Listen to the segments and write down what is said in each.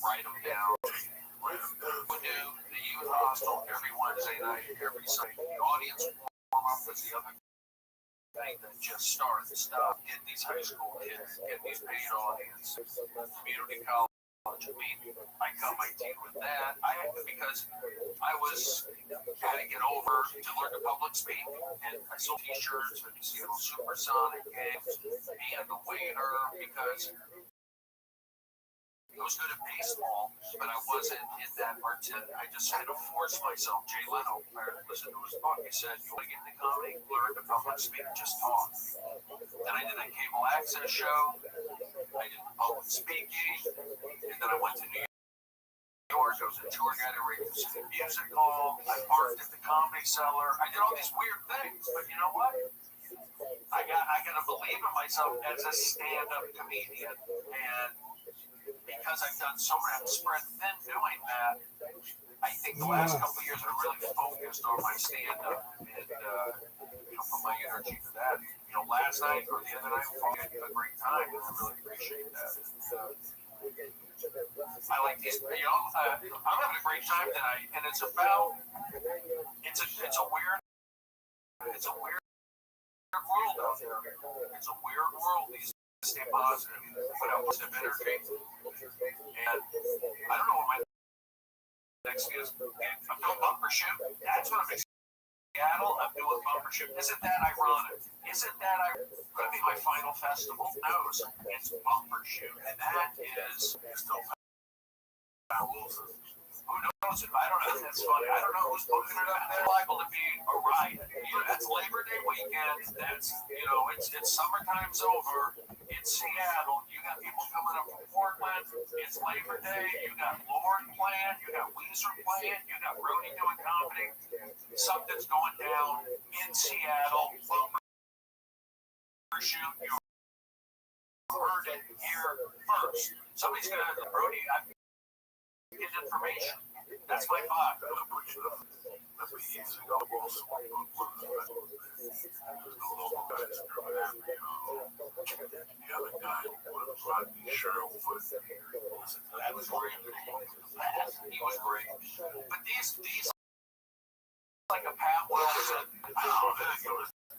Write them down. We do the youth hostel every Wednesday night, every Sunday. The audience warm up with the other thing that just started the stuff, get these high school kids, get these paid audience, community college. I cut my teeth with that. Because I was had to get over to learn to public speak, and I sold T-shirts for the Seattle Supersonic games, and the waiter because I was good at baseball, but I wasn't in that artistic. I just had to force myself. Jay Leno, I listened to his book. He said, "You want to get into comedy? Learn to public speak. Just talk." Then I did a cable access show. I did public speaking, and then I went to New York. I was a tour guide at Radio City Music Hall. I parked at the Comedy Cellar. I did all these weird things, but you know what? I got to believe in myself as a stand-up comedian, and because I've done so much, I'm spread thin doing that. I think the last couple of years I really focused on my stand-up and put my energy to that. Last night or the other night, we had a great time, and I really appreciate that. I like these. I'm having a great time tonight, and it's about. It's a weird world out there. It's a weird world. These stay positive, put out positive energy, and I don't know what my next is. I'm doing bumper shoot. That's what I'm. Seattle, I'm doing bumper shoot. Isn't that ironic? Going to be my final festival? No, it's bumper shoot, and that is still fabulous. Who knows it? I don't know. That's funny. I don't know who's booking it up there. Liable to be a riot. That's Labor Day weekend. That's it's summertime's over. It's Seattle. You got people coming up from Portland. It's Labor Day. You got Lord playing. You got Weezer playing. You got Brody doing comedy. Something's going down in Seattle. Bumper shoot. You heard it here first. Somebody's gonna Brody. Get information. That's my vibe. That's what he is. The other guy was Rodney Sherrill. That was great. He was great. But these like a Pat Wilson.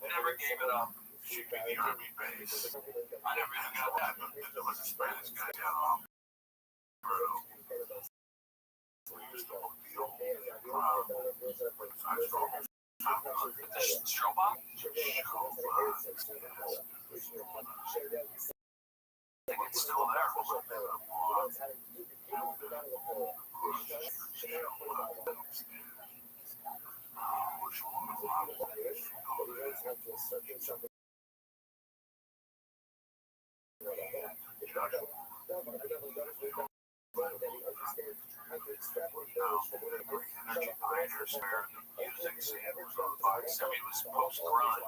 Never gave it up. She could hear me bass. I never even got that, but there was a Spanish guy down on we used to look the old crowd. I saw the Showbox? I think it's still there. Energy pioneers where the music scene was on Fox. I mean, it was post-grunge,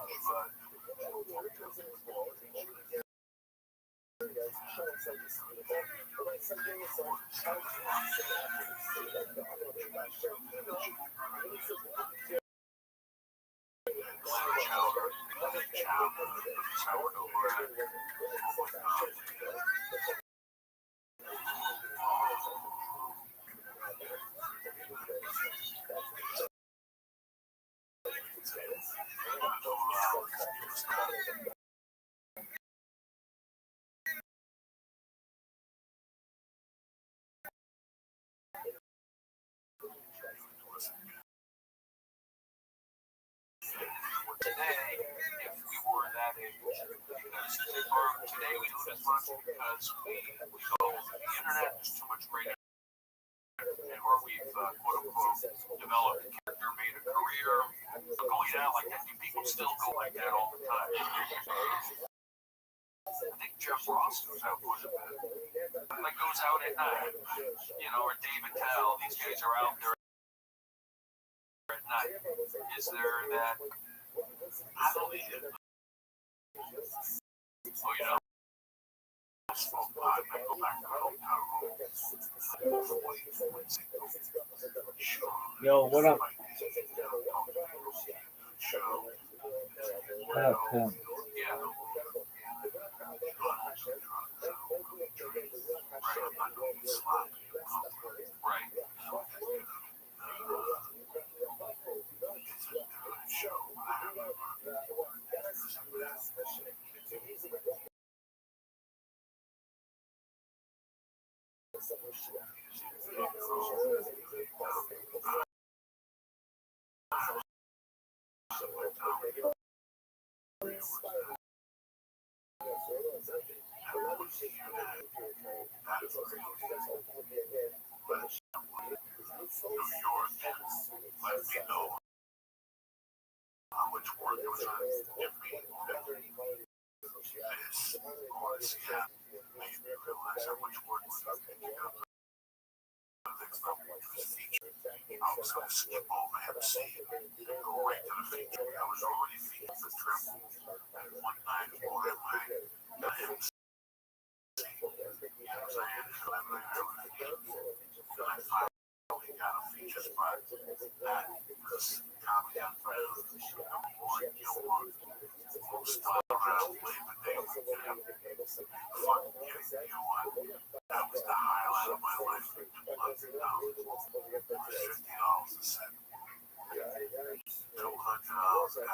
but today, if we were that age, because today we do it as much because we go the internet, there's too much great and or we've quote unquote developed a character, made a career, going out like that. People still go like that all the time. I think Jeff Ross goes out quite a bit. Like goes out at night, or David Tell. These guys are out there at night. Is there that? I believe it. Oh, Yo, what up? Let me know how much work it was on me. This was, yeah, made me realize how much work was on me. I was going to skip over MC and go right to the feature. I was already featured for trip. And one night, boy, my MC, I finally got a feature spot. That was comedy on Friday. Number one, you know what? Most around Labor Day weekend. Fuck yeah, you know what? That was the highlight of my life. $50 a set. $200 a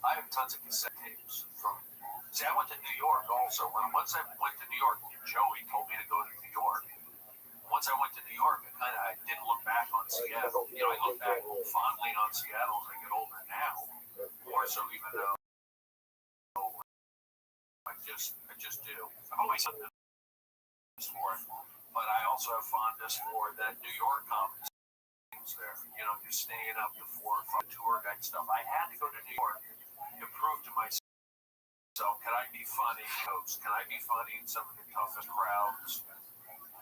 I have tons of cassette tapes from. See, I went to New York also. Once I went to New York, Joey told me to go to New York. Once I went to New York, I didn't look back on Seattle. You know, I look back fondly on Seattle as I get older now. More so even though I just do. I've always had this for it. But I also have fondness for that New York comedy there. You know, you're staying up to 4 or 5 tour guide stuff. I had to go to New York to prove to myself, can I be funny, coach? Can I be funny in some of the toughest crowds,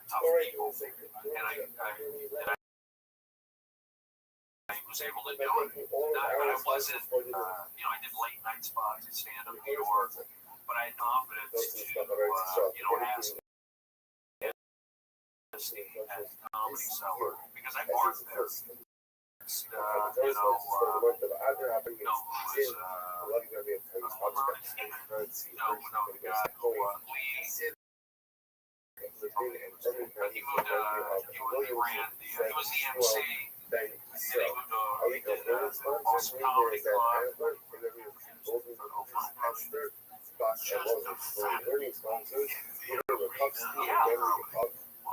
tough people? And I was able to do it. I wasn't, you know, I did late night spots at stand up New York, but I had confidence to, you know, ask at the comedy cellar because I worked there. You know, the guy who leads. He moved he ran the, he was the MC, and he moved he did Boston Comedy Club.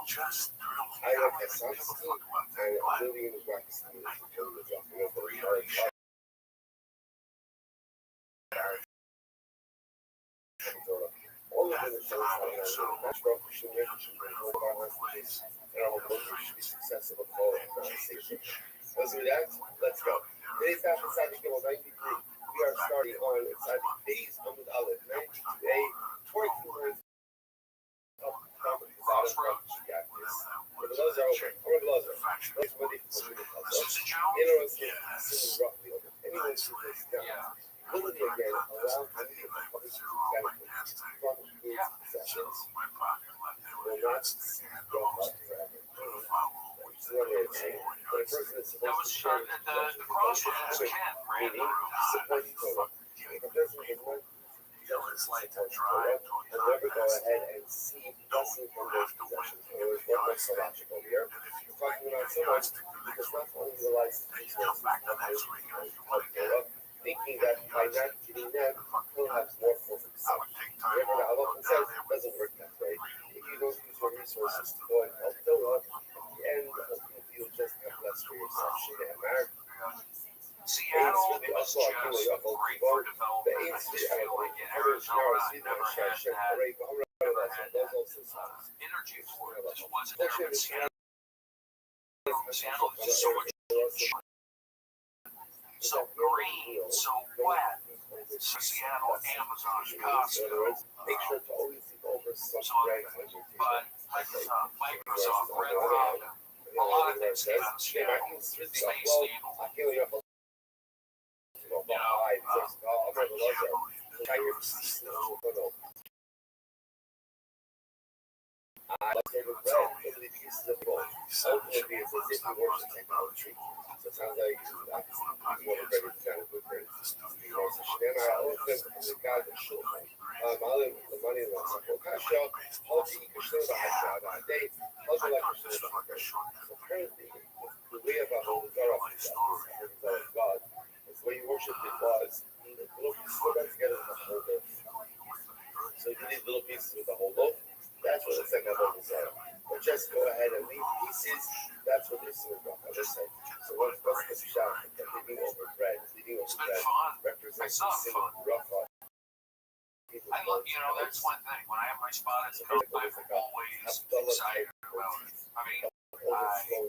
Just I like that sound and I'm really into practice. All of the shows so much more pushing it and our book should be successful with all conversation. Let's do that. Let's go. Today's half inside the Gimel 93. We are starting on inside the days on the Aleph 92A 22 words of comedy. Crossroads. That was shot at the Crossroads. It's like to drive to never go ahead and see nothing from those possessions. It was one mythological here. Talking about so much because not only the license thinking that by not getting them, he'll have more for himself. Remember that Allah says it doesn't work that way. If you don't use your resources to go and help Torah, and you'll just have less for yourself. Seattle is just great for development. I just feel like in Arizona, I never had that energy for it. It just wasn't there in Seattle. Seattle is just so much, so green, so wet. So Seattle, Amazon, Costco. Make sure to always leave over some but Microsoft, Red Robin, a lot of things came out of Seattle. Space Needle. You know, I like to bread, so many pieces of gold. Ultimately, it's as if you worship technology. So it sounds like obviously one bread is kind of good bread. So Shneimar Ha'ofen is a God of Shulchan. Malim the money in the Sakol Kasha, Halji Kasher Ba'asha Ba'adei, Halji like Kasher Ba'adei. So apparently, the way of a whole God is the way you worship it was little pieces go back together with the whole loaf. So you need little pieces with the whole loaf. That's what it's like about the Sarah. But just go ahead and leave pieces. That's what this is about. So what's the shot? Leaving over bread. Leaving over bread represents the sin of Rafa. I love, that's one thing. When I have my spot, I'm always excited about it. I mean,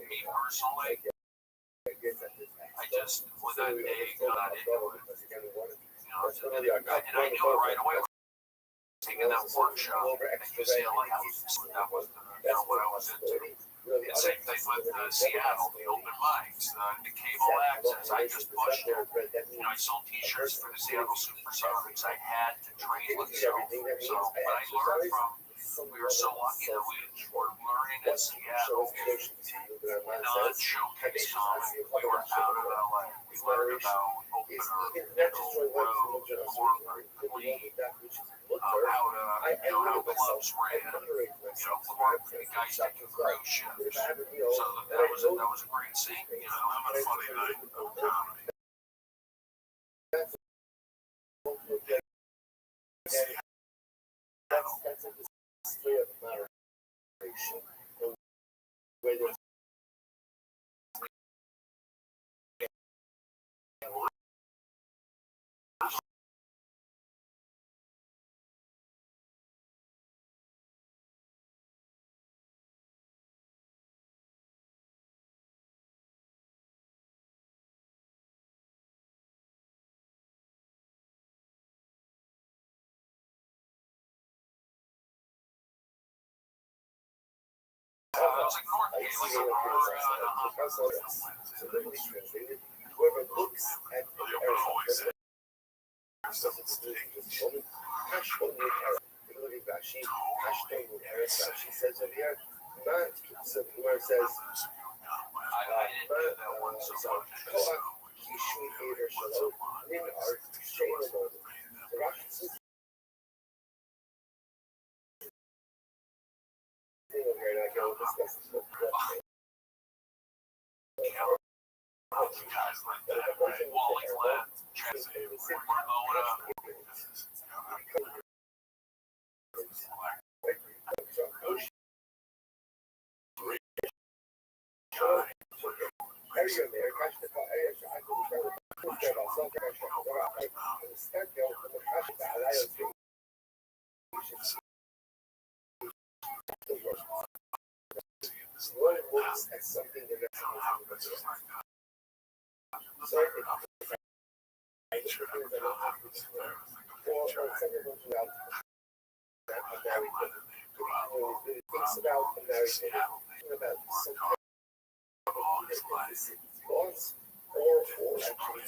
me personally, I just, with that day, got into it. And I knew it right away. Taking that workshop at UCLA, that was what I was into. And same thing with Seattle, the open mics, the cable access. I just pushed it. I sold T-shirts for the Seattle Supersonics. I had to train myself. So, but I learned from. We were so lucky that we were learning at Seattle non-showcase comedy. We were out of LA. We learned about opener, middle, road, corporate, lead. How the clubs ran, the guys taking cruise ships. So that was a great scene, I'm a funny night of comedy. That's a display of moderation. It was a court case, like a murder So literally translated, whoever looks at the Eretz Rashi says over here, not so where it says I didn't do that one so much. The Rashi says over here, and I go discuss this with Guys like that, right? Wally Glenn, translated, One looks at something the next one thinks about a married woman, about some thoughts or actually.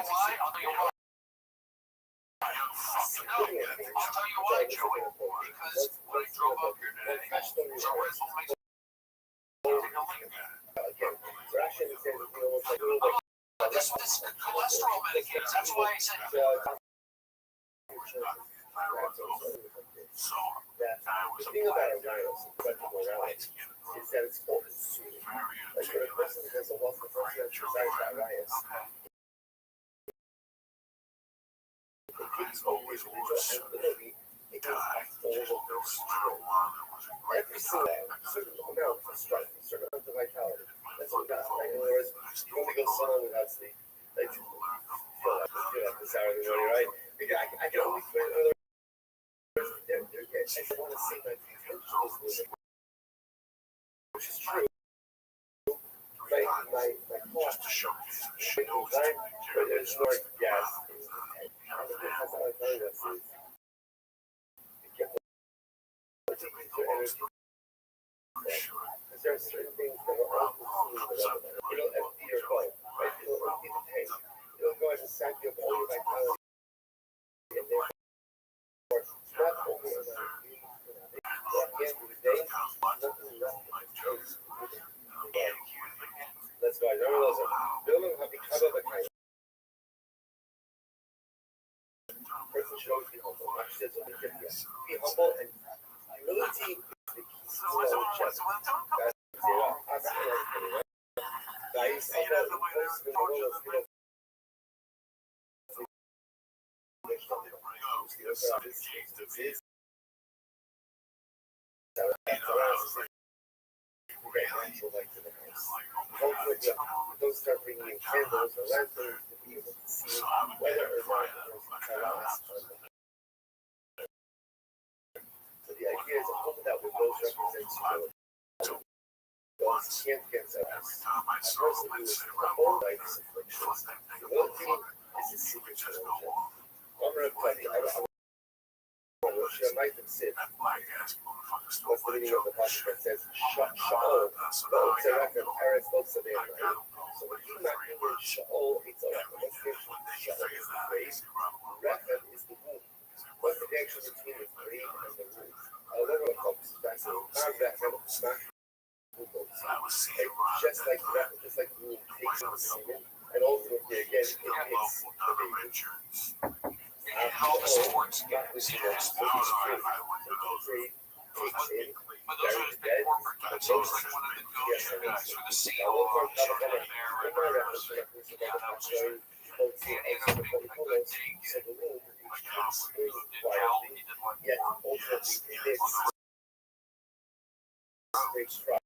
why? I'll tell you why. I'll tell you why, Joey. Because when I drove up here today, so I told my this cholesterol medication. That's why I said. So the thing about a rhino is that it's open to like a person that has a wealth of residential rhinos. It's always worse. It goes back all of those every single certain amount of strength, certain amount of vitality. That's what it does. Right? In other words, you only go so long without sleep. Like, feel like this hour in the morning, right? Because I can only feel it. I just want to see my potentials moving, which is true. My just to show you, but there's more gas. That's how I tell you that. Because there are certain things that are unforeseen. It'll empty your cup, right? It'll empty the tank. It'll go ahead and sack you of all your vitality. And therefore, not only am I end of the day, nothing left. Let's go. Building have become of a kind. Person should always be humble. Actually, that's what they did. Be humble and humility is the key to our chest. That's zero. Guys, don't start bringing in candles or lanterns to be able to see whether or not so the idea is to open that with those represents humility. Those can't get us. A person who is whole life's afflictions. Humility is the secret to religion. I'm going to tell you, I can sit. What's the meaning of the passage that says Sha'ol? Eretz Lo Sameach, right? So when you're not in Sha'ol, it's a Sha'ol is the grave. Rechem is the womb. What's the connection between the grave and the womb? I'll never come to that. So not Rechem, not just like the womb takes on the semen, and ultimately again it hits the baby. How the sports get Not this much, but it's true. Takes in, buries dead, but those like one of the go-to guys for the CEO of China there. Yeah, that was true. And a good day. So the womb Did Cal, he did like yet ultimately hits takes try.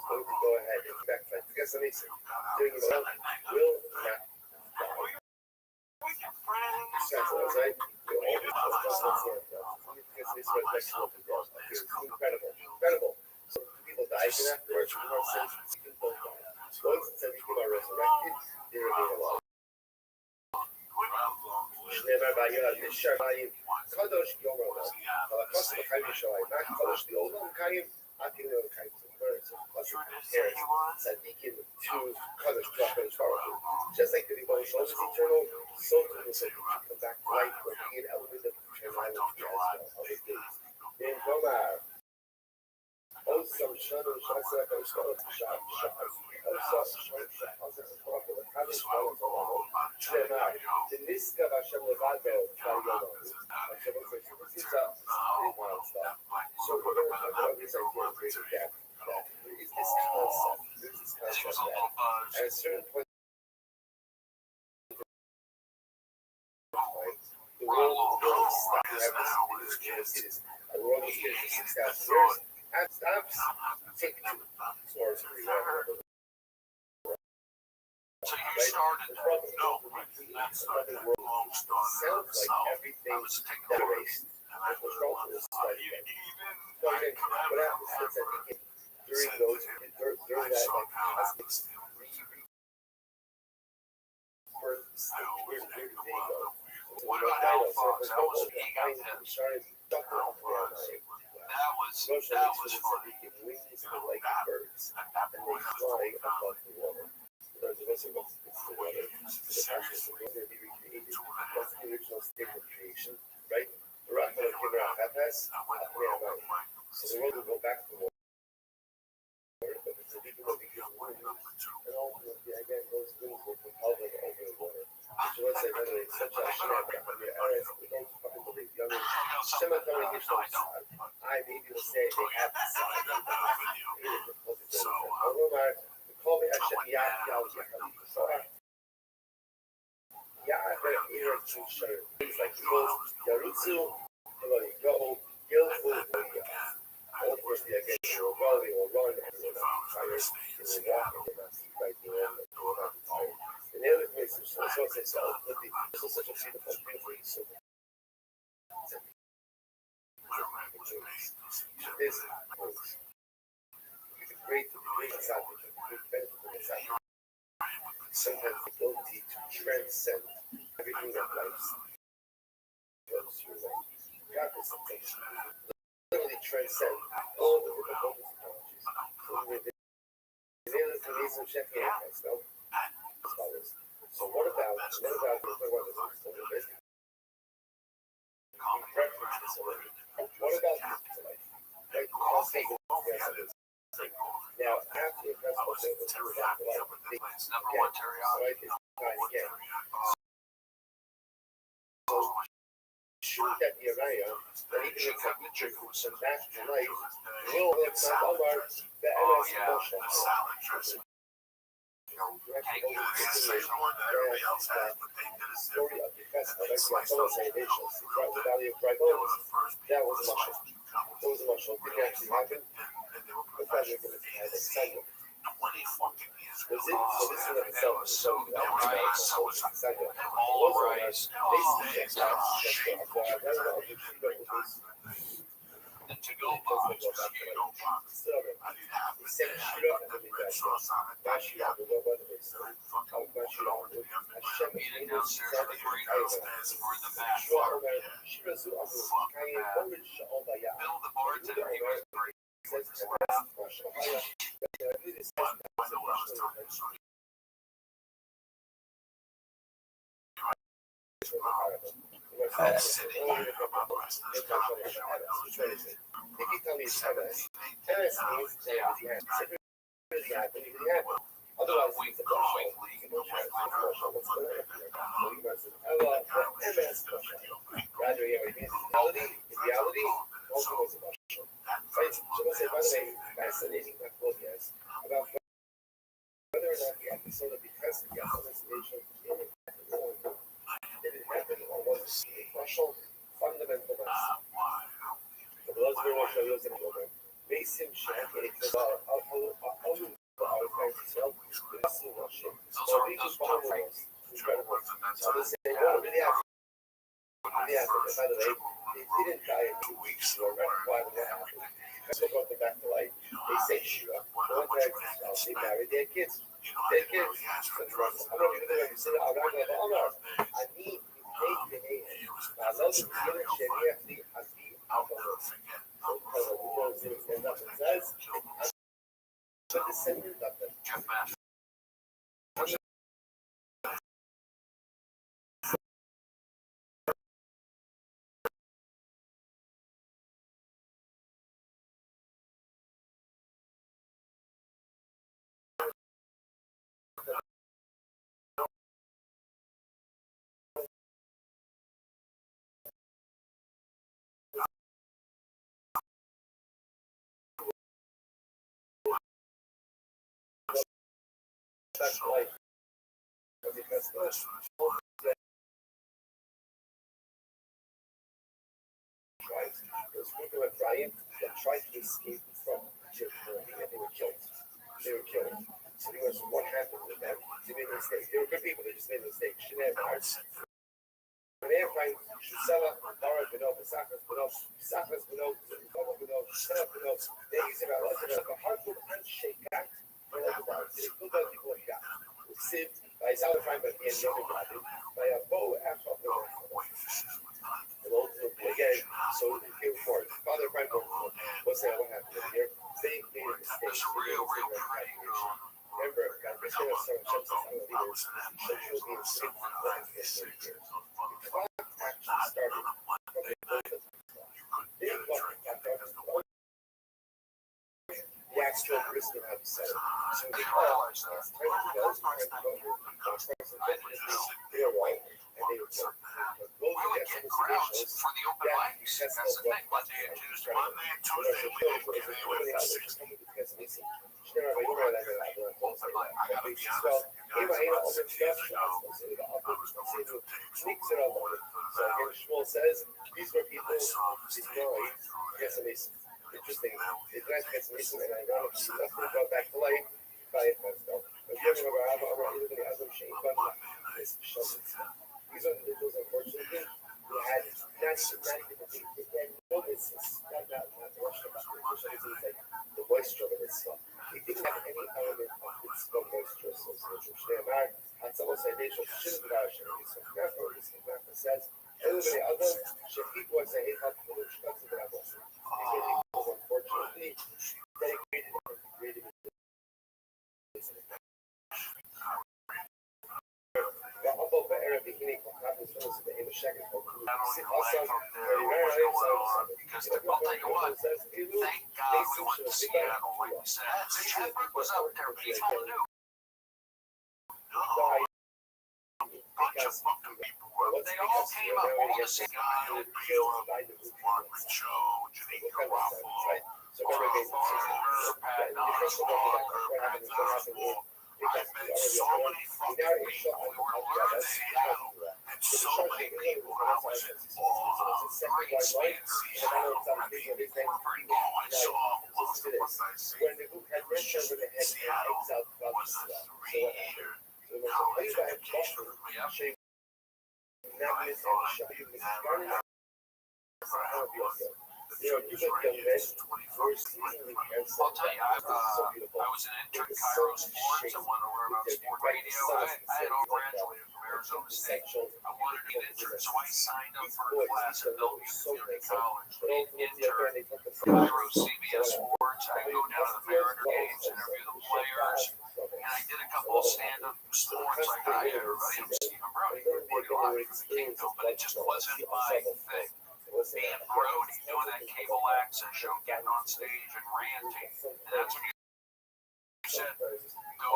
Going to go ahead and backfight. Because somebody's doing it well, will not die. Sensible, right? Incredible. Incredible. So people died and afterwards, people are saved. People don't die. Once the people are resurrected, they remain alive. שנאמר וירא משמיים קדוש יאמר לו הלכות בחיים ירושלים מה קדוש לעולם קיים עד כדי עולם קיים. Tzaddikim to Kadosh Baruch Hu. Just like the devotion is eternal, so too will come back to life when being elevated and transcended as well. Then Gomar. Also, Shanu Shasa Kadosh Shah the Niska Hashem Levado Kayano. Hashem was like, this is up. So we're going to talk about this idea of that is this concept that at a certain point the world will stop having this a world is here for 6,000 years and stops take 2 or 3 whatever. So you started that's another world sounds like everything that erased and was wrong with this study. So again, what happens is that during that like cosmic what about Alphonse? That was he got hit. That was funny. Wings are like birds, and they fly above the water. There's a message of the weather. The passion is going to be recreated. That's the original state of creation, right? The Rothschild came around Hapas, so the world will go back to water. But it's a deeper look at wind, and ultimately, again, those winds will propel them over the water. So let's say, by the way, such a Shema, the Arabs, we don't fucking believe. The other Shema coming is no side. I maybe will say they have the side. So, call me Hashem Yah Yah. Things like Yarutsu, go, Gilful, of course, the again, they will go, they will run, they will not fire, they will walk, they will not see right, they will about the tire. And the other place, so it's such a beautiful piece of this great inside, great benefit inside. Sometimes the ability to transcend everything that life goes through. God is something. Literally transcend all the difficulties and challenges. So what about this? What about life? Right? Now, after the festival, It's number one teriyaki. So, shoot that the Araya, that even if the chicken was some back to life, will have some Omar, the MS Salad dressing. story of the festival, like someone say they should throughout the Valley of Dry Bones, that was a mushroom. It was a mushroom. Didn't actually happen. The project was exciting. So this in itself was so exciting. All rice. And to go box. Eating downstairs at the burritos or in the back. Bill, the bartender, he was great. Otherwise, We growing league. in reality, also was a mushroom. Right? So let's say, by the way, fascinating about whether or not the episode of the President got some explanation did it happen or was a partial fundamental lesson. The Lord's very much shows in the program. Mason Shaki, incredible. So they say, well, really happened. By the way, they didn't die in 2 weeks, or why would that happen? They brought them back to life. They say Shira. They married their kids. Their kids. I'm not even going to say, I'm not going to honor. I need to make the name. I love the beginning, Sharia, the alcohol. So, because it says, I'm a descendant of them. That's life. Because those people at Brian that tried to escape from Egypt and they were killed. So he was, what happened with them? They made a mistake. They were good people, they just made a mistake. Shouldn't have hearts. They have Brian, Shusela, Dara, Benot, Sakas, Benot, they use it about a hardwood handshake act. They pulled out people like that. Sid, by his other friend, but he had the other guy, by a bow after again, so it came forward. Father Frank was saying what happened here. They made a mistake. Real pretty girl. Remember, God, there's no some chances on the leaders. So she'll be in 6 years. The clock actually started from the the actual risk of how to set it. So they all are time to go, they are white, and they were killed. But both of them investigations, yeah, you test those weapons. Shmuel says these were people interesting. It's nice to get some reason, and I got it brought back to life by a These individuals, unfortunately, who had not even no business, not Russian about like the moisture of this stuff. He didn't have any element of this no moisture association. That's almost a nation should have this says everybody other should people say hey how to do it. Unfortunately, dedicated to creating although the Arab beginning of having those in the second I don't even laugh up there what's going on because I'll tell you what, thank God we went to Seattle, like we said. Chadwick was up there, people knew. Bunch of fucking people were. They all came up, all the same guy, Margaret Cho, Janine Garofalo, Pat Oswald, Pat Oswald. I met so many fucking people. We were learning Seattle, and so many people. I was in great space. Corporate law. I saw most of what I see. It was just Seattle was a 3-year college education for me. I thought I'll tell you, I was an intern at Cairo Sports. I wanted to learn about sport radio. I had all graduated from Arizona State. I wanted to be an intern, so I signed up for a class at Bellevue Community College. Intern at Cairo CBS Sports. I go down to the Mariner games, interview the players, and I did a couple of stand-up sports. Like hi everybody, I'm Stephen Brody, reporting live from the Kingdom, but it just wasn't my thing. Being Brody, doing that cable access show, getting on stage and ranting, and that's when you said, go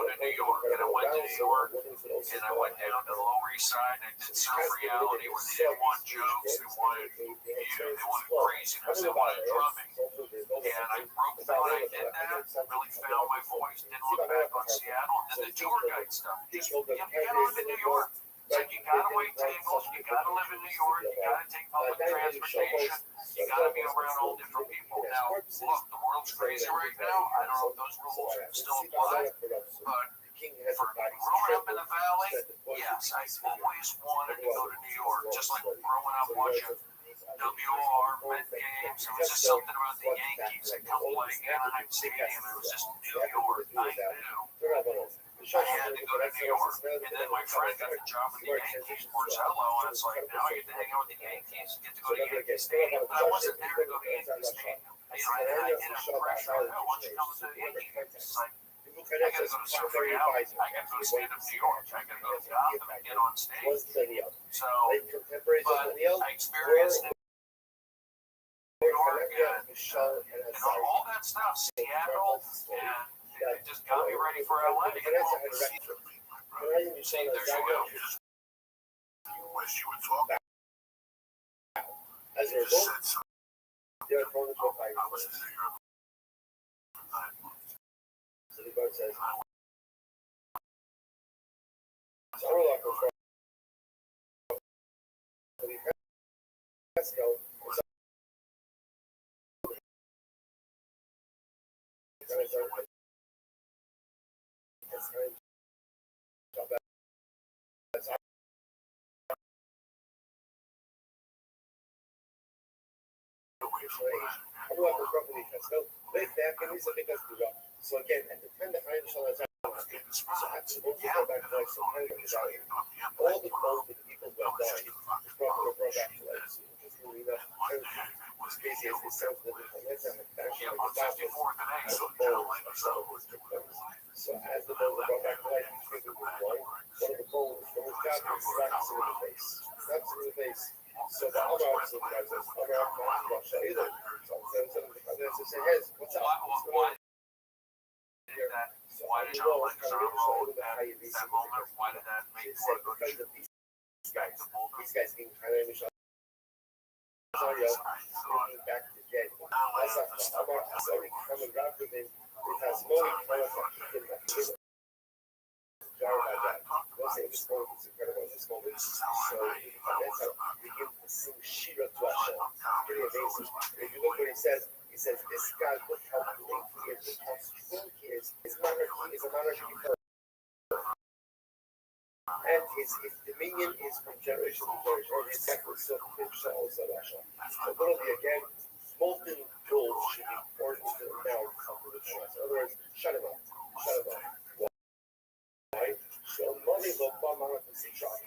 to New York, and I went to New York, and I went down to the Lower East Side, and I did Surf Reality, where they didn't want jokes, they wanted craziness, they wanted drumming, and I broke through, and I did that, really found my voice, didn't look back on Seattle, and then the tour guide stuff, you gotta live in New York. It's like you gotta wait tables, you gotta live in New York, you gotta take public transportation, you gotta be around all different people. Now, look, the world's crazy right now. I don't know if those rules still apply, but for growing up in the valley, yes, I always wanted to go to New York, just like growing up watching WR Met games. There was just something about the Yankees that come playing Anaheim Stadium. It was just New York. I knew. I had to go to New York, and then my friend got a job with the Yankees, Porcello, and it's like, now I get to hang out with the Yankees, get to go to Yankee Stadium, but I wasn't there to go to Yankee Stadium. I did a pressure on, why don't you come to the Yankee games? It's like, I gotta go to Surf Reality, I gotta go to stand up New York, I gotta go to Gotham and get on stage. So, but I experienced it. New York and all that stuff, Seattle, and it just got me ready for LA. See, there you go. Wish you would talk. As a result, they're going to go by so the bird says, let's go. So again, at the time that I saw that, so I had to go back to life. So all the calls that people went down, brought back to life. So interestingly enough, as crazy as it sounds, so as the bones brought back to life, you think it was one of the bones from his job slaps him in the face. Slaps him in the face. So the other officer guys, other officer either. So say, hey, what's up? Why did John Leguizamo at that moment? Why did that make you want to go to these guys being kind of Michelle. Back to Jay. I'm already coming back with him because no one knows that he can jar like that. Once they just go, it's incredible in this moment. So that's how we begin to sing Shira to Hashem. Pretty amazing. If you look what he says, this guy, look how big he is, look how strong he is. His monarchy is a monarchy because and his dominion is from generation to generation, or his second so also Russia. So literally again, molten gold should be poured into the mouth of the Shas. In other words, shut him up. Shut him up. Why? So money will come out of the six shots.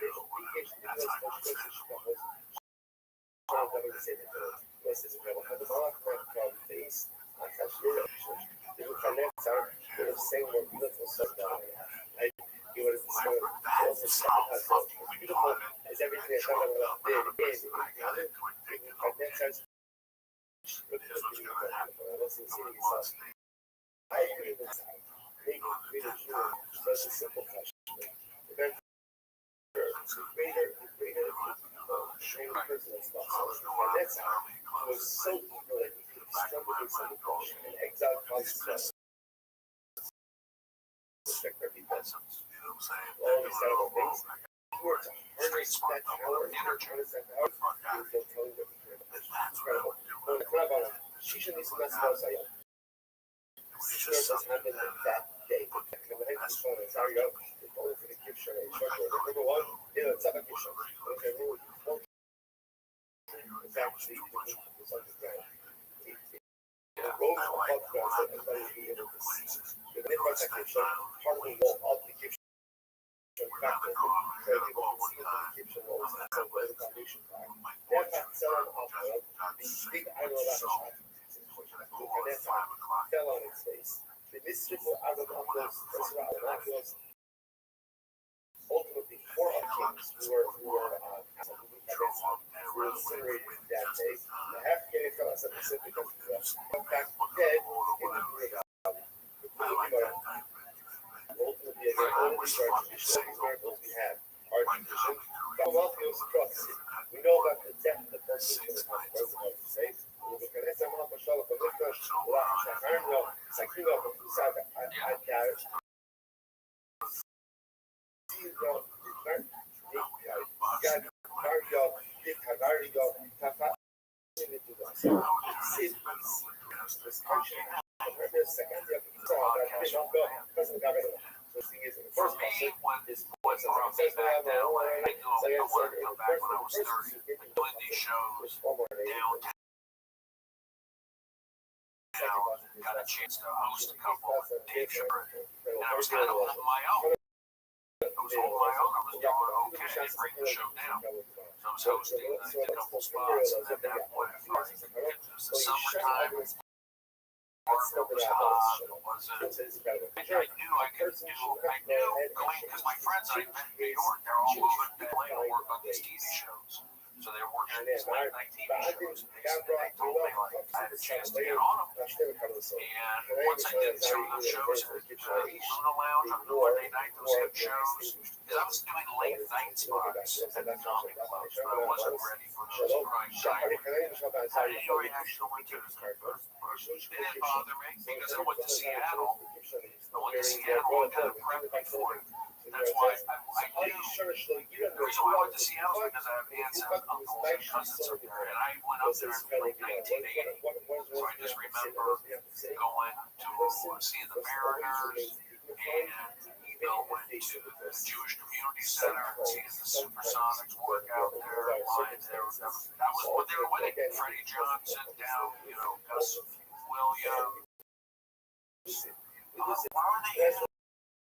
Beautiful as everything that I agree with that. Make a such a simple question. The greater person as possible. And that's how it was so evil that he struggled with some oppression and exile consequences. Respect for people. All these kind of things. You were to harness that power, harness that power, you will tell you what you do. Incredible. Shisha needs to mess up outside. Miracles happened that day. When I was on sorry, go. Only for the gift show. Number one, it's not a gift show. Okay, it's actually it's underground. Go to the podcast and everybody will be able to see. The difference that gift show, part of the wall of the gift show factor, so people can see what the gift show was and so where the foundation back. They're not selling off the big idol of that shot. And that's fell on its face. The mystical out of those ultimately 4 of kings who were incinerated that day. The half getting fell outside the Pacific of the US. Back dead in the ultimately again, all these miracles we have are tradition. Philadelphia was crux. We know about the death of the person in the president say. وكنيسة ما شاء الله قدرتنا وراح شهرنا سكينة بساعة عدار سيرنا قاعد كاريو كاريو تفا سيد this country the second year doesn't have it. So the thing is, in the first place, this was around me back then. I knew I wanted to come back when I was 30. Doing these shows downtown. Got a chance to host a couple of tape shows, and I was kind of holding my own. I was doing okay. I didn't break the show down. So I was hosting a couple spots, and at that point, I started to get into the summertime. It was hot. It wasn't. I knew I could do. I knew going because my friends I met in New York, they're all moving to LA to work on these TV shows. So they were working on these late night TV shows. And they told me like I had a chance to get on them. And once I did some of those shows at Luna Lounge on Monday night, those hip shows, because I was doing late night spots at the comedy clubs, but I wasn't ready for those prime time. How did your reaction went to it? It didn't bother me because I went to Seattle. I kind of prepped before it. That's why I knew. The reason why I went to Seattle is because I have aunts and uncles and cousins up there, and I went up there in like 1980. So I just remember going to see the Mariners, and went to the Jewish Community Center and seeing the Supersonics work out there. That was what they were winning. Freddie Johnson down, Gus Williams. Why were they?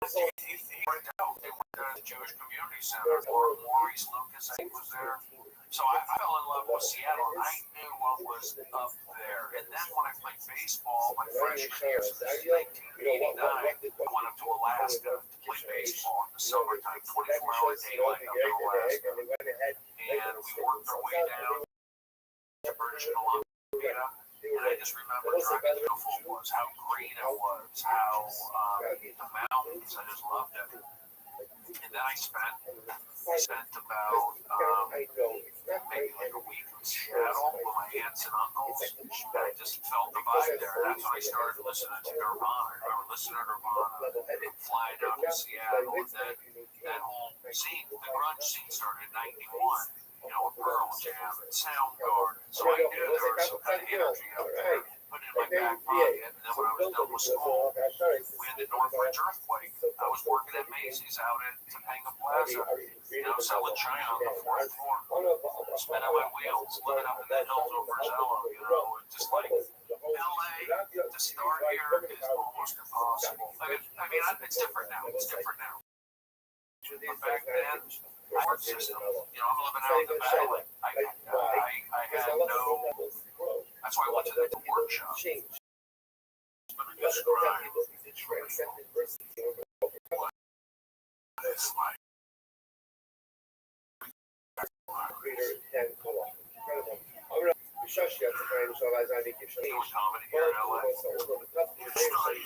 He went out. They went to the Jewish Community Center, or Maurice Lucas, I think, was there. So I fell in love with Seattle. I knew what was up there. And then when I played baseball, my freshman year, so this is 1989, I went up to Alaska to play baseball in the summertime, 24-hour daylight up in Alaska. And we worked our way down to British Columbia. And I just remember how beautiful it was, how green it was, how the mountains, I just loved it. And then I spent about maybe like a week in Seattle with my aunts and uncles. And I just felt the vibe there. That's when I started listening to Nirvana. I remember listening to Nirvana and flying out to Seattle. And then that whole scene, the grunge scene started in 91. Pearl Jam and Soundgarden. So I knew there was some kind of energy up there. But in my back pocket. And then when I was done with school, we had the Northridge earthquake. I was working at Macy's out at Topanga Plaza, selling china on the fourth floor, spinning my wheels, living up in the hills over Zello, and just like LA to start here is almost impossible. It's different now. It's different now. But back then, court system, I'm living out in the valley. I had no. That's why I went to the workshop. Let me describe it's like. Doing comedy here in LA. It's a big state.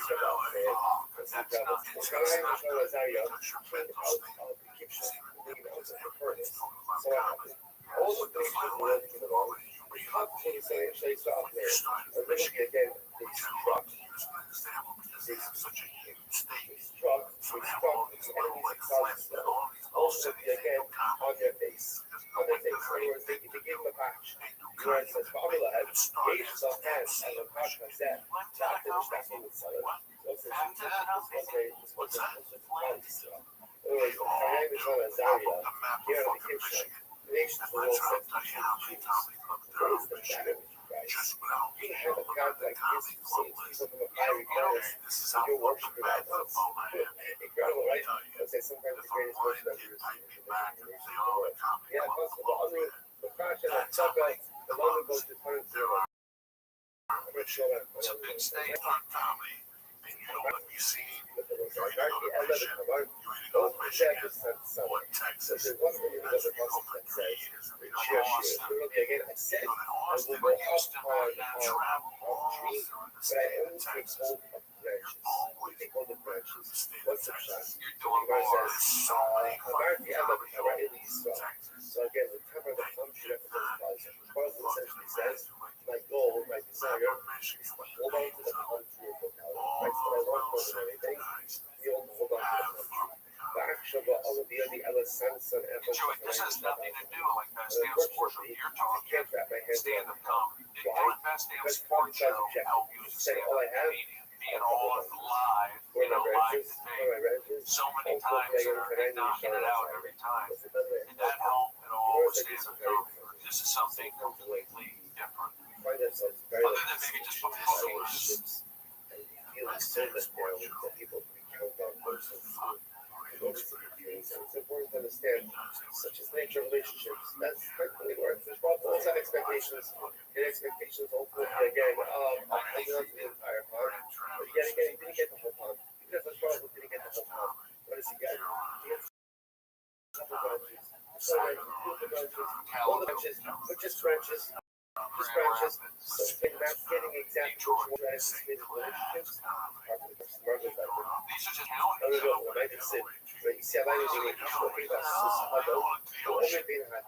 So again, the cover of the country represents essentially says, my goal, my desire is to hold on to the country of the power. That's what I want more than anything. We all hold on to the country. The action of all of the other sense and effort. This has nothing to do like that stand-up sports show you're talking. Stand-up comedy. Why? That stand-up sports show help you as a stand-up comedian. Being on live, live today. So many times they're knocking it out every time. And that helped at all with stand-up comedy. This is something completely different. Other than maybe just relationships. People count on it's important to understand, such as nature relationships. That's really where there's both set expectations. Get expectations ultimately again. I do not the entire pond, but yet again, he didn't get the whole pond. Even if the struggle didn't get the whole pond, what does he get? He gets a couple branches. All the branches, but just branches. Just branches. So they're not getting exactly what drives his relationships. Ici, avant, il y a des choses qui sont on est bien à la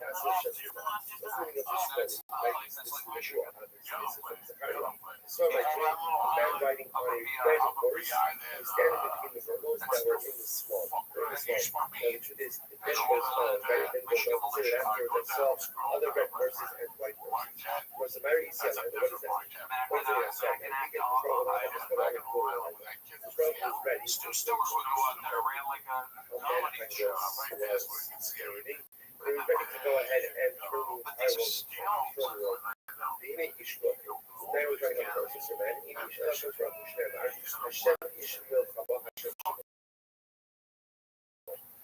so my dream, man riding on a red horse, standing between the burgos that were in the swamp. The truth is, the fish was very thin, but considered after themselves other red horses and white horses. Of course, the Mary East, what is that? What's it going to say? And we get the trouble of just go out and pull it out. The trouble is ready. Stu Stewart would go out there, ran like a comedy show. They were ready to go ahead and turn the entire world. The ish look. They were trying to go to man. Ish look from Hashem ish will come up.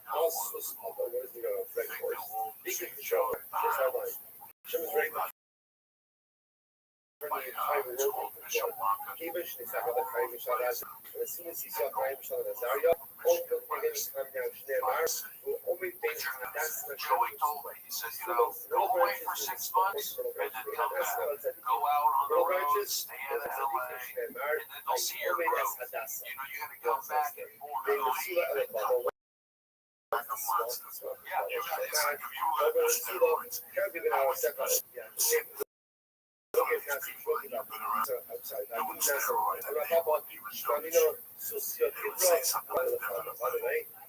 Also, what is the red horse? Big control. Just outline. Hashem is ready to turn the entire world into one. Kivish, they talk about Chaim Mishal Raz. As soon as he saw Chaim Mishal Nazaria, all the beginning come down Shnei Mar, who only thinks that's the Joey told me, he said, go away for 6 months and then come back. Go out on the road, stay in LA, and then they'll see your growth. You gotta come back and more.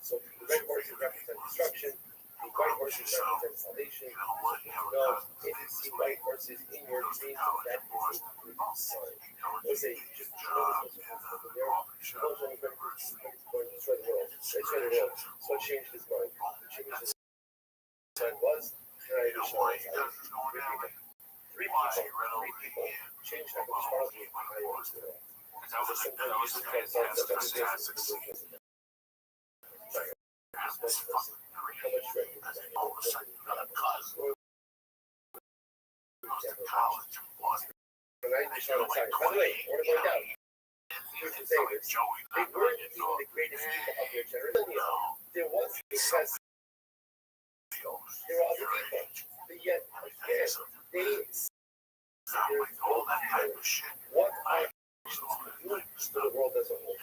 So the red horses represent destruction, the white horses represent salvation. No, if you see white horses in your dreams, that is a good sign. Let's say you just notice what's over there. Those are going to destroy the world. Destroy the world. So it changed his mind. His mind was, can I understand three people changed how much far we was there. How much and I just want to say, by the way, I want to point out, here's the thing, they weren't even the greatest people of their generation. There was, because there were other people, but yet, again, they what I do for the world as a whole.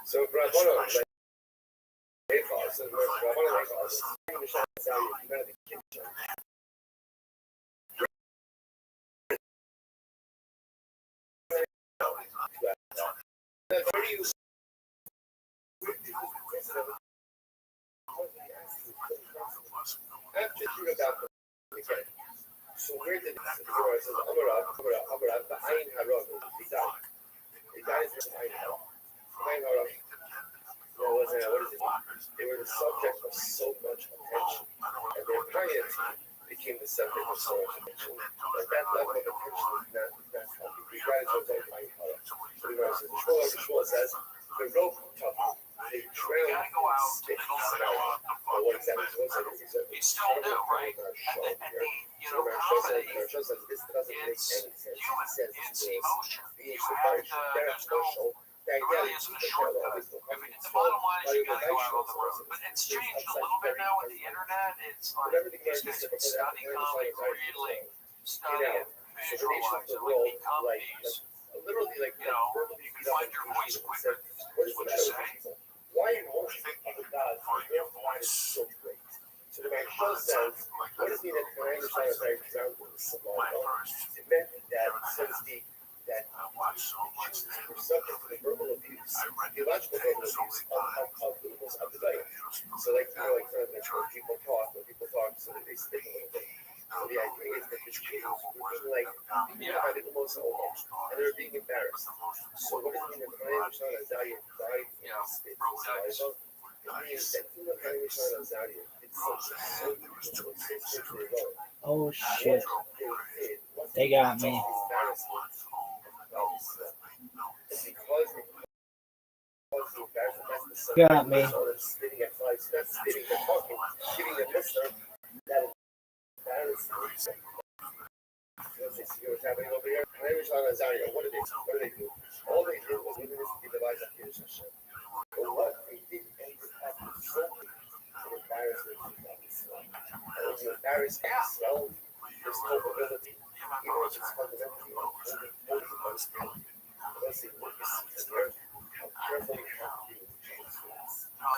So, Rabbanon, so so where did the Torah says Amarav Ba'ain Harov he died. He died in Ba'ain Harov. Ba'ain Harov. What is it? They were the subject of so much attention, and their piety became the subject of so much attention. But that level of attention is not healthy. We got to go to Ba'ain Harov. So the Shmuel says the rope tough. They drowned in stick. What is that? It's still new, right? And comedy, this doesn't make any sense. It's emotion. Being so there's no it really isn't a shortcut. The bottom line is you gotta go out on the road. But it's changed a little bit now with the internet. It's like these guys can study comedy, really study it, visualize it, like become these. Literally, like, you can find your voice quicker. What you say? Why in worship of the gods your voice is so great? So the Rashi says, what does it mean that the understand is very grounded in the sublime? It meant that, so to speak, that we're subject to the verbal abuse, theological verbal abuse of the life. So like, when people talk, so they speak a little bit. So the idea is that the Jews were being like, by the most old, and they were being embarrassed. So what does it mean that the Rashi died from spit? It means that even the Rashi died, it's so Oh shit. They got me. Got me. Spitting at flies, that's spitting, they're talking, giving a listener that embarrassing. See what's happening over here? What did they do? All they did was within this to be the lives of Kiddush Hashem. But what they did ended up resulting in embarrassment to Israel. And when you embarrass Israel, there's culpability. Even if it's fundamentally unstable. Let's see what you see here. How careful you have to be with change things. How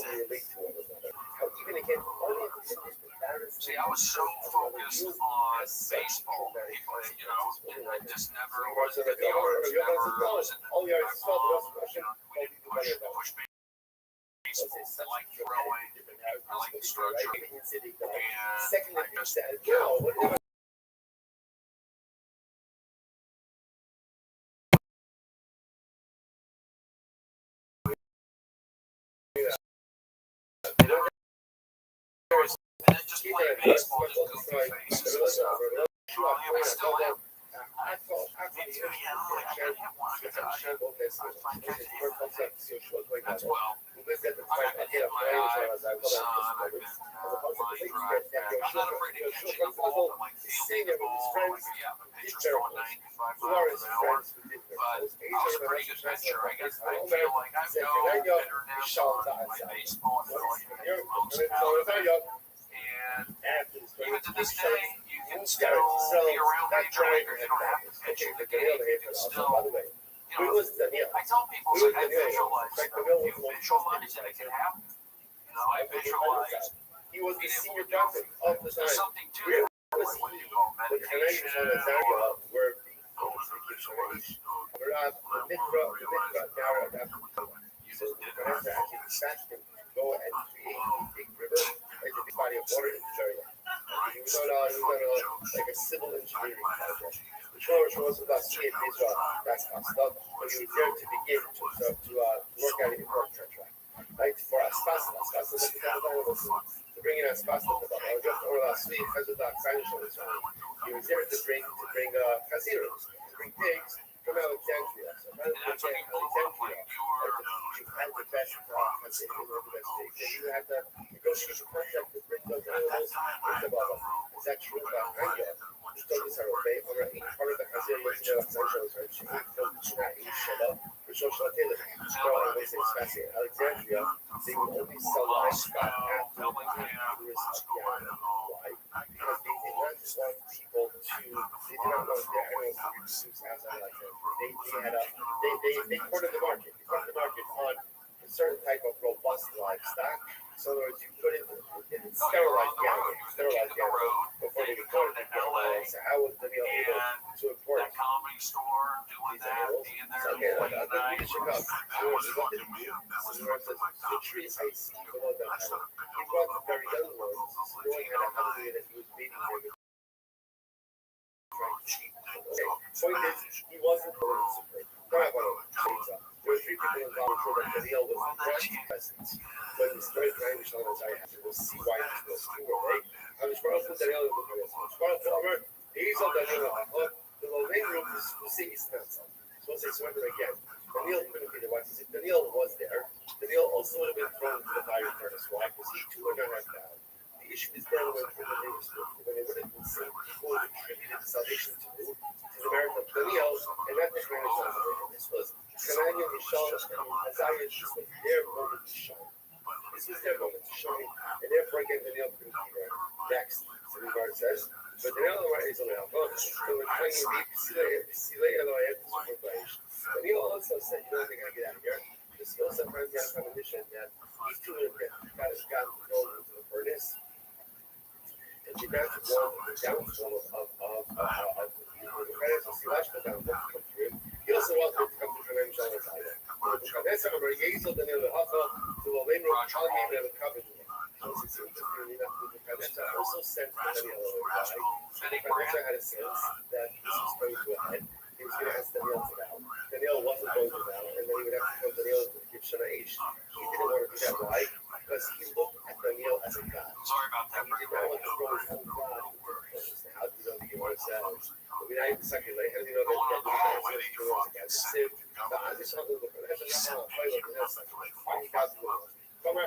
we relate to one another. How even again, all of this is embarrassing. See, I was so focused on baseball, I just never was in the yards, never was in push baseball. I like throwing, I like the structure, and I just and then just playing baseball, just goofy faces and stuff. I still am. That's well. I've been hit my eye, son, I've been line drive back. I'm not afraid of catching a ball. I like fielding the ball. Yeah, the pitcher's throwing 95 miles an hour. But I was a pretty good pitcher. I guess I feel like I've no bitterness on my baseball. I feel like I get most out of it. And even to this day, you can still be around major leaguers. You don't have to pitch in the game. You can still, I tell people, it's like I visualize stuff. You visualize that it can happen. I visualize he was the senior captain of the there's side. something to it. What you call meditation or go and create a big river, like a big body of water in the area. He was on like a civil engineering project. Which was about seeing Israel, that's how stuff, but he was there to begin to work out an important contract. Like for asbestos, to bring in asbestos, or last week, he was there to bring chaziros, to bring pigs from Alexandria. So Alexandria, you had the best pigs, and you had the negotiation contract to bring those animals into Baba. Is that true about Anya? Historischer Europei oder in part of the Brazilian Central Alexandria, they would only sell livestock after the tourists why? Because they did not want people to, they did not want their animals to be produced outside Alexandria. They cornered the market. They cornered the market on a certain type of robust livestock. So in other words, you put it in sterilized animals before they recorded the animals. So how was the meal able to import that comedy store doing these that, animals? being there. So again, I'll give you Chicago. The trees I see below them. He brought the very young ones. The one had a hungry that he was beating them. Point is, he wasn't going to support. There were three people involved for that Daniel was the present. But in the story of Ryan Michelle and I have to see why this was true, right? I'm just going to Daniel look at this. He's on Daniel. The main room is to see his pencil. So let's explain it again. Daniel couldn't be the one. Daniel was there. Daniel also would have been thrown into the fire furnace. Why? Because he too would not have died. The issue is then when they would have been seen, people would attributed the salvation to the merit of Daniel, and not the merit of Daniel. This was Hananiah, Mishael, and Isaiah. This was their moment to shine. This was their moment to shine, and therefore again Daniel couldn't be there. Next, so the Lord says, but Daniel is on the alpha, so we're claiming Daniel also said, you know, they're going to get out of here. This still sometimes you have to have a mission that these two would have got thrown into the furnace. And did not want the downfall of the credits of Silashka downfall to come through. He also wanted to come to Hananiah, Mishael, and Isaiah. That's how we're Yezel, Daniel, the Alpha, to the Lane Road, Chalmim, and the Covenant. Also sent Daniel away. Vanessa had a sense that this was going to a head. He was going to ask Daniel to bow. Daniel wasn't going to bow, and then he would have to tell Daniel to give Shana Ish. He didn't want to do that. Why? Because he looked at Daniel as a god. Sorry about that. He did not want to throw his own god into the furnace. How do you know that you want to say? I mean, I even second, like, how do you know that you want to throw his against the Siv? I just want to look at it. That's not a fight like the next second. I got to go. Come on,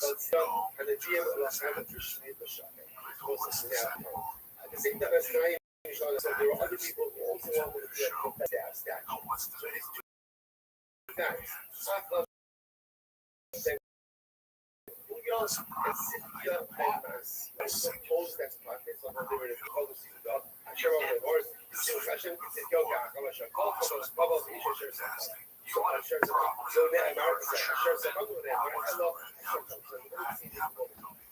let's go. And the GM was having to sleep the shot. At the same time as Hananiah, there were other people who also wanted to be a statue. So these two guys, and Cynthia and composed that spot. They saw they were in the focus of the I'm sure all the words. So fashion, Cynthia, I'm sure call for those bubbles, you should share something. So I'm sure so now America said, I'm sure some other than hello,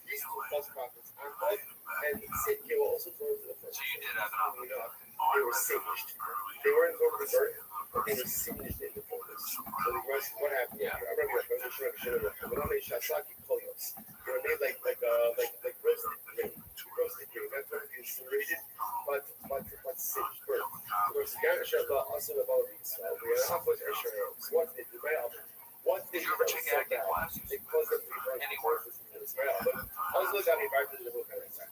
these two false prophets, and Cynthia were also thrown to the first. They were singed. They weren't thrown to the birth, but they were singed in the focus. So the rest, what happened? I remember they were made like roasted grain. That's what it incinerated, but singed bird. So there's also about these. What they do, what they do, they close up anywhere. I was looking at me back to the book on that side.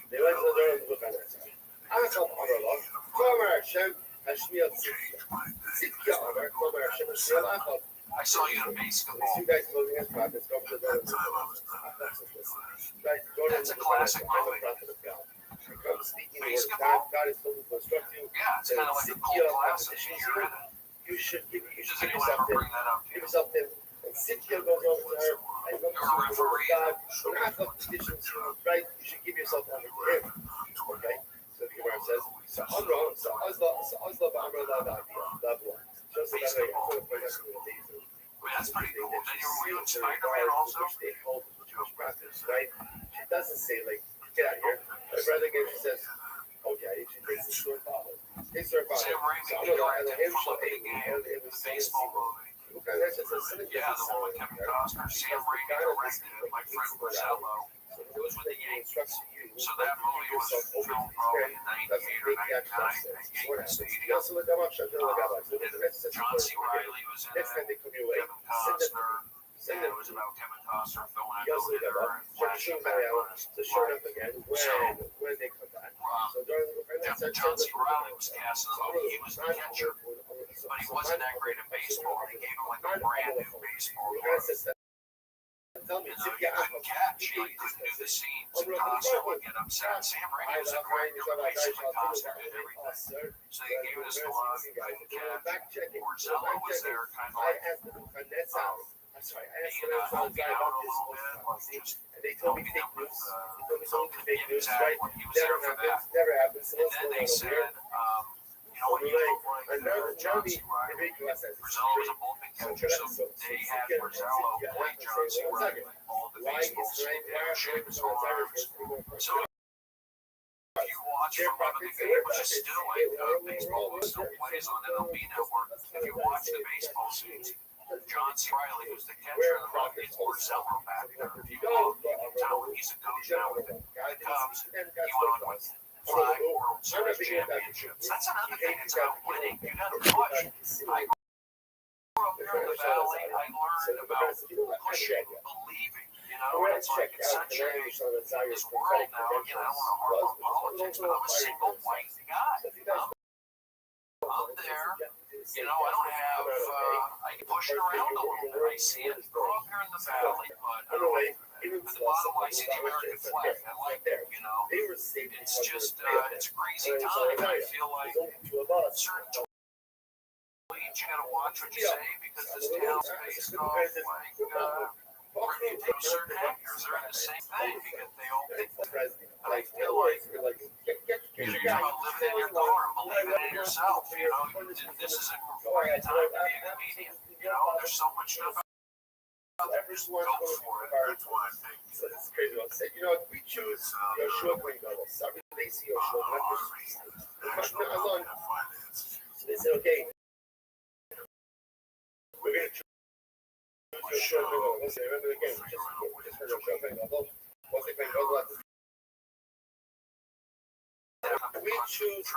They went to the door of the book on that side. I thought, Tomer Hashem, Hashmiel Tzidkia. Tzidkia, Tomer Hashem, Hashmiel. I thought, I saw you in a basketball. you guys closing his prophets, go to the door of the book. That's a classic movie. Come speaking the word God is told to instruct you. Yeah, it's kind of like a cool classic. You should give Does anyone ever bring that up? give yourself in. And Cynthia goes over to her and goes to the word of God. When I have petitions, right? You should give yourself under to him. Okay? So the Gemara says, so Azla Ba'amra La Bua. Joseph That's pretty cool. Then were you in Spider-Man also? They hold the Jewish practice, right? She doesn't say, like, get out of here. But rather again, she says, okay, she takes the short off. They serve about Sam it. Raimi So I'm gonna directed him for show the game, the baseball movie. That's just a silly Yeah, the one with Kevin Costner. Sam Raimi directed it. My friend Marcello, it was with the Yankees. So that movie was filmed probably in 98 or 99 at Yankee Stadium. John C. Reilly was in it. Kevin Costner. And it was about Kevin Costner filming a no-hitter and flashing back on his life. So, John C. Reilly was cast in the movie. He was the catcher, but he wasn't that great at baseball. They gave him like a brand new baseball glove. You couldn't catch. You couldn't do the scenes. And Costner would get upset. Sam Raimi was a great basically Costner did everything. So they gave it his glove. He couldn't catch. Orzello was there kind of like being helping out a little bit, like just helping them with exactly. He was there for that. And then they said, when you look like John C. Reilly, Orzello was a bullpen catcher, so they had Orzello play John C. Reilly all the baseball shape his arms. So if you watch from the game, which is still baseball still plays on MLB Network, if you watch the baseball scenes, John C. Reilly, who's the catcher in the movie, is Orzello back there. If you look, you can tell he's a coach now with the Cubs. He went on to win 5 World Series championships. That's another thing. It's about winning. You got to push. I grew up here in the valley. I learned about pushing, believing. And it's like it's such this world now. I don't want to harp on politics, but I'm a single white guy. I'm there. I don't have, I can push it around a little bit. I see it. Grew up here in the valley, but at the bottom, I see the American flag. I like it, It's just, it's a crazy time. I feel like certain tweets, you gotta watch what you say because this town's based off, where you take certain actors, they're in the same thing because they all think that. And I feel like you're about living in your car and believing in yourself. This is a great time to be a comedian. There's so much stuff out there. Just go for it. That's what I think. It's crazy. We choose Yoshua Gwingolo. They see Yoshua. They said, okay, we're going to choose Yoshua Gwingolo. Listen, remember again, just heard Yoshua Gwingolo. Once they play Gwingolo, we choose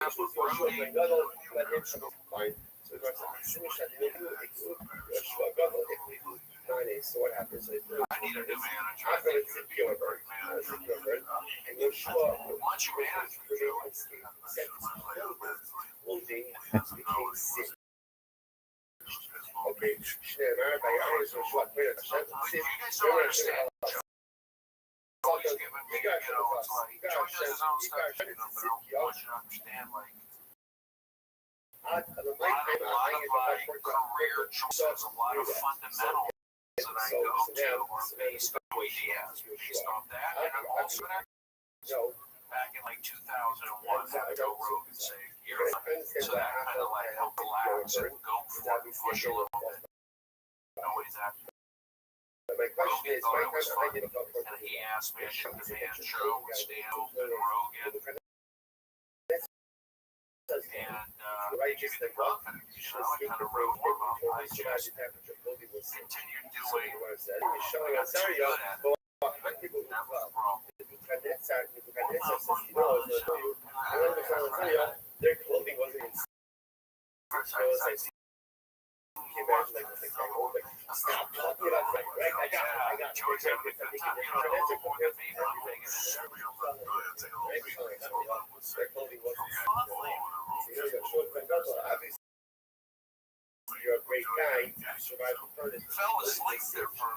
Yoshua Gwingolo. Let him fine. So we're going to finish that. Yoshua Gwingolo, if we do 9A, so what happens? I need a new manager. I think it's a pure bird. And Yoshua, once you manage, clothing became sick. Okay, Schneider, by ours, Yoshua, wait a second. you guys don't understand. Joey's giving me, it's like, Joey does his own stuff, but I want you to understand, like, a lot of my career choices, a lot of fundamentals that I go to are based on the way he has, based off that, and I'm also back in like 2001, had to go rogue and say, so that kind of like helped relax and go for it, push a little bit. Nobody's after. Rogan thought it was fun, and he asked me to do the man show with Stan and Rogan. And just the confidence, I kind of wrote more about it. I just continued doing what I got so good at. That was the problem. Their clothing wasn't in stop talking about it. Right? I got you're a great guy. You survived the furnace. Fell asleep there for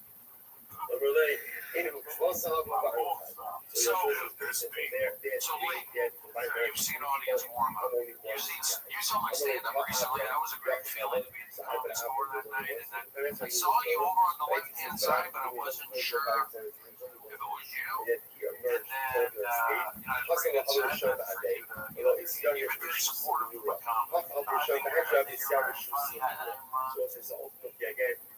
you've seen audience warm up. You saw my stand up recently. That was a great feeling to be in the comedy store that night. And then I saw you over on the left hand side, but I wasn't sure if it was you. And then I was pretty excited for you to you've been very supportive of my comedy. I think you're very funny.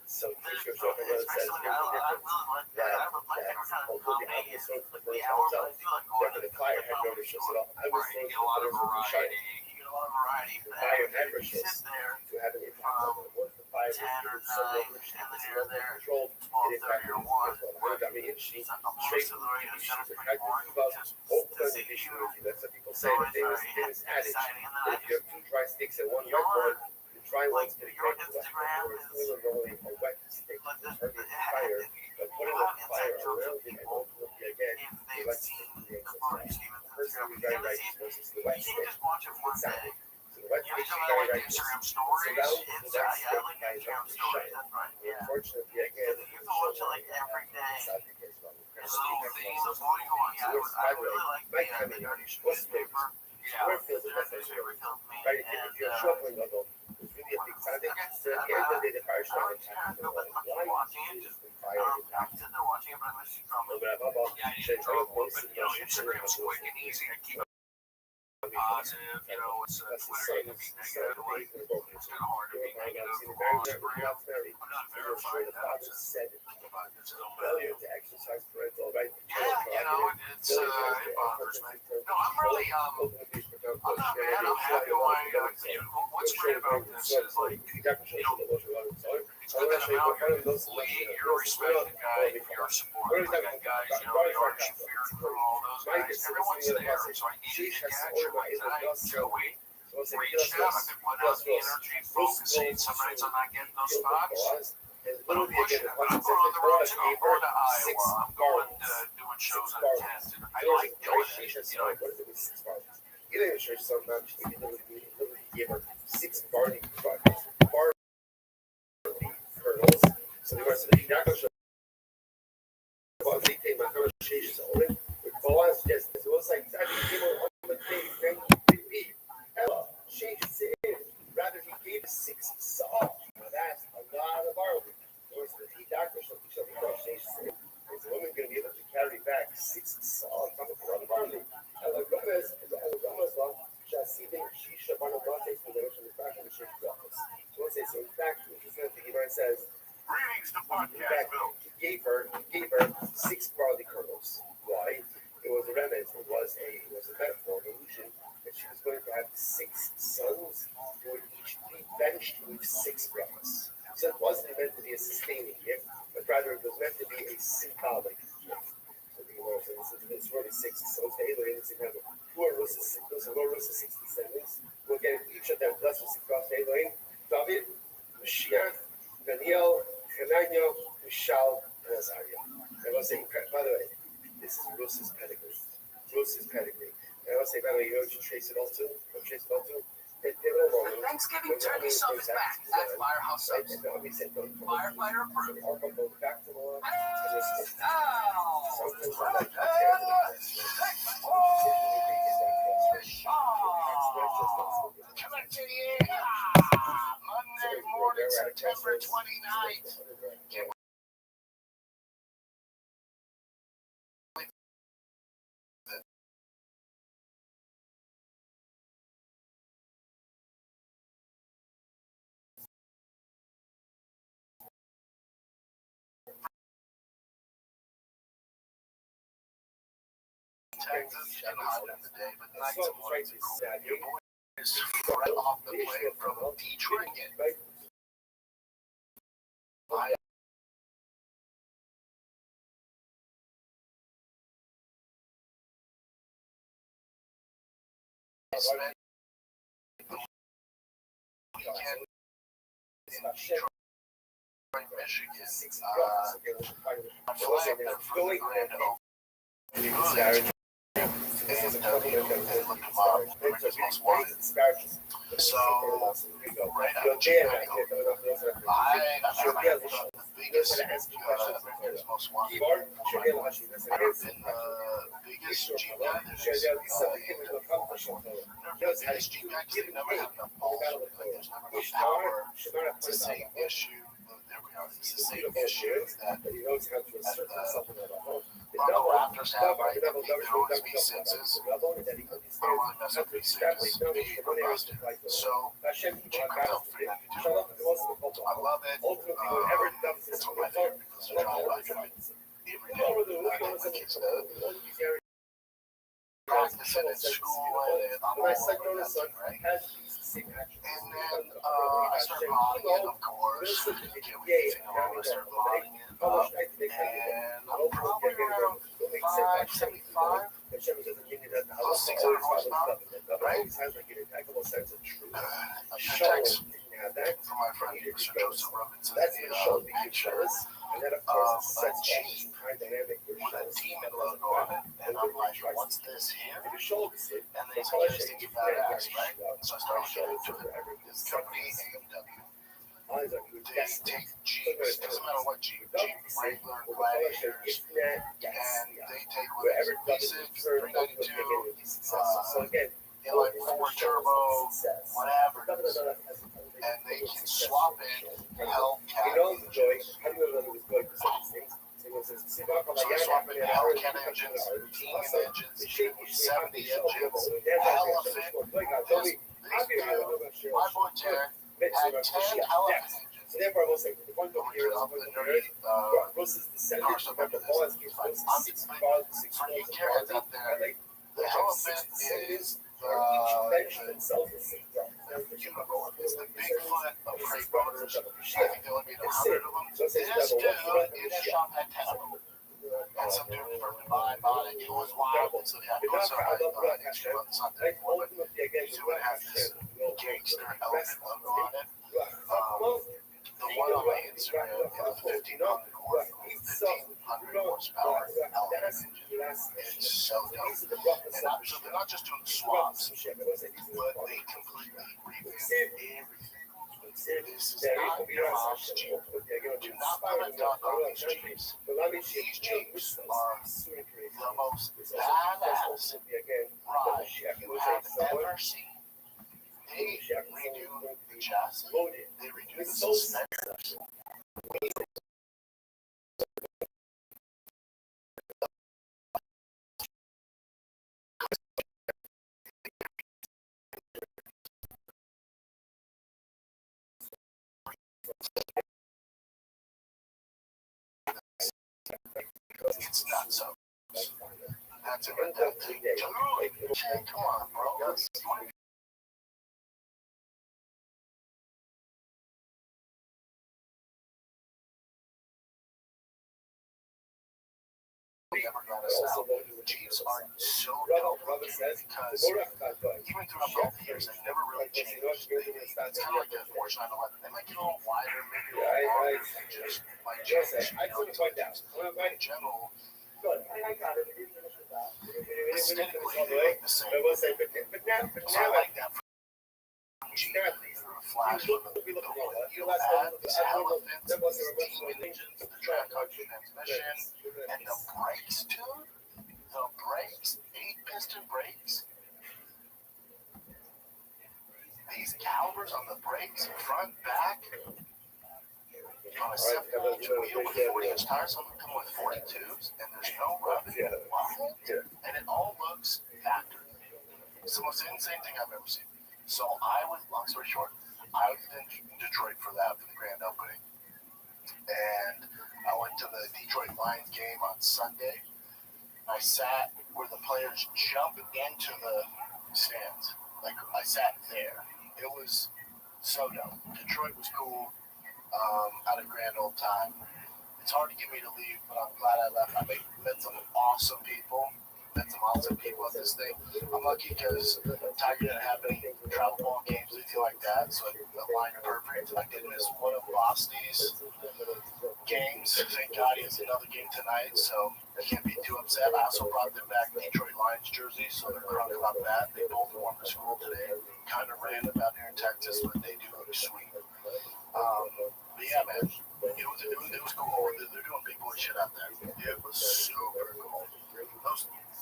So especially I really like that. I would like that kind of comedy. Like the hour, but I do like going to the fire. You get a lot of variety. You lot of variety. Fire And you ambushes sit there to have an impact on them. Once the fire 10 or 9, somewhat and then you're there controlled, 12:30 or 1. I mean, she Most straight of the radio she's center is a pretty boring about because open to see issue. you, That's what people it's say. The always very famous adage. exciting. And then I If you just, have two dry sticks and one your, wet one, you try one like, to get your it Instagram or is, normally a wet stick like, is this, hardly fire. But you putting have a fire inside jokes around with it and people ultimately again, if the they've wet seen stick the creates Barney a Stevens person Instagram. who's very right versus the wet You stick. can just watch it one day. So the wet You know, stick, some you of gotta the write Instagram this. stories, Surround it's, the wet I stick like by Instagram enough stories, shine. that's right, yeah. Unfortunately, again, You have to watch it like every day. There's little things of going on. Yeah, I really like the Dirty newspaper. Yeah, the Dirty newspaper killed me. Right, And, if you're shuffling a little, it's really a big time. So at the end of the day, the fire's I not don't feel bad why watching it, just, fire I'm sitting there watching it, but I'm just from it. Yeah, you should throw it, but, you know, Instagram's quick and easy to keep it positive, you know, it's Twitter, you can be negative, like, it's kind of hard to be negative on Instagram. I'm not verified now, it's just, but it's still failure better. to exercise parental right. Yeah, you know, it bothers me. No, I'm really, I'm not mad, I'm happy why, you know, what's great about this is, like, you know, it's good that I'm out here, you're a respected guy, you're a supporter. I got guys, you know, the Archie Fear Crew, all those guys, everyone's there, so I needed to get your like tonight, Joey reached out, I've been putting out the energy, focusing, some nights I'm not getting those spots, but I'm pushing it, but I'm going on the road too, I'm going to Iowa, I'm going to doing shows in a tent, and I like doing it, you know. You didn't show sometimes you literally gave her 6 barley kernels. So they were saying, "You're not going to show about they came out of changes only with boss just it was like I gave her on the day then repeat. Ella changes it rather he gave 6 soft. Now that's a lot of barley. There was the doctor something changes it. Is the woman going to be able to carry back 6 soft from the barley? Ella Gomez law. Shasibin Shisha Banabate from the back of the ship's office. So let's say so in fact he says Greetings to Podcast Bill. he gave her 6 barley kernels. Why? It was a remnant. It was a metaphor, an illusion that she was going to have 6 sons who would each be benched with 6 brothers. So it wasn't meant to be a sustaining gift, but rather it was meant to be a symbolic gift. So this word is 6. So it's alien. It's kind of who are Russia's 6 descendants. We'll get each of them blessed across alien. David, Mashiach, Daniel, Hananiah, Mishal, and Azariah. I was saying, by the way, this is Russ's pedigree. And I was saying, by the way, you know what you trace it all to? The Thanksgiving turkey sub is back at Firehouse Subs. Firefighter approved. Back to the Monday morning, September 29th. Texas and hot in the day, but nights and mornings are cool. Your boy is right off the plane from Detroit. Spent the weekend in Detroit, Michigan. I'm flying there from the grand opening. And look at my America's Most Wanted. So, right out of Chicago, I've never been the biggest America's Most Wanted. I've never been the biggest G guy there's never been the biggest G guy because they never have enough balls. Like, there's never enough power. It's the same issue. There we are. It's the same issue that the Raptors have, right? There always be senses. I don't really mess up these things. Maybe we're busted. So, check out Top 3. I love it. It's one of my favorite because I try every day. I like it's practicing in school and I'm all over nothing, right? And then I started modding it, of course. Get with the thing along, I started modding it up, and I'm probably around 575, plus 600 horsepower, right? I get a text from my friend Mr. Joseph Robinson, the picture of a Jeep with a demon logo on it, and I'm like, what's this here? And then he's like, this thing's badass, right? So I started looking into it. This company, AMW, they take Jeeps, doesn't matter what Jeep, regular, Gladiators, and they take whether it's a V6, 392, like 4 turbo, whatever it is, and they can swap in Hellcat engines. So they're swapping Hellcat engines, Demon engines, 70 engines, Elephant. My boy Jared had 10 Elephant engines. I'm gonna get up the nerdy car stuff after this. For you gearheads out there, the Elephant is the unicorn. It's the Bigfoot of freight motors. I think they only made 100 of them. This dude in his shop had 10 of them. And some dude from Dubai bought it. It was wild. So yeah, go to my Instagram on Sunday. But he's doing have this gangster elephant logo on it. The one on my Instagram is a 1500 horsepower elephant engine. It's so dope. And so they're not just doing swaps, but they completely revamped everything. This is not your mom's Jeep. Do not put a duck on these Jeeps. These Jeeps are the most badass ride you have ever seen. They redo the chassis. They redo the suspenders. It's not so. That's a good thing. Come on, bro. Jeeps are so dope because even throughout the years, they've never really changed. It's kind of like a Porsche 911. They might get a little wider, maybe a little longer, and just like change. In general, aesthetically, they look the same. So I like that. Jeep flash from the one you had, these elephants, these demon engines, the track transmission, and the brakes, dude. The brakes, 8-piston brakes. These calipers on the brakes, front, back, on a 7-inch wheel with 40-inch tires. Some of them come with 42s, and there's no rubbing. And it all looks factory. It's the most insane thing I've ever seen. So long story short, I was in Detroit for the grand opening. And I went to the Detroit Lions game on Sunday. I sat where the players jump into the stands. Like, I sat there. It was so dope. Detroit was cool. Had a grand old time. It's hard to get me to leave, but I'm glad I left. I met some awesome people. Met some awesome people at this thing. I'm lucky because Tiger didn't have any travel ball games, anything like that, so it aligned perfect. I did miss one of Boston's games. Thank God he has another game tonight, so I can't be too upset. I also brought them back Detroit Lions jerseys, so they're crunk about that. They both wore to school today. Kind of random out here in Texas, but they do look sweet. But yeah, man, it was cool. They're doing big boy shit out there. It was super cool.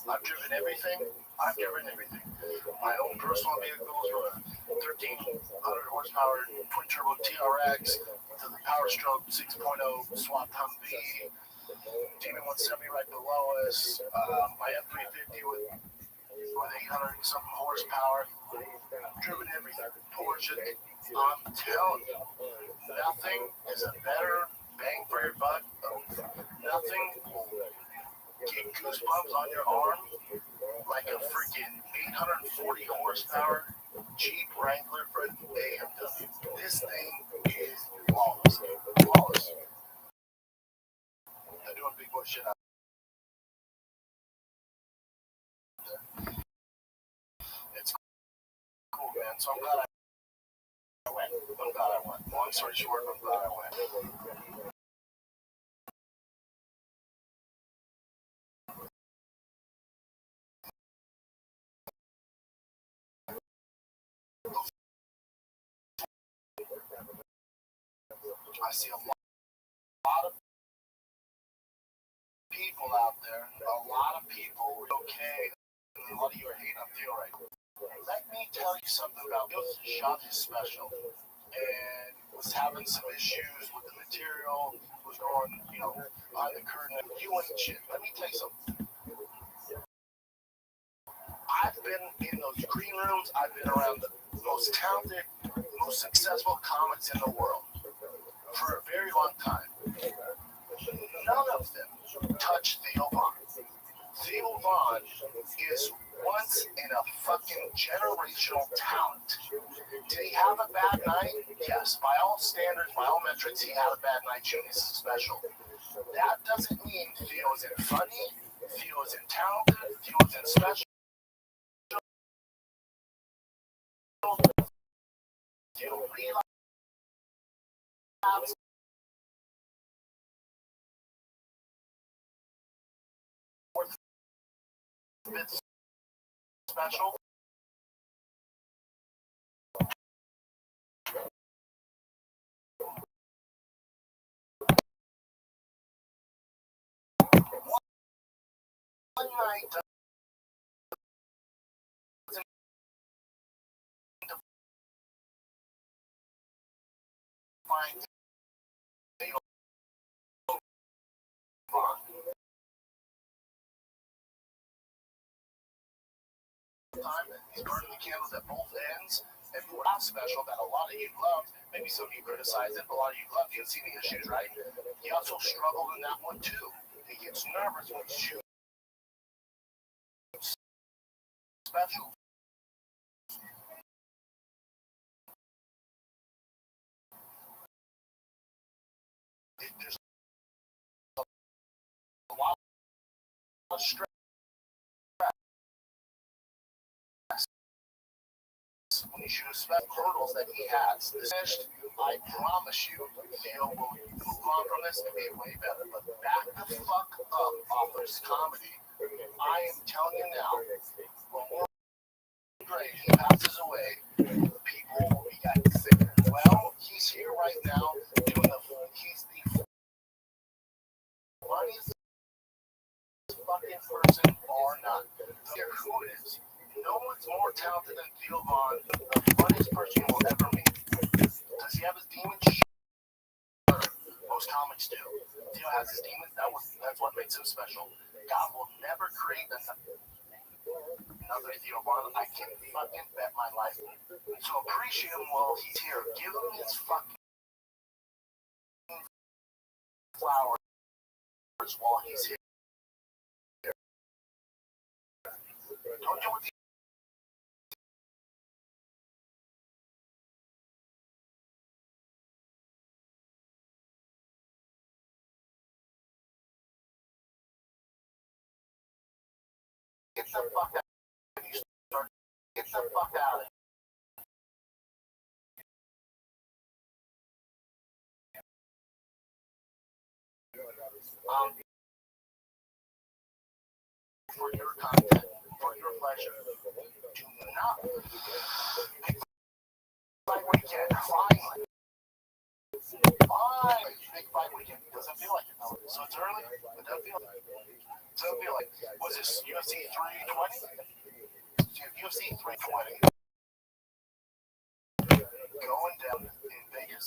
I've driven everything. My own personal vehicles were 1,300 horsepower twin turbo TRX to the Power Stroke 6.0 swap Humvee, Demon 170 right below us. My F350 with 800 and something horsepower. Driven everything. Porsche. I'm telling you, nothing is a better bang for your buck. Nothing will get goosebumps on your arm like a freaking 840 horsepower Jeep Wrangler for an AMW. This thing is flawless. Flawless. They're doing big boy shit out there. It's cool, man. So I'm glad I went. Long story short, I'm glad I went. I see a lot of people out there. A lot of people were okay. A lot of you are hating on Theo right now. Let me tell you something about Theo. Shot his special and was having some issues with the material. Was going, behind the curtain. You and shit. Let me tell you something. I've been in those green rooms. I've been around the most talented, most successful comics in the world for a very long time. None of them touch Theo Von. Theo Von is once in a fucking generational talent. Did he have a bad night? Yes. By all standards, by all metrics, he had a bad night shooting his special. That doesn't mean Theo isn't funny, Theo isn't talented, Theo isn't special. Theo relapsed. Special. One night doesn't define Theo Von. He's burning the candles at both ends. And the last special that a lot of you loved, maybe some of you criticized it, but a lot of you loved, you can see the issues, right? He also struggled in that one too. He gets nervous when he's shooting special. There's a lot of stress when you shoot a special. Hurdles that he has. I promise you, Theo will move on from this and be way better. But back the fuck up off this comedy. I am telling you now, when Gray passes away, people will be getting sick. Well, he's here right now doing he's the funniest fucking person or not. I don't care who it is. No one's more talented than Theo Von, the funniest person you will ever meet. Does he have his demons? Sure. Most comics do. Theo has his demons. That's what makes him special. God will never create another Theo Von. I can fucking bet my life. So appreciate him while he's here. Give him his fucking flowers while he's here. Don't do what get the fuck out. Get the fuck out of here. For your content, for your pleasure, do not Big Fight Weekend, finally. Big Fight Weekend. Doesn't feel like it. So it's early, but doesn't feel like it. Doesn't feel like it. Was this UFC 320? UFC 320. Going down in Vegas.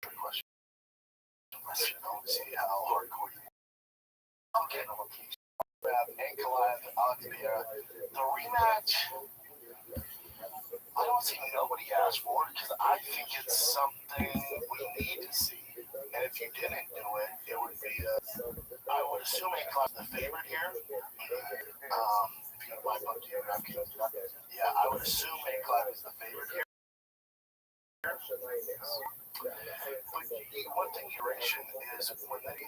Question. See how hardcore getting a location. And Goliath, Alex Pereira. The rematch, I don't see nobody asked for it because I think it's something we need to see. And if you didn't do it, it would be, I would assume A-Class the favorite here. If you go buy book here, yeah, I would assume A-Class is the favorite here. But one thing you mentioned is when they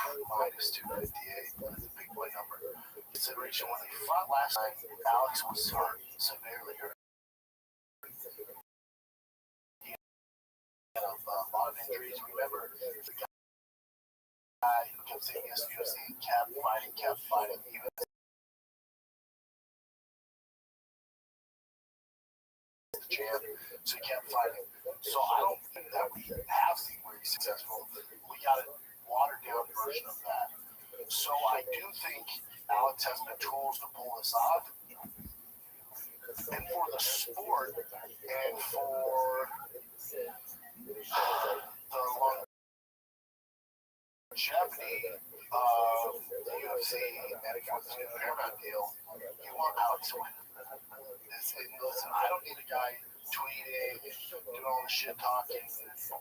-258, that's a big boy number. Consideration when they fought last night, Alex was hurt, severely hurt. He had a lot of injuries. Remember, the guy who kept saying yes, UFC, kept fighting. He was the champ, so he kept fighting. So I don't think that we have seen where he's successful. We got a watered down version of that. So I do think Alex has the tools to pull this off. And for the sport and for the longevity of the UFC and against the Paramount deal, you want Alex to win. Listen, I don't need a guy tweeting, doing all the shit talking,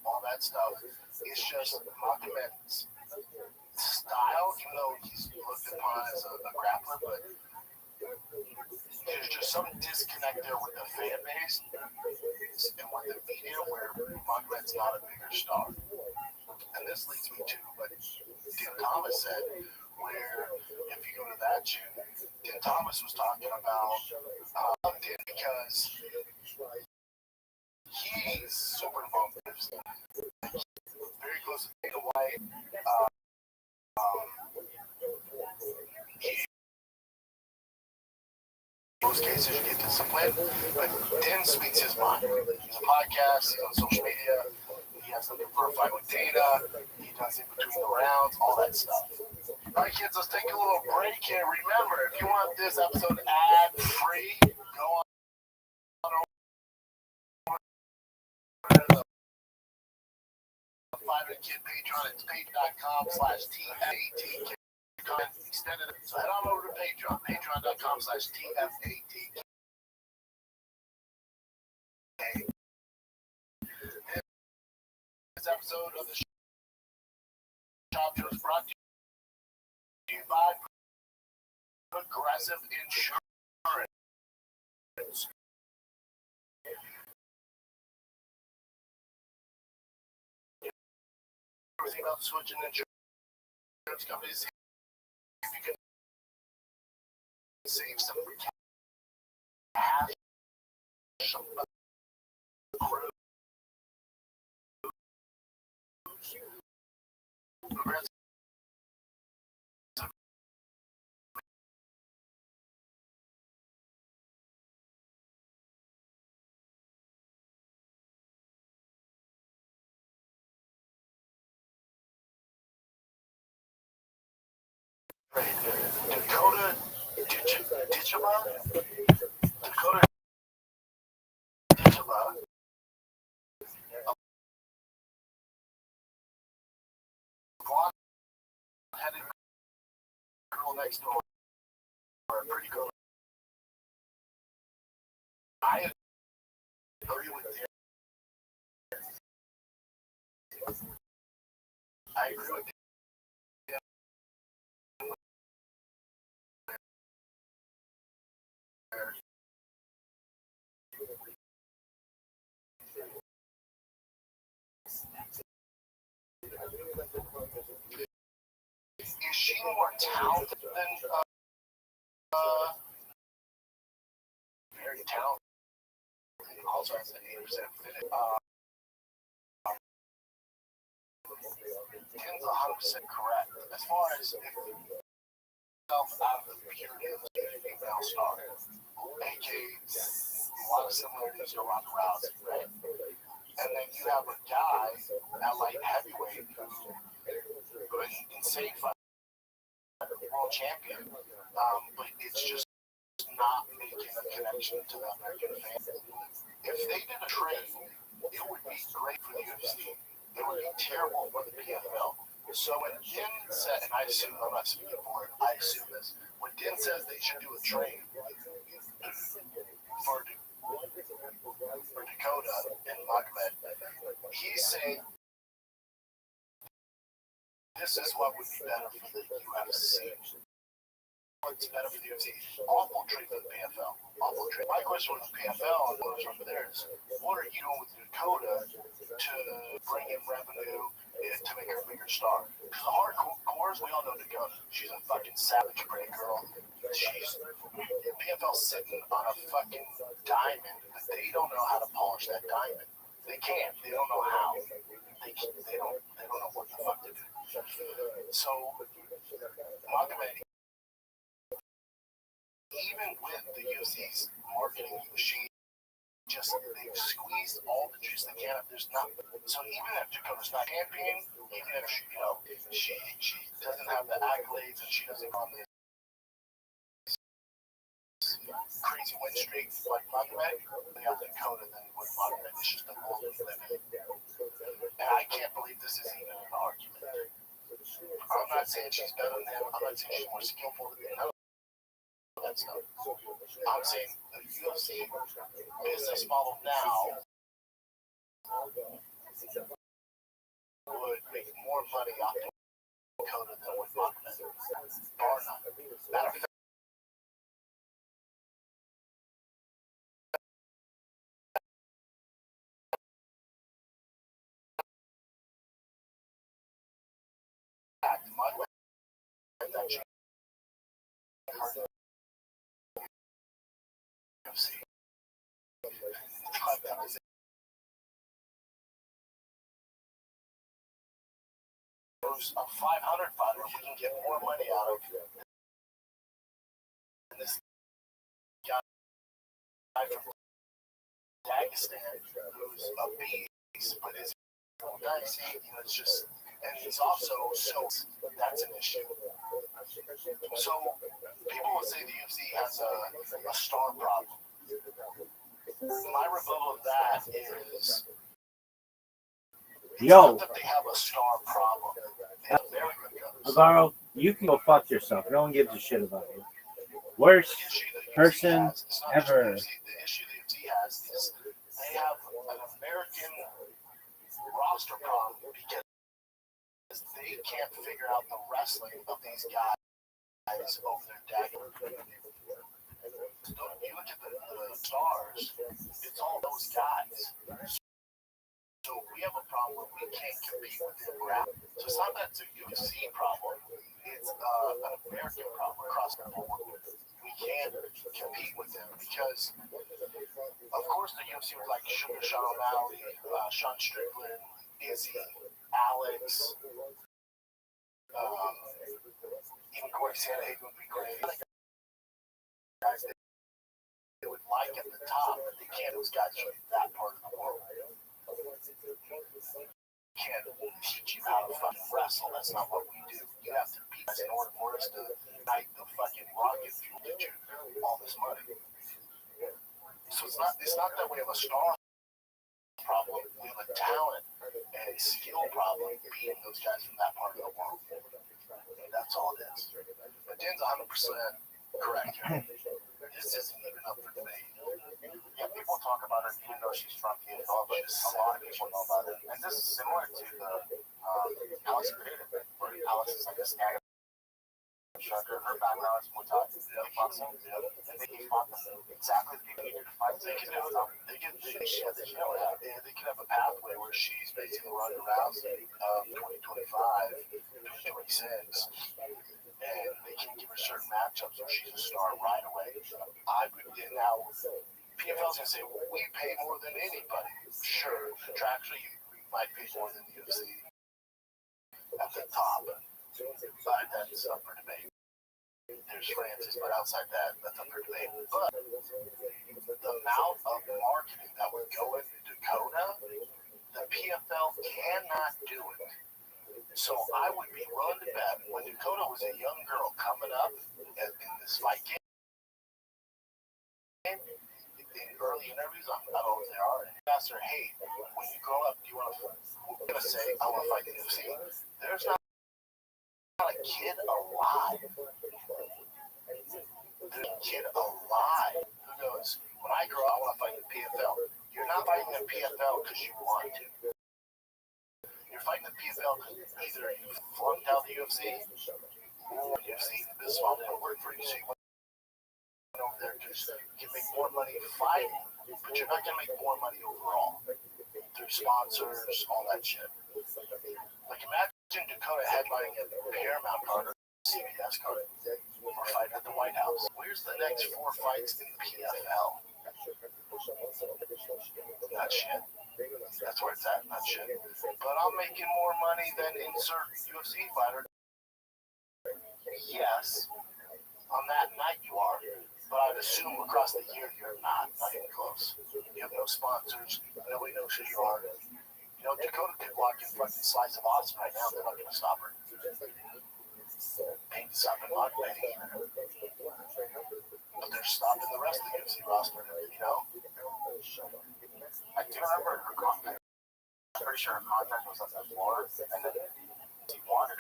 all that stuff. It's just Magomad's style, even though he's looked upon as a grappler, but there's just some disconnect there with the fan base and with the media where Magomad's not a bigger star. And this leads me to what Dan Thomas said, where if you go to that tune, Dan Thomas was talking about Dan because he's super involved with this. Very close to Dana White. In most cases, you get disciplined, but Dan speaks his mind. He's a podcast, he's on social media, he has something for a fight with Dana, he does it between the rounds, all that stuff. All right, kids, let's take a little break here. Remember, if you want this episode ad-free, go on over to the 5-Kid Patreon. It's patreon.com/TFATK. Extended. So head on over to Patreon, patreon.com/TFATK. This episode of the Shop Show is brought to you by Progressive Insurance. Everything about switching insurance companies. If you can save some cash, some Dakota Ditchaba. Blonde-headed girl next door. Pretty girl. I agree with you. I agree with you. Is she more talented than very talented? Also has an 8% finish. Ken's 100% correct. As far as if out of the pure female star, AK, a lot of similarities to Ronda Rousey, right? And then you have a guy at light heavyweight who insane fight, world champion, but it's just not making a connection to the American fan. If they did a trade, it would be great for the UFC. it would be terrible for the PFL. So when Din said, and I assume, I'm not speaking for it, I assume this, when Din says they should do a trade for Dakota and Magomed, he's saying this is what would be better for the UFC. What's better for the UFC? Awful trade for the PFL. Awful trade. My question with the PFL and what was over there is, what are you doing with Dakota to bring in revenue and to make her a bigger star? Because the hardcores, we all know Dakota. She's a fucking savage great girl. She's PFL sitting on a fucking diamond, but they don't know how to polish that diamond. They can't. They don't know how. They don't know what the fuck to do. So Magomed, even with the UFC's marketing machine, they've squeezed all the juice they can. If there's not, so even if Dakota's not champion, even if she doesn't have the accolades and she doesn't go on this crazy win streak like Magomed, they have Dakota than with Magomed. It's just a world of living. And I can't believe this is even an argument. I'm not saying she's better than him. I'm not saying she's more skillful than him. That stuff. I'm saying the UFC business model now would make more money off Dakota than with Magomed. Bar none. Matter of fact, Magomed actually a 500 fighter, we can get more money out of than this guy from Dagestan who's a beast, but is dicey. It's just, and he's also so that's an issue. So people will say the UFC has a star problem. My rebuttal of that is not that they have a star problem. They have very good guns. Navarro, you can go fuck yourself. No one gives a shit about you. Worst person ever. The issue the UFC has is they have an American roster problem because they can't figure out the wrestling of these guys over their dagger. You look at the stars, it's all those guys. So we have a problem where we can't compete with them. So it's not that it's a UFC problem, it's an American problem across the board. We can't compete with them because, of course, the UFC was like Sugar Sean O'Malley, Sean Strickland, Izzy, Alex, even Corey Sandhagen would be great. Guys they would like at the top, but they can't. Those guys are that part of the world. Can't teach you how to fucking wrestle. That's not what we do. You have to beat us in order for us to ignite the fucking rocket fuel to do all this money. So it's not that we have a star problem. We have a talent and skill problem beating those guys from that part of the world. That's all it is. But Dan's 100% correct. This isn't even up for debate. Yeah, people talk about her even though she's from the NFL, but a lot of people know about it. And this is similar to the Alex Creative, where Alex is like a snag instructor. Her background is Muay Thai, boxing, and they can find exactly the people needed to fight. They can have a pathway where she's basically Ronda Rousey of 2025, 2026. And they can give her certain matchups where she's a star right away. I would now, PFL's going to say, well, we pay more than anybody. Sure, contractually, we might pay more than the UFC at the top, but that's up for debate. There's Francis, but outside that, that's up for debate. But the amount of marketing that would go into Dakota, the PFL cannot do it. So I would be willing to bet when Dakota was a young girl coming up in this fight game, in early interviews, I don't know if they are, and asked her, hey, when you grow up, going to say, I want to fight the UFC. There's not a kid alive. There's a kid alive who goes, when I grow up, I want to fight the PFL. You're not fighting the PFL because you want to. You're fighting the PFL because either you flunked out the UFC or the UFC, the business model didn't work for you, so you went over there because you can make more money fighting, but you're not going to make more money overall through sponsors, all that shit. Like, imagine Dakota headlining a Paramount card or CBS card or fighting at the White House. Where's the next 4 fights in the PFL? That shit. That's where it's at, that shit. But I'm making more money than insert UFC fighter. Yes, on that night you are, but I'd assume across the year you're not even close. You have no sponsors, nobody knows who you are. You know, Dakota could walk in fucking slice of Austin right now, they're not going to stop her. Ain't stopping Lockbait either. But they're stopping the rest of the UFC roster, you know? I do remember her contract. I'm pretty sure her contract was on the floor, and then he wanted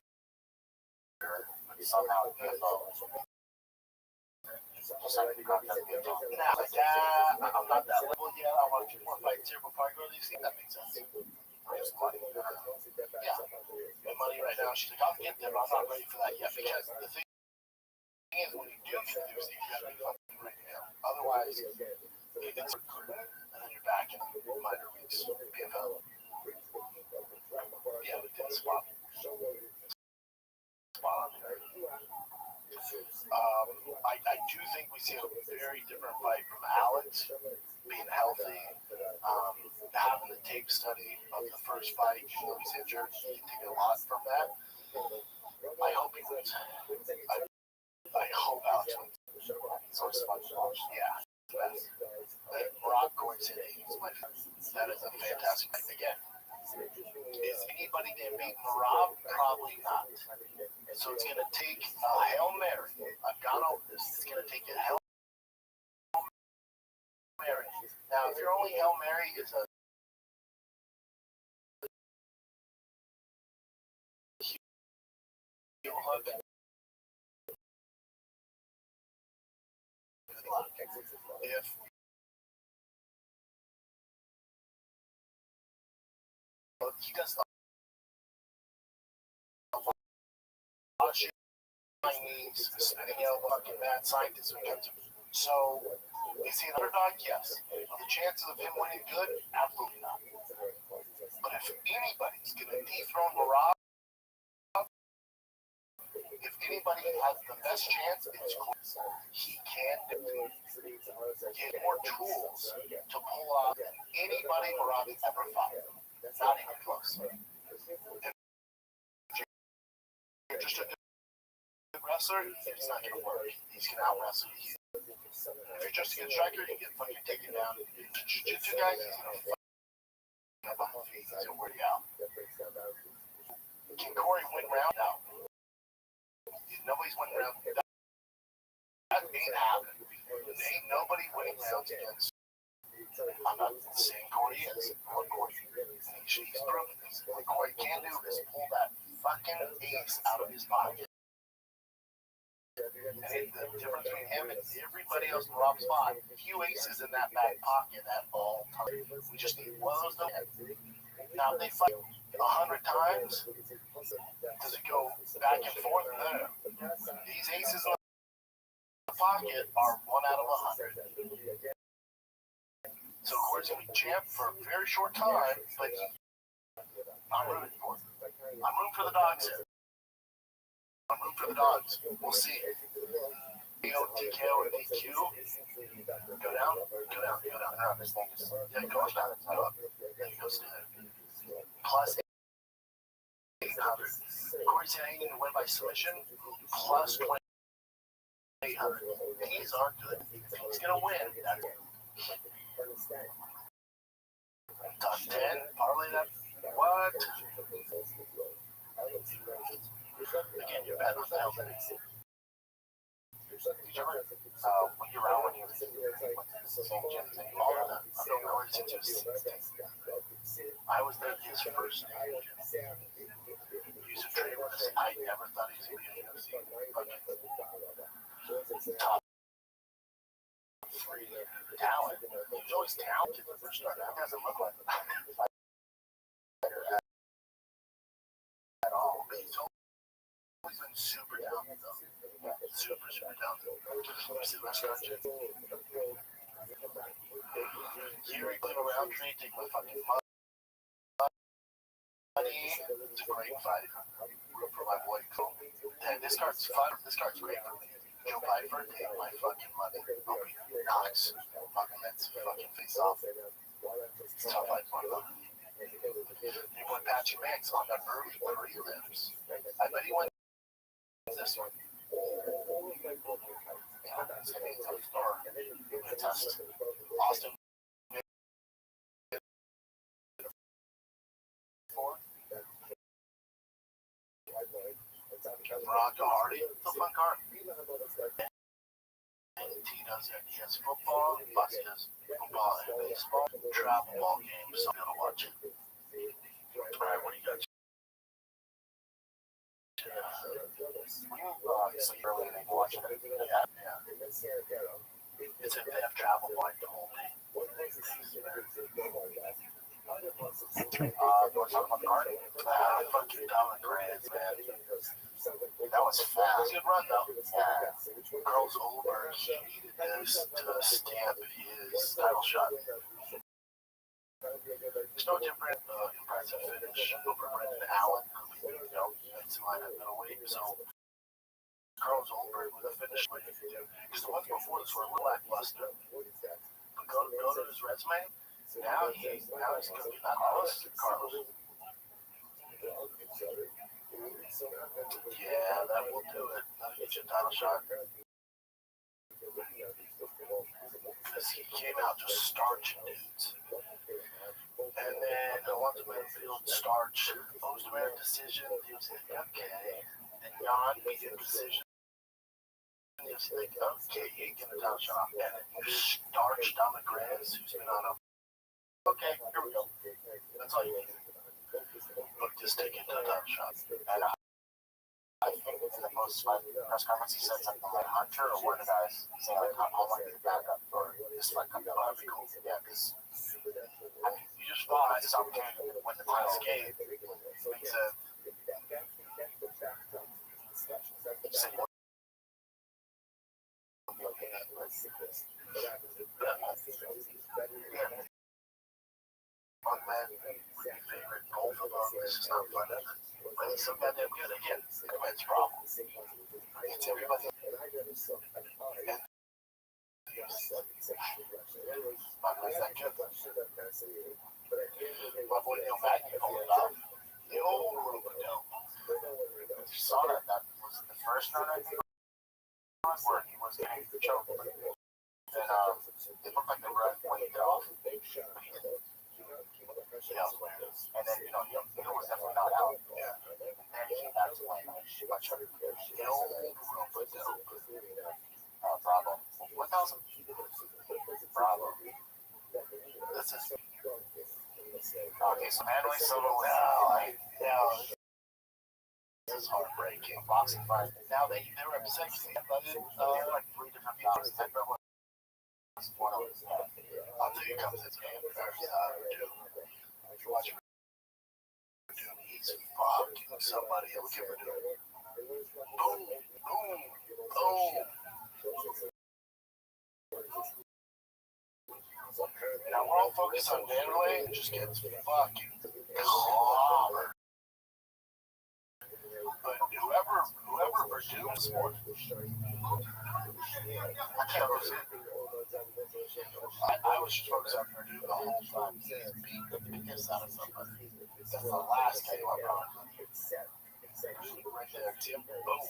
her, but somehow the PFL decided to contract the PFL. Now, like, I'm not that level yet. I want to do more fights here before I go to DC. That makes sense. Just money. Yeah. And money right now, she's like, I'll get there, but I'm not ready for that yet. Because the thing is, when you do get there, you gotta be fucking ready now. Otherwise, it's recruited, and then you're back in minor leagues, PFL. Yeah, we did spot on there. I do think we see a very different fight from Alex, being healthy, having the tape study of the first fight, even though he's injured, he can take a lot from that. I hope he wins. I hope Alex wins. It's always fun to watch. Yeah, the best. Rob Gordon's hitting is my favorite. That is a fantastic fight. Again, is anybody going to beat Rob? Probably not. So it's going to take a Hail Mary. I've gone over this. It's going to take a Hail Mary. Now, if your only Hail Mary is a heel hook, if he does a lot of shit, Chinese, spitting out fucking mad scientists when it comes to. So, is he an underdog? Yes. Are the chances of him winning good? Absolutely not. But if anybody's going to dethrone Rob, if anybody has the best chance, it's Close. He can get more tools to pull off than anybody Rob has ever fought. Not even close. If you're just a good wrestler, it's not going to work. He's going to out-wrestle you. If you're just a good striker, you get fucking taken down. Jiu-jitsu guys, he's going to fucking he's going to wear you out. Can Corey win round out? Nobody's winning round. That ain't happening. There ain't nobody winning rounds against. I'm not saying Corey is. Or Corey. He's proven this. What Corey can do is pull that fucking ace out of his pocket. And the difference between him and everybody else in Rob's spot, few aces in that back pocket at all times. We just need one of those to win. Now, if they fight 100 times, does it go back and forth? No. These aces in the pocket are 1 out of 100. So, of course, going to be champ for a very short time, but I'm rooting for him. I'm rooting for the dogs here. I'm rooting for the dogs. We'll see. TKO or DQ. Go down. This thing is, yeah, goes down. Go up. Then he goes down. Plus 800. Corey's going to win by submission. Plus 800. These are good. He's going to win. Top 10. Parlay that. What? Again, you're bad on the helmet. Did you ever, when you're around when you went to the same gym as all of them? I don't know where it's into. I was there his first name. He used to train with us. I never thought he was going to be a UFC. Top 3 talent. He was always talented. The first start. That doesn't look like a fighter at all. He's always been super talented, though. Super talented. See the rest of that shit? Here, clean around tree, take my fucking money. It's a great fight. Root for my boy. And this card's fun. This card's great for me. Joe Piper, take my fucking money. Knox. Fucking that's fucking face off. It's tough fight for him. You put Patrick Banks on the early prelims. I bet he wins this one. Yeah, it's going to be a tough score. Test. Austin. Bronco Hardy. It's a fun card. And Tito's in. He has football. Bussy has football and baseball. Travel ball games. So I'm going to watch it. Alright, what do you got? So you're really going to watch it? Yeah. It's if they have travel like the whole thing. You want to talk about the card? Fucking Dominic Grant, man. That was fast. Good run, though. Yeah. Carlos Olberg, he needed this to stamp his title shot. There's no different impressive finish over Brendan Allen. It's line at middleweight. So Carlos Olberg with a finish. Because the ones before this were a little lackluster. But go to his resume. Now he's going to be that close to Carlos. Yeah, that will do it. That'll get you a title shot. Because he came out just starching dudes. And then the ones in midfield starch. Post-merit decision, he was like, okay. And non-medium decision, he was like, okay, he ain't getting a title shot. And then you starch Dominic Reyes, who's been on a... Okay, here we go. That's all you need. Look, just take it to a title shot. And I think in the post-fight press conference, he said something like Hunter or one of the guys saying, like, I want to be the backup for this fight coming up. That'd be cool. Yeah, because I mean, you just fought this opportunity when the title's game. He said, man, favorite both of them. This is not fun. But he's so goddamn good. Again, it's problem. It's everybody. My boy Neil Magny pulled it off. The old Rubidell. You saw that. That was the first round, I think, where he was getting choked. And it looked like they were weighted off. Yeah. And then, he was definitely not out. Yeah. And then he came back to playing much harder. The old Rubidell. Bravo. 1,000. Bravo. This is. Okay, so Manuel Soto this is heartbreaking. Boxing fight. Now they were up 6. But they had like 3 different people. I'll tell you comes this game. If you watch Verdun, he's fucking somebody. Look at Verdun. Boom, boom, boom. Now we're all focused on Vanderlei, who just gets fucking clobbered. But whoever Verdun sport, I can't lose it. I was just focused on Verdun the whole time. He beat the piss out of somebody. That's the last KO I brought. Right there, Tim. Boom.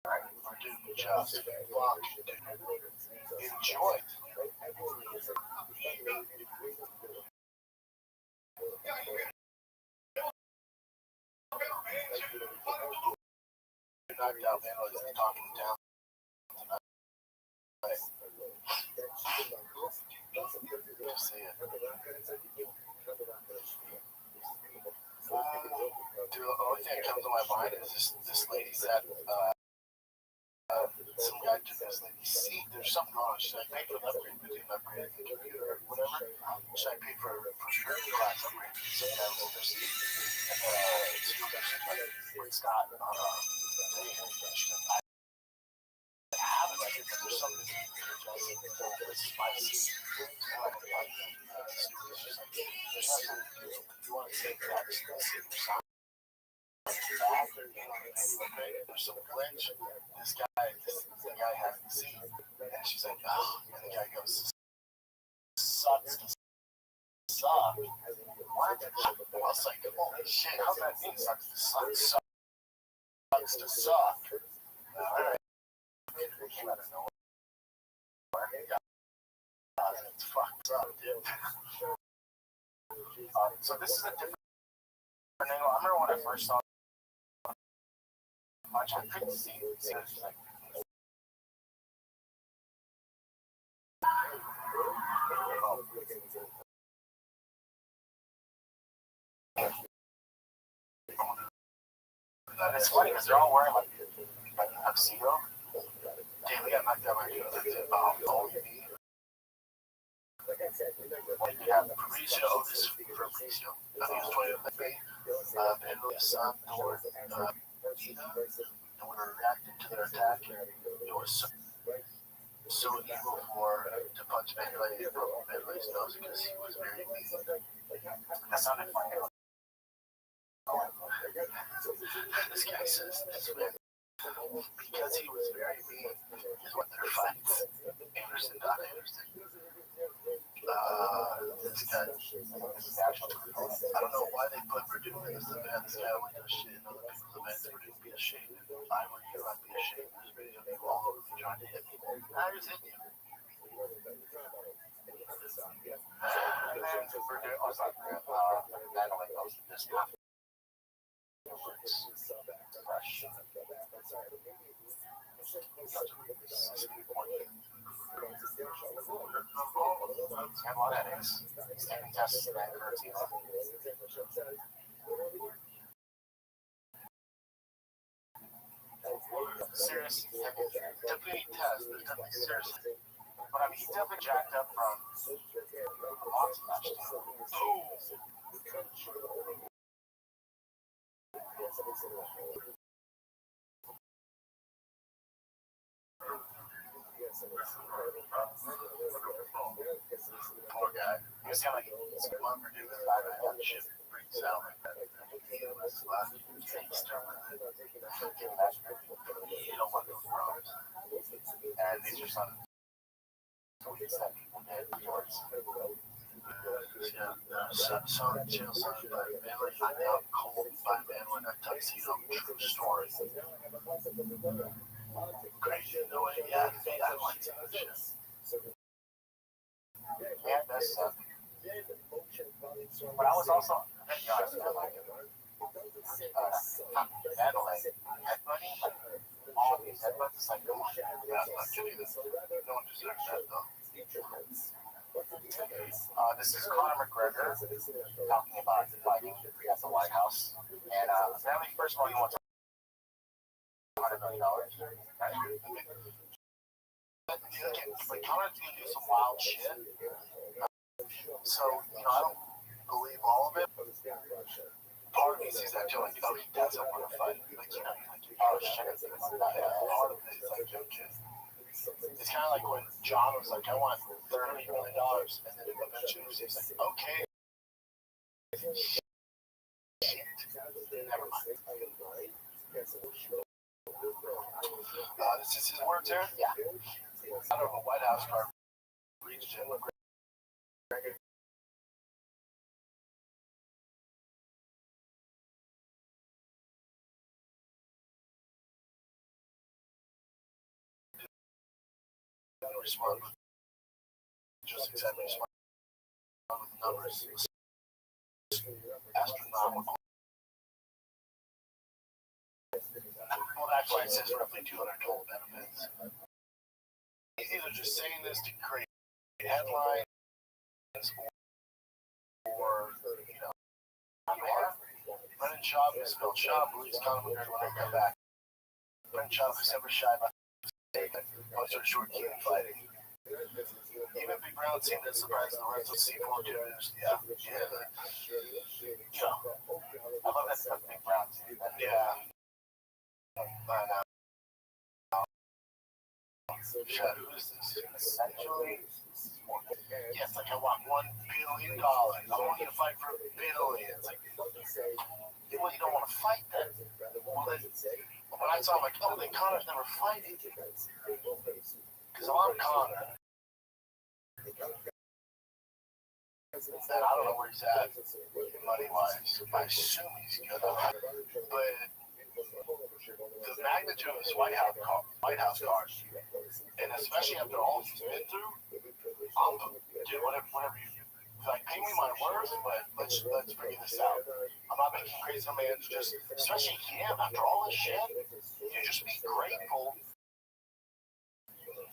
Verdun just fucking enjoy it. Knocked out Vanderlei talking down tonight. just say it. The only thing that comes to my mind is this lady said, some guy took this lady's seat. There's something wrong. Should I pay for an upgrade? We didn't upgrade the computer or whatever. Should I pay for security class upgrade? Some guy was in her seat. And she's like, where's Scott? She's like, I have it right here, but there's something this is my seat. She's like, there's nothing you want to say that. There's some glitch. This guy has the seat. And she's like, oh, and the guy goes, sucks to suck. What? I was like, holy shit, how's that mean? Sucks to suck. Sucks to suck. Alright. I don't know. It's fucked up, dude. So this is a different angle. I remember when I first saw much, I couldn't see it. So it's like, it's funny because they're all wearing like a tuxedo. Damn, we got knocked out right here. Oh, you need. You have Fabrizio. Oh, this is Fabrizio. I think it's 20 like me. And the son, or Tina, and when I reacted to their attack, it was so evil for to punch Manley's nose because he was very mean. That sounded funny. This guy says this man, because he was very mean, is what their fights. Anderson, not Anderson. This guy, I don't know why they put Purdue in this event. This guy only does shit in other people's events. Purdue would be ashamed. If I were you, I'd be ashamed. There's video of you all over me trying to hit me. I just hit you. And then Purdue, I was like, Natalie posted this stuff. And what that is, taking tests that hurts you. Serious, definitely test. There's definitely serious. But I mean, he's definitely jacked up from lots of matches. Poor guy. He was kind of like, he's one for doing that. I got shit freaks out like that. He was last gangster with it. You don't want those problems. And these are some tweets that people did towards. So jail son by Manly, I now cold by Manly, a tuxedo, true story. Crazy, no way, yeah, I like that shit. Yeah, that's but I was also, to be honest, I like it. Adelaide, headbutting, all these headbutts, it's like, come on, I'm not kidding this. No one deserves that, though. This is Conor McGregor talking about fighting at the White House. And apparently, first of all, he wants $100 million. But Conor's going to do some wild shit. So, I don't believe all of it. Part of me sees that too, like, he doesn't want to fight. Like, oh shit, it's not part of it. It's like, okay. It's kind of like when John was like, I want $30 million. And then eventually he's like, okay. Shit. Never mind. This is his words here? Yeah. Out of a White House car reached him. Respond with just exactly respond with numbers. Astronomical. Well, that's why it says roughly 200 total benefits. He's either just saying this to create a headline or Brennan Schaub is spelled Schaub, believes Conor McGregor will never come back. Brennan Schaub is never shy about most of short keen fighting. Even Big Brown seemed as surprised the rest of C4 tuners. Yeah. I love that stuff, Big Brown. Yeah. But, who is this? Essentially, yes, like I want $1 billion. I want you to fight for $1 billion. It's like, well, you don't want to fight then. Well, then, when I saw him, like, oh, then Conor's never fighting. Because I'm Conor. And I don't know where he's at money-wise. I assume he's good. But the magnitude of his White House card, and especially after all he's been through, I'm do whatever you like. Pay me my worth, but let's figure this out. I'm not making crazy demands. Just especially him after all this shit, you just be grateful.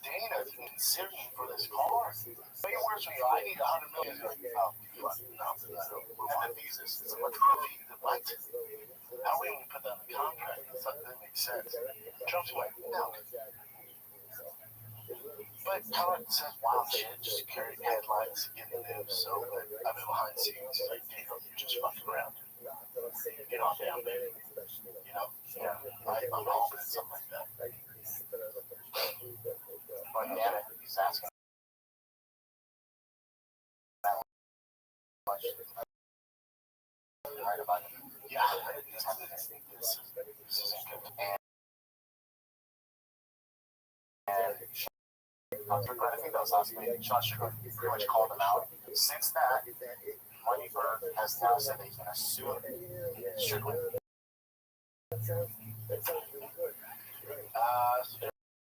Dana considering me for this car. Way worse when I need $100 million. Like, no. And the visas. It's like, what? How we even put that in the contract? That makes sense. Trump's like, no. But Conor says wild shit, just carrying headlines in the news. So I've been behind the scenes. He's like, damn, you're just fucking around. You're not down there. Yeah. I'm hoping something like that. But yeah, he's asking. Right about it. Yeah, this isn't good. And I think that was last week. Sean Strickland pretty much called him out. Since that, Moneybird has now said that he's going to sue Strickland.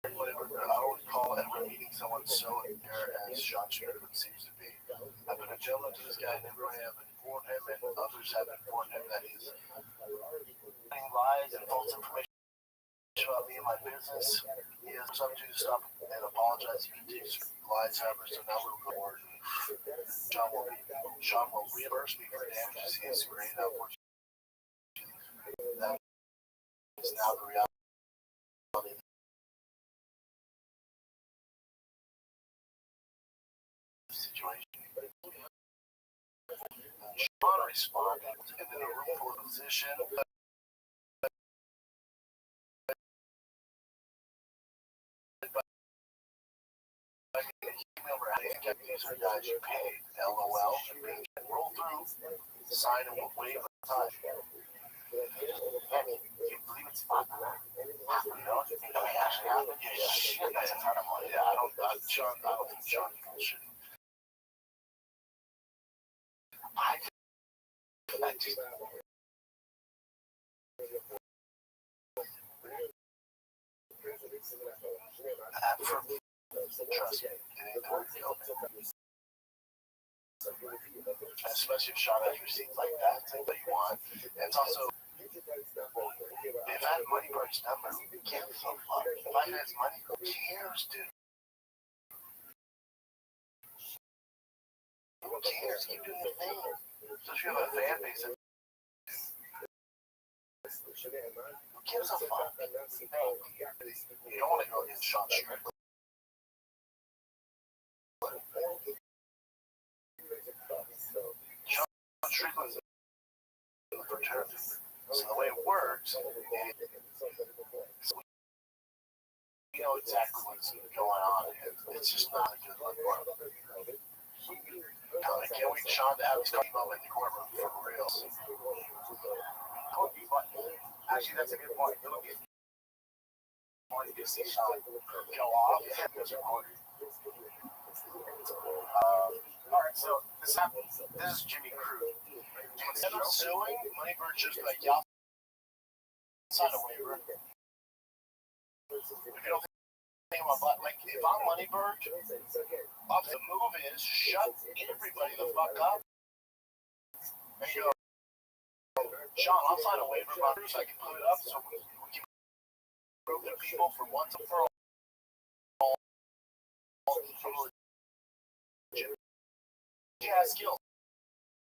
I don't recall ever meeting someone so impaired as Sean Strickland seems to be. I've been a gentleman to this guy, never have informed him, and others have informed him that he's lies and false information about me and my business. He is subject to stop and apologize. He continues to lies, however, so now we'll go forward. Sean will reimburse me for damages he has created. That is now the reality. Sean responded in a room full of position. These are guys you paid. LOL. Roll through. Sign and we'll wait for time. I mean, you believe it's fun? You know, you think that may actually happen? Yeah, shit, that's a ton of money. Yeah, I don't think Sean bullshit. I just trust me, especially if Sean has receipts like that you want. And it's also, if I had Moneybird's number, who gives a fuck? If I had his money, who cares, dude? Who cares? Keep doing your thing. So if you have a fan base that who gives a fuck? You don't want to go against Sean Strickland. Sean Strickland's a fraternity. So the way it works, you know exactly what's going on. It's just not a good look for him. I can't wait for Sean to have his moment in the courtroom for real. Actually, that's a good point. It'll be fun to see Sean go off. Alright, so this happens. This is Jimmy Cruz. Instead of suing, Moneybird just like, y'all sign a waiver. If you don't think about like, if I'm Moneybird, the move is shut everybody the fuck up. And go, Sean, I'll sign a waiver, so I can put it up so we can prove the people for once and for all. has skills.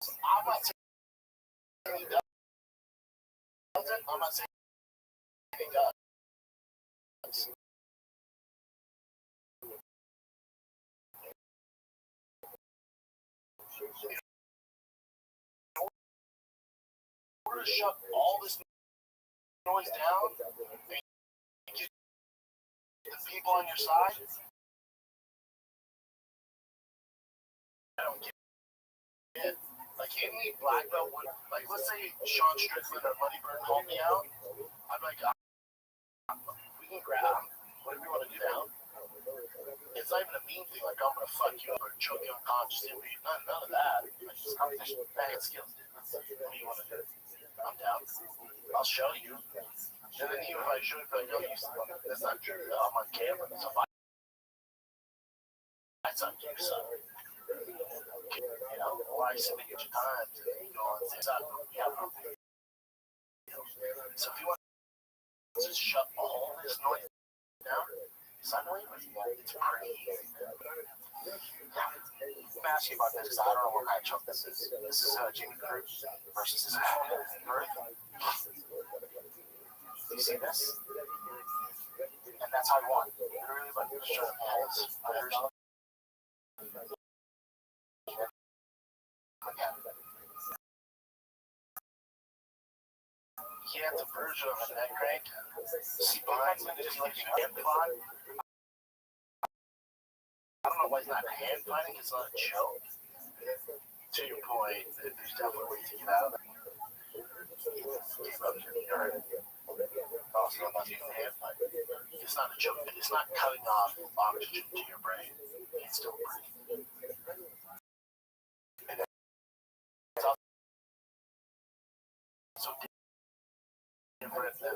I'm not saying he doesn't. I'm not saying he does. In order to shut all this noise down and get the people on your side, I don't get it. Like, any black belt would, like, let's say Sean Strickland or Money Bird called me out, I'm like, we can grab him, whatever you want to do now. It's not even a mean thing, like, I'm gonna fuck you up or choke you unconscious. None of that. Like, just competition, bad skills, dude. What do you want to do? I'm down. I'll show you. And then even if I show you, like, yo, that's not true. I'm on camera. So if I suck, you suck. You know, why sit at your time to go on and say, yeah, so if you want to just shut all this noise down, suddenly it's pretty easy. Let me ask you about this because I don't know what kind of choke this is. This is Jimmy Cruz versus his Earth. You see this? And that's how you want. Literally, like, shut hands, fingers. He had the version of a neck crank. Spine, just like a hand climb. I don't know why he's not hand fighting. It's not a choke. To your point, there's definitely ways to get out of it. Also, not even hand fighting. It's not a choke. It's not cutting off oxygen to your brain. It's still breathing. And it's also different than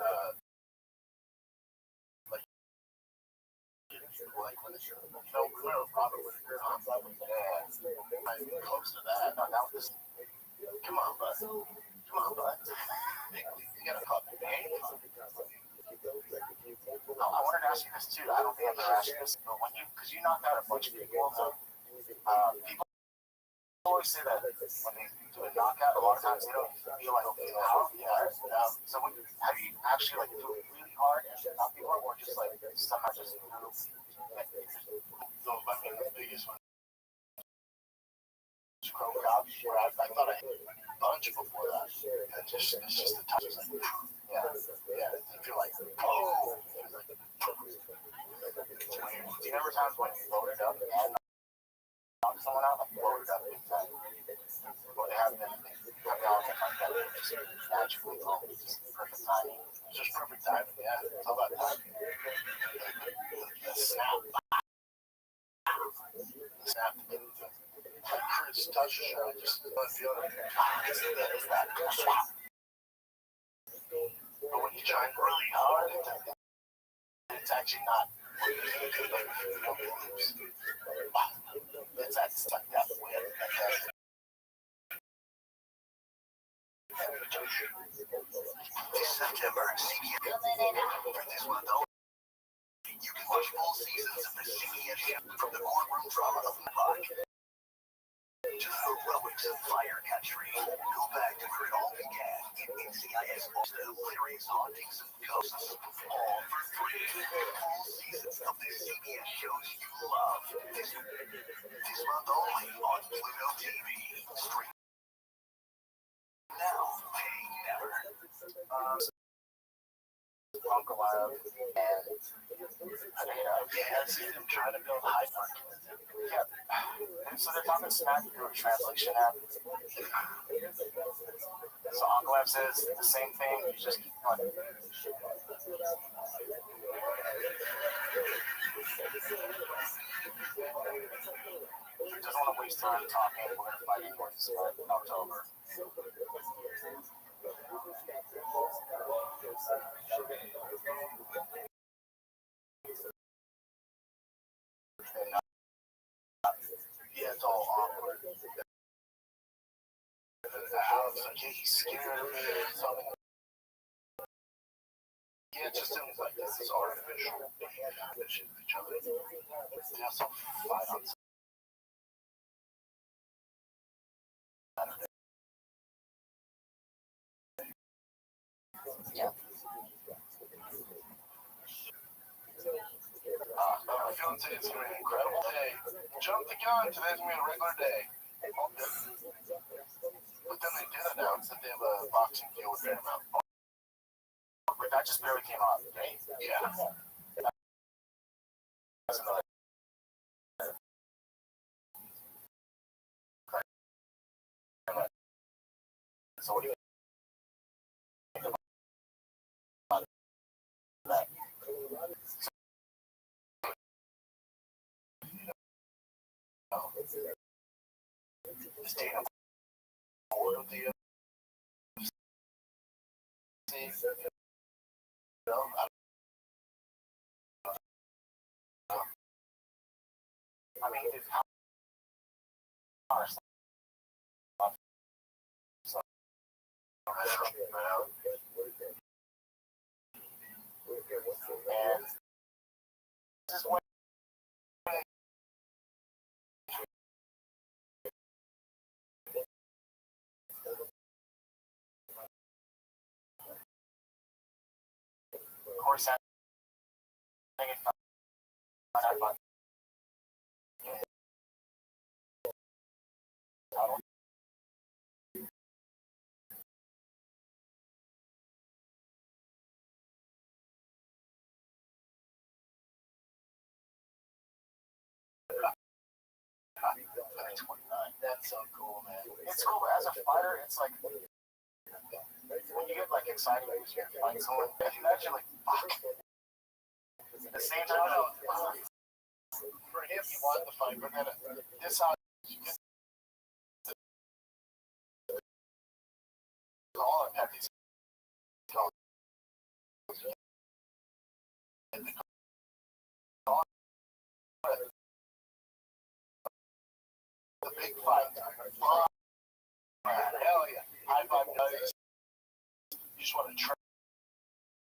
like when it's, remember Robert with your arms up with dad. I'm close to that. Now this, come on, bud. You gotta pop your hand. I wanted to ask you this too. I don't think I've ever asked you this, but because you knocked out a bunch of people, people always say that when they do a knockout, a lot of times they don't feel like okay, how? So have you actually like do it really hard and knock people out, or just like somehow just the biggest one? Crow Cop, where I thought I hit a bunch before that. And it's just the touch. It's like, yeah. You feel like, oh. It's weird. Do you remember times when you loaded up and knocked someone out? Like, loaded up big time. Well, they have been coming out like that. Just naturally, just perfect timing. It's just perfect timing, yeah. It's all about timing. The snap. Chris touches you, I just feel it. It's that. But when you try really hard, it's actually not. It's like that way. This September, for this one though, you can watch full seasons of the CBS show from the courtroom drama of the park to the heroics of fire country. Go back to where it all began in NCIS, the hilarious hauntings of ghosts, all for free. Full seasons of the CBS shows you love. This month only on Pluto TV. Stream now, pay never. Uncle Lab, and I see them trying to build hype market. Yeah, and so they're talking smack through a translation app. So Uncle Lab says the same thing, you just keep going. He doesn't want to waste time talking. We're going to fight in October. Yeah, it's all awkward. He's scared of me or something. Yeah, it just seems like this is artificial. They have each other. They also fight on Today's gonna be an incredible day. Jump the gun. Today's gonna be a regular day. All good. But then they did announce that they have a boxing deal with Paramount. But that just barely came out today. Yeah. That's another. So what do you think about that? The state of loyalty of I mean, it's how and this is when of course I think it's not about That's so cool, man. It's cool, but as a fighter, it's like when you get like excited when you fight someone, you actually like fuck. At the same time, for him, he wanted the fight, but then this how you get all and have these the big fight. Hell yeah. High five guys. You just want to train,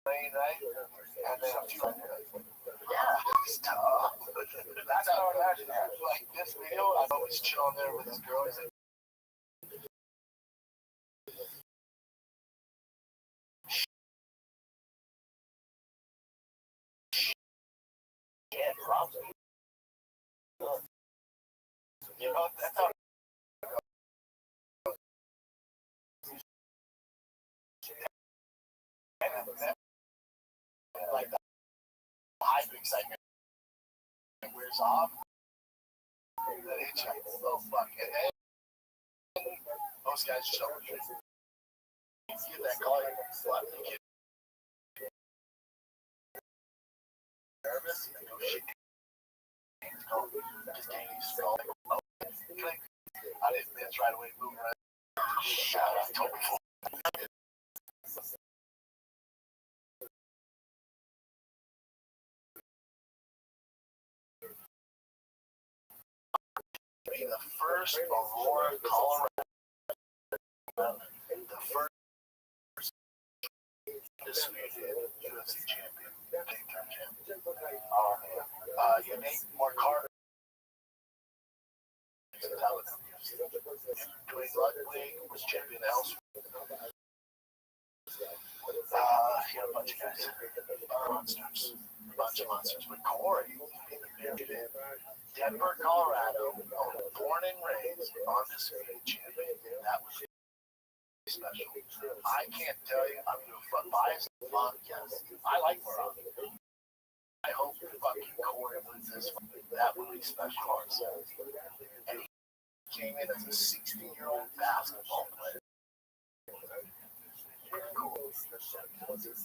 right? And then a few yeah, it's tough. That's how I imagine that. Like this video, I know he's chilling there with his girl. He's like, yeah, probably. You know, that's how like the hype excitement wears off. Then it's like, oh fuck. And then most guys just don't get that call. You get nervous and go shit. Just getting these skull. I didn't miss right away, move right. Shout out, told me before. Be the first Aurora, Colorado. The first disputed UFC champion, big time champion. You name more cards. Dwayne Ludwig was champion elsewhere. He had a bunch of guys. Monsters. A bunch of monsters. But Corey, Denver, Colorado, born and raised, undisputed champion. That was special. I can't tell you, I'm going to bias the podcast. I like Morocco. I hope fucking Corey wins this one. That would be special. And he came in as a 16-year-old basketball player. Cool.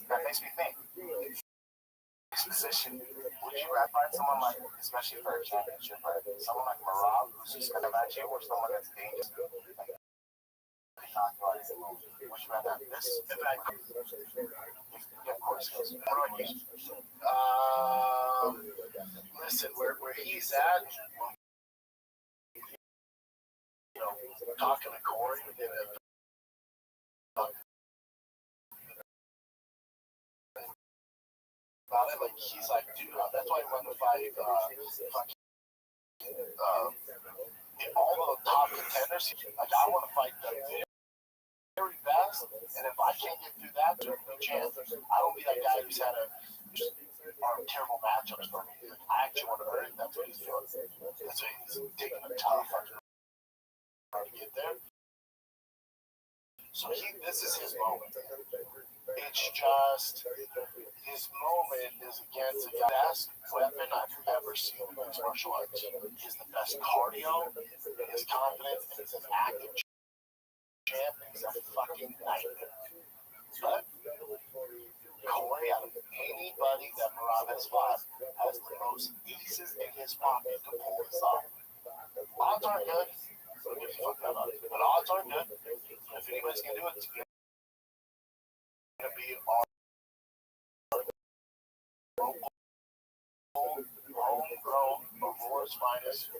That makes me think. This position, would you rather find someone like, especially for a championship, right? Someone like Marab, who's just going to match you, or someone that's dangerous? Like, would you rather have this? Yeah, of course. What do I use? Listen, where he's at, you know, talking to Corey, about it, like he's like, dude, that's why I want to fight all the top contenders. Like I want to fight them very fast, and if I can't get through that, there's no chance. I don't be that guy who's had terrible matchups for me. Like, I actually want to earn them. just his moment is against the best weapon I've ever seen in mixed martial arts. He has the best cardio, his confidence, and he's an active champ, and he's a fucking nightmare. But Corey, out of anybody that Merab has fought, has the most aces in his pocket to pull this off. Odds aren't good. But odds aren't good. If anybody's gonna do it, it's gonna be our homegrown, Aurora's finest.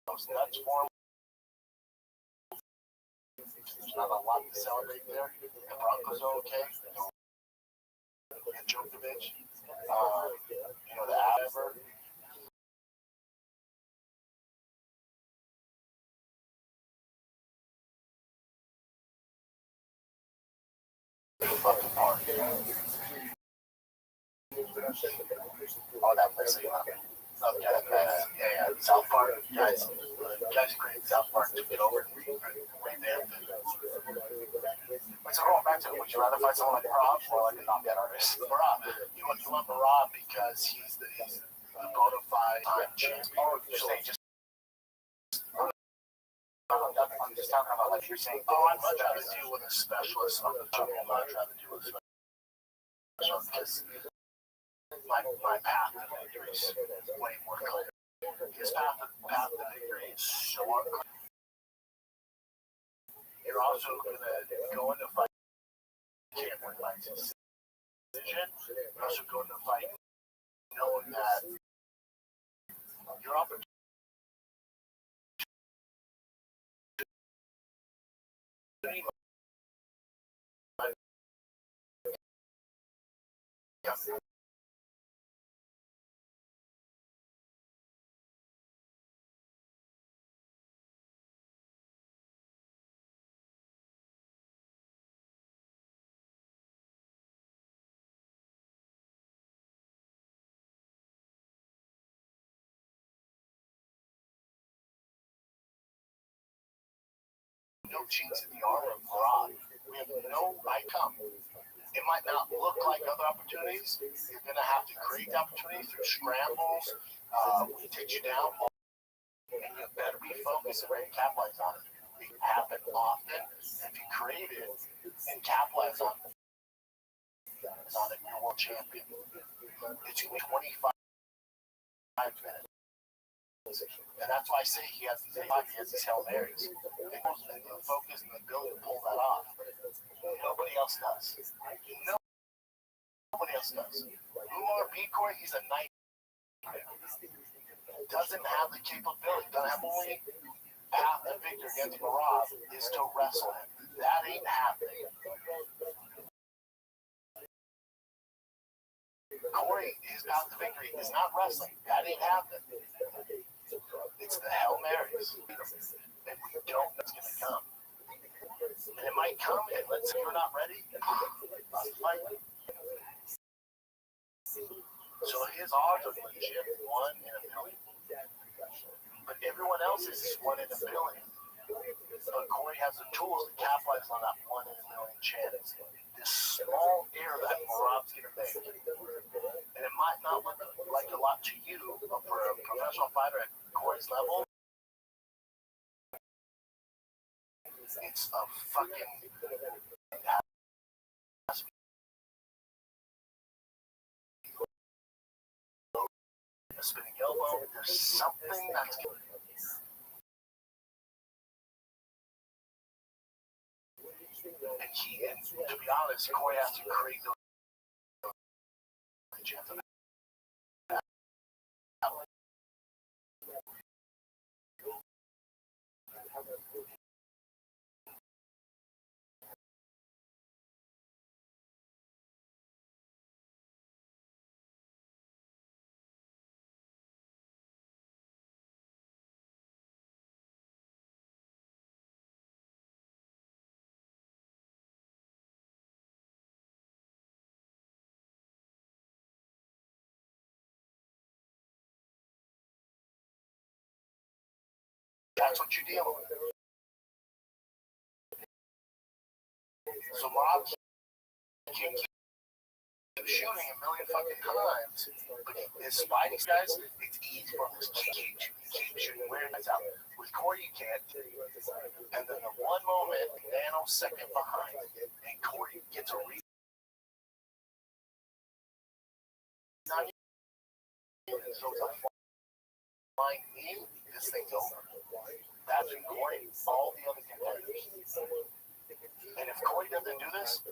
That's for there's not a lot to celebrate there. The Broncos are okay. And Djokovic, the Adver. Fucking park. Oh, that place. Yeah. South Park. Guys created South Park to get over and revamp it. So going back to it, would you rather fight someone like Merab or like a knockout artist? Merab. You want Merab because he's the bona fide time champ. Or you're saying just I'm just talking about like you're saying, I'd much rather deal with a specialist on the show. I'd much rather deal with a specialist because my path to victory is way more clear. His path to victory is so unclear. You're also going to go into fight. Can't win by decision. You're also going to fight knowing that your opportunity. No chinks in the armor of Merab. We have no outcome. It might not look like other opportunities. You're going to have to create the opportunity through scrambles. We take you down, and you better be focused and ready to capitalize on it. It happens often. If you create it and capitalize on it, you're world champion. It's 25 minutes. And that's why I say he has these Hail Marys. It goes in the focus and the ability to pull that off. Nobody else does. Nobody else does. Umar B. Corey, he's a knight. Doesn't have the capability, doesn't have only path to victory against Merab is to wrestle him. That ain't happening. Corey, his path to victory is not wrestling. That ain't happening. It's the Hail Marys. And we don't know it's going to come. And it might come, and let's say you're not ready. Fight. So his odds are legit 1 in a million. But everyone else is 1 in a billion. But Corey has the tools to capitalize on that 1 in a million chance. This small error that Merab's going to make. And it might not look like a lot to you, but for a professional fighter at Corey's level, it's a fucking a spinning elbow. There's something that's and to be honest, Corey has to create the chance of that. That's what you're dealing with. So Rob can keep shooting a million fucking times, but his Spidey guys, it's easy for him to keep shooting weird guys out. With Corey, you can't. And then the one moment, nanosecond behind, and Corey gets a read. Not even so it's a flying knee, this thing's over. That's when Corey, all the other contenders. And if Corey doesn't do this,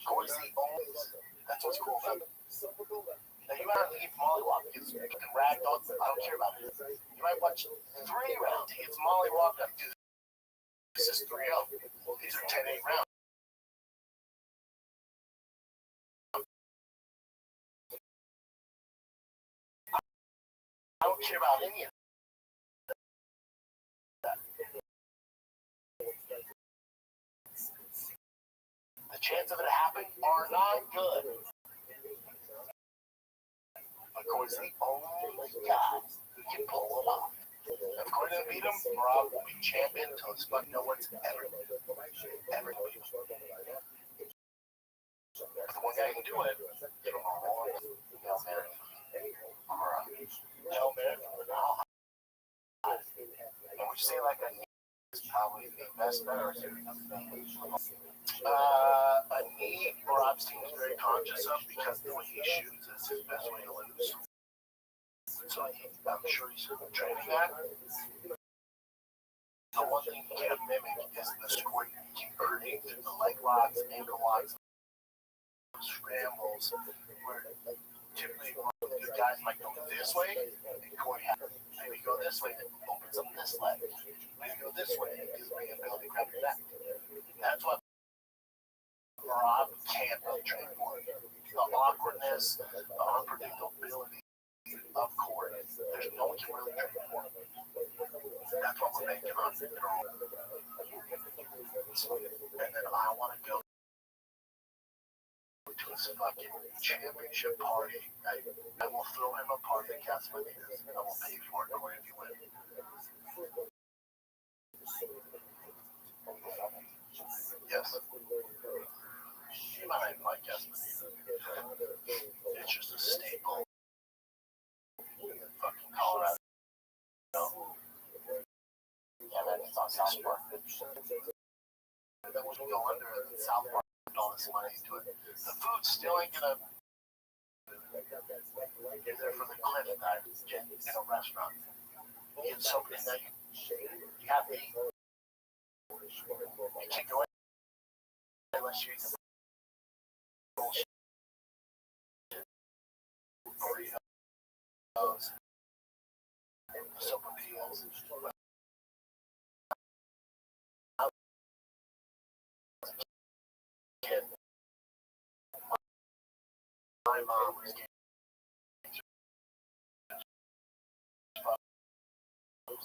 Corey's the only. That's what's cool about it. Now you might have to get mollywop because you can ragdoll. I don't care about it. You might watch 3 rounds. He gets mollywop. This is 3-0. These are 10-8 rounds. I don't care about any of that. The chance of it happening are not good. But Corey's the only guy who can pull it off. If Corey doesn't beat him, Rob will be champion until it's but no one's ever beat him. The one guy who can do it, give him a horn, Hail Mary. Or Hail Mary. And we say like a knee is probably the best bet. A knee, Rob's team is very conscious of because the way he shoots is his best way to lose. So I'm sure he's training that. The one thing he can't mimic is the square you keep earning through the leg locks, ankle locks, scrambles, where typically the guys might go this way, and Corey has to maybe go this way, that opens up this leg. Maybe go this way, and gives me the ability to grab your back. That's what Rob can't really train for. The awkwardness, the unpredictability of Corey. There's no one can really train for. That's what we're making on the throne. And then I want to go to his fucking championship party. I will throw him a party at Castlevania. I will pay for it, Corey, if you win. Yes. You might not even like Castlevania. It's just a staple in fucking Colorado. Yeah, man, it's on South Park. Then when you go under South Park, all this money into it. The food still ain't gonna. You're there for the cliff dive in a restaurant. You get something that you have to eat. You can't go in unless you eat the bullshit. Burritos. Sopapillas. Kid. My mom was getting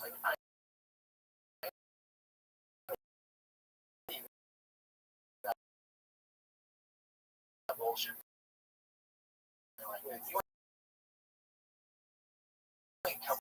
like that bullshit. They're like, man, you ain't come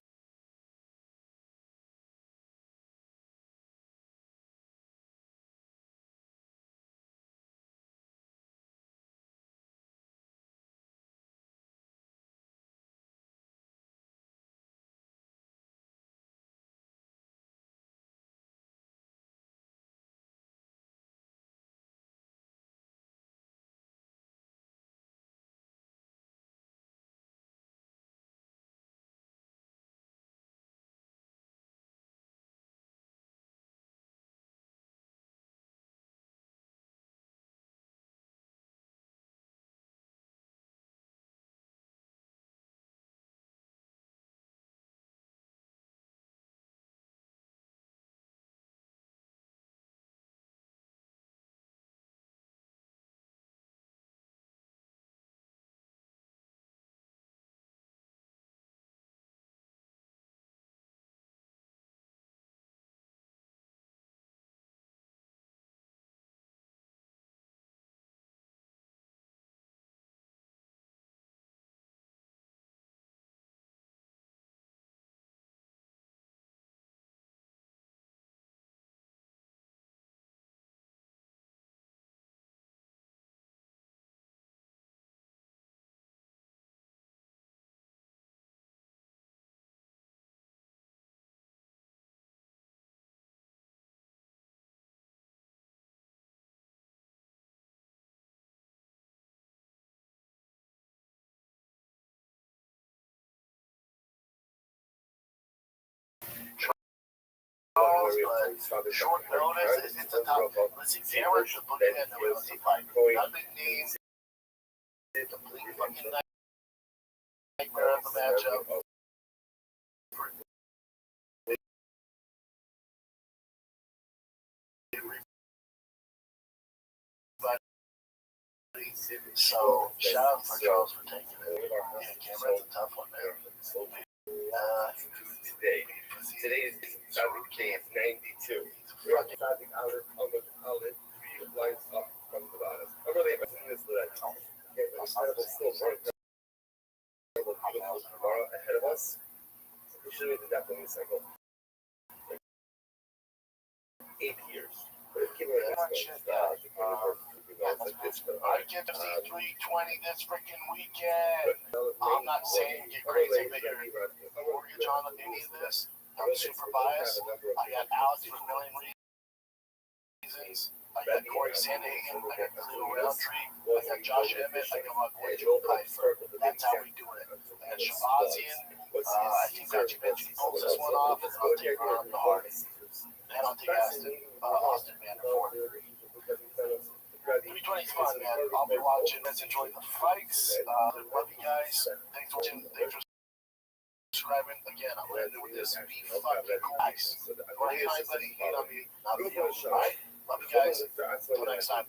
but short notice, it's a tough. Let's examine the bookend and then we'll see fight. Nothing names. Complete fucking nightmare of a matchup. So shout out for Charles for taking it. Yeah, Cameron's a tough one, man. Today is Saudi Camp 92. Saudi outlet lines up from the bottom. I'm really interested in this leg. Tomorrow ahead of us. We should have done that in the cycle. 8 years. But if given I get to see 320 this freaking weekend. I'm not saying get crazy bigger mortgage on any of this. I'm super biased. I got Alex for a million reasons. I got Corey Sandhagen. I got Khalil Roundtree. I got Josh Emmett. I got my boy Joe Pfeiffer. That's how we do it. I got Shabazian. I think Reggie Benji pulls this one off, and I'll take Ron the Hardy. And I'll take Austin Vanderford. 320 is fun, man. I'll be watching. Let's enjoy the fights. Love you guys. Thanks for watching. Thanks for subscribing. Again, I'm going to do this. Be fucking nice. Don't hate anybody. Hate on me. Not you. Alright? Love you guys. Until next time.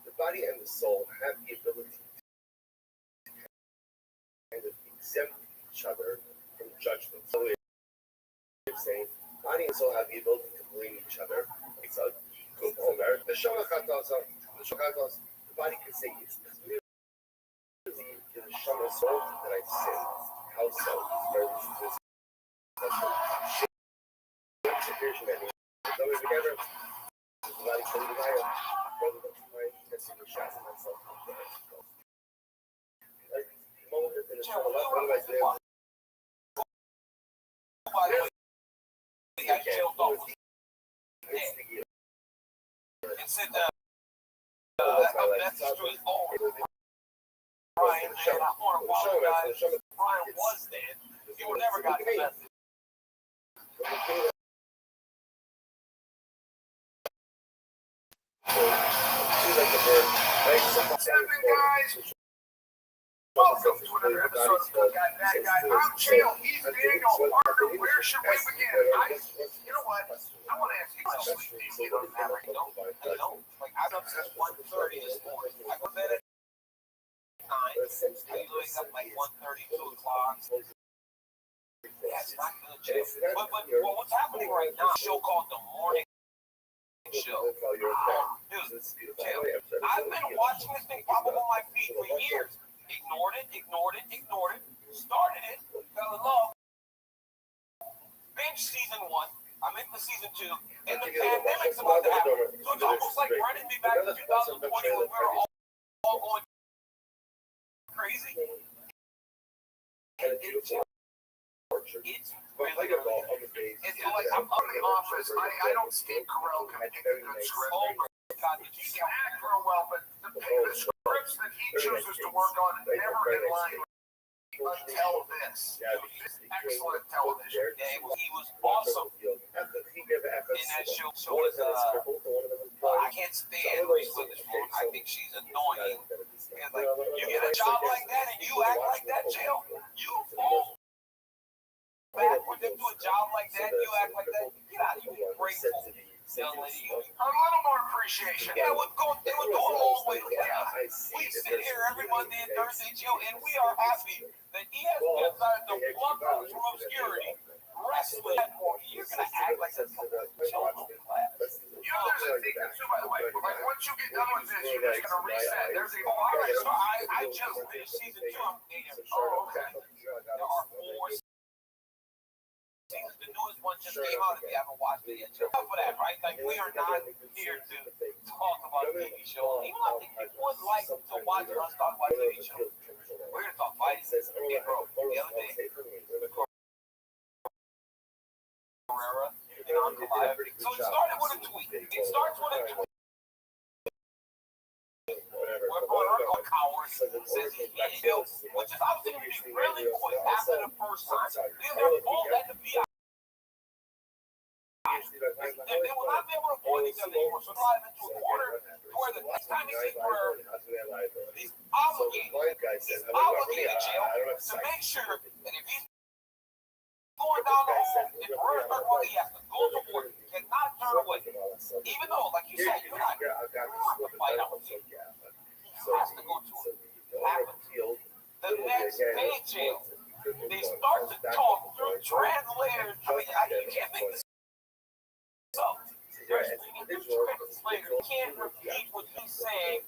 The body and the soul have the ability to kind of exempt each other from judgment. So we're saying body and soul have the ability to blame each other. It's a good moment. The body can say it's really the Shama soul that I sin. How so? This separation that we together. The body can be higher. Rather than trying to see the shots of myself. Like the moment that the Shama otherwise there. I killed off. And said that message to his own. Brian, and I want to apologize. Brian was dead. He would never got the message. Guys. Welcome to another episode of Look at That Guy. I'm Chael. He's Daniel. Parker, where should we begin? You know what? I want to ask you something. You don't have right now. Like, I was up since 1:30 this morning. I go to bed at 9. I usually wake up like 1:30, 2 o'clock. That's not good, Chael. But what's happening right now is a show called The Morning Show. Dude, Chael, I've been watching this thing pop up on my feed for years. Ignored it. Started it, fell in love. Binge season 1. I'm into season 2. And the pandemic's about to happen. So it's almost like running me back to 2020 when we were all going crazy. It's really good. It's like I'm up in the office. I don't think Carell can make a good script. Oh my God, did you see him act real well, but the scripts that he chooses to work on never in line until this. This excellent television. Yeah, he was awesome in that show. So was I can't stand Reese Witherspoon. I think she's annoying. And like, you get a job like that and you act like that, Chael, you fall back when they do a job like that. You act like that. Get out of here, grateful. Young lady, a little more appreciation. Yeah, they would go a long way together. We sit here every Monday and Thursday, Joe, and we are happy that he has decided to plug up from obscurity. Wrestling. You're gonna act like that's so low class. You know, there's a secret too, by the way. Like once you get done with this, you're just gonna reset. There's a all right. So I just finished season 2. I'm thinking, okay. There are 4 seasons. The newest one just came out. If you haven't watched it yet, check out for that, right? Like we are not here to talk about TV shows. Even I think people would like to watch us talk about TV shows. We're gonna talk fighting. Yeah, bro. The other day, Carrera and Uncle Live. So it started with a tweet. It starts with a tweet. Where Uncle Coward says he can't kill, which is obviously going to be really quick after the first time. They're both at the VIP They will not be able to avoid each other anymore. So drive into a corner where the next time he sees where he's obligated jail to make sure that if he's going down the hall, if we're he has to go to work, cannot turn away. Even though, like you said, you're not going to fight out. He has to go to it. The next day in jail, they start to talk through translators. I mean, you can't make this up. There's translators. You can't repeat what he's saying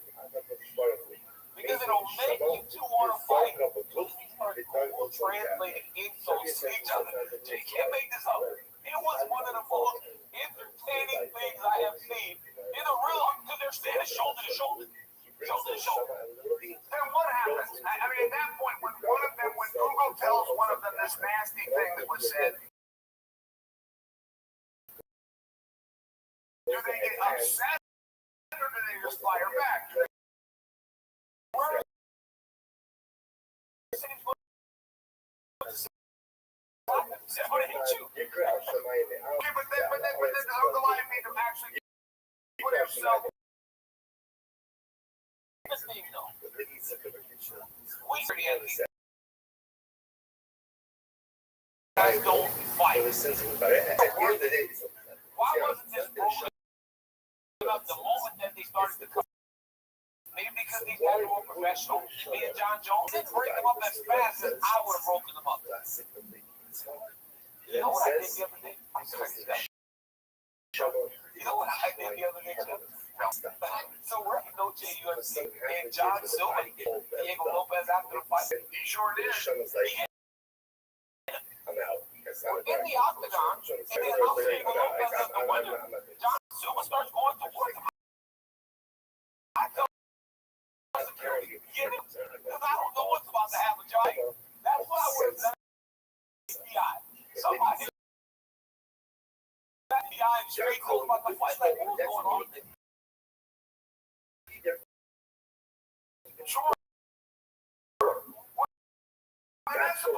because it'll make you two want to fight. Translating insults to each other. So you can't make this up. It was one of the most entertaining things I have seen in the real, because they're standing shoulder to shoulder. Shoulder to shoulder. Then what happens? I mean, at that point, when Google tells one of them this nasty thing that was said, do they get upset or do they just fire back? But then Uncle I made him actually put himself in the thing, though. We guys don't fight. Why wasn't this broken up the moment that they started to come? Maybe because these guys were more professional. Me and John Jones didn't break them up as fast as I would have broken them up. You know what I did the other day? I corrected that. You know what I did the other day, too? So we're at No UFC, and John Silva, Diego Lopez after the fight. He sure did. We're in the octagon, and then Diego Lopez as the winner. John Silva starts going to work. I tell security, get him, because I don't know what's about to happen, John. That's what I would have done. Somebody FBI and straight close about the fight, like what was going on there? Sure. That's the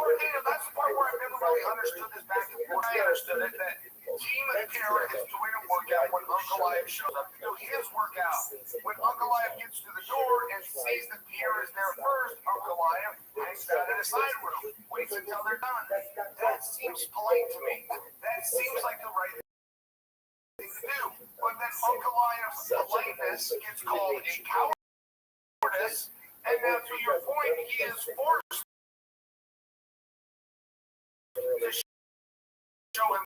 part where I never really understood this back and forth. I understood it that Team Kara is doing a workout when Uncle Ive shows up to do his workout. When Uncle Ive gets to the door and sees that Pierre is there first, Uncle Ive hangs out in the side room, waits until they're done. That seems polite to me. That seems like the right thing to do. But then Uncle Ive's politeness gets called a cowardice, and now to your point, he is forced to show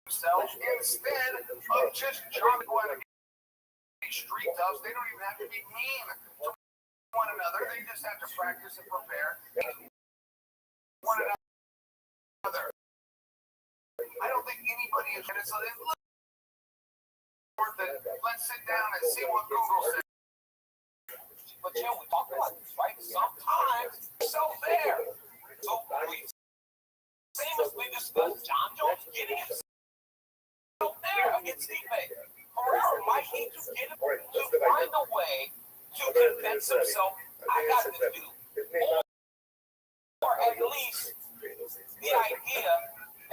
himself instead of just dropping one of these street toughs. They don't even have to be mean to one another. They just have to practice and prepare one another. I don't think anybody is going to say, let's sit down and see what Google says. But yeah, we talk about this, right? Sometimes so there. So we famously discussed John Jones getting himself there against Stipe. Herrera might need to get him to find a way to convince himself, I got this dude. Or at least the idea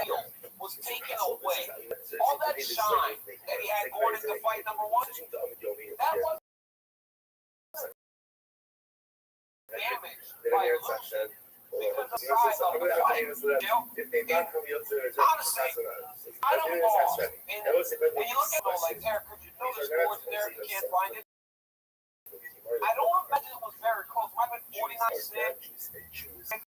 that was taken away. All that shine that he had going into fight number one, that was damaged by illusion. Because the size of the fight, honestly, I don't know. And when you look at it like Derek, could you know the scores there? You can't find it. I don't imagine it was very close. It might have been 49-6.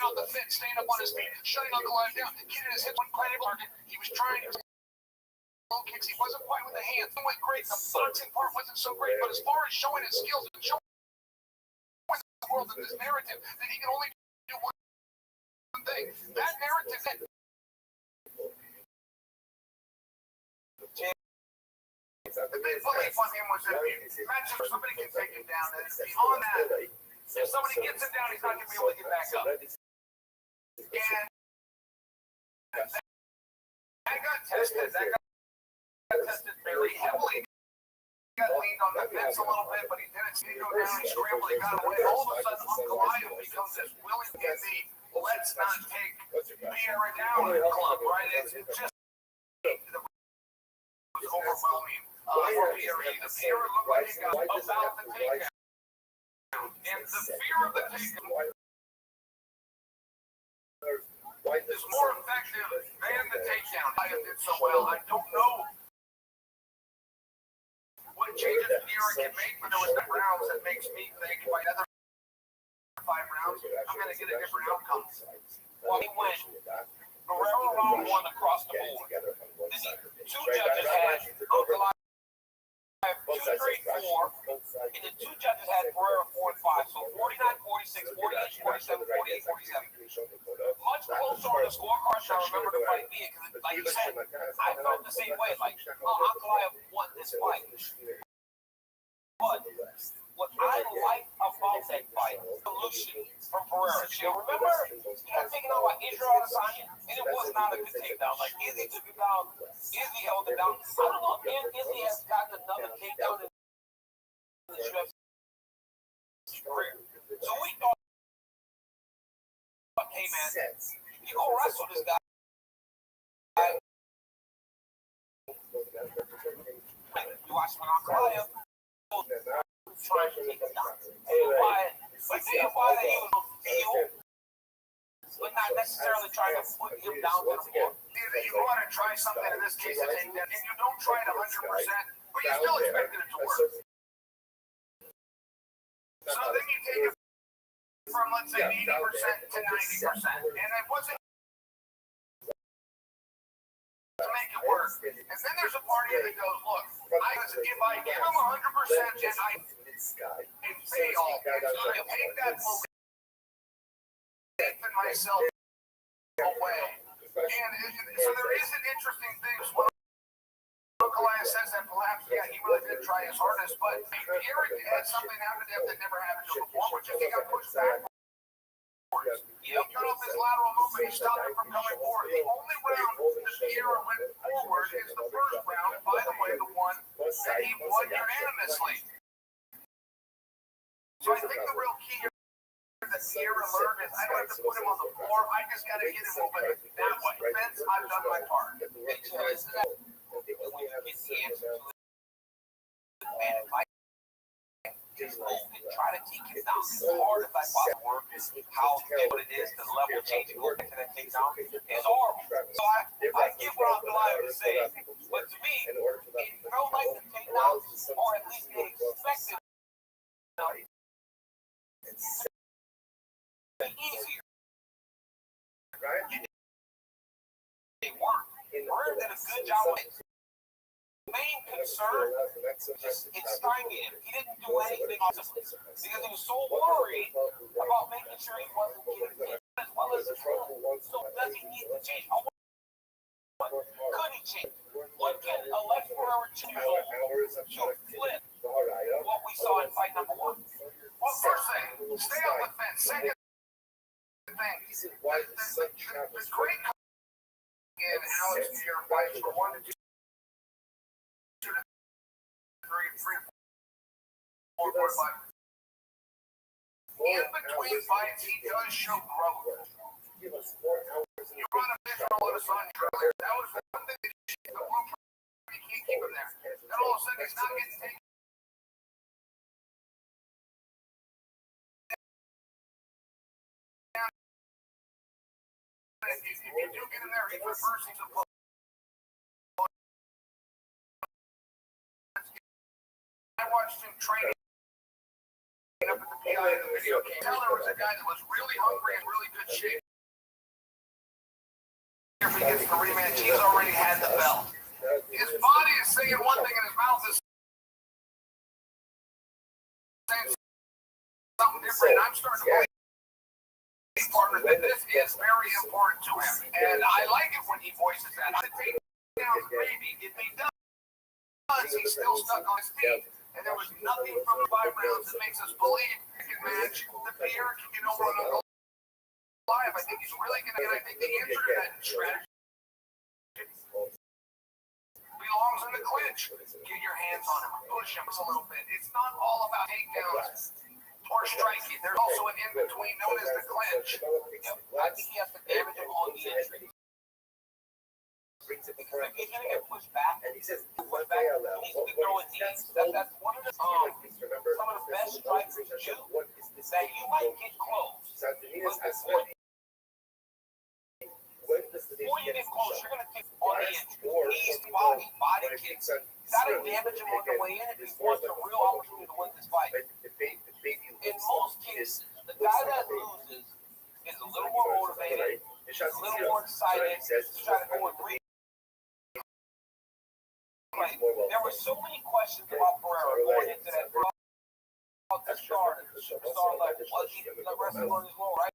out the fence, staying up on his feet, shutting Uncle Live down, getting his hip on Planet Market. He was trying to low kicks. He wasn't quite with the hands. It went great. The boxing part wasn't so great, but as far as showing his skills and showing the world in this narrative that he can only do one thing, that narrative that the big belief on him was that somebody can take him down, and beyond that, if somebody gets him down, he's not going to be able to get back up. And that got tested. That got tested very heavily. He got leaned on the fence a little bit, but he didn't see go down. He scrambled. He got away. All of a sudden, Uncle Lion becomes this willing in the let's not take Vieira down club, right? It's just it was overwhelming for Vieira. The Vieira looked like he got about the takedown. And the fear of the takedown is more effective than the takedown. I did so well. I don't know what changes Vieira can make, but there was the rounds that makes me think by another 5 rounds, I'm going to get a different outcome. Well, he went Guerrero round 1 across the board. Then 2 judges had Uncle Lion 2, 3, 4, and the 2 judges had Guerrero 4 and 5. So 49, 46, 48, 47, 48, 47. Much closer on the scorecard. I remember the fight being, because like you said, I felt the same way. Like, Uncle Lion won this fight. But what I like about that fight, solution from Pereira. You remember, he got taken out by Israel Adesanya, and it was not a good takedown. Like, Izzy took it down, Izzy held it down. I don't know if Izzy has gotten another takedown in the UFC career. So we thought, hey man, you go wrestle this guy. You watch him on Claudia. Trying to take him down. But see why he was feel, but not necessarily trying to put him down to the floor. Either you want to try something in this case to take that, and you don't try it 100%, but you still expected it to work. So then you take it from, let's say, 80% to 90%, and it wasn't to make it work. And then there's a party that goes, look, if I give him 100% and I fail, it's going to take that belief in myself away. And so there is an interesting thing. When Uncle Lion says that perhaps, yeah, he really did try his hardest, but Eric had something happen to him that never happened to him before, which is he got pushed back. He cut off his lateral movement. He stopped him from coming forward. The only round that Vieira went forward is the first round, and by the way, the one that he won unanimously. So I think the real key here that Vieira learned is I don't have to put him on the floor. I just got to get him moving that way. Vince, I've done my part. Because when you get the answer to it, man, if I just move and try to take him down as hard as I possibly work, how what it is, the level changing over to that takedown is horrible. So I get what I'm lying to say, but to me, it felt like the takedown, or at least they expected easier. Right? They weren't. Pereira did a good job with it. Main concern is striking him. He didn't do anything offensively because he was so worried about making sure he wasn't getting hit as well as his role. So does he need to change? Could he change? What can Alex Pereira choose to flip what we saw in fight number 1? Well, first thing, stay on the fence. Second thing, the great in Alex Pereira fights for 1 to 2. 2 to 3, 4, 4, 5. In between fights, he does show growth. You run a visual on a sun trailer. That was one thing that the blueprint. You can't keep him there. Then all of a sudden, he's not getting taken. If you do get him there, he's reversing the blow. I watched him training up at the guy in the video came. Tell there was a guy that was really hungry and really good shape. If he gets the rematch, he's already had the belt. His body is saying one thing and his mouth is saying something different. I'm starting to believe, partner, that this is very important to him. And I like it when he voices that. The takedown, maybe, if he does, he's still stuck on his feet. And there was nothing from the 5 rounds that makes us believe he can match the Pierre can get over on the live. I think he's really going to get, I think the answer to that strategy belongs in the clinch. Get your hands on him, push him a little bit. It's not all about takedowns or striking. There's also an in-between known as the clinch. I think he has to damage him on the entry. Because if he's going to get pushed back, and he says, push back, he needs to throw a knees. That's one of the some of the best strikes do that you might get close. But before you get close, you're going to take on the entry. Knees, body kicks. You got to damage him on the way in if he wants a real opportunity to win this fight. In most cases, the guy that loses is a little more motivated, is a little more excited, to try to go and read. There were so many questions about Pereira going into that about the star level. Was he the wrestler as well, right?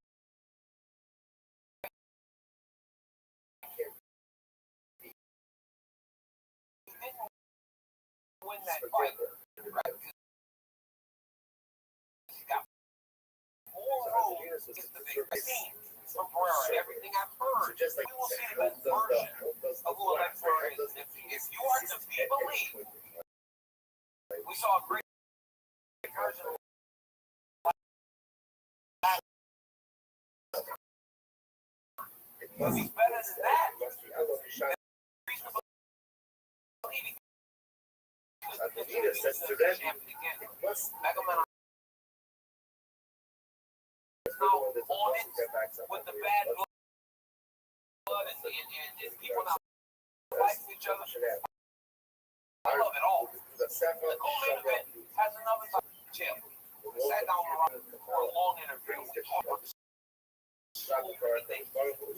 He didn't win that fight, right? He got more room to get the big scene from Pereira. Everything I've heard, we will see the best version of who Alex Pereira is. If you are to be believed, we saw a great version of if he's better than that, with the bad blood and people not fighting each other. I love it all. The co-main event has another type of jail. We sat down for a long interview. We talked about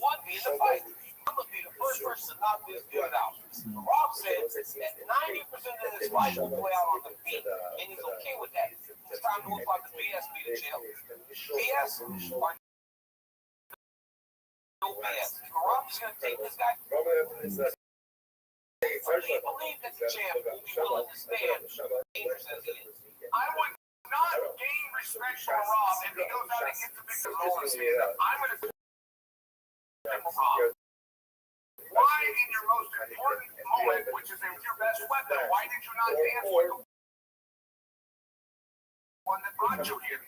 one being the fight. I'm going to be the first person to knock this dude out. Rob said that 90% of this fight will play out on the feet, and he's okay with that. It's time to move out the BS beat the jail. BS or no BS. Rob's going to take this guy. I can't believe that the champ will be willing to stand dangerous as he is. I would not gain respect for Rob if he goes out and gets the big stand up. I'm going to stand for Rob. Why, in your most important moment, which is your best weapon, why did you not dance with the one that brought you here?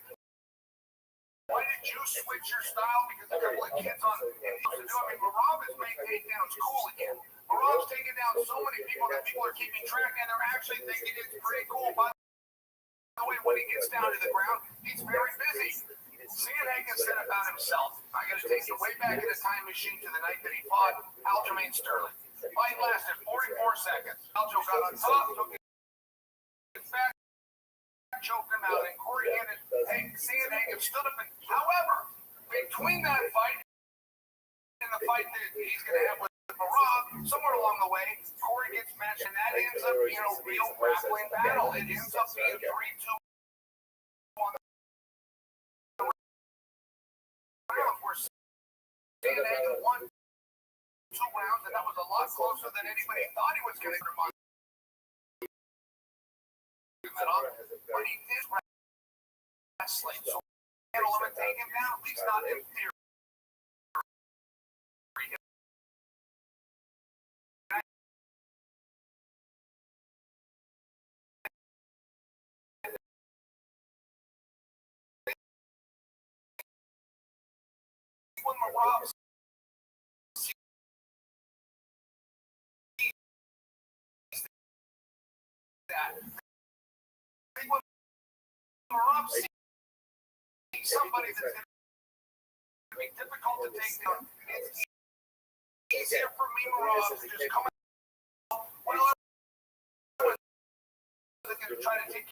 Why did you switch your style? Because a couple of kids on it used to do. I mean, Rob has made takedowns cool again. Rob's taking down so many people that people are keeping track, and they're actually thinking it's pretty cool. By the way, when he gets down to the ground, he's very busy. Sandhagen said about himself, I got to take you way back in the time machine to the night that he fought Aljamain Sterling. The fight lasted 44 seconds. Aljo got on top, took it back, choked him out, and Corey handed, hey, Sandhagen stood up. However, between that fight and the fight that he's going to have with Rob, somewhere along the way, Corey gets matched, and that ends up being a real grappling battle. It ends up being 3-2 on the rounds, where Sandhagen won 2 rounds, and that was a lot closer than anybody thought he was going to get. But he did wrestling, so handle him and take him down, at least not in theory. When Rob that, when Rob sees somebody that's going to be difficult to take down, it's easier for me, Rob, to just come out. Well, they're going to try to take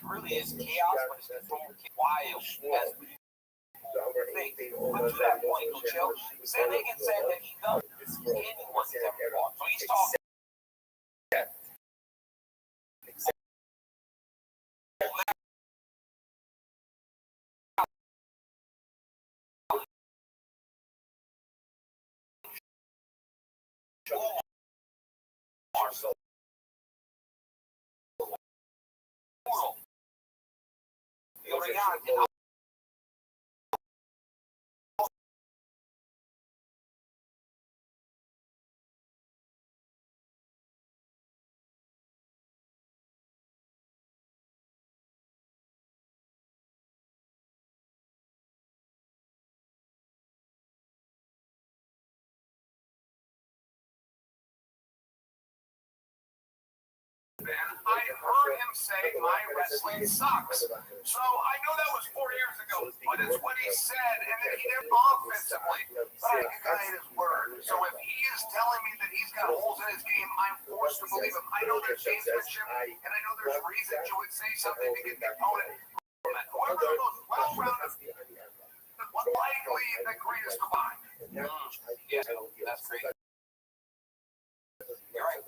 it really is chaos, but it's controlled wild as we think. But to that point, Coachella, Sam Hagan said that he knows anyone he's ever fought. So he's talking. I heard him say my wrestling sucks. So I know that was 4 years ago, but it's what he said, and then he did offensively. But I think I ate his word. So if he is telling me that he's got holes in his game, I'm forced to believe him. I know there's gamesmanship, and I know there's reasons you would say something to get the opponent. Whoever the most well-rounded, what likely the greatest combined. Yeah, that's great. You're right.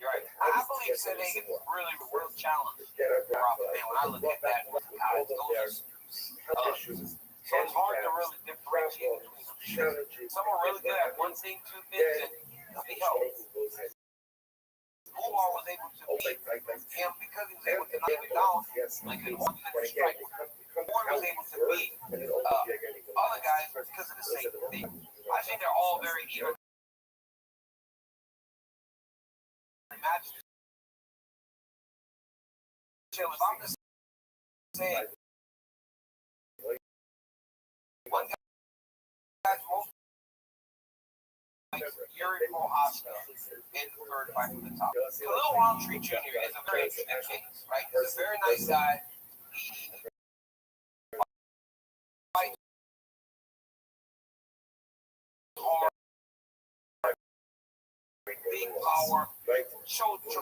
You're right. I believe Sam Hagan is really a real challenge for Rabbbi. When I look at that, so it's hard to really differentiate between them. Some are really good at one thing, two things, and nothing else. Umar was able to beat him because he was able to knock him down like he wanted to strike. Umar was able to beat other guys because of the same thing. I think they're all very even. Matches. If I'm just saying, one guy's most like Yuri Prohaska in the third fight from the top. Khalil Rothschild Jr. is a very interesting case, right? He's a very nice guy. He fights hard, big power, showed in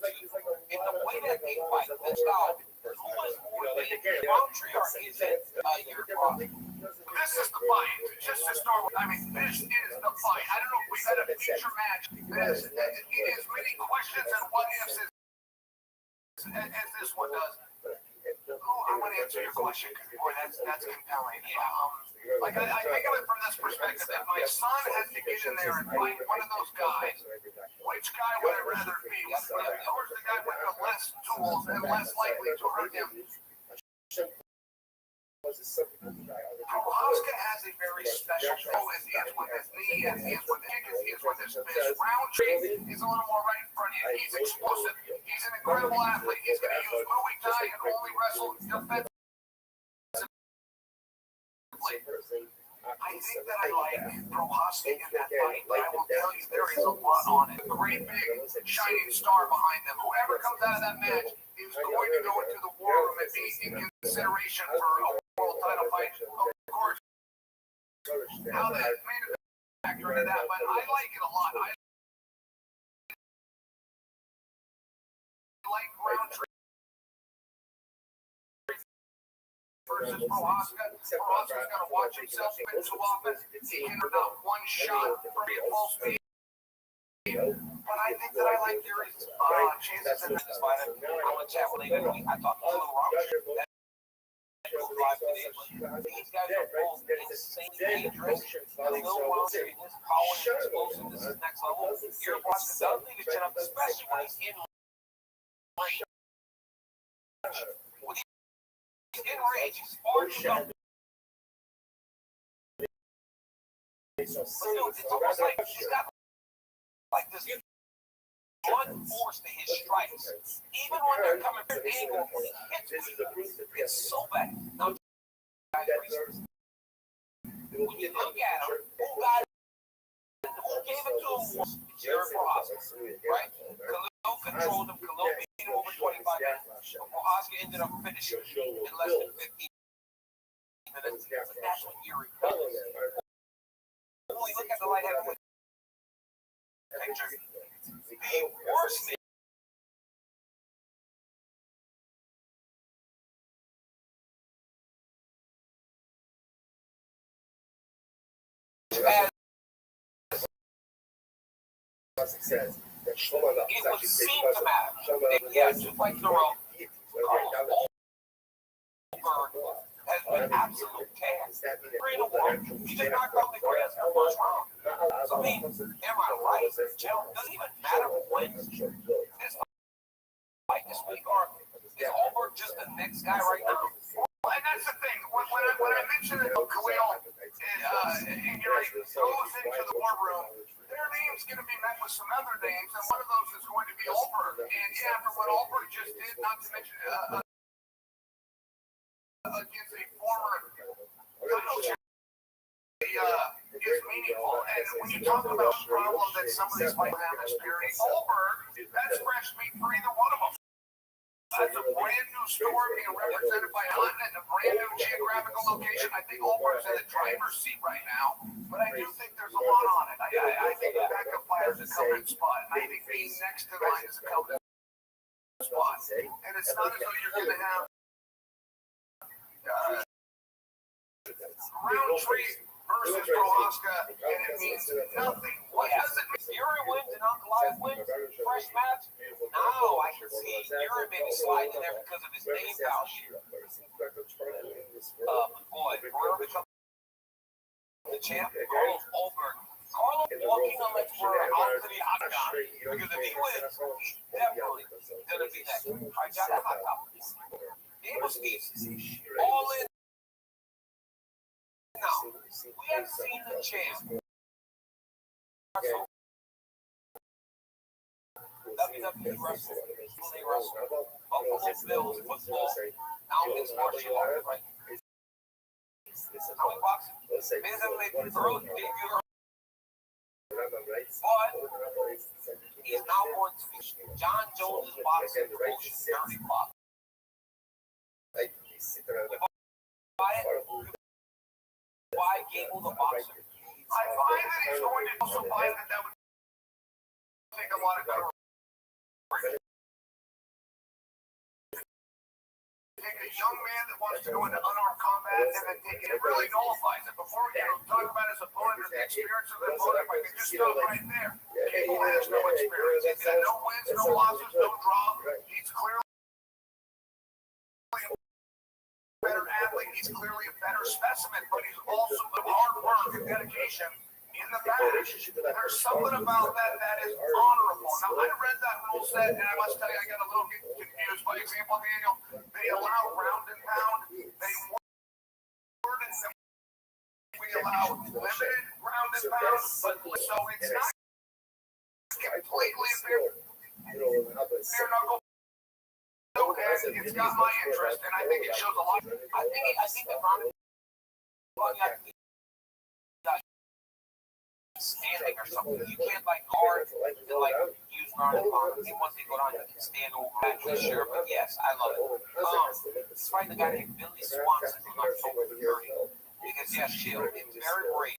the way that they fight, the style, who is more than Roundtree or is it your father? This is the fight. Just to start with, I mean, this is the fight. I don't know if we had a feature match. It is many questions and what ifs as this one does. Oh, I want to answer your question because boy, that's compelling. Yeah, like I think of it from this perspective. If my son has to get in there and fight one of those guys, which guy would I rather be? Of course, the guy with the less tools and less likely to hurt him. Prohaska has a very special role as he is with his knee, as he is with kick, as he is with his fist. Roundtree is a little more right in front of you. He's explosive. He's an incredible athlete. He's going to use Muay Thai and only wrestle defensively. I think that I like Prohaska in that fight, but I will tell you there is a lot on it. A great big shining star behind them. Whoever comes out of that match is going to go into the war room and be in consideration for a world title fight. Of course, how that may factor into that, but I like it a lot. I like Roundtree versus Prohaska. Prohaska's going to watch himself spin too often. He can not one shot for full speed. But I think that I like Gary's chances in this fight. I want to chat with him. I talked to Little Roundtree. These guys are both insanely dangerous. Little Roundtree, his power and explosiveness is next level. Gary Prohaska doesn't need to chin up, especially when he's in range. When he's in range, he's far enough. It's almost like he's got like this blunt force to his strikes. Even when they're coming from the angle, it's so bad. Now, when you look at him, who gave it to him was Gary Prohaska, right? Khalil controlled him. Khalil beat him over 25 minutes. Prohaska ended up finishing in less than 15 minutes. But that's what Gary does. When we look at the light heavyweight picture, the worst thing success. It would seem to matter. Yeah, 2 fights in a row. Has been absolute chaos. 3-1. He just knocked out the grass in the first round. So, I mean, am I right? Joe, does it even matter who wins this fight this week? Or is Goldberg just the next guy right now? Well, and that's the thing. When I mentioned that Khalil and Yuri goes into the war room, their name's going to be met with some other names, and one of those is going to be Goldberg. And yeah, for what Goldberg just did, not to mention against a former title champion, is meaningful. And when you talk about the problem that some of these fights have experienced, Goldberg, that's fresh meat for either one of them. That's a brand new store being represented by Hunt in a brand new geographical location. I think Goldberg's in the driver's seat right now, but I do think there's a lot on it. I think the backup fire is a coveted spot, and I think being next to line is a coveted spot. And it's not as though you're going to have Roundtree versus Prohaska, and it means nothing. What does it mean? Yuri wins and Uncle Live wins? Fresh match? No, I can see Yuri maybe sliding in there because of his name value. Boy, Guerrero becomes the champ. Carlos Goldberg. Carlos walking on like Guerrero out to the octagon, because if he wins, he's definitely going to be next. All right, John, hot topic. Daniel Steve, all in. Now, we have seen the champ. WWE wrestling, Buffalo Bills football, now it's martial arts, right? Now boxing. Man's having a early debut, but he's now going to be John Jones' boxing promotion, Dirty Pop. Why Gable the boxer? I find that he's going to also find that would take a lot of courage. Take a young man that wants to go into unarmed combat and then take it really nullifies it. Before we talk about his opponent or the experience of the opponent, if I can just stop right there. Gable has no experience. He's got no wins, no losses, no draws. He's clearly better athlete, he's clearly a better specimen, but he's also the hard work and dedication in the back. There's something about that is honorable. Now, I read that rule set, and I must tell you, I got a little confused. By example, Daniel, they allow round and pound. They worded them. We allow limited round and pound, but so it's not completely fair knuckle. And it's got my interest, and I think it shows a lot. I think that Ron standing or something. You can't like guard and like use Ron and Pound. Once they go down, you can stand over. Actually, sure, but yes, I love it. It's fighting the guy named Billy Swanson on October 30th. Because yes, Chill, it's very brave.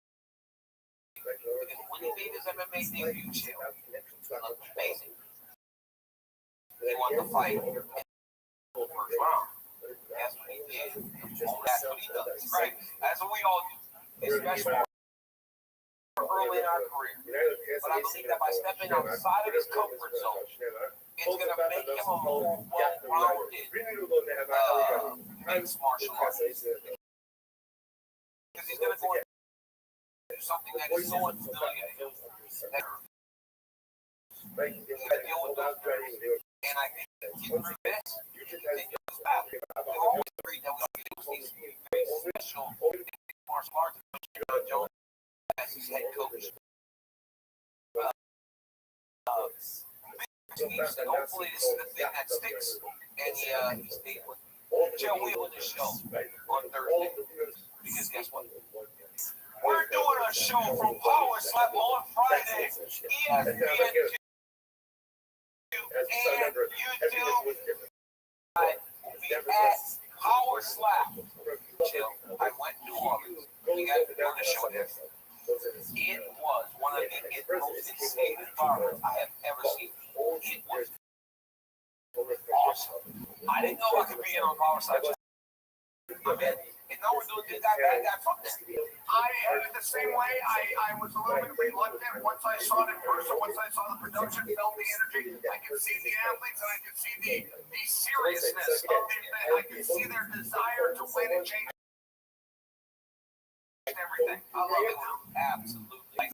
Because when he made his MMA debut, Chill, looked amazing. He won the fight. First round. That's what he did. That's what he does. Right? That's what we all do. Especially early in our career. But I believe that by stepping outside of his comfort zone, it's going to make him a more well-rounded mixed martial artist. Because he's going to go and do something that is so unfamiliar to him. He's going to deal with those nerves. And I think that through this, you continues back. We always agree that we use these very special martial arts. Jones as his head coach. And hopefully this is the thing that sticks. And he stayed with Joe Wheel in the show on Thursday. Because guess what? We're doing a show from Power Slap on Friday. ESPN 2 and YouTube. We at Power Slap. Chill. I went to New Orleans. We got to do the show there. It was one of the most insane environments I have ever seen. It was awesome. I didn't know I could be in on Power Slap. And now we're doing good guy, bad guy. Fuck that. I had it the same way. I was a little bit reluctant once I saw it in person, once I saw the production, felt the energy. I could see the athletes and I could see the seriousness of the event. I could see their desire to win and change everything. I love it now. Absolutely.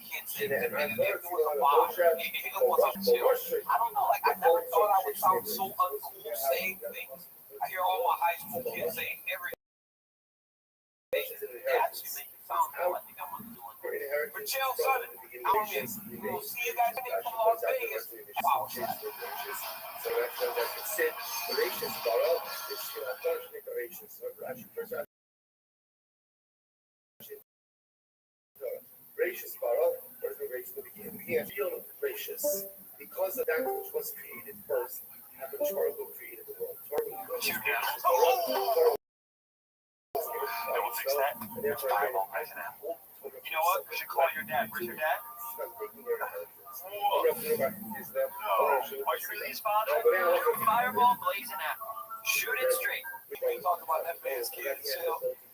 Kids and they're doing a lot. I don't know. Like I never thought I would sound so uncool saying things. I hear all my high school kids saying everything. They actually make it sound cool. I think I'm gonna do it. For Chael Sutton, we'll see you guys in Las Vegas. Wow. Gracious borrow, or the grace to begin. We can't feel gracious because of that which was created first. After Torah created the world. Torah fix that. You know what? We should call your dad. Where's your dad? Are you really his father? Fireball blazing out. Shoot it straight. We talk about that man's kids.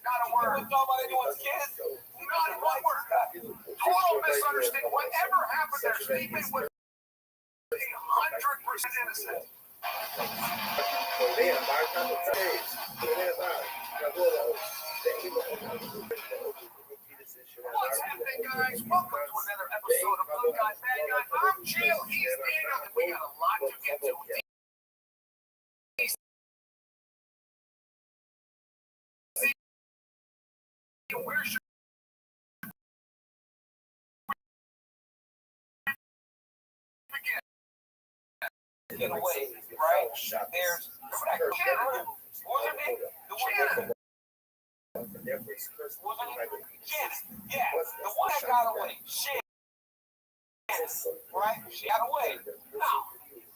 Not a word. We talk about anyone's kids. Not one word. Total misunderstanding. Whatever happened there, Stephen was 100% innocent. What's happening, guys? Welcome to another episode of Good Guy, Bad Guy. I'm Chael. He's Daniel, and we got a lot to get to. Where should we begin? Get away, right? There's Shannon. What's her name? The Shannon. Shannon. Yeah, the one that got away. Shannon. Right? She got away. Now,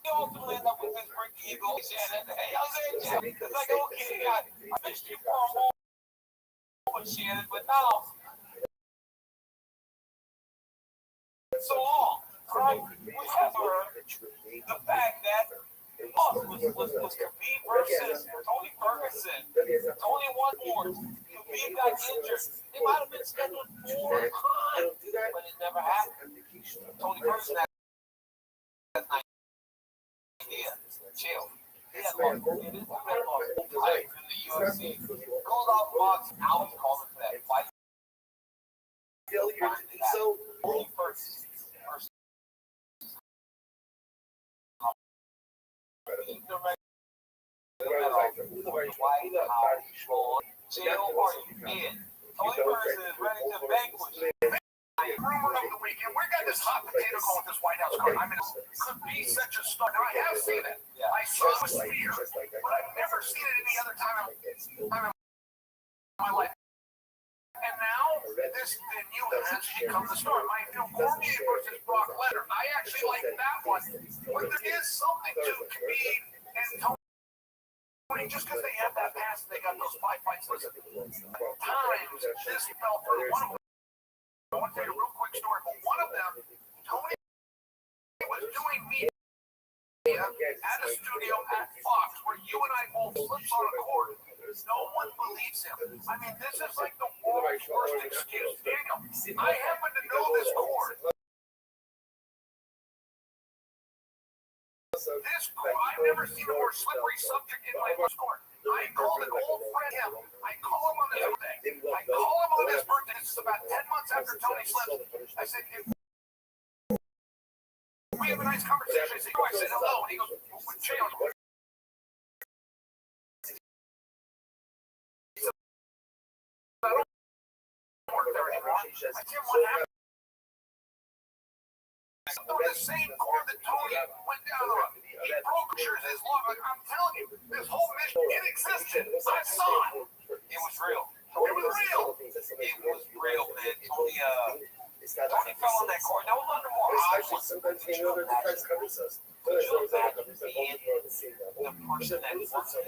you ultimately end up with this brick eagle. Shannon. Hey, how's it, Shannon? It's like, okay, I missed you for a moment, Shannon, but now so long, right? We have the fact that was Khabib versus Tony Ferguson. Tony won wars. Khabib got injured. They might have been scheduled 4 times, but it never happened. Tony Ferguson had an idea. Chill. He had lost in the UFC. Goes out and boxes. Now he's calling for that fight. So, first. Jail or you in. Tony Ferguson is ready to vanquish. Rumor of the weekend. We got this hot potato called this White House card. I mean, it could be such a star. Now, I have seen it. I saw it with fear, but I've never seen it any other time in my life. And now, this venue has become the star. I feel Cormier versus Brock Lesnar. I actually like that one. But there is something to Khabib and Tony. Just because they have that pass, they got those 5 fights. Listen, times this fell through. One of them, I want to tell you a real quick story, but one of them, Tony was doing media at a studio at Fox where you and I both slipped on a cord. No one believes him. I mean, this is like the world's worst excuse. Daniel, I happen to know this cord. This cord, I've never seen a more slippery subject in my court. I called an old friend him. I call him on his birthday. I call him on his birthday. This is about 10 months after Tony slipped. I said, we have a nice conversation. I said, hello. And he goes, with Chael. I don't work there anymore. I said, what happened? On the same cord that Tony went down on. He broke his lung. Like, I'm telling you, this whole mission, it existed. I saw it. It was real. It was real. It was real, man. Tony fell on that cord. That was under more odds. Sometimes he knows the defense covers us. The person that wants to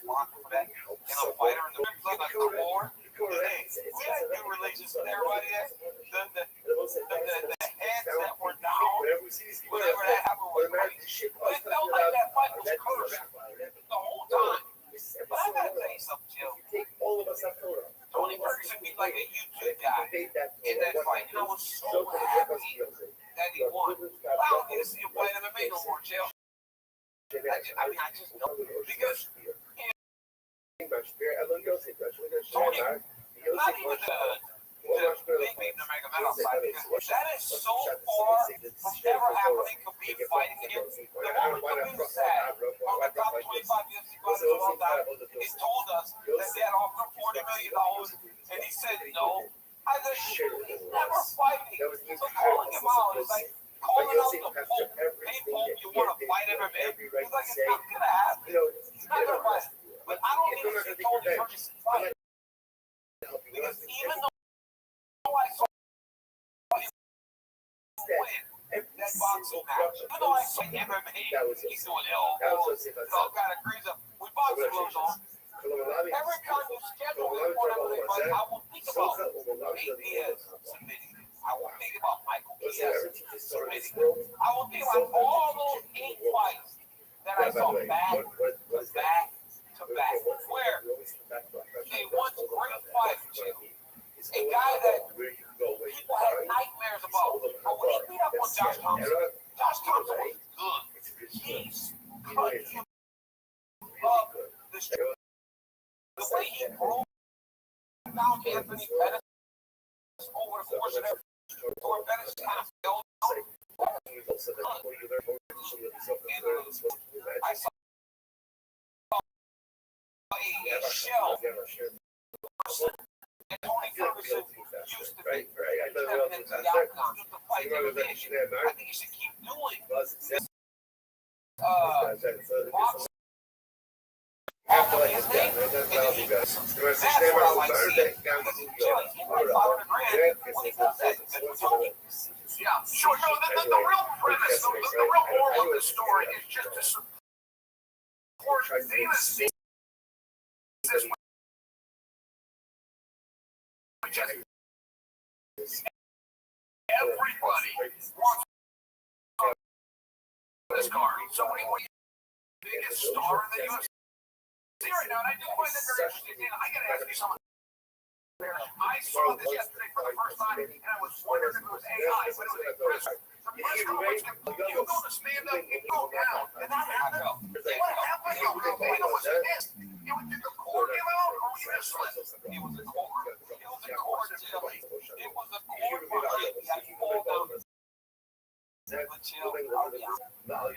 block for that, a fighter in the core. Hey, we had good relations with everybody else. The heads that were down, whatever that happened was great. It felt like that fight was cursed the whole time. But I gotta tell you something, Jill. Take all of us up to her. Tony Ferguson be like a YouTube guy in that fight. And I was so happy that he won. I don't need to see him fight MMA no more, Jill. I just don't. Because Tony, not even the big meat in the Mega Metal side, because that is so far from ever happening. Khabib fighting him. The moment Khabib said, on the top 25 UFC fighters of all time, he told us that they had offered $40 million, and he said no. I said, he's never fighting. So calling him out is like calling out the Pope. Hey, Pope, you want to fight MMA? He's like, it's not going to happen. It's not going to happen. But I don't need to see Tony Ferguson fight. Because even though I saw him win that boxing match, even though I saw MMA, he's doing elbows, all kind of crazy stuff. With boxing gloves on, every time you schedule me for another fight, I will think about Nate Diaz submitting. I will think about Michael Diaz submitting. I will think about all those 8 fights that I saw back to back to back, where they won great fights. A guy that people had nightmares about. But when he beat up on Josh Thompson was good. He's cut you up the street. The way he broke down Anthony Pettis over the course of that, or Pettis kind of fell down. I saw a shell. And Tony Ferguson used to be stepping into the octagon to fight the division. I think he should keep doing this. Boxing. His name, and then he, that's what I like seeing. Because he made $500,000 when he does that. Tony. Yeah, sure. No, the real premise, the real moral of this story is just to support Davis. Everybody wants this card. So what do you biggest star in the UFC right now? And I do find that very interesting. And I gotta ask you something. I saw this yesterday for the first time, and I was wondering if it was AI, but it was a press. The press conference, you go to stand up, you go down, and that happened. What happened? It was this. Did the cord give out, or was it a slip? It was a cord. It was a cord, Chili. It was a cord behind me. I fall down. But Chill, I'll be honest. I was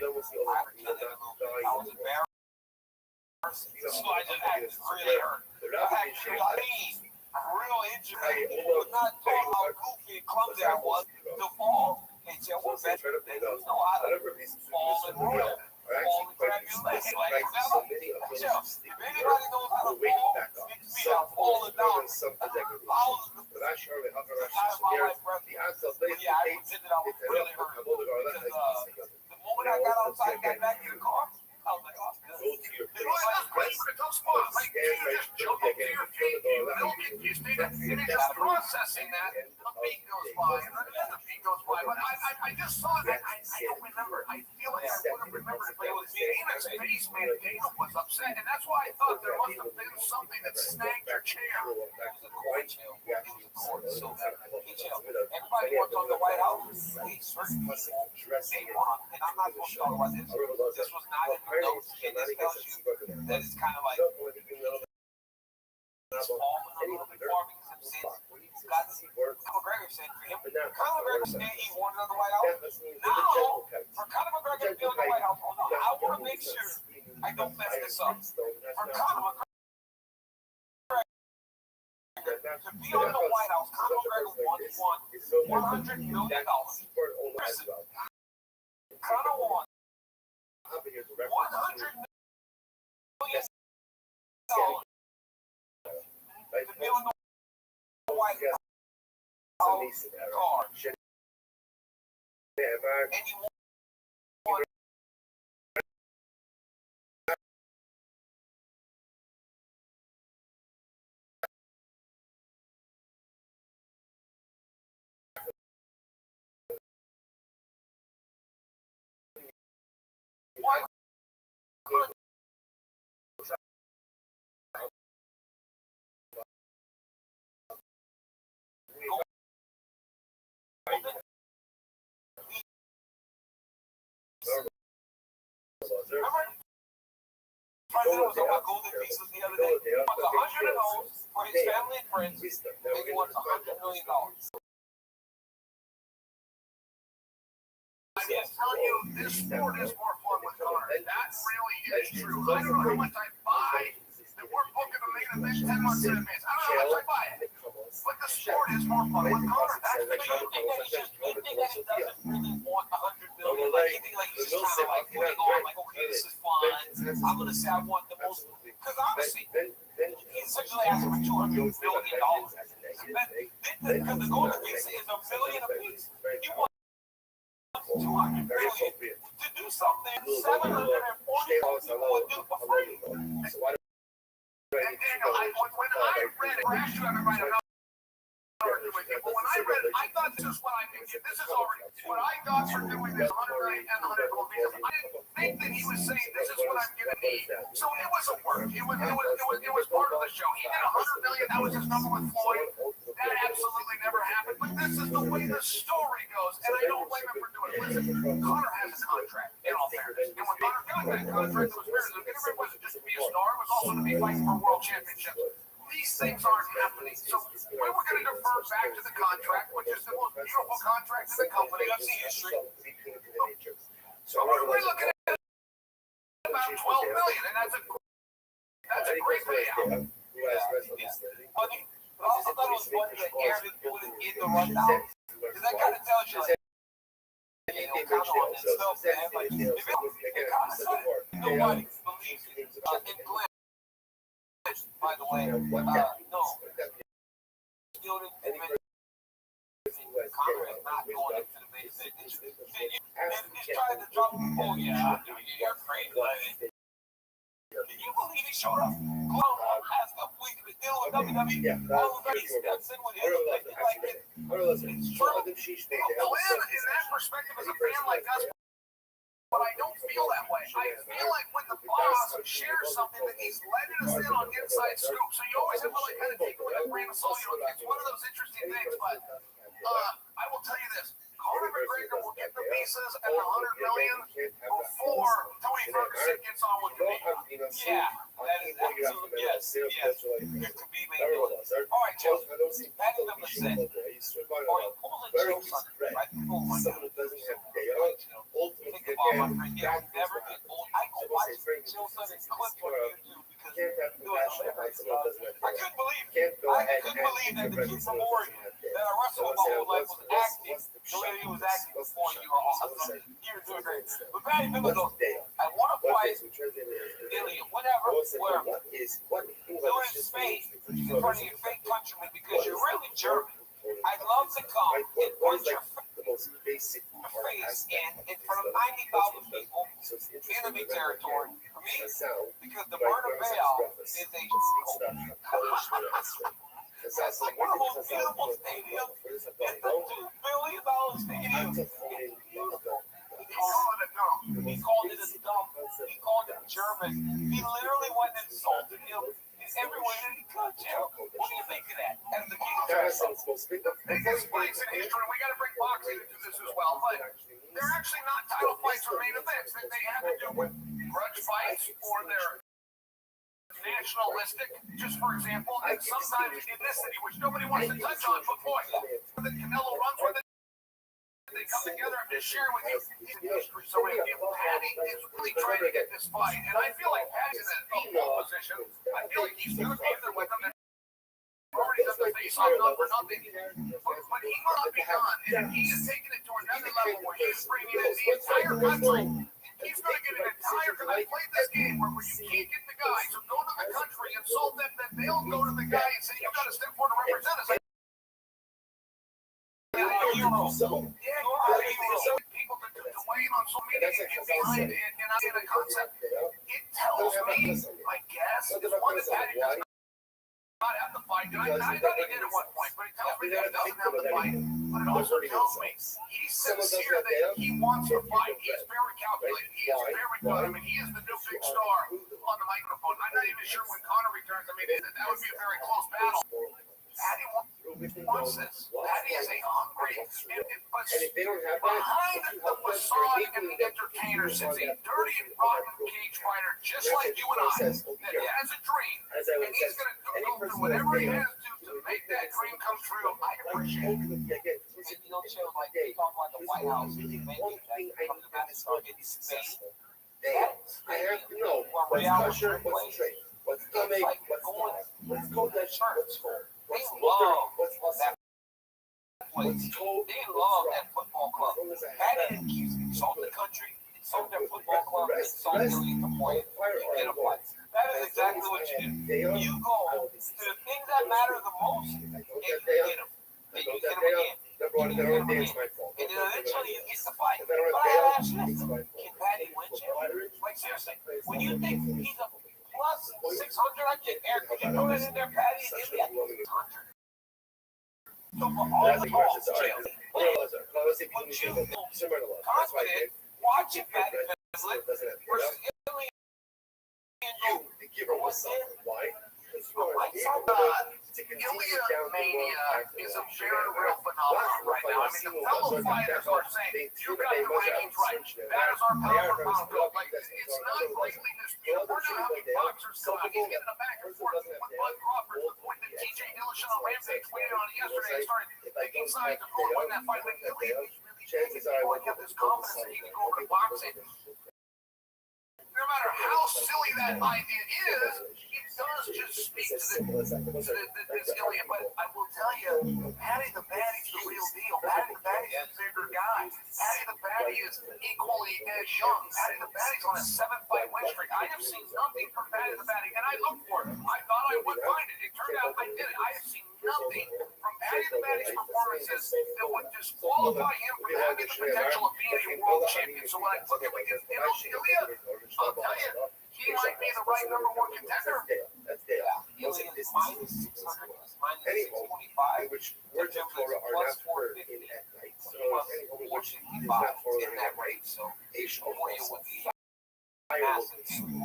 embarrassed. So I just acted really hurt. I had pain. Real injury. Would not talk how goofy and clumsy I was to fall. And Chill was better. They don't know how to fall and roll. Fall and grab your leg. Like, Chill, if anybody knows how to fall, it's me. I'm falling down. Yeah, I pretended I was really hurt. Because the moment I got outside and got back in the car, I was like, oh, good. You know, that's great for the tough spot. Like, you just jump up to your feet, you stay there, and it's just processing that. A beat goes by, and then another beat goes by. But I just saw that. I don't remember. I feel like I would have remembered if it was Dana's face, man. Dana was upset, and that's why I thought there must have been something that snagged your chair. It was a cord, Chill. It was a cord. So, hey, Chill. Everybody wants on the White House. Hey, certain people, they want, and I'm not going to talk about this. This was not in the notes. And this tells you that it's kind of like it's falling a little bit far because of since Conor McGregor said for him, Conor McGregor said he wanted on the White House. Now, for Conor McGregor to be on the White House, hold on, I want to make sure I don't mess this up. For Conor McGregor to be on the White House, Conor McGregor once won $100 million. Conor won $100 million to be on the White House card. And you won Remember? President was talking about golden pieces the other day. He wants 100 of those for his family and friends, and he wants $100 million. I can tell you, this sport is more fun with Connor. That really is true. I don't know how much I buy that we're booking the main event 10 months in advance. I don't know how much I buy it. But the sport is more fun with Connor. That's the You think that he doesn't really want $100 million? Like, you think like he's just kind of like putting on, like, okay, this is fine. I'm gonna say I want the most, because honestly, he's essentially asking for $200 million. Because the golden piece is $1 billion apiece. You want $200 million to do something 740 people would do for free. And Daniel, when I read it, I asked you everybody to know. But when I read it, I thought this is what I could get. This is already what I got for doing this 100 million and 100 gold pieces. I didn't think that he was saying this is what I'm gonna need. So it was a work. It was part of the show. He did 100 million. That was his number with Floyd. That absolutely never happened. But this is the way the story goes, and I don't blame him for doing it. Listen, Connor has a contract. In all fairness, and when Connor got that contract, it was fair. It wasn't just to be a star. It was also to be fighting for world championships. These things aren't happening. So we were going to defer back to the contract, which is the most beautiful contract in the company of the history. So we're looking at about $12 million, and that's a great payout. But I also thought it was funny that Aaron didn't do it in the rundown. Because that kind of tells you, like, count on this stuff, man. Like, if it kind of said nobody believes it. In Glenn, by the way, no. Still didn't admit Connor is not going into the main event. He's trying to drop him. Oh, yeah, you're crazy. Can you believe he showed up? Last couple weeks, he was dealing with WWE. All of that, he steps in with him. It's true. Glenn, in that perspective, as a fan like us, but I don't feel that way. I feel like when the boss shares something that he's letting us in on inside scoop, so you always have to like kind of take it with a grain of salt. You know, it's one of those interesting things. But I will tell you this: Conor McGregor will get the pieces and the $100 million before Tony Ferguson gets on with the media. Yeah, that is absolutely yes. There could be maybe. All right, Chelsea. Patty Miller said, "Are you pulling jokes on it? Right? People want to think about my friend. Yeah, I never get old. I go watch Jill Sutton's clip on YouTube because it was hilarious. I couldn't believe that the kid from Oregon that I wrestled my whole life was acting the way he was acting before you were awesome. You were doing great. But Patty Miller goes, I want to fight Ilya, whatever, where doing it in Spain in front of your fake countrymen because you're really German. I'd love to come and punch your face in front of 90,000 people, enemy territory for me, because the Bernabeu is a that's like one of the most beautiful stadiums. It's a $2 billion stadium. He called it a dump. He called it German. He literally went and insulted him everywhere that he could. What do you think of that? As the king of the biggest fights in history, we got to bring boxing into this as well, but they're actually not title fights or main events. They have to do with grudge fights or they're nationalistic, just for example, and sometimes ethnicity, which nobody wants to touch on, but boy, the Canelo runs with it. They come together and just share with you history. So Patty is really trying to get this fight, and I feel like Patty's in an equal position. I feel like he's going to be there with them. Already done the face-off not for nothing, but he will not be done, and he is taking it to another level where he is bringing in the entire country. He's going to get an entire, because I played this game where you can't get the guy, so go to the country, insult them, then they'll go to the guy and say, you got to step forward to represent us. People to weigh in on social media and get behind it and a concept. It tells me, I guess, is one that Patty does not have the fight. I thought he did at one point, but it tells me that he doesn't have the fight. But it also tells me he's sincere that he wants to fight. He's very calculated. He is very good. I mean, he is the new big star on the microphone. I'm not even sure when Conor returns. I mean, that would be a very close battle. Patty wants this. Patty is a hungry, but And if they don't have that, behind the facade and the entertainer sits a dirty, rotten cage fighter just like you and I that has a dream, and he's going to go through whatever he has to make that dream come true. I appreciate it. Maybe you'll chill like they talk about the White House. Maybe that from the Vatican in Spain. I have to know what's kosher, what's straight, what's coming, what's go to church, what's that place. They love that football club. Patty didn't insult the country, insult their football club, insult their elite point, get a place. That is exactly what you do. You go to the things that matter the most, and you get them. And you get them again. And then eventually you get the fight. But I ask this, can Patty win championships? Like seriously, when you think he's a plus 600, I get Eric, could you throw that in there, Patty? And give me a 600. So for all the calls, would you feel confident watching Patty versus Italy and you? Why? Ilya Mania is a very real phenomenon right now. I mean, the fellow fighters are saying, you got the rankings right. That is our power for pound goal. Like, it's not greatly disputed. We're not having boxers come out. He's getting a back and forth with Bud Crawford. The point that TJ Dillashaw on Rampage tweeted on yesterday and started picking sides to go win that fight. Like, Ilya is really going to get this confidence that he can go over to boxing. No matter how silly that idea is, it does just speak to this Ilya. But I will tell you, Patty the Baddie's the real deal. Patty the Baddie's a bigger guy. Patty the Baddie is equally as young. Patty the Baddie's on a 7-fight win streak. I have seen nothing from Patty the Baddie, and I looked for it. I thought I would find it. It turned out I did it. I have seen nothing from Patty the Baddie's performances that would disqualify him from having the potential of being a world champion. So when I look at Ilya, I'll tell you, he might be the right number one contender. Ilya is minus 600, minus 625, which words of Torah are not heard in at night. So, 465 in that rate. So, Ilya would be massive favorite.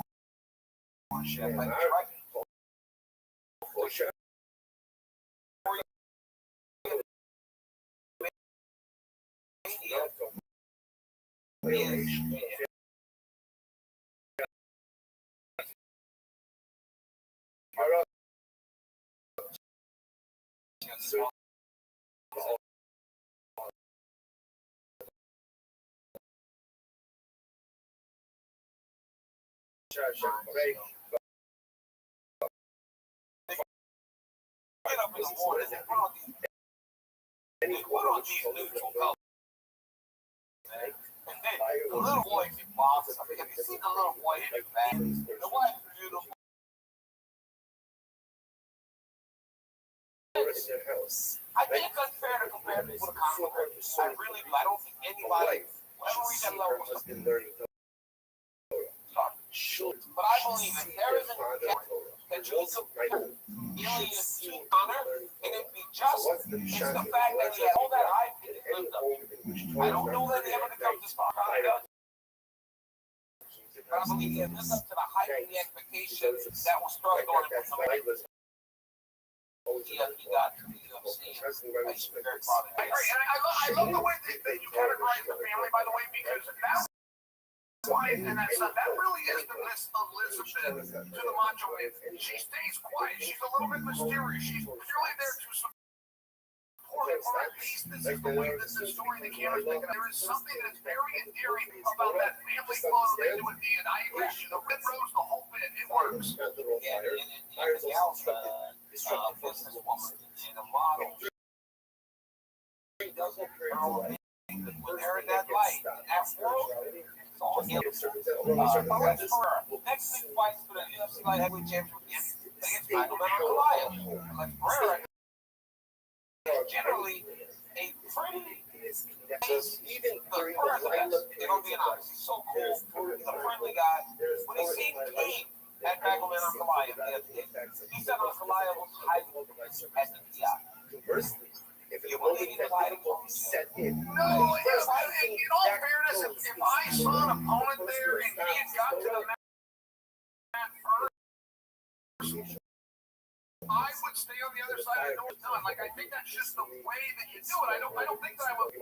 Get up in the morning and put on these neutral colors. And then the little boy can box. I mean, have you seen the little boy in the back? The wife is beautiful. I think it's unfair to compare people to comic books. I really do. I don't think anybody will ever reach that level of something. But I believe if there is a gap that you can compare Ilya to Connor, and it'd be just, it's the fact that he had all that hype and it lived up to. I don't know that he ever becomes this far. But I believe he had lived up to the hype and the expectations that was thrust on him from the way he got to the UFC. I should be very proud of him. I love the way that you categorize the family, by the way, because that's quiet, and that really is the Miss Elizabeth to the Macho Man. She stays quiet. She's a little bit mysterious. She's purely there to support, or at least this is the way that the story the camera's making. There is something that's very endearing about that family photo they do at the end. I agree. The red rose, the whole bit, it works. Yeah, and the gal's businesswoman and a model. She doesn't know when they're in that light, in that world. It's all him. Next big fight for the UFC light heavyweight championship against Magomed Ankalaev. Like Pereira is generally a pretty even Pereira's the best. If I'm being honest, he's so cool, he's a friendly guy. But he seemed pain at Magomed Ankalaev the other day. He said Ankalaev was hiding at the PI. Conversely, if You believe he was hiding from the set in, No, in all fairness, if I saw an opponent there and he had got to the mat first, I would stay on the other side of the door done. Like, I think that's just the way that you do it. I don't think that I would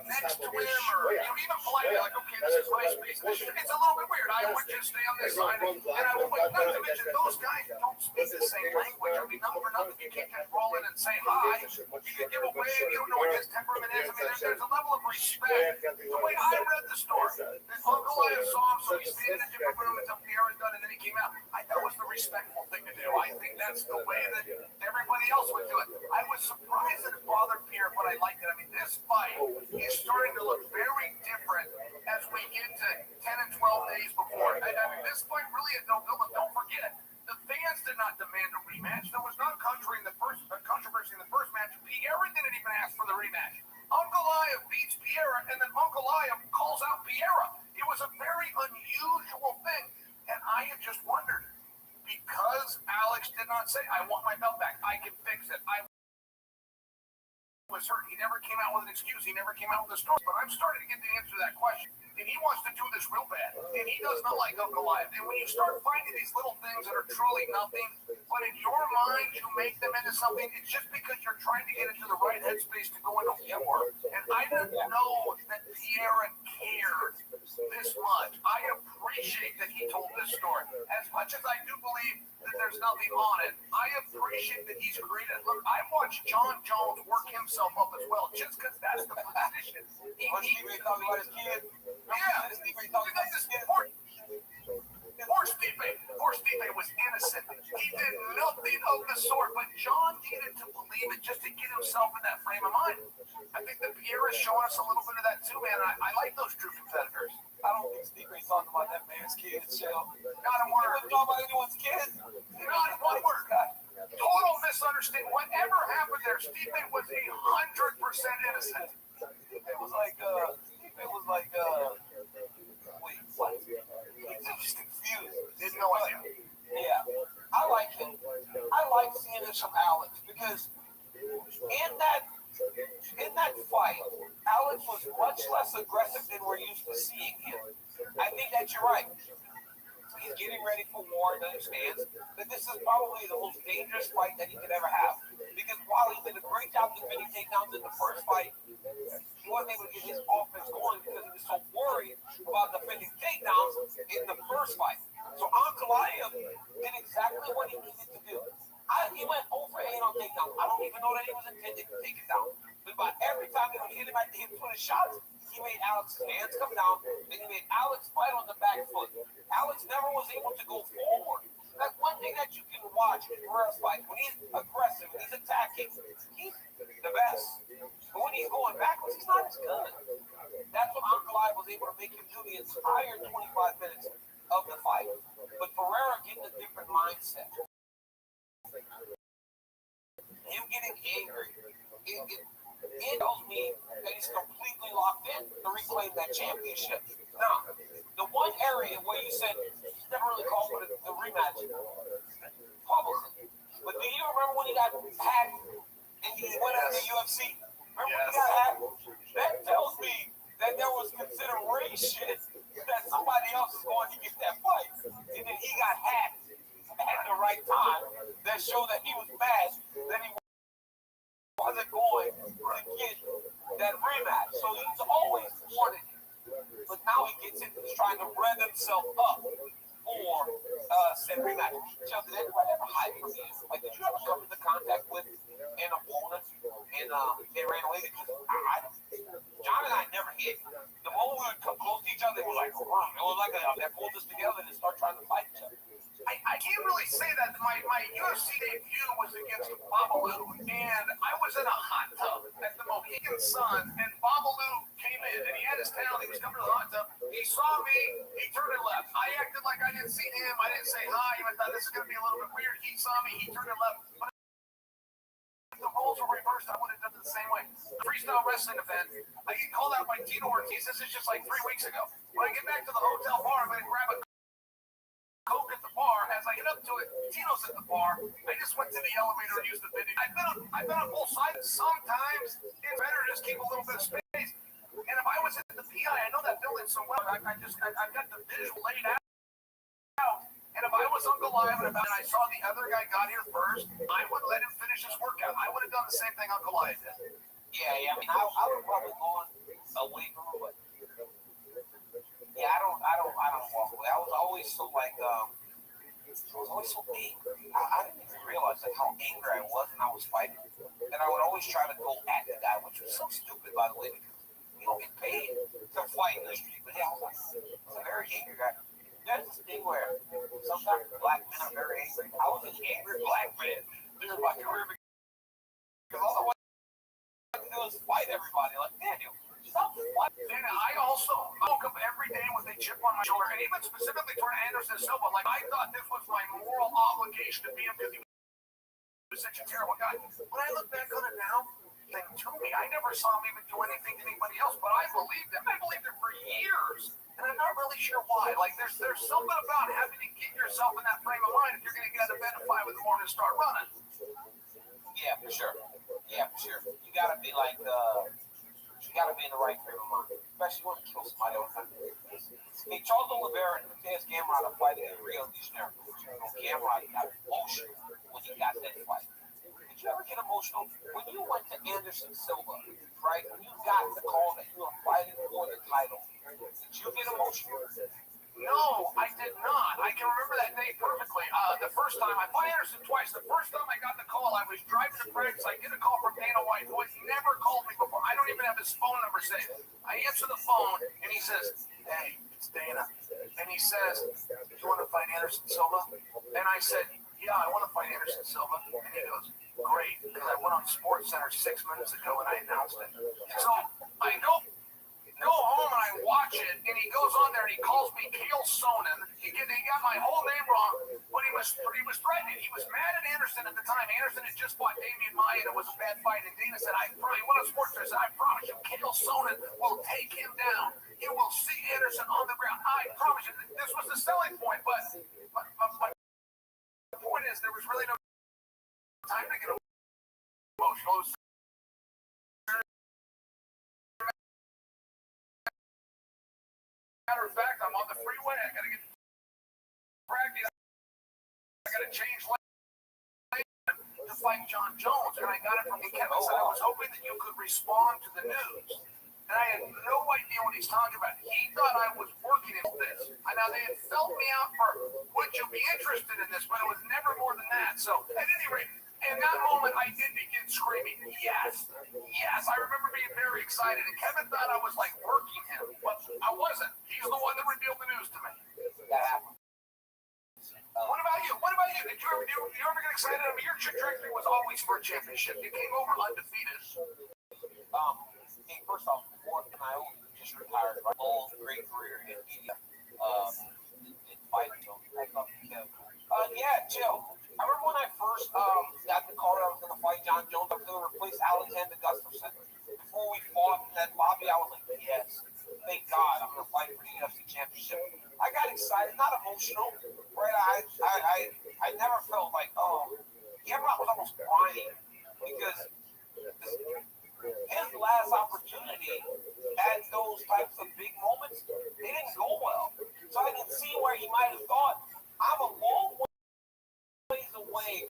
next to him or even politely like, okay, this is my space. It's a little bit weird. I would just stay on this side and I would wait. Not to mention those guys don't speak the same language. I mean, not for nothing. You can't just roll in and say hi. You can give a wave. You don't know what his temperament is. I mean, there's a level of respect. The way I read the story, Uncle Lion saw him, so he stayed in a different room until Pierre was done, and then he came out. That was the respectful thing to do. I think that's the way that everybody else would do it. I was surprised that it bothered Pierre, but I liked it. I mean, this fight is starting to look very different as we get to 10 and 12 days before. I mean, this fight really had no build-up. Don't forget, the fans did not demand a rematch. There was no controversy in the first match. Pierre didn't even ask for the rematch. Uncle Lion beats Pierre, and then Uncle Lion calls out Pierre. It was a very unusual thing, and I had just wondered, because Alex did not say, I want my belt back, I can fix it, I was hurt, he never came out with an excuse, he never came out with a story, but I'm starting to get the answer to that question, and he wants to do this real bad, and he does not like Uncle Lion, and when you start finding these little things that are truly nothing, but in your mind you make them into something, it's just because you're trying to get into the right headspace to go into war, and I didn't know that Pierre cared this much. I appreciate that he told this story. As much as I do believe that there's nothing on it, I appreciate that he's created. Look, I watched John Jones work himself up as well, just because that's the position. He talking about his kid. Yeah, Poor Stipe was innocent. He did nothing of the sort, but John needed to believe it just to get himself in that frame of mind. I think that Pierre is showing us a little bit of that too, man. I like those true competitors. I don't think Stipe's talking about that man's kids, Shell. Not a word. He wasn't talking about anyone's kids. Not one word. Total misunderstanding. Whatever happened there, Stipe was 100% innocent. It was like, wait, what? He was confused. Didn't know idea. Yeah. I like him. I like seeing this from Alex because in that fight, Alex was much less aggressive than we're used to seeing him. I think that you're right. He's getting ready for war and understands that this is probably the most dangerous fight that he could ever have. Because while he did a great job defending takedowns in the first fight, he wasn't able to get his offense going because he was so worried about defending takedowns in the first fight. So Uncle Lion did exactly what he needed to do. He went over 8 on takedowns. I don't even know that he was intending to take it down. But about every time they would hit him at the hip with his shots, he made Alex's hands come down, and he made Alex fight on the back foot. Alex never was able to go forward. That's one thing that you can watch in Pereira's fight. When he's aggressive, when he's attacking, he's the best. But when he's going backwards, he's not as good. That's what Uncle Lion was able to make him do the entire 25 minutes of the fight. But Pereira getting a different mindset. Him getting angry. It tells me that he's completely locked in to reclaim that championship. Now, the one area where you said he's never really called for the rematch, publicly. But do you remember when he got hacked and he went out of the UFC? Remember when he got hacked? That tells me that there was consideration that somebody else is going to get that fight. And then he got hacked at the right time. That showed that he was bad, that he wasn't going to get that rematch. So he's always wanted it. But now he gets into trying to rev himself up for said rematch. Chuck, did anybody ever hide from you? Like, did you ever come into contact with an opponent and they ran away? Because John and I never hit. The moment we would come close to each other, it was like, that pulled us together and start trying to fight each other. I can't really say that. My UFC debut was against Babalu, and I was in a hot tub at the Mohegan Sun, and Babalu came in, and he had his towel, he was coming to the hot tub, he saw me, he turned and left. I acted like I didn't see him, I didn't say hi, I thought this is going to be a little bit weird. He saw me, he turned and left. But if the roles were reversed, I would have done it the same way. The freestyle wrestling event, I get called out by Tito Ortiz, this is just like 3 weeks ago. When I get back to the hotel bar, I'm going to grab a Coke at the bar. As I get up to it, Tito's at the bar. I just went to the elevator and used the video. I've been on both sides. Sometimes it's better to just keep a little bit of space. And if I was at the PI, I know that building so well. I've got the visual laid out. And if I was Uncle Ivan and I saw the other guy got here first, I would let him finish his workout. I would have done the same thing Uncle Ivan did. Yeah. I mean, I would probably gone away from him, but yeah, I don't walk away. I was always so like, I was always so angry. I didn't even realize like how angry I was when I was fighting. And I would always try to go at the guy, which was so stupid, by the way, because you don't get paid to fight in the street. But yeah, I was a very angry guy. There's this thing where sometimes black men are very angry. I was an angry black man during my career because all I wanted to do was fight everybody. Like, Daniel, stop fighting. And I also woke up every day with a chip on my shoulder, and even specifically toward Anderson Silva. Like, I thought this was my moral obligation to be him because he was such a terrible guy. When I look back on it now, like, to me, I never saw him even do anything to anybody else, but I believed him. I believed him for years. And I'm not really sure why. Like, there's something about having to get yourself in that frame of mind if you're going to get out of bed at 5 in the morning and start running. Yeah, for sure. You got to be like, you got to be in the right frame of mind, especially when you kill somebody all the time. Hey, Charles Oliveira and Taz Gamrot are fighting in Rio de Janeiro. Gamrot got emotional when he got that fight. Did you ever get emotional when you went to Anderson Silva, right? When you got the call that you were fighting for the title, did you get emotional? No, I did not. I can remember that day perfectly. The first time, I fought Anderson twice. The first time I got the call, I was driving to practice. I get a call from Dana White, who had never called me before. I don't even have his phone number saved. I answer the phone, and he says, "Hey, it's Dana." And he says, "Do you want to fight Anderson Silva?" And I said, "Yeah, I want to fight Anderson Silva." And he goes, "Great," because I went on SportsCenter 6 minutes ago and I announced it. So I go home and I watch it, and he goes on there and he calls me Kale Sonnen. He got my whole name wrong, but he was threatening. He was mad at Anderson at the time. Anderson had just fought Damian Maia, and it was a bad fight. And Dana said, he went on SportsCenter and said, "I promise you, Kale Sonnen will take him down. He will see Anderson on the ground. I promise you." This was the selling point, but the point is there was really no time to get emotional. Matter of fact, I'm on the freeway. I got to get practice. I got to change lane to fight John Jones, and I got it from Kevin. So I was hoping that you could respond to the news. And I had no idea what he's talking about. He thought I was working in this. Now, they had felt me out for, would you be interested in this? But it was never more than that. So, at any rate, in that moment, I did begin screaming, yes. I remember being very excited. And Kevin thought I was, like, working him. But I wasn't. He's the one that revealed the news to me. That happened. What about you? Did you ever get excited? I mean, your trajectory was always for a championship. You came over undefeated. Hey, first off, before I just retired, my whole great career in media, in fighting. Yeah, Joe. I remember when I first got the call that I was going to fight John Jones. I was going to replace Alexander Gustafsson. Before we fought in that lobby, I was like, yes, thank God, I'm going to fight for the UFC Championship. I got excited, not emotional, right? I never felt like, Gamrot was almost crying because his last opportunity at those types of big moments, they didn't go well. So I can see where he might have thought, I'm a long ways away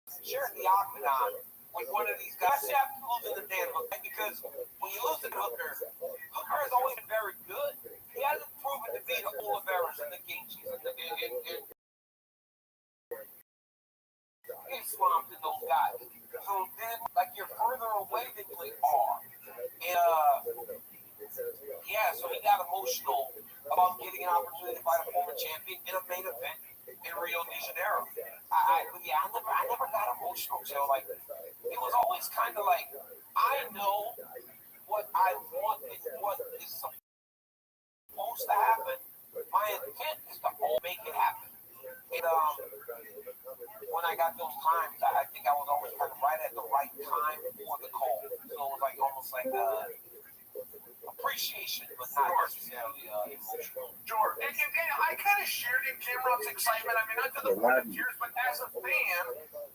from sharing the octagon with one of these guys. You have to lose to the Dan Hooker, because when you lose to Hooker has always been very good. He hasn't proven to be the Oliveira's and the Gaethjes and he's swamped in those guys. So then, like, you're further away than you are. And, so he got emotional about getting an opportunity to fight a former champion in a main event in Rio de Janeiro. I never got emotional, Joe. Like, it was always kind of like, I know what I want and what is supposed to happen. My intent is to make it happen. And when I got those times, I think I was always kind of right at the right time for the call. So it was like almost like appreciation, but not necessarily emotional. Sure. And I kind of shared in Gamrot's excitement. I mean, not to the point of tears, but as a fan,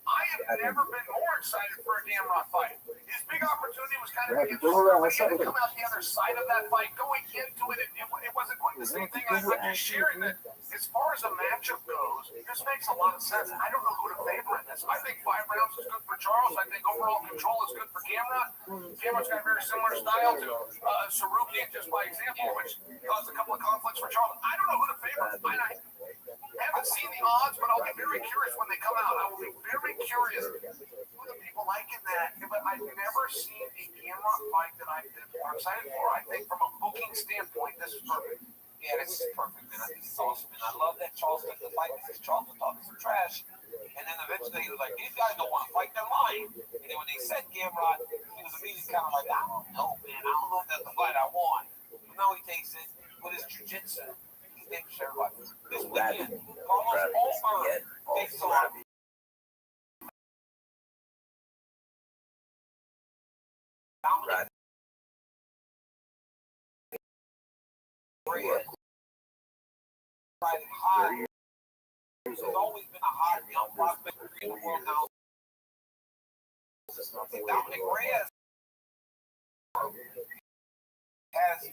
I have never been more excited for a Gamrot fight. His big opportunity was kind of he had to come out the other side of that fight. Going into it, it wasn't quite the same thing. I'm just sharing that as far as a matchup goes, this makes a lot of sense. I don't know who to favor in this. I think 5 rounds is good for Charles. I think overall control is good for Gamrot. Gamrot's got a very similar style to Sarukian, just by example, which caused a couple of conflicts for Charles. I don't know who to favor. I haven't seen the odds, but I'll be very curious when they come out. I will be very curious who the people like in that. But I've never seen a Gamrot fight that I've been more excited for. I think from a booking standpoint, this is perfect. Yeah, this is perfect, man. I think it's awesome. And I love that Charles took the fight because Charles was talking some trash. And then eventually he was like, these guys don't want to fight, they're lying. And then when they said Gamrot, he was immediately kind of like, I don't know, man. I don't know if that's the fight I want. But now he takes it with his jiu-jitsu. He's dangerous to everybody. This weekend, Carlos Olberg takes on Rabbbi. Riding high. There's always been a hot young prospect in the world now. Dominic Reyes has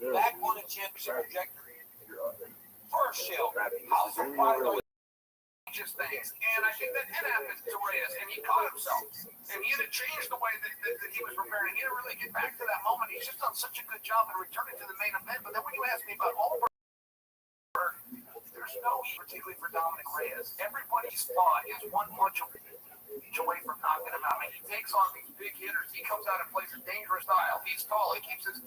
back on the championship trajectory. First, Shell, how's the fight going? Just things, and I think that it happened to Reyes, and he caught himself, and he had to change the way that he was preparing. He had to really get back to that moment. He's just done such a good job in returning to the main event. But then when you ask me about Olberg, there's no heat, particularly for Dominic Reyes. Everybody's thought is one punch away from knocking him out. And he takes on these big hitters. He comes out and plays a dangerous style. He's tall. He keeps his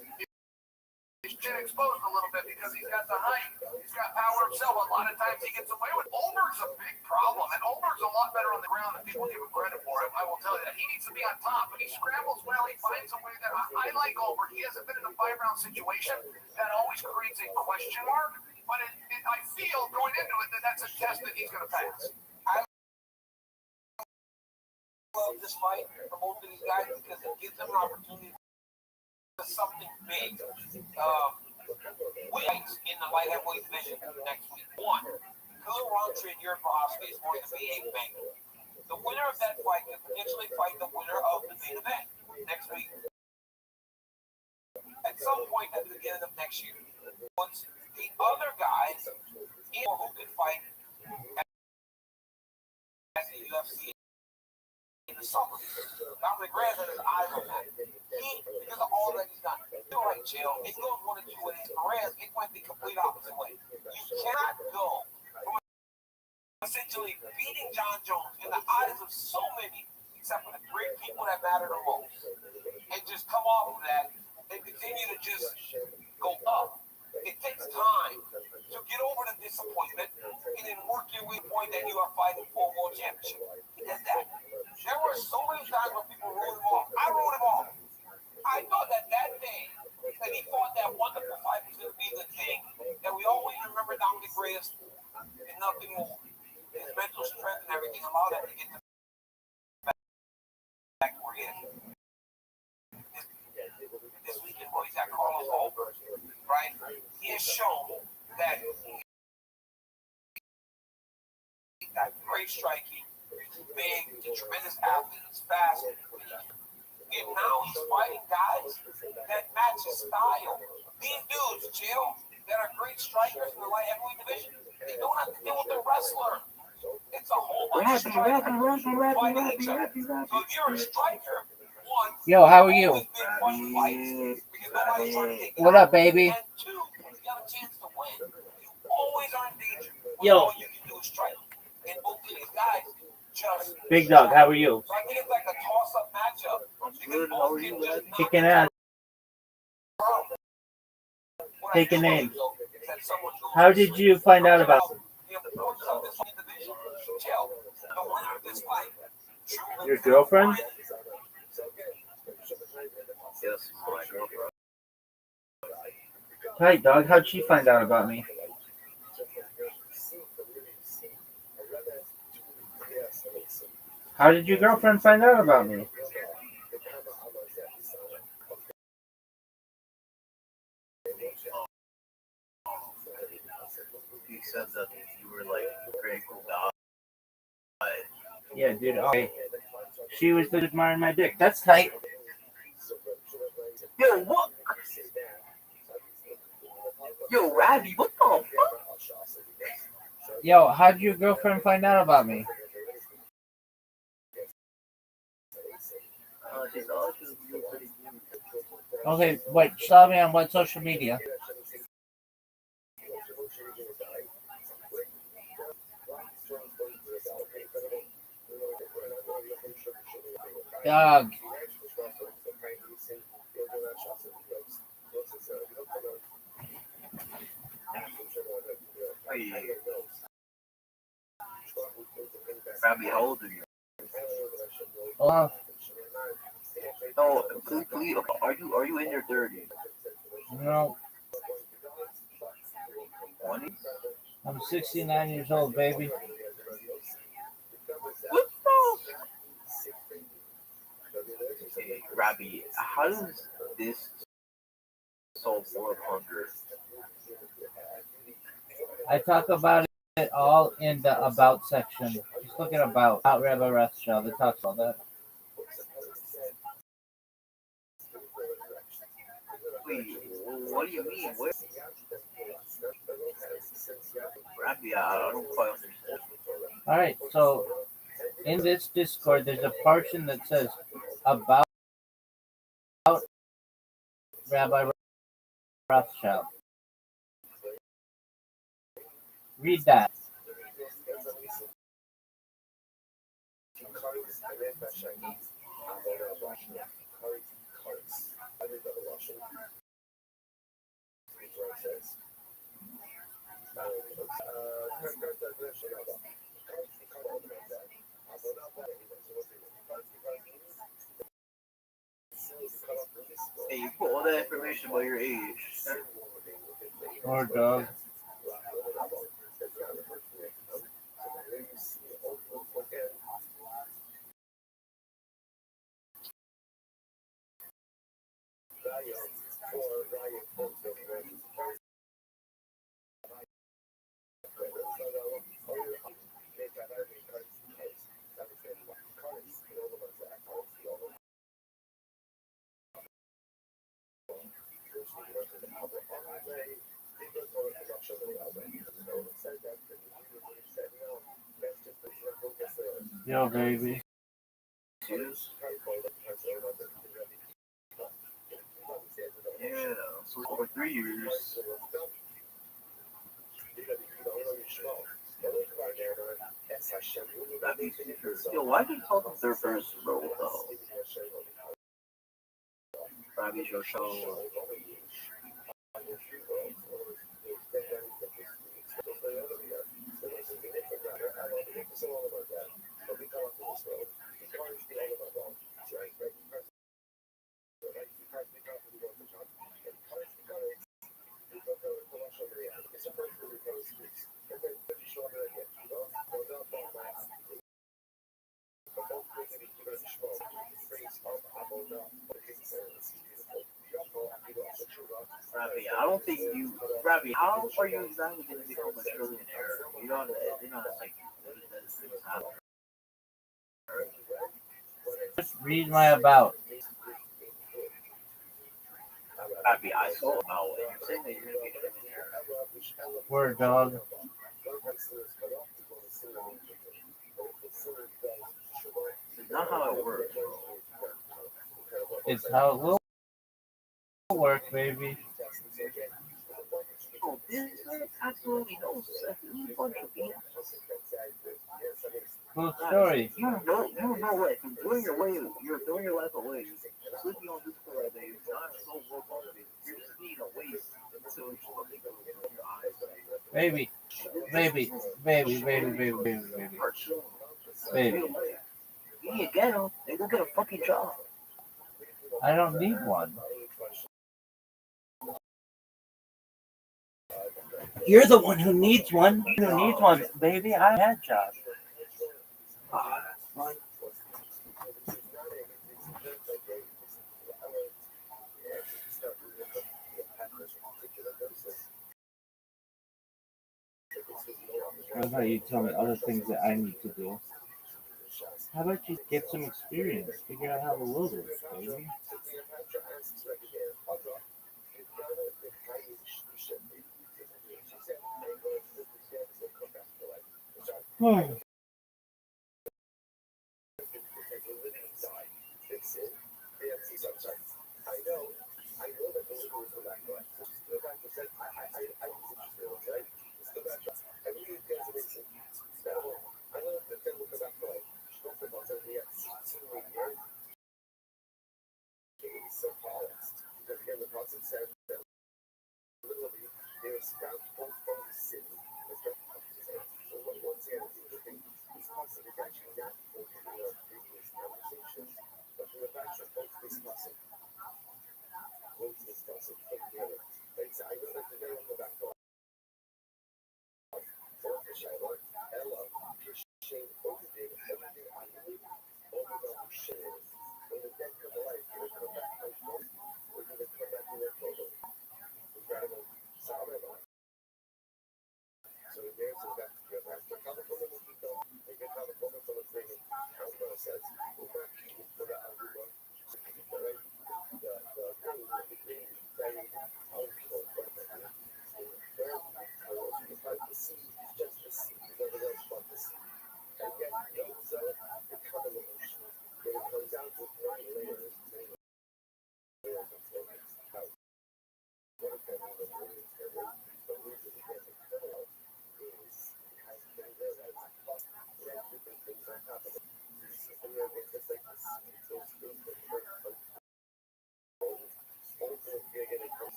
chin exposed a little bit because he's got the height. He's got power himself. A lot of times he gets away with. Olberg's a big problem, and Olberg's a lot better on the ground than people give him credit for. I will tell you that. He needs to be on top, but he scrambles well. He finds a way that I like Olberg. He hasn't been in a 5-round situation. That always creates a question mark, but I feel going into it that that's a test that he's going to pass. I love this fight for both of these guys because it gives them an opportunity to something big. Weights in the light heavyweight division next week. One, Khalil Rothschild and Yuri Prochazka is going to be a banger. The winner of that fight can potentially fight the winner of the main event next week. At some point at the beginning of next year. Once the other guys who can fight at the UFC in the summer. Dominic Reyes has his eyes on that. Because of all that he's done. You're right, Jill. It goes one of two ways. Reyes, it went the complete opposite way. You cannot go from essentially beating John Jones in the eyes of so many, except for the 3 people that matter the most, and just come off of that and continue to just go up. It takes time to get over the disappointment and then work your way to the point that you are fighting for a world championship. He did that. There were so many times where people wrote him off. I wrote him off. I thought that day that he fought that wonderful fight was going to be the thing that we always remember Dominic Reyes and nothing more. His mental strength and everything allowed him to get back where he is. This weekend, boy, he's got Carlos Olberg, right? He has shown that he's got great striking, he's big, he's a tremendous athlete, he's fast. And now he's fighting guys that match his style. These dudes, Jill, that are great strikers in the light heavyweight division, they don't have to deal with the wrestler. It's a whole bunch of strikers fighting each other. So if you're a striker, one, Yo, how are you? What up, baby? And two, you got a chance to win. You always are in danger. Yo. All you can do is strike. And both of these guys just Big Dog, how are you? So I think it's like a toss-up matchup. Because both can just knock Kicking ass. Taking names. How did you find out about it? Your girlfriend? Yes, my girlfriend. Hi, dog. How'd she find out about me? How did your girlfriend find out about me? He said that you were like a pretty cool guy. Yeah, dude. Okay. She was admiring my dick. That's tight. Yo, what? Yo, Rabbbi, what the fuck? Yo, how did your girlfriend find out about me? She's always pretty good. Okay, wait. Saw me on what social media? Dog. Hey, Rabbbi, how old are you? Oh, No, please, are you in your 30s? no. 20s? I'm 69 years old, baby. What the? Hey, Rabbbi, how does this solve world hunger? I talk about it all in the about section. Just look at about Rabbi Rothschild. It talks about that. Wait, what do you mean? Where? Rabbbi, I don't quite understand. All right, so in this Discord, there's a portion that says about Rabbi Rothschild. Read that. Hey, you put all that information about your age. Or dog. Yo, baby. Yeah, so for 3 years. Yo, why do you talk in third person, bro? What the hell? Rabbi's your show. Rabbbi, I don't think you. Rabbbi, how are you exactly going to become a trillionaire? You don't. You're not like. Just read my about. Rabbbi, I saw about it. You're saying that you're going to be a trillionaire. Word, dog. It's not how it works, bro. It's how it will work, baby. Oh, this man absolutely knows that he's a bunch of BS. Cool story. You don't know what. You're throwing your life away. Sleeping on this floor that you're not so woke up. You're just being a waste until it's fucking going in your eyes. Baby. Baby. Baby, baby, baby, baby, baby. Baby. You need to get him and go get a fucking job. I don't need one. You're the one who needs one. Baby. I had a job. Fine. How about you tell me other things that I need to do? How about you get some experience? Figure out how the world works, baby. Hmm.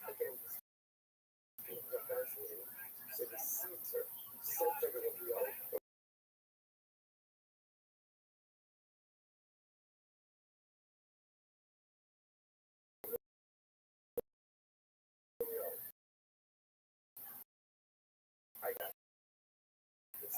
again, the fascinating. So the center of the art. I got this.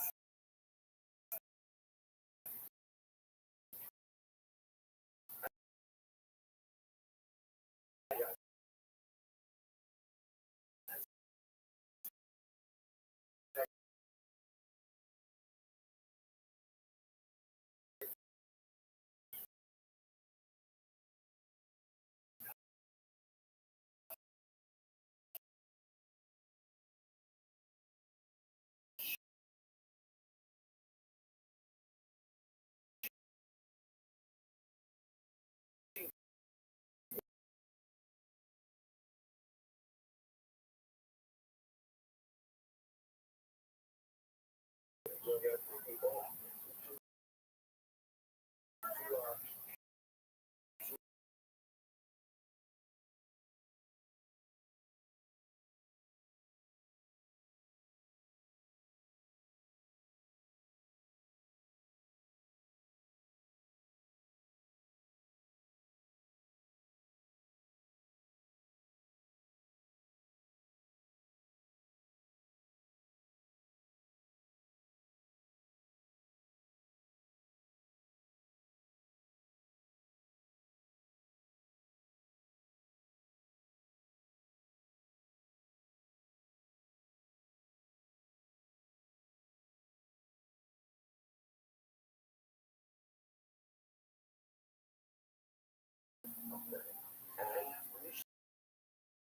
I got two people who are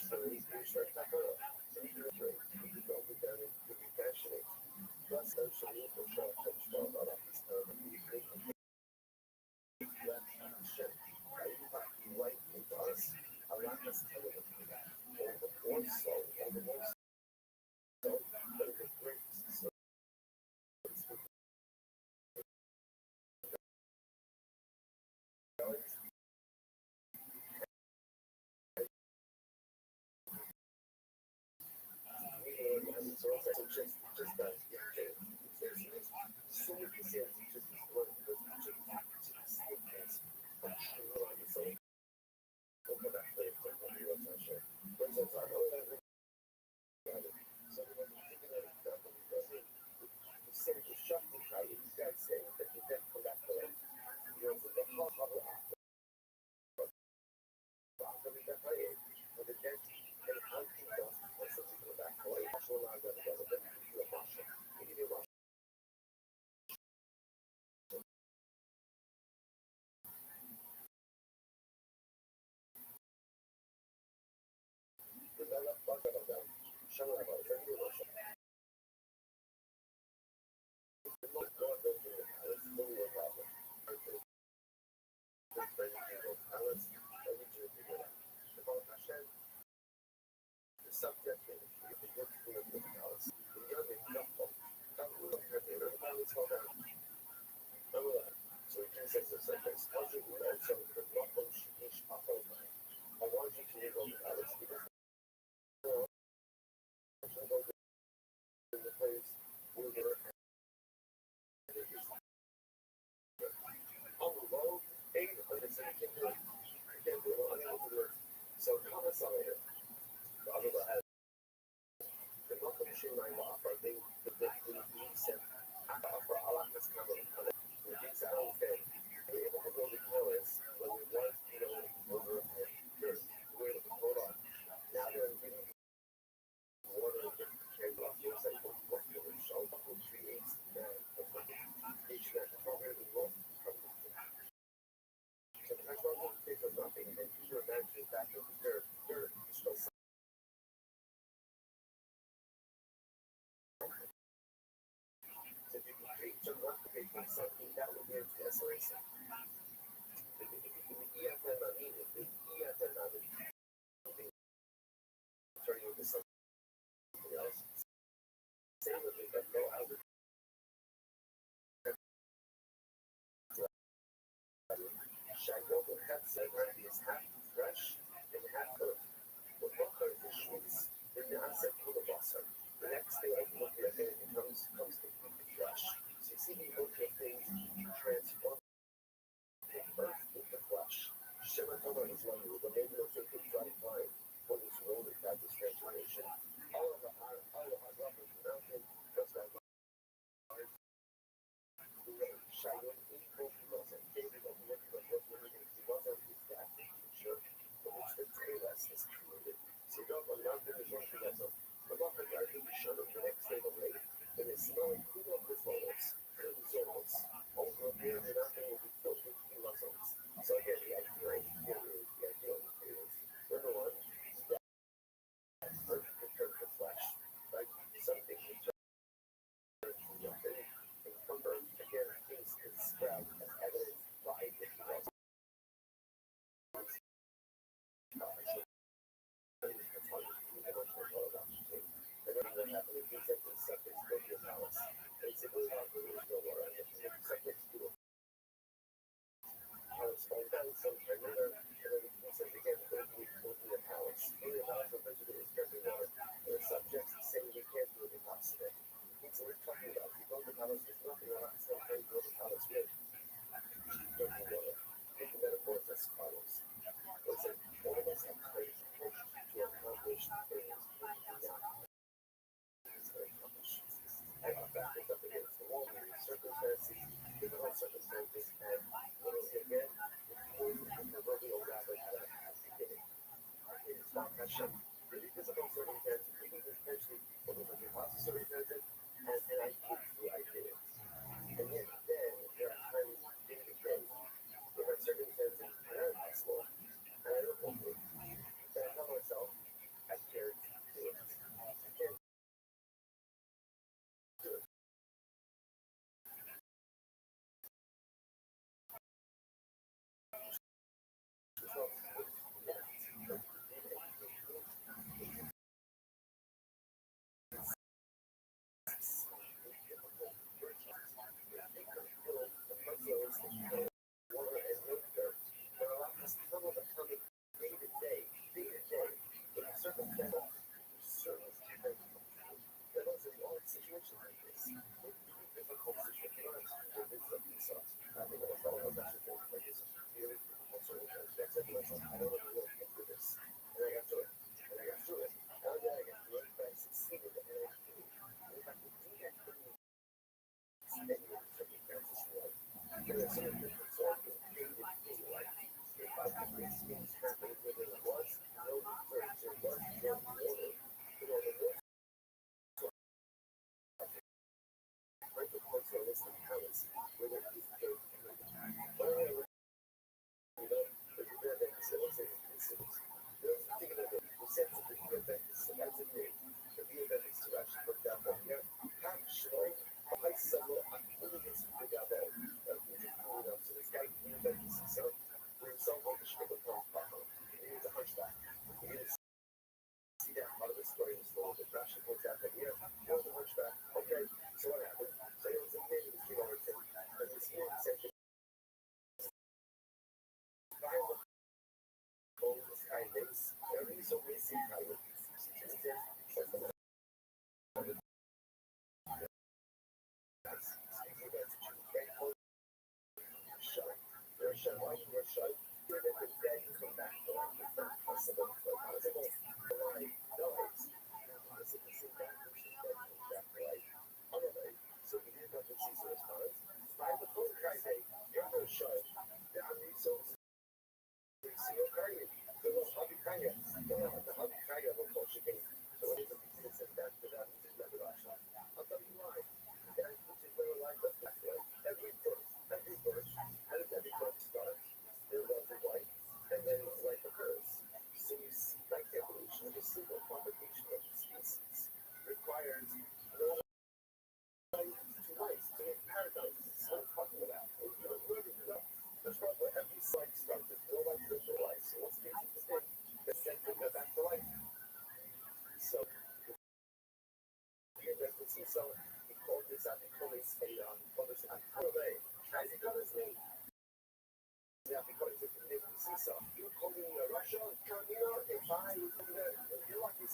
so these research back up. So you do it, you go with them and you be passionate. Plus, socially, for sure, touch on all of this stuff. And you think you have action. Right? You like because a lot of stuff is all the voice, all the voice. So, but it brings so just that, yeah, so many things just work with just but so over that place for the attention. For instance, I know that so when you think of example, because you say the shot the guy, you guys say that you get from that point. You know, the hot level after the guy, for the dead, and how he does for something to that point. So now that it doesn't you a Russia. You need a Russia. Develop part of them. Show about Russia. Subject the so it can say the sentence, how should we also the problem is up over. I want you to live on the Alice because in the place where they're on the road, 800 so homicide, the other has the local machine line offer, they said, I offer a lot of this kind of things I don't get. We're able to go to Paris when we was, over here, we're able to hold on. Now they're getting water and different off your side for the show, which creates the each program and work from the sometimes one will think of nothing and you imagine that they're still if you can create some replicate something that would be desolation. If you can turn you into something else. Same with it, but go out with Shadow will have is half fresh and half cooked. With one cooked sheets. And I said, pull the bus. The next thing I look at it, it comes completely fresh. So you see me look at things transform the earth into flesh. Shema Tova is one of the maybe also could try to find what is rolled about this transformation. All of the hard work of the mountain goes back to Shiloh, people who wasn't David of what he wasn't exactly sure, but which the Taylor is created. So you don't know nothing is wrong with that. But what the guy who showed up the next day of late, and it's smelling cool of his moments, over a period of nothing will be filled with muscles. So again, the idea is, number one, that earth prepared for flesh, right? Something which and comfort, again, things could sprout as evidence by if you want. Basically, how to use the water and subjects to it. How it's all done, some regular, and then he says again, go to the palace. Go to the palace, and basically it's drinking water. And the subjects say we can't do it impossible. So we're talking about, you go to the palace, there's nothing wrong, it's not going to go to the palace with drinking water. Take the metaphors as follows. Listen, all of us have crazy push to accomplish things we do not. I got back up against the wall with circumstances, difficult circumstances, and literally again, the proverbial rabbit out of the hat beginning. It is not Hashem. Really difficult circumstances, even potentially difficult impossible circumstances, and I did it. And yet then, there are times in the day where my circumstances are impossible, and I don't want to. And I tell myself, I can't do it. I can't do it. So he called this out, he called this a as he got his name. Yeah, because it's a seesaw. You call me Russia, Camino, if I, you're lucky.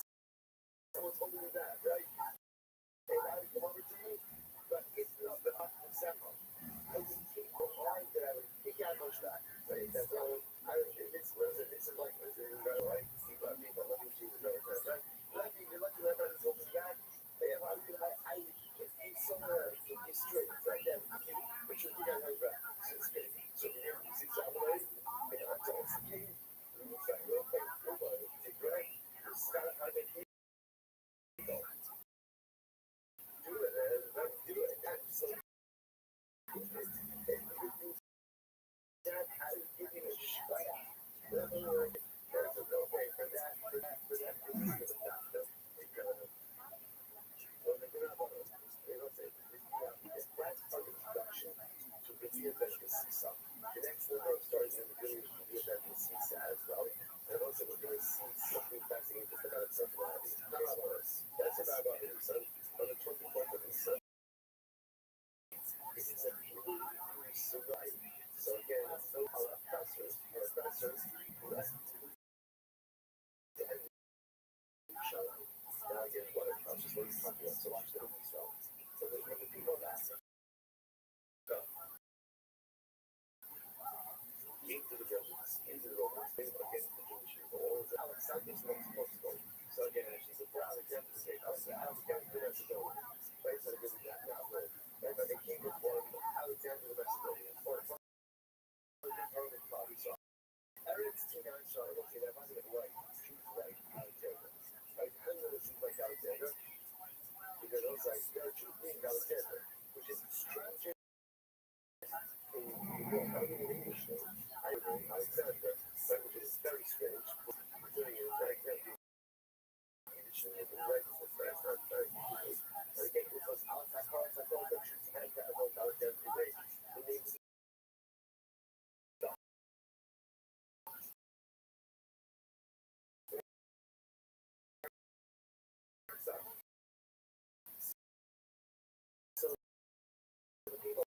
only that, right? And I would come over to me, but it's not the example. I would keep the line that I would kick out those back. Right? That's all. This is like this is better, right? People let me see the better, right? You're lucky that better to me back. I it's somewhere keep you straight, right? Then but you got my back. So here you see somewhere, and I'm telling you, you say, okay, nobody, right? This is not how they do it. Do it. So that I would give you a shot. In other words, there's a no way for that. That's part of introduction to review that the seesaw. The next one I'm starting to do is review that the seesaw as well. And also we're going to see something fascinating just about personality. Not about us. That's about him, son. On the 24th of his son. It is a really survive. So again, so our professors, right? Now again, what are professors? What are you talking about? So watch them as well. So there's going to be no last. Into the Romans, against the Jewish people. All the Alexander's not supposed to go. So again, she's a for Alexander to say, Alexander the Macedonian. Right, so this is that now, right? But the king was born Alexander the Macedonian. Or Roman body, so Aaron's king, I'm sorry, okay, that wasn't right. She was right, Alexander. Right, I don't know if she's like Alexander, because it was like, there are two kings, Alexander, which is strange. In English, Alexander, but which is very strange. Doing it very carefully. Again, because Alexander, it means so the people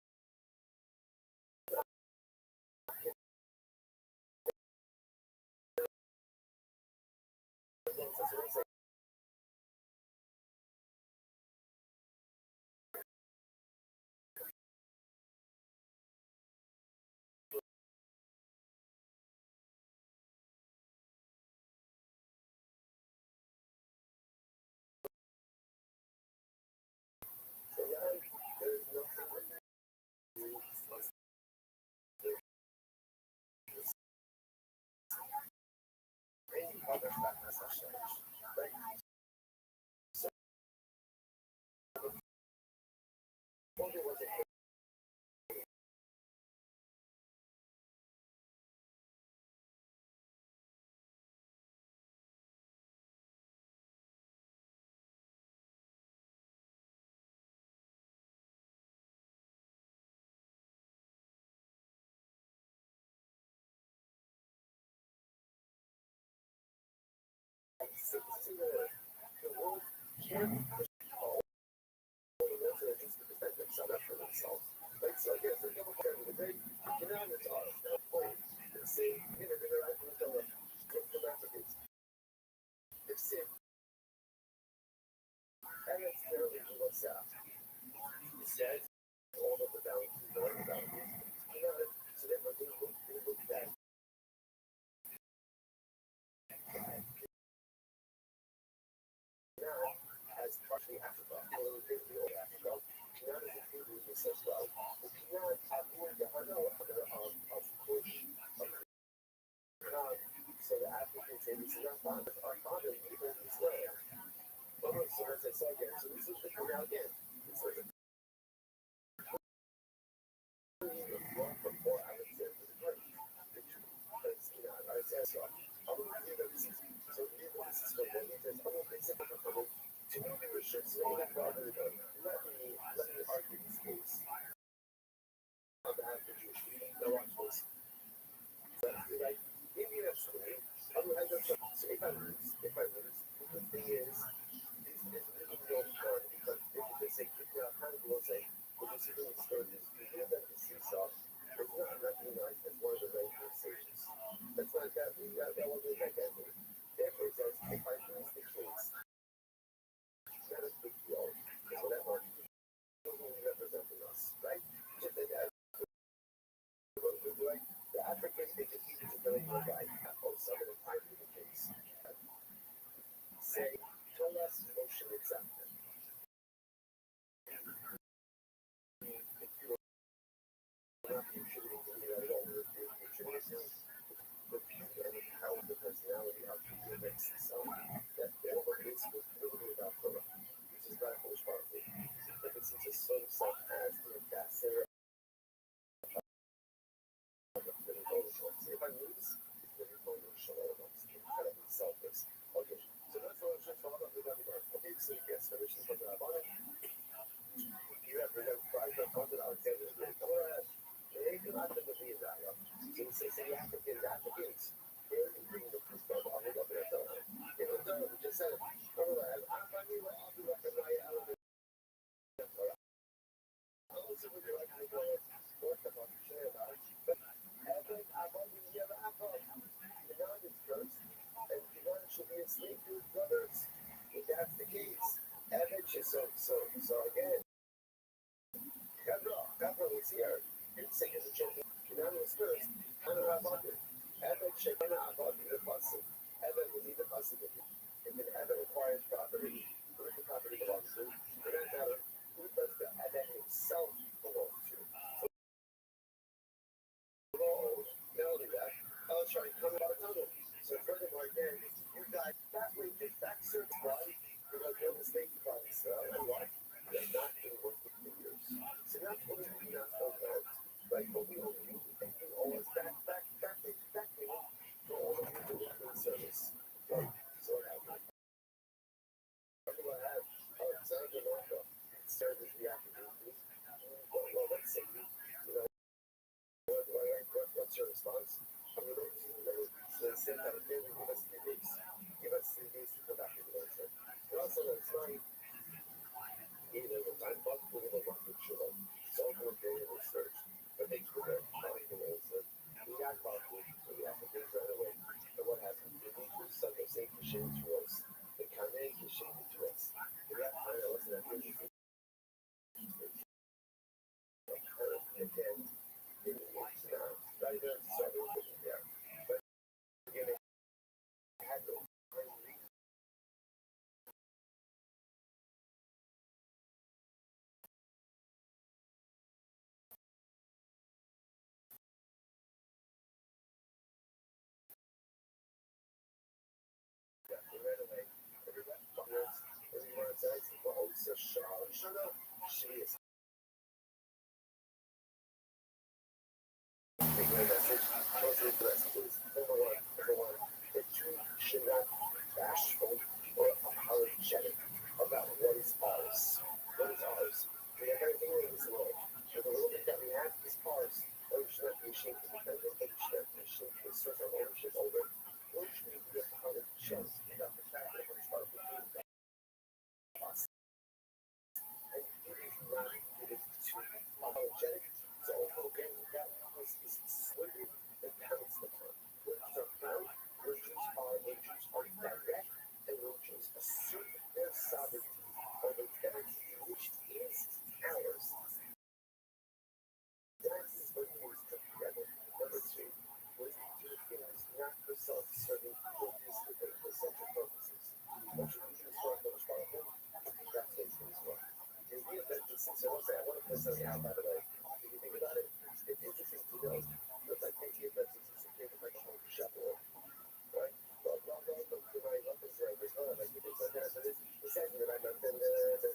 the world can defend themselves for themselves. Right? So I guess the Democrat of the day, you know, it's all point. The same, they're out to the Africans. It's sin. And it's fairly what's out. He says, all of the boundaries, all the boundaries. You know, so therefore they look back. Now, as partially Africa, a little bit of Africa, now there's a few movements as well. Now, I'm going to of push, so the Africans say, this is our father, people in this land. So as I said again, so this is the now again. It's like a before Alexander the Great. Because, you know, I said so. I'm going to give them this. So give them this is the one that says, I'm going to make some of them. To me, we were sure to say that rather than let me argue this case on behalf of the Jewish people. Now watch this. Like, maybe that's true. I'm going to have them. So if I lose, the thing is, this is no fun because if they say, kind of will say, well, this is really story is, you know that the seesaw is not recognized as one of the ranking stages. That's not that, that wasn't like that. Therefore, it says, if I lose the case, guy on some of the time in the case. Say, tell us motion exactly. If you are not contributing to me at all, you're contributing the beauty and the power of the personality of people makes itself. That therefore is really about Torah, which is radical responsibility. But it seems to sort itself as the ambassador of the if I lose, then you're going to show all of us. It's kind of selfless. Okay, so that's what I'm just talking about. Okay, so you get solutions from the bottom. You have pride of $100 candidate. Come on, they do not believe that. So you say Africans, they're bringing the people up. I'll look at it. They don't know. We just said, I'm funny. I'll be like a night out of it. I also would like to go work about the share about it. But I've already never happened. The God is first, and the God should be a slave to his brothers. If that's the case, so again, Gabriel was here. Didn't say it's a joke. The was first. I don't know about it. Evan should not about the person. Evan will need the person. And then Evan acquires property. Who does the property belong to? For that matter, who does the Evan himself belong to? Not only that, I'll try to come about a tunnel. So furthermore, again, you guys, that way, if that serves body, you're going to build a state body. So I don't know why. You're not going to work with figures. So not only do you not hold out, right, but we owe you, and you owe us back for all of your delivery service. Right? So what I have, Alexander Longo, service the afternoon. Well, let's say, what's your response? I'm going to send that again, give us 3 days. Give us 3 days to go back to the answer. But also, that's fine. Either the time box will go back to Chile. So we're doing a research. But they could have found an answer. We got coffee, we have to get right away. And what happened? We need to send the same machine to us. The Kanye machine to us. We got time to listen to that. Again, right there, starting with there. But again, I had no reason. Right away, everyone says, well, it's a shut up. She is. Take my message. What's the message? Number one, the truth should not be bashful or apologetic about what is ours. What is ours? We have everything in this world. But the little bit that we have is ours. Or we should not be ashamed to defend it. We should not be ashamed to assert our ownership over it. Or should we be apologetic about the fact that it's part of the kingdom of us? And it is not too apologetic. So, again, that was swindled and counts the time. Words are found, words are direct, and words assert their sovereignty over territory which is ours. That is when words come together. Number 2, when you do things not for self-serving purposes, but for central purposes. What you do is for a most powerful, that takes things well. In the event that I want to put something out, by the way, if you think about it, it's interesting to know that I think the event is secure like a whole chaperone, right? Well, the right love is right, there's not like things like that, but it's actually that I'm not then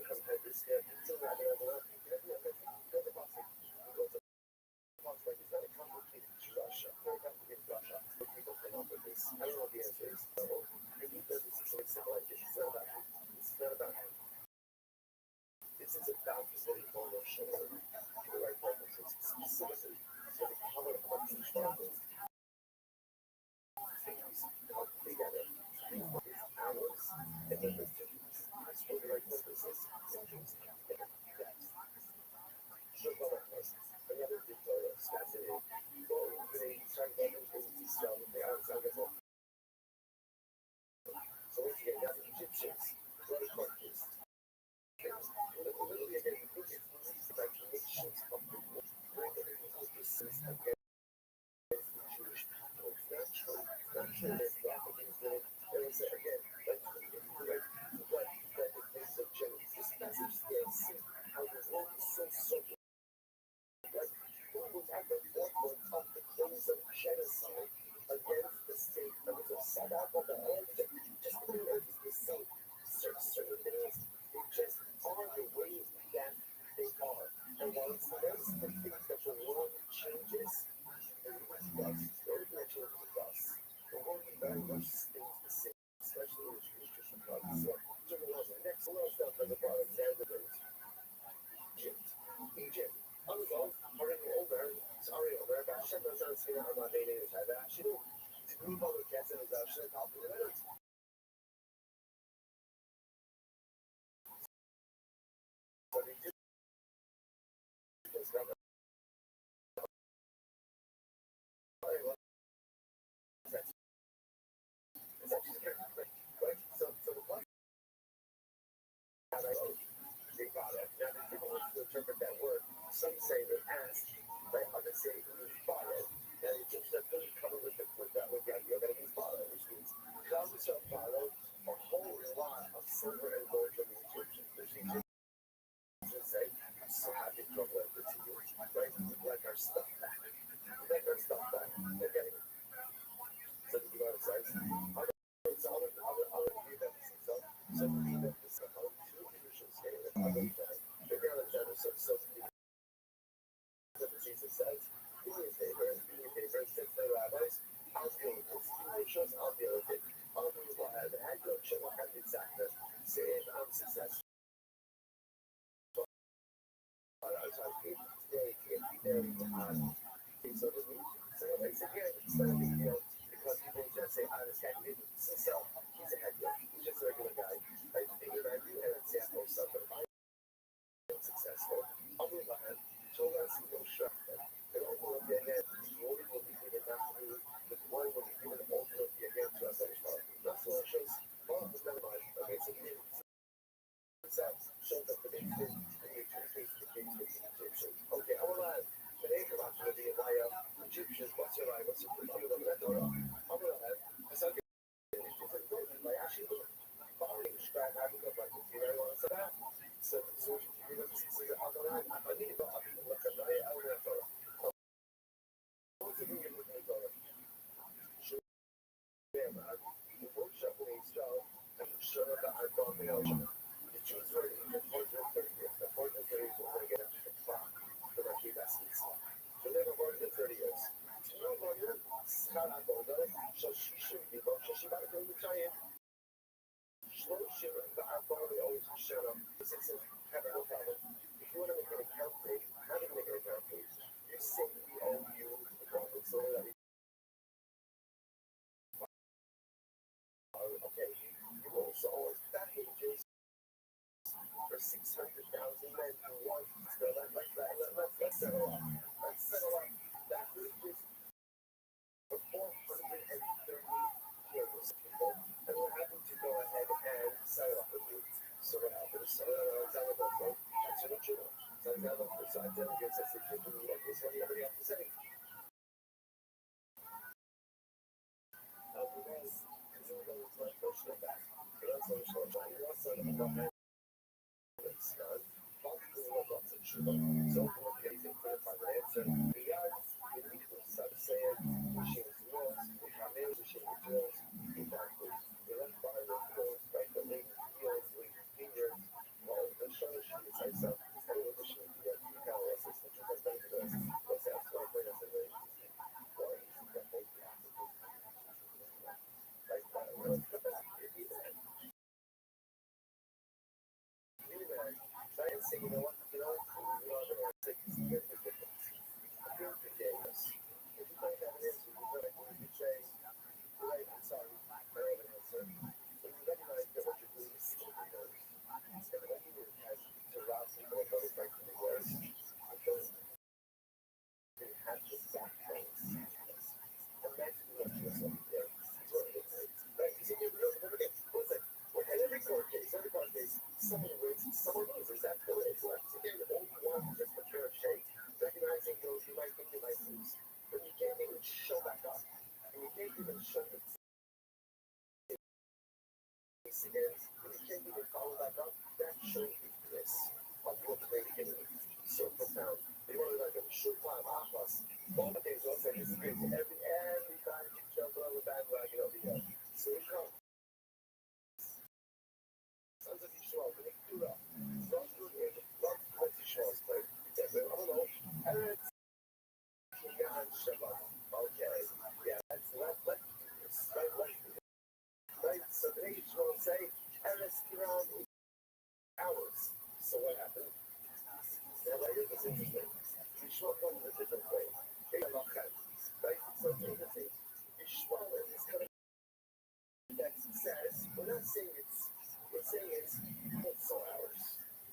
sometimes it's scared. So not that I'm not, go to the box, go to the box, like it's not a complicated Russia, very complicated Russia. People come up with this. I don't know what the answer is. So, I think that this is simple like this. It's not about this is about setting ownership for the right purposes, specifically for the color of each purpose. Things come together. It's ours, and then the things for the right purposes. Things come together. Yes. So, another detail is fascinating. Well, they talk about things they are examples. So, once again, now the Egyptians, what are countries? Literally, again, look at these like nations of the world. Where the purposes against the Jewish people naturally at the forefront of the cause of genocide against the state members of South Africa and just because the same certain things, they just are the way that they are. And while it's nice to think that the world changes, it really does. Very much changes with us. The world very much stays the same, especially in the nutrition products. So, the next one stuff as a product standard Egypt. already over. It's already over. But 现在上新的嘛，那个才的，是如果我开始的是搞不了。Interpret that word. Some say that ask, but others say it means follow. And it just doesn't come with the idea that it means follow, which means God shall follow a whole lot of silver and gold from the Egyptians. The Egyptians say, so happy to have left it to you, right? Like our stuff back. Like our stuff back. Okay. So you know what it says? I'll read that. So read that. I'll two leadership statements. I'll read that. So Jesus says, do me a favor, send the rabbis, I'll deal with this. I'll deal with it. I'll do what I had to show I have exactly. Say if I'm successful. So it's not a big deal because people just say, I was happy. So he's a head guy. He's just a regular guy. I figured I do have example stuff, but if I'm successful, I'll move ahead. So let's go shut them. They don't want to get ahead. The only will be given back to you. The one will be given ultimately again to us. That's what it shows. Well, it's never mind. Okay, so you shows up the big thing. Okay, I will add. The name of actually the Egyptians, what's your eye? What's your particular method? I will add. It's okay. By actually following Strand Africa, but if you really want to say that, so you know, I need to go up and look at it. I would have thought. What's the thing with me? Sure. Yeah, man. The workshop needs to go and show that I've gone the ocean. The Jews were in the 430 years. The 430 years were going to get extra crop for their key baskets. So they were more than 30 years. You know what? Scott, I'm going to so she should be going to she got to go to China. Slow shiver, but I'm going to always shut up. This is have no problem. If you want to make an account page, how do you make an account page? You say we owe you the profit so that okay, you also owe us that pages for 600,000 men who want to let's settle up. Let's settle up. That pages for 430 years people, and we're happy to go ahead and settle up with you. So what happens? So that's what you know. So I tell you, it's a good what everybody has to say. You know what? You know, if you find that it is, you can say, right, I'm sorry, I have an answer. But you recognize that what you're doing is stupid. And when you has to rob people of those right to the worst, because they have to back things. Imagine what you're saying there. Right? Because if you really never get, listen, in every court case, someone wins, someone loses. That's the way it's like. Again, the only one just a pair of shades. Recognizing those you might think you might lose. But you can't even show back up. And you can't even show the face again. And you can't even follow back up. That shows weakness of what the way to get it. So profound. They want to like a shoot climb off us. crazy. Every time you jump on the bandwagon over here. So we come. Sounds like you show up. When you do that, not good here. Not what you show us, but I don't know. And it's okay. Yeah, it's not like it's right. So they each will say, and it's around hours. So what happened? Now, later was interesting. We show up in a different way. They are not kind. Right? So here's the thing. Ishmael is kind of that says, we're not saying we're saying it's also hours.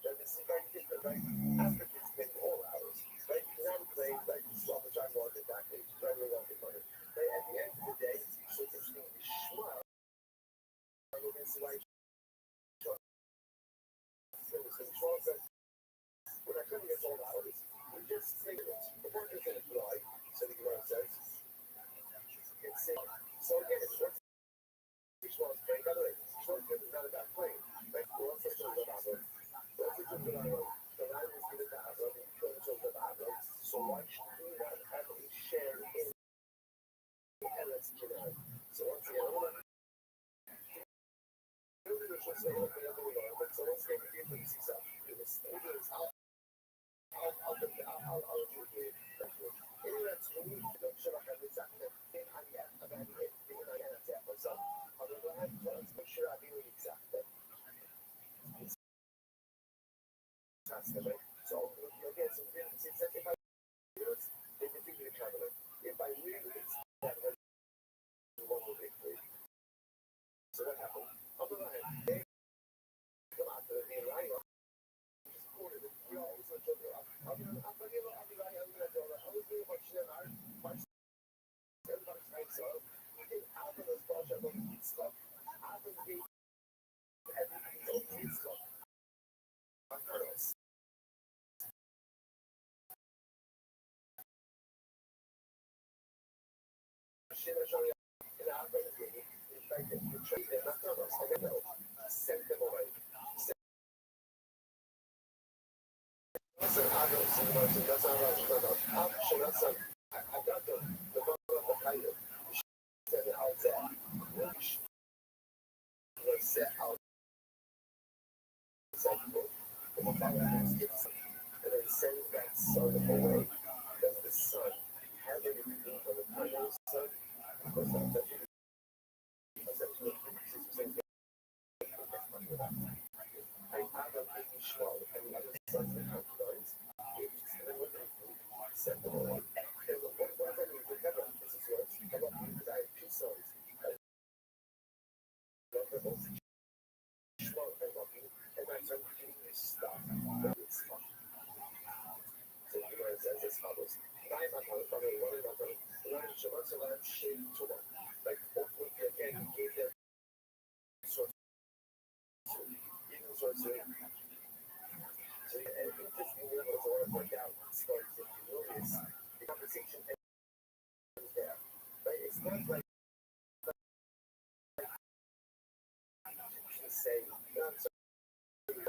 That this is very different, right? Africans make all hours. Right? You can have a claim, like Swap which I wanted back in, very well money. But at the end of the day, so it's interesting, Ishmael, is like, Ishmael said, we're not going to get all hours. We just say it. The word is going to fly, so the Gemara says. So again, it's what Ishmael's playing. By the way, Ishmael's good is not about playing. Like, we're also talking about Avram. We're also talking about Avram. The land was given to Avram. We're talking about Avram. So why should we not have a share in Eretz Canaan? So once again, I want to but so let's get into this. I'll do it. Anyway, that's when you don't show up every Saturday. Then I get about everything and I get to myself. I'm going to have to make sure I do it exactly. So, again, so if I do it, they can figure it out. If I really that so what happened? On the other hand, they come out to the line. We always went to the everybody's right, so we did after those projects on the stuff. After the game, everything's on the stuff. On purpose. Send them away. I got the title. Said it out there. Set out. And then send that son away. Does the son have anything on the final son? Because I'm touching I have a big Ishmael and the other sons that have guns. Send them away. And what I mean, remember, this is yours. I have two sons. They're both Ishmael and Rabbbi, and my son is stuff. It's fun. So the Gemara says as follows. Like, hopefully, again, he gave them sort of so and just being able to work out starts to notice the conversation ends there. Right? It's not like you can say, I'm sorry, you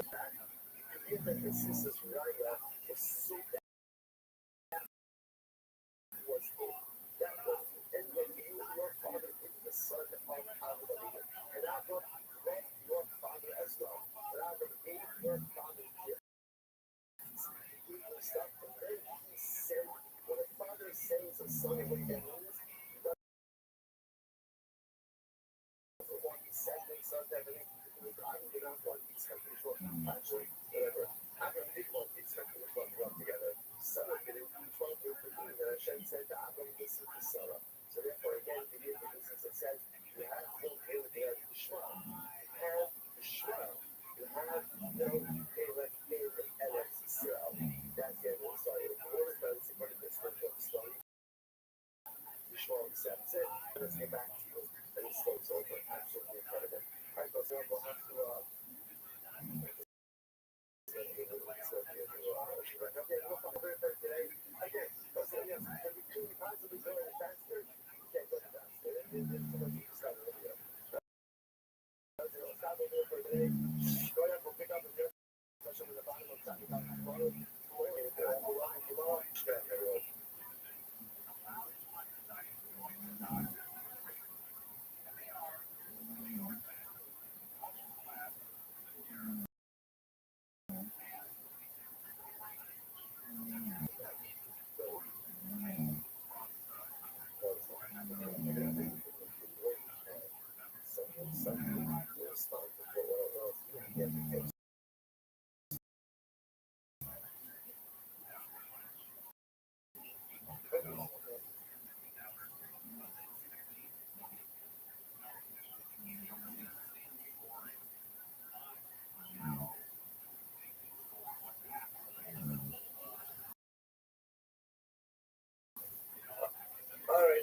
feel that his sister's Raya was so bad. That was and when your father is the son of Abraham, and Abraham met your father as well. But Abraham gave your father gifts. He was stuck, and then he said, when a father sends a son away that means he doesn't want his descendants of everything. I did not want these countries to actually, whatever. Abraham did want these countries to work together. Sarah did it. 12 years ago, Hashem said to Abraham, this is the Sarah. So therefore, again, the business that says you have no Caleb there, the Shmuel. You have the Shmuel. You have no Caleb, Eretz Yisrael. That's the end of the story. The word does, according to this version of the story, the Shmuel accepts it. Let's get back to you. And the story's over. Absolutely incredible. All right, so we'll have to.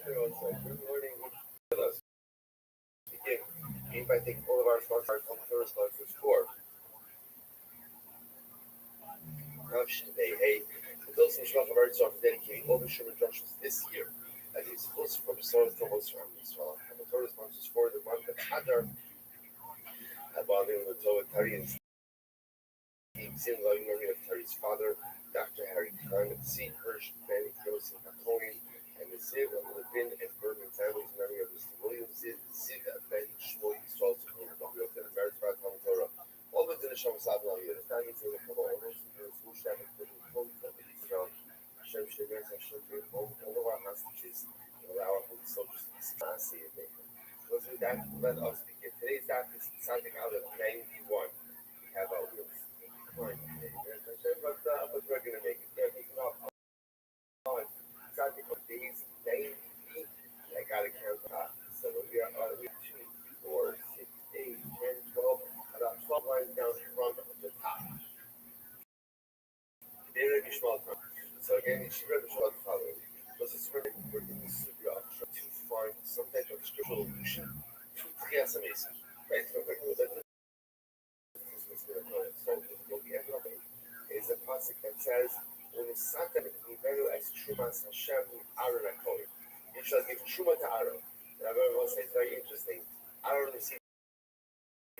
We're learning with us. Again, I think all of our sponsors for hey, those Mishloach of Eretz are dedicating all the Shem instructions this year as it's supposed from Source to Host from Israel. And the Torah sponsors for the month of Hadar, Habalim, the Torah, Tari, and Zin loving memory of Tari's father, Dr. Harry Khan, C. Hirsch, Manny Yosef Hakoni, and the Ziv of the Bin and Bergman families, memory of Mr. William Ziv, Ben Shmuel Yisrael, Sukkot, Dr. and Meretz Talmud Torah. All the Dinasham Sabla, the families in the Kabbalah, all those who Hashem, all of our messages, allow our Holy Soldiers to be classy and make them. So that, let us begin. Today's daf is something out of 91. We have our wheels. But we're going to make it. We're making up on something on days 90. I got to count up. So we are on 2, 4, 6, 8, 10, 12, about 12 lines down from the top. So again, she read the Shabbat following. This is where we're in the Sugya to find some type of scriptural allusion to Triasamis. Right? So like that. So what we end up with is a passage that says, when the Satan Nivenu as Trumas Hashem Aaron Akoy. You shall give Truma to Aaron. And I will say it's very interesting. Aaron received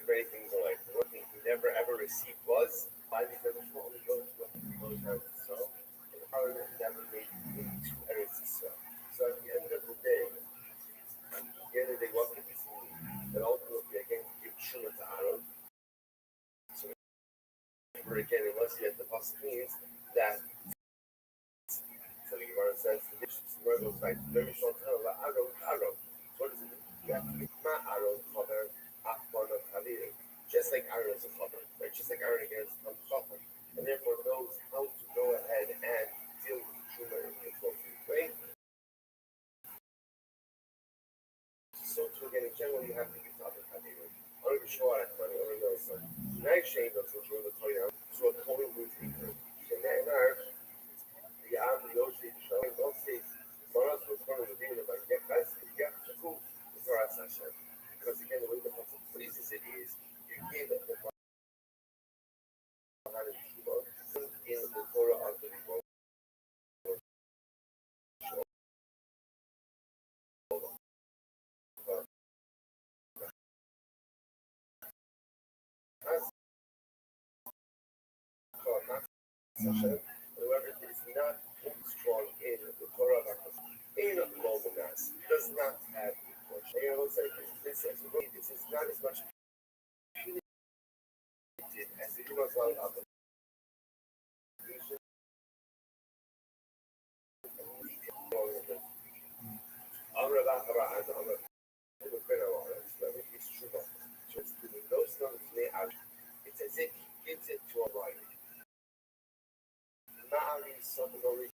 great things in life. One thing he never ever received was why, because it's what we go through. So Aaron never made it into Eretz Yisrael. So at the end of the day, what can we see? That ultimately again give Truma to Aaron. So again, unless you get the pasuk means that. So the Gemara says the Gemara goes like very short time about Aaron. So what does it mean? You have to give Aaron cover Akbar of Khalil. Just like Aaron is a cover, right? Just like Aaron again is a cover. And therefore knows how to go ahead and deal with Truma in the appropriate way. So to again in general you have to give Tabak Khalil. Only be sure at money, only know some. Night shame of the Truma Toya, so a total with people. And then the Arab Yoshi show in those days, for us was one of the things that get best, you have to go to Torah Hashem. Because again, the way the Prophet pleases it is, you give it the Torah in the Torah of the world. Whoever is not strong in the Torah in global mass does not have this is not as much punitive as it was on other. It's as if he gives it to a writer. Ma'ari something already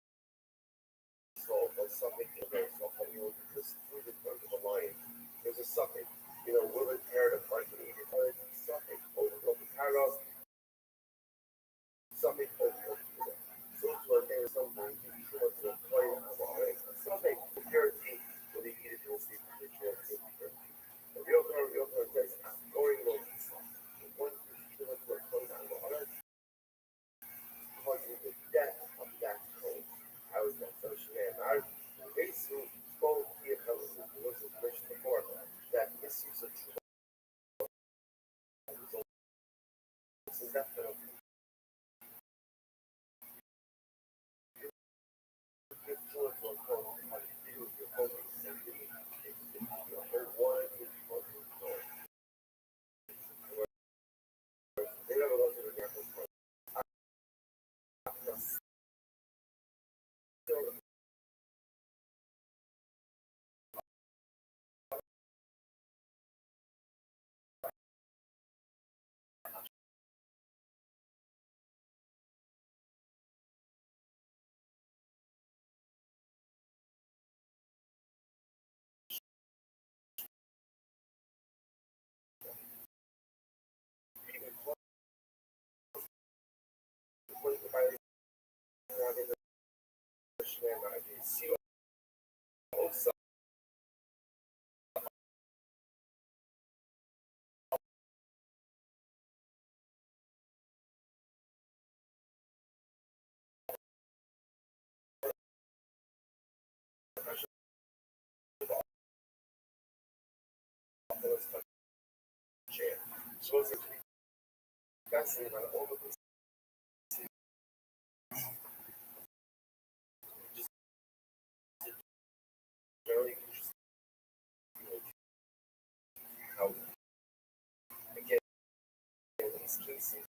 solved or something very soft. This food is going to the lion. There's a suffix. Will it tear it apart and eat it? Suffix over the carrot. Suffix over the so to again something you want to apply something purity will they eat it will see the purity. The real says I'm going over the stuff. One is to apply on the other. Causing the death of that soul. How is that? So Shneimar, basically, both the fellows who was mentioned before, that misuse of truth is definitely give towards one home, how to deal with your home simply, your whole one is one story. They never go to the example for Supposed to be fascinating about all of this. Just very interesting. How, again, in these cases,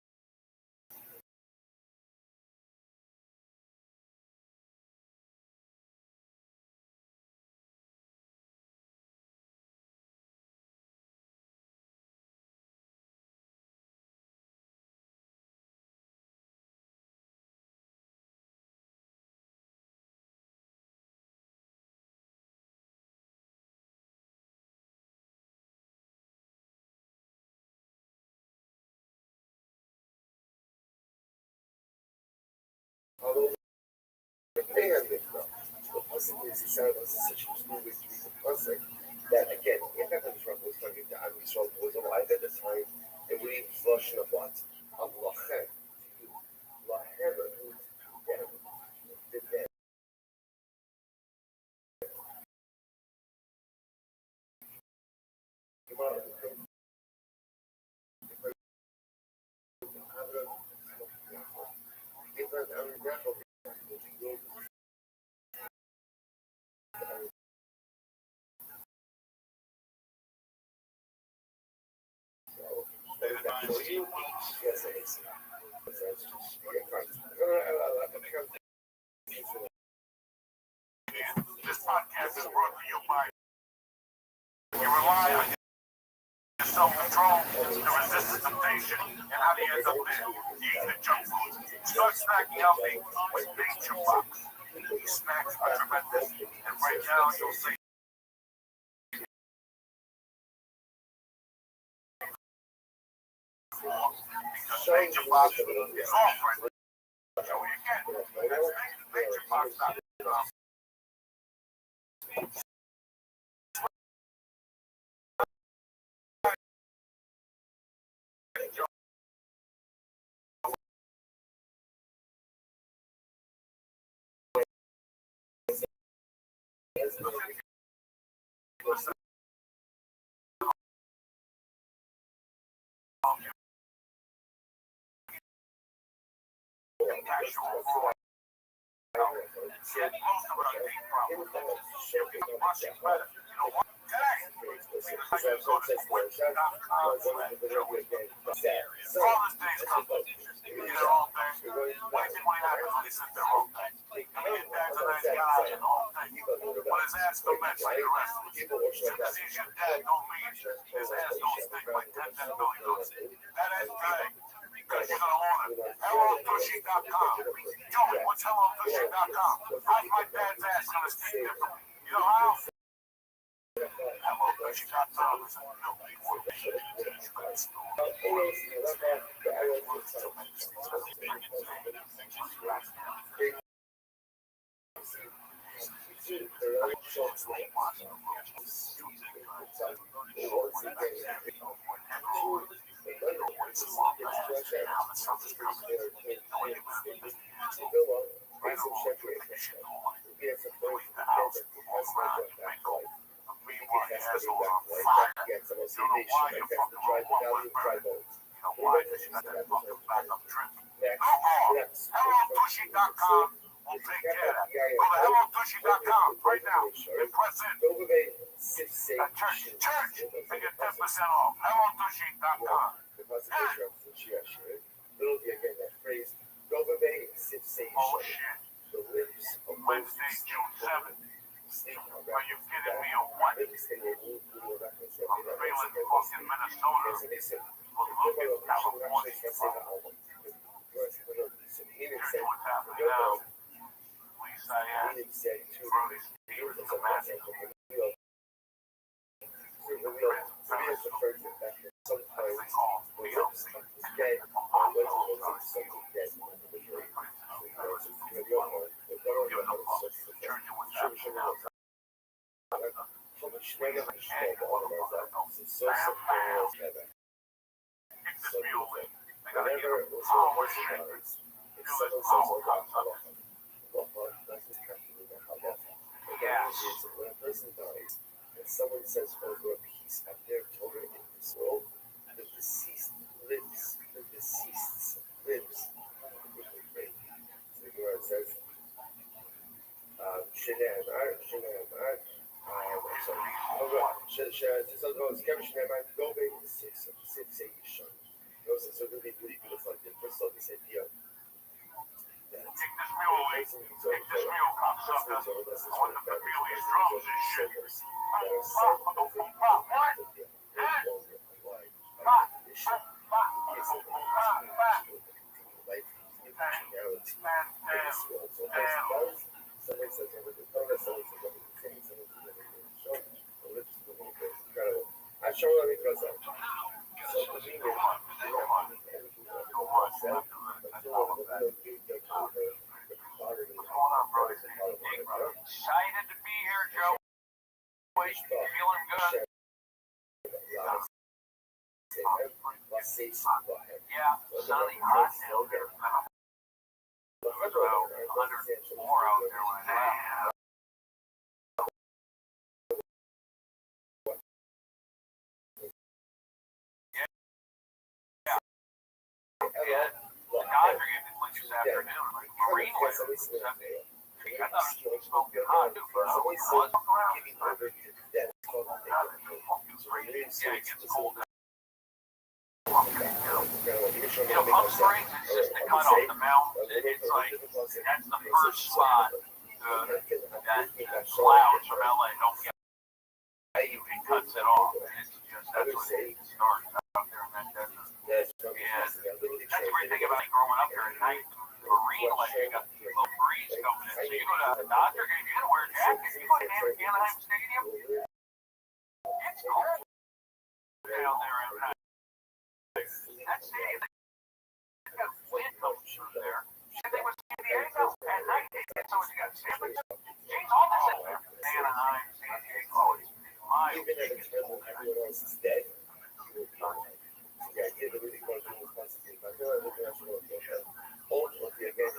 although the thing I think about, the possibilities sound like such a smooth with the concept that again, if I was talking to Ami Sol was alive at the time, it would even flush in a what? Allah khair. Lahem, who's the dead. Yes, it is. This podcast is brought to you by you rely on your self-control to resist the temptation, and how do you end up there? You eat the junk food. Start snacking healthy with Nature Box. These snacks are tremendous, and right now you'll see because Nature Box is offering. So again, that's NatureBox.com. What's HelloTushy.com? How's my dad's ass gonna stay different? You know how? HelloTushy.com is a HelloTushy.com will take care of that. Go to HelloTushy.com right now and press in. Church, and get 10% off. HelloTushy.com. Oh shit. Wednesday, June 7th. Are you kidding me or what? I'm feeling fucking Minnesota. Well, look at California. Here's what's happening now. Please, I throw these beers in the magic. Gas. is when a person dies and someone says, "Oh, for a peace and their Torah in this world," the deceased lives. The deceased lives. So the Gemara says, "Shenamar, Shenamar." I'm sorry. Go back to 680 so really beautiful. First of all, this idea that Take this mule away. Take this mule, cocksucker. I want them to feel these drums and shit. I show them because Excited to be here, Joe. Feeling good. Yeah, sunny, hot, still there. About 104 out there when I left. Dodger gave me place this afternoon. Like Marine Land. I thought it was smoking hot, too, but it was. Yeah, it gets cold. Palm Springs is just the cut off the mountain. It's like, that's the first spot that clouds from LA don't get. It cuts it off. It's just, that's what it starts out there in that desert. And that's the great thing about growing up here at night. Marine Lake, you got a little breeze coming in. So you go to the Dodger game, you gotta wear a jacket. You go to Anaheim Stadium, it's cold down there at night. That stadium, they got wind motion there. And they was San Diego at night. So you got San Francisco, James Alderson there. Anaheim, San Diego, it's miles. Even if it's everyone else is dead, yeah, the really close to the positive. I feel like the national official ultimately again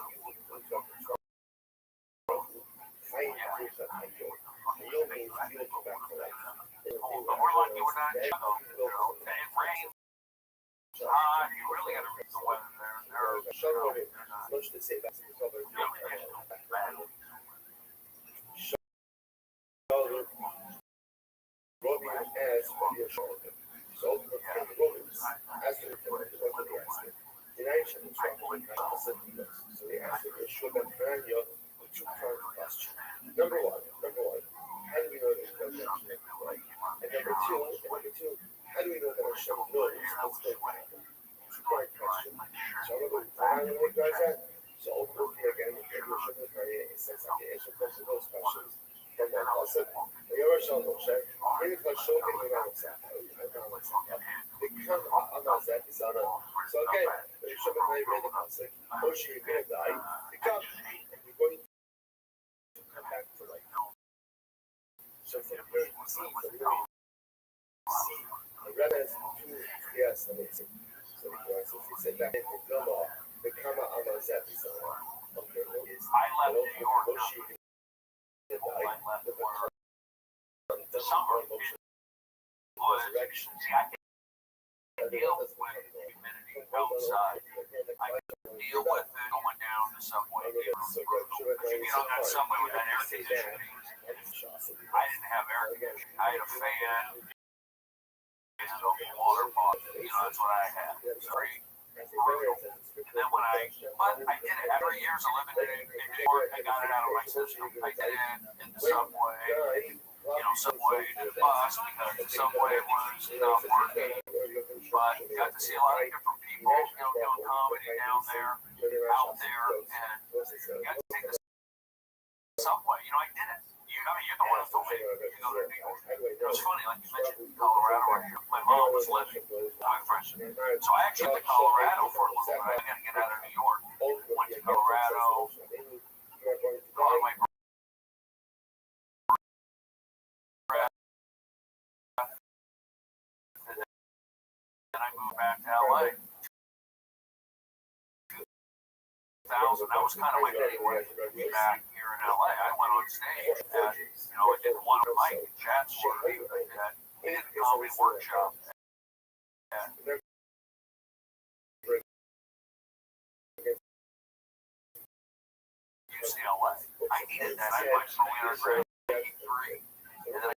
find things that I do. And you'll mean you don't go back to life. But we're lucky we're not in Chicago. It rains. You really gotta read the weather there. Much to say that's the cover. Robbie asked for your shoulder. So the Romans asked him for the answer. The nation is trying to answer the so they asked him to show them Rania with two-part question. Number one, how do we know that God is right? And number two, how do we know that Hashem knows what's going to happen? Two-part question. So I'm going to go guys at. So ultimately again, if you're Hashem is right, it says that the answer comes to those questions. From that concept, you're a show, Moshe. Maybe if I show you the answer, become a mazet is on a. So again, you should have very read the concept. Moshe, you're going to die. Become, and you're going to come back to life. So from here, you see, the red has two yes, amazing. So he said that in the law, become a mazet is on a. Okay, is I left New York. Moshe. The summer was, see, I can deal with humidity outside. I can deal with it going down the subway. But you get on that subway with that air conditioning. I didn't have air conditioning. I had a fan. It's open water faucet. You know, that's what I had. It's great. And then when I did it every year, so living in New York, I got it out of my system. I did it in the subway, subway to the bus because the subway was not working. But got to see a lot of different people, doing comedy down there, out there, and got to take the subway. I did it. You're the one who told me to go to New York. It was funny, like you mentioned, Colorado right here. My mom was living my freshman. So I actually went to Colorado for a little bit. I got to get out of New York. Went to Colorado. Got my and I moved back to LA. That was kind of my gateway back here in LA. I went on stage at, I did one of Mike and Chad's work. We did a comedy workshop at UCLA. I needed that. I went from undergrad to 83. And then I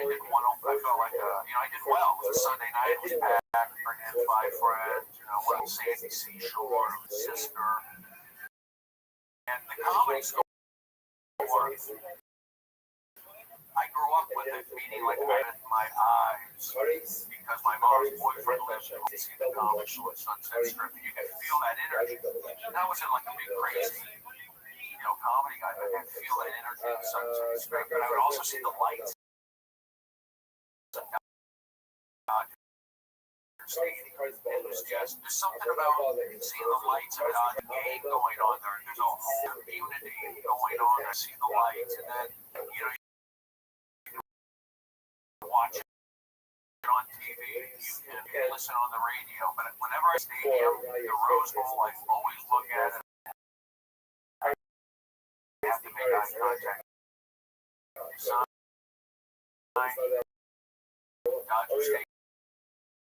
did one. I felt like, I did well. It was a Sunday night. It was packed. Bringing in 5 friends. Went to Sandy Seashore, Sister. And the comedy store, I grew up with it, meaning like I had my eyes, because my mom's boyfriend lived in the comedy store at Sunset Strip, and you could feel that energy. And I wasn't like a big crazy, comedy guy, but I could feel that energy at Sunset Strip. But I would also see the lights. It was just, there's something about seeing the lights and a game going on there. There's a whole community going on. I see the lights, and then, you watch it on TV, you can listen on the radio. But whenever I stadium, the Rose Bowl, I always look at it. I have to make eye contact. Dodger Stadium.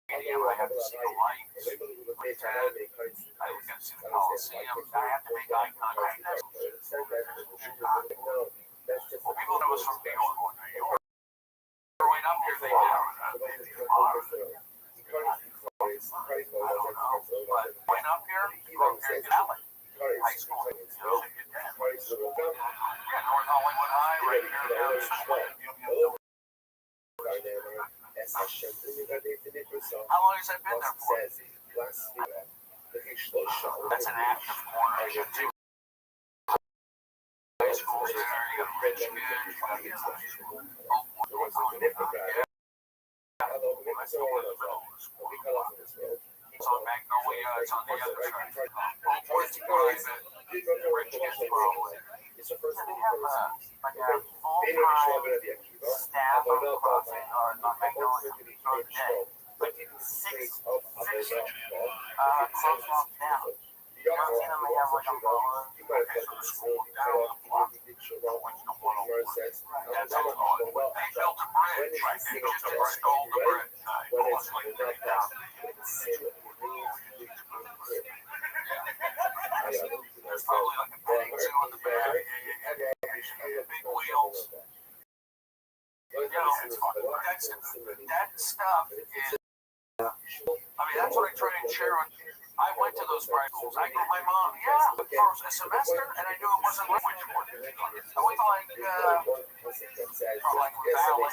I have to see the lights. I look at the Coliseum. I have to make eye contact. Well, people know us from New York. Growing up here, they have I don't know, but growing up here, you grew up here in Allen High School. North Hollywood High, right here down the street. How long has that been there for? That's an active corner. High schools there, you got Richmond, it's on Magnolia, it's on the other side. It's private, Richmond probably. They have like a full-time staff on Crossing, or not Magnolia, on the day. But 6 crosswalks down. You don't see them, they have like umbrellas. Okay, so the school down the block. That's all on. They built a bridge. They just installed the bridge. Almost like a big down. There's probably like a petting zoo in the back. Big wheels. That stuff is, that's what I try and share on. I went to those private schools. I told my mom, for a semester, and I knew it wasn't language for it. I went to like Valley.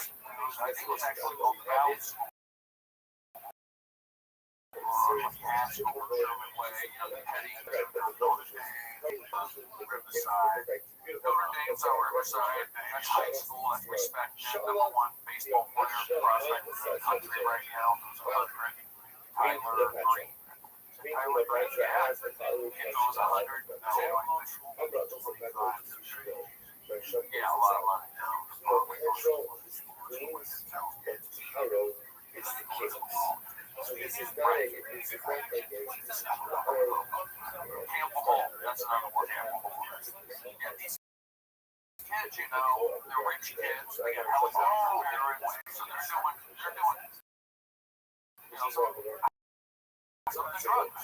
I think it was actually called Valley School. German way, the Petty, Riverside. Notre Dame's on Riverside. That's high school. That's respected. Number 1 baseball player, prospect in the country right now. Tyler Green. Tyler Green, It goes 100. Yeah, a lot of money now. So this is not a Campbell Hall. That's another one. Campbell Hall. Yeah, these kids, they're rich kids. They have helicopters. So they're doing, some of the drugs.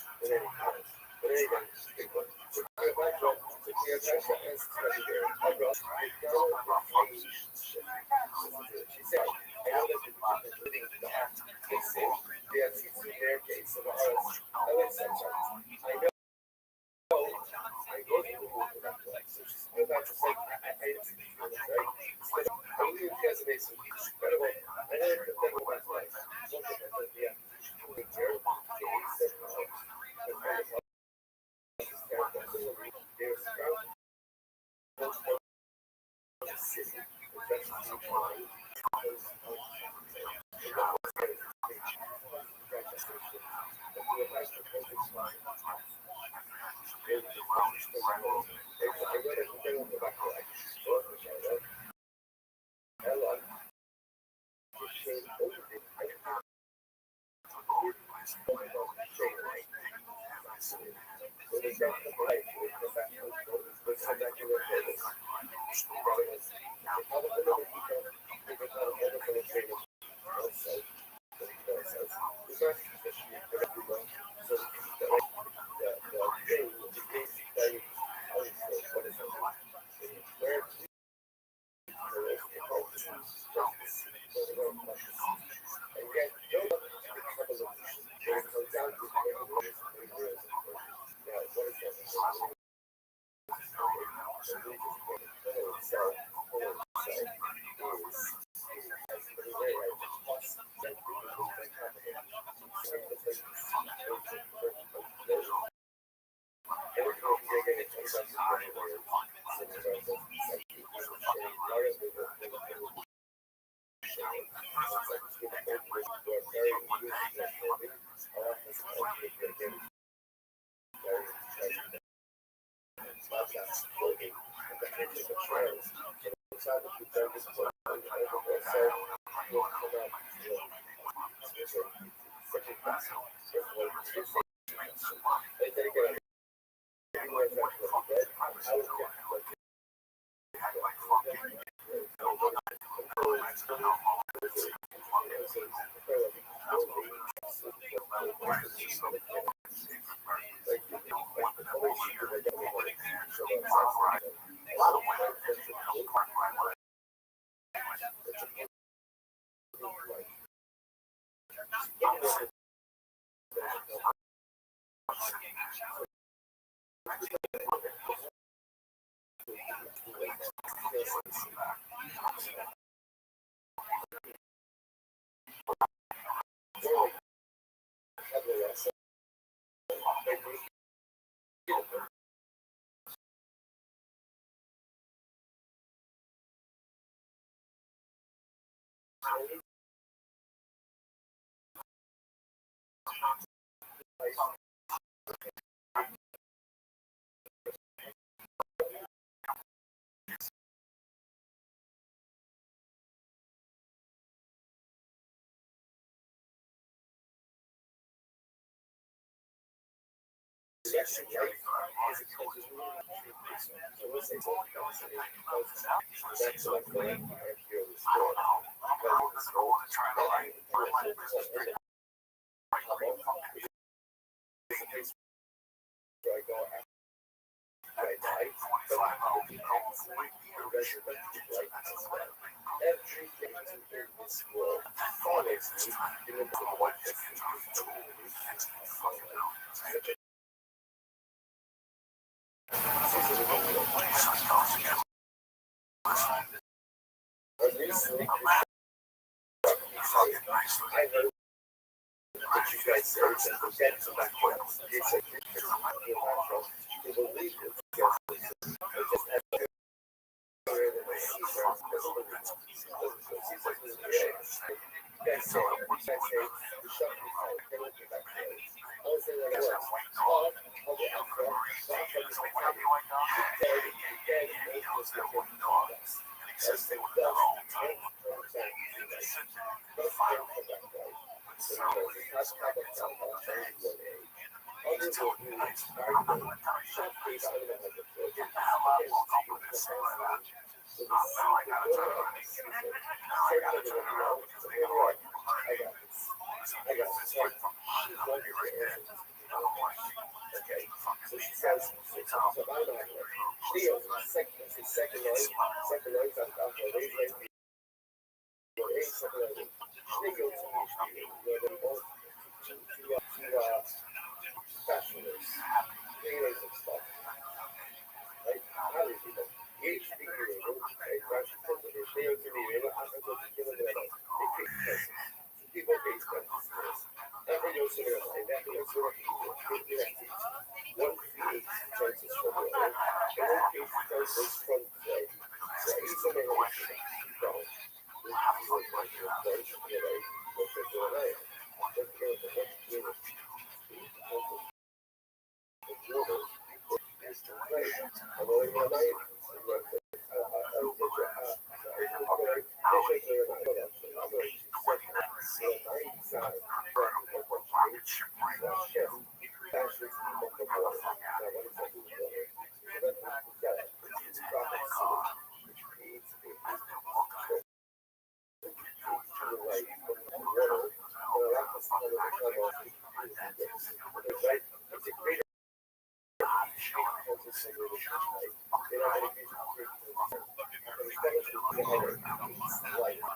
like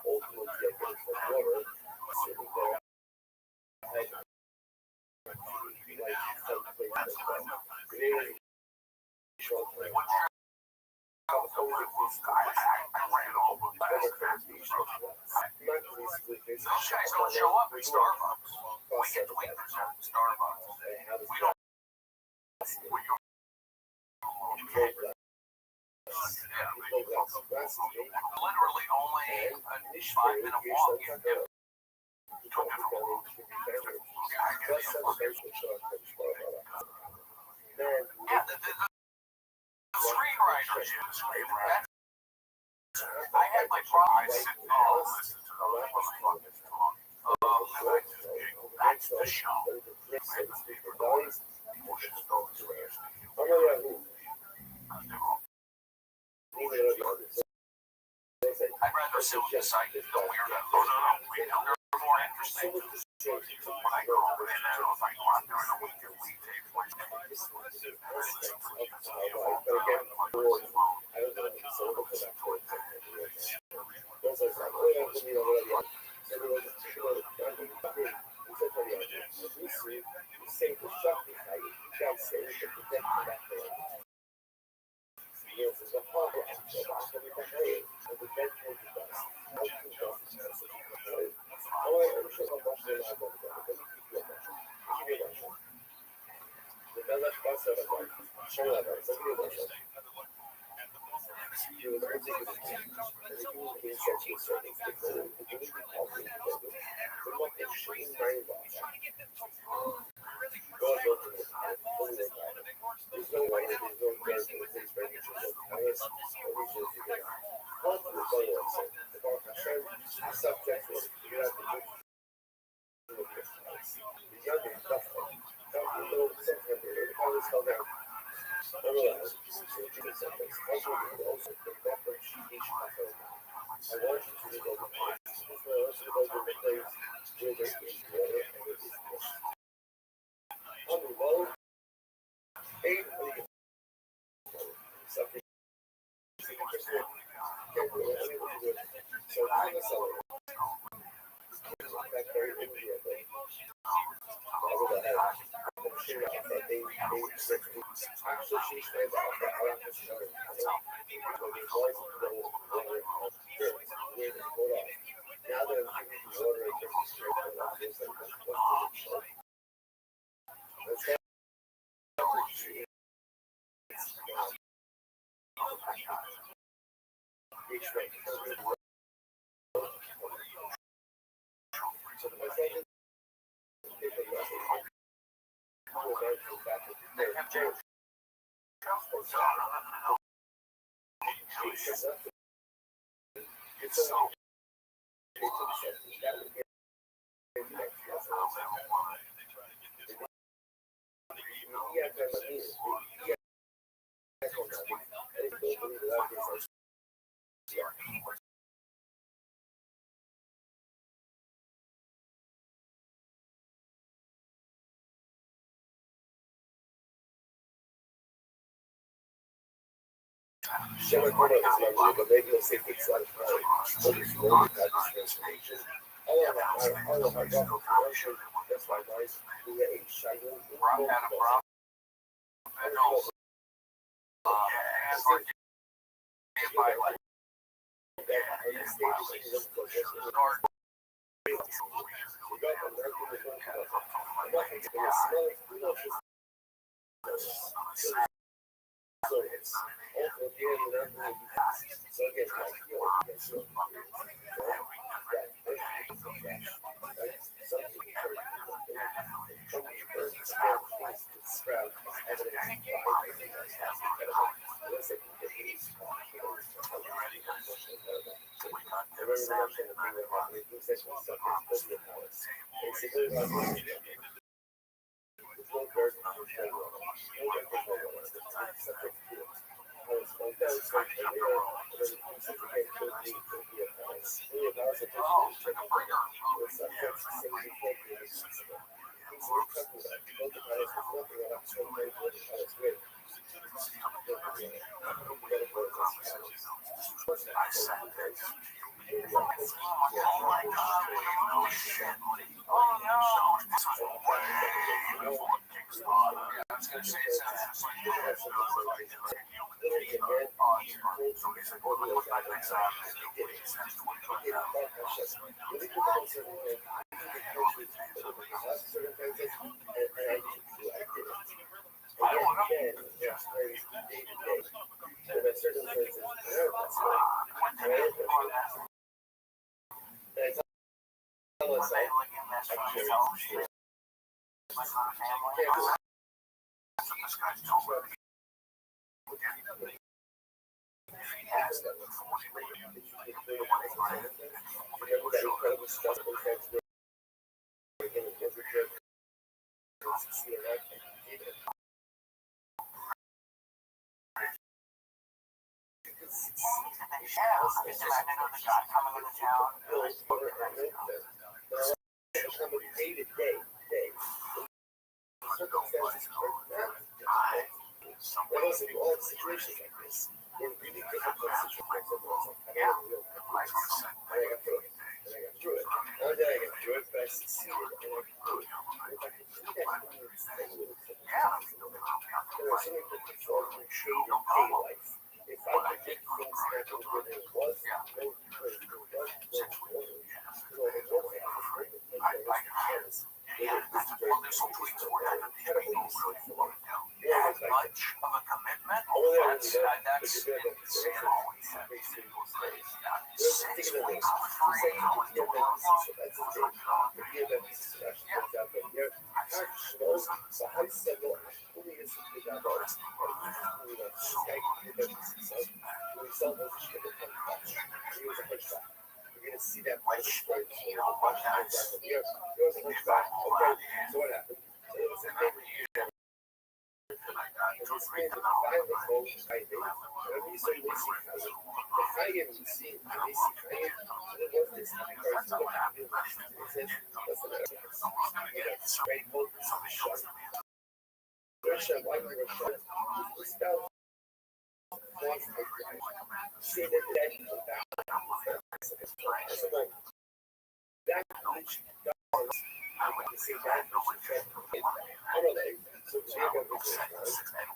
ultimately get rid of water, sitting there, like some place like really short term. Those guys don't show up at Starbucks. We get tweakers at Starbucks. We don't. Literally only a 5-minute walk. Yeah, the screenwriters. I had my prize. That's the show. I'd rather sit with the site than the weirdo. They're more interesting. When I go over there, I don't know if I go out during the week or weekday. I sat there. Oh my God, oh shit. Oh no. I was going to say, it sounds just like that. All situations like this, in really difficult situations, and I got through it. Not that I got through it, but I succeeded, and I grew. If I could do that, there are so many people who create a day life. If I could get things happen the way it was, Much of a commitment. That's You're gonna see that much story. So what happened?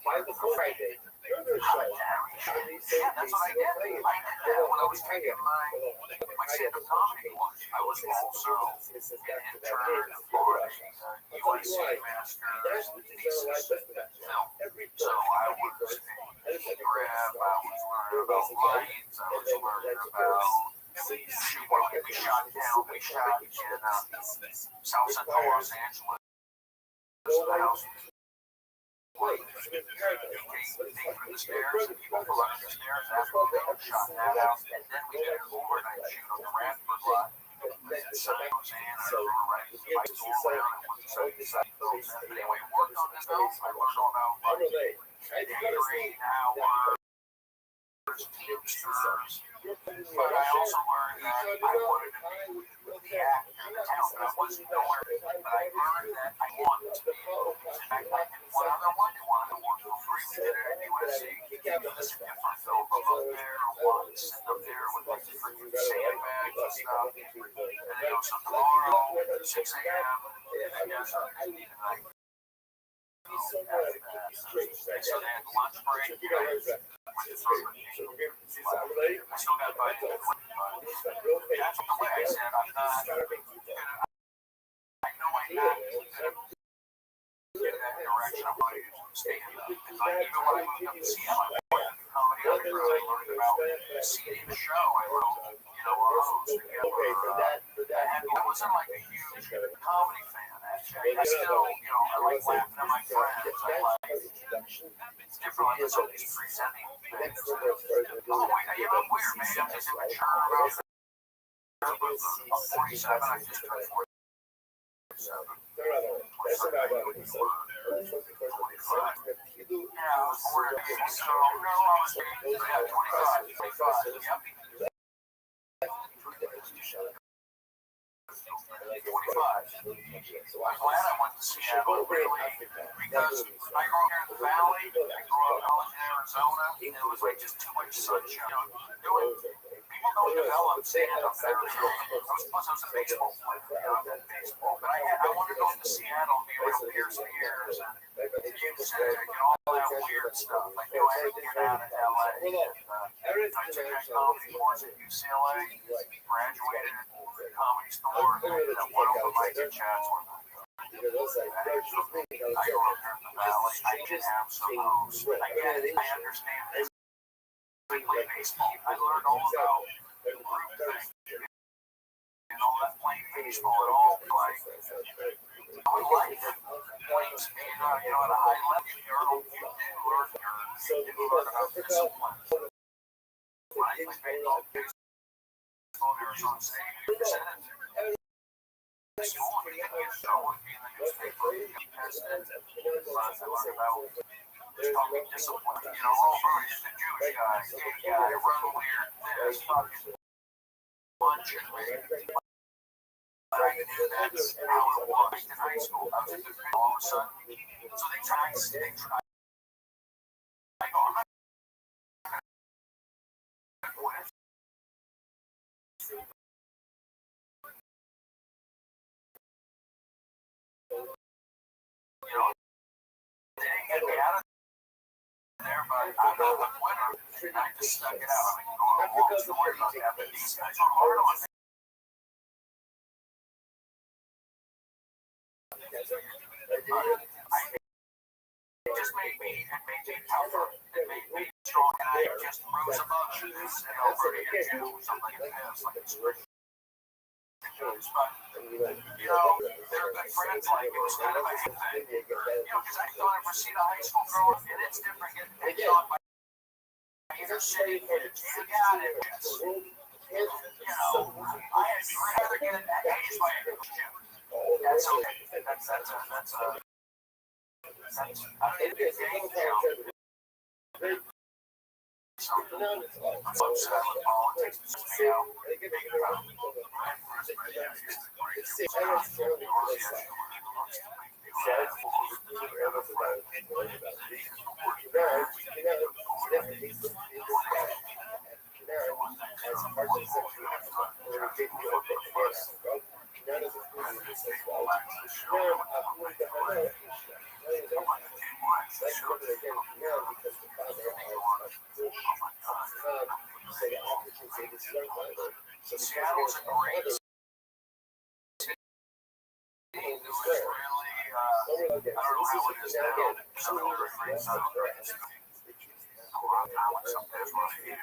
By the Friday, you're going to show. That's what I did. When I was taking my stand-up comedy, I was also an intern for a UIC master thesis film. So I was taking grab, I was learning about lights, I was learning about we shot in South Central Los Angeles. The house the stairs, and people go up the stairs after they shot that out. And then we did an overnight shoot on the Radford lot. And San Jose, and I remember riding the bike all around and went to some of these films. And anyway, worked on this film. I worked on about 8 hours. But I also learned that I wanted to be the actor in the town. I wasn't nowhere, but I learned that I wanted to be. I did one other one. I wanted to work for free. We did it at USC. This different films up there. One sitting up there with like different sandbags and stuff. And then so tomorrow at 6 a.m. and then tonight. So they had lunch break. I still got by the way. That's the way I said I'm not. I know I'm not in that direction. I'm going to stand up. It's like even when I moved up to Seattle, how many other girls I learned about seeing the show. I wrote, our hosts together. I wasn't like a huge comedy fan. I still, I like laughing at my friends. I like, it's different when somebody's presenting things. Oh, wait, I'm weird, man. I'm just immature. I'm 47. I just turned 47. That's about it. So, yeah, I was 40. So, no, I was 25. Yep. 45. So I'm glad I went to Seattle, really, because I grew up here in the Valley. I grew up in Arizona, and it was like just too much sunshine. People don't develop stand-up there. Plus, I was a baseball player. I did baseball. But I wanted to go to Seattle and be around Pierce Pierce and music and all that weird stuff. I knew I had to get out of LA. And, I took a comedy course at UCLA, graduated at Comedy Store, and then went over my Chatsworth. I grew up there in the valley. I did have some hosts. I understand this. I play baseball. I learned all about the group thing. And all that playing baseball at all. Like, I like it. Playing speed, at a high level, you learn about discipline. When I played baseball, Arizona State, school, you get show would be in the newspaper. There's probably discipline. Brody's the Jewish guy, gay guy, run weird, this, fucking lunch and I knew that's how it was in high school. I was all of a sudden. So they tried. I go, I'm not they didn't get me out of there, but I'm not a winner. I just stuck it out. I mean, I'm always worried about that, but these guys are hard on me. It just made me tougher. It made me strong, and I just rose above this, Brody and Jew, something like this, like it's great. But, they're good friends, like, it was kind of a hit thing. Because I thought I proceeded to high school growing up, and it's different getting picked on by inner city kids. You got it. I had rather get engaged by a Jew. That's okay. That's I don't need to be engaged now. I'm upset with politics. It's me out. Seattle's a great city. It was really, I don't know how it is now. Some of the great stuff. A lot of time with some days when I eat it.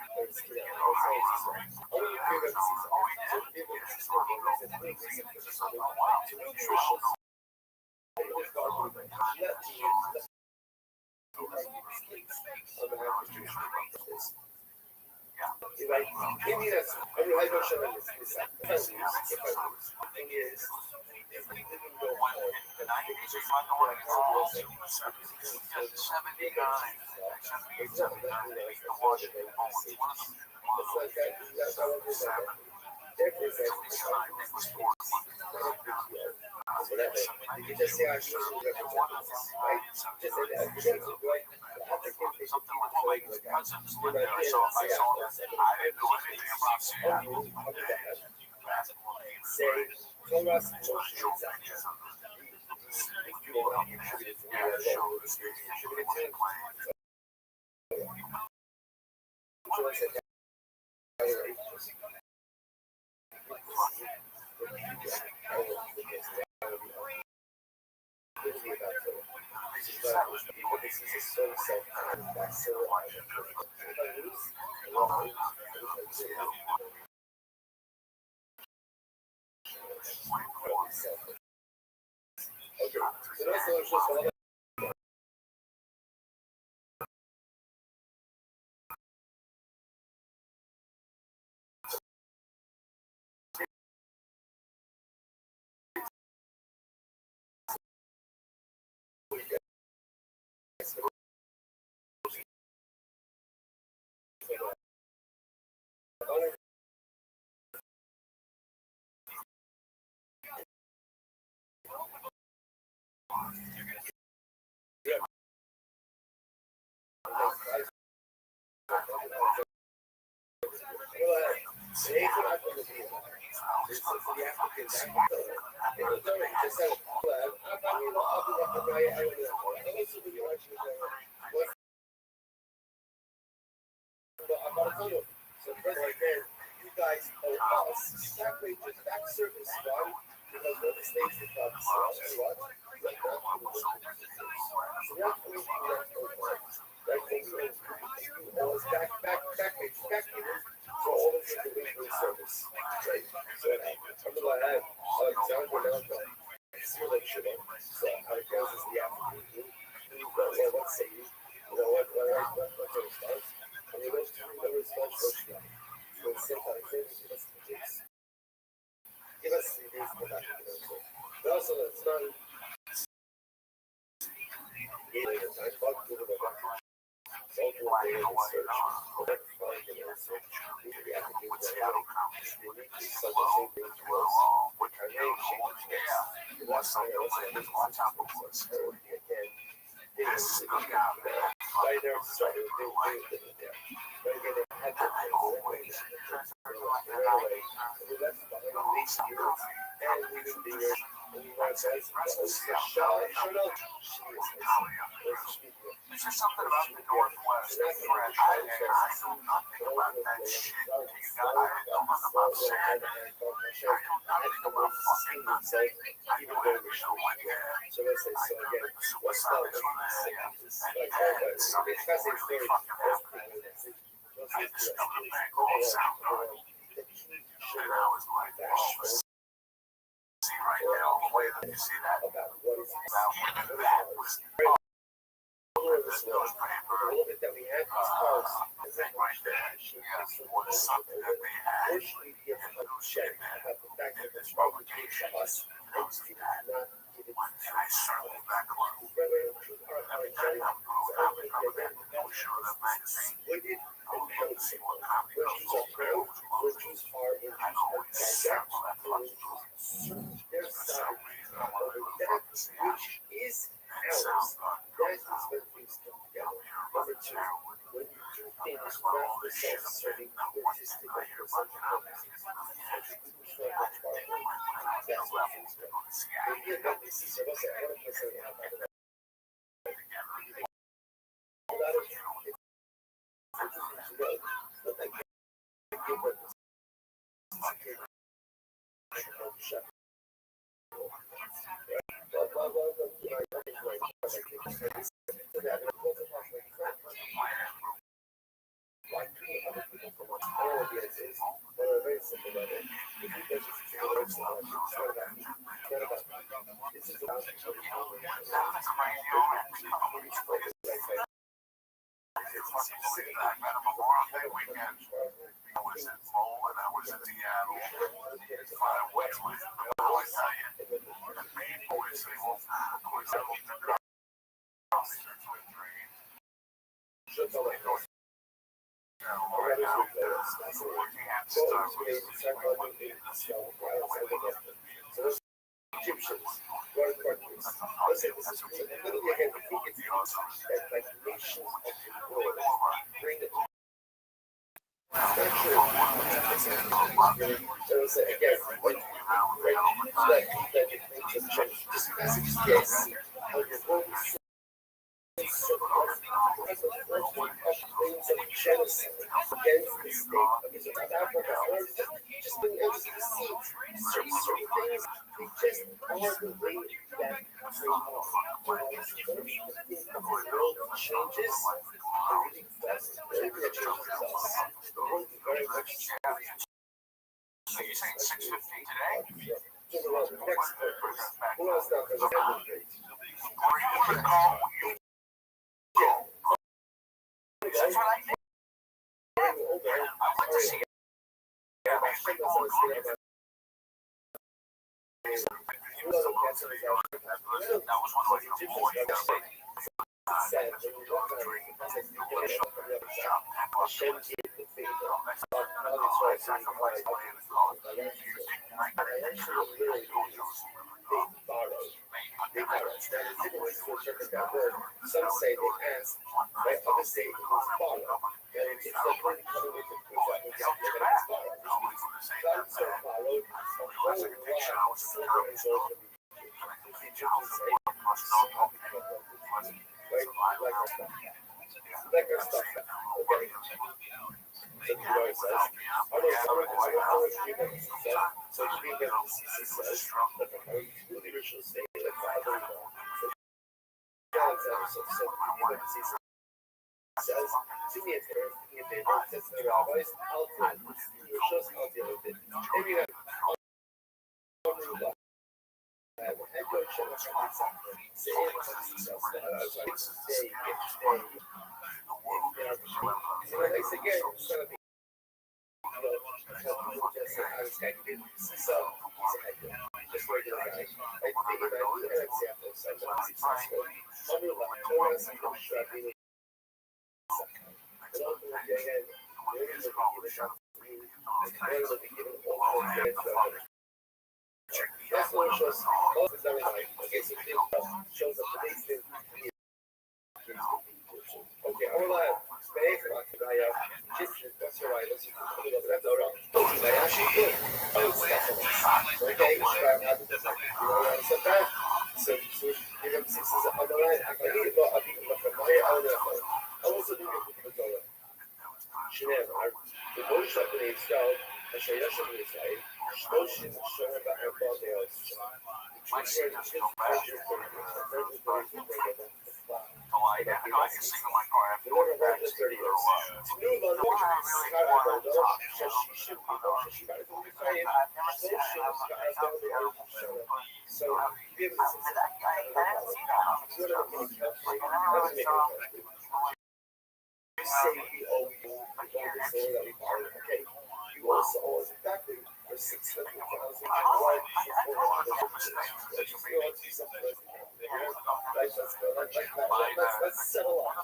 They could have been the This is the African just said, so right there, you guys owe us back wages, back service, right? Because we're the states that have what? So that's what we back wages, back payments for all of the delivery service, right? So I'm going to have Alexander now, zero shit. So how it goes is the African let's say, what starts? I mean, those two numbers starts Rothschild. So it's sometimes give us the days to go back to the but also, it's not later time, fuck to the back. It's all for data research. Correct finding research. The Africans that have some of the same things to us. Which are name changes. That's why I also have this one topic. So, again, this is coming out right there, started there. Right again, they had that always. Right away. We left behind these years, and we didn't be here. And we went back. Shut up. It's just something about the Northwest. I know nothing about that shit. You got I don't know about sand. I know nothing about fucking nothing. Even though we show like that. So let's say, so again, what's up? Like, it's fucking It's coming back all sound. And I was like, whoa. See right now, the way that you see that. Even that was a little bit that we had these cars right there. Was something that they had. Fortunately, we have a check about the fact that this publication to us and people do not give it to us. I circled back close. Exploited and pouncing. Virtues are proud, virtues are in their side over that which is ours. That is when things come together. Number two, when you do things not for self-serving, egotistic, or for self-purposes, that's what things go. Maybe a good business, so let's say I want to put something out there. Memorial Day weekend. I was in Lowell and I was in Seattle. I went with the boys, the main boys, they will boys that will working at Star Wars. Egyptians, Roman Parthians. Let's say this is literally again, I think it's that like nations of the world bring it. Not sure. So it's again, like that it makes a change. Just message yes. How the world is things of genocide against the state of Africa. Just bring us to see certain things. We just are the way that the world changes really fast. Everything that changes us. The world is very much. So you're saying 6:15 today? To the world, next purpose. Who else not going to have it? Or you could call you. That's what I did. I went to see that was one of the boys. Some say they asked, right? Others say it was borrowed. it's definitely coming with the proof that it's not going to start. That's so far, road, silver and gold can be the Egyptians say, like our stuff. Okay. So you know it says, I don't agree with it says, so you can get the CC says, that the original state, like the other one. So even the CC says, to me, it's very, it's the rabbis, out there, you just out there with it. Maybe that, head coach and the say it's again, it's gonna be just regular guy. I think if I do an example, so I'm successful. I'm going to see the strategy. That's what shows. All of them like, okay, so it shows up the next thing. Okay, I will have space about the guy. That's all right. Let's put it over. That's all right. Okay, actually, okay, so that, so you know, this is on the line. I need to I think from my own effort. I also do it with the dollar. Shenanigans. The Rothschild is called a Shayashan Israel. Rothschild is showing about her body. You also always exactly for 600,000 let's settle up.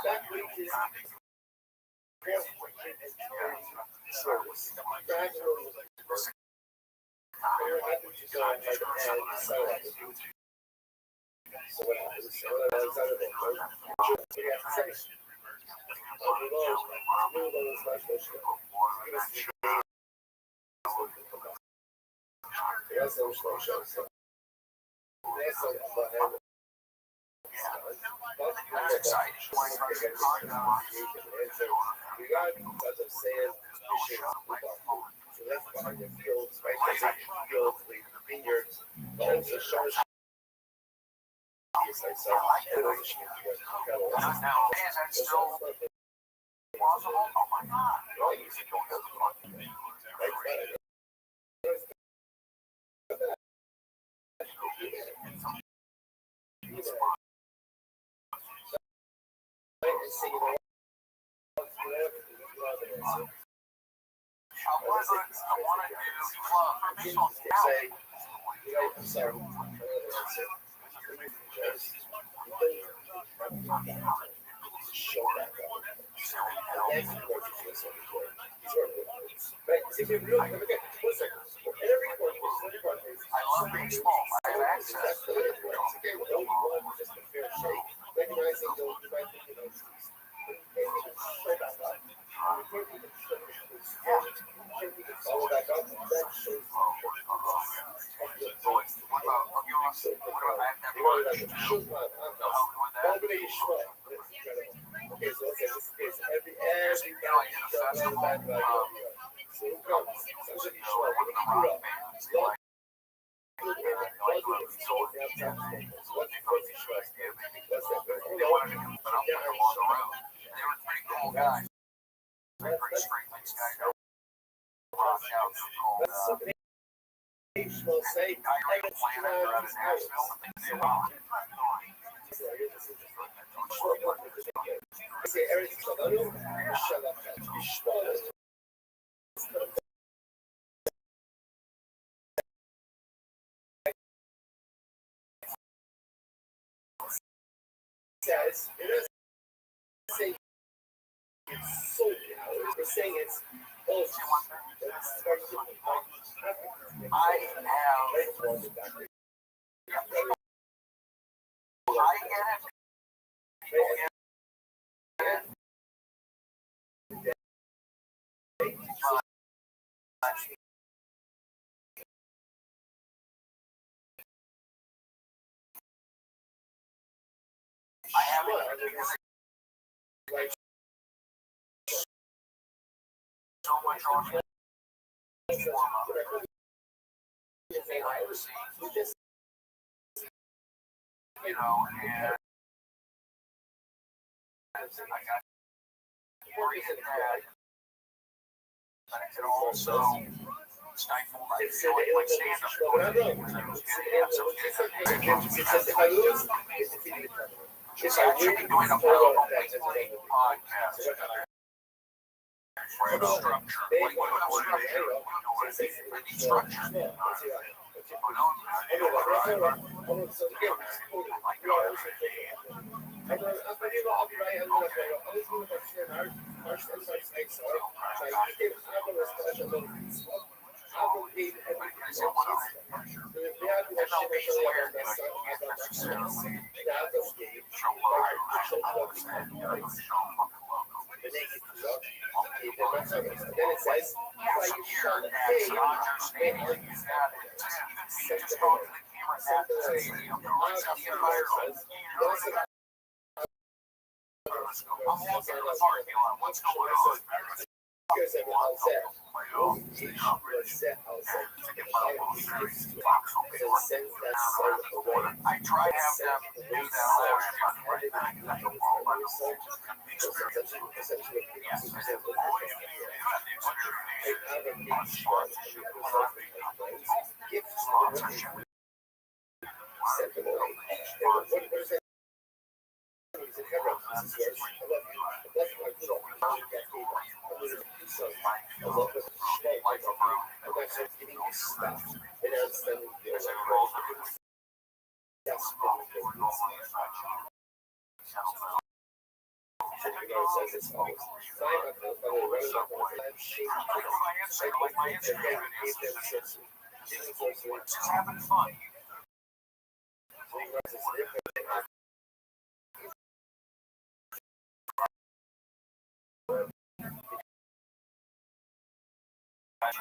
That wages service. Gradually, very happy to go ahead and settle up. So what happens? We have to say. I haven't. So much on it. You know, and I got worried that I could also stifle my stand-up. If I should be doing a podcast. Structure. Then it says, What's going on? I try to have them do Just having fun. It's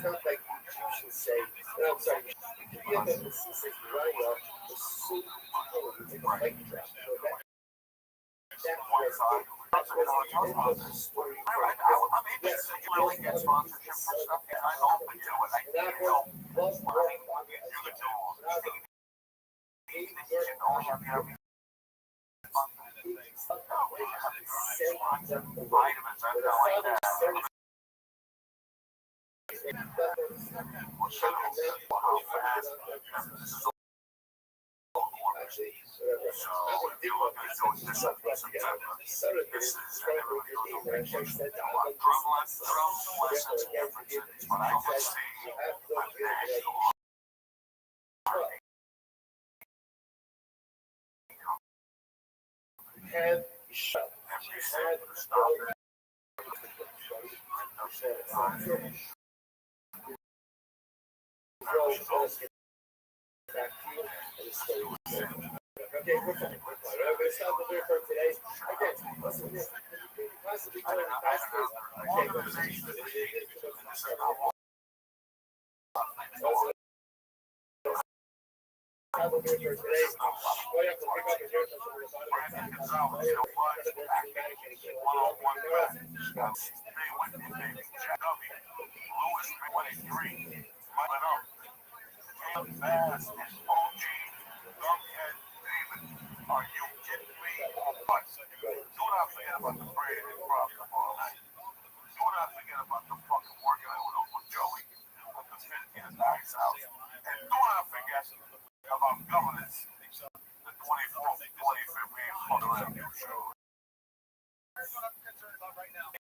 not like you should say, no, I'm sorry, you have that consistency running off the soup, it's like a mic drop. Have shut. Okay, we're fine. I'm going to stop the video for today. Okay, listen, possibly doing the fastest. Okay, stop the video for today. Well, you have to pick up your hair from Are you kidding me? What? Do not forget about the bread and profit all night. Do not forget about the fucking working out with Uncle Joey with the 50th nice house. And do not forget about governance. The 24th, 25th, we ain't fucking around your show. Here's what I'm concerned about right now.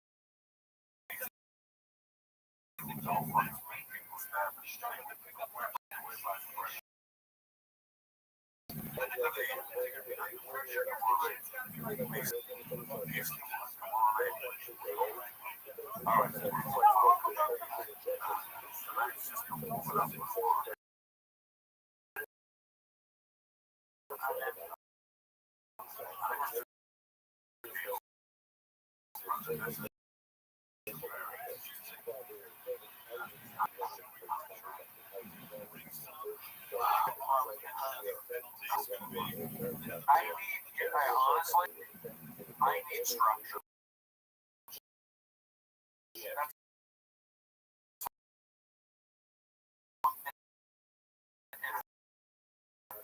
structure. That's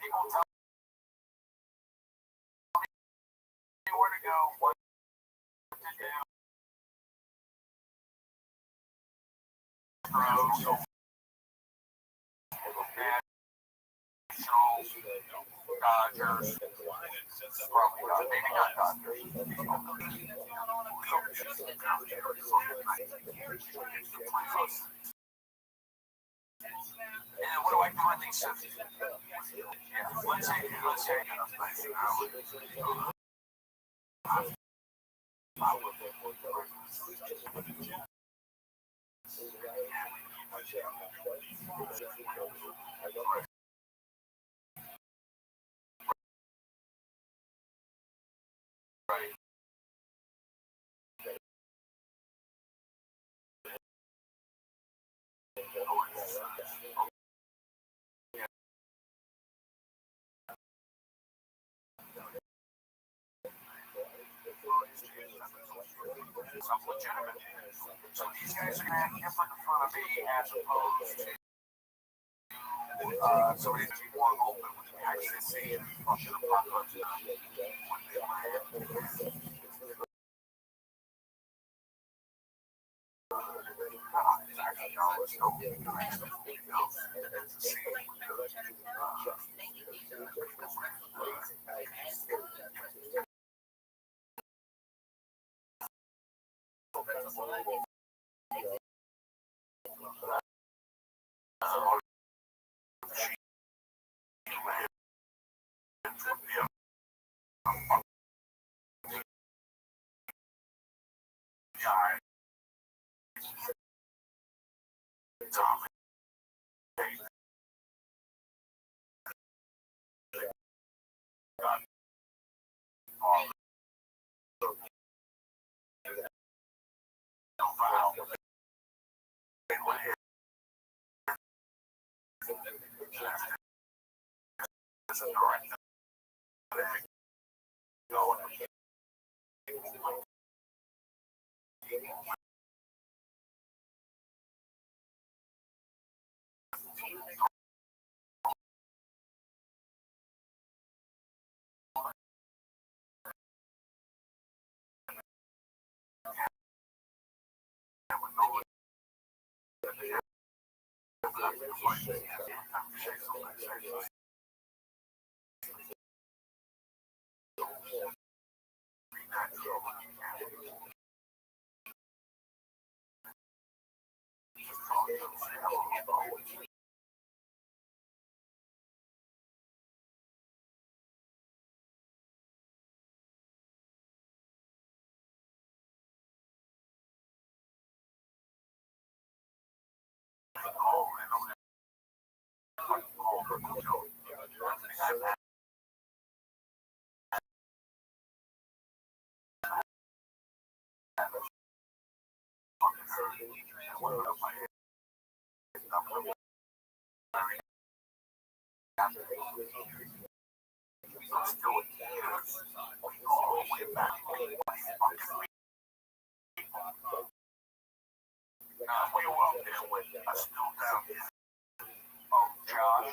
people tell me where to go, what to do. So, Nationals, Dodgers, probably not, maybe not Dodgers. And what do I do in these sentences? Yeah, let's say I get a nice hour. Right. I'm legitimate. So these guys are going to act different in front of me as opposed to somebody to be more open with me. I can see it from the apocalypse.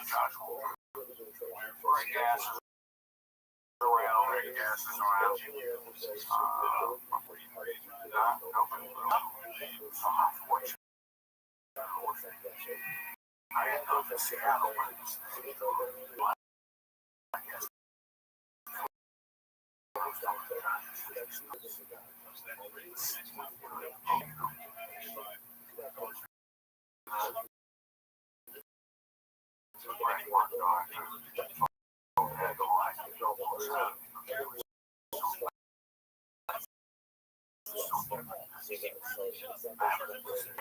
Josh Holder, Greg Gass is around. Greg Gass is around. I had known that Seattle was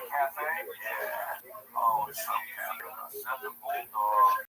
Cafe? Yeah. Oh, it's some cafe. Nothing bulldog.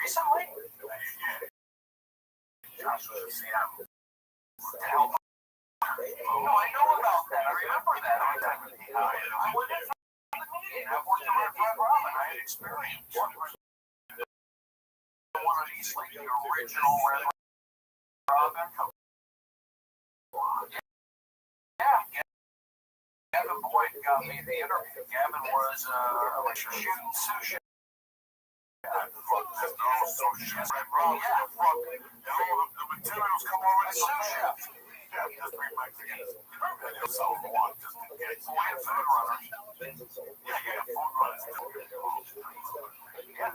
Recently? No, I know about that. I remember that. I went in for the meeting. I worked at Red Robin. I had experience. One of these, like the original Red Robin. Yeah. Gavin Boyd got me the interview. Gavin was shooting sushi. The materials come over the sous chef. Yeah, just bring my tickets. And he'll sell them one just in case. So we have food runners. Yeah, food runners. Yeah.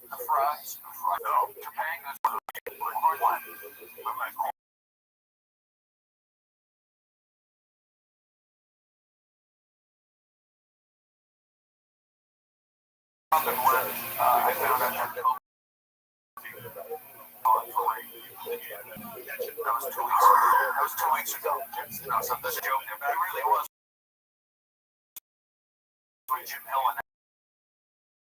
The fries. No, Topanga's. What? I found out that that was 2 weeks ago. No, so this joke, but I really was. Jim Hill and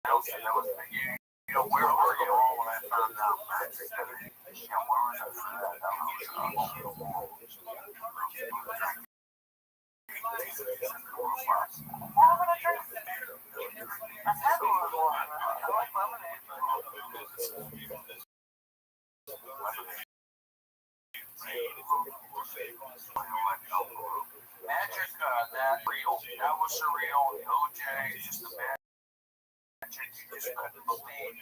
that was you know, where were you all when I found out Patrick? Yeah, where was I for that? Magic, that real. That was surreal. OJ is just a magic. You just couldn't believe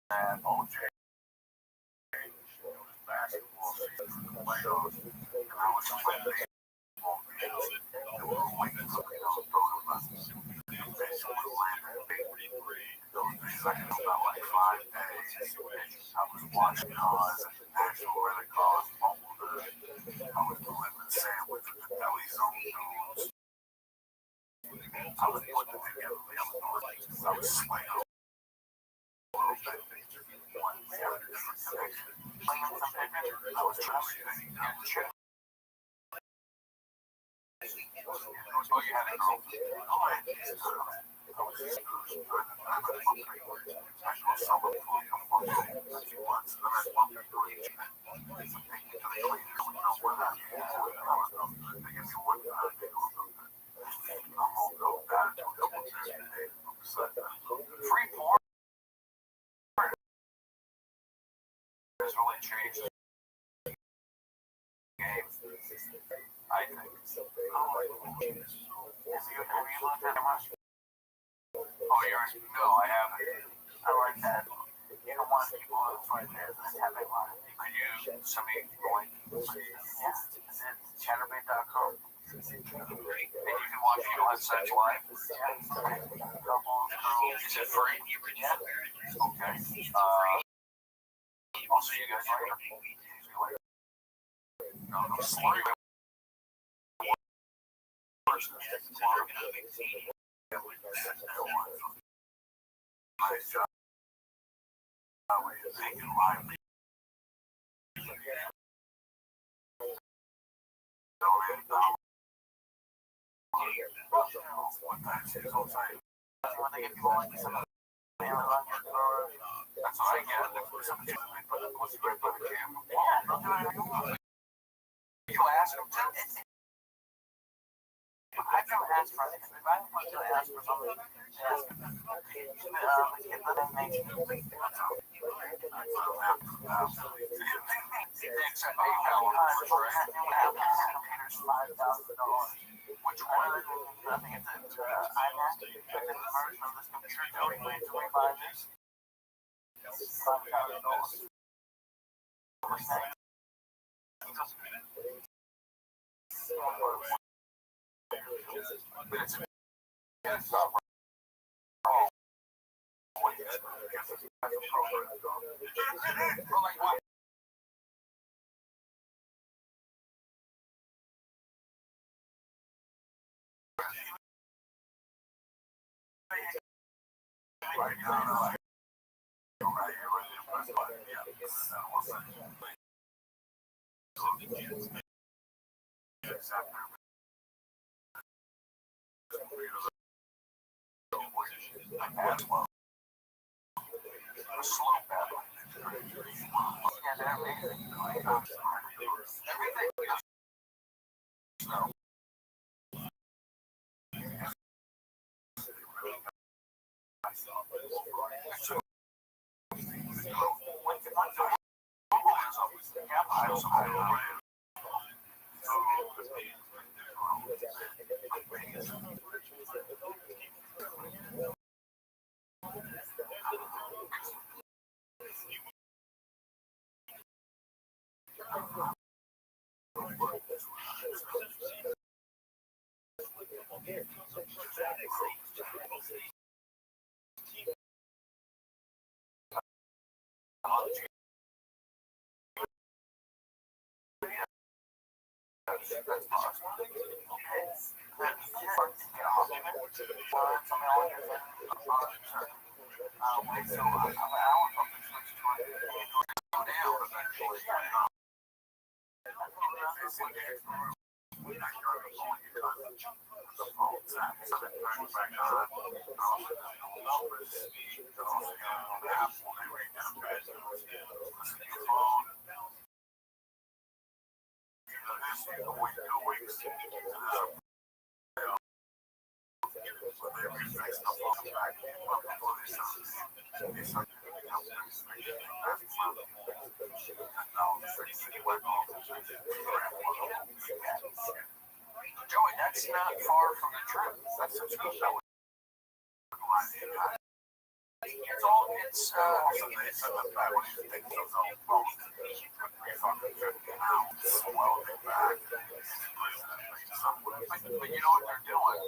that OJ basketball season, the playoffs, and I was playing baseball. They were waiting for me. I was talking about those days I can about like 5 days. I was watching cars, actual really cars, mobile hood. I was delivering sandwiches to deli zone dudes. I was putting together meals. I was swinging a little bit. I was trying to get checked. Oh, you had a girl. Oh, I did. I was just I couldn't look at it. I saw someone once, and then I bumped into each other. Freeport has really changed the game, I think. Have you looked at much? Oh, no, I haven't. I like that. You don't want people that's right there. Could you send me a link? Yeah, it's chatterbait.com. And you can watch Such Live. Is it free? Yeah. Okay. I'll see you guys later. No, sorry. Nice job. Making lively. That's what I get. You ask them to? I've never asked for anything. If I was going to ask for something, ask them. Except PayPal, which one? I think it's iMac. The version of this computer. Wait till we buy this. $5,000. It's not right. Joey, that's not far from the truth. That's such a good show. It's all, it's, but you know what they're doing?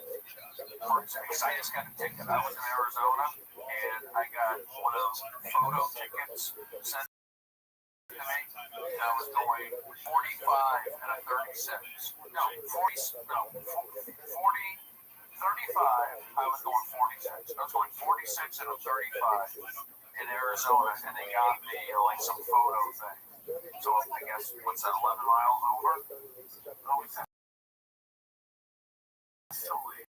Because I just got a ticket. I was in Arizona, and I got one of those photo tickets sent to me. And I was going 45 and a 36. No, 35, I was going 46. I was going 46 and a 35 in Arizona, and they got me like some photo thing. So I guess, what's that, 11 miles over? Oh, it's so late.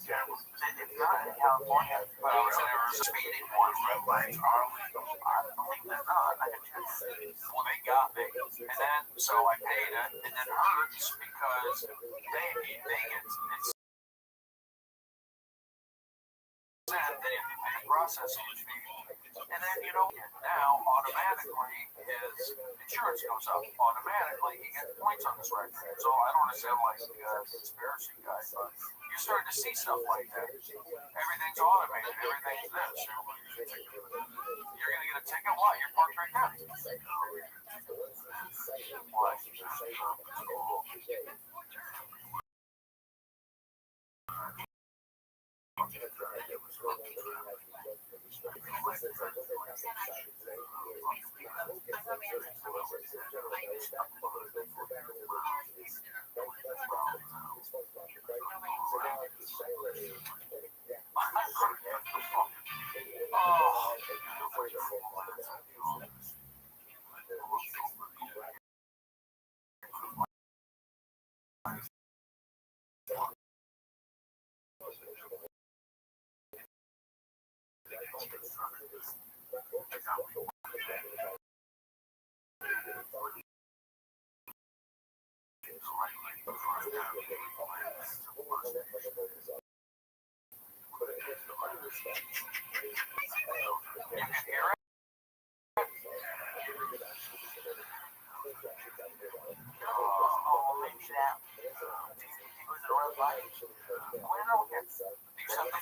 If you're not in California, but I was never speeding one red light. I believe they're not. I can check. Well, they got me, and then so I paid it, and then it hurts because they get it's sad they have to pay a processing fee, and then now automatically his insurance goes up. Automatically he gets points on his record. So I don't want to sound like a conspiracy guy, but you're starting to see stuff like that. Everything's automated. Everything's this. You're gonna get a ticket. Why? You're parked right now. What?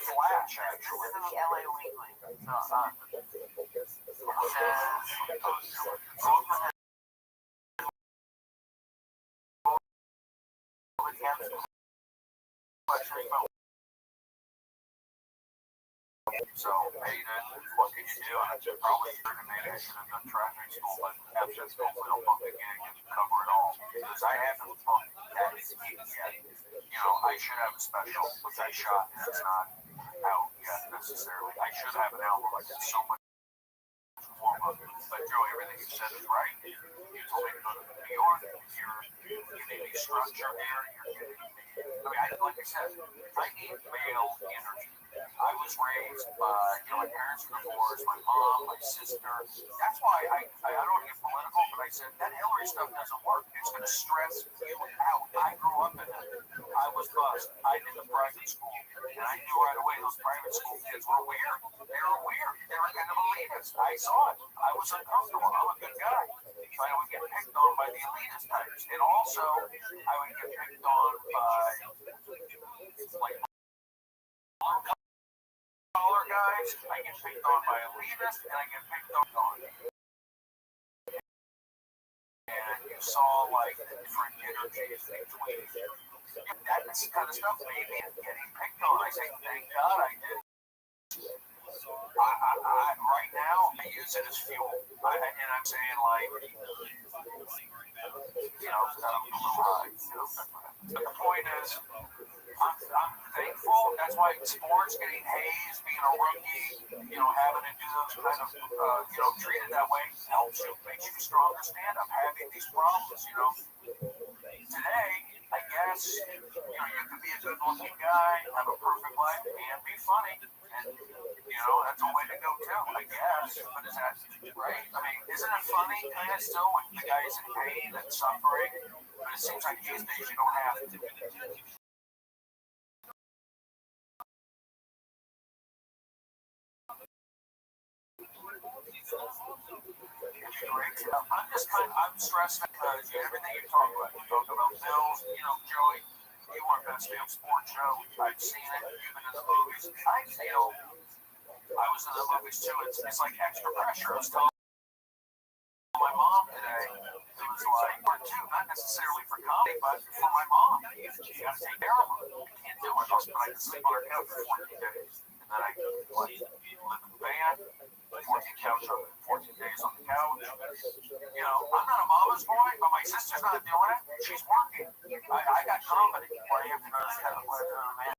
Flash, actually. In the LA Weekly. So, hey, what can you do? I probably maybe I should have done traffic school, but after school, we don't pump the gig and cover it all. Because I haven't pumped that yet. I should have a special, which I shot, and it's not out yet necessarily. I should have an album. I did so much more of it. But Joe, everything you said is right. You told me to go to New York. You're giving me structure here. Like I said, I need male energy. I was raised by, my parents were divorced, my mom, my sister. That's why I don't get political, but I said that Hillary stuff doesn't work. It's going to stress you out. I grew up in it. I was bused. I did the private school, and I knew right away those private school kids were weird. They were weird. They were kind of elitist. I saw it. I was uncomfortable. I'm a good guy. But I would get picked on by the elitist types. And also, I would get picked on by, like, collar guys. I get picked on by elitists, and I get picked on. And you saw, like, the different energies between. That's the kind of stuff maybe getting picked on. I say, thank God I did. Right now, I use it as fuel. And I'm saying, like, it's kind of a little high. But the point is, I'm thankful. That's why sports, getting hazed, being a rookie, having to do those kind of, treated that way helps you, makes you a stronger stand-up, having these problems, Today, I guess, you could be a good-looking guy, have a perfect life, and be funny. And, that's a way to go, too, I guess. But is that right? I mean, isn't it funny, kind of, still, when the guy's in pain and suffering? But it seems like these days you don't have to. I'm stressed because everything you talk about bills, Joey, you weren't going to stay on sports show. I've seen it, you've been in the movies. I was in the movies too. It's like extra pressure. I was telling my mom today, it was like, not necessarily for comedy, but for my mom. She has to take care of her. I can't do it. But I can sleep on her couch for 14 days. And then I live in the band, 14 couch, 14 days on the couch. I'm not a mama's boy, but my sister's not doing it. She's working. I got comedy. Why do you have to go to the man?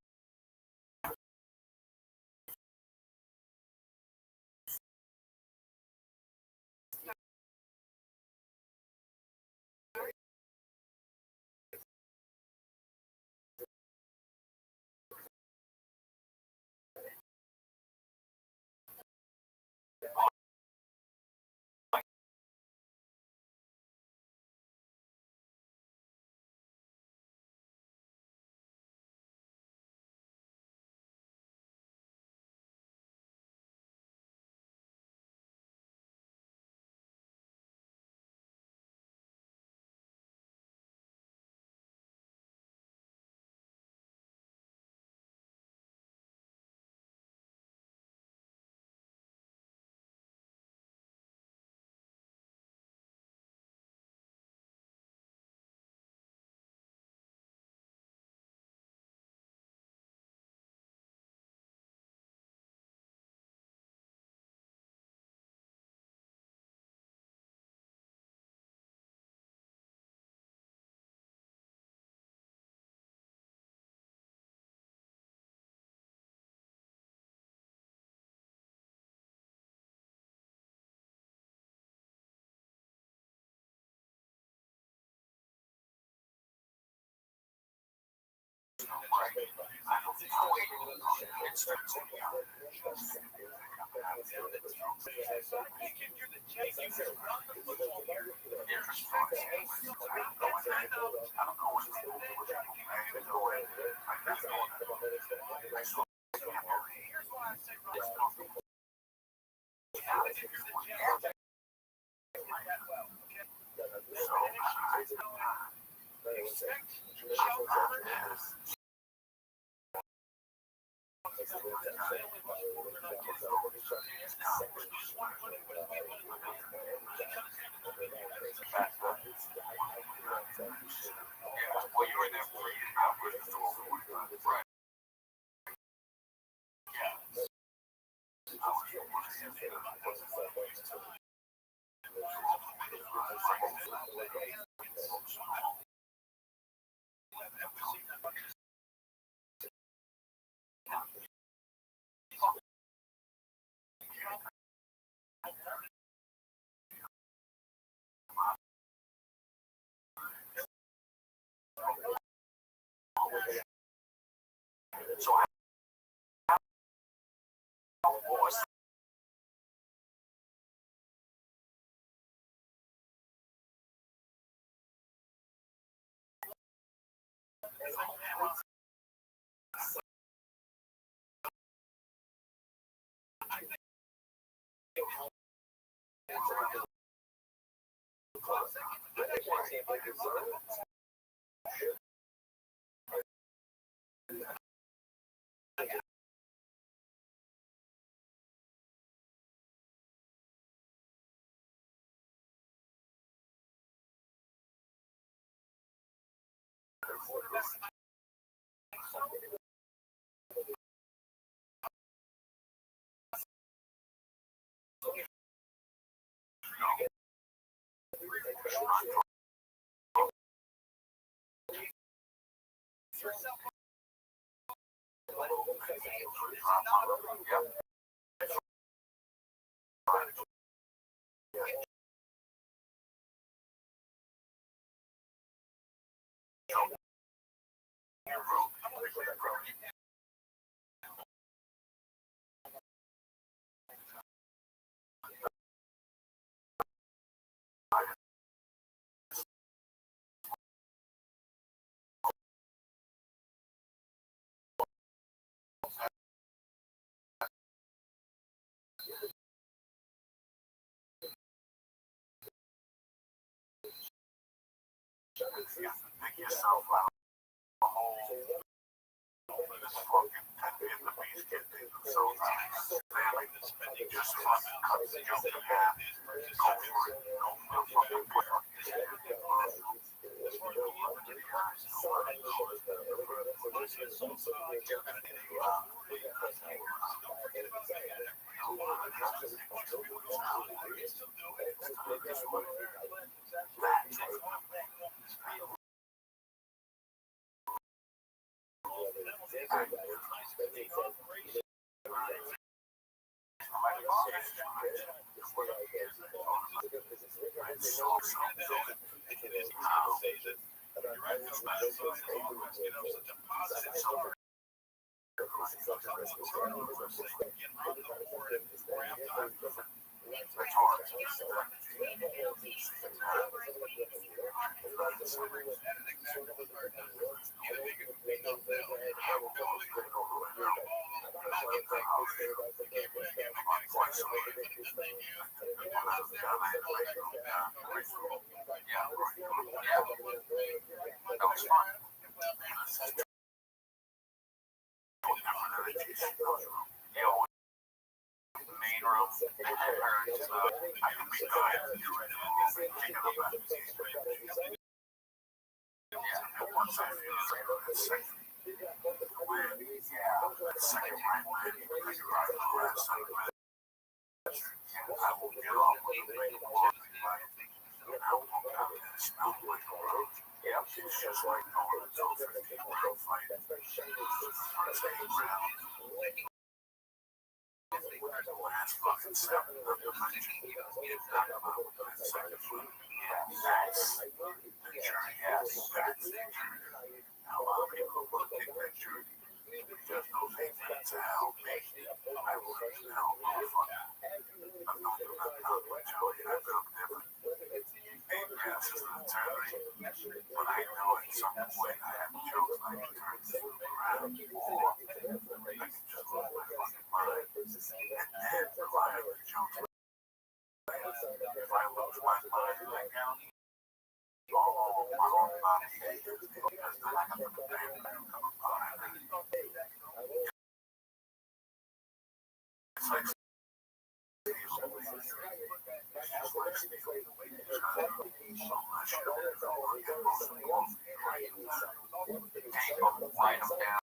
Write them down.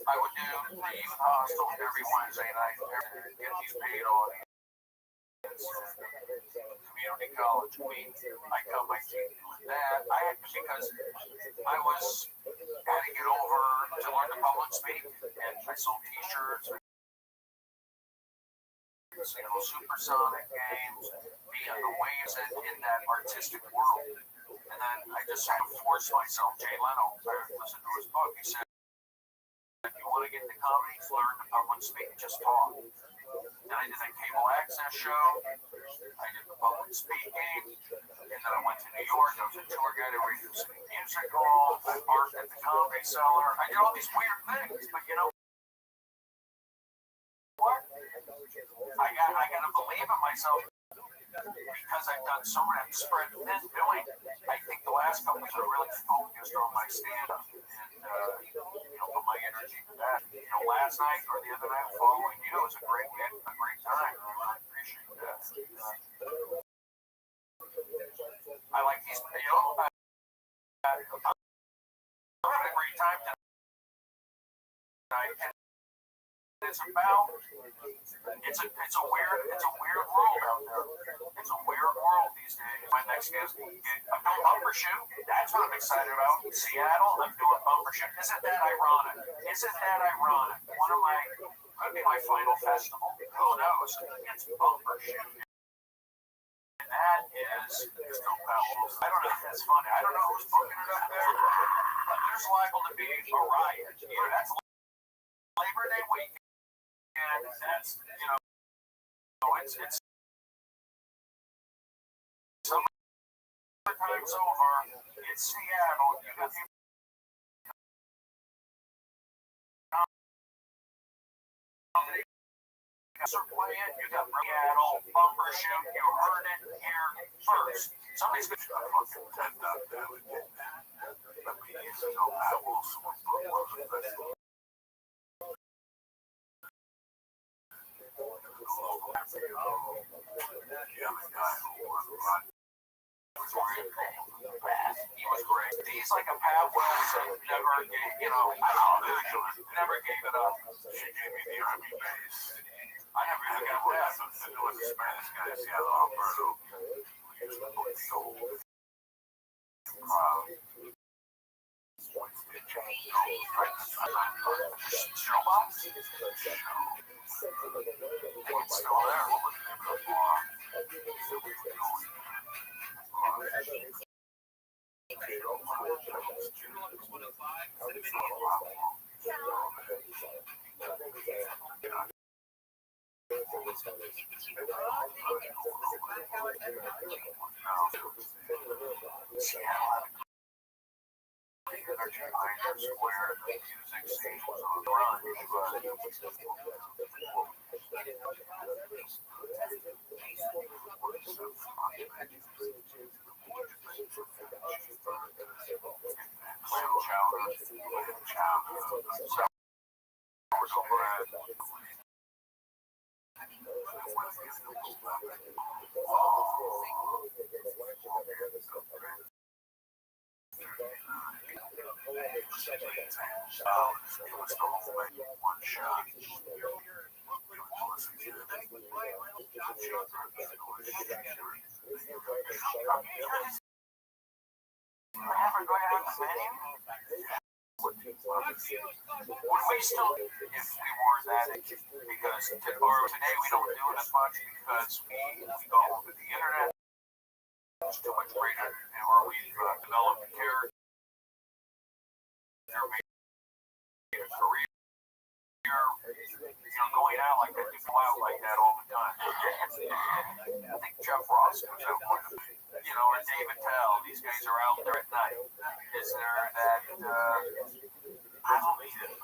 I would do the youth hostel every Wednesday night, get these paid audience. Community college week, I cut my teeth with that. Because I had to get over to learn the public speak, and I sold t-shirts, supersonic games, being the waves in that artistic world. And then I just had to force myself. Jay Leno, I listened to his book. He said, if you want to get into comedy, learn the public speak, just talk. Then I did a cable access show. I did the public speaking. And then I went to New York. I was a tour guide at Radio City Music Hall. I barked at the Comedy Cellar. I did all these weird things. But you know what? I got to believe in myself because I've done so much spread thin doing. I think the last couple weeks I really focused on my stand-up and put my energy to that. Last night or the other night following you was a great time. I appreciate that. I like these, I'm having a great time tonight. And it's a weird world out there. It's a weird world these days. My next guest, I'm doing bumper shoot. That's what I'm excited about. In Seattle, I'm doing bumper shoot. Isn't that ironic? Could be my final festival. Who knows? It's bumper shoot. And that is no power. I don't know if that's funny. I don't know who's booking it up there. But there's liable to be a riot. That's Labor Day weekend. And that's, it's summertime's over. It's Seattle. You got people playing. You got Seattle bumper shoot. You heard it here first. Somebody's going to fucking tend up there with it. Let me know how we'll he was great. He's like a Pat Wilson, never gave, never gave it up. She gave me the Army base. I never even got that. It was a Spanish guy in Seattle, Alberto. We used to put the old crowd. Showbox? It's still there. What was the name of the bar? Where the music scene was on the run. One shot. Would we still, if we were that, because today we don't do it as much because we go over the internet. It's too much greater, or we've developed a character, made a career, going out like that, you go out like that all the time. I think Jeff Ross goes out quite a bit. Or David Tell, these guys are out there at night. Is there that, I don't need it.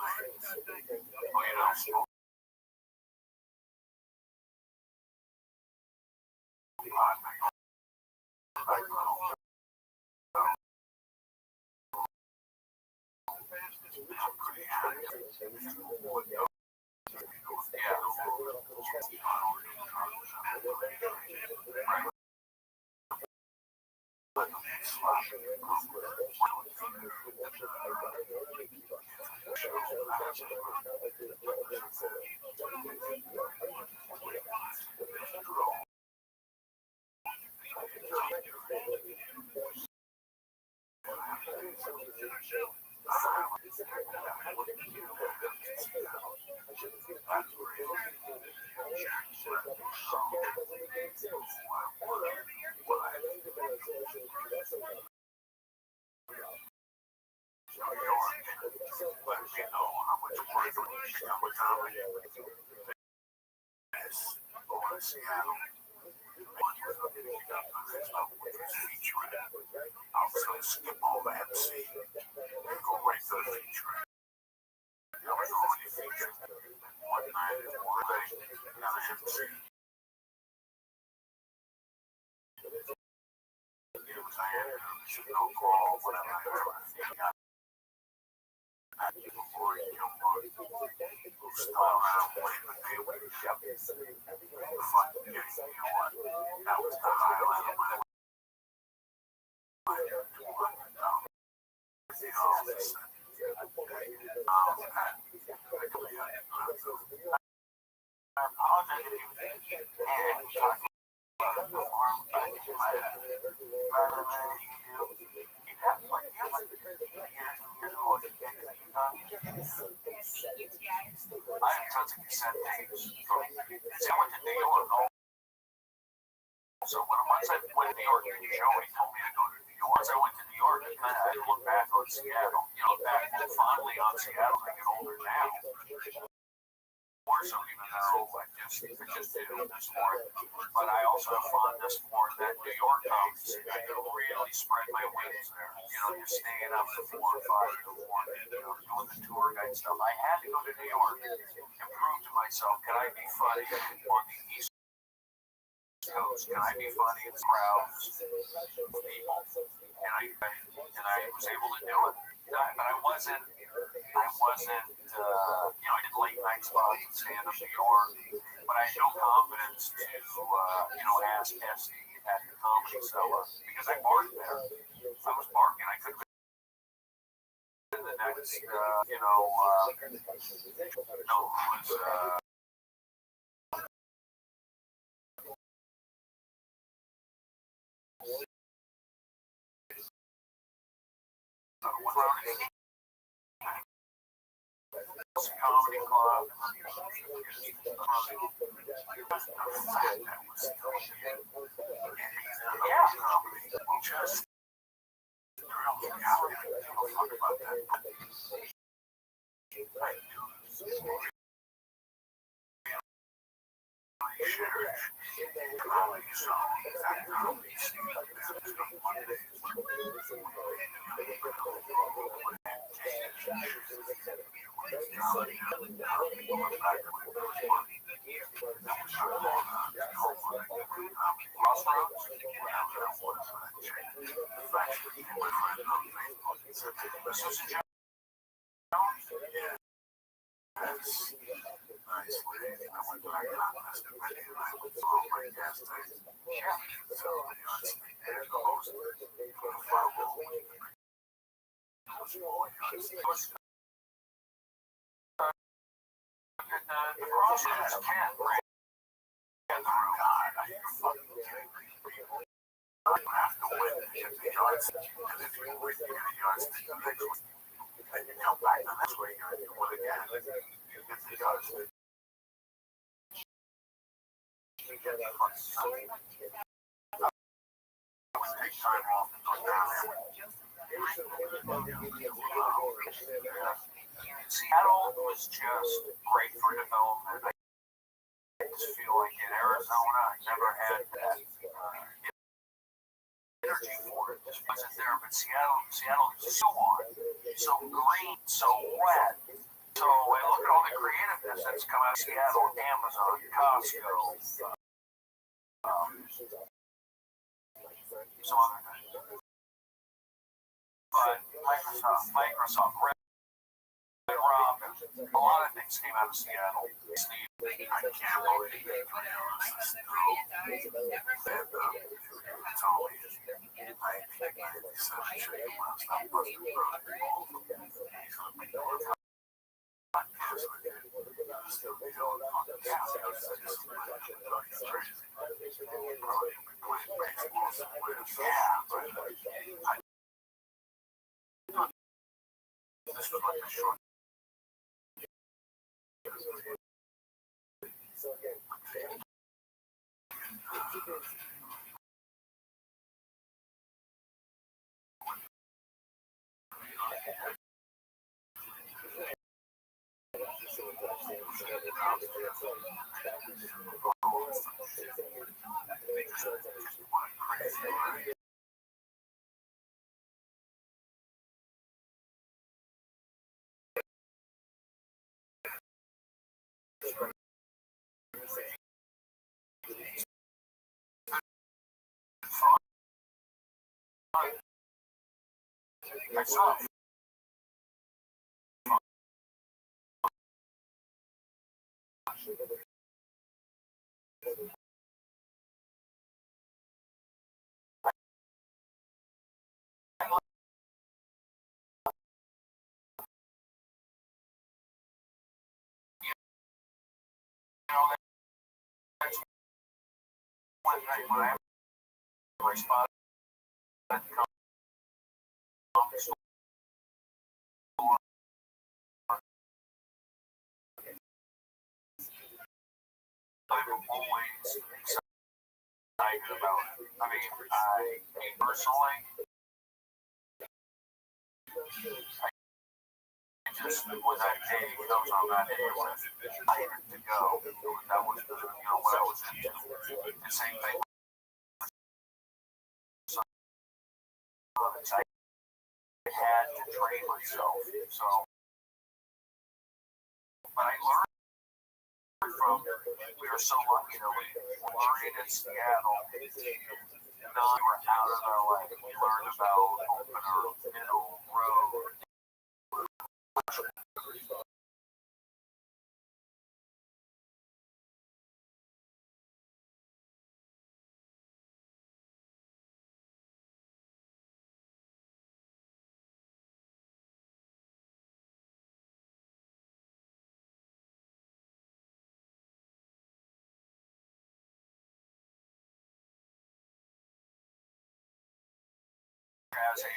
Skip all the MC. Go right to the feature. One night, one day, another MC. It was no call, whatever. Style around, playing the day with the shop. Fun, you know what? That was the highlight of my life. I have tons of cassette tapes. See, I went to New York. So once I went to New York, Joey told me to go to New York. Once I went to New York, I look back on Seattle. Back fondly on Seattle. I get older now. More so, even though I just did this more. But I also have fondness for that New York house. I could really spread my wings there. Just staying up at 4 or 5 in the morning, doing the tour guide stuff. I had to go to New York and prove to myself, can I be funny on the East Coast? Can I be funny in crowds of people? And I was able to do it. But I wasn't, I did late night spots in stand-up New York, but I had no confidence to, ask Essie at the Comedy Cellar because I barked there. I was barking. I could have been the next, Comedy Club. Just Seattle was just great for development. I just feel like in Arizona, I never had that energy for it. Just wasn't there. But Seattle is so on, so green, so wet. So I look at all the creativeness that's come out of Seattle, Amazon, Costco, some other things. But Microsoft, Red Rock, a lot of things came out of Seattle. Steve, I can't believe it. This was like a short. Myself. That's one thing when I responded to I'm always excited about it. I mean, me personally, I just, when that day comes on that anyway, I had to go. That was, what I was into. The same thing. I had to train myself. So, but I learned from, we were so lucky that we were in Seattle. Now we were out of LA. We learned about opener, middle, road. As a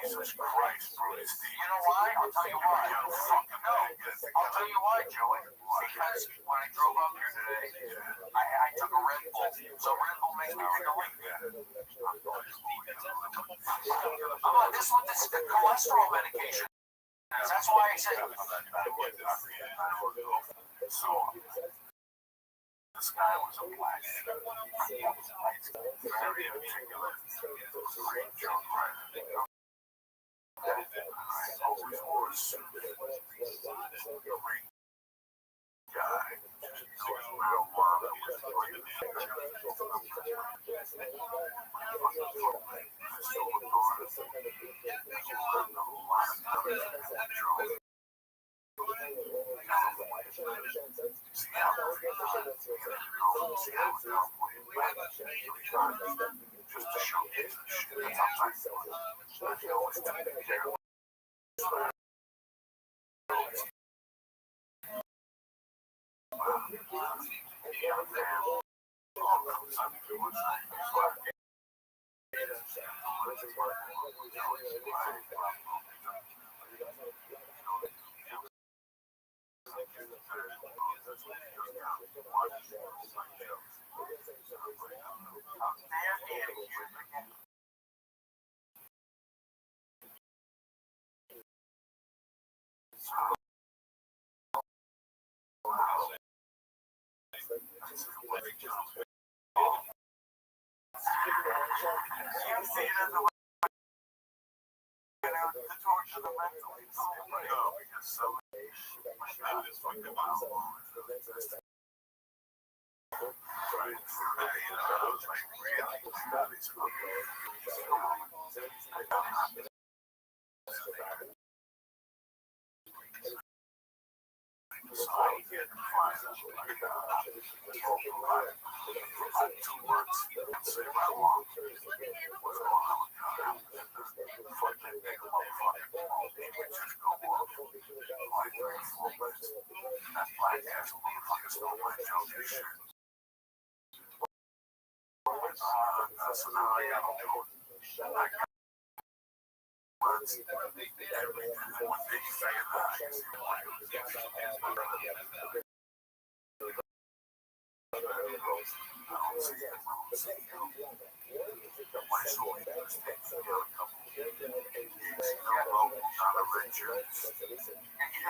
Jesus Christ, Bruce. You know why? I'll tell you why. No. I'll tell you why, Joey. Because when I drove up here today, I took a Red Bull. So Red Bull makes me feel like that. This is the cholesterol medication. That's why I said. So this guy was a black. He was very articulate. Great job, right? I always was. Great guy. Real love. Just to show you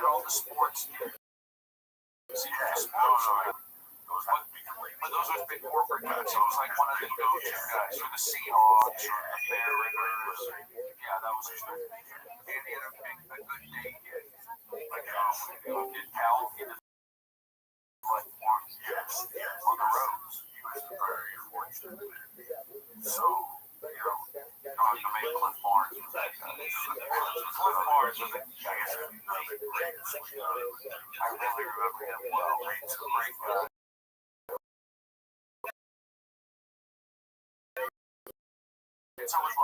All the sports. But those are big corporate guys, so it's like one of the go-to guys for the Seahawks or the Mariners. Yeah, that was his name. And he had a good day. Like, did Cal get his life form? Yes, on the roads. He was very fortunate. So, you know, I mean, Cliff Barnes was that guy. Cliff Barnes was a guy who really great. I really remember him well. He's a great guy. It's always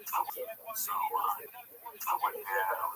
So I went down.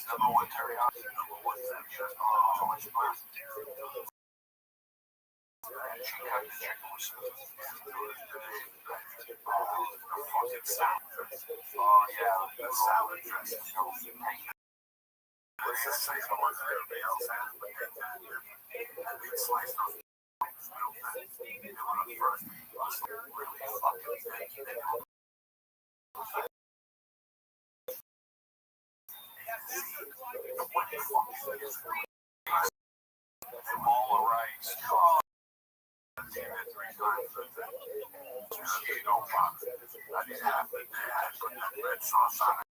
Number one teriyaki, number one oh yeah, the salad dressing. Let's just say someone everybody else has, but it's sliced up. All rice. I didn't have it. I put that red sauce on it.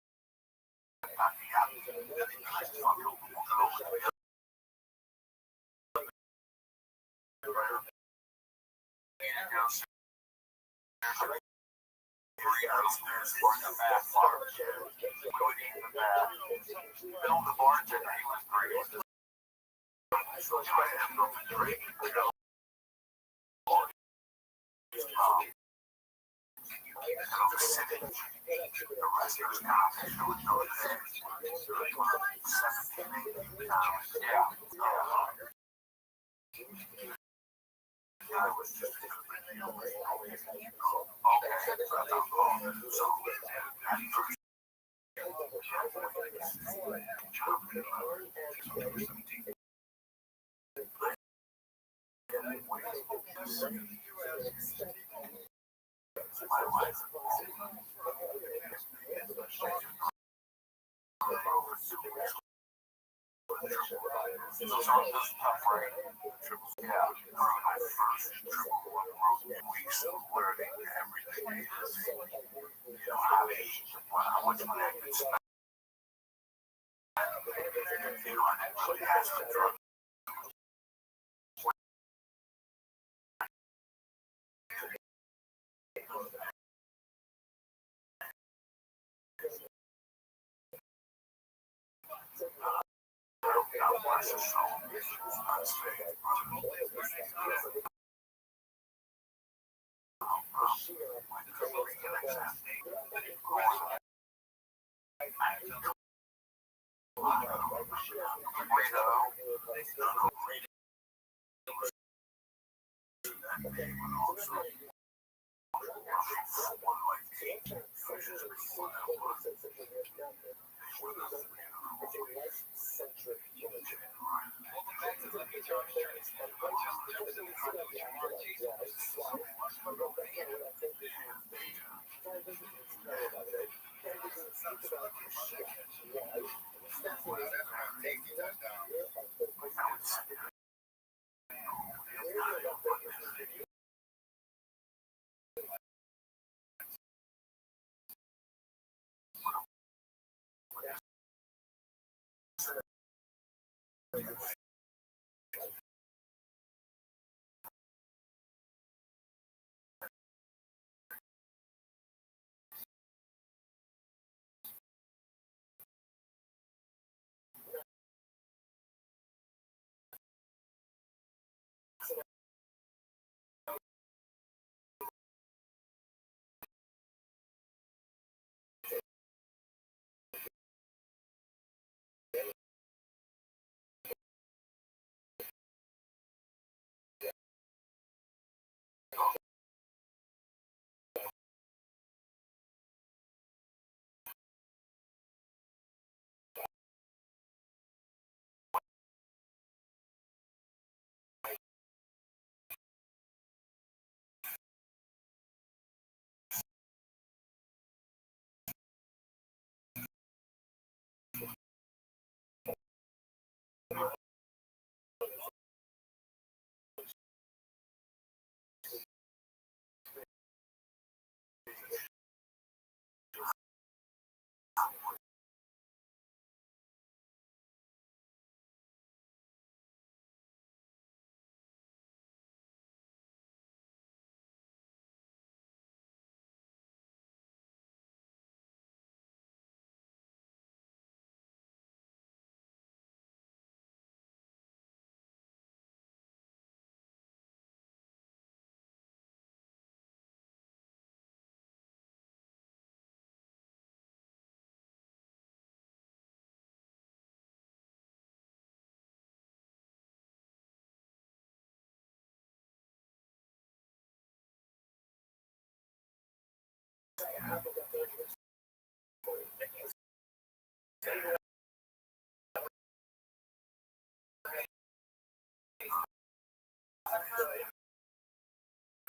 Bill the bartender, he was great. So I have nothing to drink. The rest of the competition was no advantage. Yeah. I was just my wife. Those are tough, right? Yeah, my first weeks of learning everything. You know how to eat, how much money I can spend. You know, I didn't really ask for drugs.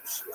So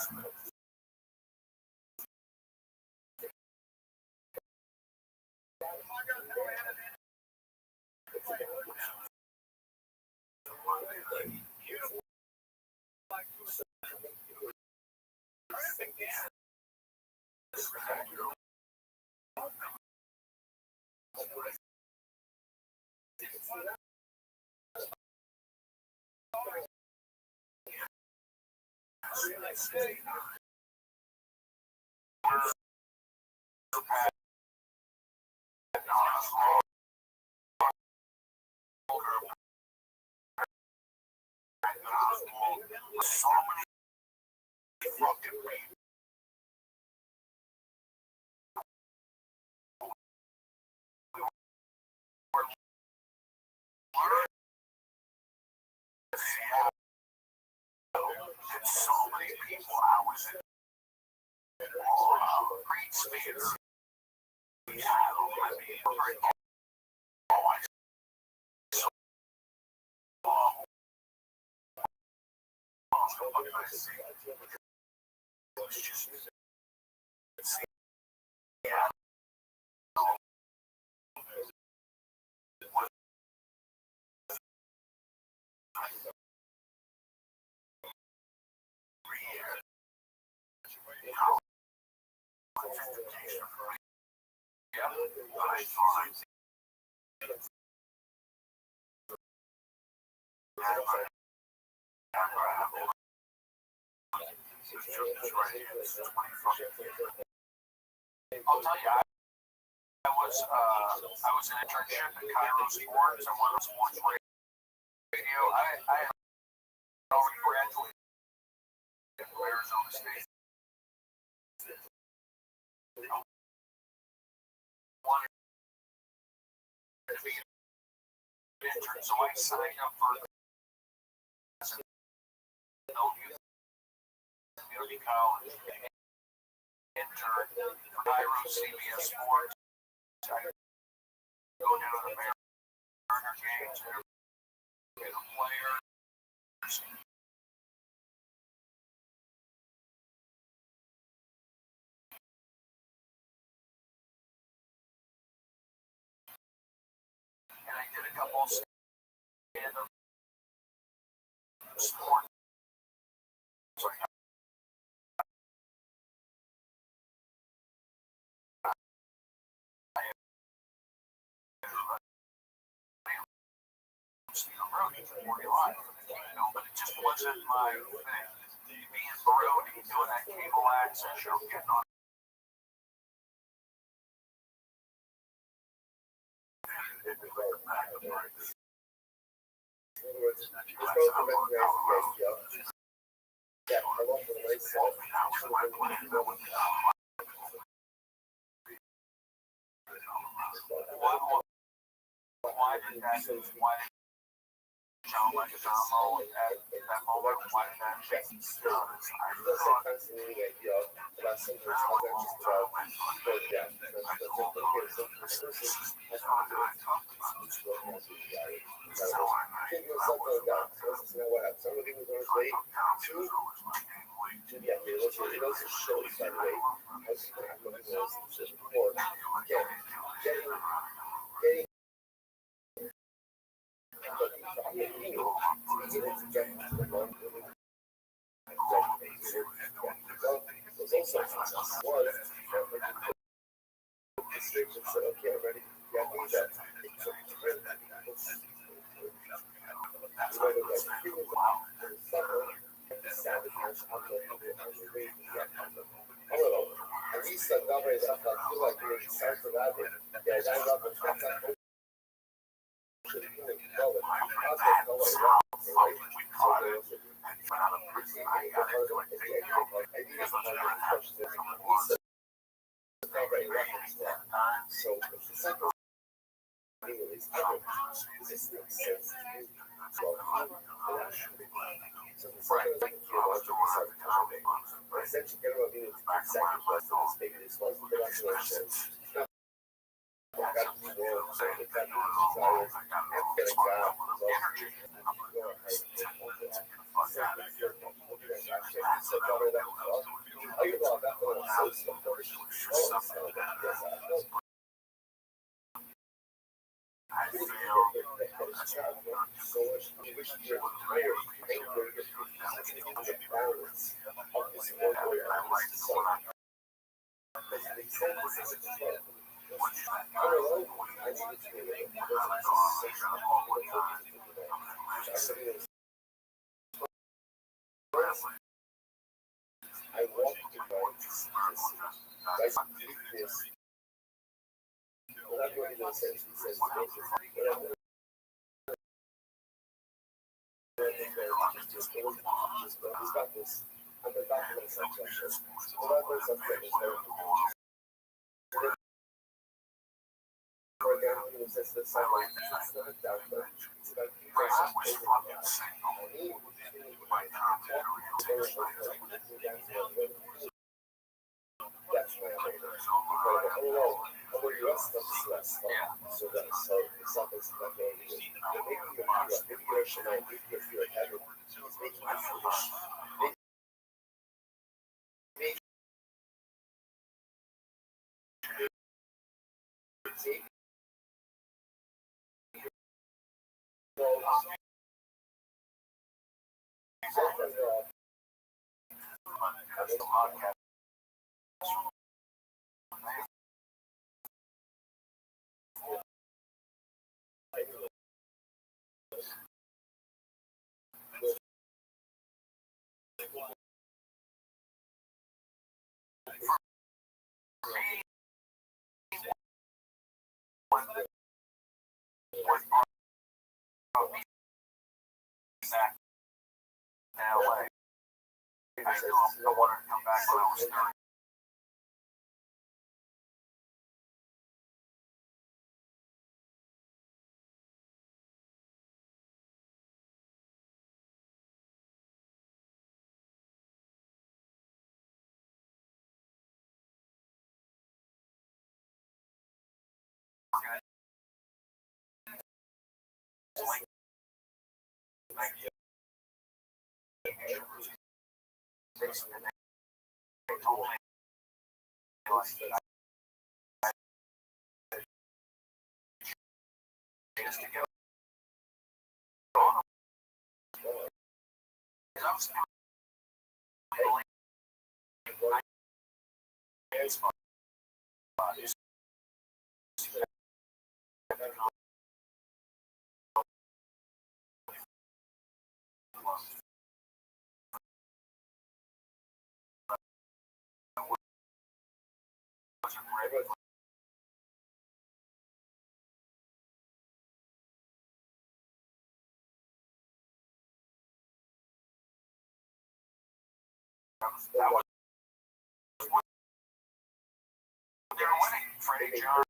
many people. I was in great space. Yeah, I mean, I'll tell you, I was an internship at Cairo Sports. I went on sports radio. I had already graduated from Arizona State. Wanted to be an intern, so I signed up for community college. Intern for Cairo CBS Sports. I go down to the Mariner games, get a player. And I did a couple of stand-up sports. But it just wasn't my thing. Me and Brody doing that cable access show, getting on. Why did that? Why sound like a drama at that moment? Why did that change? I walked the guard. That's weakness. Well, that's what he says. He says, he's got this. I'm the back of the section. So that goes up there. He says the same way. It's not down there. It's about you that's why I'm here. Over the rest of the less. So that's so it's not as much as if you're tonight, if you're heaven, it's making you foolish. I wanted to come back when I was 30. They were winning. Freddie Johnson.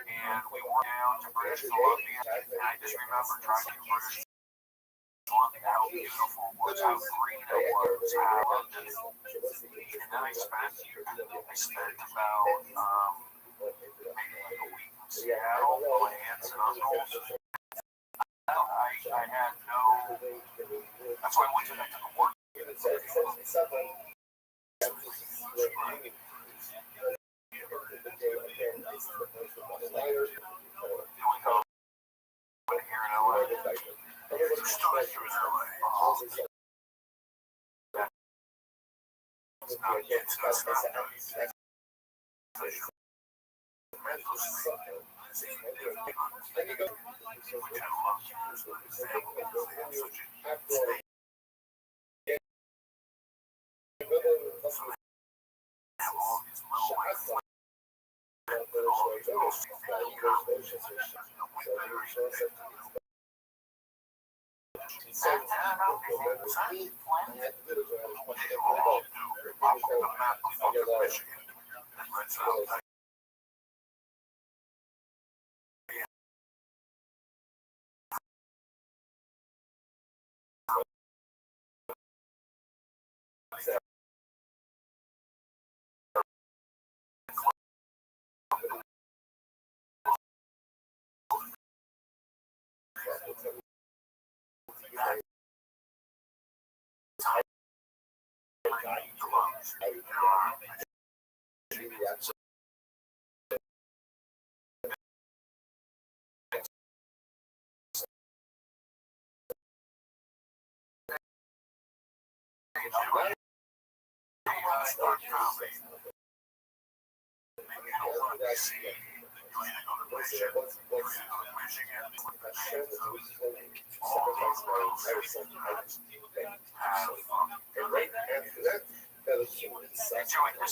And we went down to British Columbia, and I just remember trying to British Columbia, how beautiful it was, how green it was, how I loved it. And then I spent about maybe like a week in Seattle, plants and uncles. I had no, that's why I went to the work. This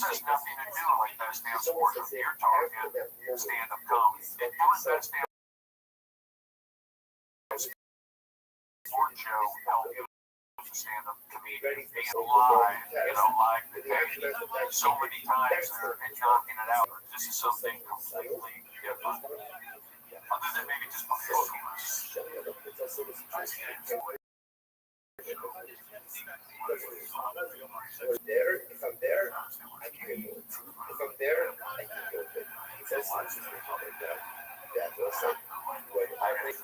has nothing to do like that stand sports. You're talking stand-up comedy. And doing that stand-up sport show helped you to stand-up comedian being live, live today. So many times and knocking it out. This is something completely different. Other than maybe just performance. If I'm there, I can do it. If I'm there, I can do it. It's also like that. That's also what I think.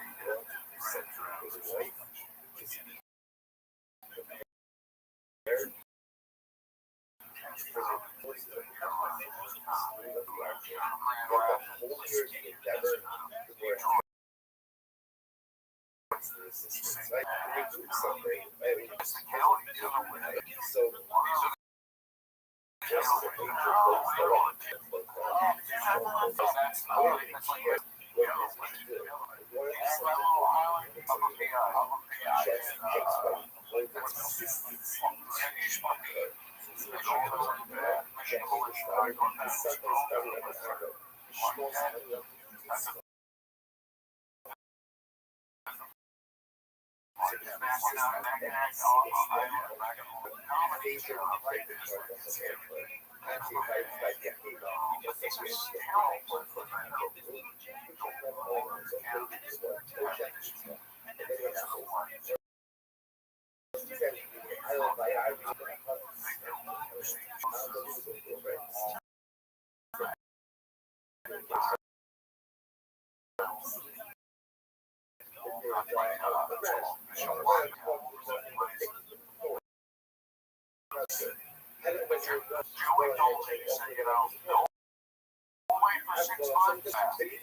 Wait for 6 months.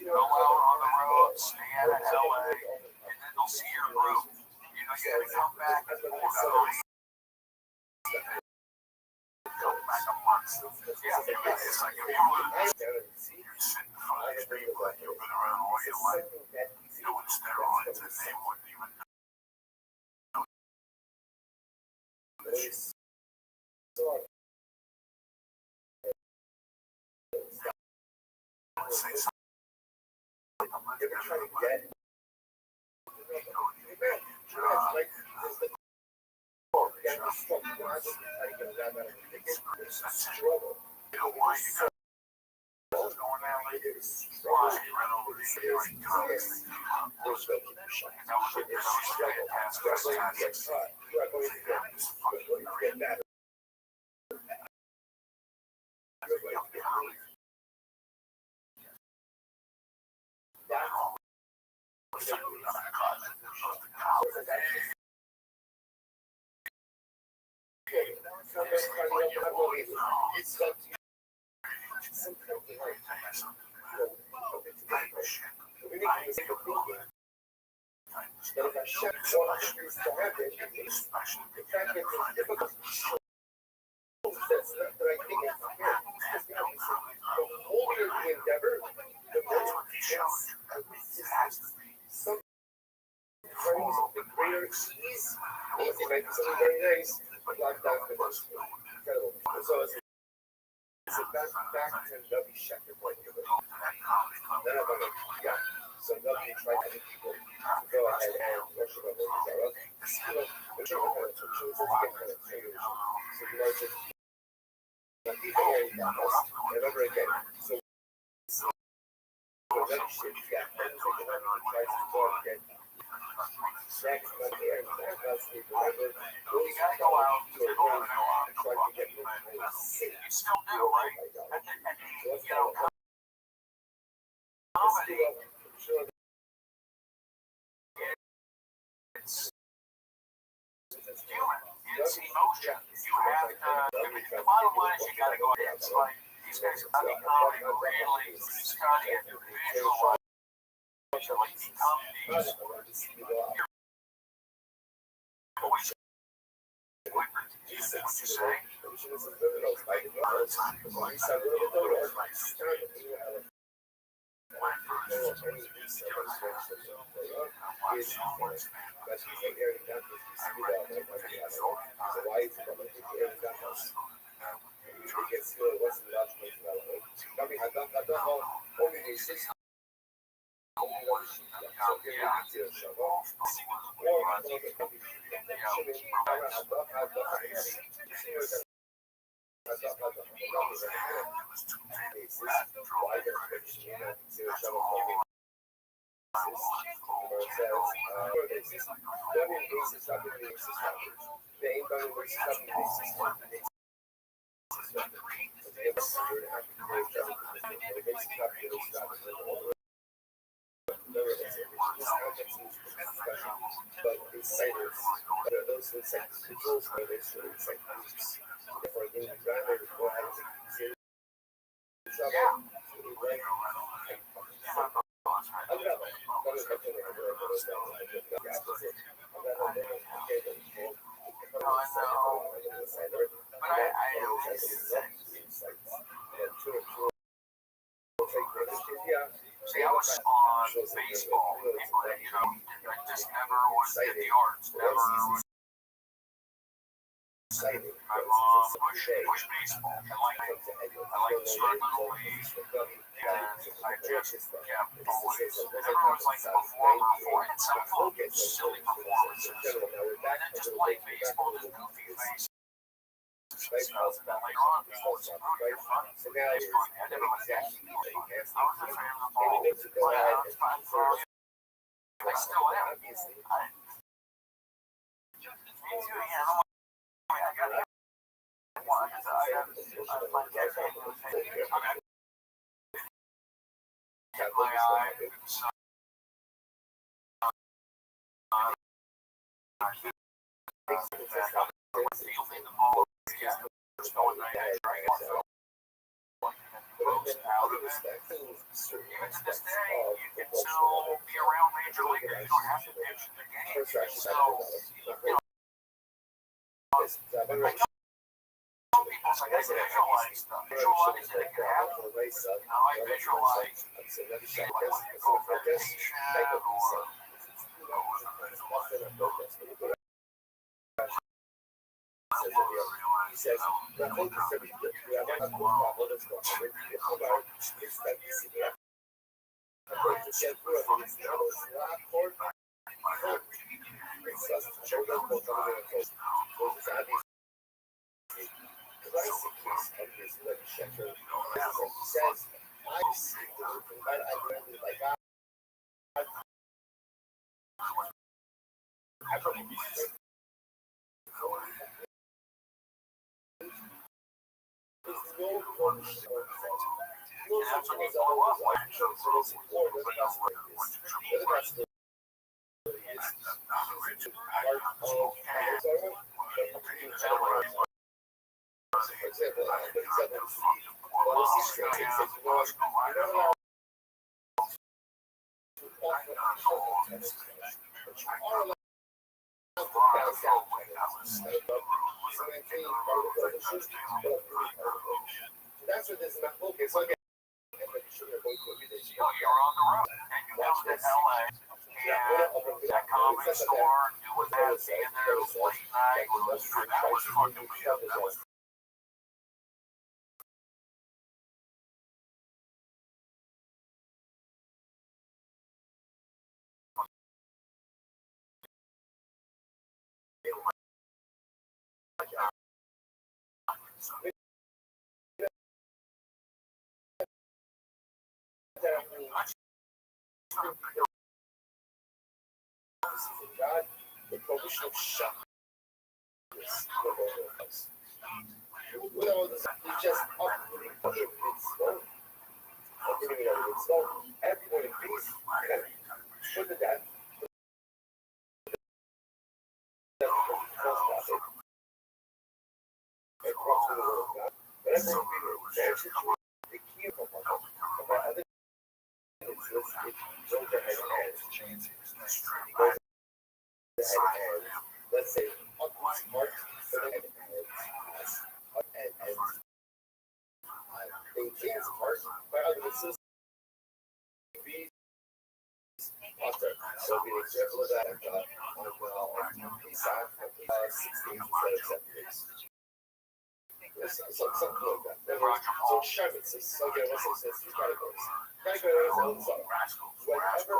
Go out on the road, stay at LA, and then they'll see your group. You gotta come back and forth. Come back a month. Yeah, it's like if you would you're sitting in front of the people that you've been around all your life doing steroids and they wouldn't even know. Say something. Why you got going down like this? Why you ran over the street? Very nice. Incredible. So It's a back to Rabbbi Sheker point of it. Then I'm like, yeah. So Rabbbi tried to get people to go ahead and worship on the Zara. They're trying to kind of choose to get kind of changed. So you know, just like the area that was never again. So Rabbbi Sheker, yeah, and so the Rabbbi tries to go again. Next, but the air that's the remember. Those guys go out to a run and try to get them to see. You still do, right? You know, comedy, it's human. It's emotion. You have to, the bottom line is you got to go ahead. It's like these guys study comedy, really study it, visualize it, like become these. What you say? See, I was on baseball. People that, you know, I just never was in the arts. Never. My mom pushed baseball. I like to start little league. And I just kept always. Everyone's like the performer and some folks silly performances. And then just play baseball, just goofy face. Stuff that later on, people would say, "Oh, you're funny." So now it's funny. I never was that. I was a fan of the ball. I still am. Me too. Yeah. I got it. Out of it. Even to this day, you can still be around major league. You don't have to pitch in the game. So, you know, people say, I visualize stuff. Visualize that it could happen. You know, I visualize go vacation he says, the focus of the that's what this is not focus. Okay. you're on the road and you visited LA and that comedy store, doing that, being there late night, that was fucking weird. That was God, the provision of shock. With all this, it's just uprooting it's slow. Uprooting it's slow. Everyone in peace. Put the death. Across the world, God. But everyone being the key of other those that have hands. Let's say smart and they can smart by other systems. So be an example of that on the side 16 instead of 7 days. Something like that. So Shevitz is so again, let's say two categories. Category is own song. Whenever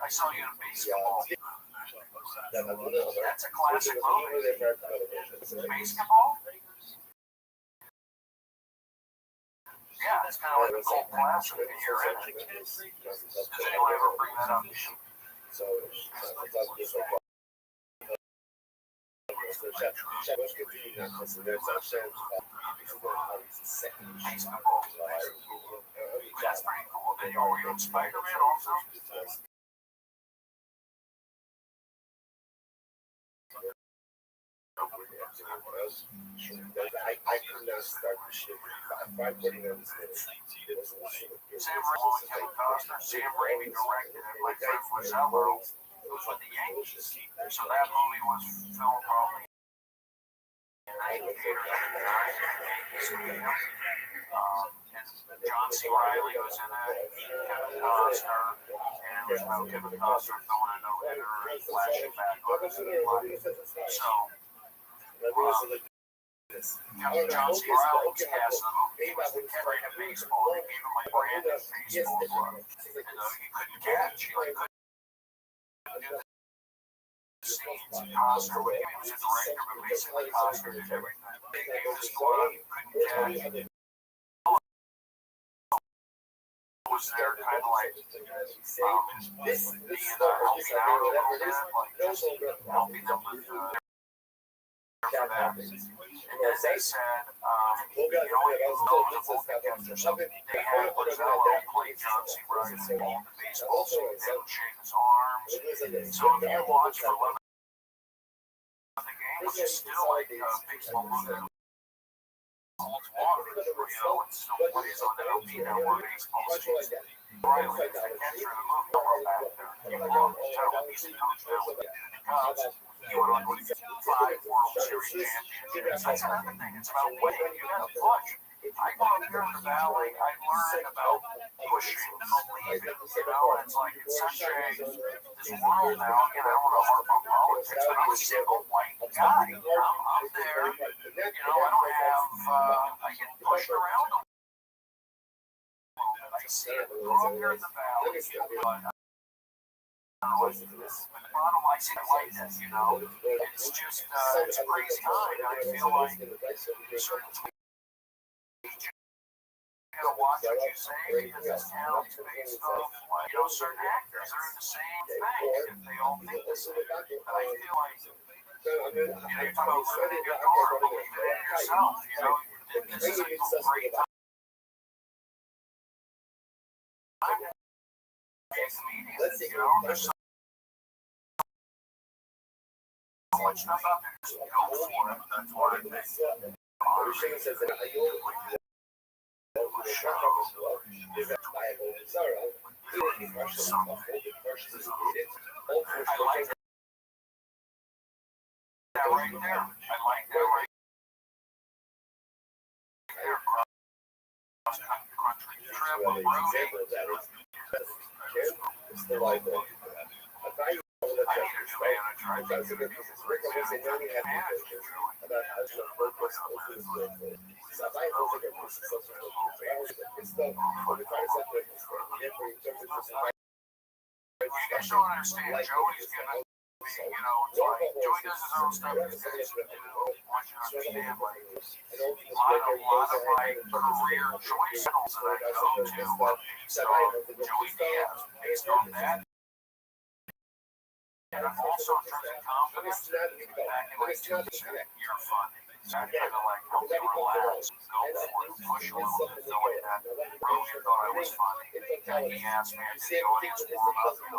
I saw you in basketball. That's a classic movie. Basketball? Yeah, that's kind of like a cult classic that you're in. Does anyone ever bring that up? That's pretty cool. Then were you in Spider-Man also? I could not start the shit. By putting on this Sam Raimi, Kevin Costner, Sam Raimi directed it. My friend Frizzello was with the Yankees. So that movie was filmed probably in 98 or 99. John C. Reilly was in it, Kevin Costner, and it was about Kevin Costner throwing a no-hitter and flashing back on his life. So, John C. Reilly was cast in the movie. He was the catcher in baseball. They gave him like branded baseball glove. And he couldn't catch. He like couldn't do the scenes. Costner would give him the director, but basically Costner did everything. They gave him his glove. He couldn't catch. Was there kind of like being helping out a little bit, like just helping them with for that. And as they said, the only people that vote against or something, they had Rizzello play John C. Reilly in the baseball, so he didn't shake his arms. So if you watch for 11 the game, which is still like baseball movie. Holds water, it's still plays on MLB Network baseball season. Riley, the catcher of the movie, back there. You can tell he's a coach now with the Cubs. You want to win 5 World Series championships. That's another thing. It's about winning. You got to push. I go up here in the valley. I learned about pushing and believing. And it's like it's such this world now. Again, I don't want to harp on politics, but I'm a single white guy. I'm there. I don't have. I get pushed around a little bit. I see it. Go up here in the valley. I don't see it like this. It's just it's a crazy time. I feel like certain you gotta watch what you say because it's talent based off certain actors are in the same thing if they all think the same. But I feel like you're talking about living in your car, believing in yourself. This is a great time. There's so much stuff out there. Just go for it. That's what I think. I like that right there. I like that right there. Cross country trip, road. I need a new manager. I think it's you guys don't understand. Joey's gonna be, it's like Joey does his own stuff. Once you understand, like a lot of my career choices that I go to are based on Joey Diaz, based on that. And I'm also in terms of confidence, back in like 2 you're funny. I kind of like help me relax, go for it, push a little bit, the way that Rogan thought I was funny. And he asked me to do the audience warm up, for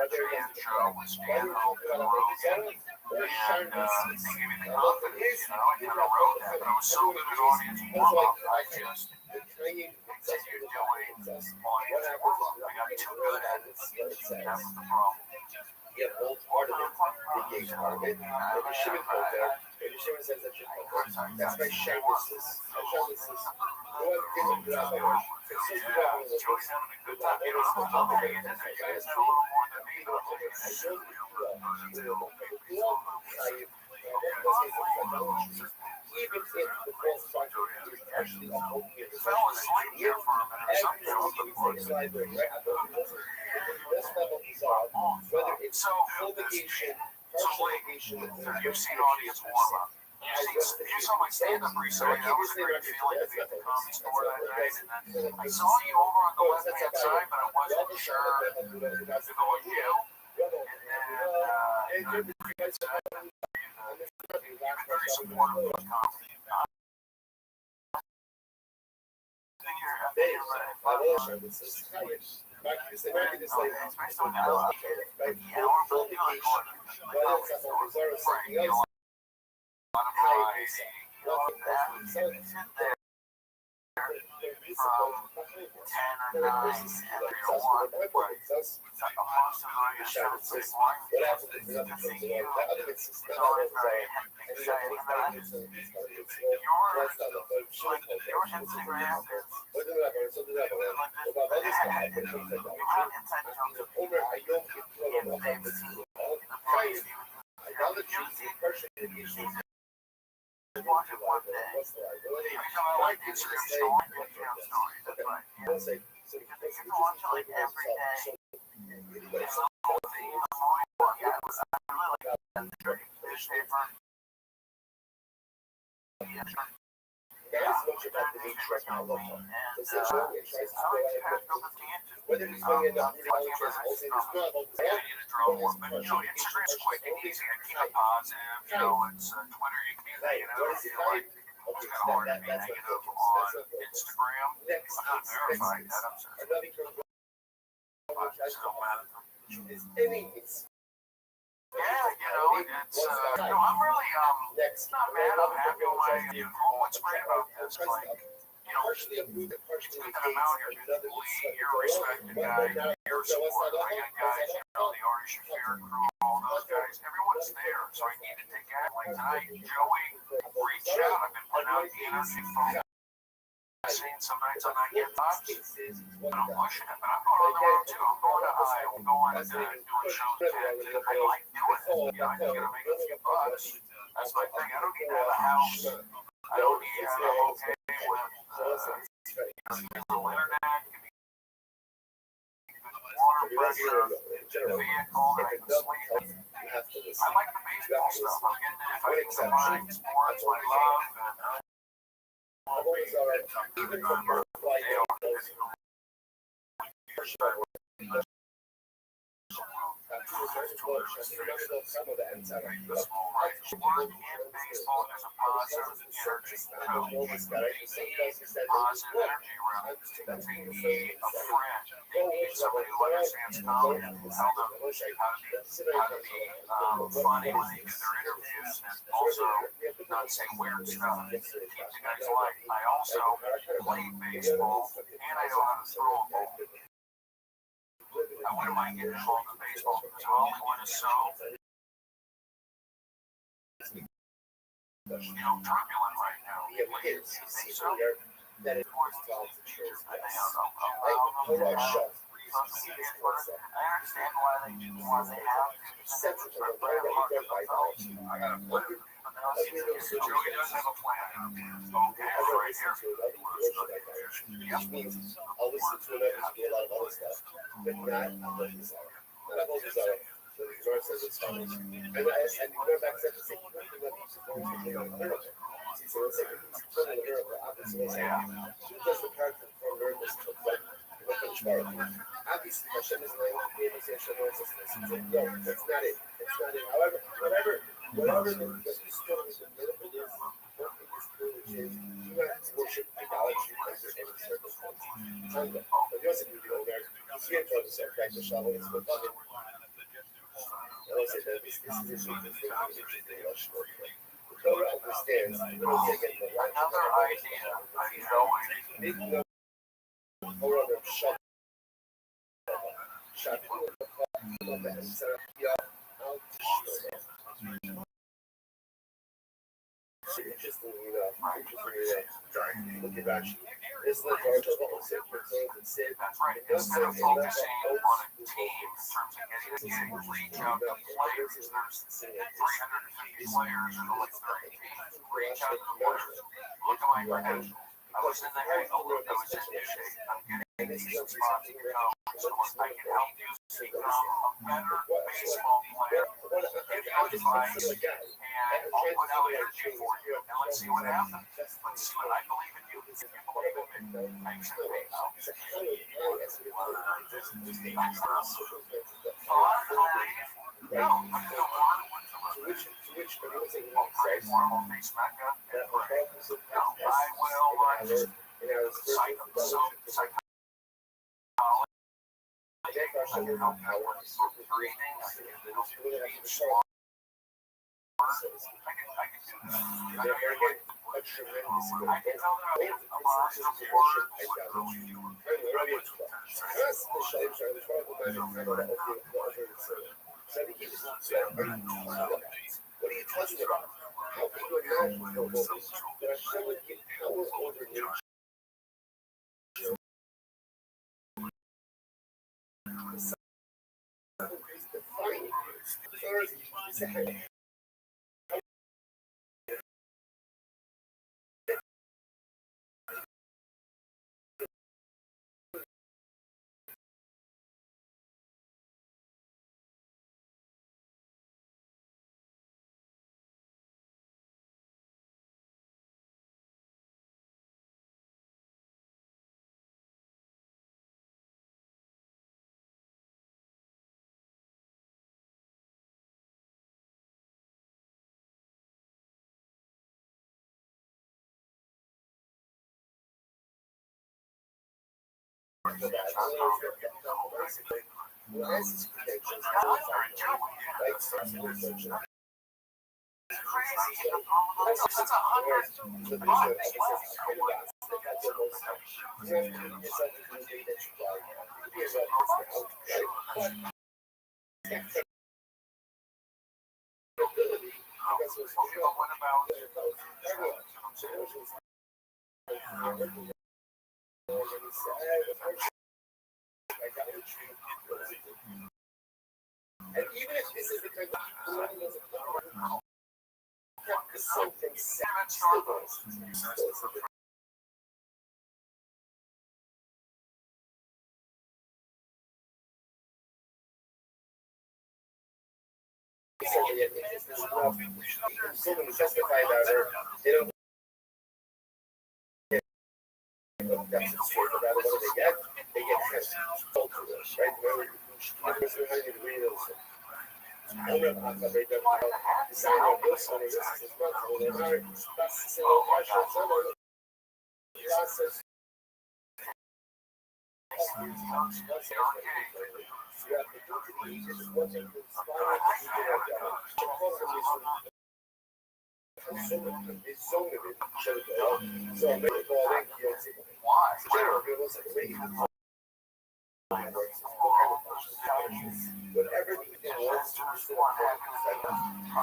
a Jan show with Stanhope and Rogan. And they gave me the confidence, I kind of wrote that. But I was so good at audience warm up, I just continued doing audience warm up. I got too good at it. That was the problem. Yeah, both part of it, the gay part of it, and you shouldn't go there. And you shouldn't say that you're that's my shamelessness. Shamelessness. You want to get them to that way. It's just having a good time. I'm hanging in there. You guys know a little more than me, but I'm even if the false structure is actually a whole year. fell asleep here for a minute or something. Whether it's full vacation, partial vacation, You've seen audience warm up. You saw my stand-up recently. That was a great feeling to be at the Comedy Store that night. And then I saw you over on the left-hand side, but I wasn't sure if it was you. And then very supportive of comedy. whether he's going to end up Instagram's quick and easy to keep it positive. It's Twitter, you can be negative. I feel like it's kind of hard to be negative on Instagram. I'm not verified that I'm sorry. I'm really not mad. I'm happy with my what's great about this, like, partially approved and partially that I'm out here. Lee, you're a respected guy. You're a supporter. I got guys, the Ari Shafir crew, all those guys. Everyone's was there, so I needed to get like tonight. Joey reached out. I've been putting out the energy phone. Some nights I'm not getting touched, but I'm pushing it. But I'm going on the road too. I'm going to Iowa. I'm going to doing shows in Canada. I like doing it. You know, I just gotta make a few bucks. That's my thing. I don't need to have a house. I don't need. I'm okay with the internet. Water pressure, the vehicle, that I can sleep. I like the baseball stuff. I'm getting it. If I can combine sports, my love, Even from your flight, some of the inside work in baseball is a positive energy. Positive energy around. They need a friend. They need somebody who understands comedy, how to be funny when they do their interviews, and also not say weird stuff. Keep the guys light. I also played baseball, and I know how to throw a ball. I wouldn't mind getting involved in baseball because my only one is so, turbulent right now. That it was I understand why they do why they have Joey does have a plan. Okay, right here. Which means I'll listen to it and do a lot of other stuff, but not hold this out. Not hold this out. So the Lord says it's fine. And you go back to the same thing that he's going to do on the miracle. So let's say he's putting the miracle, obviously, who does the character from miracles to like obviously, Hashem is not able to say Hashem knows this. No, that's not it. It's not it. However, whatever the story is, the miracle is, do not worship idolatry under any circumstance. But Yosef would go there. He's here to understand practice Shalom. It's with loving. And I said that this is the thing the Torah understands. Another idea of Joey. That's right. Instead of focusing on a team in terms of getting reach out to players, there's 350 players in like 30 teams. Reach out to players. Look at my credentials. I was in the hang look. I was in new shape. I'm getting decent spots to go. So I can help you become a better baseball player. And I'll put out energy for you. And let's see what happens. Let's see what I believe in you. If you believe in me, thanks to me. What are you talking about? How can you imagine the world? There are so many power over nature. what about and even if this is the type of something sad, still goes. Someone to testify about her, they don't get that's the story about what do they get? They get test ultras, right? Remember, the person how you read those. I don't know how they don't know. The sign of this one is responsible. They're not that's the process. Whatever the wants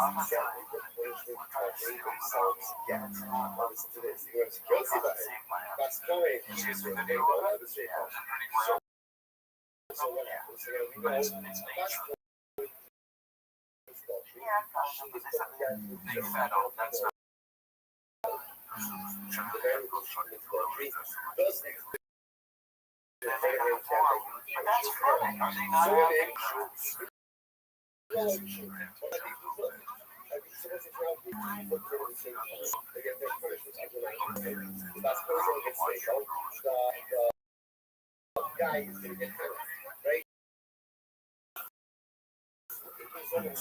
to guy is going to get hurt, right? What are they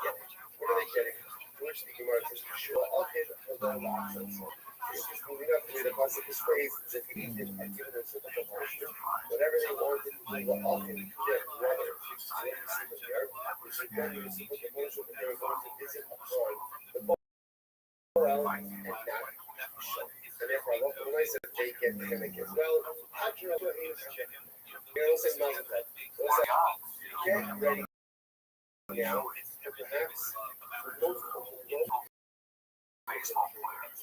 getting? What are they getting? Which the Gemara is sure. Okay, moving up to the concept is phrase as if he did given a simple punishment. Whatever they wanted to do, all can do their brother. So they receive a share. We should then receive the punishment that they were going to visit abroad. The well and not show. And therefore, when I said they get the gimmick as well, how do you know what is chicken? You know, say Muslim. Get ready. Now, perhaps baseball players?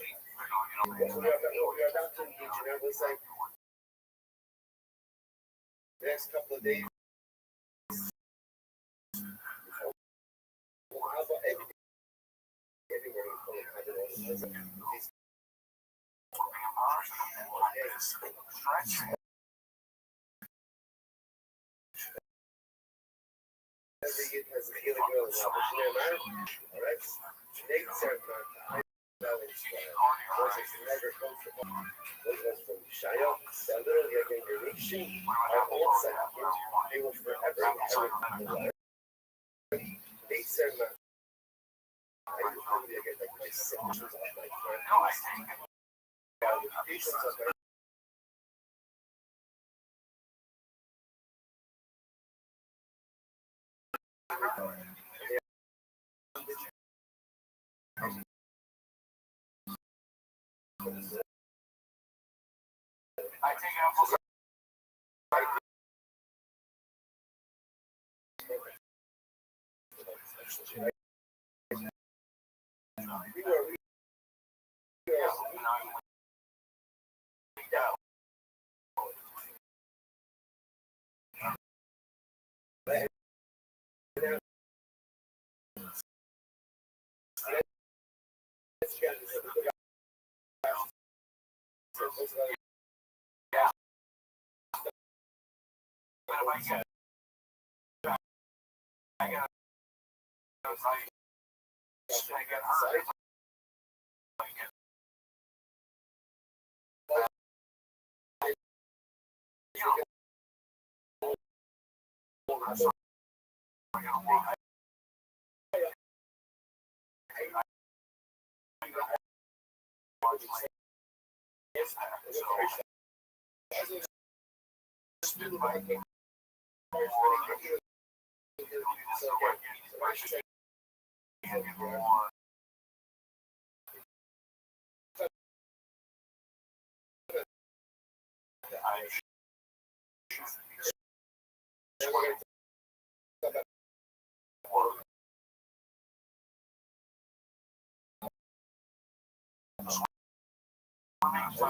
we're about to engage in everyone's like the next couple of days. How about everywhere you come every kid has a feeling of an opportunity. All right. They serve my never comes from Shia. That literally a generation of all seconds. They will forever inherit. They serve my I get like my sections of my friends. Patience of my I take apples. It's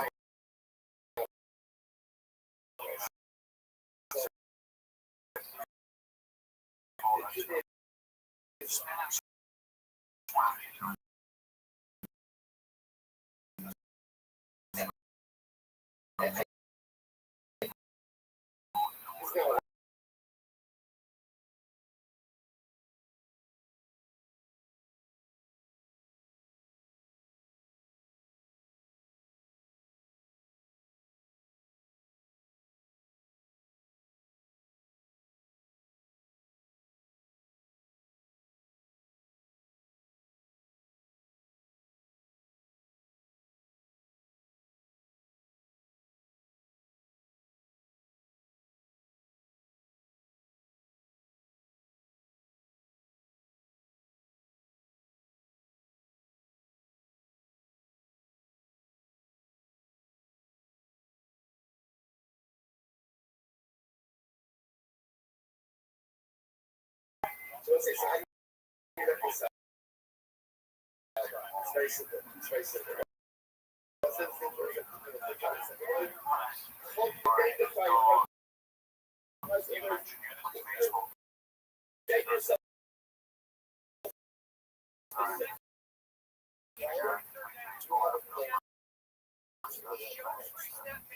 very simple. It's very simple.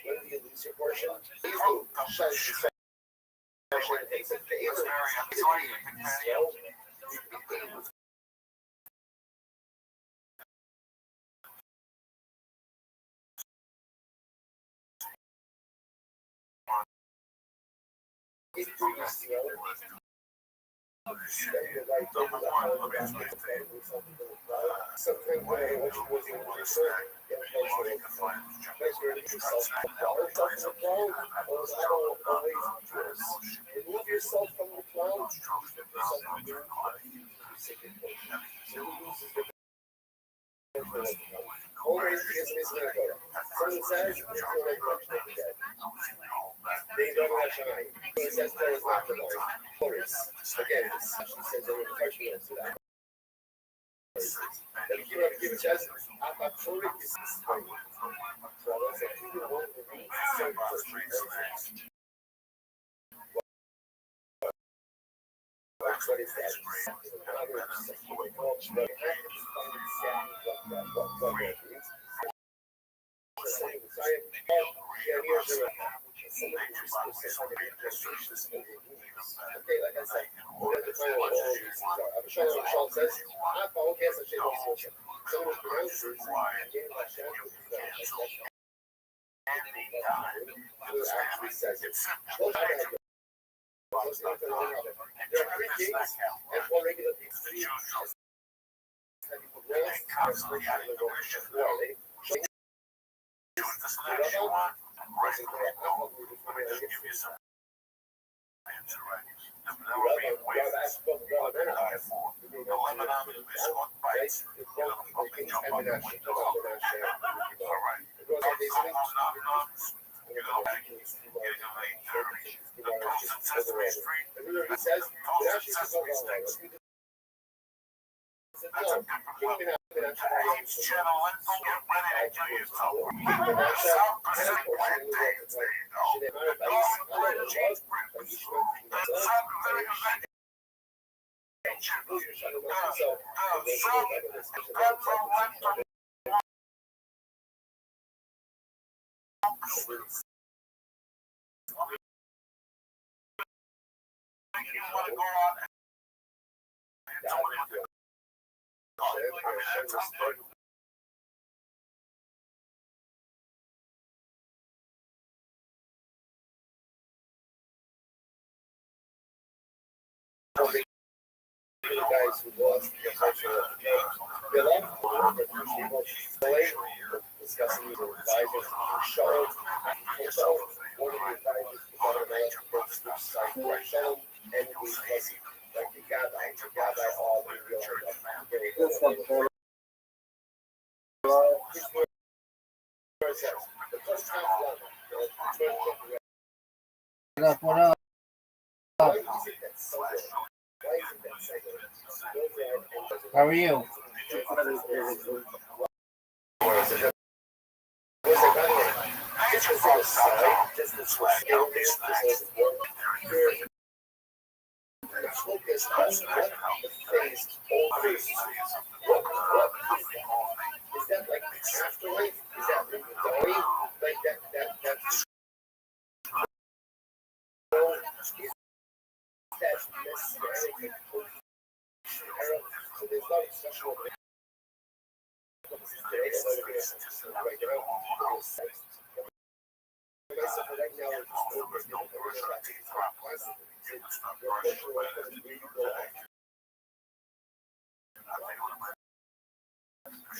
When you lose your portion, remove yourself from the cloud. Always is mismanaged. Someone says, they don't have shine. Someone says, there is not the line. Again, she says, there was a question to that. If you want to give a chance, I'm totally disappointed. So I was like, you want to read what is that? Okay, like I said, we're going to define what all these things are. I'm sure Rothschild says, I follow gas and shit on social. Someone pronounces it, actually says it. There are three kings and four regular kings. Three guys who lost the culture of the game. They left discussing with advisors for show. So one of the advisors was on the site for show, and we was like the guy all the first half What up? How are you? Focus on what phase, all phases. What is that like afterlife? Is that when you die? Like that's necessary. So there's not a special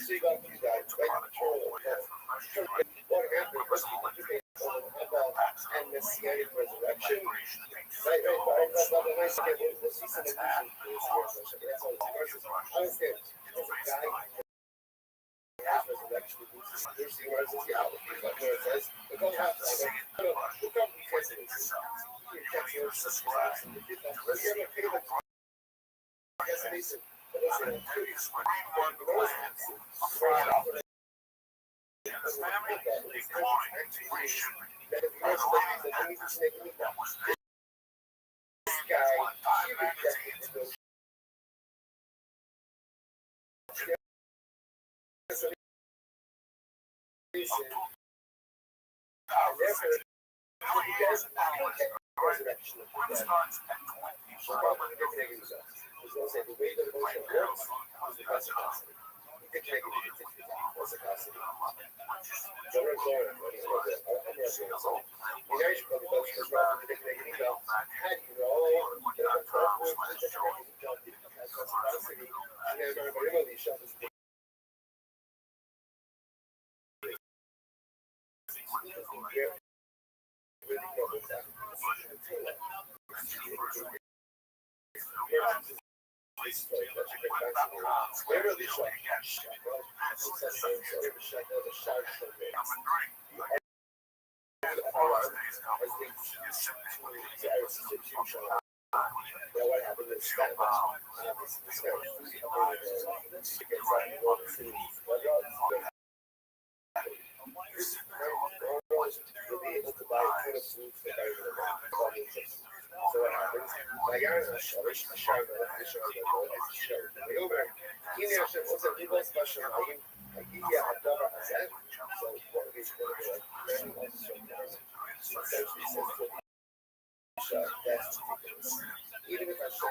so you got to do that, right? What happened was and messianic resurrection. Right. I understand. Resurrection. There's the words of the outlook. Like where it says, the God has the God presidents. Even if I show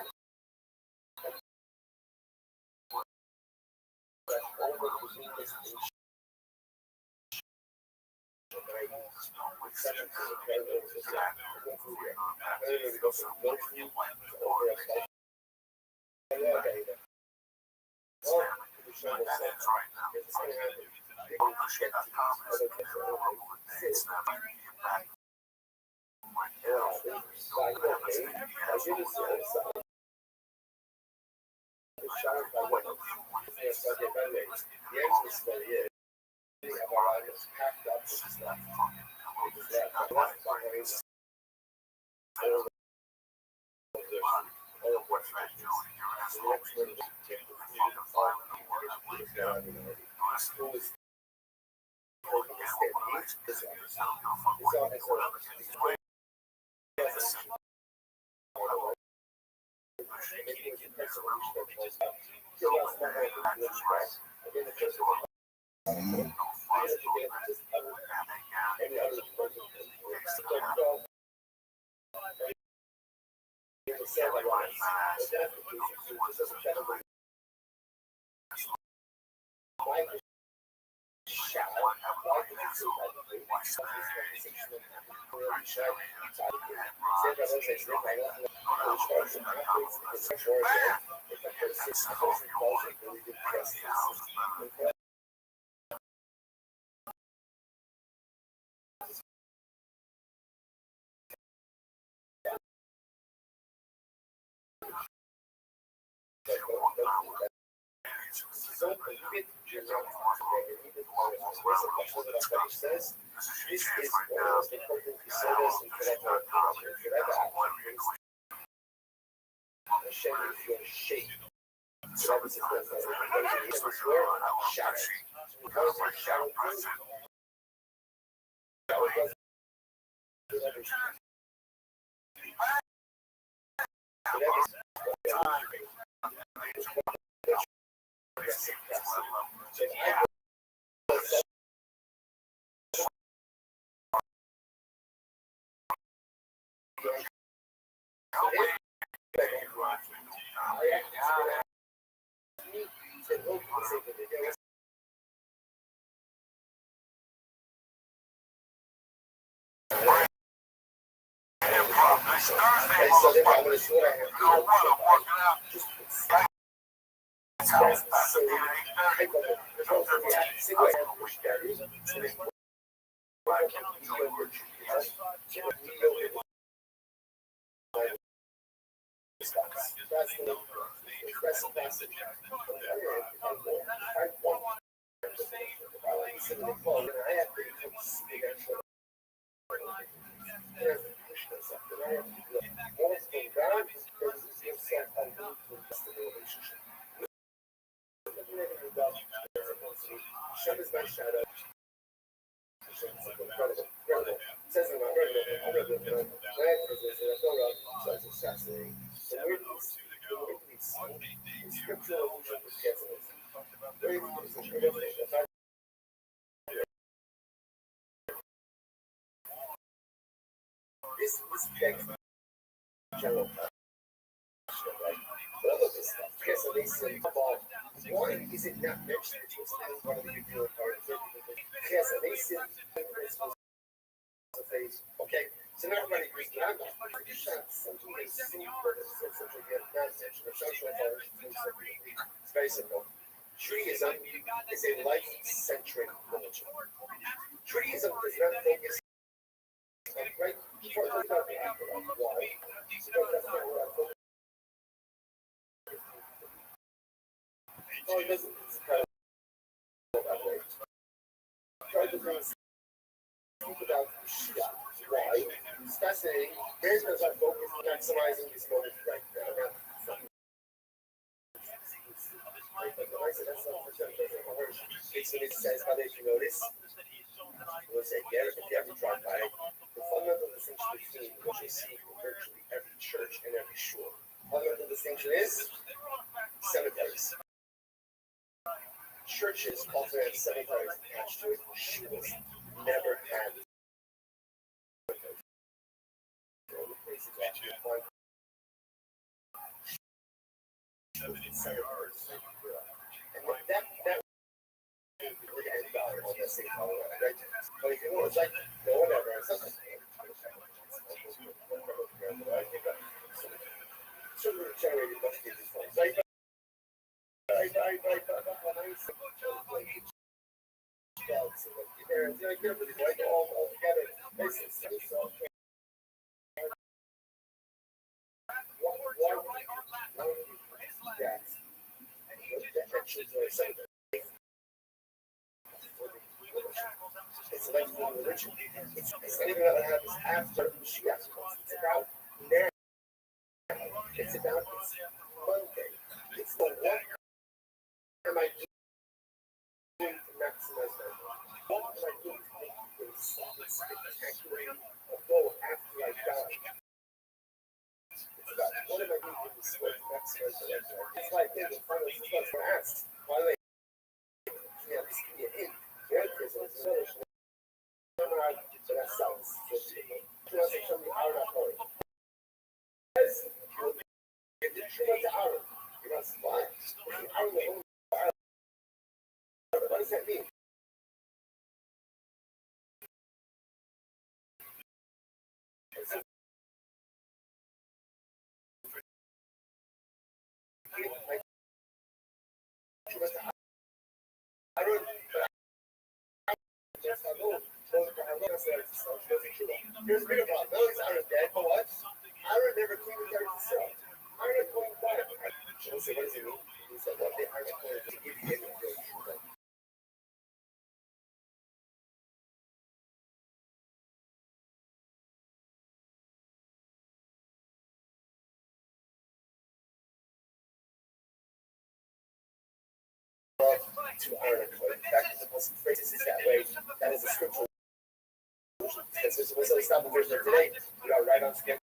It's not the version today. We got right on schedule.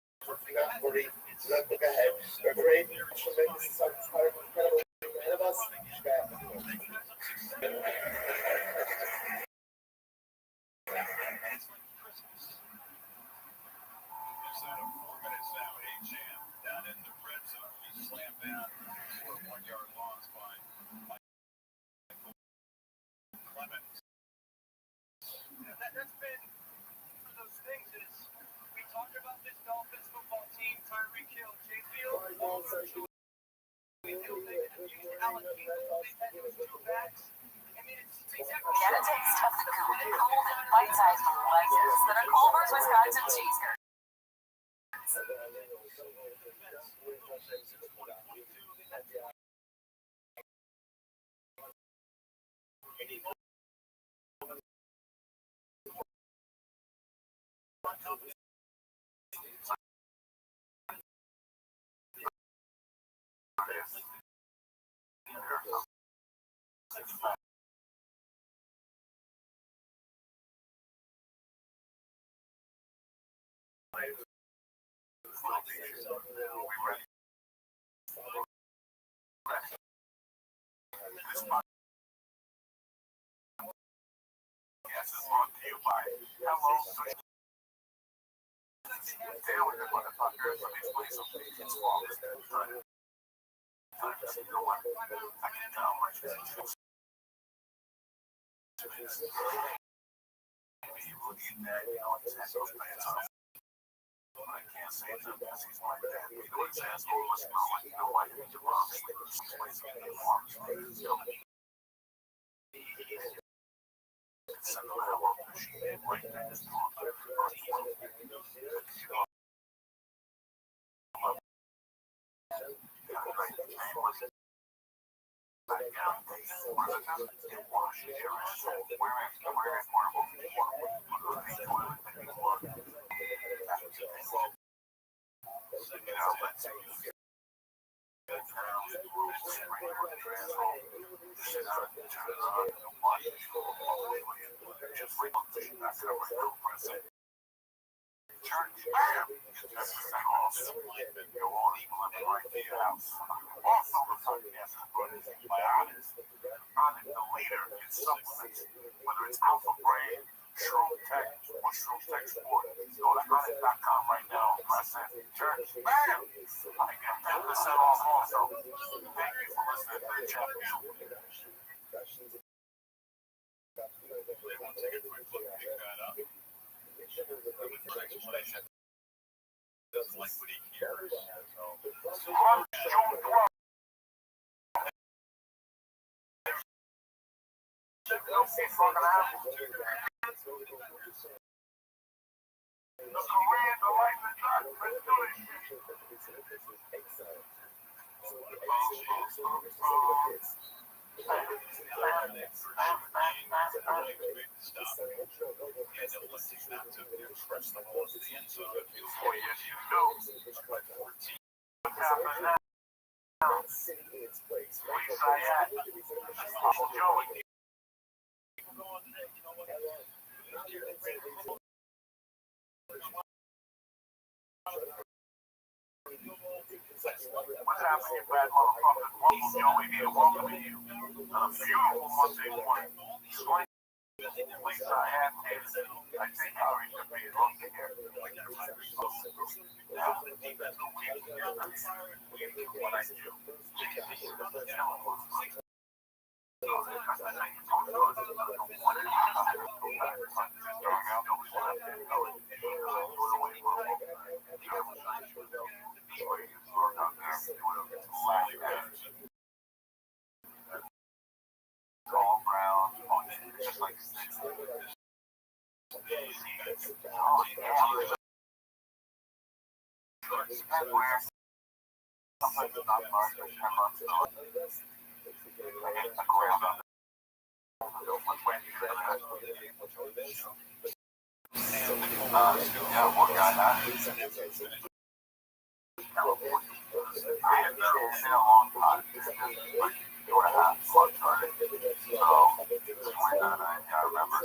We got 40. We got look ahead. We're great. Tremendous. It's incredible ahead of us. That's been one of those things is we talked about this Dolphins football team, Tyreek Hill, Jay Field, all those we knew they could use Alec People, they had those two backs. I mean, it's exactly Get a taste of the gooey, cold, and bite-sized slices that are Culver's Wisconsin cheese curds. Yes, it's brought to you by Hello Social. Deal with it, motherfuckers. Let me play something. It's wrong. You know what? I can tell my people eat that, you know, it's those pants on. I can't say that because he's my dad. You know, his asshole was not like, you know, I need to rob sleepers. Plays with the arms. Send them out of the machine right there. Whether it's Alpha Brain, Shroom Tech, or Shroom Tech Sport, go to Hunnit.com right now and press that. Church, bam! I get 10% off also. Thank you for listening to the chat. Doesn't like what he hears. What's happening, bad motherfuckers? Welcome, Joey here. Welcome to you. Beautiful Monday morning. Lisa, I had this. I think Harry should be looking here. What I all brown, just like I remember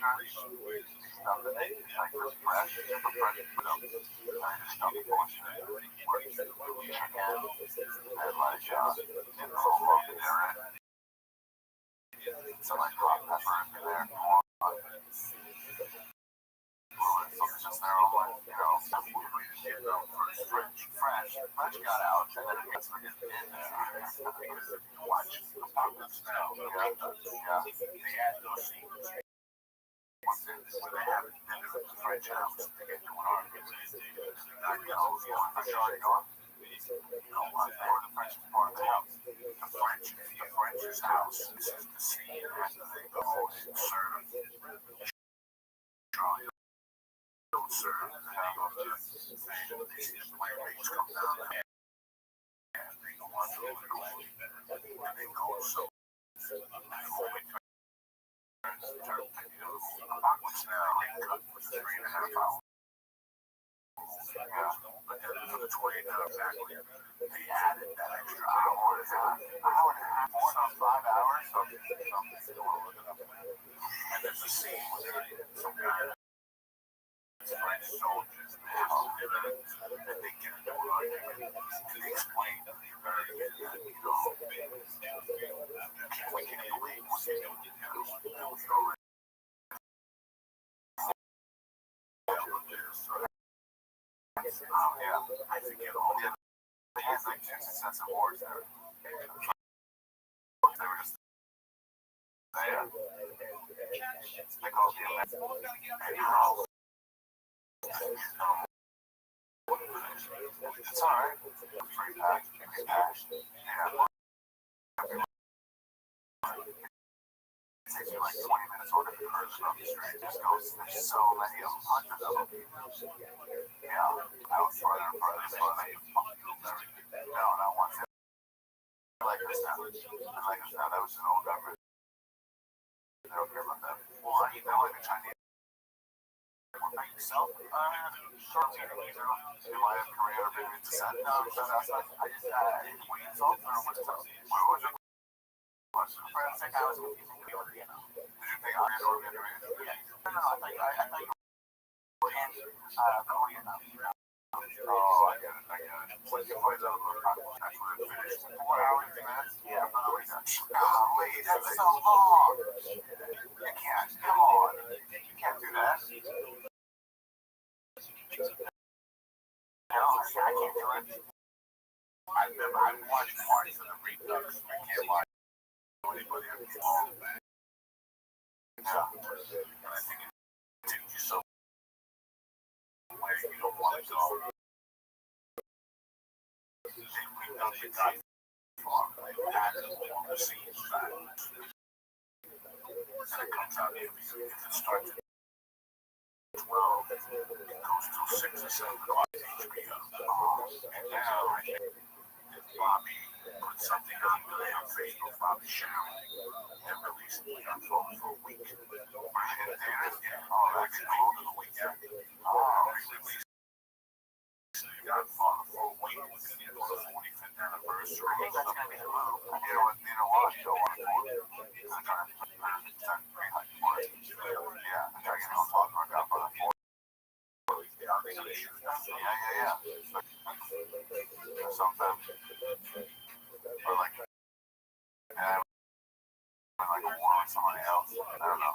stuff that they like for fresh, you know, kind of stuff bullshit. And like, in the whole book there, some like hot pepper in there, more just their own, like, you know, French got out, and then it gets in watch the puppets now. Yeah. They had those scenes where they have the French house to get to an argument. Not going. The French is part of the house. The French's house is the scene after they go and serve. Charlie don't serve the house. These playmates come down there and they go on to the goal. And they go so now they cut for 3.5 hours. Yeah, but then for the 20 exactly, they added that extra hour and a half, more than 5 hours. And there's a scene where some guy French soldiers now, and they get into an argument, and they explain to the Americans that, you know, we can believe what they do. That was already. Yeah, I forget all the they had like 2 sets of boards there. They were just there. They called the event. And how it's alright. Free pack. Yeah. It takes you like 20 minutes on every person on the street. There's so many of them, hundreds of them. Yeah, I was farther and farther, so I no, not once. I like this now. That was an old government. I don't care about that. Well, I mean, they're like a Chinese. By yourself? Short term, you might have Korea or maybe it's a no, I just, were you insulted or what's up? What was it? For a second, I was confusing the order, you know. Did you think I was Korean or anything? Yeah. No, I thought you were in Korea now. Oh, I get it. What you put up for that's what it finished. 4 hours, 2 minutes? Yeah, golly, that's so long. You can't, come on. You can't do that. No, I can't do it. I've watched parties of the Redux. I can't watch anybody have a long back. Yeah. And I think it takes you so where you don't want to go. We've done the guy farm, right? That is one of the scenes back. And it comes out if it starts at 12, it goes till 6 or 7 o'clock at HBO. And now Bobby put something on Facebook, Bobby Sharon, and released it on phone for a week. And actually over the weekend. Released Godfather for a week for the 45th anniversary. I think that's going to be the move. You know what? I don't want to do it. I'm trying to pretty high for it. Yeah, I'm trying to get on talk about Godfather 4. Yeah. Sometimes, or like, a war on somebody else. I don't know.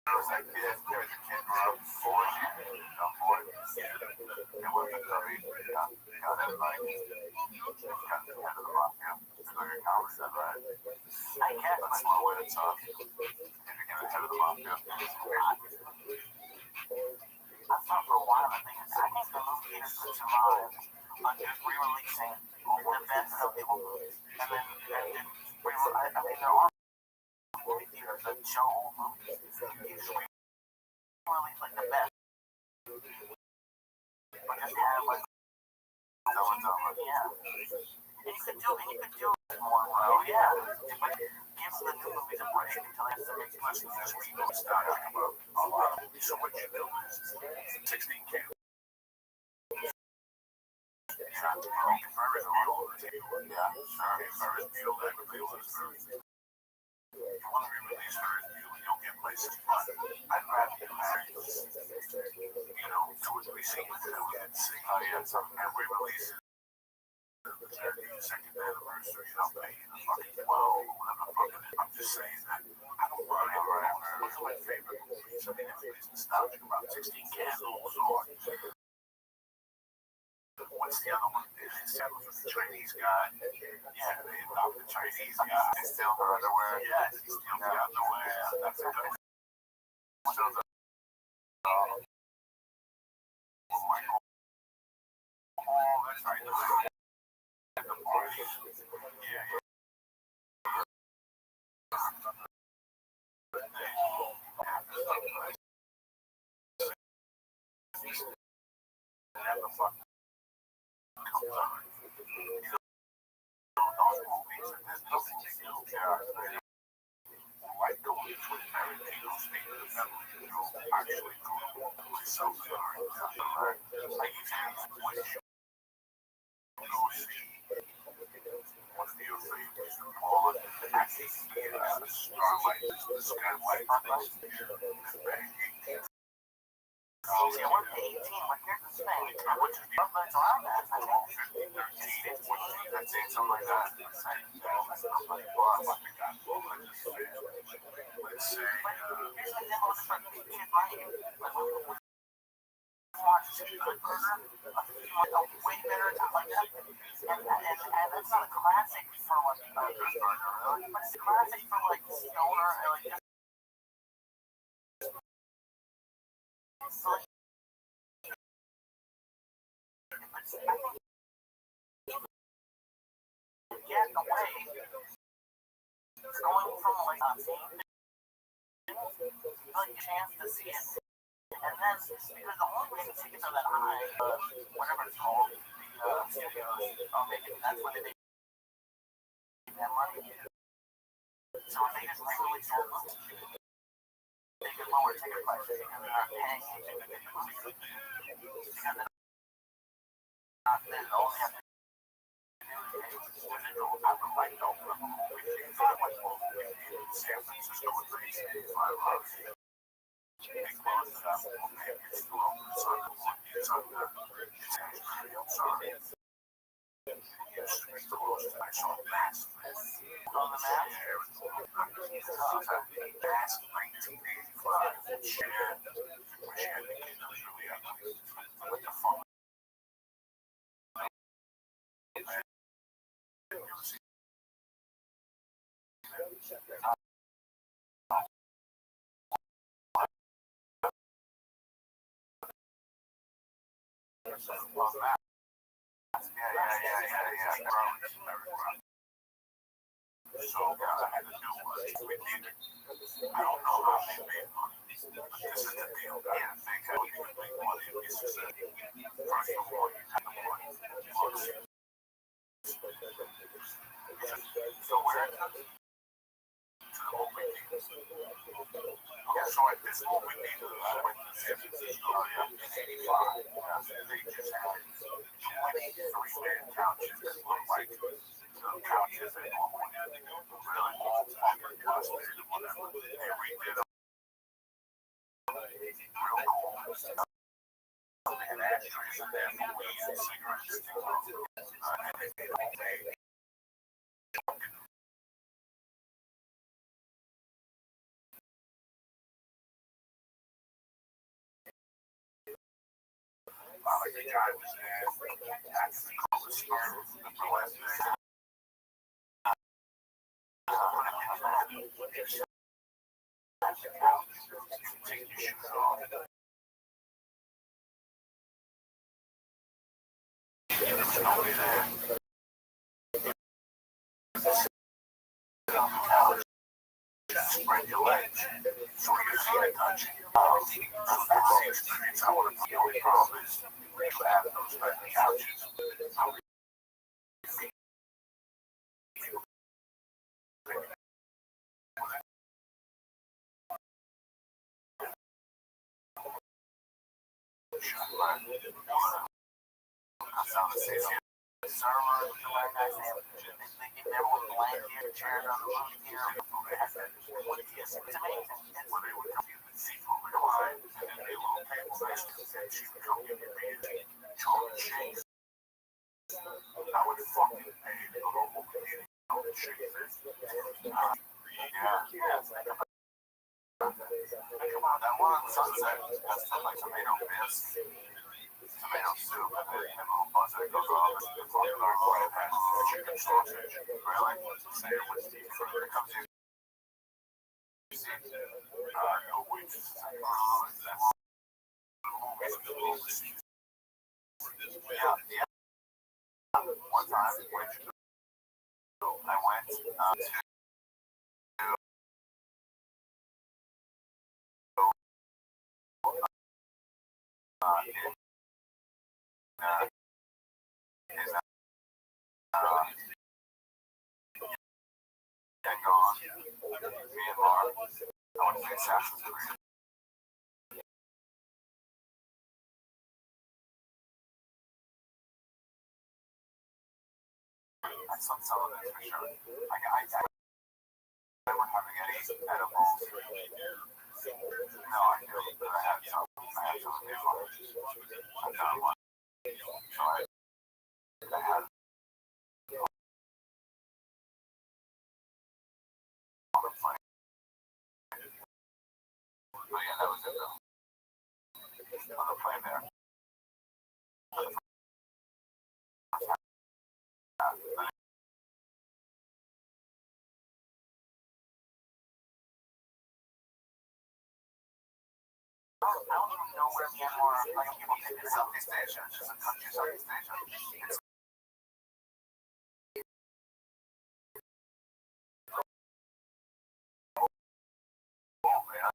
There was that kid grew up 4 years. It wasn't got him like, got the head of the mafia. It's like a comedy, right? I guess. That's one way to talk. If you get the head of the mafia. I thought for a while, I think the movie theaters could survive on just re-releasing the best of the old movies. And then, I mean, there are movie theaters that show old movies. Usually, release like the best. But just have like, yeah. And you could do more well, yeah. But give the new movies a break until they have some expressions that we don't start talking about a lot of movies. So what you do is 16 kids. Yeah, Ferris Bueller. Yeah, sure. Ferris Bueller. You want to re-release Ferris Bueller? places, but I'd rather be married, you know, 2 or 3 scenes that we had to see. Oh, yeah, it's something that we released. The 32nd anniversary, and I'm paying the fucking 12, I'm just saying that I don't run around. What's my favorite movies? I mean, everybody's nostalgic about 16 Candles or what's the other one? It's the Chinese guy. Yeah, they adopted the Chinese guy. They steal her underwear. Yeah, he steals the underwear. That's a good one. Still the Michael. Oh, that's right. The party. Yeah, yeah. Never fucking comes on. Those movies, and there's nothing to do there. Like the ones with Tarantino speaking of them, you know, actually go myself there. I usually when you go see one of your favorites, Paul, actually, Starlight, Skylight, See, I went to 18, but here's the thing. I went to the uplands around that. I think 15, 13, 14, I'd say something like that. Let's say, here's the example of a kid my age. Watch Good Burger, a way better time like that. And that's not a classic for like a Good Burger, really, but it's a classic for like stoner and like just. Get away going from like a chance to see it. And then, because the only way the tickets are that high, whatever it's called, that's when they make that money. So if they just re-release all those, they can lower ticket prices because they're not paying anything to make the movie. Because they're not, they only have to do individual. I would like to open up a movie theater for like San Francisco with 365 hours. They close it up, maybe it's still open, it's on the, I'm sorry. Yes, it's closed, I saw a mask. On the mask? Mask 1985. Shared, which had the kid really up. What the fuck? So I had to do we did it. I don't know how they made money. This is the deal. I didn't think how you could make money if you said first of all you had the money. So where to the movie theater. Yeah, so at this movie theater I went to San Francisco in 85. They just had 23-man couches that looked like couches and all really fucking busted or whatever. They redid them. Real cool. They had ashtrays in there for weed and cigarettes. And they did all day. Like the guy was there, had to call the store the last day. Take your shoes off. There was nobody there. Sit on the couch, spread your legs, so your feet are touching. So that's the experience I want to feel. The only problem is you have those type of couches. Server, they give everyone blanket chairs on the movie theater. It's amazing. It's sunset has some like tomato bisque, tomato soup, and then a little buzz that goes off. It's like chicken sausage. Really? Sandwich. When it comes to no wings. Yeah. One time, I went to Myanmar. I went to Assassin's Creed. That's on some of it for sure. I were having any edibles. No, I do, but I had some. I had some before. I've done one. So I had on the plane. Oh yeah, that was it though. On the plane there. I don't even know where Myanmar, like people think it's Southeast Asia, it's just a country of Southeast Asia. It's cool, man.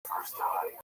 First time.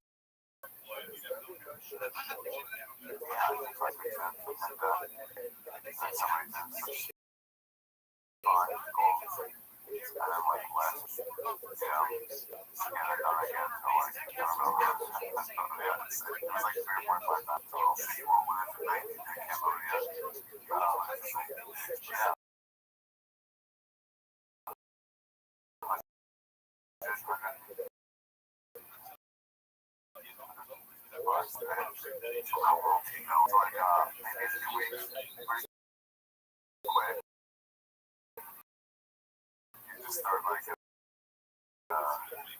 Start like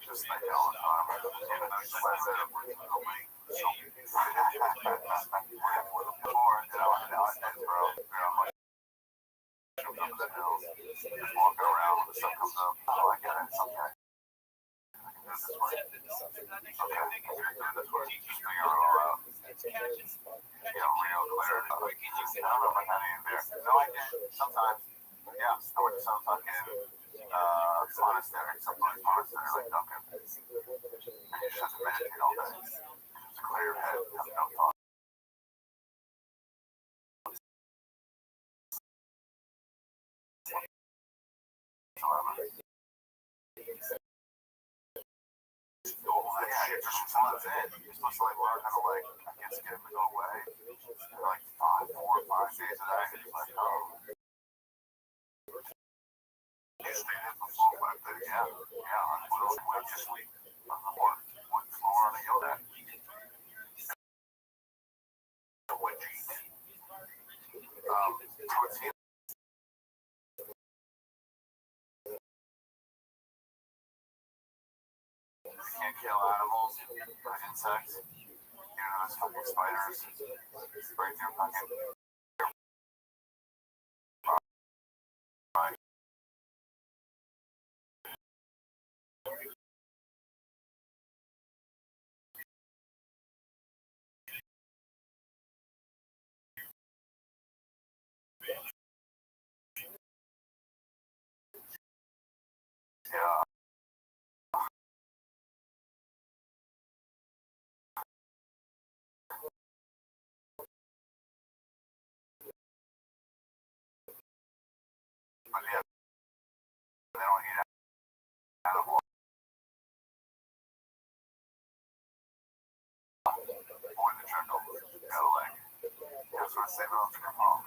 just like all the time. And I just went there with the link. So before and then I went out and throw like up the hills, just walking around when the sun comes up. Oh, I get it. It's okay. I can do this way. Okay, I can do this way. Just figure it all out. Real clear. I don't know if I had any in there. No, I did. Sometimes. Yeah, I went to some fucking monastery, some monastery like Duncan. And you just have to meditate all day. Just clear your head, have no thoughts. You're just someone's in. You're supposed to like learn how to like, I guess, get them to go away. For like 4 or 5 days a day. It's like, oh. You stayed in before, but yeah, I'm totally went to sleep on the wood floor and I yelled at the wood jeans. Towards the you can't kill animals or insects. Those fucking spiders break your fucking yeah. But yeah, they don't eat animals. Or the jungle. Like, that's what I say about your mom.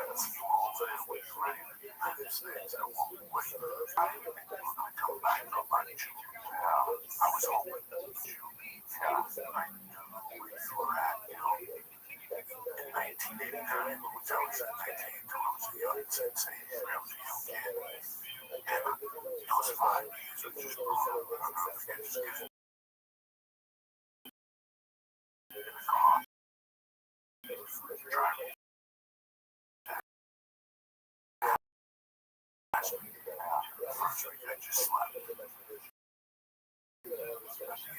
It's all that way ready. These things I won't wait. I come back from my children. Yeah, I was hoping that you. Yeah, I knew where you were at, 1989, that was in 19 when I was a young sensei, I was a young kid. And those 5 years of just growing up, I'll never forget this kid. In the car, driving. First week I just slept. At the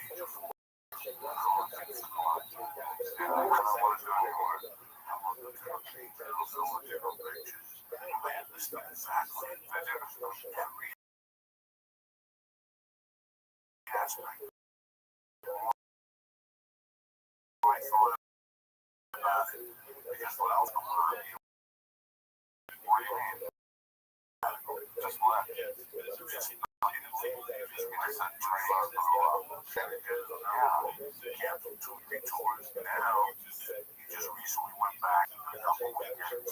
age of 4. And I don't want to do anymore. I'm on the country, girls, all different pictures. I had this stuff exactly. I did every aspect. I thought about it. I guess what else going on? What do you mean? Just left. I said train canceled 2 or 3 tours. Now, he just recently went back a couple weekends.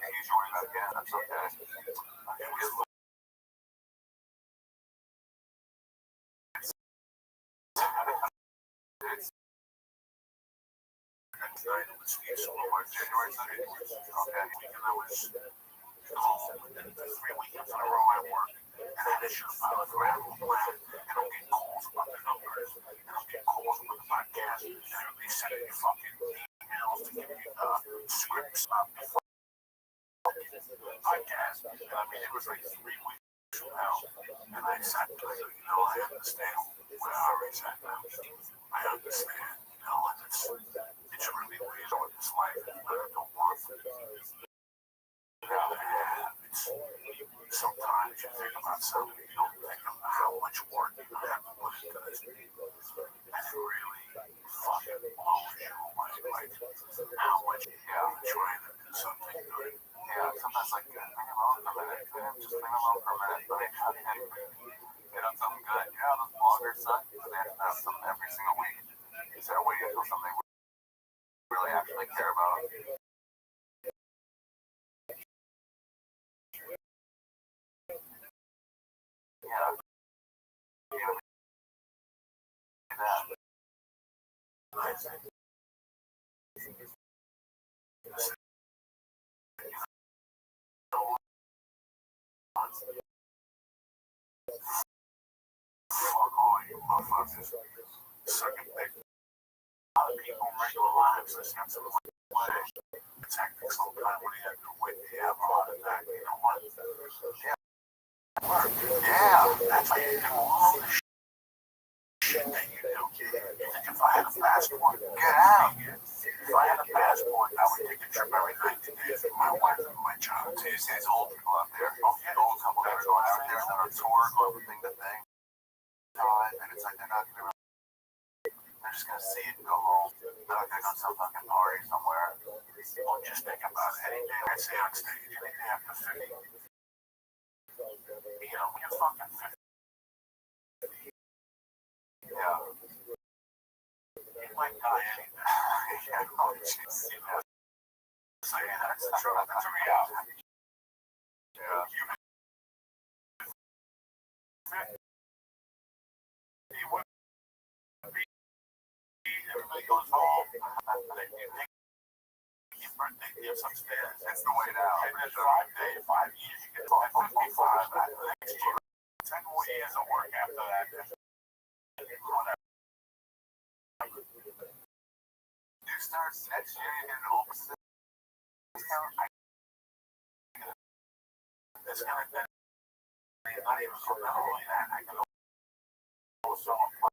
He's joining again. That's okay. January 2nd. Okay, weekend I was home, and 3 weekends in a row I worked, and I had to shoot pilot for Animal Planet, and I'm getting calls about the numbers, and I'm getting calls about the podcast, and everybody's sending me fucking emails to give me scripts about the podcast, and I mean, it was like 3 weeks from now, and I sat there, I understand what I already said now. I understand, and it's really weird on this life, but I don't want to. Sometimes you think about something, you don't think of how much work you have to put into this. And it really fucking blows you away. Like, how much, I'm trying to do something good. Yeah, sometimes like, think alone for a minute. Just think alone for a minute. I mean, how do you get on something good? You know, those bloggers suck because they have to have something every single week. Is there a way to do something really actually care about? Yeah. Fuck all you motherfuckers. Sucking dick. A lot of people in regular lives listening to the tactics all the time when you have to wait to have a heart attack. You know what? Yeah, that's why you do all the shit that you do. You think if I had a passport, get out of here. If I had a passport, I would take a trip every 90 days with my wife and my child. So you see these old people out there, old couple that are going out there and they're on tour, going from thing to thing. And it's like they're not going to, they're just going to see it and go home. They're not going to go to some fucking party somewhere. Or just think about it. Any day I say on stage, any day after 50. You know, when you're fucking 50. Yeah. You might die any day. So yeah, that's the truth. That's a reality. Yeah. You would be, everybody goes home. Your birthday gives some status. That's the way now. And then 5 years, you get 55 after the next year. 10 more years of work after that. Whatever. You start next year, you get an old discount. It's kind of been not even so not only that, I can also apply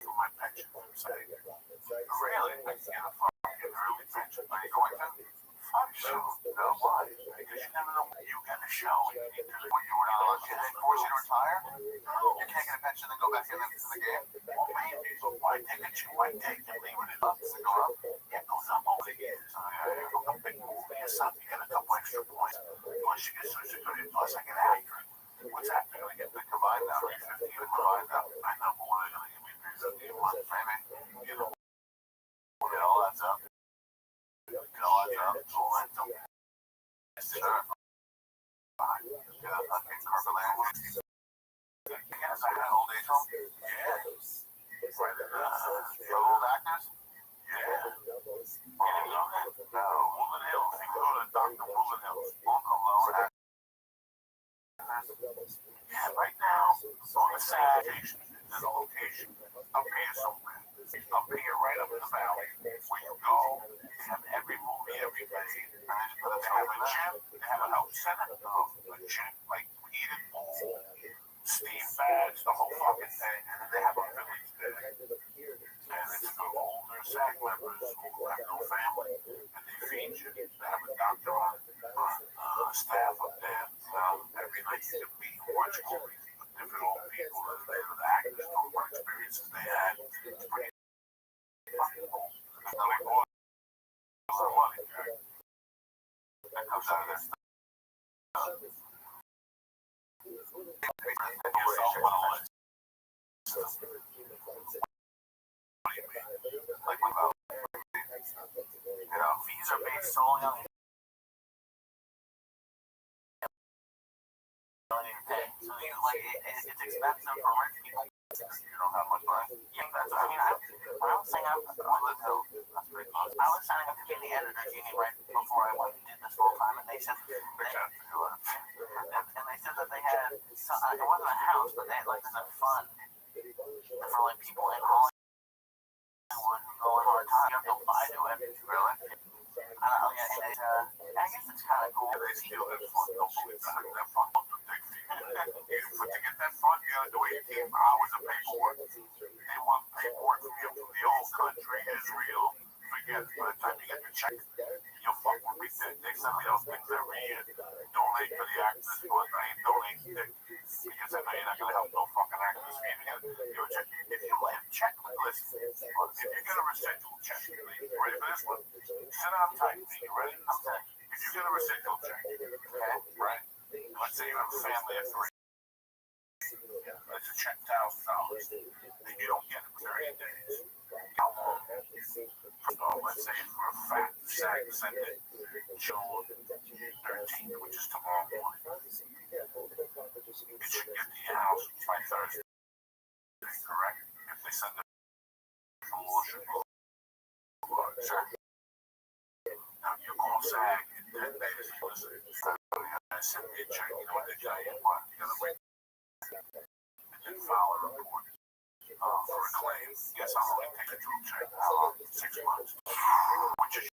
for my pension. Really? I can get a fucking early pension. Are you going to? I'm sure. No, why? Because you never know what you get a show. When you were not lucky, they force you to retire. You can't get a pension and go back into the game. Well, maybe, but why take it? Why take it? Leave it up. Does it go up? Yeah, it goes up over the years. You go big move in yourself. You get a couple extra points. Once you get Social Security, plus I get accurate. What's happening? I get the combined now. 50 even combined now. I know more than going to give me 50 a month. Maybe. You know, get all that's up. Get all that's up. All that's up. Sure. Yeah, I think Carboland. Yes, I had old age home. Yeah. Right. The old actors? Yeah. You didn't know that? No. Woodland Hills. You can go to Dr. Woodland Hills. Walk alone. Yeah, right now, on the side, there's a location. Up here somewhere. Up here, right up in the valley, where you go, they have every movie, every day. They have a gym, they have a health center, a gym, like heated pool, steam baths, the whole fucking thing. And then they have a village there. And it's for older SAG members who have no family. And they feed you. They have a doctor on staff up there. Every night you can meet and watch movies with different old people and the actors talk about experiences they had. It's pretty fucking cool. There's nothing more than money, Jack. That comes out of this stuff. Fees are based solely on so it's expensive for rich people. You don't have much money. Yeah, that's I mean, when I was saying I was pretty close. I was signing up to be in the editor's union right before I went and did this full time, and they said and they said that they had it wasn't a house, but they had like this fund for like people in Hollywood who go in hard time. You have to apply to it. Really? I don't know. Yeah, I guess it's kind of cool. They steal that fund. Don't believe that fund. To get that fund, you gotta do 18 hours of paperwork. They want paperwork from you from the old country, Israel. Forget, by the time you get your check, you'll fuck with me. They send me those things every year. Donate for the actors, but I ain't donating it because I know you're not gonna help no fucking actors. If you let check, listen, if you get a residual check, ready for this one? Sit down tight. You ready? Okay. If you get a residual check, okay, right? Let's say you have a family of 3. Let's check $1,000. Then you don't get it for 30 days. How long? Let's say for a fact, SAG send it June 13th, which is tomorrow morning. It should get to your house by Thursday, correct? If they send it from Rothschild. Sure. Now you call SAG in 10 days. Send me a check. You know what they tell you? You gotta wait. And then file a report for a claim. Yes, I'll only take a drug check. How long? 6 months. Which is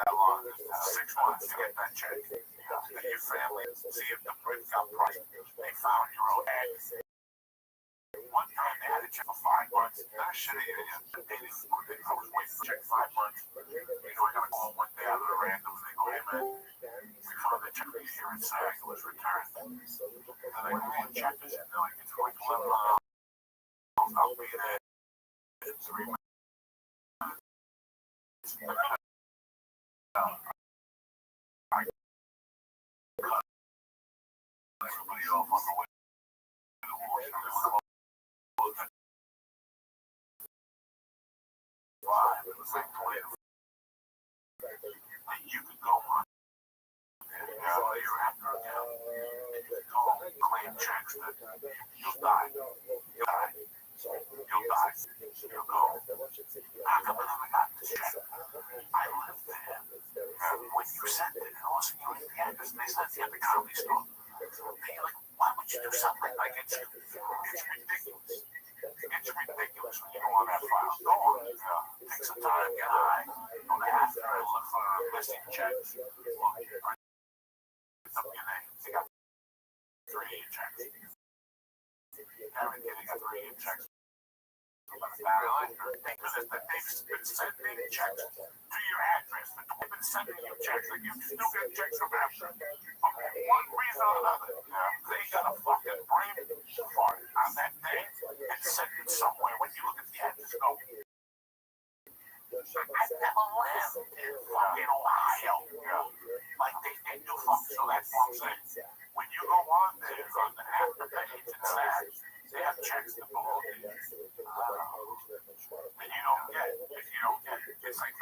that long. 6 months to get that check. And your family see if the print got priced. They found your own eggs. One time they had a check for 5 months. That shit idiot. I was waiting for check 5 months. You know, I got a call one day out of the random. They go, hey man, we found the check here in SAG. It was returned. And I go, hey, check this. And they're like, it's going to I'll be there in 3 months. I cut everybody off on the way to the war. It was like 20. And you could go on your after account and you could go claim checks that you'll die. You'll die. You'll die. You'll go. How come I never got this check? I lived there. When you sent it, and also you were the address, they sent it at the comedy store. And you're like, why would you do something like it's ridiculous. It's ridiculous when you go on that file. Go on, take some time, get high, go to after, look for missing checks. Look, it's up your name. They got 3 checks. Every day they got 3 checks. Because they've been sending checks to your address. They've been sending you checks, and you still get checks from after. For one reason or another, they got a fucking brain fart on that day and send it somewhere. When you look at the address, go, I never lived in fucking Ohio. Like they do fuck, so that's what I'm saying. When you go on there, on the after page, it says they have checks that belong to you. And you don't get it. If you don't get it, it's like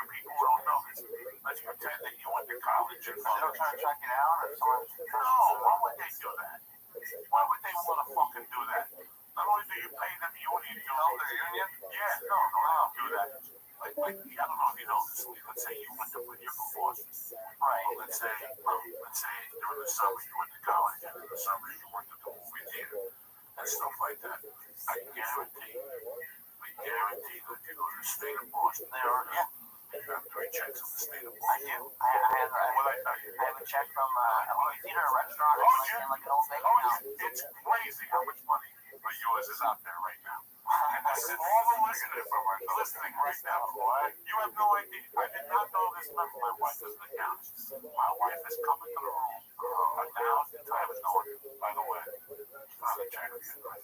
in? Yeah, no, I don't do that. Like, I don't know if you know this. Let's say you went to when you're from Boston. Right. Let's say during the summer you went to college, and in the summer you went to the movie theater and stuff like that. I guarantee that you go to the state of Boston. There are, yeah. You have three checks in the state of I Boston. do. I have a check from a movie theater, a restaurant, and like an old bank account. It's crazy how much money for yours is out there right now. And this is all the listening right now, boy. You have no idea. I did not know this about my wife as an accountant. My wife has come into the room 1,000 times over. By the way, found a check for $1,000.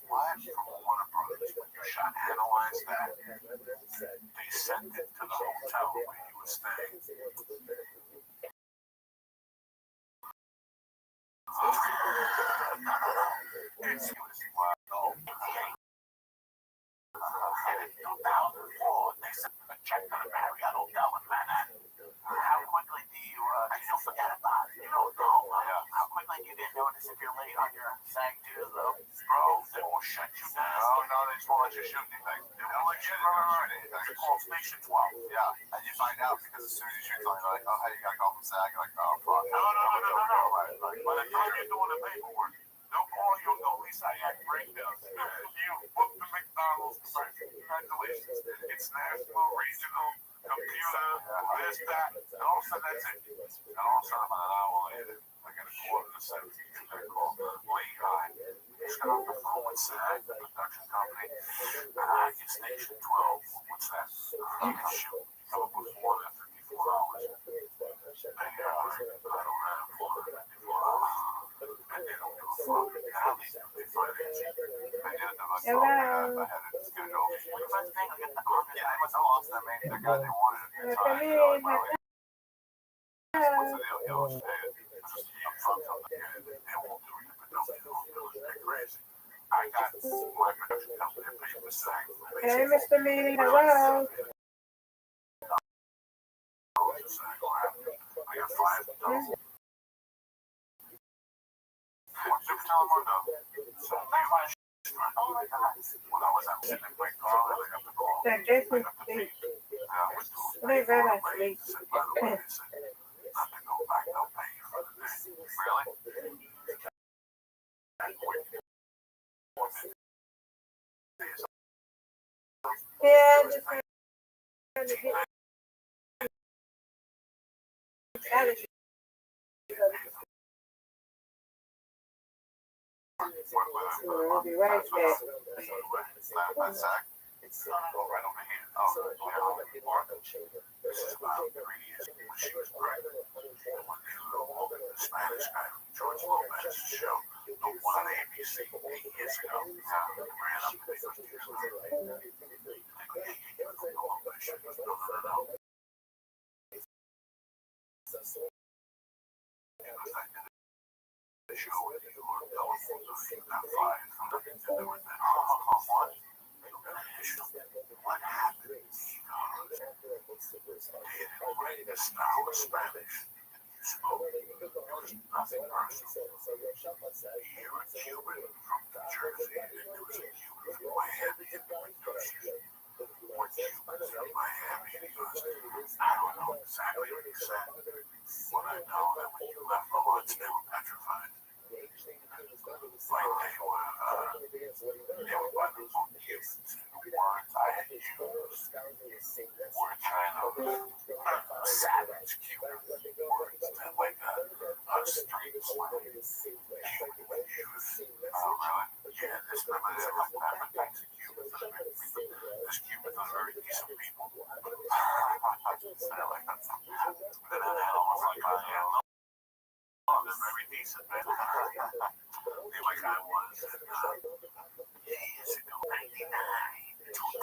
Why? From Warner Brothers. When you shot analyze that, they sent it to the hotel where you were staying. It's wow. They sent a check to the Marriott Hotel in Manhattan. How quickly do you Forget about it. You don't know. how quickly do you get notice if you're late on your SAG too, though? Bro, they won't shut you down. No, they just won't let you shoot anything. They won't let you shoot anything. It's called Station 12. Yeah, and you find out because as soon as you shoot something, they're like, oh, hey, you gotta go from SAG. You're like, oh, fuck. No. By the time you're doing the paperwork, they'll call you and go, Lisa, I had breakdowns. You booked the McDonald's commercial. Congratulations. It's national, regional, computer, this, that. And all of a sudden, that's it. And all of a sudden, about an hour later, I get a call to the 17th. They call Lehigh. Just got off the phone with SAG, the production company. You're Station 12. What's that? You can shoot. Come up with more than 54 hours. I don't have more than 54 hours. And they don't give a fuck. Now they finance it. I did it to myself. I had it scheduled. What if I think I'll get the office? Yeah, I must have lost that maybe. The guy they wanted at the time, you know, like, well, What's the deal? He'll just pay it. Just upfront from the beginning. They won't do it, but nobody will do it. They're crazy. I got my production company to pay for SAG. Hey, Mr. Mealy, hello. I got $5. What's your number though? So when I was out sitting in my car, I got the call. That gets me sleep. They go to sleep. By the way, they said, not to go back, they'll pay you for the day. Really? Yeah, just trying to get strategy. We'll be right back. That's SAG? Right over here. This is about 3 years ago when she was pregnant. And when the Spanish guy from George Lopez's show, the one on ABC 8 years ago, ran up to me and the show with you were telephone, so you got fired from the interview with that. What happened? He didn't write this style of Spanish. You spoke. It was nothing personal. You're a Cuban from New Jersey, and there was a Cuban from Miami. We're Cubans from Miami. He goes, I don't know exactly what he said, but I know that when you left Lawrence, they were petrified. Like they were by the book Cubans. The words I had used were kind of savage Cuban words that like a street slang. Cuban would use. Oh, really? Yeah, this number is like that. Thanks to Cubans. This Cubans are very decent people. Then I had almost like they're very decent, man. They like I was. Years ago, 99, 2000.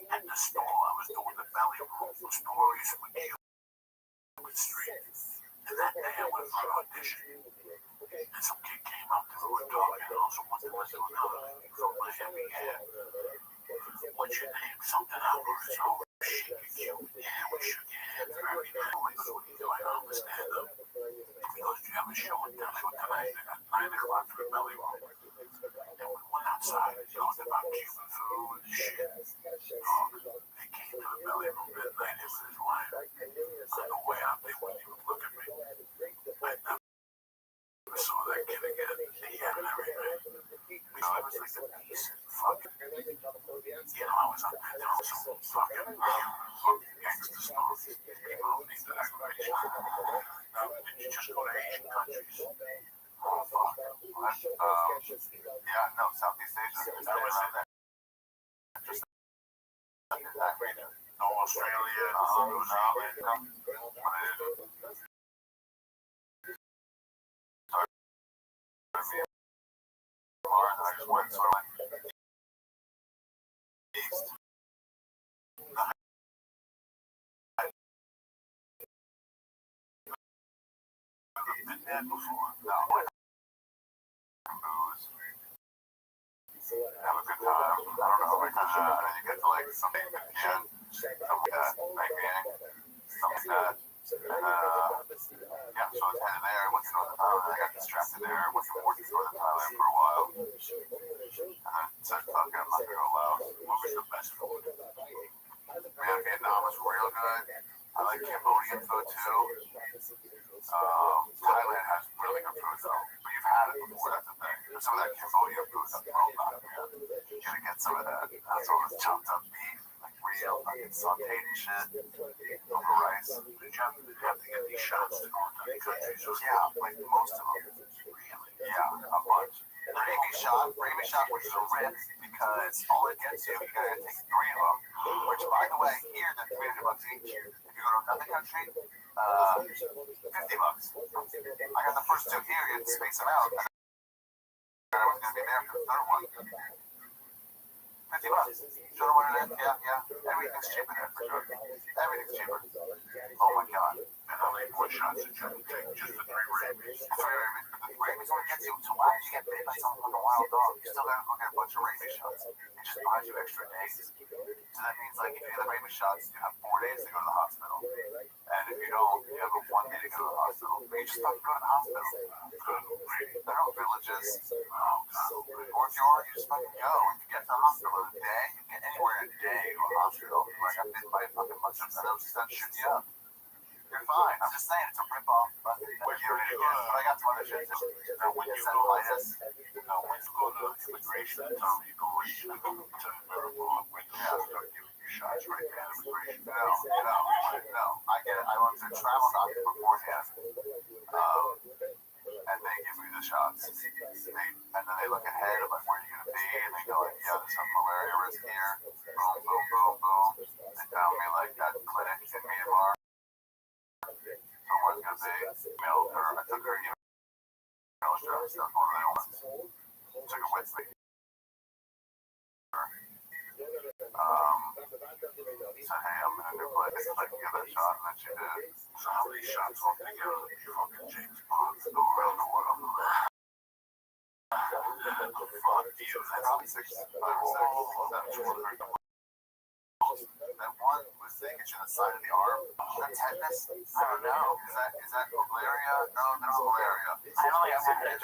At the store, I was doing the belly roll for stories with Cuban Street. And that day I went for an audition. And some kid came up to me and told me, and also wanted to do another thing from Miami. What's your name? Something Alvarez. Oh, shit, you. Yeah, we shook your hand very nice. What are you doing? I understand them. He goes, do you have a show in Delaware tonight? I got 9 o'clock for the belly roll. And we went outside. It was about Cuban food and shit. They came to the belly room midnight, him and his wife. On the way out, they wouldn't even look at me. I never saw that kid again. He had everything. I was like a decent fucking, I was up there doing some fucking gangster stuff. People don't need that aggravation. Did you just go to Asian countries? Oh, fuck. Yeah, no, Southeast Asia. I was in there. Just that region. No Australia, no New Zealand, no. I just went sort of like east. I've been there before. No, booze. Have a good time. I don't know, like, and you get to like something at the end, something like that, night meeting, something like that. Yeah, so I was headed there, went to Northern Thailand, I got distracted there, went from working to Northern Thailand for a while, and then said, fuck it, I'm not gonna go out. What was the best food? Man, Vietnam was real good. I like Cambodian food too. Thailand has really good food though, but you've had it before, that's the thing. There's some of that Cambodian food that's well back, man. You gotta get some of that. That's all this chopped up beef, like real fucking sauteed and shit. Over rice. Did you have to get these shots to go into the countries? Yeah, like most of them. Really? Yeah, a bunch. The Rabbie shot, which is a rip, because all it gets you, you gotta take 3 of them. Which, by the way, here they're $300 each. If you go to another country, $50. I got the first 2 here, you had to space them out. I was gonna be there for the third one. $50. Show them what it is. Yeah. Everything's cheaper there for sure. Everything's cheaper. Oh my god. And how many more shots did you take? Just the 3 Rabbies. 3 Rabbies. But the Rabbies only gets you 2 hours. You get bit by some fucking wild dog. You still gotta go get a bunch of Rabbie shots. It just buys you extra days. So that means like if you get the Rabbie shots, you have 4 days to go to the hospital. And if you don't, you have a 1 day to go to the hospital. But you just don't go to the hospital. There are villages. Oh god. Or if you are, you just fucking go. If you get to the hospital in a day, you can get anywhere in a day to a hospital. Like I've been by a fucking bunch of them, just done shooting you up. You're fine. I'm just saying it's a rip-off. But you don't need to get it. But I got some other shit too. When you go when you go to immigration, tell me you go to Liverpool when you start giving you shots right there at immigration. No. I get it. I went to a travel doctor beforehand. And they give me the shots. And then they look ahead of like where you're gonna be, and they go like, yeah, there's some malaria risk here. Boom. They found me like that clinic in Myanmar. Somewhere it's gonna be. Mailed her. I took her email address. That's one of the ones. Took it with me. Said, hey, I'm in a new place. I can give that shot, and then she did. So how many shots will they give you? Fucking James Bond to go around the world. Fuck you. That's 6, 5, 6, 7, 4, 3. That one was saying it's in the side of the arm. That tetanus? I don't know. Is that malaria? No, there's malaria. I don't think I've had it.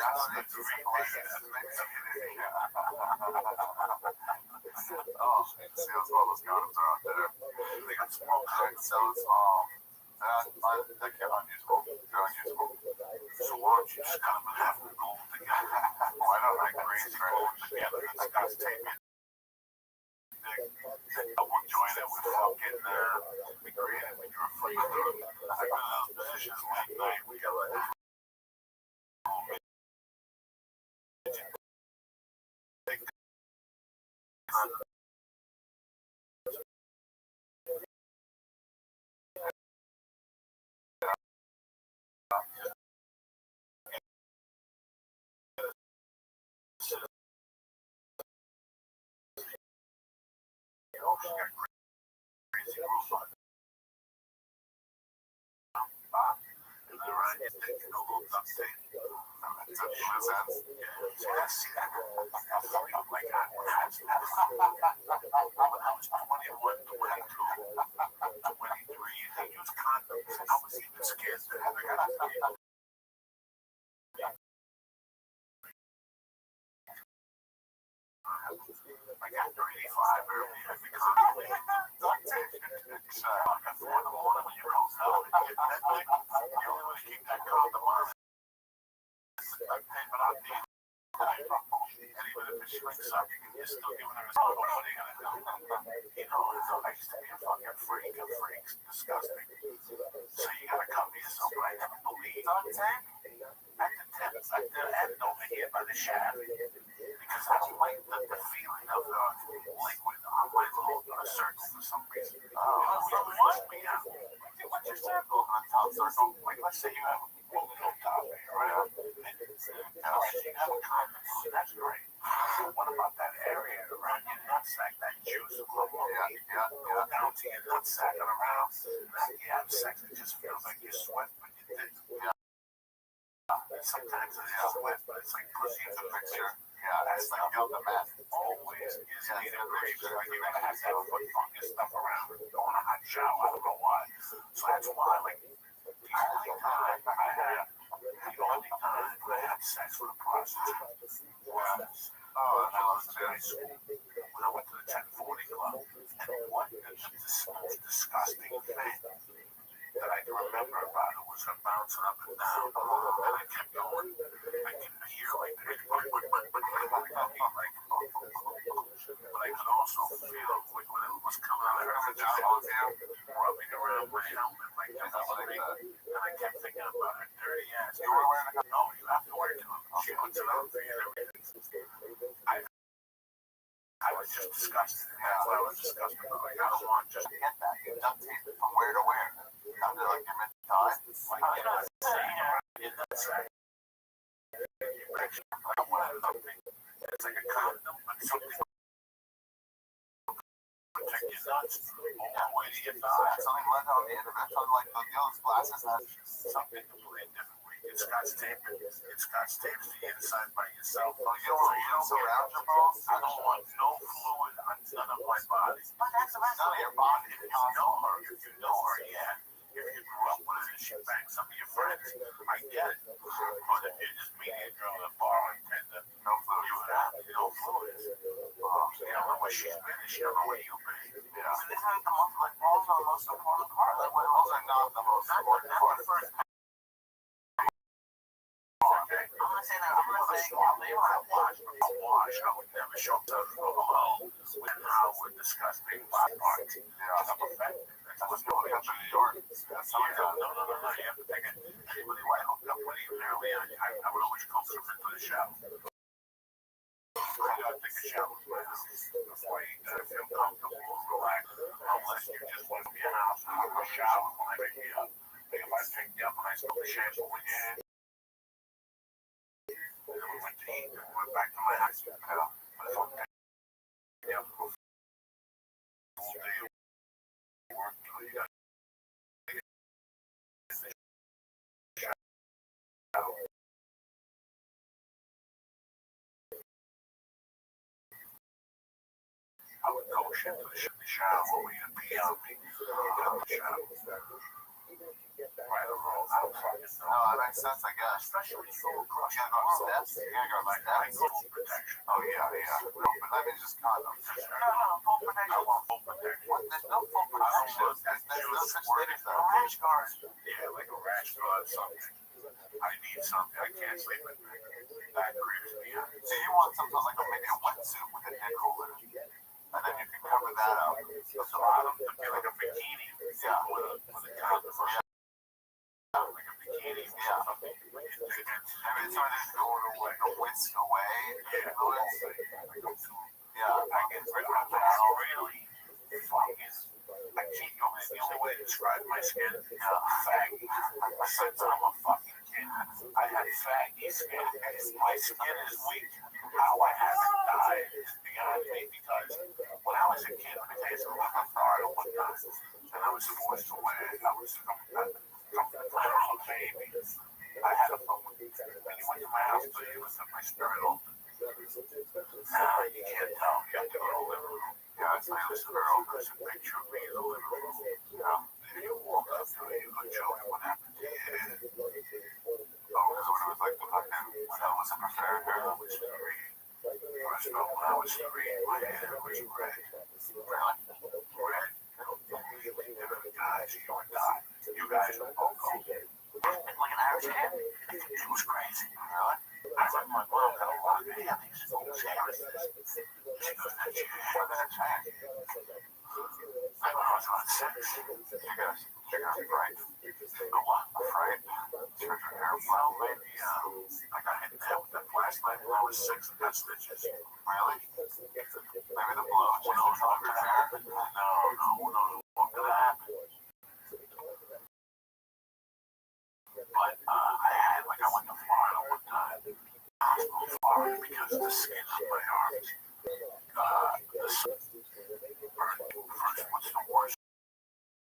Oh, see, that's all those condoms are out there. They got small kinds, so small. They can't unusable. They're unusable. So why don't you just cut them in half and go together? Why don't I grease them together? It's got to take me. We'll join it with fucking we created when you were flipping through. I've been in those positions late night. We got like I got you're still giving her his money. What are you gonna do? You know, I used to be a fucking freak. A freak's disgusting. So you gotta cover yourself. But I never believed. At the end over here by the shaft. Because I don't like the feeling of the liquid on my little circle for some reason. So what? What's your circle? On top circle? Like, let's say you have a little top here, right? And you have a condom. That's great. What about that area around your nutsack, that juice? Down to your nutsack and around. You have sex, it just feels like you're sweating when you did. Sometimes it's sweat, but it's like pussy in the picture. Yeah, it's like yoga mat. Always. You need a picture. Like you're gonna have to have foot fungus stuff around. Go in a hot shower. I don't know why. So that's why, like, the only time I had sex with a prostitute was when I was in high school. When I went to the 1040 club. And what the disgusting thing that I can remember about it was her bouncing up and down. And I kept going. I could hear like but I could also feel like when it was coming out of her vagina, rubbing around my helmet like that. And I kept thinking about her dirty ass. You were wearing a no, you have to wear it. She puts it on. I was just disgusted. I was disgusted. Like, I don't want just to get that. You duct tape it from where to where. Kind of like you're meant to die. Like, you know, it's like I wanted something. It's like a condom, but something to protect your nuts all the way to your thighs. Something like on the internet, like those glasses have something completely different. It's got tape. It's got tape to the inside by yourself. Oh, you don't surround your balls? I don't want no fluid on none of my body. But that's none of your body. If you know her, yeah. If you grew up with her and she banged some of your friends, I get it. But if you're just meeting a girl at a bar and tender, no fluid. You have no fluid. You don't know where she's been and she don't know where you've been. Yeah. I mean, isn't it the most, like, balls are the most important part? Like, balls are not the most important part. I'm not saying I watch. I would never show up to hello when how we're discussing my parts. I'm offended. I was going up to New York. No. You have to take it. Anybody who I hooked up with even early on, I would always come to the shower. I gotta take a shower with my house before I eat. I feel comfortable and relaxed. Unless you just want to be in a house and have a shower when I pick you up. If I pick you up and I smell the shampoo in your hand. And then we went to eat and we went back to my house. I would go shit to the shower when we pee on me. Right or wrong, I don't fucking know. No, that makes sense, I guess. Especially when you go across. You gotta go up steps. You gotta go like that. Full protection. Oh, yeah. No, but I mean, just condoms. No, full protection. I want full protection. What? There's no full protection. There's no such thing as a rash guard. Yeah, like a rash guard or something. I need something. I can't sleep at night. That creeps me out. So you want something like maybe a wetsuit with a dick hole in it. And then you can cover that up. The bottom to be like a bikini. Yeah, with a condom. Like a bikini. Yeah. Every time it's going away, a whisk away. Yeah. Yeah, I get rid of that. Really fucking. I can't go in the only way to describe my skin. Faggy. Since I'm a fucking kid, I had faggy skin. My skin is weak. How I haven't died is beyond me because when I was a kid, I tell you something, I started one time and I was forced to wear it. I was a baby. I had a phone. When you went to my house, so you was at my spirit open. Nah, you can't tell. You have to go to the living room. Yeah, it's my spirit open. There's a picture of me in the living room. Yeah. And you walk up to me, you go, Joe, what happened to your head? Oh, because what it was like the fucking, when I was a preferred girl, I was 3. First of all, when I was 3, my hair was red. Really? Red. Guys, you would die. You guys would both go. Like an Irish hair? It was crazy. Really? I remember my mom had a lot of hair. She that's right. I was on 6. You're gonna be right. Oh, what? Afraid? Well, maybe, I got hit in the head with that flashlight when I was 6 and got stitches. Really? Maybe the blow. Who knows what could happen? No. Who knows what could happen? But, I went to Florida one time. Florida because the skin on my arms. The skin burned. First, what's the worst?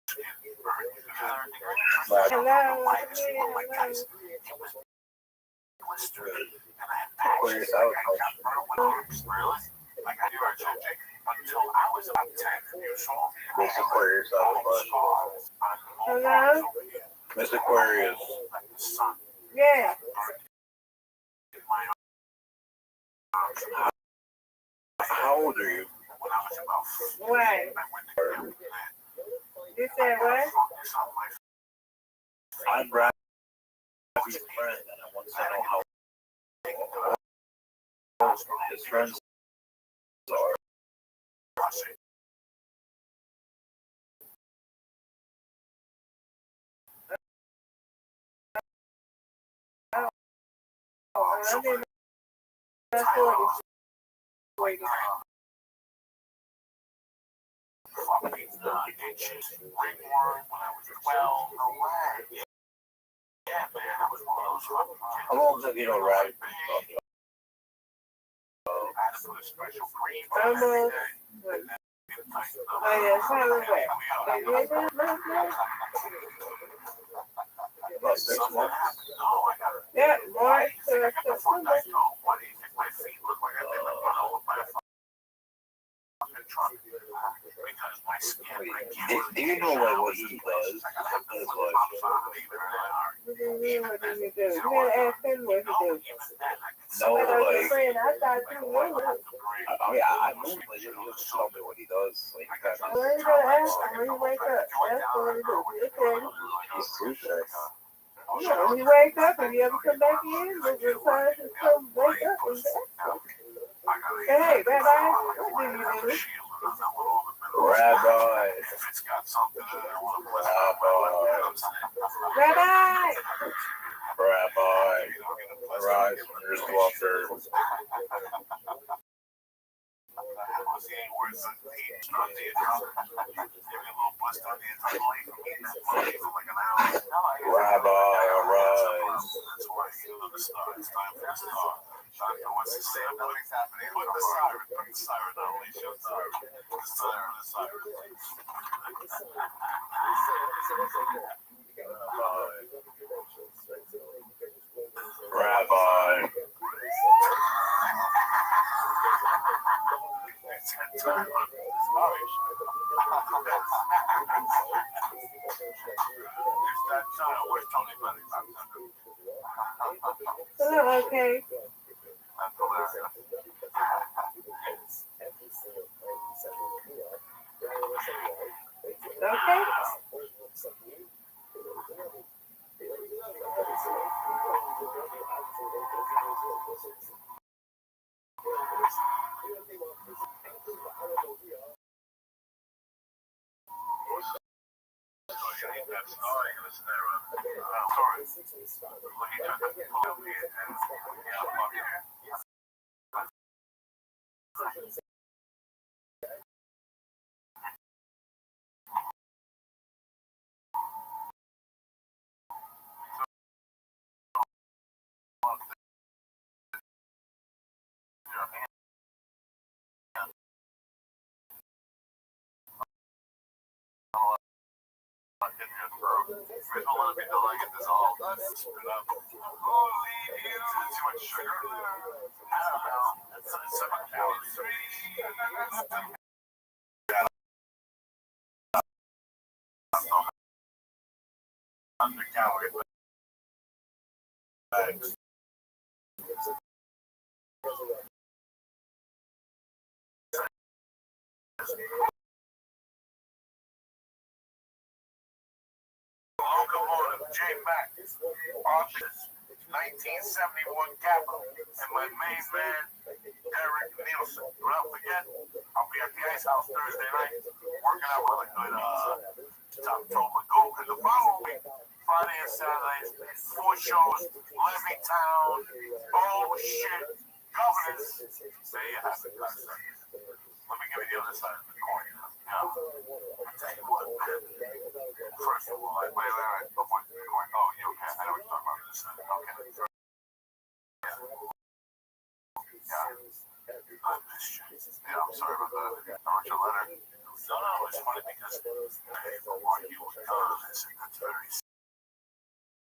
Skin burned. Hello. Oh my guys. It was blistered. And I had patches. I got burned with arms. Really? Like I do Jake, until I was about 10 years old. Miss Aquarius out of the Hello. Miss Aquarius. Like the sun. Yeah. In my arms. How old are you? When I was about 15, What? I went to camp. You said what? Focus on my I'm Rabbit's friend, and I want to know how his friends are. I didn't know that's what it's waiting. Ditches, ringworm when I was 12. No way. Yeah, man, I was one of those fucking kids. How long have you known Rabbit? I had to put a special cream on Almost. every day. Oh, yeah, probably wet. But you ain't got my friend? About 6 months. Yeah, March to September. What do you think my feet look like? I've been run over by a fucking truck. Because my skin, Do you know like what he does? His What do you mean, what do you do? You gotta ask him what he do. No, But as a like, friend, I thought you knew it. I know, like, he just tell me what he does. Like, kind of, Well, you gotta ask him when he wake up. That's what he do. He'll tell you. he's cruise ships. Yeah, when he wake up, if you ever come back in, there's a time to come wake up and ask him. Say, hey, Rabbi, what do you do? Rabbi. Rabbi! Rabbi. Arise from your slaughter. Rabbi, arise. What's the same? Nothing's happening. Put the siren on. Alicia, the siren. Rabbi. Oh, okay. Okay. Locomotive, J. Mac, Arches, 1971 capital. And my main man, Eric Nielsen. Do not forget, I'll be at the Ice House Thursday night, working out with a good October go. And the following week, Friday and Saturdays, 4 shows, Levittown, bullshit, Governors. There you have it. Let me give you the other side of the coin. Yeah. I'll tell you what, man. First of all, wait. Before the coin. Oh, you okay? I know what you're talking about this side. Okay. Yeah. I missed you. Yeah, I'm sorry about that. I wrote your letter. No, it's funny because I want you to come. That's very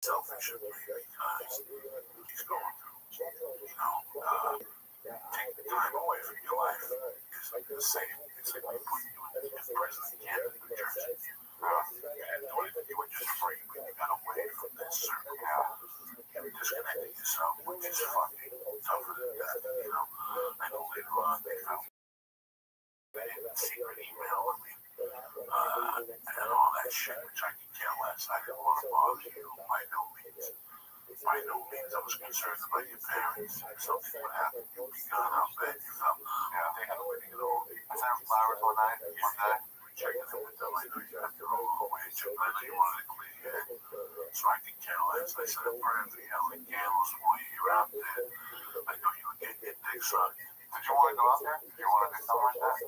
selfish of me because he's going through, take the time away from your life is like the same. It's like we put you in prison again in the church. And you were just free when you got away from this circle. You disconnected yourself, which is fucking tougher than that, I know later on they found a secret email with me. And all that shit, which I could care less. I didn't want to bother you by no means. By no means, I was concerned about your parents. If something would happen, you'd be gone. How bad you felt. Yeah, they had a wedding and all. I sent them flowers one day. Checking them with them. I know you have your own way. I know you wanted to clean your head. So I could care less. I set up prayers. We held the candles for you. You're out there. I know you were getting your dick sucked. Did you want to go out there? Did you want to do something like that?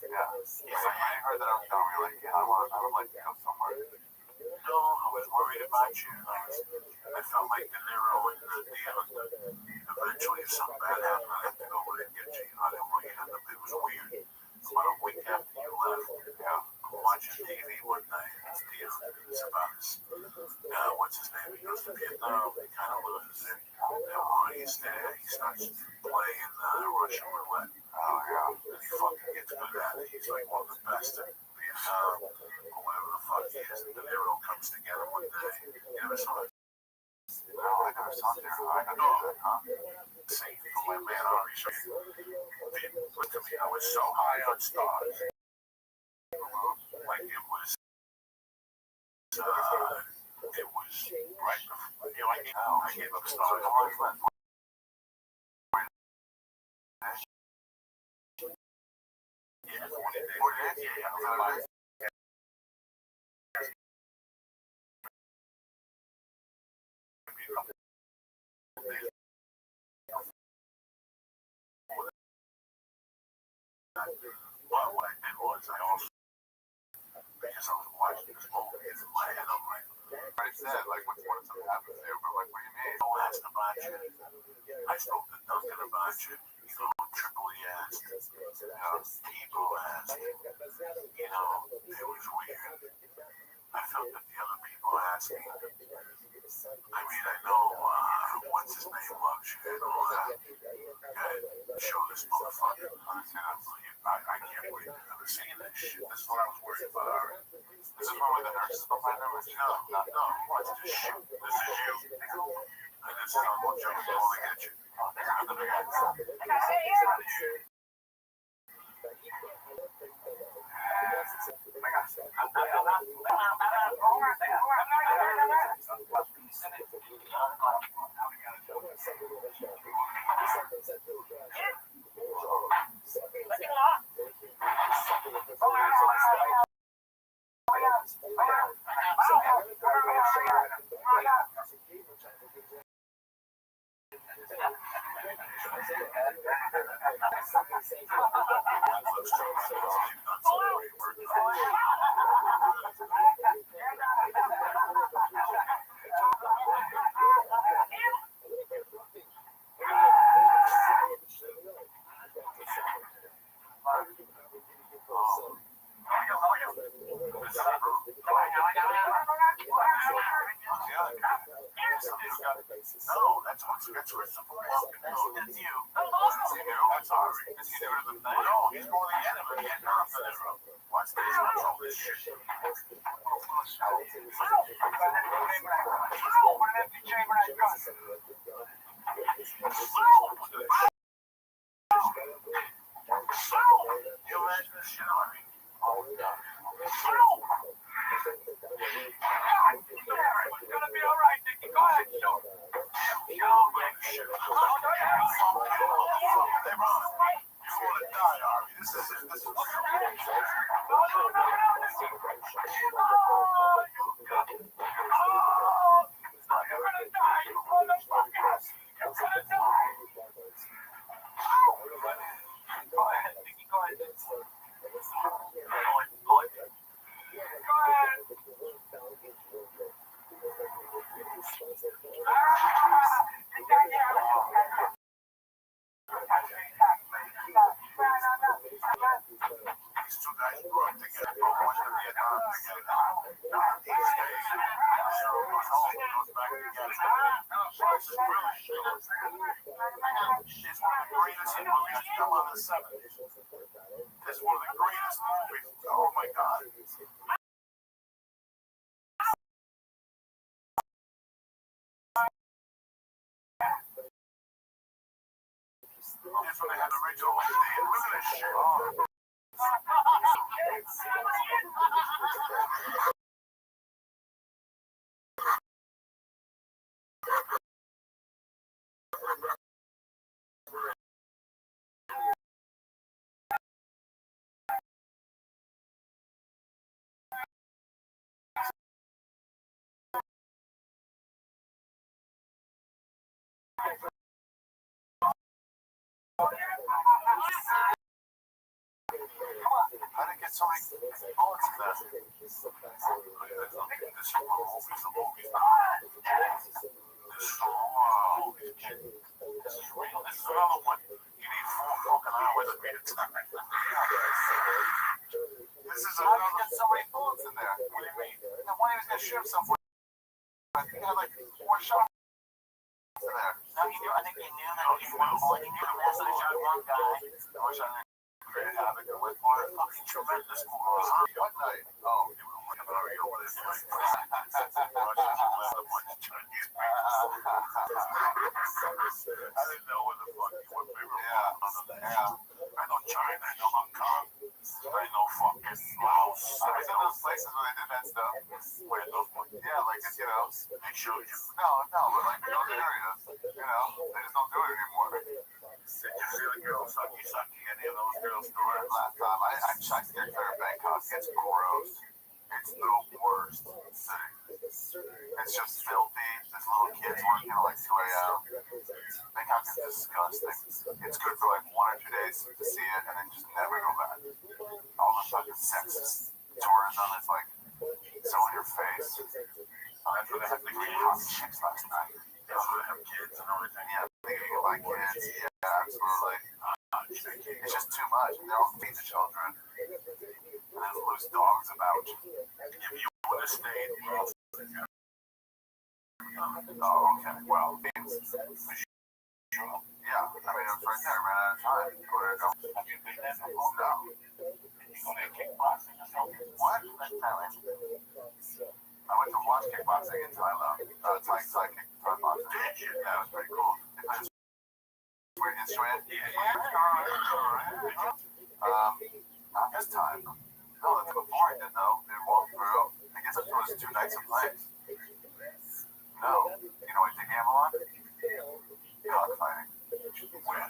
Yeah. I heard that I'm telling you, I would like to go somewhere. No, I was worried about you. I felt like the Nero and the eventually, if something bad happened, I'd have to go over and get you. I didn't want you to have to. It was weird. About a week after you left, I'm watching TV one night. It's about his, what's his name? He goes to Vietnam. He kind of loses it. And while he's there, he starts playing Russian roulette. Oh, yeah. And he fucking gets good at it. He's like one of the best at Vietnam, or whatever the fuck he is. And the Nero comes together one day. You never saw it? No, I never saw it there. I know that, huh? Same for my man, Ari. Look at me, I was so high on stars. Like it was right before, I gave up stars. Yeah, 40 days. Yeah. But what I did was I also, because I was watching this movie in my head, I'm like, I said, like, when something happens there, but like, what do you mean? Don't ask about you. I spoke to Duncan about you. Triple E asked. People asked. It was weird. I felt that the other people asked me. I mean, I know, what's his name loves you and all that. Show this motherfucker. I can't wait to ever see this shit. This is what I was worried about, Ari. This is where the nurses behind them. No, watch this shit. This is you. And this is how much I was going to get you. No, that's where something It's you. That's Ari. Is he doing the thing? No, he's going to get him and get off of this room. Watch this. Watch all this shit. You imagine this shit, Ari? Oh, yeah. It's gonna be all right, Nicky. Go ahead, show. shit. Hey, Ron, you want to die, Harvey? This is real. These two guys grew up together. Both went to Vietnam together. He stays. Zero goes home. Goes back together. This is really shit. It's one of the greatest hit movies to come out of the 70s. It's one of the greatest movies. Oh my God. It's when they had the original idea. Look at this shit. Oh. How did it get so many bullets in there? This is one of the movies. This is real. This is another one. You need 4 fucking hours to read it tonight. This is another. Get so many bullets in there. What do you mean? The one he was gonna shoot himself with. He had like 4 shots in there. No, he knew. I think he knew that he was one bullet. He knew the mess that he shot one guy. I wish I created havoc and went for it. Fucking tremendous movie. What night? Oh, you were looking at me over this way. I didn't know where the fuck you were. Yeah. I know China, I know Hong Kong, I know fucking Laos. I was in those places where they did that stuff. Where those ones? Yeah, like, you know, they showed you. No, but like those areas, you know, they just don't do it anymore. Did you see the girl sucky any of those girls' stories? Last time I checked their Bangkok, it's gross. It's the worst city. It's just filthy. There's little kids working at like 2 a.m. Bangkok is disgusting. It's good for like 1 or 2 days to see it and then just never go back. All the fucking sexist tourism is like so in your face. That's where they have the really hot chicks last night. That's where they have kids and everything. Yeah, they can buy kids. Yeah, absolutely. It's just too much. They all feed the children. And there's loose dogs about. If you would have stayed, oh, okay. Well, yeah, I mean, it was right there. Ran out of time. Where to go? Have you been there before? No. You go to kickboxing or something? What? I went to watch kickboxing in Thailand. Thai kickboxing. Did you? Yeah, it was pretty cool. Weird instrument. Not this time. No, that's before I did though. They walked through. I guess it was 2 nights of play. No. You know what the game on? Cockfighting. When?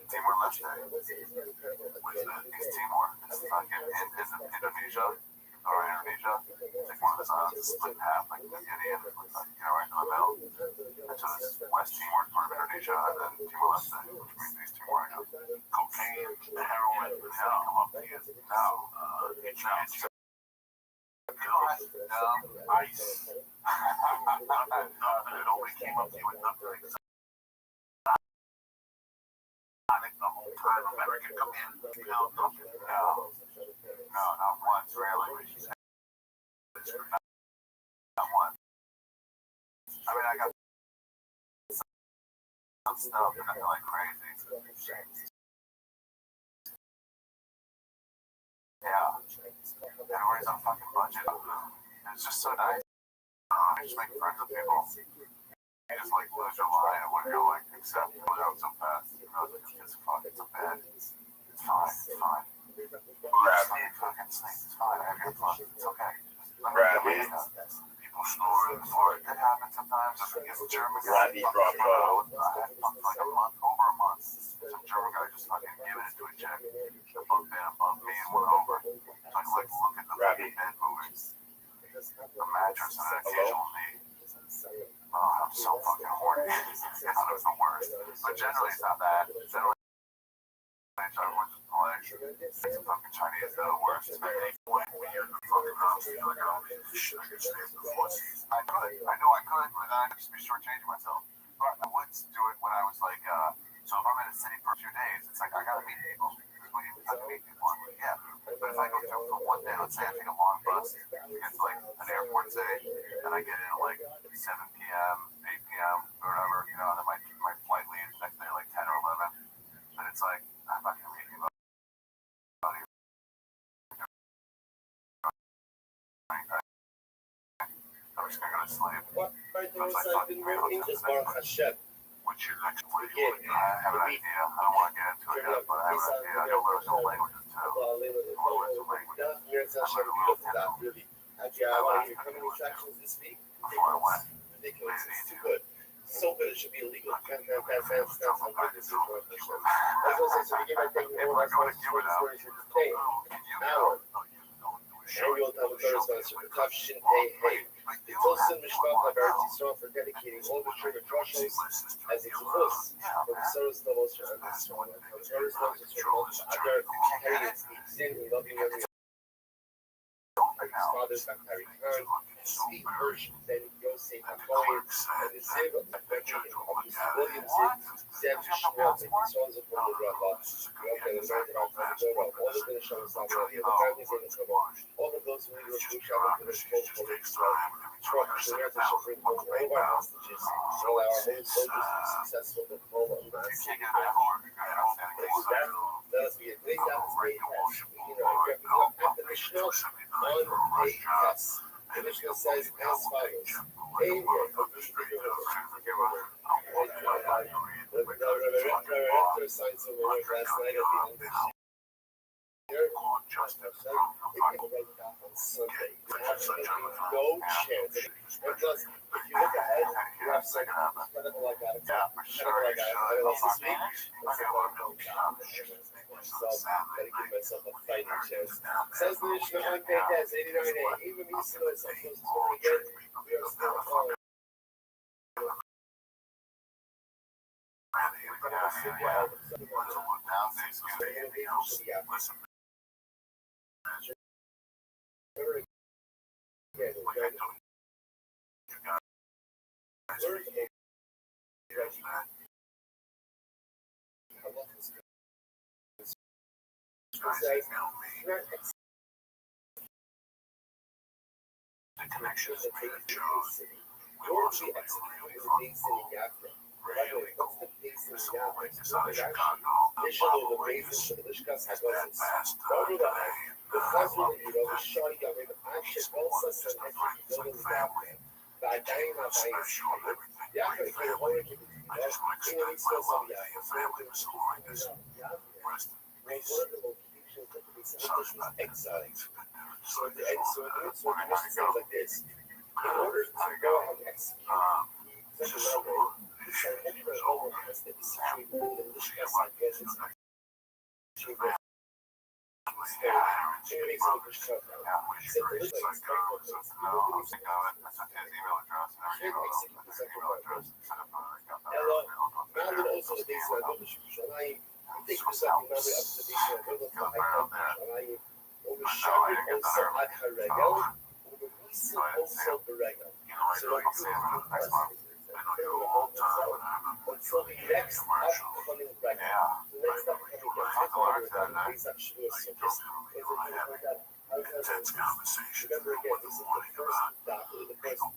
Timor Leste. What's that? It's Timor. It's fucking Indonesia. Or Indonesia. It's like one of those islands split in half, like Indian, right in the middle. And so this West Timor is part of Indonesia, and then Timor Leste, which means East Timor, I guess. Cocaine, heroin, come up to you. No. Ice. It only came up to you with nothing exotic the whole time. American come in. No, not once, really. Not once. I mean, I got some stuff, but nothing like crazy. Yeah. Everybody's on a fucking budget. It's just so nice. You just make friends with people. You just like lose your mind and what you're like, accept it out so fast. You realize it's fuck, it's a bed. It's fine. Rabbbi, fucking snake, it's fine. I have fun. It's okay. Rabbbi. People snore before it happens sometimes. I think it's German. Rabbbi brought just an occasional need. Oh, I'm so fucking horny. It's the worst. But generally, it's not bad. Generally, everyone's just like, it's fucking Chinese, they're the worst. It's been 8 weird fucking house. I feel like I don't need this shit. I could stay for the pussies. I know I could, but then I'd just be shortchanging myself. But I would do it when I was like, so if I'm in a city for a few days, it's like, I gotta meet people. Because when you have to meet people, I'm like, yeah. But if I go through for one day, let's say I take a long bus to get to like an airport, say, and I get in at like 7 p.m., 8 p.m., or whatever, you know, and then my flight leaves next day like 10 or 11, and it's like, I'm not gonna meet anybody. I'm just gonna go to sleep. What's your next one? I have an idea. I don't want to get into it yet, but I have an idea. I know learn some languages too. I want to learn some languages. Before I went. Ridiculous. It's too good. So good. It should be illegal. If we're going to give it out, Annual Talmudar sponsor for Tav Shin Pei Hey. The Tosin Mishpach Eretz Yisrael for dedicating all the Shem Rothschilds as a tzufus for the Soros Novos for Andes. Soros Novos for Adar Harry Zin and loving memory of his father, Bakari Khan, Steve Hirsch, Ben Yosef Hakoyen, and the Ziv of memory of his William Ziv, Zev Shmuel, and the sons of Holy Rabba, Yoka, the North of Al-Qaeda, all the Benisham Islam, the families in the Kabbalah, all of those who need to reach out to the Smoke Holy Israel, Trump, the American Supreme Court, all of our hostages, all our own soldiers be successful in all of us. Let us be a great atmosphere. You know, at the Mishnah, on a test. The Mishnah says as follows. Rabbi signed some words last night at the end. On Sunday. No chance. And plus, if you look ahead, you have some medical like that. This week. So, gotta give myself a fighting chance. Says the Mishnah on Pekaz 89A. Even me, so it's supposed to get. We are still calling. The connection is a big city. We will be executing the big city after. Regularly, what's the big city after? Initially, the basis for the Lishkas has been fast. Over the way, the puzzle that you know, the shawty of it, action, all such an extra building family. By dying, not dying. Yeah, I'm going to get a whole lot of I just want to expect my lovely family was so like this. Rest in peace. Such was exiled. So the mission says like this. In order to go and execute such a level, it's an extra level has to be situated in the Lishkas like this. It's not intense conversation. Remember again, this is the first doctor, the first how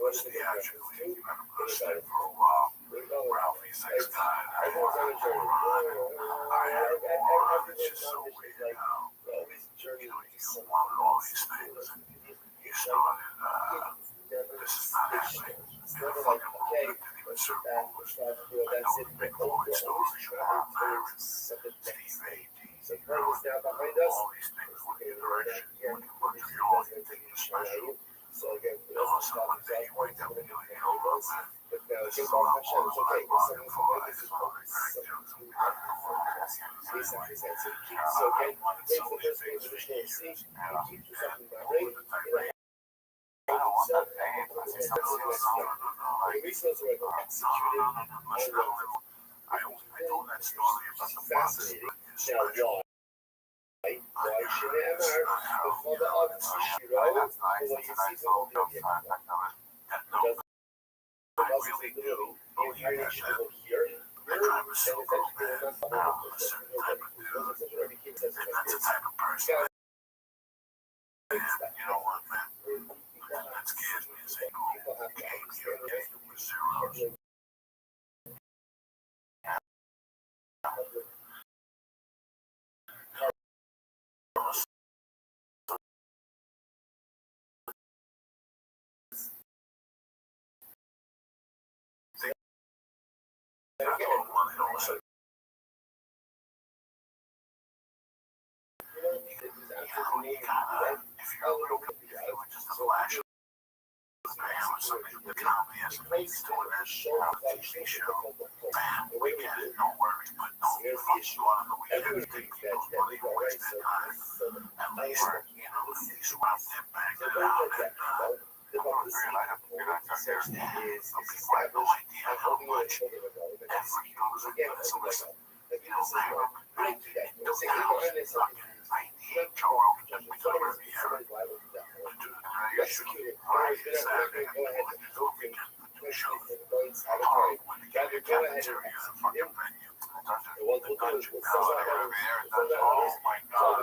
much the action you've been listening for a while. Ralphie's next time. I am more. It's just so weird now. You know, you wanted all these things. You started, this is not happening. You're fucking okay. Certain moments. I know the big boy stories you have parents. Steve A.D. So all these things look in direction. When you look at all, you think you're special. So again, someone day you wake up feeling hell about that. But now, again, Baruch Hashem, it's okay. There's something from my this is so again, things the first things which they see, and keep to something by rate, the resources were executed on I told that story about the fascinating. Now, why should it ever? Before the August Shiro, when you see the whole thing, basically, literally, the entire nation over here, that guy was so cool, man. A certain type of dude. That's the type of person. You know what, man? That scares me to say, oh, it was zero. If you're a little confused, just a flash of something the economy has leads to an TV show. Man, we get it, no worries, but don't fuck you on the weekend. Take people's money away from their time. At least, wrap their bags around it. Some people have no idea how much effort goes into this. You know, I need Joel to become a Riviera. I executed Friday, Saturday, and the weekend. Two shows. Tomorrow, when the cafeteria is a fucking venue. The dungeon down there, oh my God.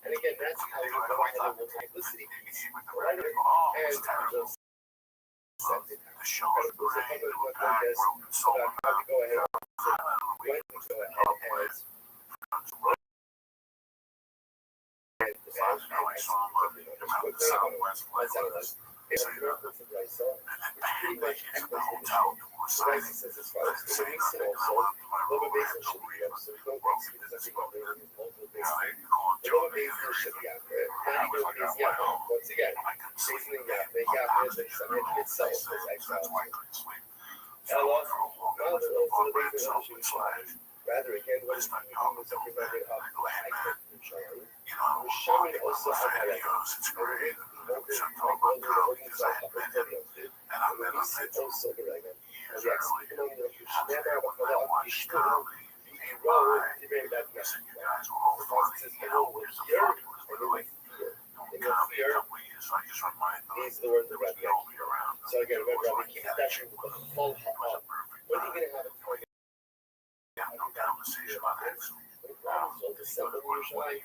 And again, that's how we go ahead and publicity. And the show is great. It was packed, broken soul. go ahead I saw him the Southwest Lakers. And then bang, they came to the hotel and were signing. Saying that they're going to let my room and no reason. That's what they call Joe Baker. I was like, well, once again, I couldn't sleep. that's why I couldn't sleep. Rather again, what is not young, it's like I go ahead, man. You know, Showing also the videos, it's great. So I'm talking about now because I had met him, and I met him also years earlier. When I watched comedy, he came by, he said, you guys were all funny. You know, where's the fuck? It was literally, comedy a couple of years, so I just reminded them, there was nobody around. So again, remember, we keep that with the whole It was a perfect when are you going to have a no conversation about that. so December usually?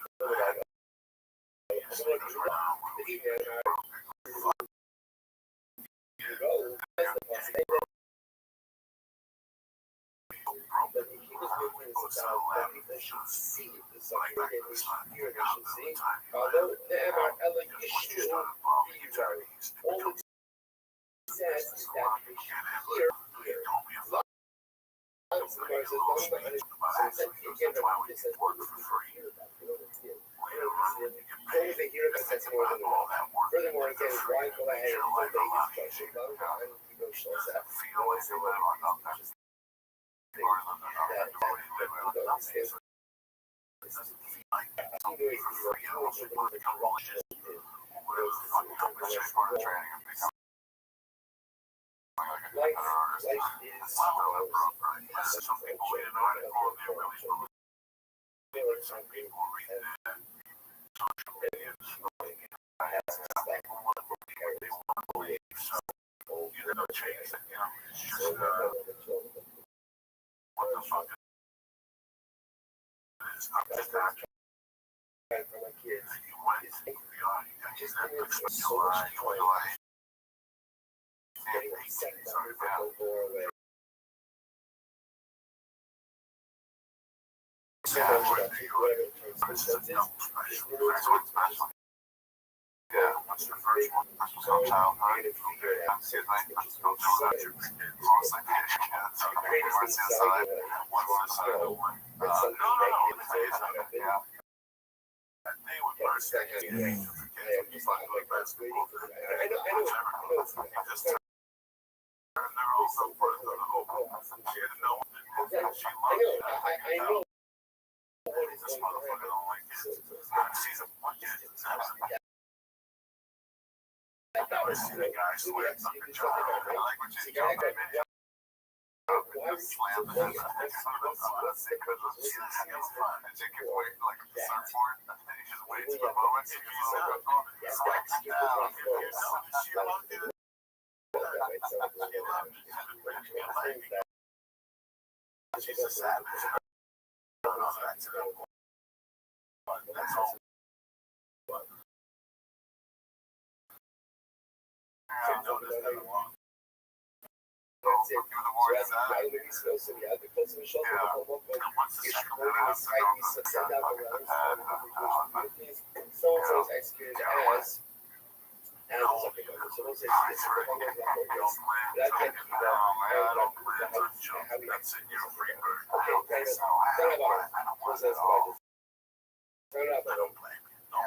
Although there are other issues, all it says is that here, furthermore, again, why go ahead and do the question? Some people read that. Social media. You know, change it, you know, it's just, what the fuck is not just that. For my kids, You went, you got just Netflix on your line, you're like, sorry, man. Yeah, what's your first one? Some childhood. Excuse me. Lost like what's inside? What's inside? No. Yeah. They would burst that. I'm just like waiting for that. I know it's not. And they're also part of the whole. She didn't know. I know what is This going on. motherfucker don't like it. She's a fucking. I see the guy swear something. I like what she's doing. Why is slam the head? Because she's having fun. And she keeps waiting like a surfboard. And he just waits for a moment. He keeps like down. She loved it. She's a savage. That's all. That's it. So I already spoke to me. I've been close to the shoulder for one point. It's recording this type of send out the so-and-so is executed as something like that. So we'll say it's a one of the that can't be done. How we execute it. Okay, turn it on. What's that? Turn it up. I don't blame you. No.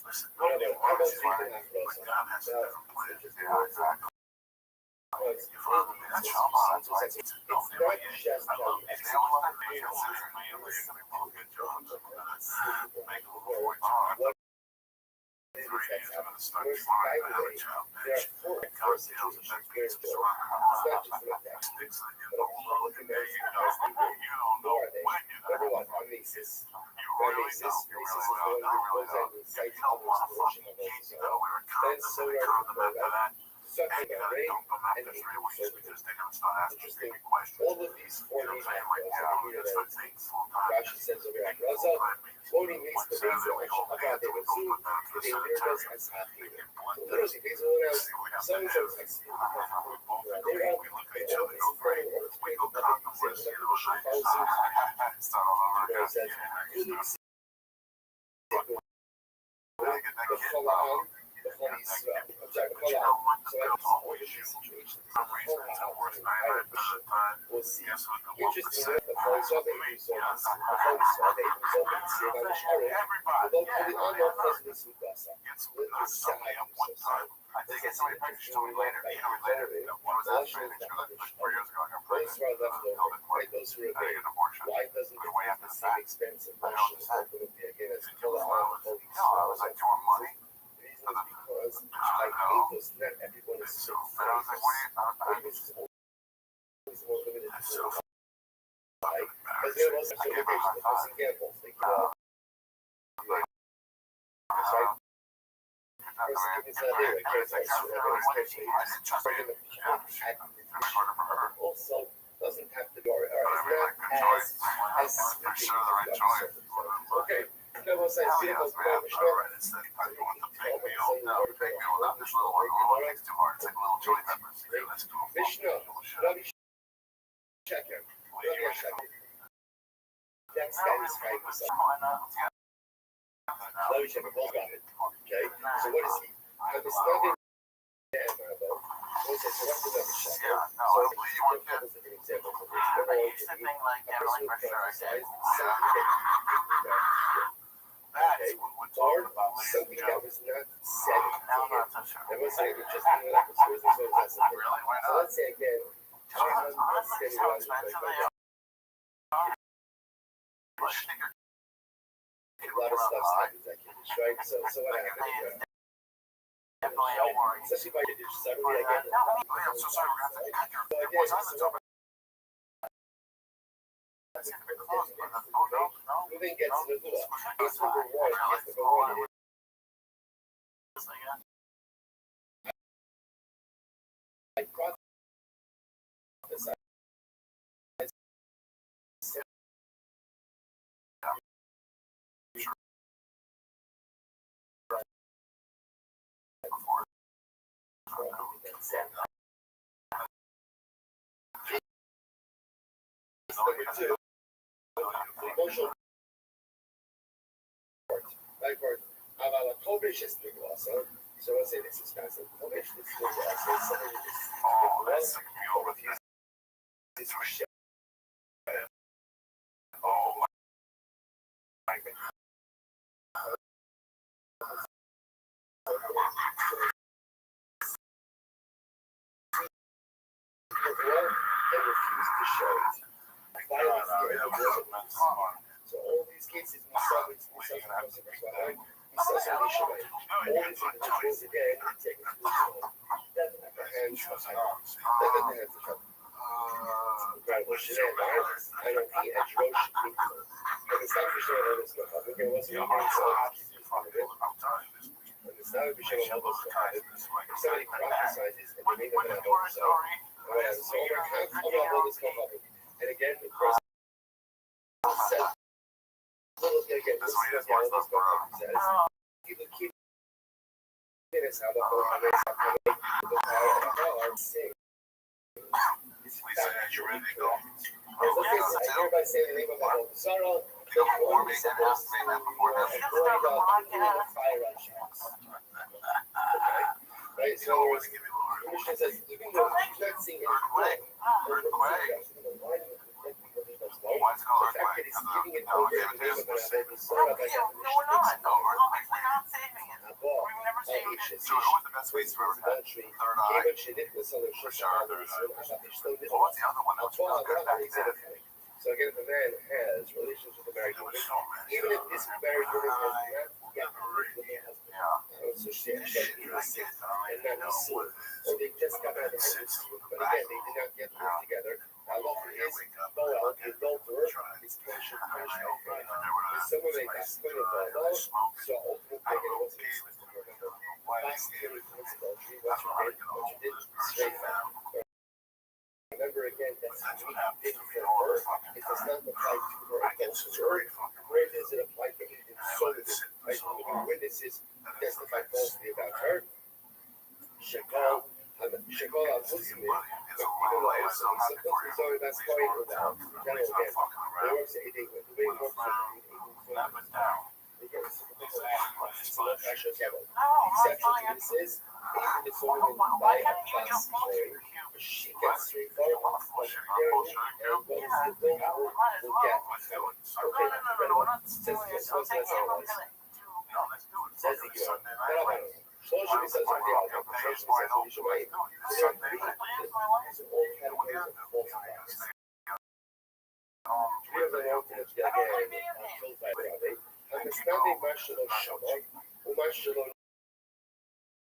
Listen, How about speaking after us? God has a different plan. Yeah, exactly. You follow me? That's your mind. It's not just I love it. They all like me. Considering me, at least, we both get jobs. Make a little fortune. 3 years, I'm going to start trying to have a job, bitch. Cocktails and big pieces around the house. Sticks in your polo. You don't know when you're going to. You really don't. You really don't. You really don't. You don't want to fucking keep though. We were constantly them after that. And you gotta dump them after 3 weeks because they're gonna start asking me questions. all of these You know what I'm saying? Like, yeah, we're gonna start taking full time. Rashi says over at Raza, voting means the base of about the Wazoo, the Universe as happy. Literally, based on what else, so and so is executed. They're all We look at each other and go, great. We go contemplate, you know, start all over again. We'll see. Interesting enough, the police are the police are the president's Ugasa. I did get somebody pictures to me later. Those who are left over, right? Those who remain. Why doesn't it have the same expense of Russian going to be again as color on the police? I was like, do you want money? Because I hate those. Not everyone is so And I was like, what do you? is always more limited to right? Because there was a generation that was example. That's right. It's not there. Like, also doesn't have to go or is not as okay. That was like being a Vishnu, Rabbbi Sheker. That's satisfying himself. Rabbbi Sheker, both got it. Okay, so what is he? It's not in though. So what's the Rabbbi Sheker? So you want to give an example of this. I used to think like they were like for sure. Or something that was not said. Now I'm not so sure. It was like just in the episodes. Really? Why So not? let's say again. Honestly, so expensive they are. A lot of stuff happens like this, right? So what happened? Definitely a worry. Especially by the suddenly again. I'm so sorry. We're going to have to cut your. What's on the top? That's going to be close. Oh, no. Moving gets to the door. It's number one. It's number one. I brought this up. Number two, emotional like for Kovish is big also. So let's say this is massive. Kovish is big also. Somebody is refused this shit. Oh my God. So all these cases we saw some consequences. We saw some issue. All these individuals again taken to the soul. That at the hands of Trump. Incredible shit. I don't think Edge Roche should be. And it's not for sure that it's going to happen. Again, once we get and it's not for sure how this will happen. If somebody prophesizes and they make them an adult, so whatever. So we're confident about how this will happen. And again, the person said, again, this is how this will happen. Says, people keep this how the whole thing is happening. The power of God sing. I hear by saying the name of God. Sorrow. Right, so Commissioner says, even though he's not seeing any quick, the fact that he's giving it over to the name of God, the Sorrow by definition, so again, if a man has relations with a married woman, even if this married woman has not yet lived with her husband, so she actually is sick and not be sued, or they just got out of pregnancy, but again, they did not yet live together. Allah is Boel, the adulterer, is punishment for crime. Someone may ask me about Allah, so ultimately, again, it wasn't exclusive to remember. Last year, it was adultery, what you did, straight back. Remember again, that's what we did for her. It does not apply to her adulterer. Where does it apply to her insulted? Right? When witnesses testify falsely about her, Shekal al-Muslim, but even though it's only that's quite about general again. It works at 8 the way it works is even if someone by a class she gets straightforward, but and what is the thing will get says the שלוש מסעדות דיאלוגיה, שלוש מסעדות שמיים, זה all categories of false facts. Three of them wanted to get killed by Rabbbi. המסנדים מה שלא שמות ומה שלא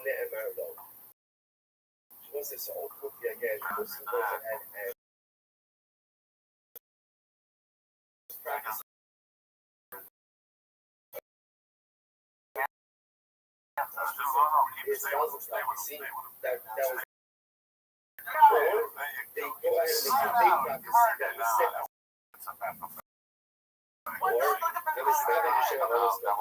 נאמר לו. Was this all cookie again? Was it goes ahead and practice? It's thousands of see that was or they go ahead and they practice that was set. Or the misguided you should have always done.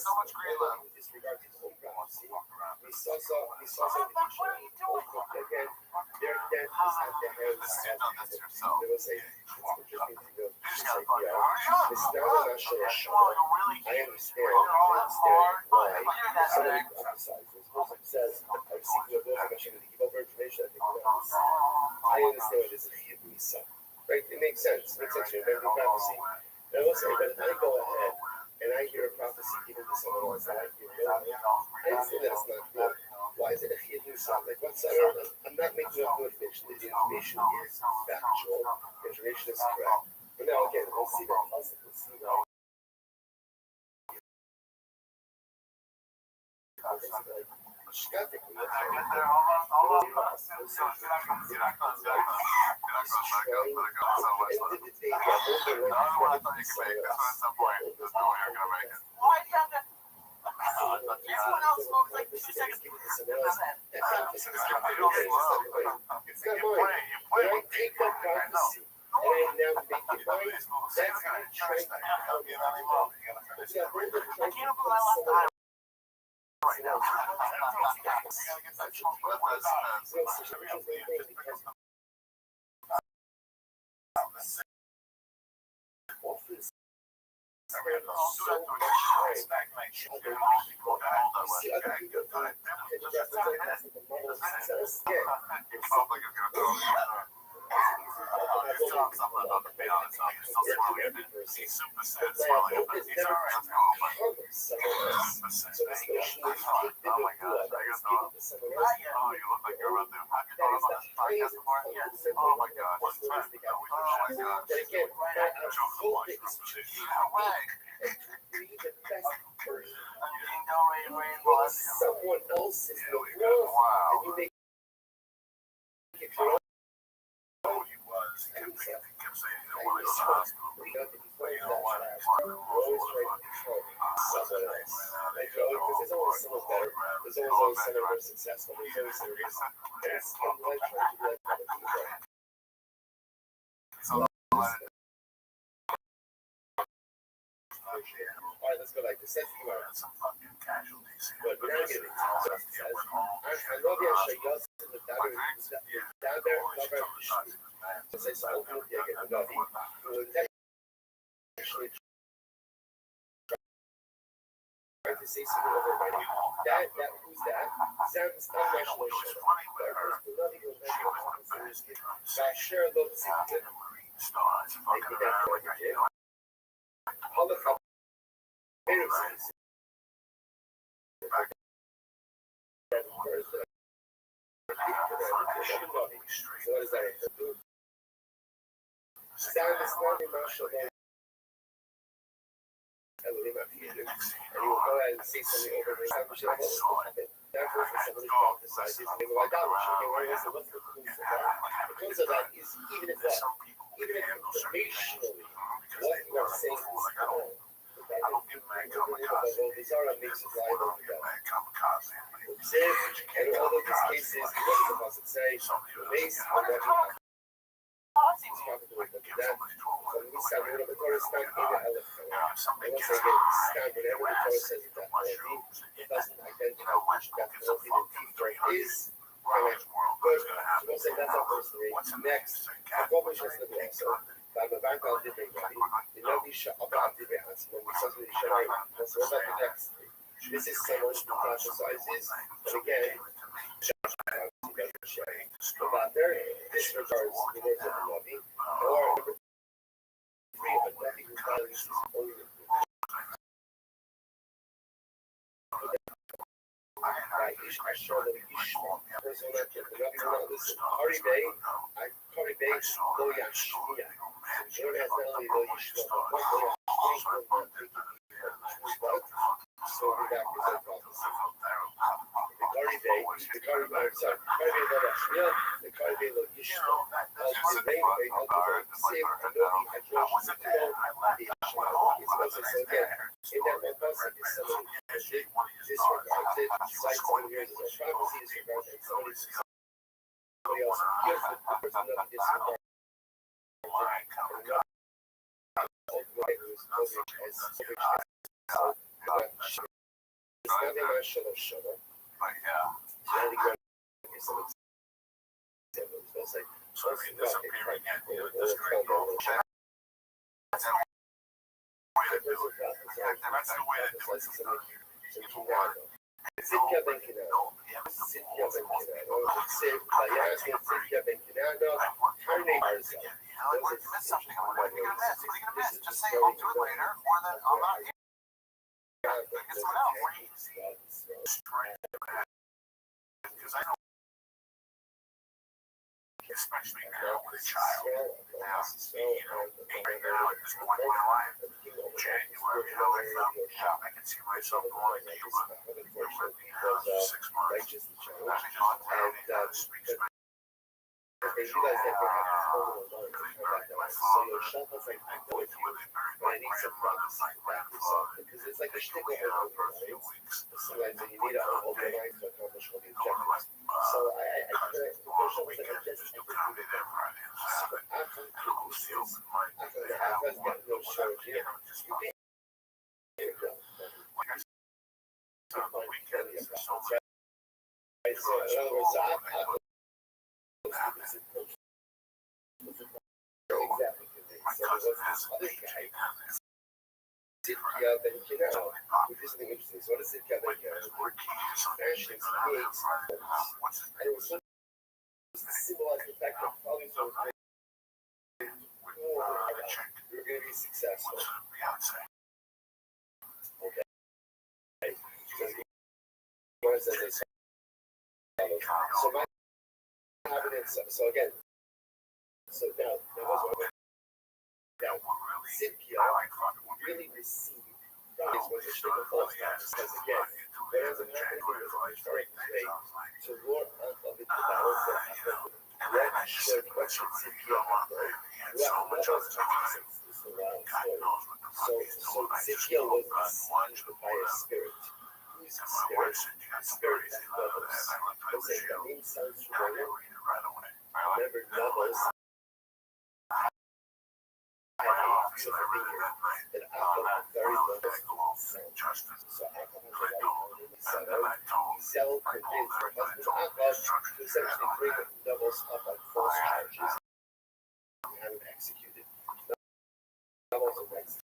So much green love. We saw again, their death is at the hands of they will say, I understand why somebody emphasizes. Muslim says, I'm seeking a book, I'm going to give over information, I understand what it is to give me some. Right? It makes sense. It makes sense. You're very prophecy. And I will say, but if I go ahead and I hear a prophecy given to someone else, I understand that it's not good. Why is it a chiyuv? Like what's I'm not making up new information. The information is factual. The information is correct. But now again, we'll see that puzzle. We'll see that. Everyone else smokes like 2 seconds before It's not mine. When I take that prophecy and I now make it mine, that's how I try to help you. I can't open my left eye right now. Someone else is the world, and you make it your own. There's always someone better. There's always someone more successful. There's always someone that's trying to be like other people. Alright, let's go like this. That's tomorrow. But we're not getting it. I love your show. You guys in the down there, cover the shoe. Say so. Yeah, get the Navi. Actually trying to say something over everybody. That who's that? Sam's not national show. The Navi will never share a little secret. Maybe that's what you did. Holocaust. So what is that? Sam is not emotional. And he will go ahead and say something over there. That person somebody prophesies his name of idolatry. Where is the look for because of that is even if informationally what you are saying is wrong. These are a mix of life and in all of these cases, what does the Pasuk say? Based on what you have. It's probably like that. So we said, we're going to correspond to the elephant. And once again, stand whenever the Torah says that it doesn't identify which that the deeper is. Correct. Good. So we'll say that's our first three. Next, the Kovish has the next. بعد ما بعد قال دي الذي شقق دي بيعس من مسافة الشرعي بس what about the next this is someone who prophesizes but again about their disregards the words of the Navi or number three a Navi who values his own I show them person that the Navi will not listen Ari Bay Lo Yashmiya Jordan has not only Lo Yishma but Lo Yashmiya so we're back to that prophecy the Kari Bay Lo Yashmiya the Kari Bay Lo Yishma the Bay of the very same Anobi Hajjosh the Yashma it's also so again in that one passage is someone who disregards it cites some years as a prophecy disregards it somebody else gives the person that disregards Cynthia Benkinano, Cynthia Benkinano, her name is Just say I'll do it later, or then I'm not here. Get someone else. Because I know, especially now with a child, now being now at this point in my life, January, I can see myself going to Cuba for 6 months. And you guys that were having total alone so your shelf is like I'm with you but I need some promise because it's like a shtick over right? Sometimes you need to organize to accomplish all the objectives so I your shelf is like a just so after the half has got no show here you can so in other words exactly. So there's this other guy. Sidkia Ben Kinao, which is something interesting. So what is Sidkia Ben Kinao? Actually, it's creates and it was sort of to symbolize the fact that probably so you're going to be successful. Okay. So my evidence. So again. So now Sidkia really received is what the sugar falls down. Because again, what ends up happening is we're starting to make to Lord of the battles that happen. Red should question Sidkia So Sidkia was deceived by a spirit. Whose spirit? The spirit that levels. I'm saying that means sounds familiar. Remember levels. That alcohol very low so alcohol self-convinced her husband alcohol to essentially bring double stuff on false charges and have him executed. Doubles of execution.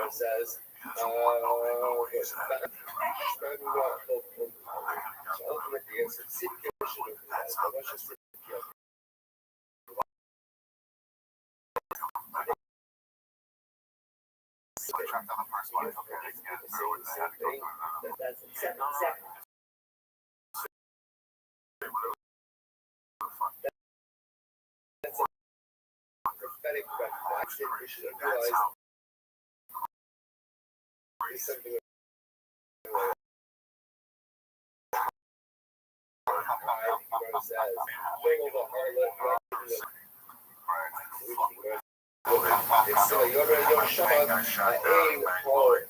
Says, prophetic about God's definition of realize is something like it's your Shabbat aim for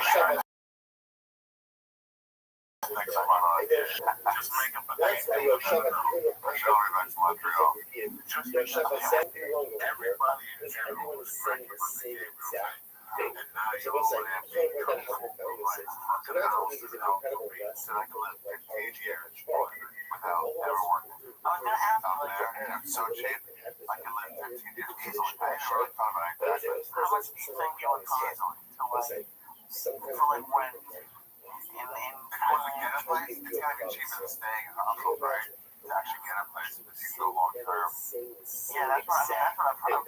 Shabbat. Just make up a That's why your Shabbat everybody is everyone is saying the same exact thing. So it's like, you can't work out how profound this is. So that's what is an incredible lesson. Like, without ever working. I was gonna ask you, like, I'm so cheap. I can live 15 years easily. I never really thought about it. How much do you think you would cost for like when get a place? It's gonna be cheaper than staying in a hospital, right? To actually get a place because you go long term. Yeah, that's what I've heard.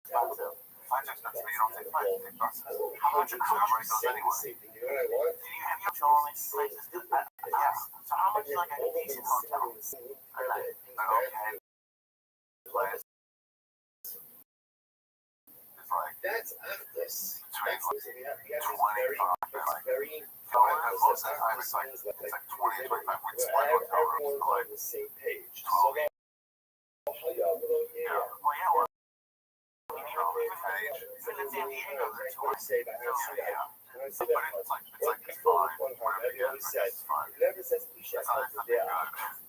I don't know. Flights are expensive, but you don't take flights, you take buses. How much everybody goes anyway? You know what I want? Have you all these places? Yes. So how much is like a decent hotel? Okay. Place. It's like that's this. between We have this 25, very most of the time it's like 20, 25. We'd split hotel rooms for like the same page. 12 each. How y'all below here? Well, yeah, we're even in San Diego, they're too much. Say that. When I say But that, it's fine. Whatever you get, it's fine. it never says cliche. It's not something good.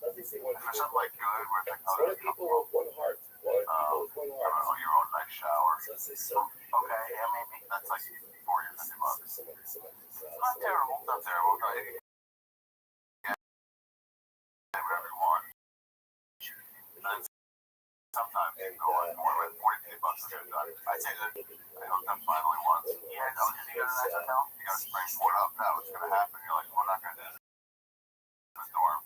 Doesn't say one For something like good, where it's like, One people with one heart. One people with one I don't know, heart. your own nice shower. So let's say so. Okay, yeah, maybe. That's like 40 or 50 bucks. Not terrible. Not terrible. No, you can get whatever you want. And then sometimes you can go like more than 40 bucks to get it done. I'd say that I hooked up finally once. Yeah, no, because you go to a nice hotel. You gotta spring what up now. It's gonna happen. You're like, we're not gonna do this. The dorm.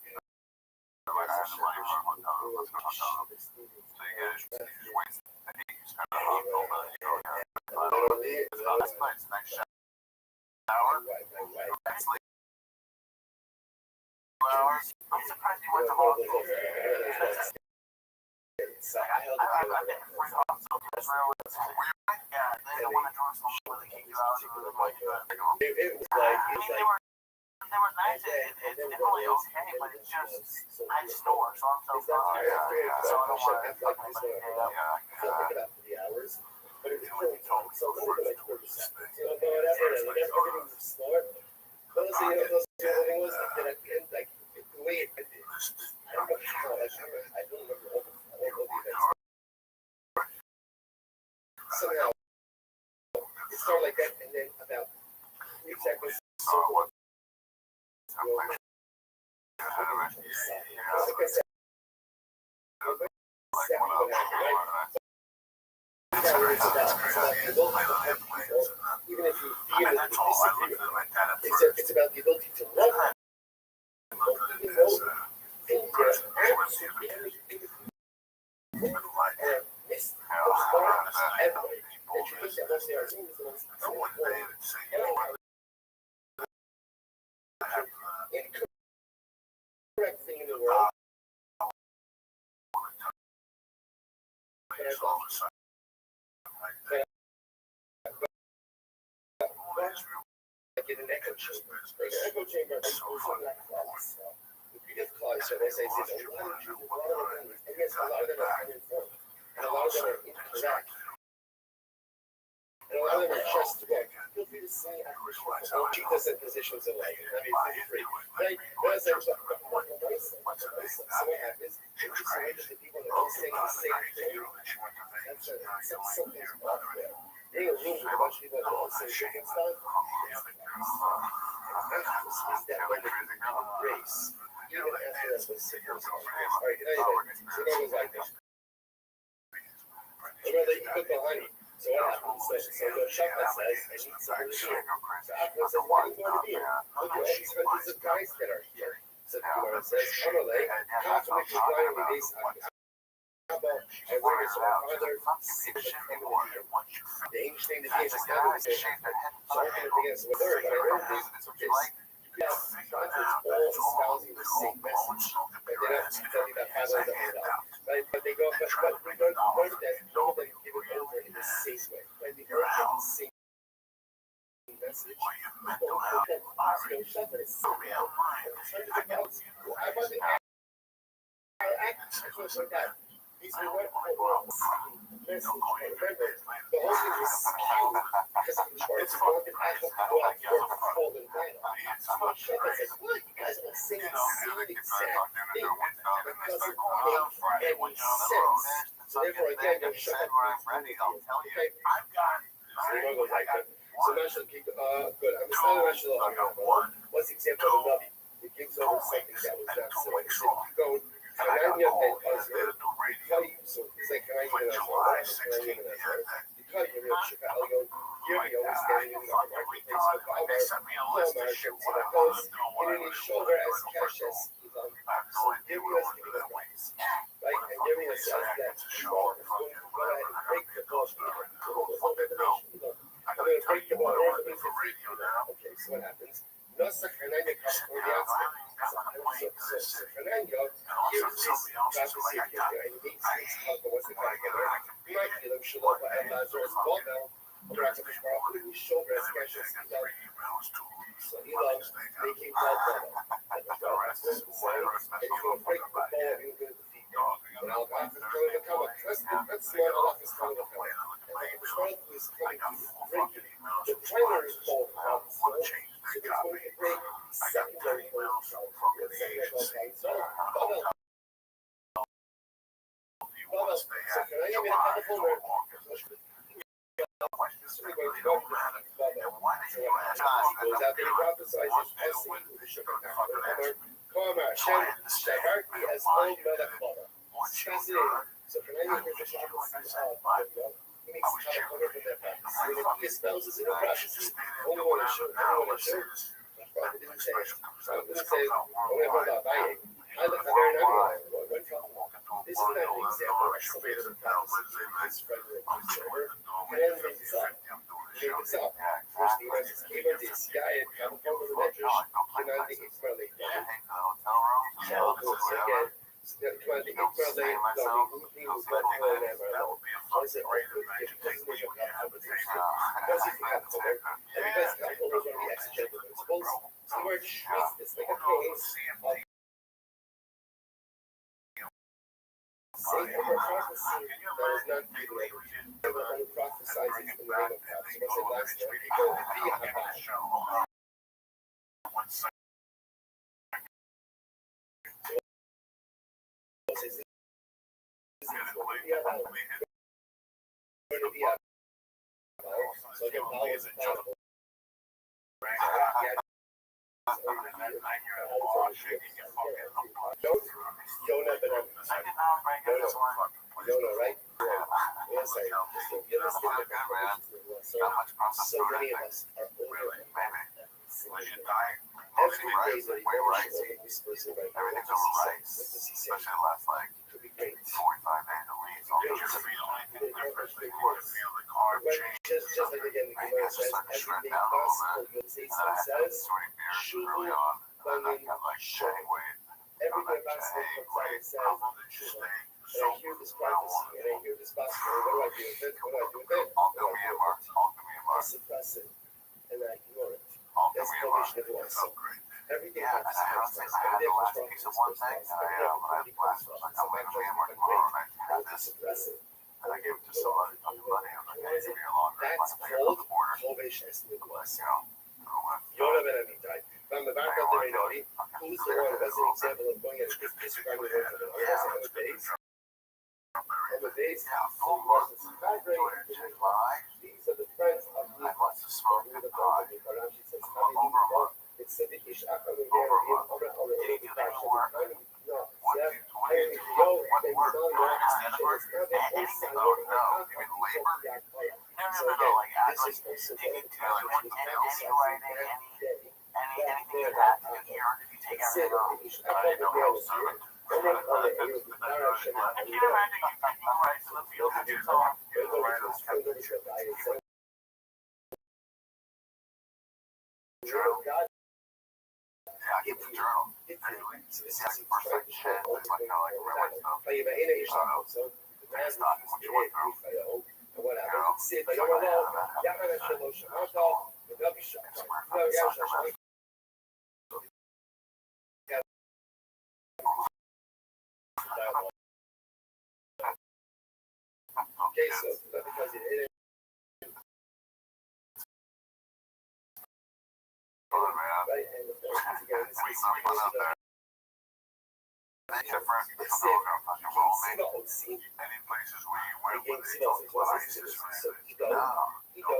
Like, I have the money for a hotel room. Let's go to a hotel room. So you get it. You just wait. And you spend a whole million. You go here. It's not this place. Nice shower. Nice sleep. 2 hours. I'm surprised you went to Rothschild. I've been to free hospital in Israel. Yeah, they don't want to Jerusalem where they kick you out. It was like, They were nice. It's really okay, but it's just I snore, so I'm so sorry. So I don't want to fuck anybody up. about 3 hours. But it was really told me so like 30 seconds. You know, whatever, and everything was slower. Those thing was that at the end, like the way it ended, I don't know how. I don't remember all the events. Somehow it started like that, and then about 3 seconds. Even if you feel it, it's about the ability to love them. Incorrect thing in the world. Like in an echo chamber. An echo chamber is something like claws. You get claws, so they say a lot of people, and yes, a lot of them are uninformed, and a lot of them are incorrect. And a lot of them are just like, feel free to say, cheapest and positions in life. I mean, feel free. Right? But as I was talking about, what happens, it's just so that people are all saying the same thing. That's something's off there. You're in a room with a bunch of people that all say different stuff. Is that when the race, even after that's what signals are. All right, good night. So that was like this. I'd rather you cook the honey. So what happens? So your shopper says, I need something to do. So Apple says, what do you want to be? Okay, so these are guys that are here. So the Gemara says, Amalek, how to make your blind with this about a word is our father, the English thing that he has established, so I'm going to begin with third, but I read this, Yes, it's all espousing the same message. But they're not telling that how they're right? But they go, but we don't note that all of them give it over in the same way. Right? They don't have the same message. He's been what message. Remember, the whole thing was skewed because it's more than I hope to go out for fallen down. So Shepard says, what? You guys are saying the same exact thing. It doesn't make any sense. So therefore, again, they're shut up. Okay. So you know, like that. So Mashal, good. I'm starting Mashal. What's the example of Rabbbi? It gives over something that was not so. So you go, Hananya and Azra, so he's like, Hananya and Azra. You cut your real shit out. You go, here you go, standing in the marketplace with Baba, Omar, and then he showed her as Keshes. So giving us ways, right? And giving us that Shemar is going to go ahead and break the ball. I'm going to break the ball. Okay, so what happens? Nossa Hananya comes for the outside. So Hananya hears this prophecy of Yahweh, and he makes this help. What's the guy together? He might be them Shalom and Lazarus Bobel. He showed her as Keshes. So he loves making blood bubble. And he's going to break the ball and he's going to defeat him. And Al-Ghaf is going to come up. That's what Allah is coming to come up. And the Shemar is coming to break the primary ball of so it's going to break secondary ball of so Bubble. So can I give you a couple more? Goes out there and prophesies Shaharki as old Melech Baba. It's fascinating. So for 90 years, he makes a cover for their practice. He espouses his own practices. Only one is sure. The prophet didn't say it. The prophet didn't say, only about buying. I look at very this is not an example of somebody that is friendly and server. And then make this up. Make this up. First thing is, came on this guy and come from the Medrash. And on the Israeli. So again, come on the Israeli. He was going to go in there. I said, because if you have and because couple was on the exegetical principles, so the word treats this like a case of sake of a prophecy that is not given. Who prophesies in the name of God. So what's the last time? He goes to be a Habbat. So again, Paul is accountable. Jonah, right? Yes, I know. So many of us are over. Every day that he goes, this person right now, what does he say? Could be great. 45 days a week. Just like again, the Gemara says, everything possible, the Satan says, Shulu, Banin, Shul. Everything about Satan says, Shulu. And I hear this prophecy, and I hear this gospel, what do I do with it? I suppress it, and I ignore it. That's the condition of life. So every day prophecy comes first. Every day prophecy comes first. Every day prophecy comes first. I have to suppress it. And I give it to somebody on the money. That's called Chovesh Esnikulas. Yonah ben Amitai. From the back of the Renori, who's the one that's an example of going at a disregarding the words of it? On the days. On the days, full Moses. These are the friends of me. I want to smoke the pie. Rashi says, it's the Ish Akam and God like perfect shit. It's like kind of like real stuff. فيبقى هنا ايش صار؟ It's not what you went through. ولا You know? سيف يوم الله يعمل شغل شغال وقبل It's where fucking sucker best. Okay, so because it Fun, man. right and the We some fun out there. They get friends that don't know fucking roll me. Any places where you went where they talk about ISIS or anything. No,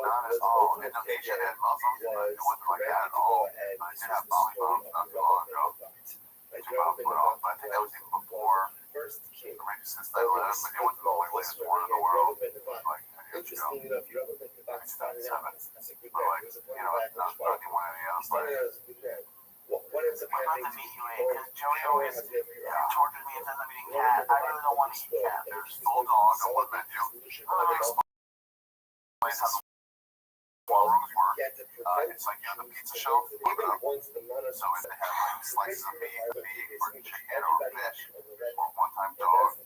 not at all. And the Asian had Muslims, but it wasn't like that at all. I did have volleyball not too long ago. But I think that was even before, or maybe since they left, but it wasn't the only latest war in the world. Like, Interesting enough, you ever think about starting out as a good but like, you know, not anyone else. Like, what ends up I'd love to happening? meet you, because Joey always tortures me and says I'm eating cat. I really don't want to eat cat. there's full dog on one menu. Explains how the war rooms work. It's like, you know, the pizza shelf, open up. So if they have like slices of meat, or chicken, or fish, or one-time dog,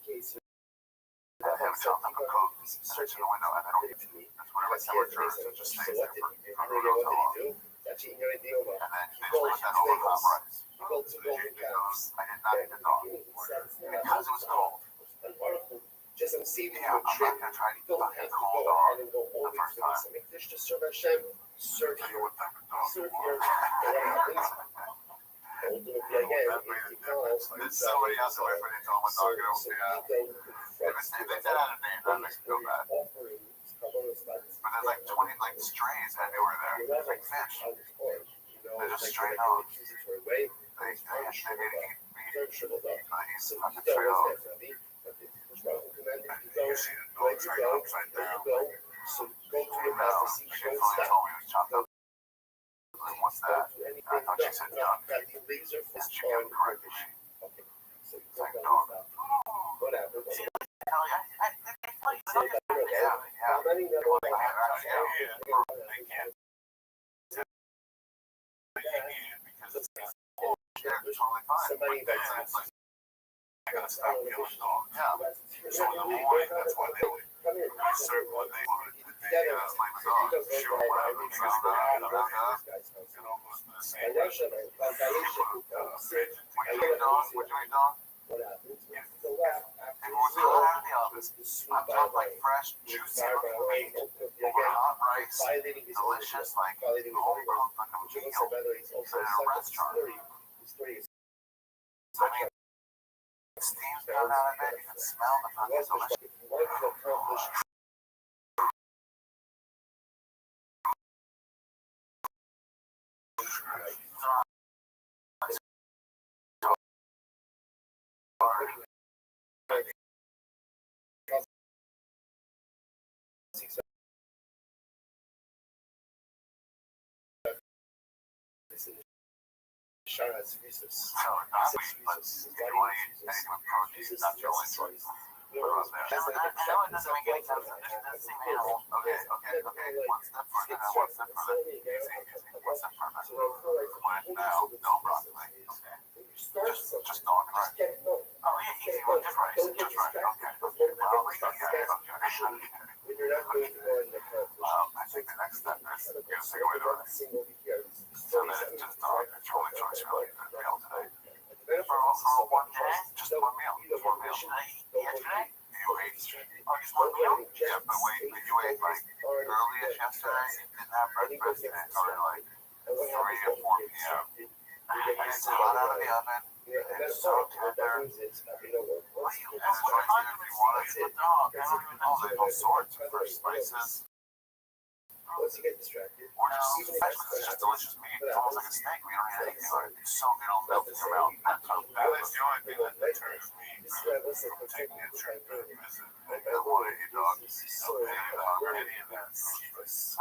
they have it chopped up and cooked, and it's in the window, and they don't get to eat. That's whatever temperature, so it just stays there for so long. And then they just put that over hot rice. So the usually goes, I did not eat the dog, because it was cold. Just I'm saving Yeah, you a I'm trip. not gonna try to eat Don't fucking have to cold go dog ahead and go all the the first way time. to make this just serve Hashem, serve I don't know here, what type of dog serve it here. was. And what happens? Ultimately, again, it calls. There's somebody else away from they tell them what dog it was. Yeah. If they said out a name, that makes me feel bad. But there's like 20 like strays everywhere there. It's like fish. They're just straight out. They made it eat meat. He's fucking straight out. You see the dog straight upside down. So go to your No, master she finally told me it was chopped up. Like, what's that? I thought she said duck. It's chicken correctly. It's like dog. What happens? Yeah. They can't. Because it's totally fine. Somebody But then it's like, I gotta stop killing dogs. Yeah. So in the morning, that's why they would serve what they wanted. They slay the dog, shoot or whatever. Because it almost the same. What do you eat, dog? What do you eat, dog? What happens? It was hot out of the oven. On top like fresh, juicy looking meat. Over hot rice. Delicious, like home cooked like a meal. But in a restaurant. I mean, steam's coming out of it. You can smell the fucking delicious. Shara has reasons. So, not we, but if you want to eat anything with protein, that's your only choice. Put it on there. I know it doesn't make any sense. It's the same animal. Okay. One step further, now one step further. Easy. One step further. What now? No broccoli. Okay. Just dog rice. Oh, yeah, easy one. Just rice. Just rice. Okay. Well, okay. When you're not going to go in the I think the next step is get a take away the rice. So then it's just dog. It's your only choice really. The meal today. For one day, just one meal. Just one meal. Should I eat yesterday? You ate. Oh, just one meal? Yeah, but wait, you ate like early-ish yesterday. You didn't have breakfast, and it's already like 3 or 4 p.m. And it's hot out of the oven. It's so tender. And it's right here if you want it. Oh, there's all sorts of fresh spices. Once you get distracted, Or just it's just delicious meat. It's almost like a steak. We don't need anything on it. It's so it'll melt in your mouth. That's the only thing that turns me. Take me a trip to visit. I don't want to eat dog. Okay, any of that. This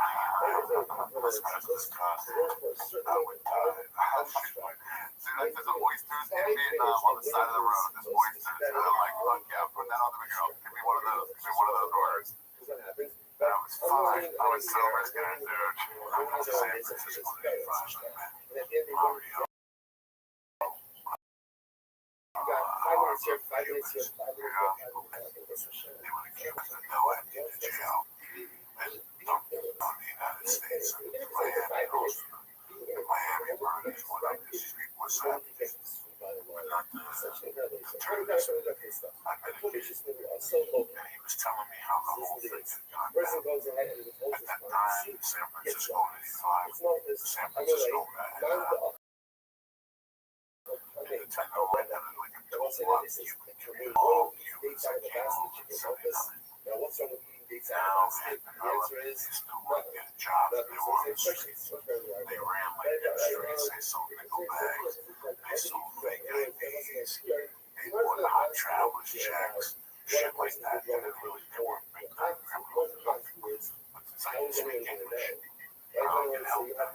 cost. I would die. See, like there's oysters in Vietnam on the side of the road. There's oysters. And I'm like, fuck yeah, put that on the menu. Give me one of those. Give me one of those orders. That was fine. I was so risking it, dude. I was saying, this is fine. minutes here, 5 minutes here, 5 minutes here. They would have kept us in no end in jail. And not the United States. Miami goes. Miami murders one of these people was not the terrorists. I've been in jail. And he was telling me how the whole thing had gone down. At that time, San Francisco 85, San Francisco had the techno right down in like a two-block Cuban community. All Cubans that came over in 79. Now, what's wrong with eating dates? Now, The answer is they still weren't getting jobs. They were on the streets. They ran like the streets. They sold nickel bags. They sold fake IDs. They bought hot travelers checks. Shit like that. They didn't really do it big time criminals. But since I can speak English, I can help them.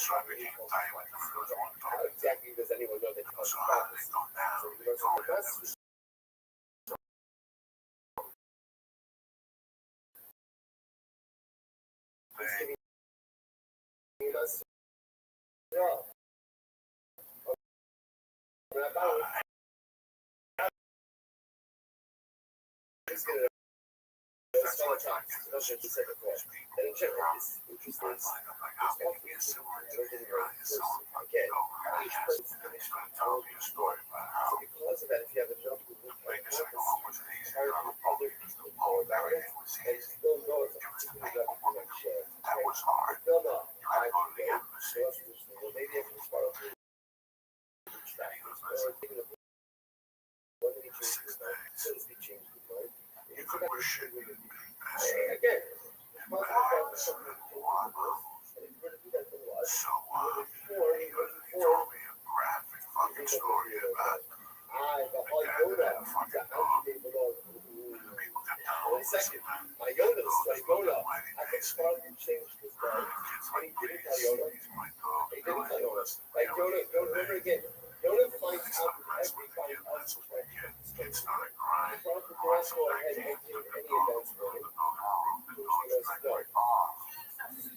So I became tight like the first one. How exactly does anyone know that? So how did they go down? They go down. That was hard. You had to go to the embassy. And he was listening. 6 days. You could wear shit in the embassy. Again, So, he told me a graphic fucking story about the guy that had a fucking dog. The people kept telling him, my Yoda is my Yoda. mighty I can nice. start and change this guy. The kid's And he like, didn't tell please, Yoda. he's my dog. He didn't tell Yoda. Listen, Like Yoda, remember again, Yoda finds out That's every what the time kid, that's what the kid. us. Kid started crying. The problem for us go ahead and give any events for him. The dog's like, No.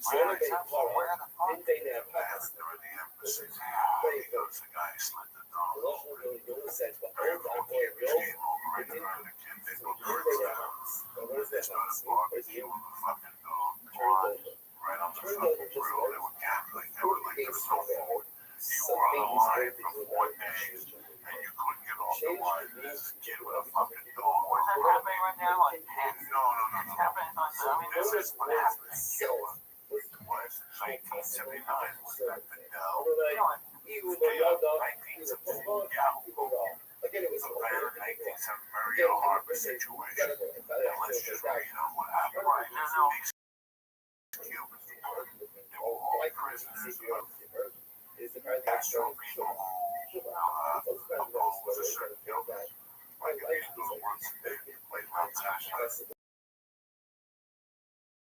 Where the fuck? Didn't they now pass? They were in the embassy. He goes, the guy slid the dog The over. Russian really Yoda says, but Very old cool boy, kid real. came over right around the kid. They go, What is they that? started barbecuing the fucking dog. Right on the fucking grill. They were gambling. They were like, there was no food. You were on the line for 4 days, and you couldn't get off the line. There's a kid with a fucking dog. What's that happening right now? Like, No. it's happening on Zoom. This is what happened. It was 1979 was that Fidel. Even though y'all dog, 1974, yeah. again, it was The better 1970 Mario Harbor situation. And let's just read on what happened. Right now, Cubans, they were all prisoners of Castro people who opposed a certain government. Like if you go to work today, you play outside.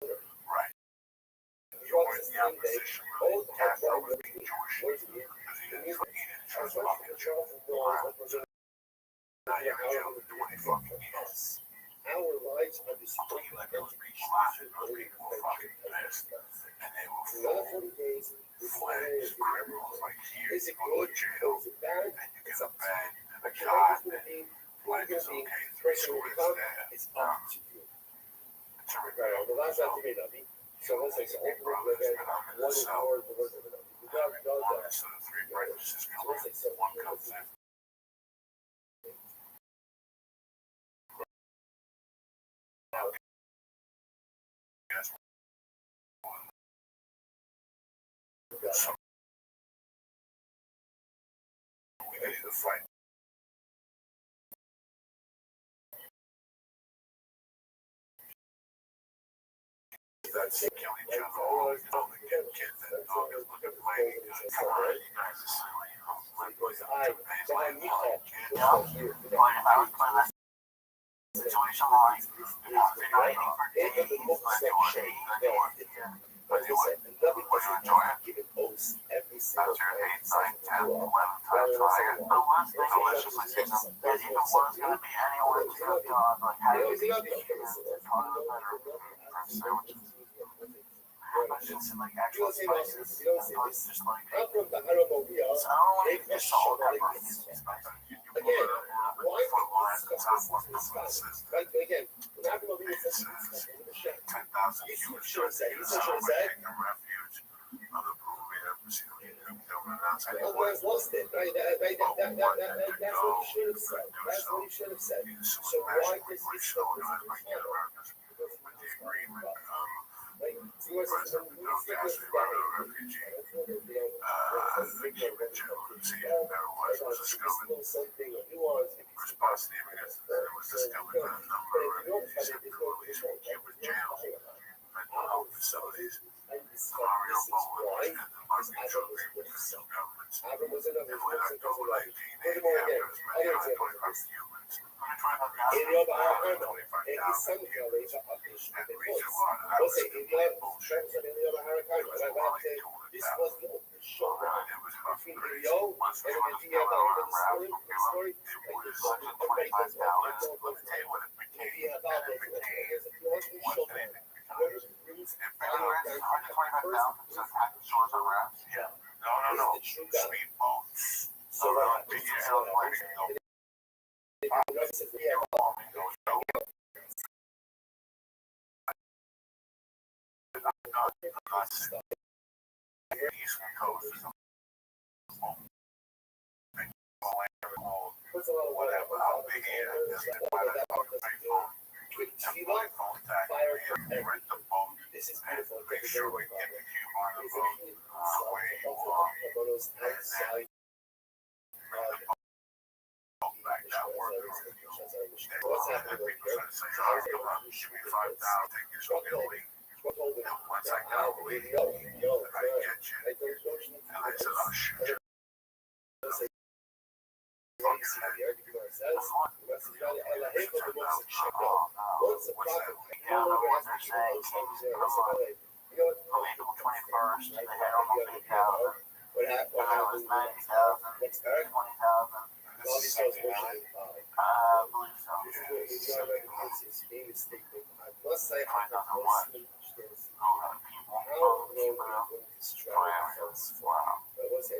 Right. You were in the opposition, really. Castro was being Jewish because he didn't trust fucking Jews. Now you're in jail to do any fucking else. our lives are destroyed. Like those people were fucking pissed. And they were Another 40 days, flags, criminals, like here, is you it go good? to jail, Is it bad? and you get a bag and a But your card, life is going to be, flag is okay, 3 swords there. it's up to you. It's a Right, on the last time you made up, so let's say, big brother's been on in the one cell. hour to work with it. You got One instead of 3 breakfasts come in, one comes in. So we need to fight. That's killing each other. All the kids and dog is looking mighty good. Come on, you guys are silly. My boys are amazing. But if I was playing that situation like, you know, if you're not eating for days, but they want to eat, they want to eat. But you would enjoy it. That's your 8, 9, 10, 11 times. So I got the last thing deliciously say something. Is even worse going to be anyone to have done, like, how do you eat chicken? It's harder than better. Sandwiches. and like actual spices. You don't see So this. it's just like, I'm from the Arabia. so I don't want They to put get salt sugar pepper. like this. Again, why this guy? Right? Again, when Arabia says this, the chef. 10,000 You humans should have said. You should have taking said. refuge on the Peruvian Otherwise, lost it. Right? That's what you should have said. That's what you should have said. So why does this stuff? Like, you want to say, facilities. Mario Bowler and the market governments. If we don't go like humans, in your behind and his son Kelly's up in the voice. What's it? In your this was the open show between Rio and the Dia about the story, like the book, everybody does what they know, but the Dia about it. There's a few other shows. Whoever brings fire down No. Speedboat. So Whatever, how big it is, fire, rent the boat, this is beautiful. make sure we get the cube on the boat, where you are, back that work. What's happening? Give me 5,000, take your smoke Italy. And once I got a lead, I get you. And I said, I'll shoot you. April 21st, they had almost 8,000. What It was happened? 90,000, Next time, 20,000. all these girls were I believe so. I must say, I Wow. It was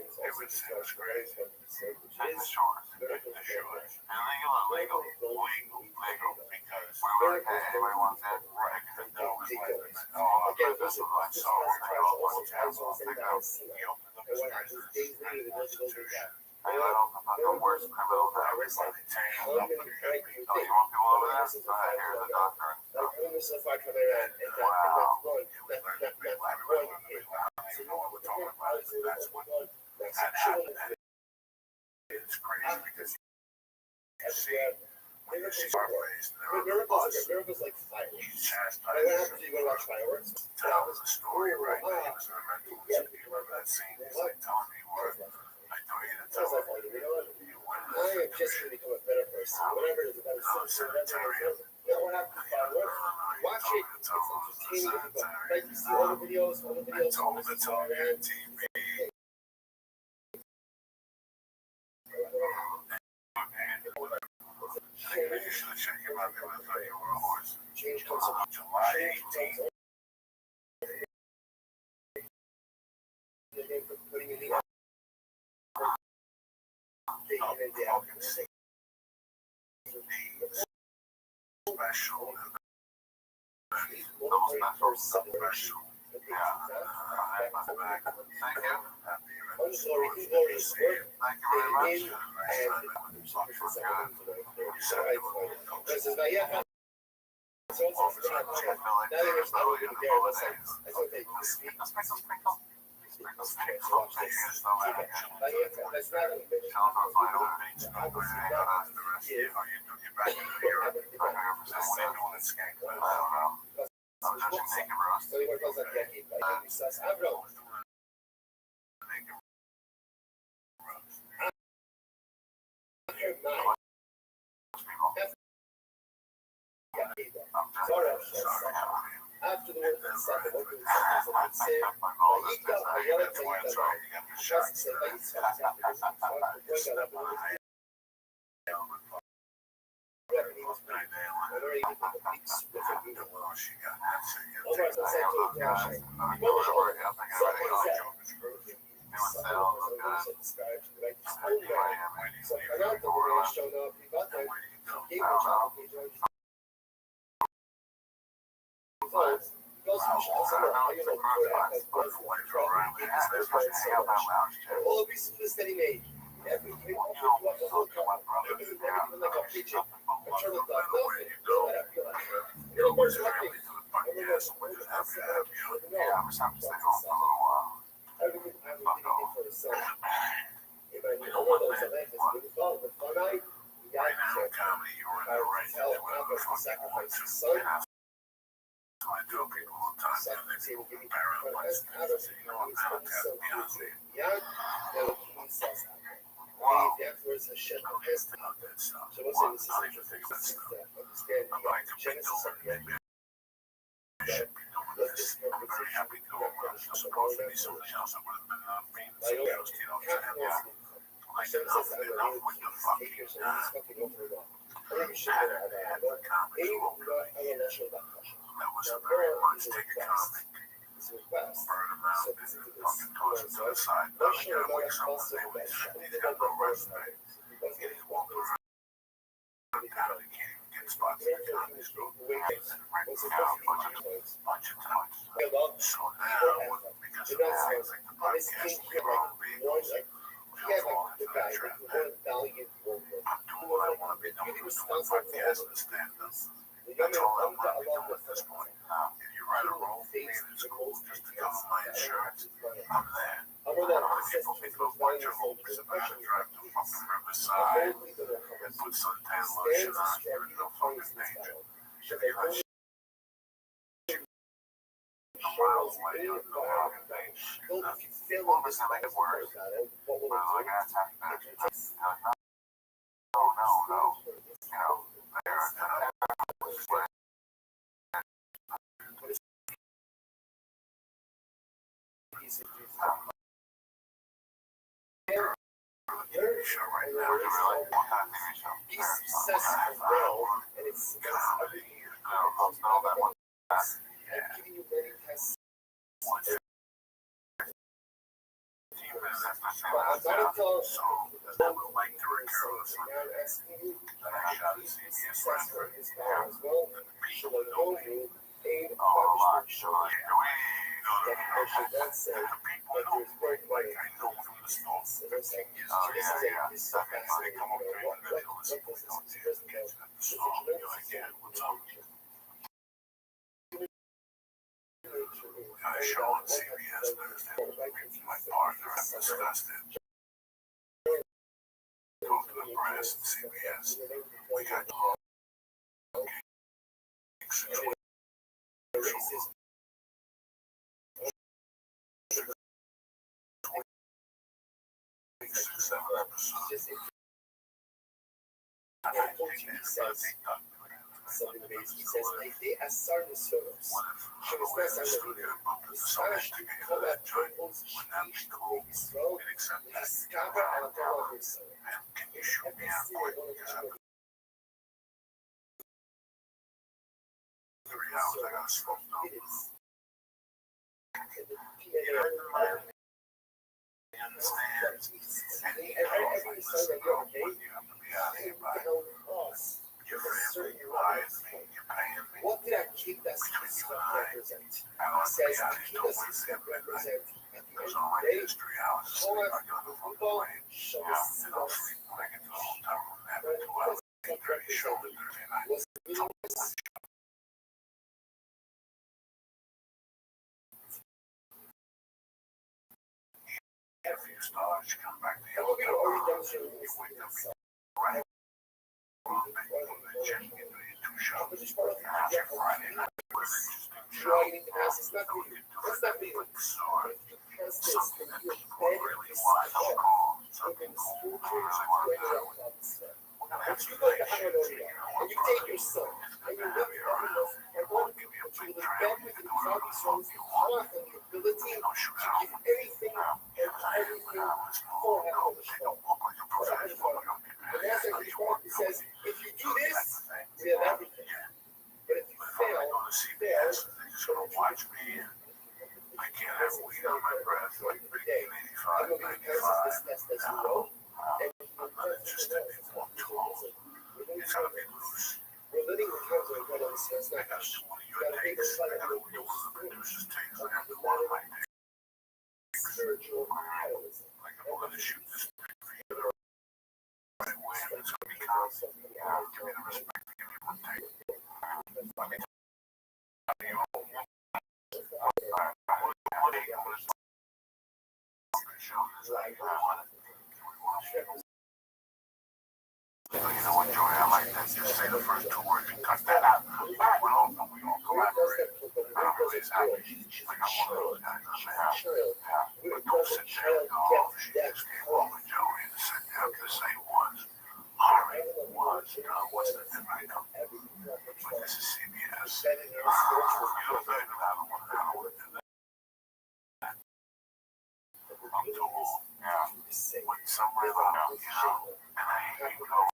crazy. Take the shorts. Illegal, Because we were okay. Everybody wants it. right, that was like, Again, this is I saw what they all want to have all they got. He opened up and his what happens prisons, days later, the Constitution. I don't know the worst criminals ever. they tangled up with Oh, you want people over there? Go ahead, here's the doctor. Like, I'm so far from there, and that's one. So you know what we're talking about? That's what that happened. It's crazy because you see, when you see our place, Miracles like fire. he's Like, chastised. what happens when you go to watch fireworks? Tell the story right now. He was in a mental institute. You remember that scene? He's like telling me what I told you to So I was tell like, him. you know what? You went I am just going to become a better person. Whatever it is, a better citizen, whatever it is. You know what happens to fireworks? Watch it. It's entertaining. Like, you see all the videos, I told him to tell me on TV. I think you should have checked him out. They would have thought you were a horse. Change comes up. July 18th. Putting in the day in and day out. Special. Special. Thank you. Glorious work. Thank you very much. In and this is not yet. So it's not now there's not going to be there. That's what they speak. Sprinkle, sprinkle. Sprinkle, sprinkle. Watch this. That's not going to be. Tell them to find out. I don't know. I'm judging naked roast. So igual cosa que aquí, aquí quizás abro. After the work is done, the work is done, I say, I yell at you, just say, like, it's All the pieces that he made. Everything. Sacrifice his son. I tell people all the time, they will give me paralyzed. Afterwards, Hashem has to know that stuff. So what's in this is interesting. Understand Genesis of the should be doing this. I'm very happy doing what I'm supposed to be. Somebody else I would have been being somebody else, you know what I'm saying? Like enough with the fucking that was very much take a comic, burn him out, and fucking toss him to the side. Now I gotta wake something. He's got no resume. He's walking around town. He can't even get spots in the comedy store. He's written down a bunch of times. So now, because of all things like the podcast, we all being I'm doing what I want to be doing. I'm doing podcasts and stand-up. That's all I want to be doing at this point. If you write a role for me and it's cool just to cover my insurance, I'm there. I don't want people to go watch your hopes about to drive to fucking Riverside and put suntan lotion on. You're in no fucking danger. If you got shit a mile away, you're in no fucking danger. If you feel like it's make it worse, well, I gotta attack back. No. You know, He's successful well, and it's giving you many tests. I'm not told so that would like to regardless that I shot a CBS wrestler as well. People know me. That said, but there's very like I know from the stalls. This is a fascinating I show on CBS Thursday. My partner, I'm disgusted. Go to the press and CBS. We got Something amazing. He says, la idea asar ניסיונות, שנכנס על המדינה, מספש כל הטרופות שיש בישראל, ונזכר על הדבר בישראל. What did our king that's represent? He says the king that's represent at the end of the day, show us people, show us if you start to come back to the If you go to Honolulu and you take your son and you live your life and go to the bed with the Saudi sons, the power and the ability to give anything and everything for him. And as a result, he says, if you do this, we have everything. But if you fail, they're going to watch me. I can't have weed on my breath like 85, 95. No, I'm not interested in one too old. It's gotta be loose. I got one of your takes. I got one of the producer's takes. I have one of my takes. Like, I'm gonna shoot this thing for you the right way, and it's gonna be constant. Give me the respect to give me one take. Let me tell you. You know what, Joey, I like that. Just say the first two words and cut that out. We all collaborate. I'm really happy. Like, I'm one of those guys. But don't sit there and go, oh, she just came over Joey and sit there and say was. Alright, was. What's the thing right now? But this is CBS. You know, I don't want to do that. I'm too old. Yeah. With some rhythm, you know, and I hate you know.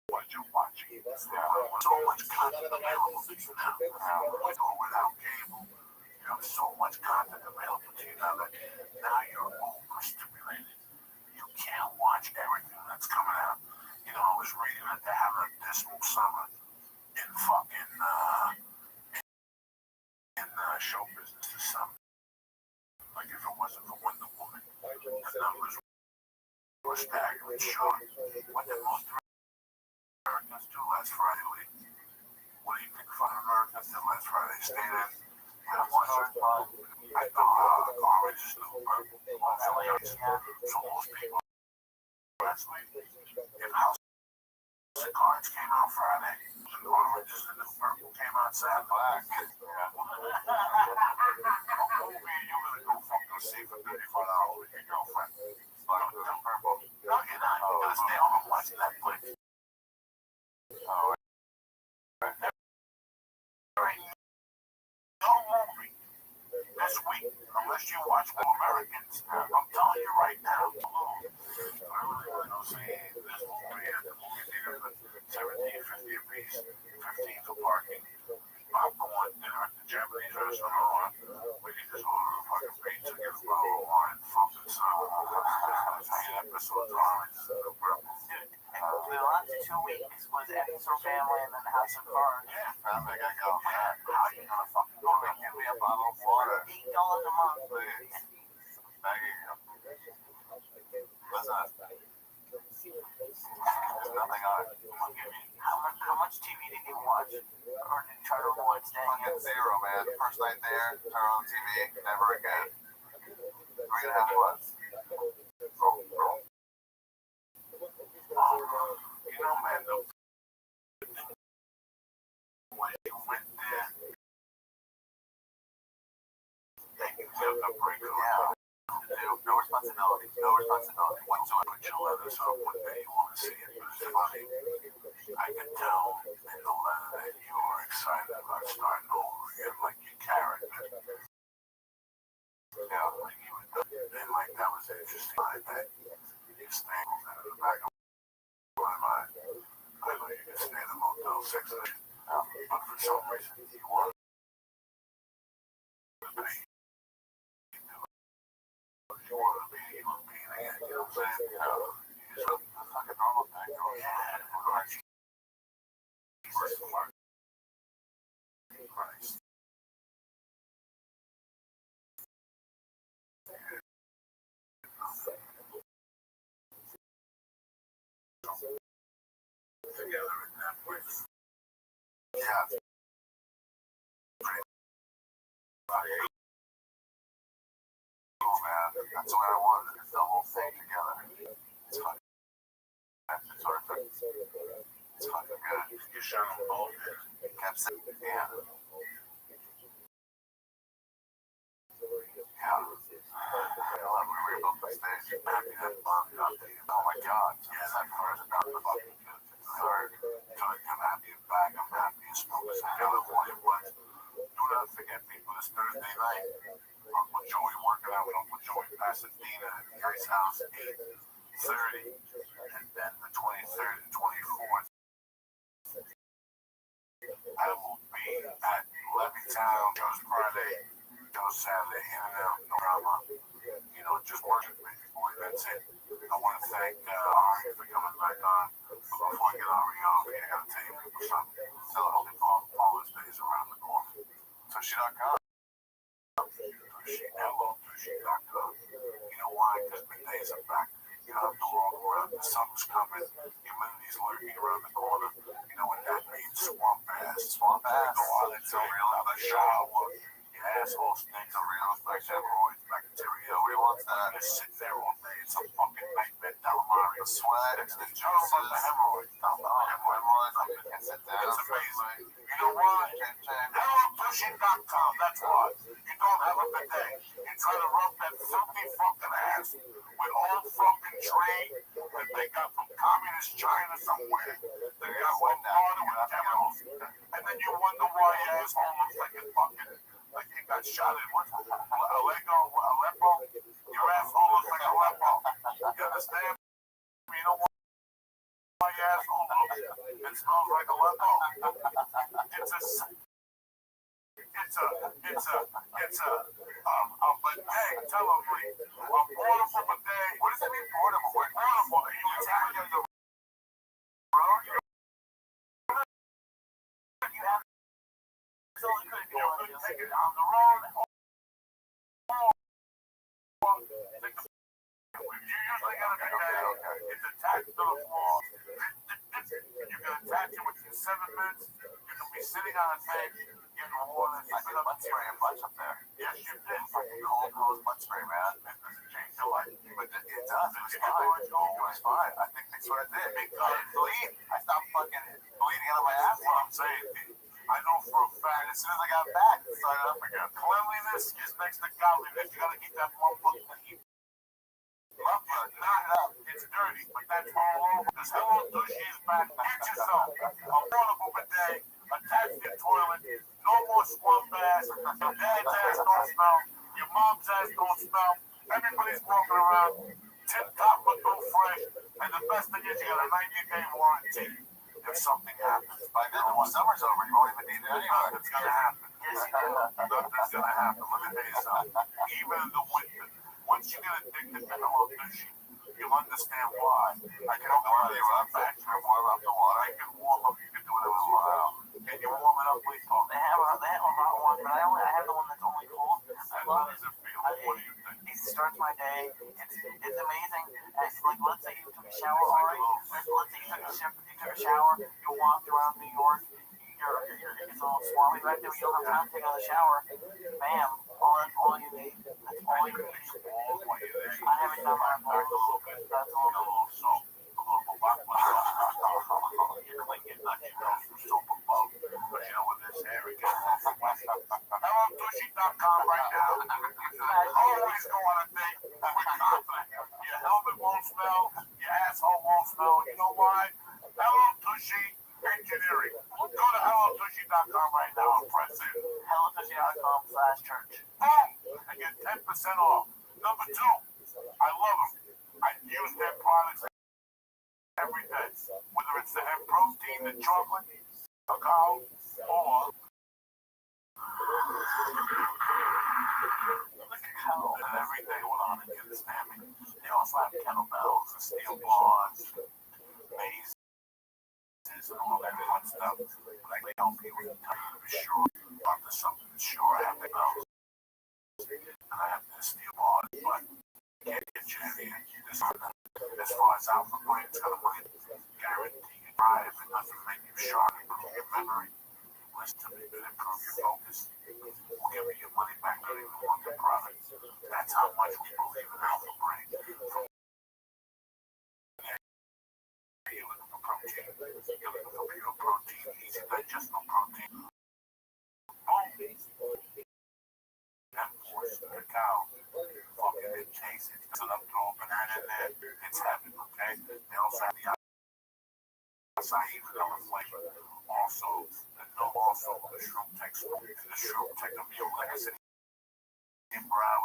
What you watching? So much content available to you now. Without cable, you have so much content available to you now that now you're overstimulated. You can't watch everything that's coming out. You know, I was reading that they're having a dismal summer in fucking show business this summer. Like if it wasn't for Wonder Woman, the numbers were staggering short. What did most Americans do last Friday, Lee? What do you think Fun Americans did last Friday? Stayed in. I thought Orange is the purple. So most people last week, if House of Cards came out Friday, Orange is the new purple came out Saturday. Black. You're gonna go fucking see for $34 with your girlfriend. Black with the purple. No, you're not. You're gonna stay home and watch Netflix. Oh, there ain't no movie this week unless you watch All Americans. I'm telling you right now. I really don't see this movie at the movie theater for $17.50 a piece, $15 for parking. Popcorn dinner at the Japanese restaurant. We can just order a fucking pizza, get a bottle of wine, frozen some. 8 episodes of Orange is the Purple. The last 2 weeks was Extra Family and then House of Cards. Yeah, I think I go, man, how are you gonna fucking go and give me a bottle of water? $8 a month. Please. Thank you. Listen, there's nothing on it. I'll give you. How much TV did you watch? Or did you try to avoid staying in? Fucking zero, man. First night there, turn on TV, never again. 3.5 months. You know, man, when you went there, they can have a break. No responsibility. Went to put your letters up one day, you want to see it, but it's funny. I can tell in the letter that you are excited about starting over again, like your character. Yeah, like you were done. And like that was interesting. I bet you stand in the back of my mind. I know you can stay in the Motel 6, but for some reason you want to be. You want to be a human being again, you know what I'm saying? You know, it's like a normal thing. Yeah, Christ. Together in that place. Yeah. Oh man, that's the way I wanted it. The whole thing together. It's fucking terrific. It's fucking good. You shot them both. Kept saying, yeah. Yeah. We rebuilt stage. Happy that mom got the, oh my god. Yes, I've heard about the fucking kids. I heard. I'm happy you're back. I'm happy you spoke as hell of what it was. Do not forget, people, this Thursday night. Uncle Joey working out with Uncle Joey Pasadena at Gary's house at 8:30. And then the 23rd and 24th. I will be at Levittown, goes Friday, goes Saturday, in and out, no drama. You know, just working with me, boy, that's it. I want to thank Ari for coming back on. But before I get Ari off, I gotta tell you people something. Tell her Father's Day is around the corner. Tushy.com. Hello, you know why? Because my days are back. You don't have to walk around. The sun's coming. Humidity's lurking around the corner. You know what that means? Swamp ass. Swamp ass. Go on and tell real have a shower. Your asshole stinks of real like hemorrhoids, bacteria. Nobody wants that. Just sit there all day. It's a fucking nightmare. Calamari. Sweat. It's the juices. The hemorrhoids. Hemorrhoids. I can sit there. It's amazing. You know why? HelloTushy.com. That's why. You don't have a bidet. You try to rub that filthy fucking ass with old fucking trade that they got from communist China somewhere. They got one water with chemicals. And then you wonder why your asshole looks like it's fucking, like you got shot in what's Aleppo? Your asshole looks like Aleppo. You understand? You know why your asshole looks? It smells like Aleppo. It's a bidet, tell them me. A portable bidet. What does that mean, portable? Portable. Are you attacking the road? You have so you couldn't take it on the road. You usually got a bidet. It's attached to the floor. You can attach it within 7 minutes. You can be sitting on a bench. I did butt spray a bunch up there. Yes, you did. Fucking cold hose butt spray, man. It doesn't change your life. But it does. It was fine. I think that's what I did. Because I bleed. I stopped fucking bleeding out of my ass. What I'm saying, I know for a fact, as soon as I got back, it started up again. Cleanliness is next to godliness. You gotta keep that motherfucker clean. Knock it up. It's dirty, but that's all over. This Hello Tushy is back. Get yourself a portable bidet. Attach your toilet. No more swamp ass. Your dad's ass don't smell. Your mom's ass don't smell. Everybody's walking around tip top but no fresh. And the best thing is you got a 90-day warranty. If something happens, by then when summer's over, you won't even need it anyway. It's gonna happen. Nothing's gonna happen. Let me tell you something. Even in the winter, once you get addicted to Hello Tushy, you'll understand why. I can warm you up. I can warm up the water. I can warm up. You can do whatever you want. Can you warm it up, please? They have a hot one, but I have the one that's only cold. I love it. What do you think? It starts my day. It's amazing. Like, let's say you took a shower already. Let's say you took a shower. You walked around New York. It's all swarmy back there. You don't have time to take another shower. Bam. All you need. That's all you need. I haven't done my part. That's all. A little soap. A little bubble. You're clicking. Soap above. But you know what this area is. HelloTushy.com right now. Always go on a date with confidence. Your helmet won't smell. Your asshole won't smell. You know why? Hello Tushy Engineering. Go to HelloTushy.com right now and press it. HelloTushy.com/church. Boom! And get 10% off. Number 2, I love them. I use their products every day. Whether it's the hemp protein, the chocolate, cacao, or the cacao. And every day when I'm in this family, they also have kettlebells and steel bars, mazes, and all that fun stuff. But I tell people to be sure I'm to something that's sure I have the bells. And I have this steel bar, but can't get you heavy. As far as alpha brain is going to win, guarantee you drive. It doesn't make you sharp, improve your memory. Listen to me, but improve your focus. We'll give you your money back. You don't even want the product. That's how much we believe in alpha brain. You're looking for protein. You're looking for pure protein, easy digestible protein. Boom. And of course, the cacao. Fucking it tastes. face. It's got up to open that in there. It's heaven, okay? They also have the outside color flavor. Also, the shroom texture. And the shroom technical, like I said, in brown.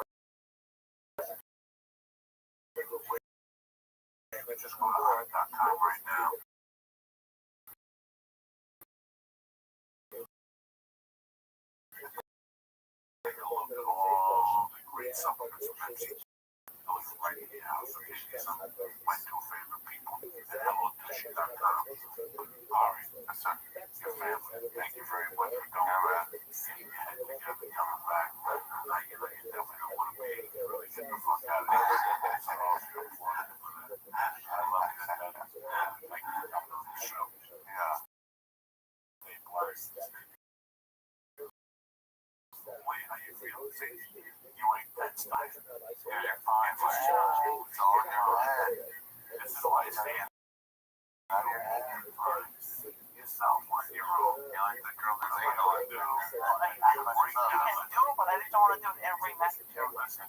Just go to hard.com right now. Take a look at all the great supplements from MCG. Those right in the house. Some of my two favorite people. And HelloDushi.com. Ari, that's your family. Thank you very much for coming around. Getting your head together, coming back. You definitely don't want to be really get the fuck out of here. That's all beautiful. I love that. Thank you for coming on the show. Yeah. Hey, Black. Wait, how you feel? See, you ain't that style. Yeah, you're fine. It's all in your head. This is why I say it. You sound like you're wrong. You like the girl that's ain't all I do. You can do it, but I just don't want to do it every message. Listen,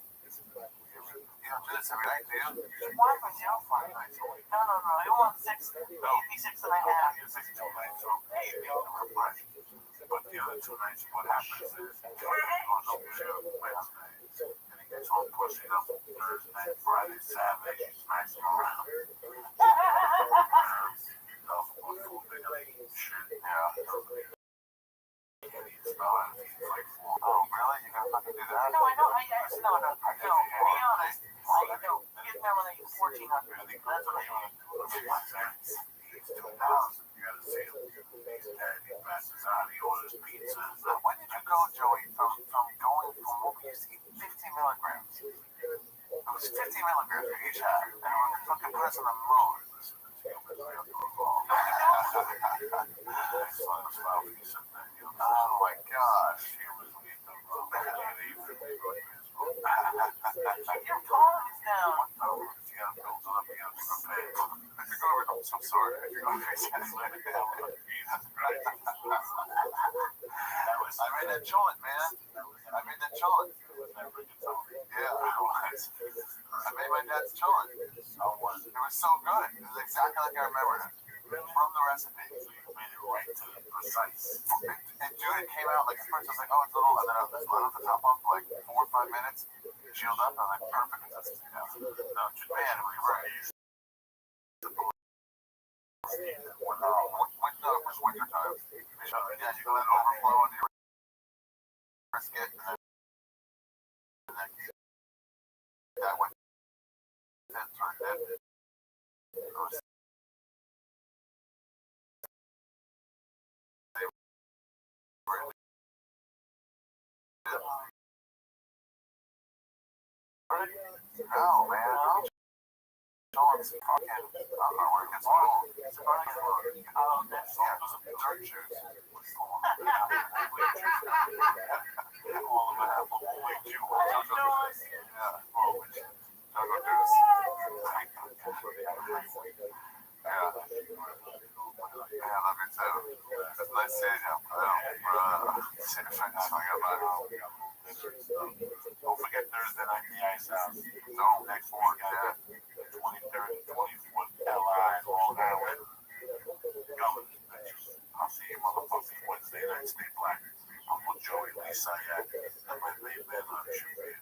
you don't do this every night, do you? Why would you? No. I want 6, maybe 6 and a half. You're 6 2 nights, so maybe I'll refresh. But the other 2 nights, what happens is, he goes up to Wednesday, and he gets home pushing up Thursday, Friday, Saturday, he smacks him around. Oh, really? You gotta fucking do that? No, I know. No. To be honest, I know. Get them when they get 1,400. I think that's what I want to do. It's 2,000. You gotta see him. And he passes out. He orders pizza. When did you go, Joey, from going from what we used to eat 15 milligrams? It was 15 milligrams for each half. And it was fucking put us on the moon. Oh my gosh. He was lethal. Your phone is down. I'm sorry. I made that joint, man. I made that joint. Yeah, I was. I made my dad's joint. It was so good. It was exactly like I remembered it. From the recipe. So you made it right to the precise. And dude, it came out like at first I was like, oh, it's a little, and then I was let the top off for like 4 or 5 minutes. Shield up, I was like, perfect. No, man, it was right. When it was winter time, yeah, you let it overflow into your brisket, and then that way. That's right. No, man. John's fucking, I don't know where it gets old. It's fucking loaded. Oh, that's dirt shoes. All of that apple wing juice. Yeah, well, Jogo juice. Yeah, love you too. It's nice seeing you. Don't forget Thursday night in the Ice House. No, next one, yeah. 23rd and 24th, LI, Long Island. I'll see you motherfuckers Wednesday night. Stay black. Uncle Joey, Lisa, yeah. And my main man on the shoot.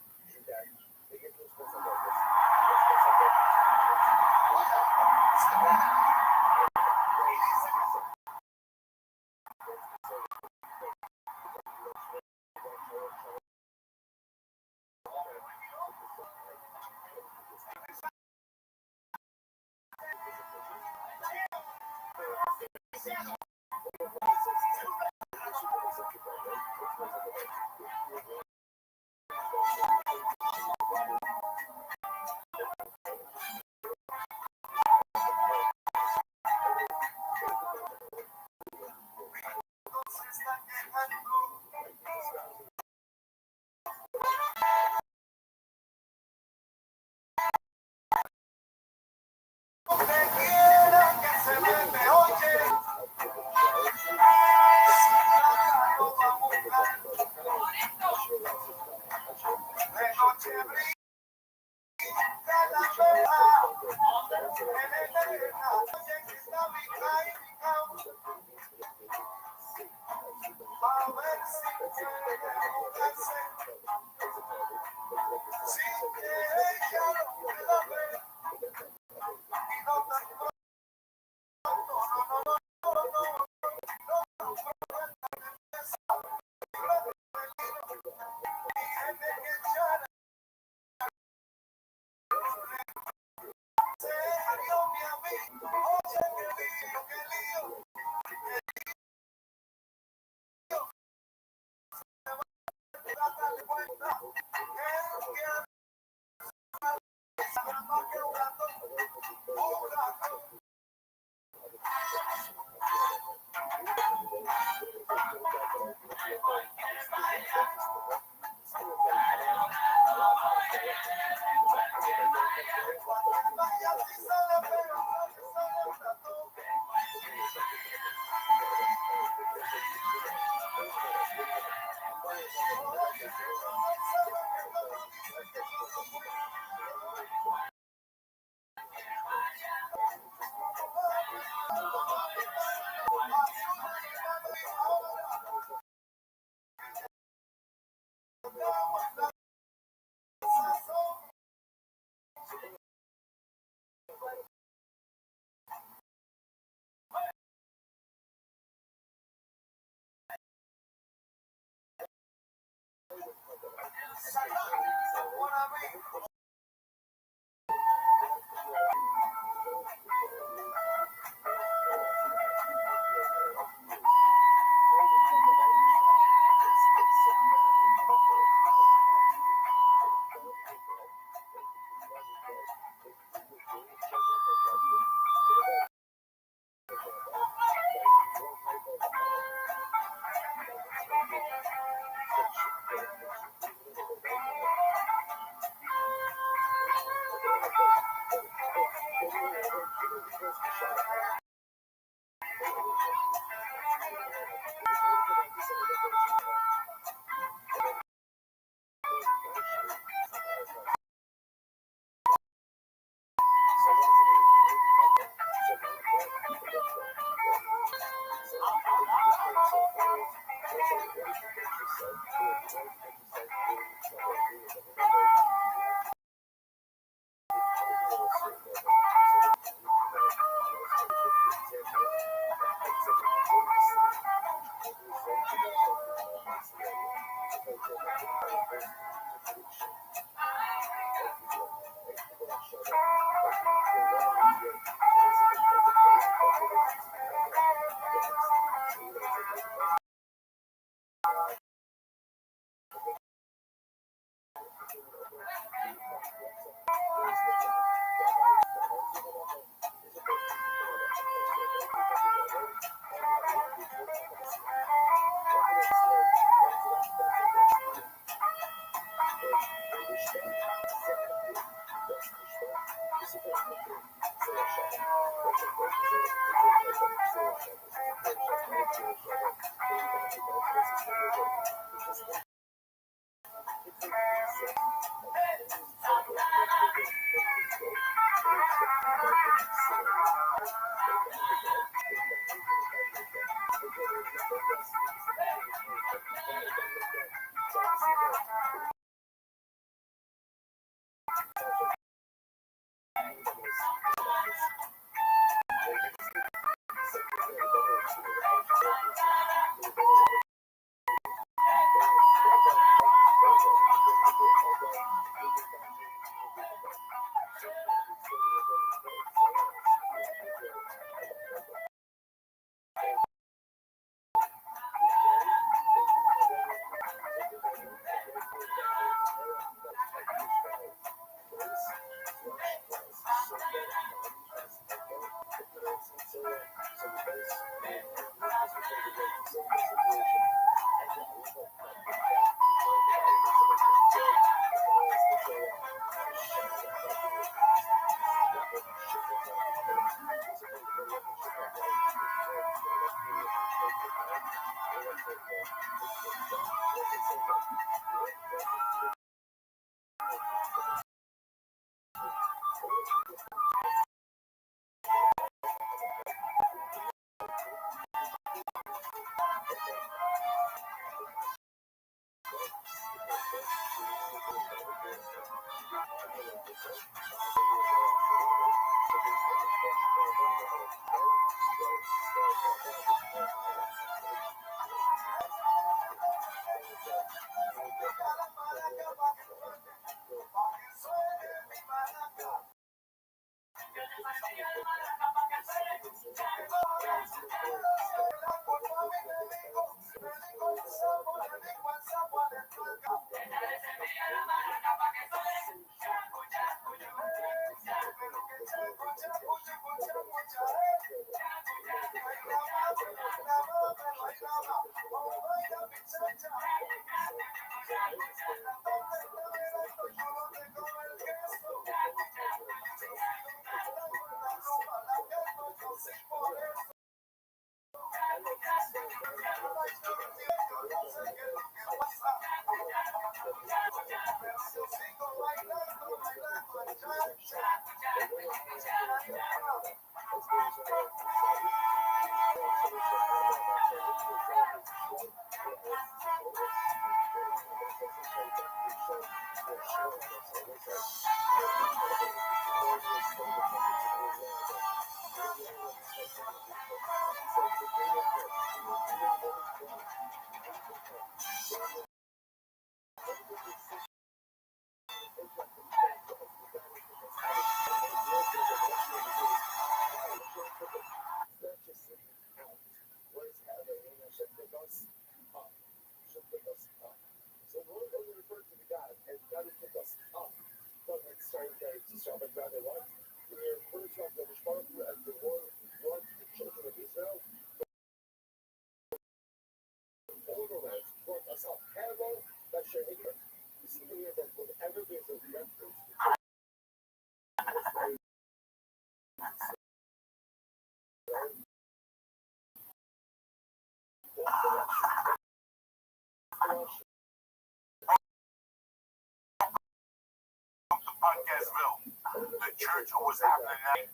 Podcastville, the church of what's happening now.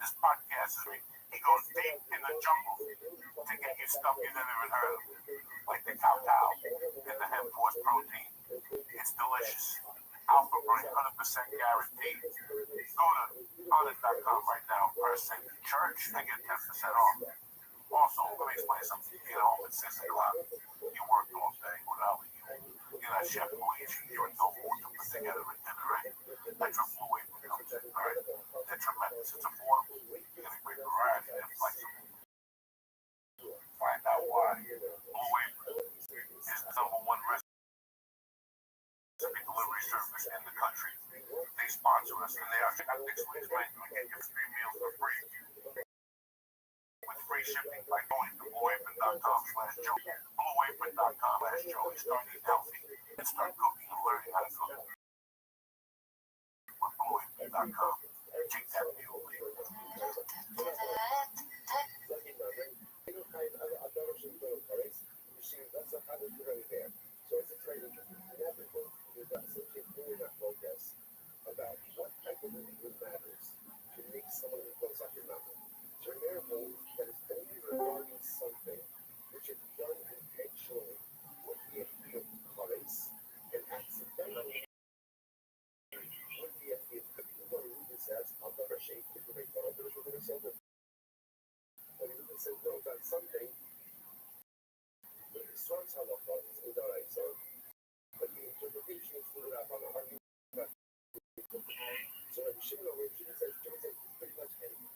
This podcast is he goes deep in the jungle to get you stuff you never even heard of, like the cow and the hemp force protein. It's delicious. Alpha brain, 100% guaranteed. Go to honest.com right now, person church, and get 10% off. Also, let me explain something. You get home at 6 o'clock. You work all day, whatever. You're not chef police. You're no more to put together a dinner, right? That's your full weight comes in, all right? They're tremendous. It's affordable. You get a great variety and flexible. Find out why. Blue Apron is the #1 recipe delivery service in the country. They sponsor us, and they are at 6 weeks menu and get your 3 meals for free. With free shipping by going to blueapron.com/Joey. Blueapron.com/Joey. Start eating healthy and start cooking and learning how to cook. With blueapron.com. Take that meal later. So it's a training. You have to go through that. So keep doing that focus about what really matters to make someone who goes up your mountain. So therefore, that is only regarding something which is done intentionally with the idea of courage and accidentally with the idea of people who says, I'll never shake it to make fun of those who are going to sell them. When he says, no, that's something. When he starts how the fuck is with our eyes on, but the interpretation is screwed up on a hard. So if Shimon says, it's pretty much anything.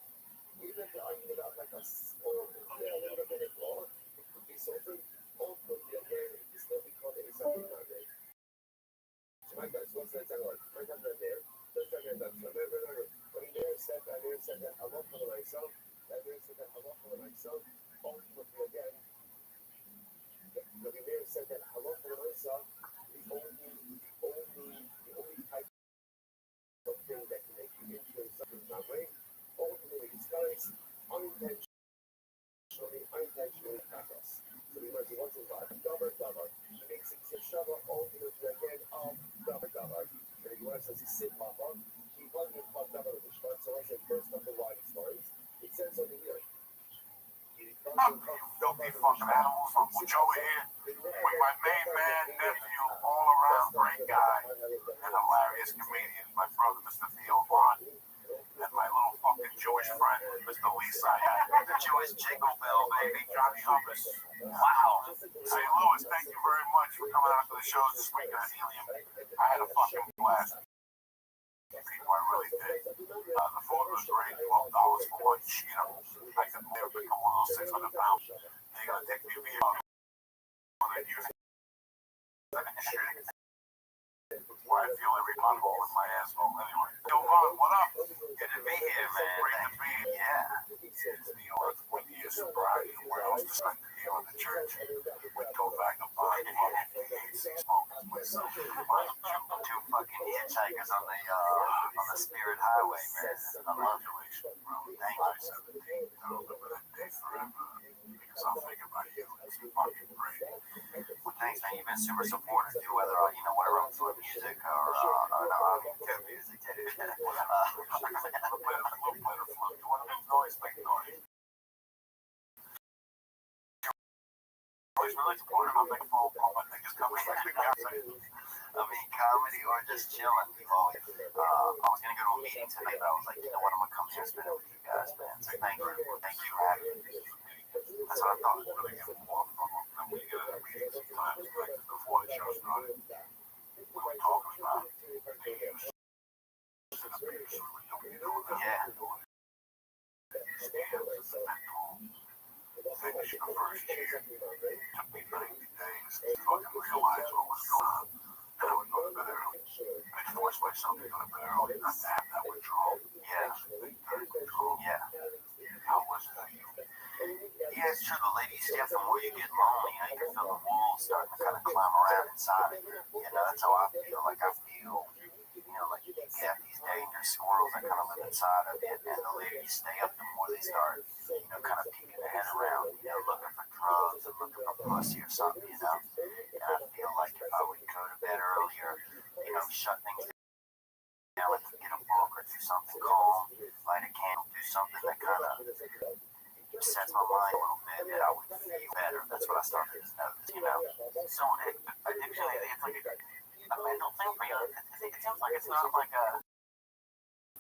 Even if you're arguing about like a small, little bit of law, it could be something, all could be again, it could still be called a something like that. So my guys, what's that talking about? My guys are there. They're talking about when he there said that, I won't follow myself. That there said that, I won't follow myself. Ultimately, again, when he there said that, I won't follow myself. The only type of thing that can make you influence something that way, ultimately, it's guys unintentionally attack us. So we might be once in a while, double, makes it to shovel ultimately again double. So he wants us to sit up on, he wasn't called double in the short, so I said first of the wide stories. It says over here, Filthy fucking animals from Joe here with my main man, nephew, all around great guy, and hilarious comedian, my brother, Mr. Theo Vaughn, and my little fucking Jewish friend, Mr. Lisa. The Jewish jingle bell, baby, Johnny Hummus. Wow. St. Louis, thank you very much for coming out to the shows this weekend at Helium. I had a fucking blast. People, I really did. The food was great, $12 for lunch. You know, I could never become one of those 600 pounds. They're gonna take me to be one of you. Where I feel every pothole with my asshole anyway. Yo, Vaughn, what up? Good to be here, man. Great to be here. Yeah. It's the Earth with the sobriety. Where else to spend the deal in the church? We'd go back and buy smokers myself. Two fucking hitchhikers on the Spirit Highway, man. Congratulations, bro. Thank you. 17. I'll live with that day forever. Because I'll think about you. It's fucking great. Well, thanks, man. You've been super supportive too, whether whatever I'm doing music or no, I'm good music too. Play the flute. You want to make noise? Make noise. He's really supportive. I'm making full pump. I think it's coming. I mean, comedy or just chilling. I was gonna go to a meeting tonight, but I was like, you know what? I'm gonna come here and spend it with you guys, man. So thank you for having me. That's what I thought was really good. More from them. And we get a meeting sometimes, like before the show started. We were talking about the use. Yeah. Finish the first year. Took me 90 days to fucking realize what was going on. And I would go to bed early. I forced myself to go to bed early not to have that withdrawal. Yeah. Yeah. How was it for you? Yeah, it's true. The ladies, the more you get lonely, you can feel the walls starting to kind of climb around inside of you. You know, that's how I feel. Like I feel, like you have these dangerous squirrels that kind of live inside of you, and the later you stay up, the more they start, kind of peeking their head around, looking for drugs or looking for pussy or something, And I feel like if I would go to bed earlier, shut things down, like get a book or do something calm, light a candle, do something that kind of sets my mind a little bit, that I would feel better. That's what I started to notice, So addiction, it's like a mental thing for you. It seems like it's not like a.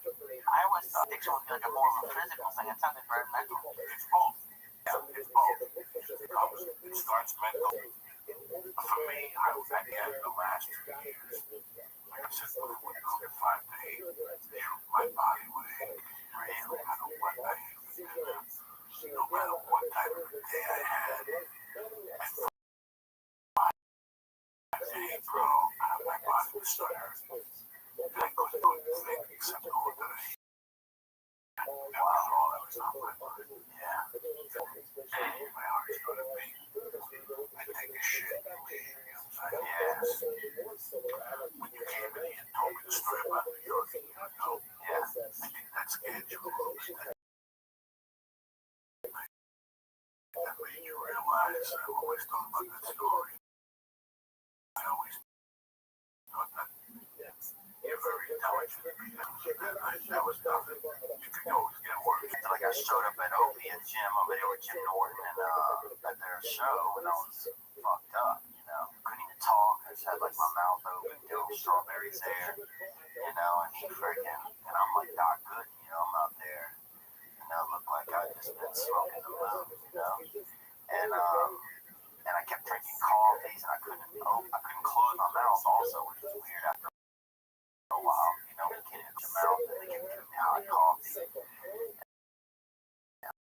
I always thought addiction would be like a more of a physical thing. It sounded very mental. It's both. Yeah, it's both. It starts mental. For me, I was at the end of the last 2 years. Like I said before, you go get 5 to 8. My body would ache. Really, no matter what I had. No matter what type of day I had. And bro, my body would start hurting. And I couldn't do anything except go to the heat. That was all that was on my mind. Yeah. My heart started beating. I take a shit and leave. Yes. When you came in here and told me the story about New York, yeah, I think that scared you a little bit. That made you realize I always thought about that story. I always thought that you're very intelligent. That was nothing. You could always get worse. Like I showed up at Opie and Jim over there with Jim Norton and at their show, and I was fucked up. Couldn't even talk. I just had like my mouth open, doing strawberries there, and he freaking, and I'm like Doc Good, I'm out there, and I look like I just been smoking the moon, and I kept drinking coffees, and I couldn't close my mouth also, which was weird after a while, you can't have your mouth, and they kept giving me hot coffee.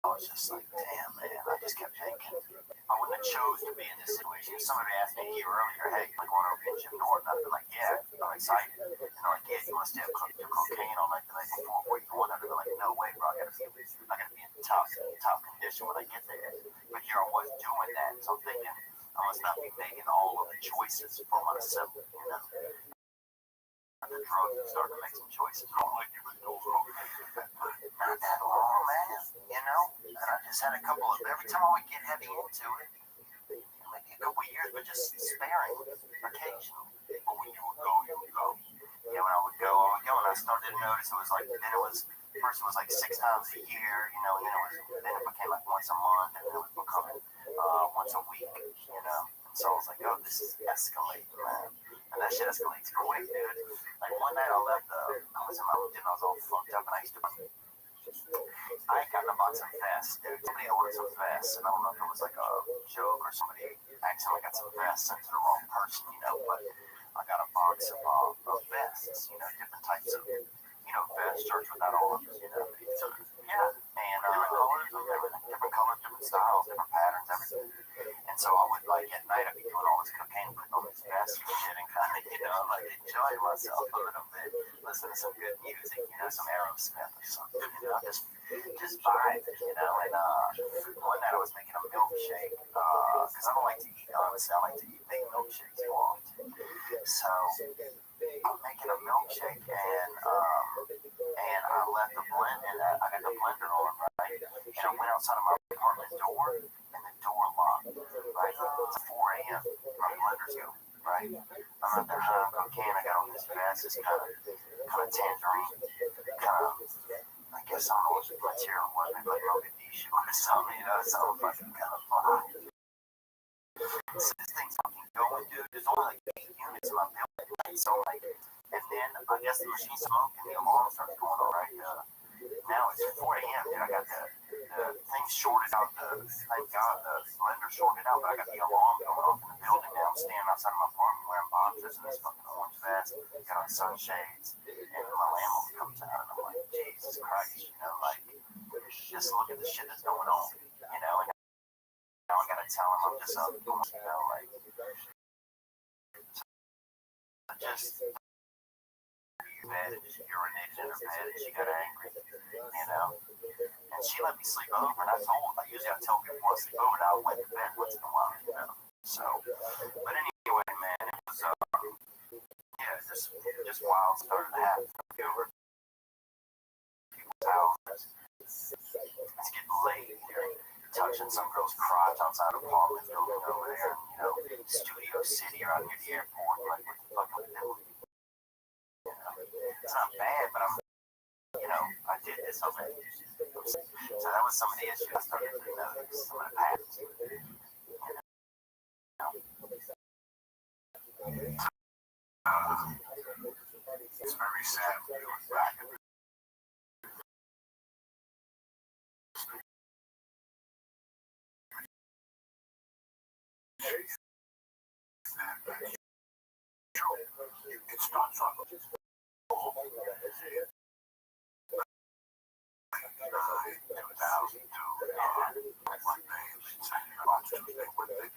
I was just like, damn, man, I just kept thinking, I wouldn't have chose to be in this situation. If somebody asked me a year earlier, hey, like, want to be Jim Norton? I'd be like, yeah, I'm excited. And they're like, yeah, you must have cocaine all night the night before. Where you going? I'd be like, no way, bro, I gotta be in top condition when I get there. But here I was doing that, so I'm thinking, I must not be making all of the choices for myself, The drugs and start to make some choices. I don't like you with those not that long, man, And I just had a couple of, every time I would get heavy into it, maybe a couple of years, but just sparing occasionally. But when you would go, you would go. Yeah, when I would go, and I started to notice it was like, then it was first it was like 6 times a year, you know, and then it became like once a month, and then it was becoming once a week, you know. And so I was like, oh, this is escalating, man. And that shit escalates quick, dude. Like one night I left, I was in my room, I was all fucked up, and I got a box of vests, dude. Somebody ordered some vests, and I don't know if it was like a joke or somebody accidentally got some vests sent to the wrong person, you know, but I got a box of vests, you know, different types of, you know, vests, shirts without arms, you know. So, yeah, and different colors, different styles, different patterns, everything. And so I would, like, at night, I'd be doing all this cocaine, putting on these vests and shit, and kind of, you know, like, enjoying myself a little bit, listening to some good music, you know, some Aerosmith or something, you know, just vibing, you know. And one night I was making a milkshake, because I don't like to eat, honestly, I like to make milkshakes more often. So I'm making a milkshake, and I left the blend, and I got the blender on, right? And I went outside of my apartment door, and the door locked, right? It's 4 a.m. My blender's go, right? I'm out there high on cocaine. I got on this vest, this kind of tangerine, kind of, I guess I don't know what the material was, maybe like Mogadishu or something, you know, some fucking kind of vibe. So this thing's fucking going, dude. There's only like 8 units in my building, right? So like, and then I guess the machine's smoking, the alarm starts going on, right? Now it's 4 a.m., dude. I got the thing shorted out, thank God the blender shorted out, but I got the alarm going off in the building now. I'm standing outside of my apartment wearing boxers and this fucking orange vest, got on sunshades, and my landlord comes out, and I'm like, Jesus Christ, you know, like, just look at the shit that's going on, you know, and now I gotta tell him I'm just up, you know, like, just bed and just urinated in her bed, and she got angry, you know, and she let me sleep over, and I usually I tell people before I sleep over, now I went to bed once in a while, you know, so, but anyway, man, it was, yeah, just wild started to happen over people's houses. It's getting late, you're touching some girl's crotch outside of apartment building over there, you know, Studio City or out near the airport, like, what the fuck am I doing? You know, it's not bad, but you know, I did this already. So that was some of the issues I started to notice, some of the patterns. You know? It's very sad when you look back at it. It starts on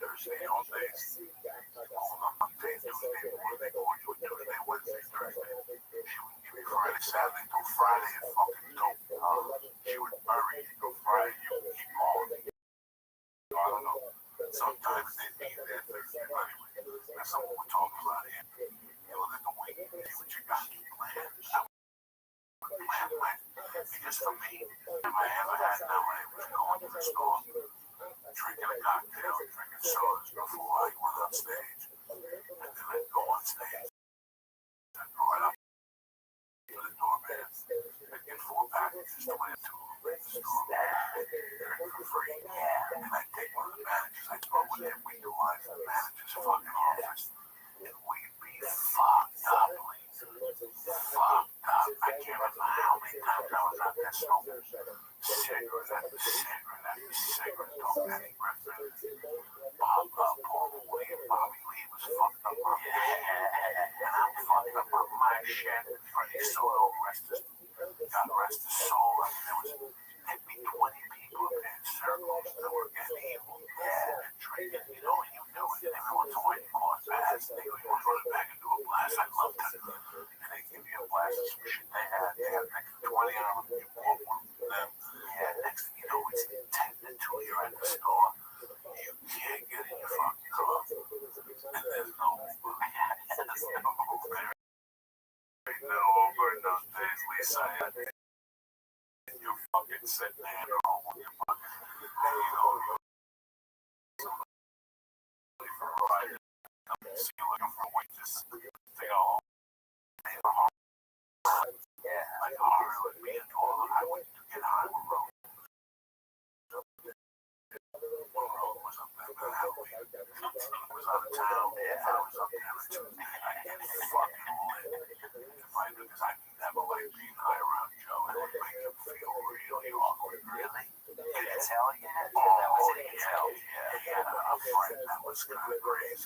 Thursday, all days. On Monday, Tuesday, Wednesday, Thursday. She would give me Friday, Saturday, till Friday, and fucking dope. She would bury you, go Friday, you would keep on. I don't know. Sometimes they'd be there Thursday, but anyway, that's not what we're talking about here. You look at the week, see what you got planned. Because for me, if I ever had that way, was going to the store, drinking a cocktail, drinking sodas before I went on stage, and then I'd go on stage, I'd go right up to the doorman, I'd get 4 packages, 22 at the store, drink for free, and I'd take one of the managers, I'd go with him, we'd utilize the manager's fucking office, and we'd be fucked up, fucked up. I can't remember how many times I was out there smoking cigarette after cigarette, don't any reference. Paul William, Bobby Lee was fucked up on me. And I'm fucked up on my shit. Freddie Soto, God rest his soul. I mean, there was maybe 20 people up there in circles that were getting evil. Yeah, drinking, you know, and you knew it. Every once in a while you call it bad. They would run back and do a blast. I loved it. And they give you a blast of some shit they had. They had like 20 of them. You bought one for them. Yeah, next thing you know, it's 10 to 2. You're at the store. You can't get in your fucking car. And there's no Uber. There's no Uber. Ain't no Uber in those days, Lisa. And you're fucking sitting there home with your fucking, you know, somebody for a ride. See you looking for a waitress. They go home. Yeah, like Harley would be in all the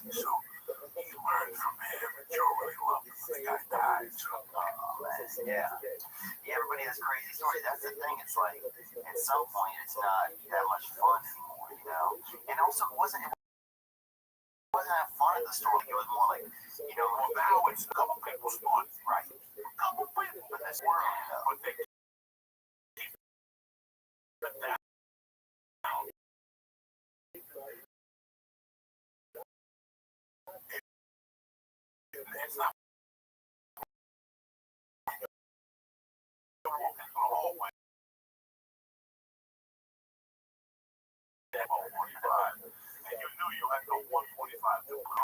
crazy. So he learned from him, and Joe really loved him when the guy died. So, yeah. Everybody has crazy stories. That's the thing. It's like at some point it's not that much fun anymore, you know. And also it wasn't that fun at the store. It was more like, you know, well, now it's a couple people's fun. right. A couple people in this world, you know. But they keep that. It's not walking through the hallway. 145, and you knew you had no 145 to put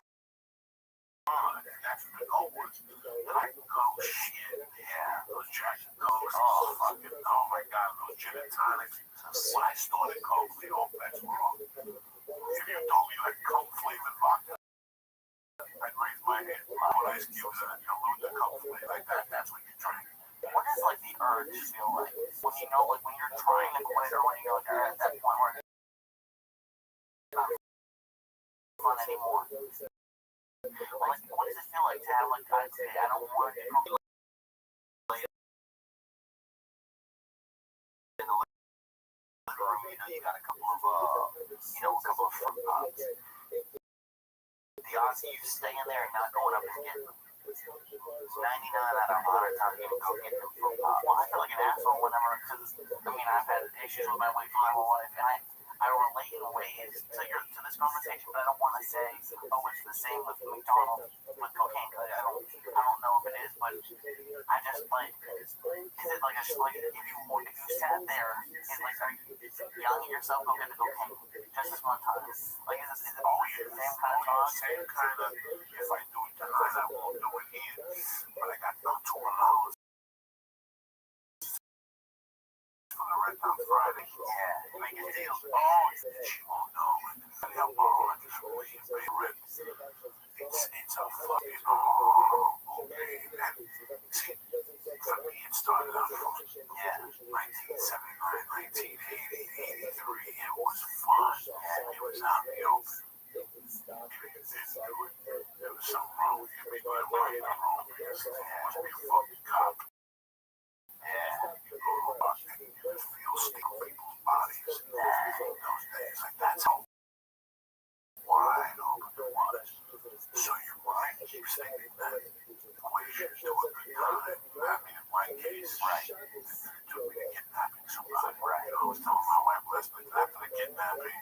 on, and that's what the goal was. And I can go, shit, yeah, those Jackson Cokes, oh my God, those gin and tonics. When I started Coke, the old bets were off. If you told me you had Coke flavored vodka, I'd raise my hand. Put ice cubes in it, dilute the Coke flavor like that, that's what you drink. What does like the urge feel like when you know, like when you're trying to quit or when you're like at that point where it's not fun anymore? Like, what does it feel like to have like guys say, I don't want to go in the living room, you know, you got a couple of fruit pops. The odds of you staying there and not going up and getting them. 99 out of 100 times you're gonna go get them fruit pops. Well, I feel like an asshole whenever, because I mean I've had issues with my weight for my whole life, and I relate in ways to this conversation, but I don't want to say, oh, it's the same with McDonald's with cocaine. I don't know if it is, but I just like, is it like if you sat there and like are you yelling at yourself, go get the cocaine just this one time? Like is it always the same kind of talk? Same kind of, if I do it tonight, I won't do it here. But I got no $2 for the rent on Friday. Yeah, make it deal. Oh, she won't know. And I'll borrow it just for you pay rent. It's a fucking, okay. And see, for me, it started out from 1979, 1980, 83. It was fun. It was out in the open. There was something wrong with you. Maybe there wasn't wrong because there must be a fucking cop. Yeah. You go to a bus and you just feel steal people's bodies. In those days, like that's how wide open it was. So your mind keeps thinking that equations do a good time. I mean, in my case, right, it took me to kidnapping somebody. Right. I was telling my wife last night after the kidnapping,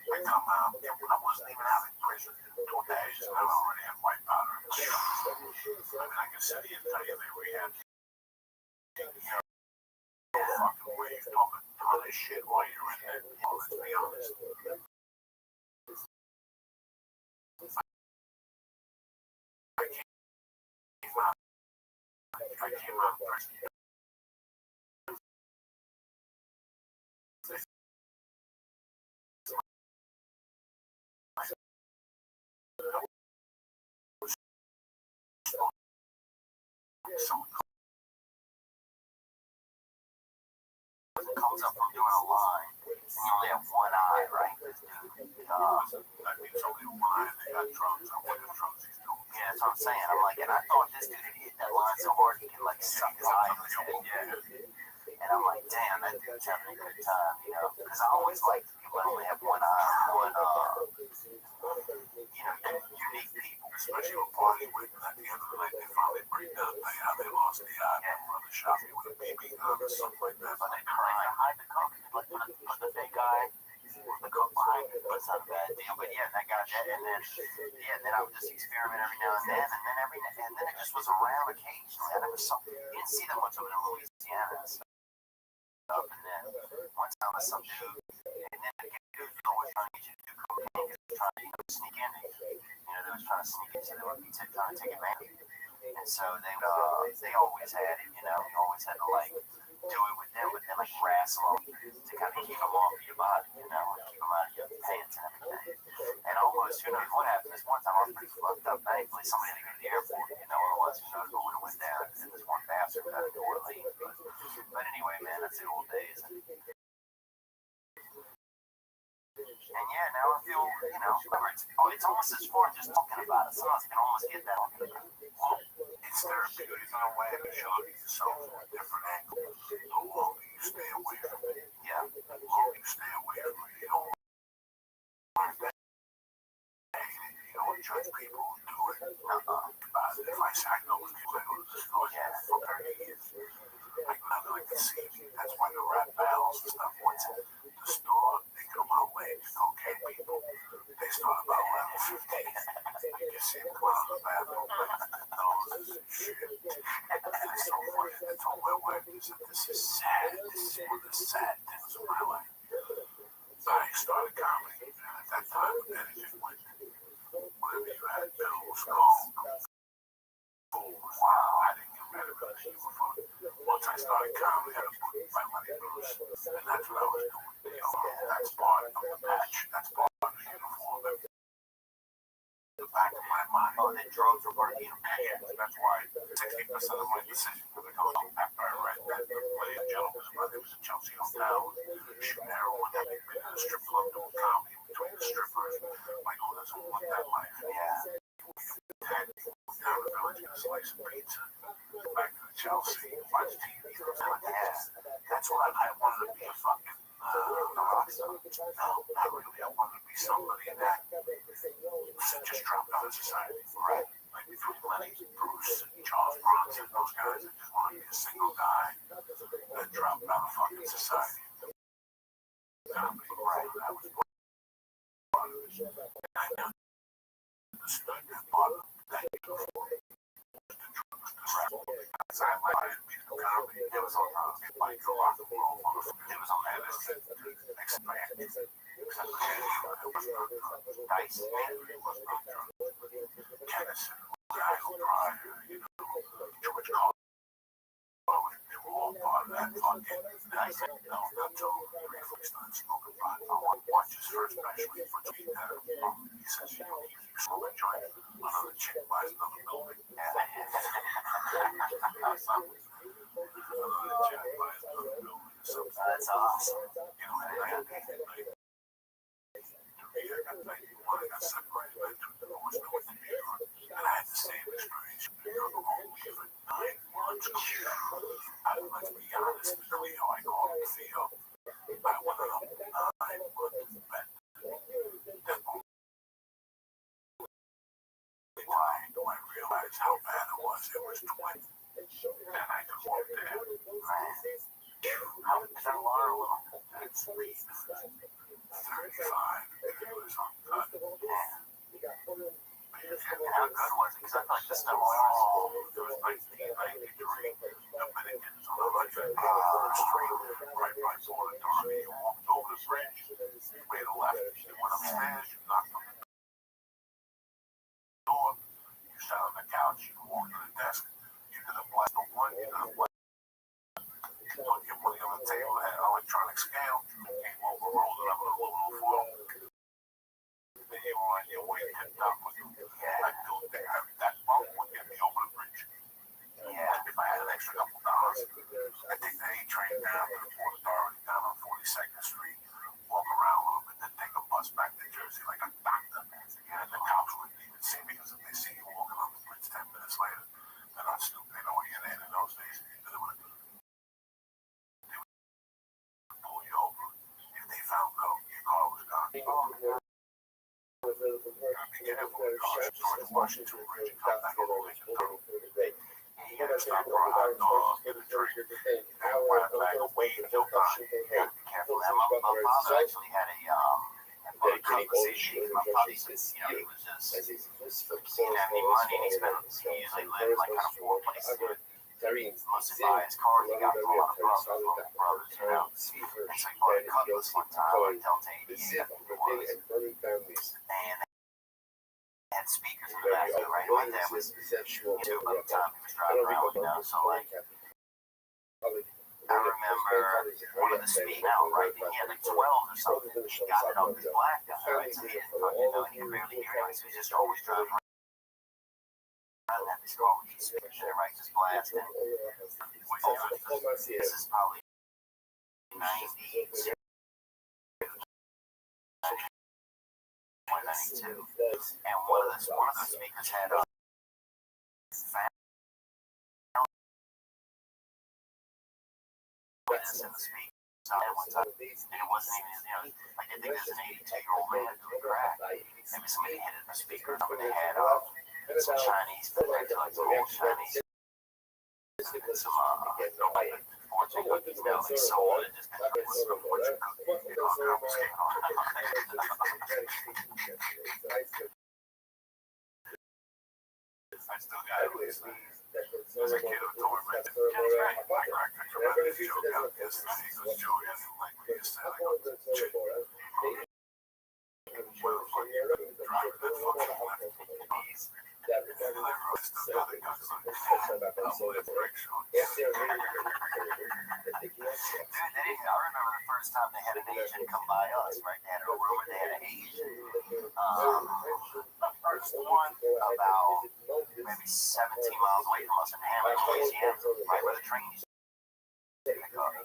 I come out, I wasn't even out in prison 2 days, and I already had white powder. I mean, I can sit here and tell you they reacted. Fucking way you're talking a ton of shit while you're in there. Well, let's be honest. I came out of prison. Comes up from doing a line, and you only have one eye, right? That means only one. They got drugs. I wonder what drugs he's doing. Yeah, that's what I'm saying. I'm like, and I thought this dude had hit that line so hard he could like suck his eye in his head. Yeah. And I'm like, damn, that dude's having a good time, you know? Because I always liked people that only have one eye, unique people. Especially with party with, at the end of the night, they finally break down. They lost the eye. My brother shot me with a BB gun or something like that. But they cry, hide the coke, like put the fake guy, the coke behind it, but it's not a bad deal. But yeah, that got that, and then I would just experiment every now and then, and then it just was around occasionally. I never saw, you didn't see that much of it in Louisiana and stuff. And then one time I saw some dude, and then the dude always trying to get you to do cocaine, because they're trying to sneak in, they was trying to sneak in, so they would be trying to take advantage. And so they always had it, you always had to like do it with them, but then like wrestle them to kind of keep them off of your body, keep them out of your pants and everything. And almost, who knows what happened? This one time I was pretty fucked up. Thankfully, somebody had to go to the airport, otherwise, who knows what would have went down. And this one bastard got into Orleans. But anyway, man, that's the old days. And yeah, now I feel, it's almost as far just talking about it. Sometimes you can almost get that. Well, it's therapeutic in a way to show yourself from a different angle. The longer you stay away from it, the longer you stay away from it, you don't learn that. You don't judge people who do it. If I say I know people that go to the store for 30 years, I can see. That's why the rap battles and stuff went to the store. They come my way. Okay, people. They start about 11:15. You can see them come out of the bathroom. Shit. And it's so funny. I told my wife, this is sad. This is one of the sad things of my life. I started comedy. And at that time, then it just went. Whatever you had, bills, calls. Wow, I didn't get rid of it. Once I started comedy, I had to put my money loose. And that's what I was doing. That's part of the patch. That's part of the uniform. The back of my mind. Oh, and then drugs were part of the Yeah, that's why 60% of my decisions were going to come after I read that. Ladies and gentlemen, his mother was in Chelsea Hotel, shooting heroin, having been in a strip club doing comedy between the strippers. Like, who doesn't want that life? Yeah. Down the village, get a slice of pizza. Back to Chelsea, watch TV. That's what I wanted to be a fucking rock star. No, not really. I wanted to be somebody that just dropped out of society. Right. Like between Lenny, Bruce, Charles Bronson, those guys. I just wanted to be a single guy that dropped out of fucking society. Right. That was part of it. I know. Understood that part of that uniform. Because I didn't mean to comedy. It was on like a rock and roll. It was on that expand. It was not dice. It was not drunk. Kennison, Kyle Pryor, George Carlin. They were all part of that fucking nice. No, not till briefly started smoking pot. I want to watch his first special for tweet that. He says, you smoke a joint. Another chick buys another building. Another chick buys another building. So That's awesome. you know, I got separated. I took the Lord's North in New York, and I had the same experience. Only for 9 months. Let's be honest, Leo, I called it Theo. I went on a 9-month bet. Then why do I realize how bad it was? It was 20. And I just walked in. How did that water a little? That's 35. It was on cut. How good was it? Because I feel like this stuff was all. It was 1993. Dominicans on the street, right by Florida Darby. You walked over the bridge, you made a left, you went upstairs, you knocked on the door, you sat on the couch, you walked to the desk, you did a blast of one, you did a blast. You put your money on the table, had an electronic scale, came over, rolled it up in a little foil. Then you were on your way, picked up with you. I do think that bump would get me over the bridge. Yeah, if I had an extra couple dollars, I'd take the A train down to the Port Authority down on 42nd Street, walk around a little bit, then take a bus back to Jersey like a doctor. And the cops wouldn't even see me because if they see you walking on the bridge 10 minutes later, they're not stupid. They know what you're in those days. They would pull you over. If they found coke, your car was gone. George Washington Bridge, come back over Lincoln Tunnel. You gotta stop for a hot dog, get a drink, grab a bag of weight, no time. Careful. My father actually had a conversation. My father said, he was just, he didn't have any money, and he usually lived like kind of 4 places. Mostly buy his car, he got from a lot of brothers, And so he bought a Cutlass one time, Delta 88, and they had speakers in the back of it, right? My dad was YouTube by the time he was driving around, so like, I remember one of the speakers out, right? And he had like 12 or something. He got it off his black guy, right? So he didn't fucking know, and he could barely hear it, so he was just always driving around. Had this car with these speakers there, right? Just blasting. This is probably 90. too. And one of the speakers had this in the speaker. And one time, and it wasn't even, like I think there's an 82-year-old man doing crack. Maybe somebody hit it in the speaker, and they had some Chinese, like old Chinese, and some white fortune cookies now they sold it just kind of some fortune cookies. I still got it. As a kid, I told him, that's right. I remember this joke out yesterday. He goes, Joey, I feel like we used to have where the fuck you drive that fucking I remember the first time they had an Asian come by us, right? They had a room and they had an Asian. First one about maybe 17 miles away from us in Hammond, Louisiana, right where the train used to pick up.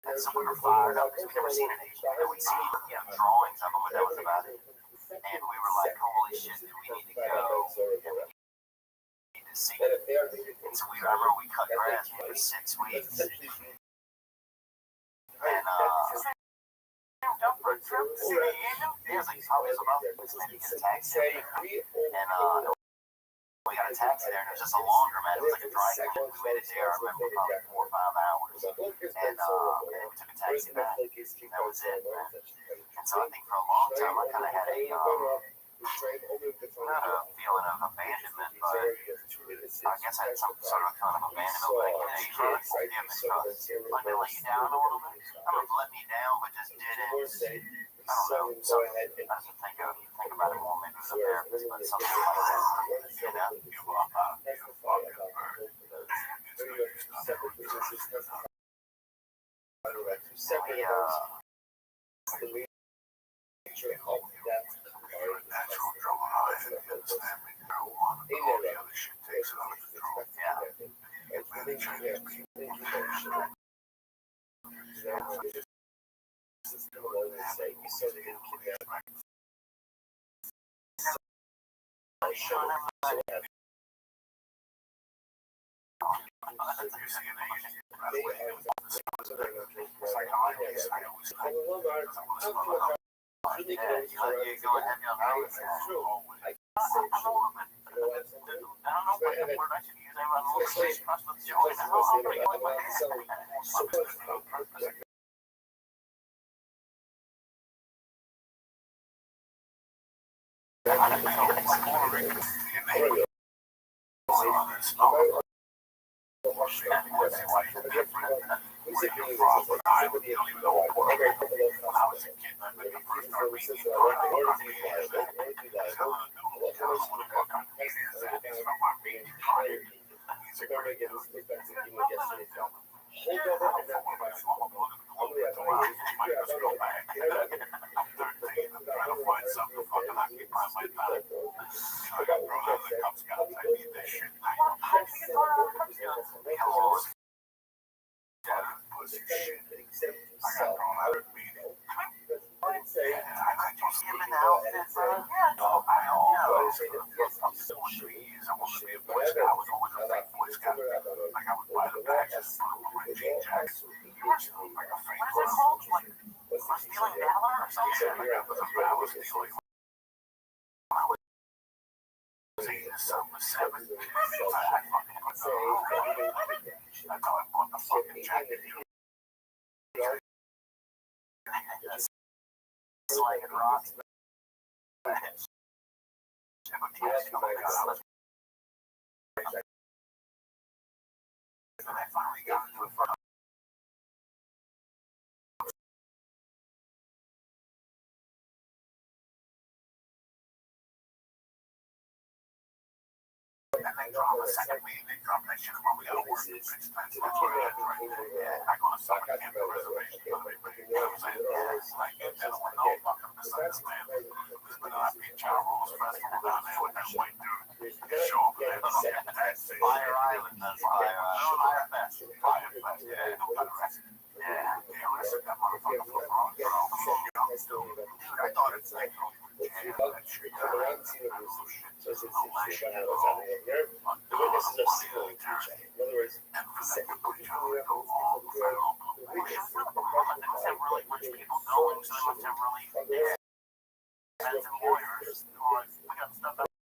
And so we were fired up because we'd never seen an Asian. And we'd seen drawings of them, but that was about it. And we were like, holy shit, we need to go. And we need to see it. And so I remember we cut grass for 6 weeks. And it was like probably about maybe get a taxi. And we got a taxi there, and it was just a laundromat. It was like a dry cleaner. We waited there, I remember, probably 4 or 5 hours. And we took a taxi back. That was it, man. And so I think for a long time, I kind of had a not a feeling of abandonment, but I guess I had some sort of kind of abandonment like in Asia. Because like they let you down a little bit. I don't know if let me down, but just didn't. I don't know. Something I have to think about it more. Maybe some therapist, but something like that. Natural drama high and family marijuana and all the other shit takes it out of control. Yeah. And many Chinese people like in Rothschild. And I finally got into it. And they drop a second meeting, they drop that shit when we got to work. That's what I had right there. Yeah, I go to summer camp the reservation. You know what I'm saying? Like, that's when no fucking misunderstand. But I be child rules festival down there with that white dude. Show up there. Fire Island, that's Fire Island. Fire Fest. Fire Fest, yeah. Yeah, they arrested that motherfucker for wrong. Dude, I thought it inside. But you come around and see the news. So it's about what's happening over there. The witnesses are signaling to each other. In other words, the second people we have the witnesses are really rich people going, so they must have really expensive lawyers. We got stuff out of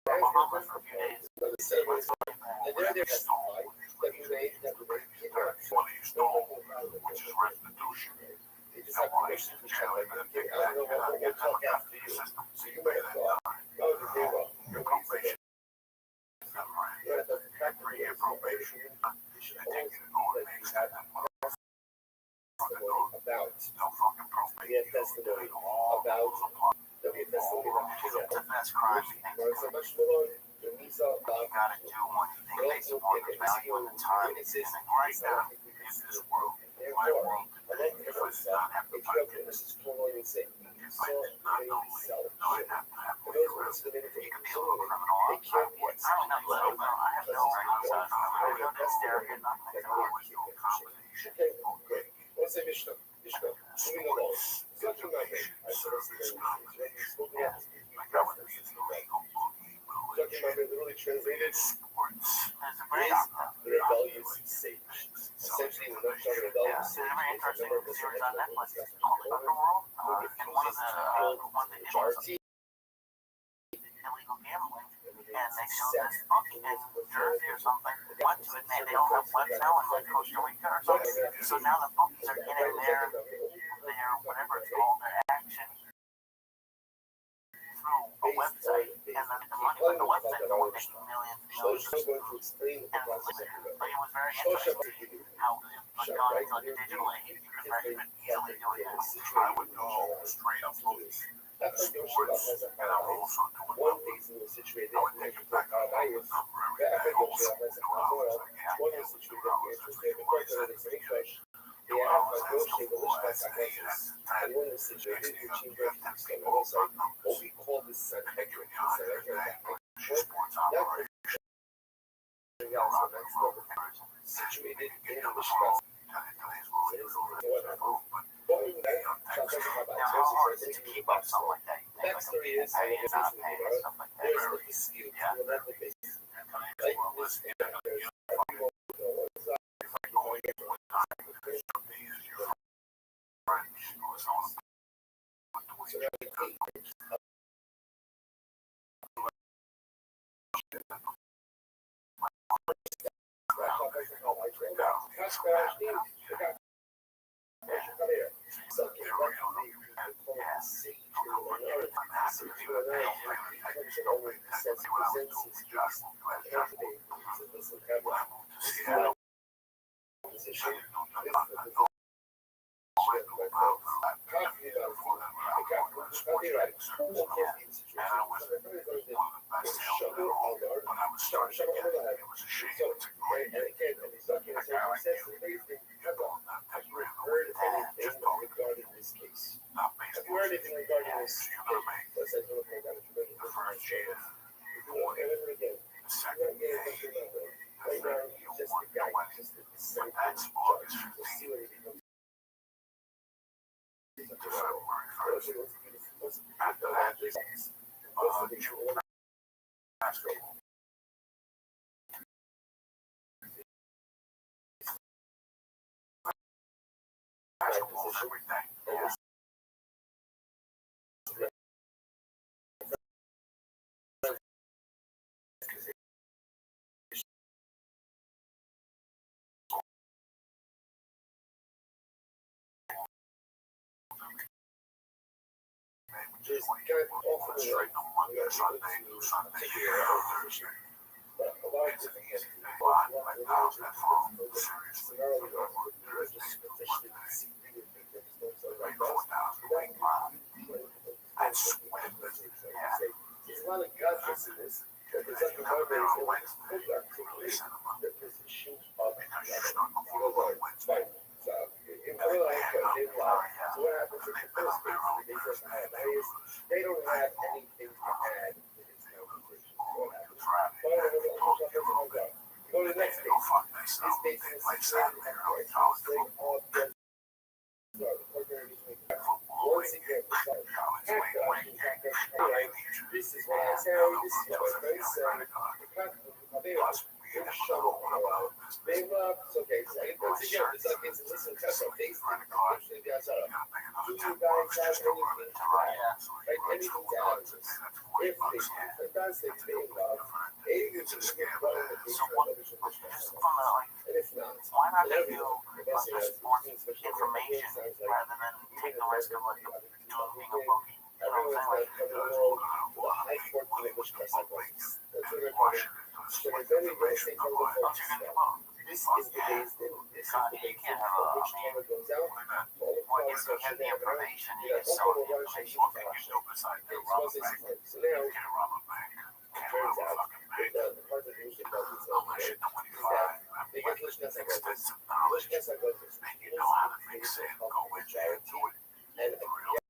Bahamas for a few days. and they're there testify that they kidnapped What he stole, which is restitution. They just have to question each other. I don't know what we'll talk after you. So you might have thought, oh, they will. Your probation. You're at the factory of probation. You should always have testimony about. No fucking We have testimony about. There'll be a testimony about. The best crime you think Learn so much more. The needs are you gotta do when you think they support the value and the time it's in right now in this world. My world, if I did not have the fight, if I did not know myself, I'd have to have my career. You can be a little criminal. I don't know, but I have no right I would go down there and not make a combination. Okay, what's the Mishnah? Moving along. Such a number. I suppose literally translated is the rebellious sage. Essentially, the Rothschild rebellious sage. There's a very interesting series on Netflix called Underworld, and one of the issues illegal gambling, and they showed this book in Jersey or something. They went to it, they don't have webs now in like Costa Rica or something. So now the bookies are getting their whatever it's called, their action through a website, and the money from the website is only making millions and millions. So I'm going to explain the But process. it was very interesting how it's gone into like a digital age. You can very easily do it. I would go straight up to this. That's like Yoshida has a one reason was situated in the back of Irish. That Yoshida has a one was situated in the back of the English. They have a Yoshida which has a basis. And one was situated in the chamber of the also what we call the center. Situated in the Mishpat. To keep up something like that. Backstory is there's a dispute. Just kind of often straight on Monday, Sunday, but a lot of different there's a lot of godless in this. There's like a lot the position of it's fine. So in real life, so what happens is the first place they don't have anything to add. Go to the next page. This page is This is what I say, this is what my friends say. They love, okay, so once again, it's like it's listen, that's what they think. Actually, guys are, do you guys have anything to add? Like anything to add? If they, sometimes they love, maybe it's just get one of the things and if not, why not just do information rather than take the risk of like doing being a bookie? You know what I'm saying? Like, this is the day's thing. This is the you can't have a, which camera goes out. when you have the information, you just sell the information. So now, turns out, the part that usually does is that they get Lishkas like this. Lishkas like this. You know how to fix it, go with charity. And okay.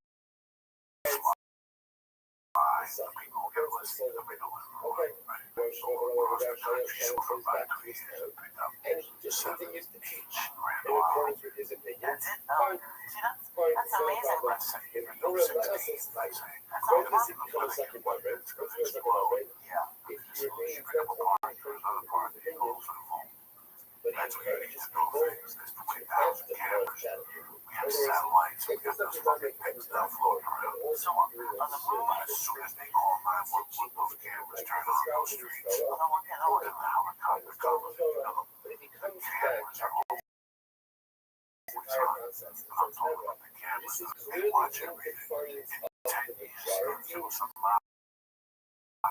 And he just continues to teach in accordance with his opinion. That's it. Fine. See, that's Fine. amazing. Where does it become a second one, right? What's the second one, right? If you're being faithful to his opinion, but he's just people, you have to know challenge. We have satellites. We have those fucking things that floating around. So on the moon, As soon as they call 911, those cameras turn on those streets. But if he comes back, this is clearly in defiance of the majority.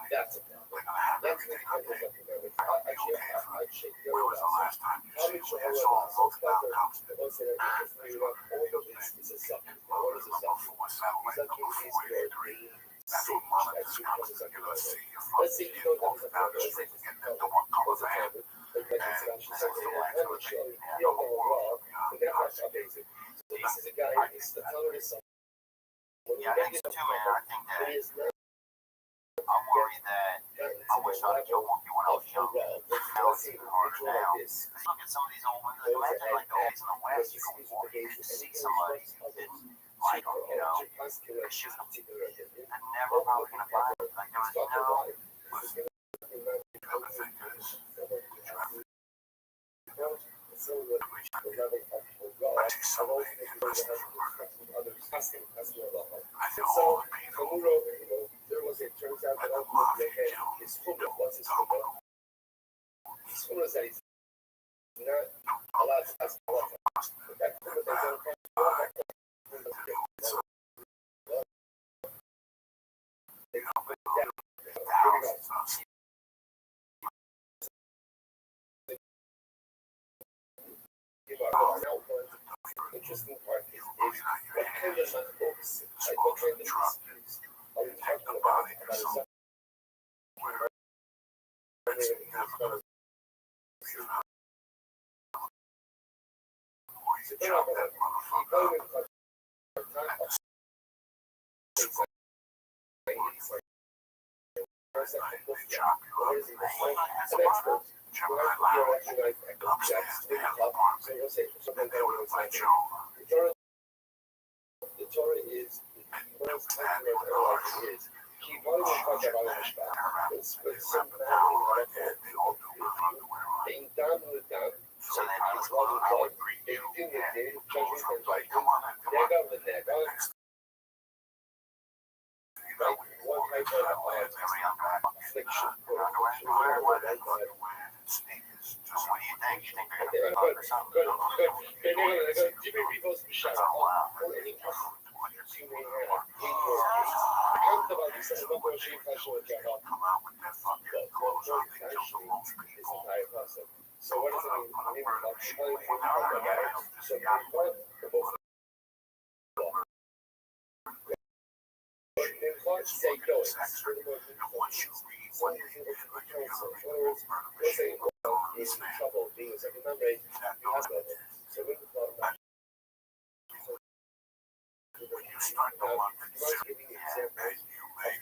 That's a problem. That's the kind of stuff I'd shake your When was the last time you how seen much a song broken down constant? once in a all of this is a sucker. What is a sucker? Sucker is your dream. That's what monitors comes to give us. Let's say you don't have a sucker. Let's say Get into one color van. like it's something like that. You don't know well, but that's amazing. So this is a guy, it's the color is something. yeah, I think so too, man. I think that I'm worried that I wish I'd killed one when I was young. Now it's even harder now. Look at some of these old ones. Imagine like the old in the West. You can walk in and see somebody that's like, you know, shoot them. They're never probably gonna find them. Like there was no. There was it turns out that his football was his football. His football is that he's not allowed to ask for what. But that football they don't interesting part is what kind of books, like what kind of disputes are we talking about? The Torah is he wanted to talk about being done with them. So then he was what do you think? You think they're gonna be bugged or something? So what does it say go. He's in trouble being so remember he has that. So we can talk about when you start to look at giving an example of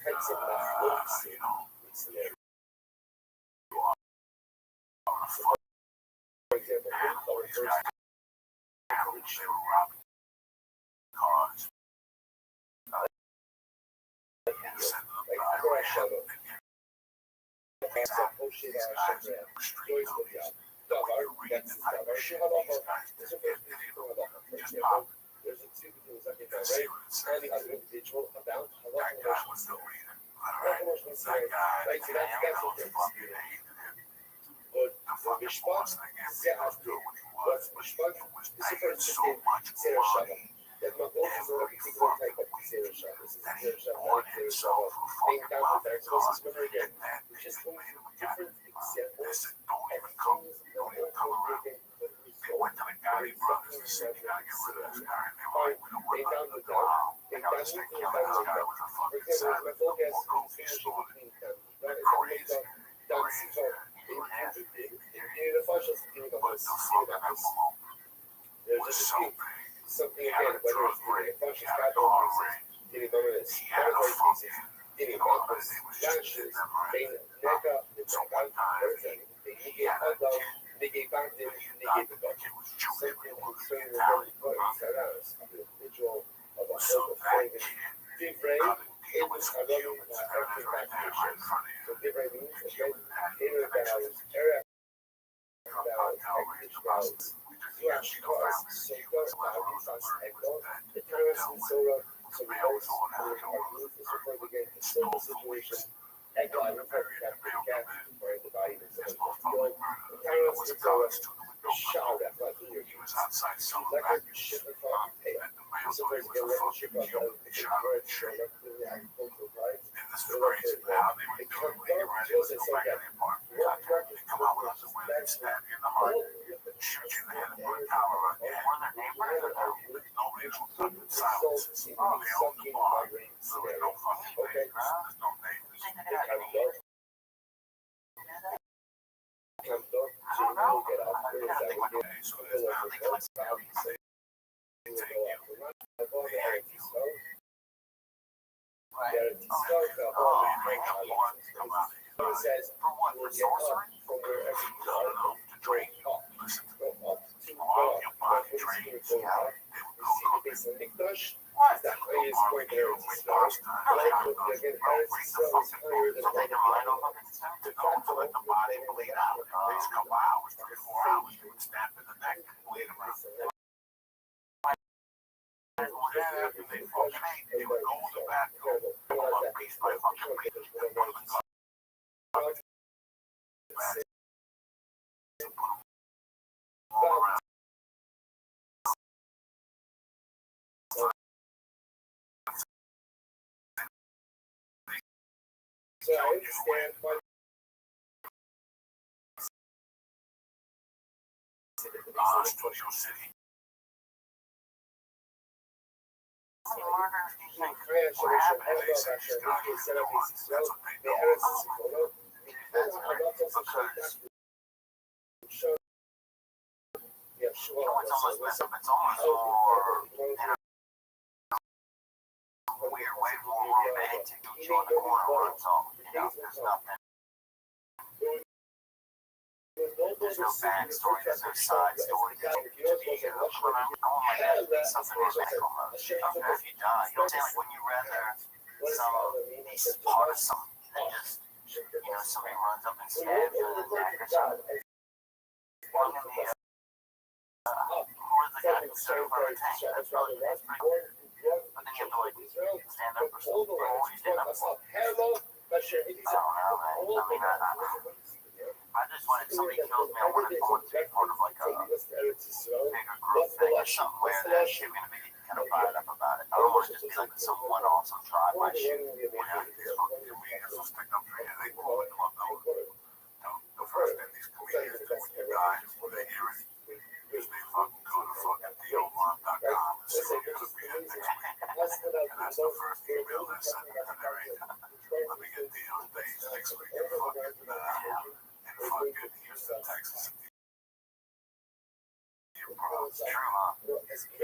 types of books, you know, it's there. For example, our first Robbie cause Warszawa. Fałszywa szefra. To jest powiedział. Towar, jak jest towar, się halacha. To są halacha. There's a two things I get that right. Finding as an individual about halacha. That's okay. But Mishpat, what's Mishpat? This is the first Zero Shabbat. That my goal is not a particular type of Zero Shabbat. This is Zero Shabbat, Zero Shabbat. Being down with that, so this is never again. It's just going through different examples of things that are taken. They went to the Gotti brothers and said, you gotta get rid of this guy. They down with that. They down with that. For example, my full guess is between them. That is all made up. That's the functions of doing the host. There's a dispute. Something again, whether it's doing functions, God doing dominance, getting bonkers, vanishes, they neck up, it's all God, everything. They negate Allah, negate Bangladesh, negate the book. Something concerning the very important Saras, the individual of a whole flavor. Deep brain, it was a loving everything back nation. So deep brain means, okay, inner values, area values, values. Slash cause, so cause, the tyrants and Sora, so we always remove this before we get into the situation. Echo, I remember that cat or the body that's feeling. The tyrants and Sora shout at like here. He was outside some like a ship of hey, he's supposed to get a little ship of the bird, show up to the agricultural rights. They come up, just it's like that. They come out with us and we're stabbed in the heart. Shoot you in the head and put a collar on your head. Nobody else will silence. They own the bar. So there's no fucking neighbors. There's no neighbors. It says, we'll get up from wherever you go to drink up. Listen to go up to your body training. You see the base of Mikdash? Is the highest point there in Israel. Like, again, Eretz Yisrael is higher than all the others. To go to let the body bleed out. It takes a couple hours, 3 or 4 hours to snap in the neck and bleed around. After they fucking they would go in the bathroom, piece by fucking piece, and one of the so I understand why Studio City. We're way more romantic to each other on the corner, you know, there's nothing. There's no backstory, there's no side story. To be something romantic almost. If you die, you know what I'm saying? Like, wouldn't you rather some part of something than just, you know, somebody runs up and stabs you in the neck or something? Or the guy who served on the tank. That's pretty cool. But then you have to like stand up for something. Or you stand up for I don't know, man. I just wanted somebody kills me. I want to be part of like a bigger group thing or something where that shit gonna be kind of fired up about it. I don't want to just be like some one-off, some drive-by shit. The first thing these comedians do when you die is when they hear it, is they fucking go to fucking dealmom.com and see what you're gonna be at next week. And that's the first email they send me to their agent. Let me get deals days next week and fucking Houston, Texas.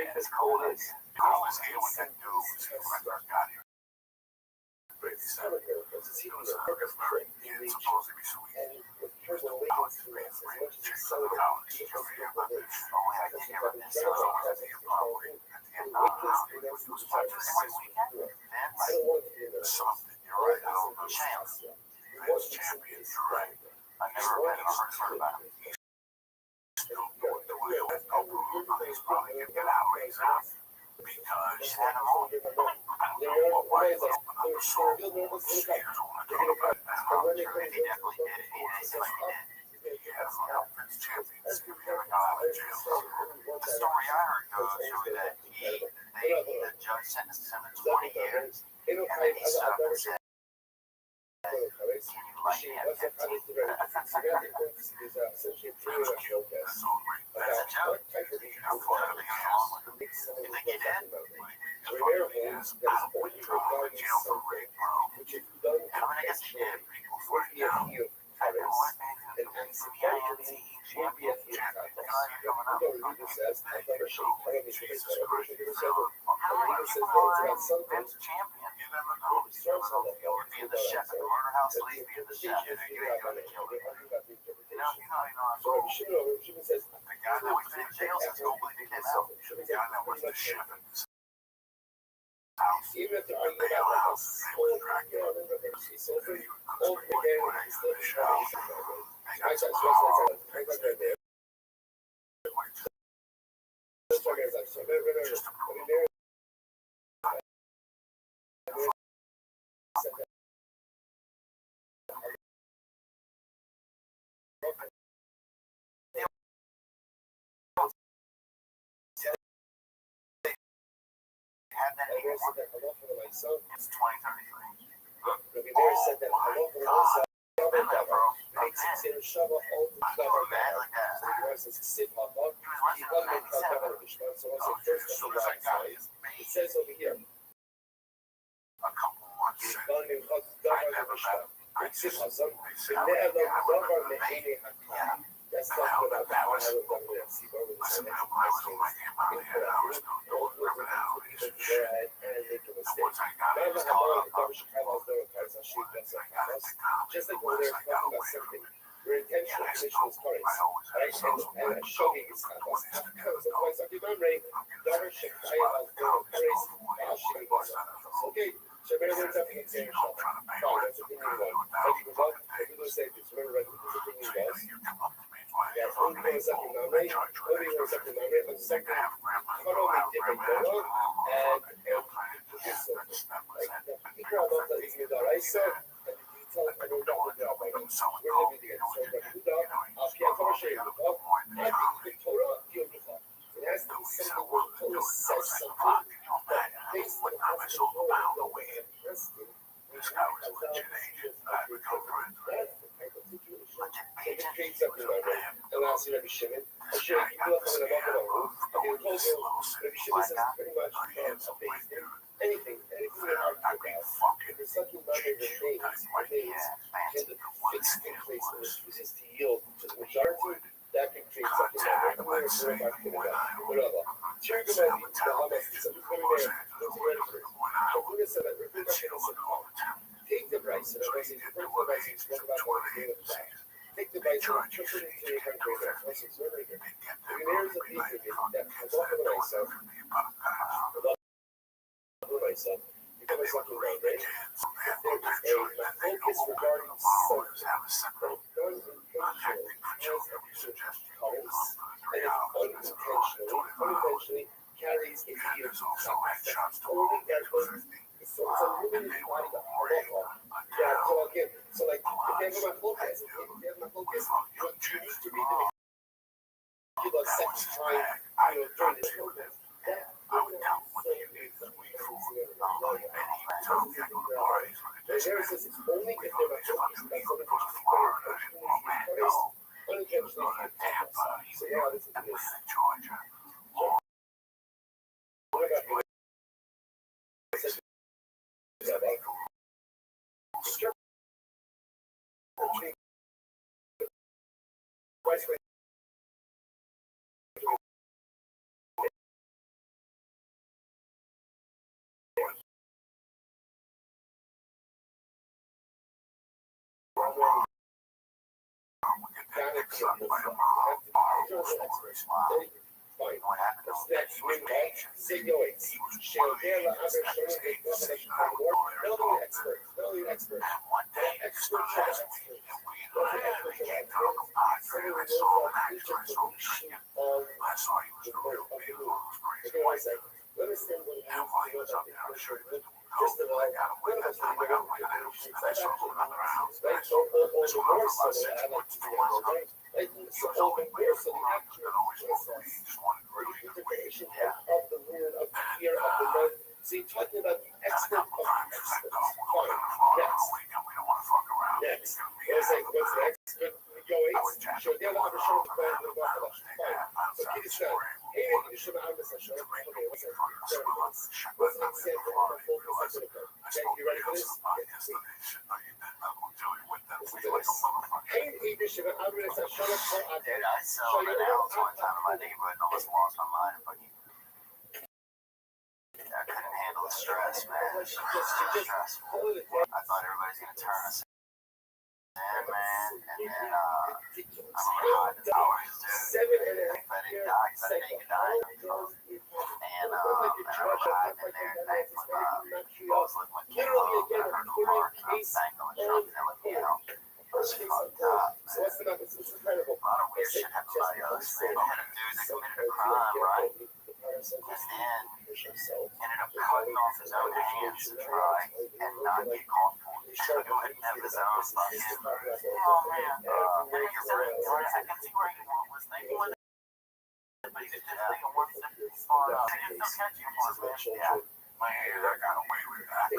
It's cold as I was here when that dude was here when I first got here. 57. He was a hooker for it's supposed to be sweet. Here's the way I was paying for it. Check the college. You're here about this. Oh, yeah, I can hear about this. I was always at the apartment. At the end of the house, it was about this weekend. Then, like, something. You're right. I don't know. Facebook and get out because Just had them all. why is that? They're scared on the talk about He definitely did it. He seemed like he did. The story I heard goes through that the judge sentenced him to 20 years, and then he stood up and said, "Can you light him 15?" That's a joke. How far do they get along with him? You think he did? I mean, I guess he did. I know what, man. How many people are Vince champion? You never know. Being the chef at the murder house, leave being the chef. You ain't gonna kill him. You know, the guy that was in jail since nobody came out. The guy that was the chef at this house. even if they're arguing about like a old Dracula, so for old again, it's still the show. I said, so I got right there. This one is like, so they're Had that I said that hello for myself. It's 2033. Maybe they said that hello for myself. Been there, bro. Makes it seem shovel all the I stuff feel like bad that. like that. So he wants to sit up. He was He listening got to me cut down 97. on the response. So I said, first As soon as I got his it says over here. a couple months He's in, gone and got I down on never the met him. I Sit just, Hassan. they said, I would Never get him done with on the Yeah. That's not what I was. I was going to see over the Listen, next man, when I was on my game out here, I was going to rip it out. It's shit. and make a And mistake. once I got it, Never it's had all all up. the garbage Chicago's there with cars. I shoot that's I like got it. us. Just like when they're talking about something, your intentional condition is correct. I always had Right? social And showing is not us. So twice I give them right. Dollar Chicago's there with cars. Okay. So better than something in San Francisco. Fine, that's a good one. Like you go up, if you go say this, remember, right? This is a good news. Yeah, only one second now, right? Only one second now, right? But second, how do I different photo? And he called up that he's going to right? So, and the details, I don't know what they're doing. We're going to be there. So, but who does? I'll be at our shade. I think the Torah, you'll be fine. It has to be something where the Torah says something. Based on how much of the pound away and resting, this guy was legit agent. I would go for it. That's the type of situation. It creates something like that. And I'll see Rabbi Shimon. I should have given up on the number one. I can told you, Rabbi Shimon says pretty much amazing. Anything that I argue about, if there's something not in the names, can the fix in place when it chooses to yield to the majority, that can create something like that. I'm going to say about whatever. Check them out, the Hamas, something's coming there. Don't be ready for it. So who said that? We're going to say, take the rice, and I was saying, take the rice, and talk about what the data back. Take the rice, and push it into your country. That's what's it's very good. I mean, there's a piece of it that has often what I said. What I said. Because I talking about, right? There is a focus regarding guns and colors, and it unintentionally carries a view that's only that person. So it's a limited body of alcohol. Yeah, so again, so like, if you have my focus, you need to read the second time, during this program. I would count what you did the week for. There says it's only if they're not focused. That's only because unintentionally. So yeah, this is this. What about you? What happened was that he was patient. He was building expert. And one day, he started asking me, and we became talking about it. I saw him drinking. I saw he was a real big See, talking about the expert of the experts. Fine. Next. What's the expert? شو دي أنا بشوف فine. So كده شو هي شو بعمل مثلا شو okay what's an example of a full physical okay you ready for this hey this should I'm going to say shut up for I Dude, I sold an ounce one time in my neighborhood and almost lost my mind. I couldn't handle the stress, man. It was stressful. I thought everybody's going to turn us in, man. And then, I'm hiding the hours, dude. If I didn't die, because I didn't even die. And I was hiding in there at night when I was living with Kim. I heard the car and I was banging on the truck and they let me out. It was fucked up, man. A lot of weird shit happened by us, man. I had a dude that committed a crime, right? And then ended up cutting off his own hands to try and not get caught for it. So he wouldn't have his own fucking. Oh man, I can see where he was thinking with it, but he's just thinking one step too far. I can still catch you for it, man. Yeah. Man, I got away with that.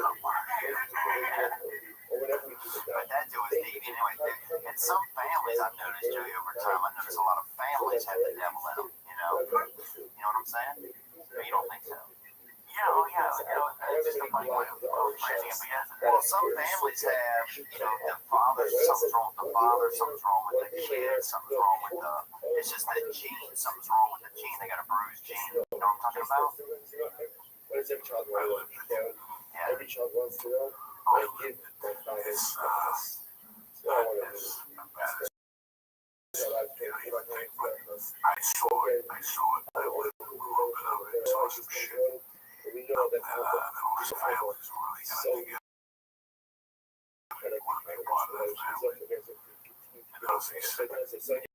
But that dude was deep anyway. And some families I've noticed, Joey, over time, I've noticed a lot of families have the devil in them. You know what I'm saying? Or you don't think so? Yeah, oh yeah. It's just a funny way of phrasing it. Well, some families have, the father, something's wrong with the father, something's wrong with the kid, something's wrong with the. It's just that gene, something's wrong with the gene. They got a bruised gene. You know what I'm talking about? What does every child want to know? Yeah. Every child wants to know. I give my father's purpose. So I want to do. I saw it. I lived a little bit of it. Saw some shit. We know that those families really got so together. When they brought that family, so yeah.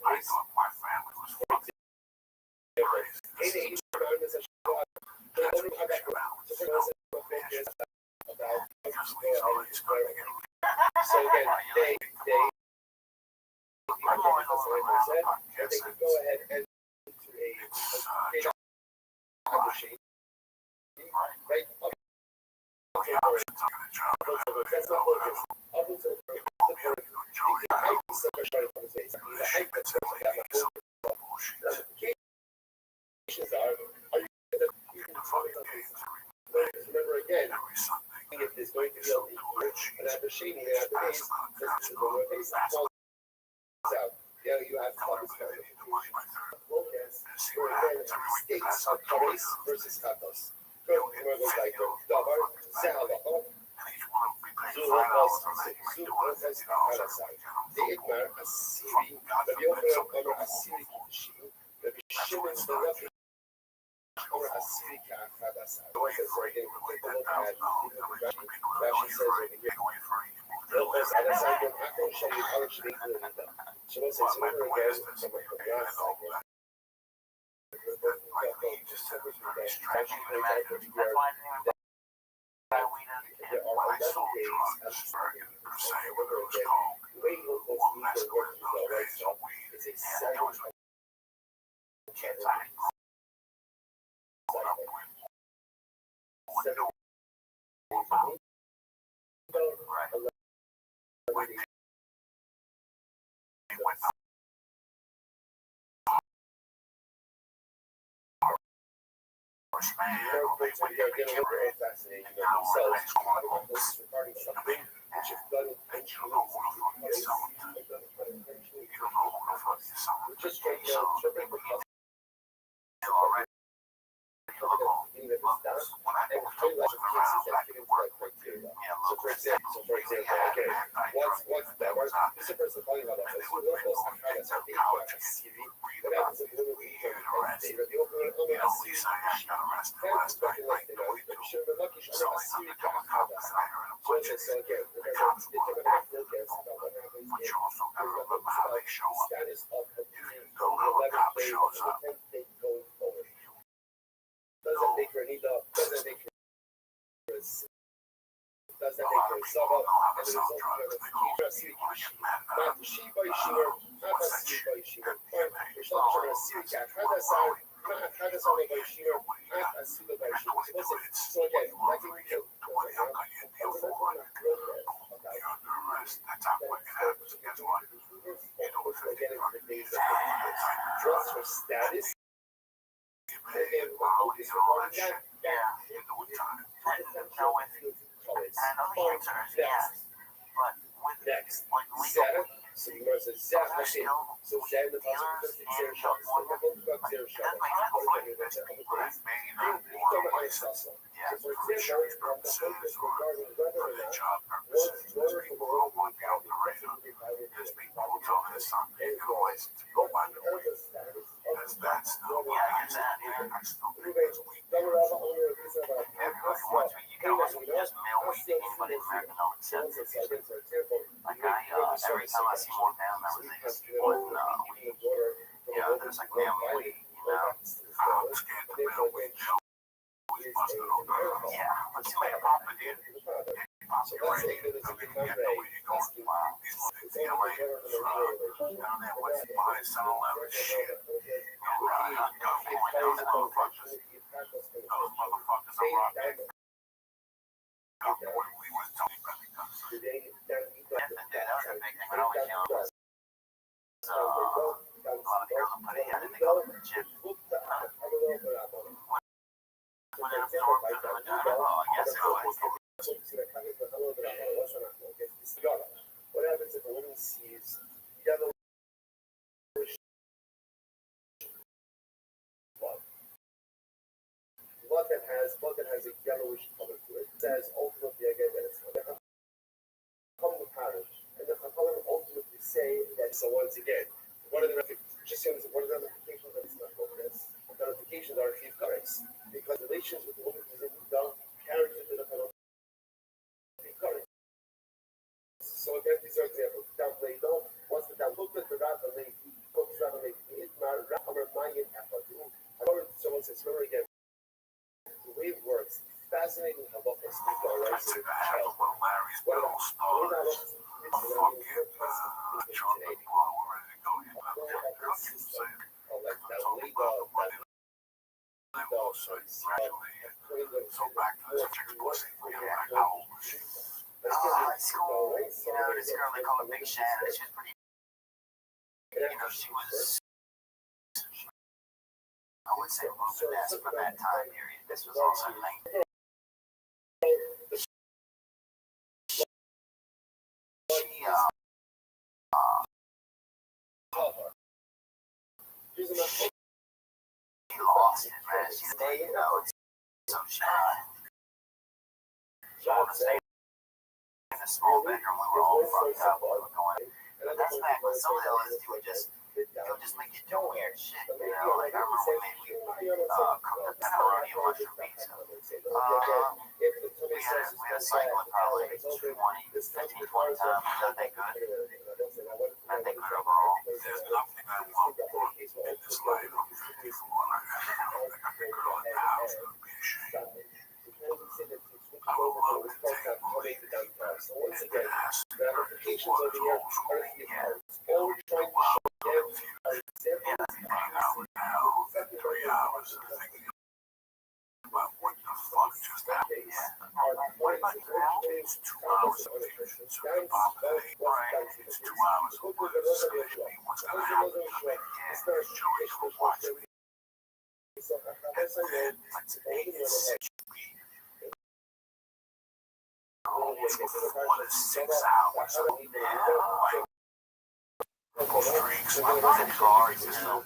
I thought my family was fucking crazy. So again, they can go ahead and do a machine, right? Okay, that's not what it is. Up until remember again, if there's going to be an after shading and after days, out. Yeah, you have states versus katos. Like davar, zehalacha, the Igmar, Asiri, the Yochanan over Asiri Kishim, the Shimon, the Rafi over Asiri Kachadasa. Rashi says over here, Lopez Alessandro Akon Shani Alashri Kulinda. Shimon says over again from a Kogas. There are 11 days of Spargan Crusade, whether again, waiting on those people working the right stuff is a 7 fascinating themselves regarding something which is done intentionally. Just right now, tripping with already. So for example, okay, what's that? This is a person talking about that. So what else I had as a TV? What happens if you doesn't make her Zava sell drugs. They call me. You want to get mad at them. What's that shit? That's how quick it happens. Guess what? You know what 50 drug is. What's her status? Qualities and all that shit. Yeah. You know what time. Now, with, I know the answer is yes, but with Next, like Zeta. legal weed, So you want to Zeta. those are still So Zeta the dealers and zero shot. So California. the both got zero It shot. doesn't make sense. What is that? People that may not want a license Yeah. for insurance purposes or for their job purposes. There's people who don't want to be on the radar. There's people who tell me it's not being a license to go by the way. Because that's not what I get that. I still think it's weed. Everybody wants me. You can also just mail weed to anybody in America. They'll accept it. Like every time I see one down, that was one weed. You know, there's like mail weed. You know. I'm scared to mail weed. Always busted on the Yeah. Let's see what happened. You're right. I mean, you know where you're going. Wow. These little down there what's behind 7-Eleven shit. Those motherfuckers are robbing. We was telling you because That was a big thing. When I was young, was a lot of girls would put it in and they call it the chip. When it absorbed through the vagina, I guess it was. What happens if a woman sees yellow blood that has a yellowish color to it? It says ultimately again that it's come to parish, and the Chachamim ultimately say that. So once again, what are the ramifications of it's not focus? The ramifications are chief currents because relations with the woman is in the character to the chief currents. So again, these are examples. Down Play-Doh, once the down looked at the Rabbbi, someone says, remember again, the way it works, fascinating how Buffalo speak our rights I to took a half of one of Larry's little stars. A fucking chocolate bar. We're ready to go. You know, I'm saying. So gradually, so back to this chick's pussy. Like, how old was she? High school, you know, this girl they call her Big Shannon. She was pretty, you know, she was, I would say, a little bit less for that time period. This was also late. She lost it, man. She's you know, so she wanted to stay in a small bedroom. We were all fucked up. We were going. And that's back when some of the others would just make you do weird shit, you know. Like I remember we cooked a pepperoni and mushroom pizza. We had a cycle probably 15, 20 times. Not that good. Not that good overall. There's nothing I want more in this life. I'm 54. I think I can go in the house and be ashamed. I would love to take money and ask the ramifications of the rules for me. Now, 3 hours thinking about what the fuck just happened. What about you, Al? It's 2 hours of fusion, so the pop that ain't right. It's 2 hours of what is going to be, what's going to happen to me. There's Joey's for watching me. And then, let's 8 almost before the 6 hours of streaks, my cars and stuff,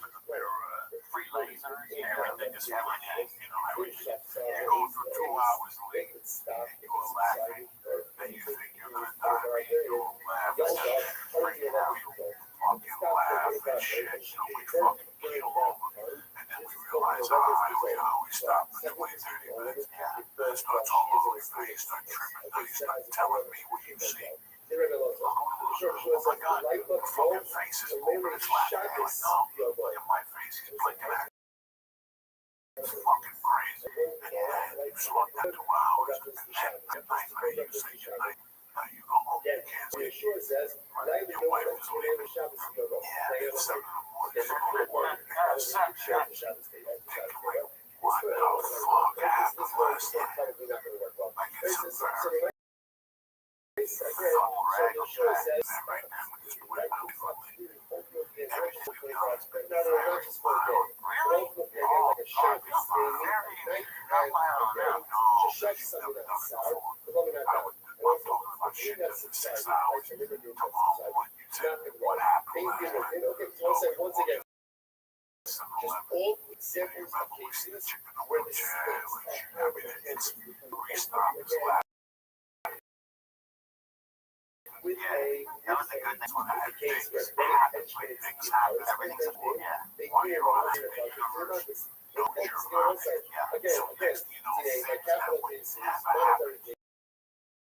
Free lasers. everything is everything, you know, everything. You go for 2 hours late, you're laughing, then you think you're going to die, you're laughing, you fucking laugh and shit, you know, we fucking keel over, and then we realize, we stop for 20, 30 minutes, then it starts all over your face, start tripping, now you start telling me what you see. Oh my God, your fucking face is moving, it's laughing, you're like, no, look at my face, he's blinking at me. It's fucking crazy. And then you slug that 2 hours, and then at night, you say goodnight. Now you go home, Again, you can't the sleep. Yeshua says, "Not even Your know wife that is you're leaving. in the Shabbos, you go, Yeah, it's 7 in the morning. there's a good one. Share the Shabbos day. What the fuck happened last night? Probably not going to work well. I get some very Again, so the Yeshua says, right now with this way out front. What happened last night? Once again, just all examples of cases where the with That was a good thing. a case where they educated Things happen. Everything's they hear about it, again, my capital cases, monetary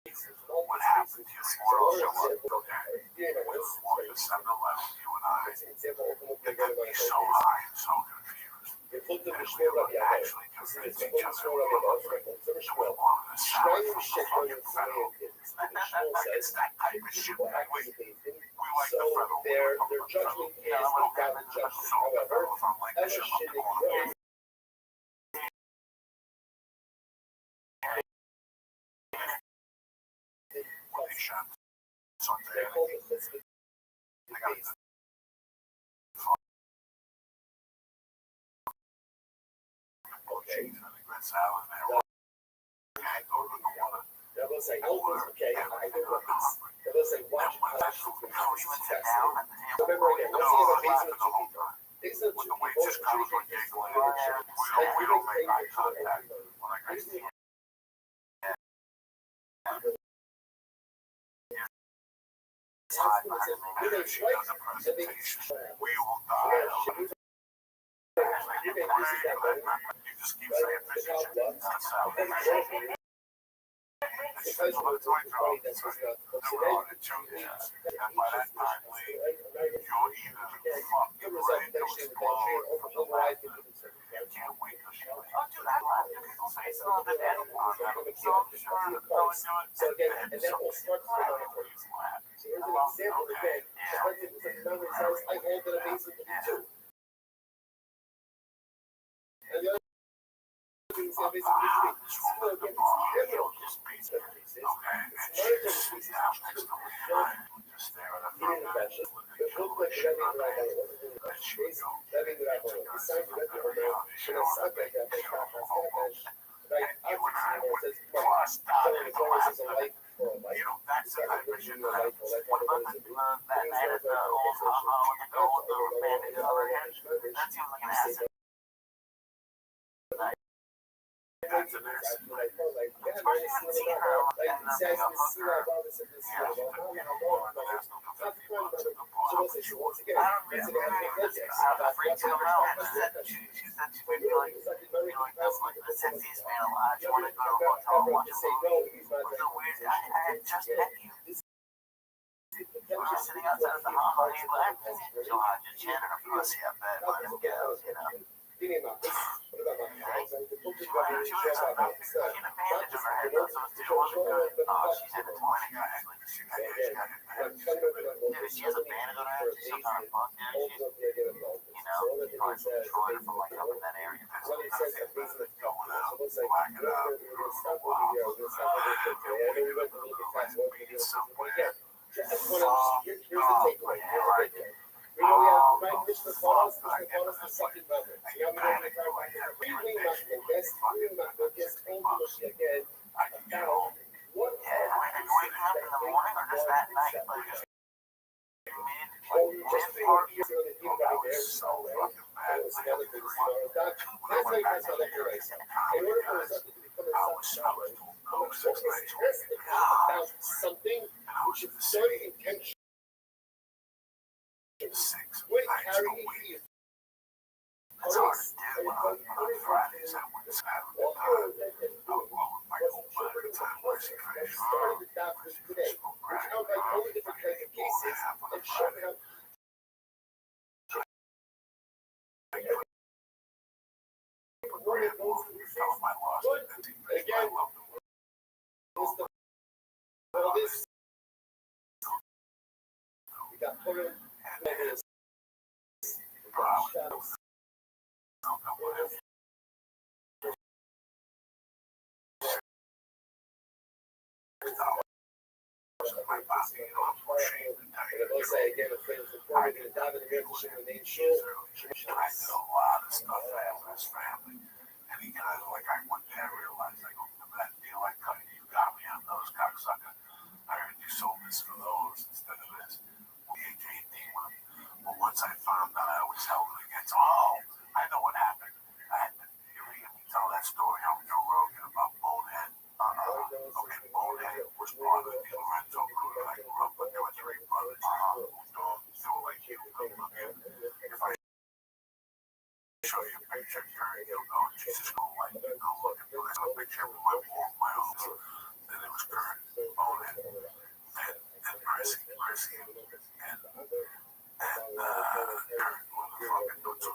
cases, What happened to so your one example? example, We were walking 7-Eleven, you and I, it's an example of what and they're then going we to so high and so confused. Wir konnten And nicht we mehr were Rabbi actually Das ist convinced jetzt each ganz other schnell we Rabbi were ausgesprochen. So much we were more. on the Schreiben south shit from going fucking to federal. It's that type of shit people we actively we like so the federal. their judgment is a valid judgment. However, Like the other shit shit on they the corner. When they shot Sunday, they're called the fiscal they got base. Okay. cheese and the good salad and everything. Okay, go to the water. They're going to say, oh, okay, I know what this. They're going to say, watch it. This is fascinating. Remember again, once you have a basement of two people, things that two With the people, waitress comes with giggling, we don't make eye contact. When I got to she does a presentation. We will die. You just keep saying fish and chips. That's how it is. because So let's like money that's what's not. But we're today, on it 2 years. And by that time, Lee, you're either fucking good result ready to next year with that explode. trade override the difference. You can't wait to shoot. Oh, dude, I love it. People say it's not that bad. So I'm just trying to go and do it. So again, and that all starts with monetary. So here's an example again. Like it was a number says, I hold it a basement of two. And the other thing is basically still again, it's He'll just be different pieces. okay. It's monetary pieces. Down next to me, just stare at her. Eating the vegetables. It looked like that means that I had it wasn't really much space. That means that I had it. Besides that, there were no, and I suck like that, but crap, I suck that. Right, obviously, it says, Plus, it's always as a life for a life. you know, that's the type of shit that happens. What about that night at the old haha with the girl with the bandage on her head? That seems like an acid. That's an accident. Especially when seeing her and the big up hooker. I don't really have a free to know. She said she would be like, that's like the sexiest man alive. You want to go to a hotel and watch a movie? So weird. I had just met you. We were just sitting outside of the haha and she's like, so I just chatted her pussy up there by them girls, you know. She was a bandage on her head, though, so it wasn't good. Oh, she's in the toilet, actually. Dude, if she has a bandage on her head, she's some kind of fuck, dude. She's, you know, probably destroyed her from like up in that area. Going out, blacking out, being somewhere. Here's the takeaway. We know we have right Krishna Paulus, the second brother. We have the best, again. What Waking up in the morning or just that night? Like, just part here on the team right there. So fucking bad. That's how you guys know that you're right. In order for us to become about something which is so intentional. What carry me here? It's hard to do on Fridays. I went to Saturday. I was blowing my whole mind at the time where she finished. Started the doctors today, which outlined all the different kinds of cases and showed how My loss. again, all this And he kind of like, I one day I realized, like, that deal I cut, you got me on those cocksucker. I heard you sold this for those instead of this. The age 18 one. But once I found out I was held against, I know what happened. You hear me tell that story on Joe Rogan about Bonehead. Okay, Bonehead was part of the Lorenzo crew that I grew up with. There were three brothers. They were like you. If I show you a picture, you'll go, Jesus, go like, go look at this. A picture of my wall, my office. Then it was Kurt, Bonehead, and Chrissy, and Kurt, motherfucking nuts.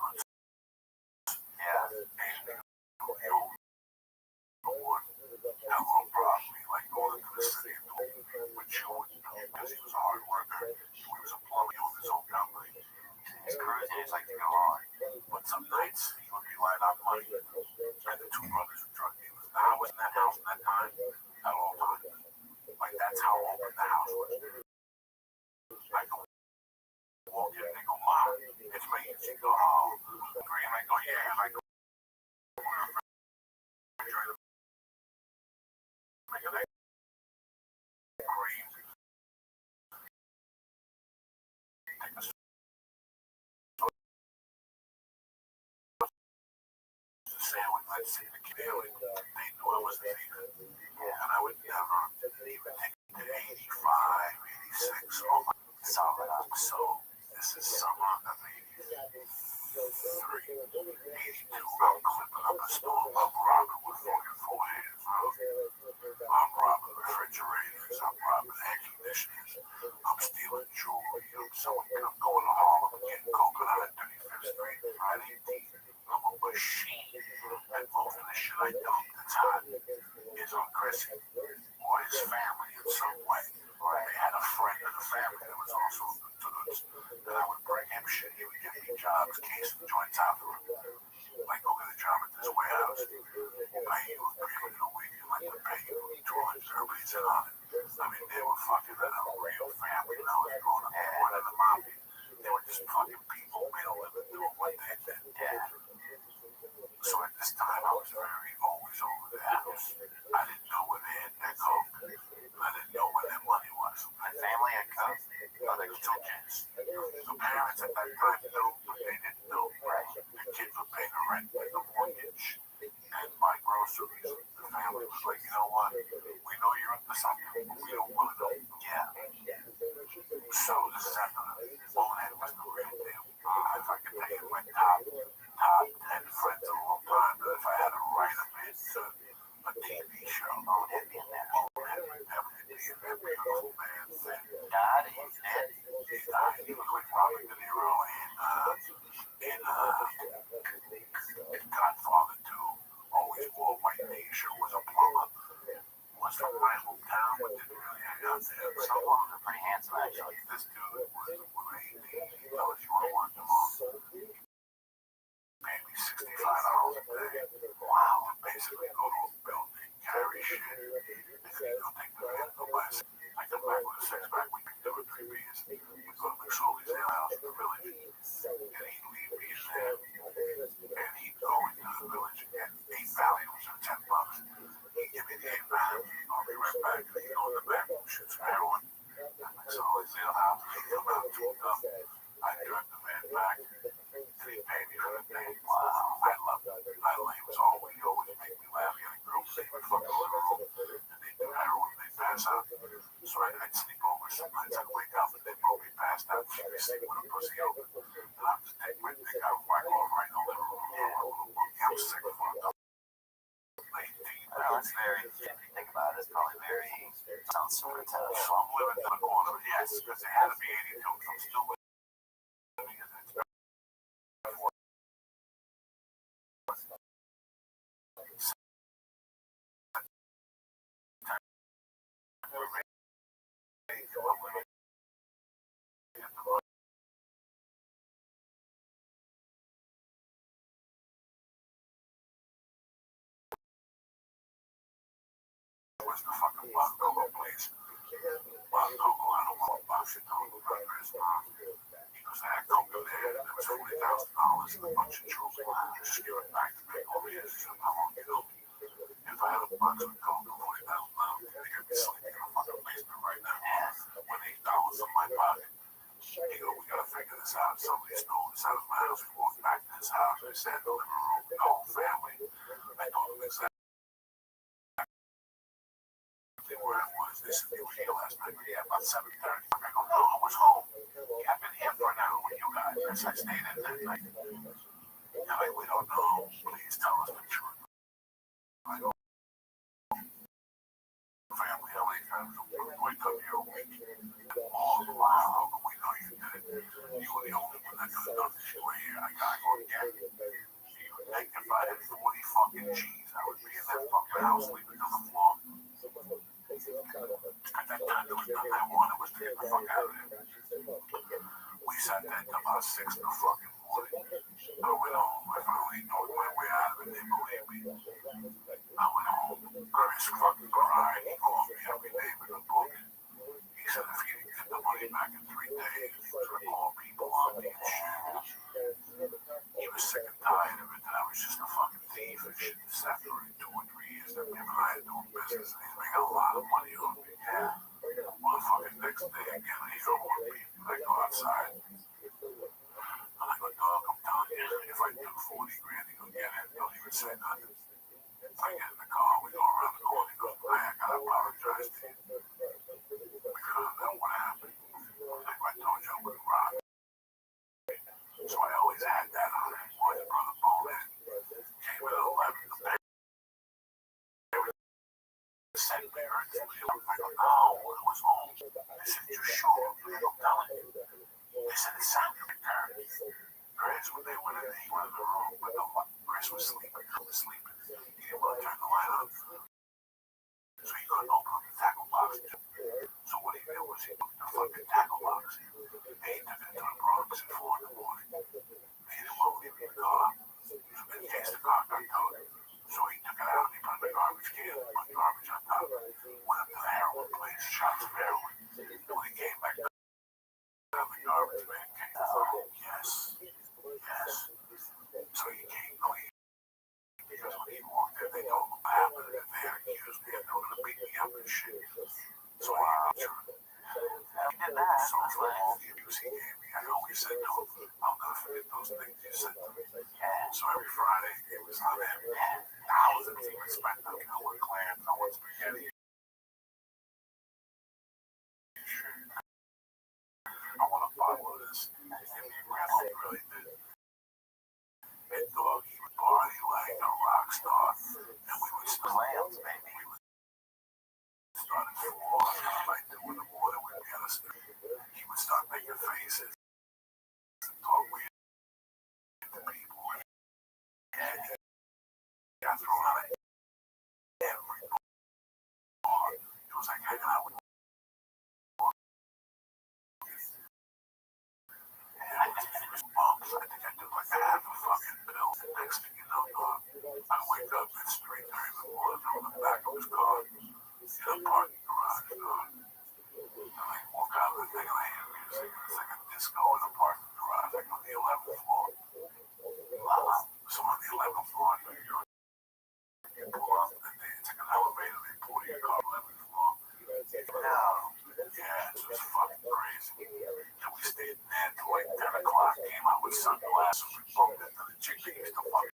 Yeah. Hello, probably like going to the city which you wouldn't know because he was a hard worker. He was a plumber on his own company. His career days like to go hard. But some nights he would be light on money. And the two brothers were drug dealers. Now I was in that house at that time at all times. Like that's how open the house was. I go walk in and they go, Mom, it's me. And she go, agree. And I go, yeah. And I go, make an sandwich, let's see the kid, they knew I was there. And I would never even take it to 85, 86. So this is summer of 83, 82. I'm clipping up a stove. I'm robbing with fucking 4 hands. I'm robbing refrigerators. I'm robbing air conditioners. I'm stealing jewelry. I'm going to Harlem and getting coconut at 35th Street. Friday. I'm a machine. And most of the shit I dumped that's hot is on Chrissy or his family in some way. They had a friend in the family that was also and I would bring him shit. He would give me jobs, cases, joints out for him. Like, go get a job at this warehouse. We'll pay you $300 a week. And like, we'll pay you $200. Everybody's in on it. I mean, they were fucking a real family. When I was growing up, one of the mafia. They were just fucking people. Made a living doing what they did. Yeah. So at this time, I was always over the house. I didn't know where they had their coke. I didn't know where their money was. My family had coke? Oh, they were 2 kids. The parents at that time knew, but they didn't know. Right. The kids were paying the rent and the mortgage and my groceries. The family was like, you know what? We know you're up to something, but we don't want to know. Yeah. So this is after the Bonehead was the real deal. If I could tell you my top 10 friends of all time, but if I had to write them into a TV show, Bonehead be in there. Bonehead would definitely be in there. Beautiful man, thin. God, he's dead. He died. He looked like Robert De Niro in Godfather 2. Always wore white t-shirt, was a plumber. Was from my hometown, but didn't really hang out there. So pretty handsome, actually. This dude was great. He knows you want to work him off. Paid me $65 a day. Wow. And basically go to a building, carry shit, and then go take the van, go buy a I come back with a 6-pack, we picked up 3 beers. We go to McSorley's Ale House in the village, and he'd leave me there, and he'd go into the village and get 8 Valiums for $10. He'd give me the 8 Valiums, I'll be right back, and he'd go in the back room, shoot some heroin. McSorley's Ale House, he'd come out, tuned up. I'd drive the van back, and he'd pay me for the day. Wow, I loved it. He was always make me laugh. He had a girl sitting in the fucking living room, and they'd do heroin, they'd pass out. So I'd sleep over some nights. I'd wake up and they'd both be passed out. She'd be sleeping with a pussy open. And I'd just take my dick out and whack off right in the living room. I'm sick of it. That's very, if you think about it, it's probably very, sounds super tough. So I'm living in the corner, yes, because it had to be 82. I'm still living in it. was the fucking Bob Coco place. Bob Coco, I don't want Bob shit to remember his mom. He was at Coco there, and there was $40,000 and a bunch of jewelry. Just give it back to me. All he is, I won't get up. If I had a box of Coco, $40,000, I think I'd be sleeping in a fucking basement right now with $8 in my pocket. He go, we gotta figure this out. Somebody stole this out of my house. We walked back to his house. We sat in the living room, the whole family. I told him exactly where I was. They said they were here last night. Yeah, about 7:30. I go, no, I was home. Yeah, I've been here for an hour with you guys. I stayed in that night. They're like, we don't know. Please tell us the truth. I go, family, LA fans, wake up here a week. Oh, wow, we know you did it. You were the only one that could have done this. You were here. I gotta go again. You would think if I had 40 fucking G's, I would be in that fucking house sleeping on the floor. At that time, there was nothing I wanted was to get the fuck out of there. We sat there till about 6 in the fucking morning. I went home. If I only know my way out of it, they believe me. I went home. Chris fucking cried. He called me every day with a book. He said if he didn't get the money back in 3 days, he was going to call people on me and shit. He was sick and tired of it, that I was just a fucking thief and shit. This after 2 or 3 years that him and I had doing business, and he's making a lot of money on me. Yeah. Well, the fucking next day again, he don't want me. I go outside. And I go, dog, I'm telling you, if I do 40 grand, he gonna get it. Don't even say nothing. I get in the car, we go around the corner, he goes, I gotta apologize to you. Because of that, what happened? Like I told you, I wouldn't rob. So I always had that on him. Boy, the brother Bowman came at 11 to pay. They sent me right to me. I go, no, it was home. They said, you sure? I'm telling you. They said, it sounded returned. Chris, when they went in, he went in the room, but no, Chris was sleeping. He was sleeping. He didn't want to turn the light on. So he couldn't open up the tackle box. So what he did was he took the fucking tackle box. He took it into the Bronx at 4 in the morning. He didn't want to leave the car. So in case the car got towed. So he took it out and he put it in the garbage can, put the garbage on top. Went up to the heroin place, shot some heroin. When he came back down, the garbage man came. Yes. Yes. So he came clean. Because when he walked in, they told him what happened, and they had accused me and they were going to beat me up and shit. So I answered. He did that. So for all the abuse he gave me, I always said to him, I'll never forget those things you said to me. So every Friday, it was on him. Thousands he would spend on no one clams, no one spaghetti. I want a bottle of this. And he really did. And dog, he would party like a rock star. And we would clams, baby. We would start at 4, like 2 in the morning, we'd be on the street. He would start making faces and talk weird to people. And he got thrown out of every bar. It was like hanging out with I think I did like half a fucking bill. Next thing you know, I wake up, it's 3:30 in the morning, I'm in the back of his car, in a parking garage, and I walk out of the thing and I hear music, it's like a disco in a parking garage, like on the 11th floor. So on the 11th floor, you pull up, and they take an elevator, they pull your car on the 11th floor. Yeah, it was fucking crazy. And we stayed there till like 10 o'clock, came out with sunglasses, we bumped into the chick that used to fucking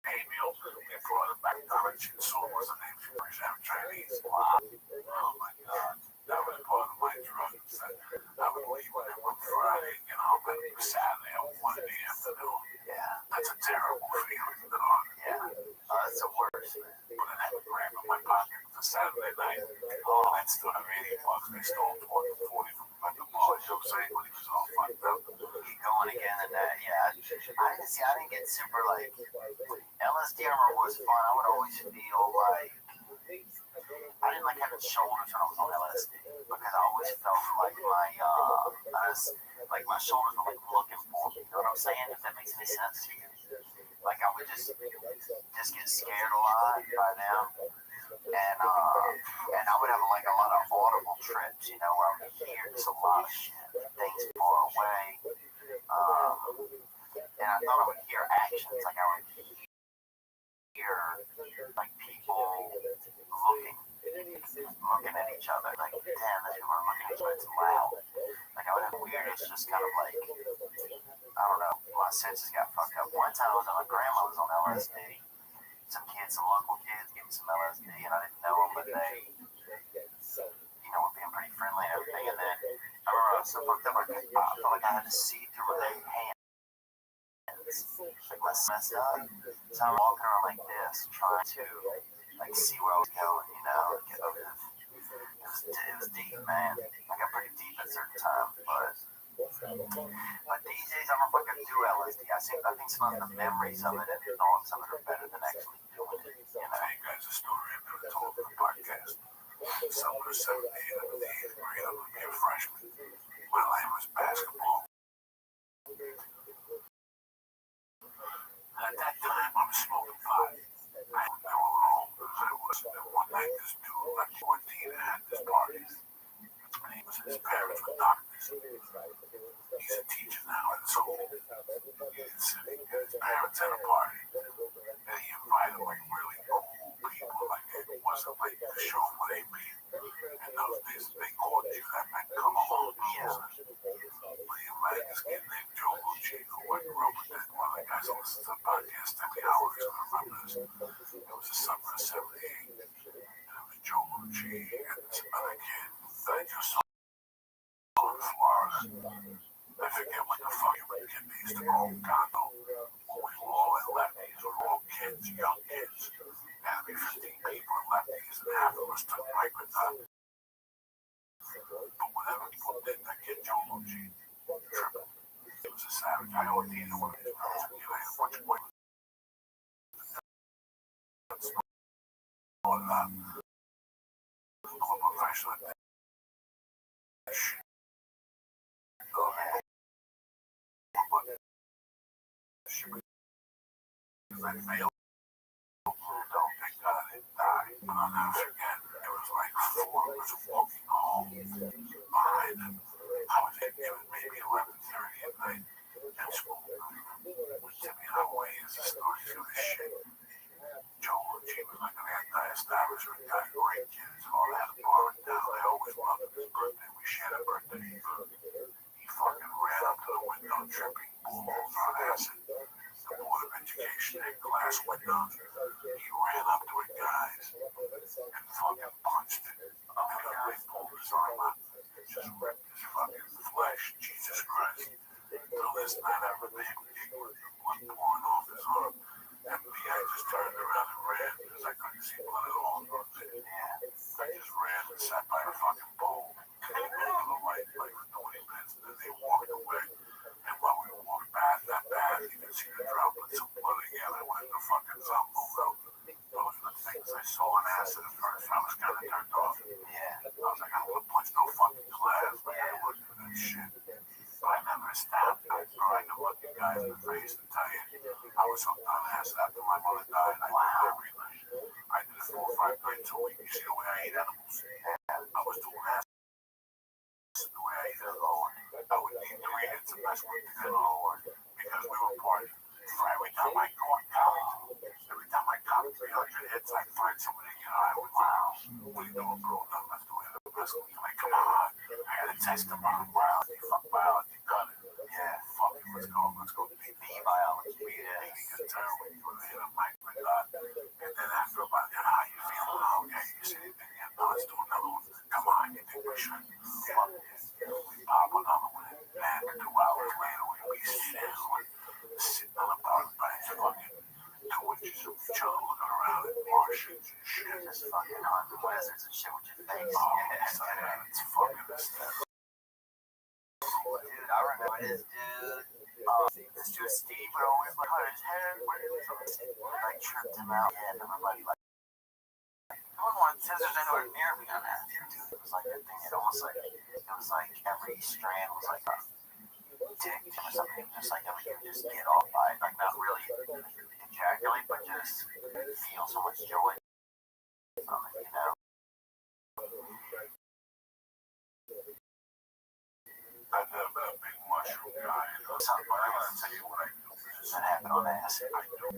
pay me over. We brought her back down and she saw what's her name, she was Chinese. Wow. Oh my God. That was part of my drugs. I would leave with him on Friday, you know, but it was Saturday at 1 in the afternoon. Yeah. That's a terrible feeling, dog. Yeah. That's the worst, man. But I had a gram in my pocket for Saturday night. Oh, I still have $80. They stole 20, 40 from the bar. You know what I'm saying? When he was all fucked up. Keep going again and that, yeah. I didn't get super like LSD armor was fun. I would always feel like I didn't like having shoulders when I was on LSD because I always felt like my shoulders were like looking for me. You know what I'm saying? If that makes any sense to you. Like I would just get scared a lot by them. And I would have like a lot of audible trips, you know, where I would hear just a lot of shit, things far away. And I thought I would hear actions, like I would hear like people looking at each other, like damn, these people are looking at each other, it's loud. Like I would have weirdest, just kind of like, I don't know, my senses got fucked up. One time my grandma was on LSD. Some local kids gave me some LSD, and I didn't know them, but they, you know, were being pretty friendly and everything. And then I remember I was so fucked up, I felt like I had to see through my hands. Like my messed up. So I'm walking around like this, trying to like see where I was going, you know. It was deep, man. I got pretty deep at certain times, but these days I'm a fucking do LSD. I think some of the memories of it and thoughts of it are better than actually doing it. You know? Tell you guys a story I've never told on the podcast. Summer of 78, I was the 8th grade. I was a freshman. My life was basketball. At that time, I was smoking pot. I went home. One night, this dude, like 14, had this party. And his parents were doctors. He's a teacher now at school. His parents had a party. And he invited like really cool people. Like it wasn't like the show where they be. In those days, they called you that meant come along. But he invited this kid named Joe Lucci, who I grew up with. One of the guys who listens to the podcast, Timmy Howard, is going to remember this. It was the summer of 78. And it was Joe Lucci and this other kid that I just saw in Florida. I forget what the fuck it was. They used to call him Gondo. We were all in lefties. We were all kids, young kids. There had to be 15 people in lefties, and half of us took microdot. But whatever people did, that kid Joe Lucci tripped. It was a savage. I always needed one of his girls. He had a bunch of women. But I'm a professional at that shit. I failed. Thank God I didn't die. But I'll never forget. It was like 4 of us walking home behind him. It was maybe 11:30 at night at school. Timmy Highway is a story through this shit. Joe Lucci was like an anti-establishment guy, great kids, all had a bar in town. I always loved him. His birthday, we shared a birthday. He fucking ran up to the window, tripping balls on acid. The Board of Education had glass windows. He ran up to it, guys, and fucking punched it. And then they pulled his arm out, just ripped his fucking flesh. Jesus Christ. Till this night I remember blood pouring off his arm. And me, I just turned around and ran because I couldn't see blood at all. I just ran and sat by a fucking pole. And they moved to the light like for 20 minutes, and then they walked away. And while we walked past that path, you could see the droplets of blood again. I went in the fucking Zumbo. Those are the things I saw on acid at first. I was kind of turned off. I was like, I don't want to punch no fucking class. Like, I looked for that shit. But I never stopped. I could look at guys in the face and tell you, I was hooked on acid after my mother died. I did every night. I did it 4 or 5 nights a week. You see the way I eat animals? I was doing acid the way I eat it alone. I would eat 3 hits of best week to get alone because we were partying. Every time I got 300 hits, I'd find somebody to get high with. Wow. What are you doing, bro? Nothing left to win the best week. I'm like, come on. I had a test tomorrow. Biology. Fuck biology. Got it. Yeah, fuck it. Let's go. B biology. Yeah, you can tell when you hit a mic with that. And then after about that, how you feeling? Okay, you see anything yet? No, let's do another one. Come on, you think we should? Fuck it. We pop another one. Man, 2 hours later, we sitting on a park bench, fucking 2 inches of each other, looking around at Martians and shit. Just fucking hunting lizards and shit with your face. It's fucking hysterical. Dude, I remember this dude. This dude Steve would always like cut his hair. Like tripped him out. Yeah, and everybody like. No one wanted scissors anywhere near me on that. Dude, it was like a thing. It was like every strand was like a dick or something. Just like you would just get off by it. Like not really ejaculate, but just feel so much joy from it. You something, but I'm going to tell you what I do. That happened on acid. I do.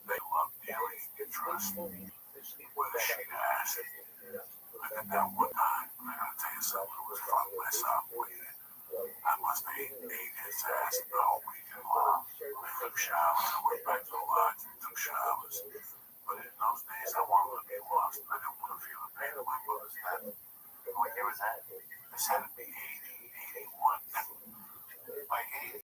They love dealing in trust with a sheet of acid. I did that one time. I gotta tell you something. It was fucking myself waiting. I must have ate his ass the whole weekend. Wow. I took showers. I went back to the lodge and took showers. But in those days, I wanted to be lost. I didn't want to feel the pain of my mother's death. What year was that? This had to be 80, 81. By 80.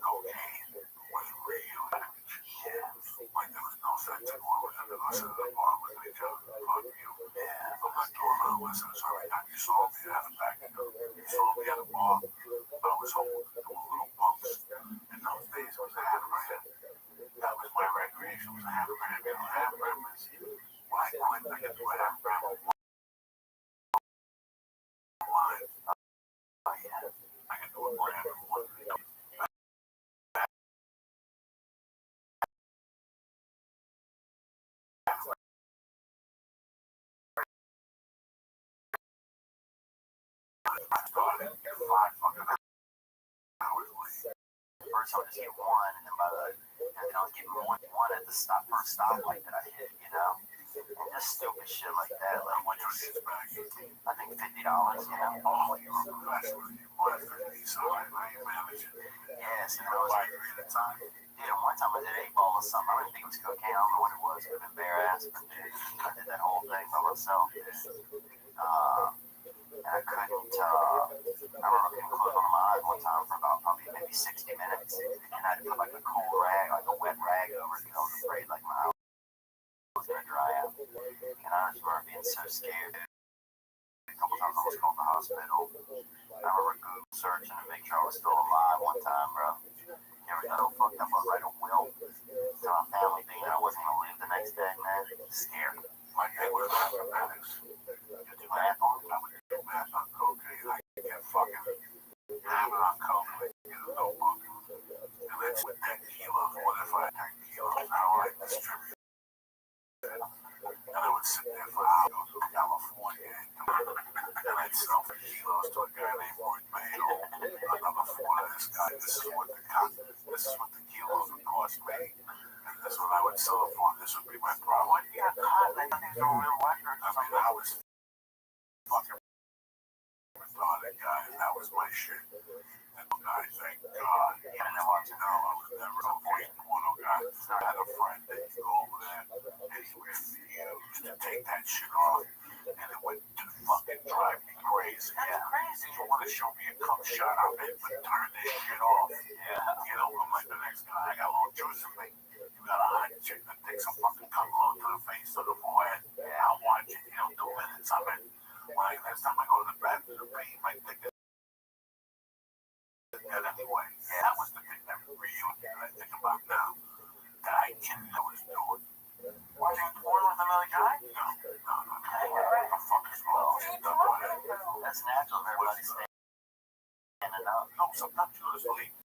Cocaine was real. Like there was no sense in going with him to listen to the bar with me. Fuck you. I'm not doing my lessons. Every time you saw me at the back, you saw me at the bar. I was home doing little bumps. In those days, it was a hammerhead. That was my recreation. It was a hammerhead. You know, hammerhead was when I quit, I could do a hammerhead on one line. I could do a gram in one. I started at 5 fucking hours late. First, I'll just get one, and then by the, and then I'll get one at the first stoplight that I hit, you know? And just stupid shit like that. Like, When your shit's back, I think $50, you know? oh, you were blessed with you. What for me? So I managed it. Yes, and I was Like, at the time, dude, one time I did 8 ball or something. I didn't think it was cocaine. I don't know what it was. It could have been bare ass, but dude, I did that whole thing by myself. And I couldn't, I remember I couldn't close one of my eyes one time for about probably maybe 60 minutes. And I had to put like a cool rag, like a wet rag over it because I was afraid like my eye was going to dry out. And I just remember being so scared. A couple times I was called to the hospital. I remember Google searching to make sure I was still alive one time, bro. Never got all fucked up. I write a will to my family thinking I wasn't going to live the next day, man. Scared. like they were mathematics. You do math on it. I would do math on cocaine. I could get fucking hammered on cocaine. You know, and that's with 10 kilos. What if I had 10 kilos? How I distribute it? And I would sit there for hours in California and I'd sell for kilos to a guy named Roy Mayo. Another four to this guy. This is what the kilos would cost me. And this is what I would sell it for. This would be my problem. What? You got caught? Like, these are real records. I mean, I was fucking retarded guy, and that was my shit. And I thank God. You gotta know what to know. I was never a point one of guys. I had a friend that used to go over there, and he used to take that shit off, and it would fucking drive me crazy. That's crazy. You want to show me a cum shot, I'm in, but turn this shit off. Yeah. You know, I'm like the next guy. I got a little choice of me. You got a hot chick that takes a fucking cum load to the face or the forehead. Yeah, I'll watch it. You know, 2 minutes. I'm in. Next time I go to the bathroom, I might think that anyway. Yeah, that was the thing that really I think about now. That I didn't know was doing. Why are you born with another guy? No. The fuck is wrong? That's natural. Everybody's standing up. No, sometimes you just leave.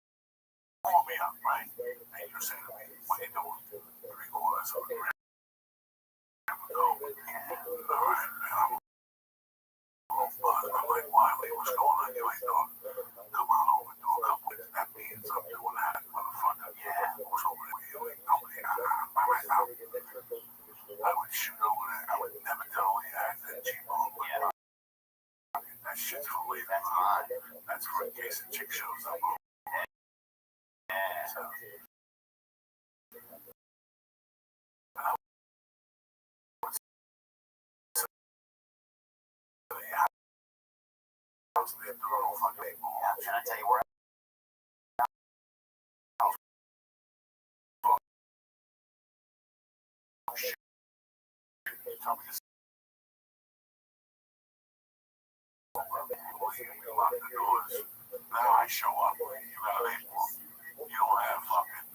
Call me up, right? And you say to me, what you doing? 3/4 of a gram. Go. All right, man. I'm like, Wiley, what's going on? You ain't doing. Come on over, do a couple of that means I'm doing that, motherfucker. Yeah, what's over there? You ain't nobody. I would shoot over there. I would never tell you that G-bone. Yeah. That shit's for leaving. That's mine. That's for in case a chick shows up. Yeah. So, Can I tell you where? Now I show up. You got an April. You don't have fucking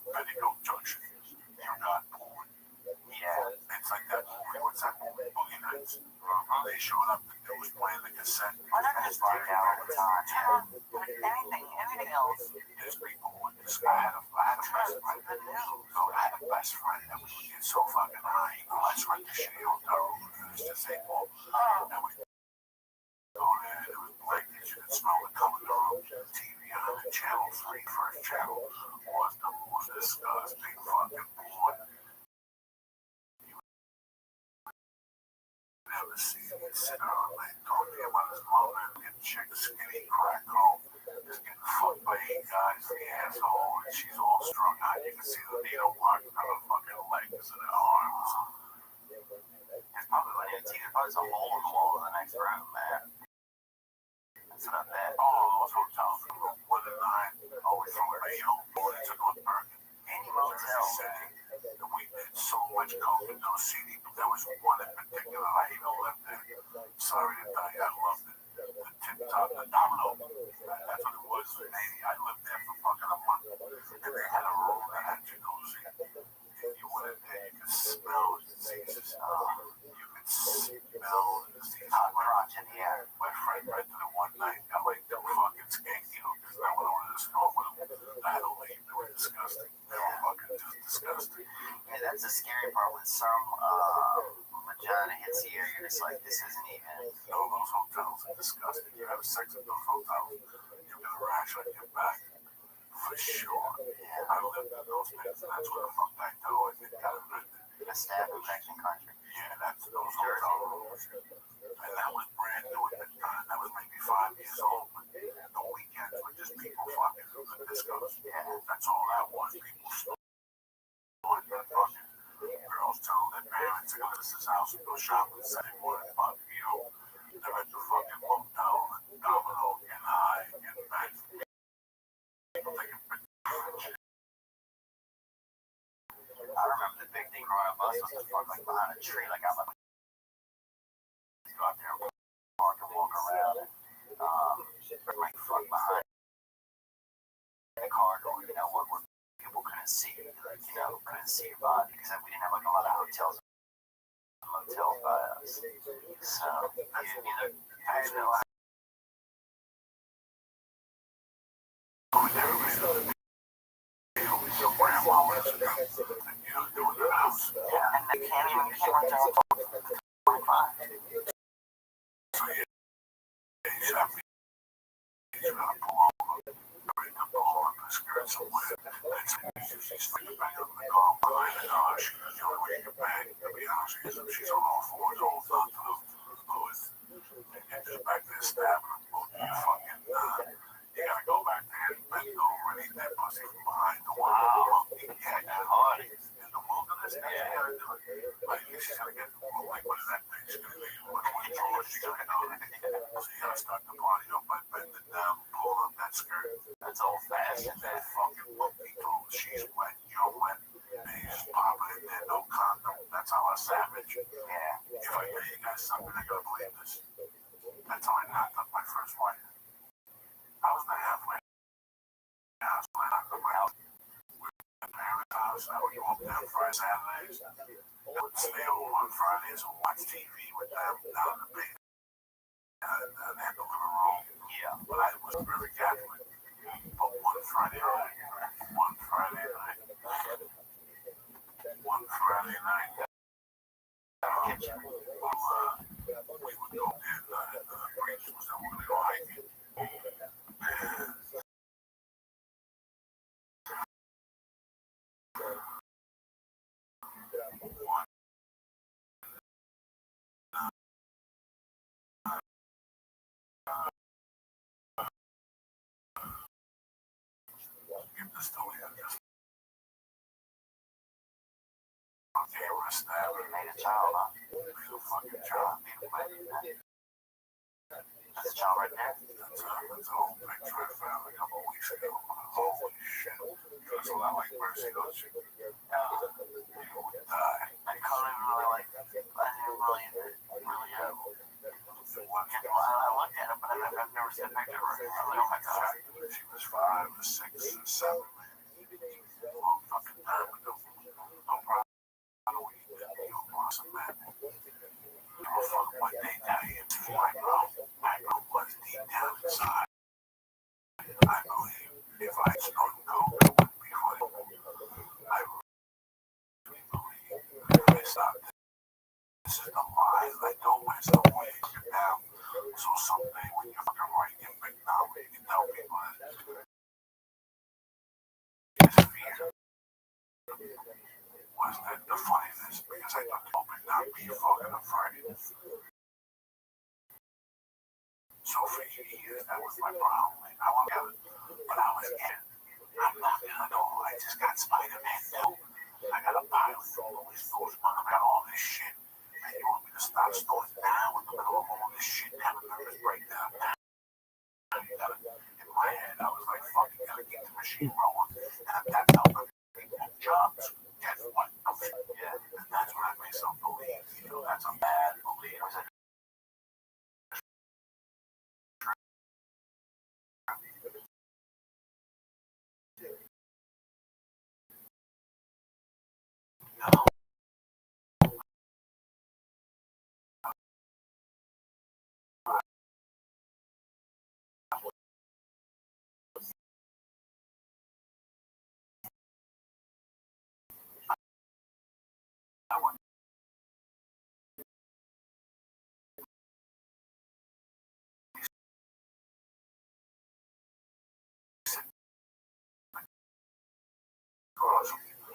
Petticoat Junction. You got porn. Yeah. It's like that movie. What's that movie? Boogie Nights. They showed up. It was playing the cassette. Why not just break out all the time? Anything else. There's people who this guy had a best friend. So I had a best friend that we would get so fucking high. Let's rent the shitty hotel room. It was just April. And we because you could smell it coming through TV on the channel 3, first channel, was the most disgusting fucking porn you ever seen. He'd sit on like talking about his mother and getting chick skinny crack home. Just getting fucked by 8 guys in the asshole, and she's all strung out. You can see the needle marks on her fucking legs and her arms. It's probably like a team. There's a hole in the wall in the next room, man. That's not bad. Oh, those hotels were 1 and 9, always from Rio, going to North Bergen. Any motel. And we did so much coke in those cities, but there was one in particular I even lived there. Sorry to tell you, I loved it. The Tip Top, the Domino. That's what it was in Haiti. I lived there for fucking a month. And they had a room that had jacuzzi. And you went in there, you could smell diseases. You could smell disease. Hot crotch in the air. My friend rented it one night. I'm like, them fucking skank, you know, because I went over to the store with them. I had to leave. They were disgusting. They were fucking just disgusting. Yeah, that's the scary part when some vagina hits the air. You're just like, this isn't even. No, those hotels are disgusting. You have sex at those hotels, you get a rash on your back. For sure. I lived in those things, and that's where the fuck I go. I think I lived in A stab infection country. yeah, that's those hotel rooms. And that was brand new at that time. That was maybe 5 years old. But the weekends were just people fucking in the discos. Yeah. That's all that was. People snorting and fucking. Girls telling their parents to go to this house and go shopping Saturday morning. Fuck you. They're at the fucking motel and Domino getting high and getting back. People taking pictures. I remember the big thing growing up. Us was to fuck like behind a tree, like out like go out there and park and walk around and like fuck behind the car door, you know, where people couldn't see, like, you know, couldn't see your body because we didn't have like a lot of hotels by us. So either I don't know. Your grandma was and you doing the house. Yeah, and they can't even run down 25. So you have me. You gotta pull over. Bring the ball on the skirt somewhere. She's thinking back on the car behind the car. She's the only way you can bang. To be honest with you, she's on all fours, all done to the hood. And just back there stabbing her. You fucking you gotta go back there and bend over and eat that pussy from behind the wall. Yeah, that hard. In the wilderness, that's what you gotta do. Like, she's gonna get, like, what is that thing? She's gonna be, what drawers she gonna do? So you gotta start the body up by bending down, pulling up that skirt. That's old fashioned. That fucking monkey told she's wet, you're wet. He's popping in there, no condom. That's how I savage. Yeah. If I tell you guys something, I gotta believe this. That's how I knocked up my first wife. I was the halfway house when I knocked up my house. We were at my parents' house. I would go up there on Friday, Saturdays. I would stay home on Fridays and watch TV with them down in the basement. And they had the living room. Yeah, but I was really Catholic. But one Friday night, we would go and the preacher was that we're gonna go hiking. And give the story of this camera stab and made a child, huh? Made a fucking child. That's a child right there. That's a whole picture I found a couple of weeks ago. Holy shit. It looks a lot like Mercy, don't you? You would die. I couldn't even really like. I didn't really. I looked at it, but I've never seen a picture of her. I'm like, oh my god. She was 5 or 6 or 7. A long fucking time ago. I'm proud of what you did. You're awesome, man. You're fucking one day down here to my mouth. I know what's deep down inside. I believe if I start coke, it wouldn't be funny. I really believe if I stop this is the lie. I know myself weighing you down. So someday when you're fucking right in bed, now you can tell people that it's fear. Was that the funniness? Because I thought people would not be fucking afraid. So for years, that was my problem. I want to, but I was in. I'm not gonna go. I just got Spider-Man too. I got a pile of all these stores. I got all this shit. And you want me to start stores now? In the middle of all this shit, have a nervous breakdown now. In my head, I was like, fuck, you gotta keep the machine rolling. And that's how people jobs. Guess what? Yeah, and that's what I myself believe. You know, that's a bad belief.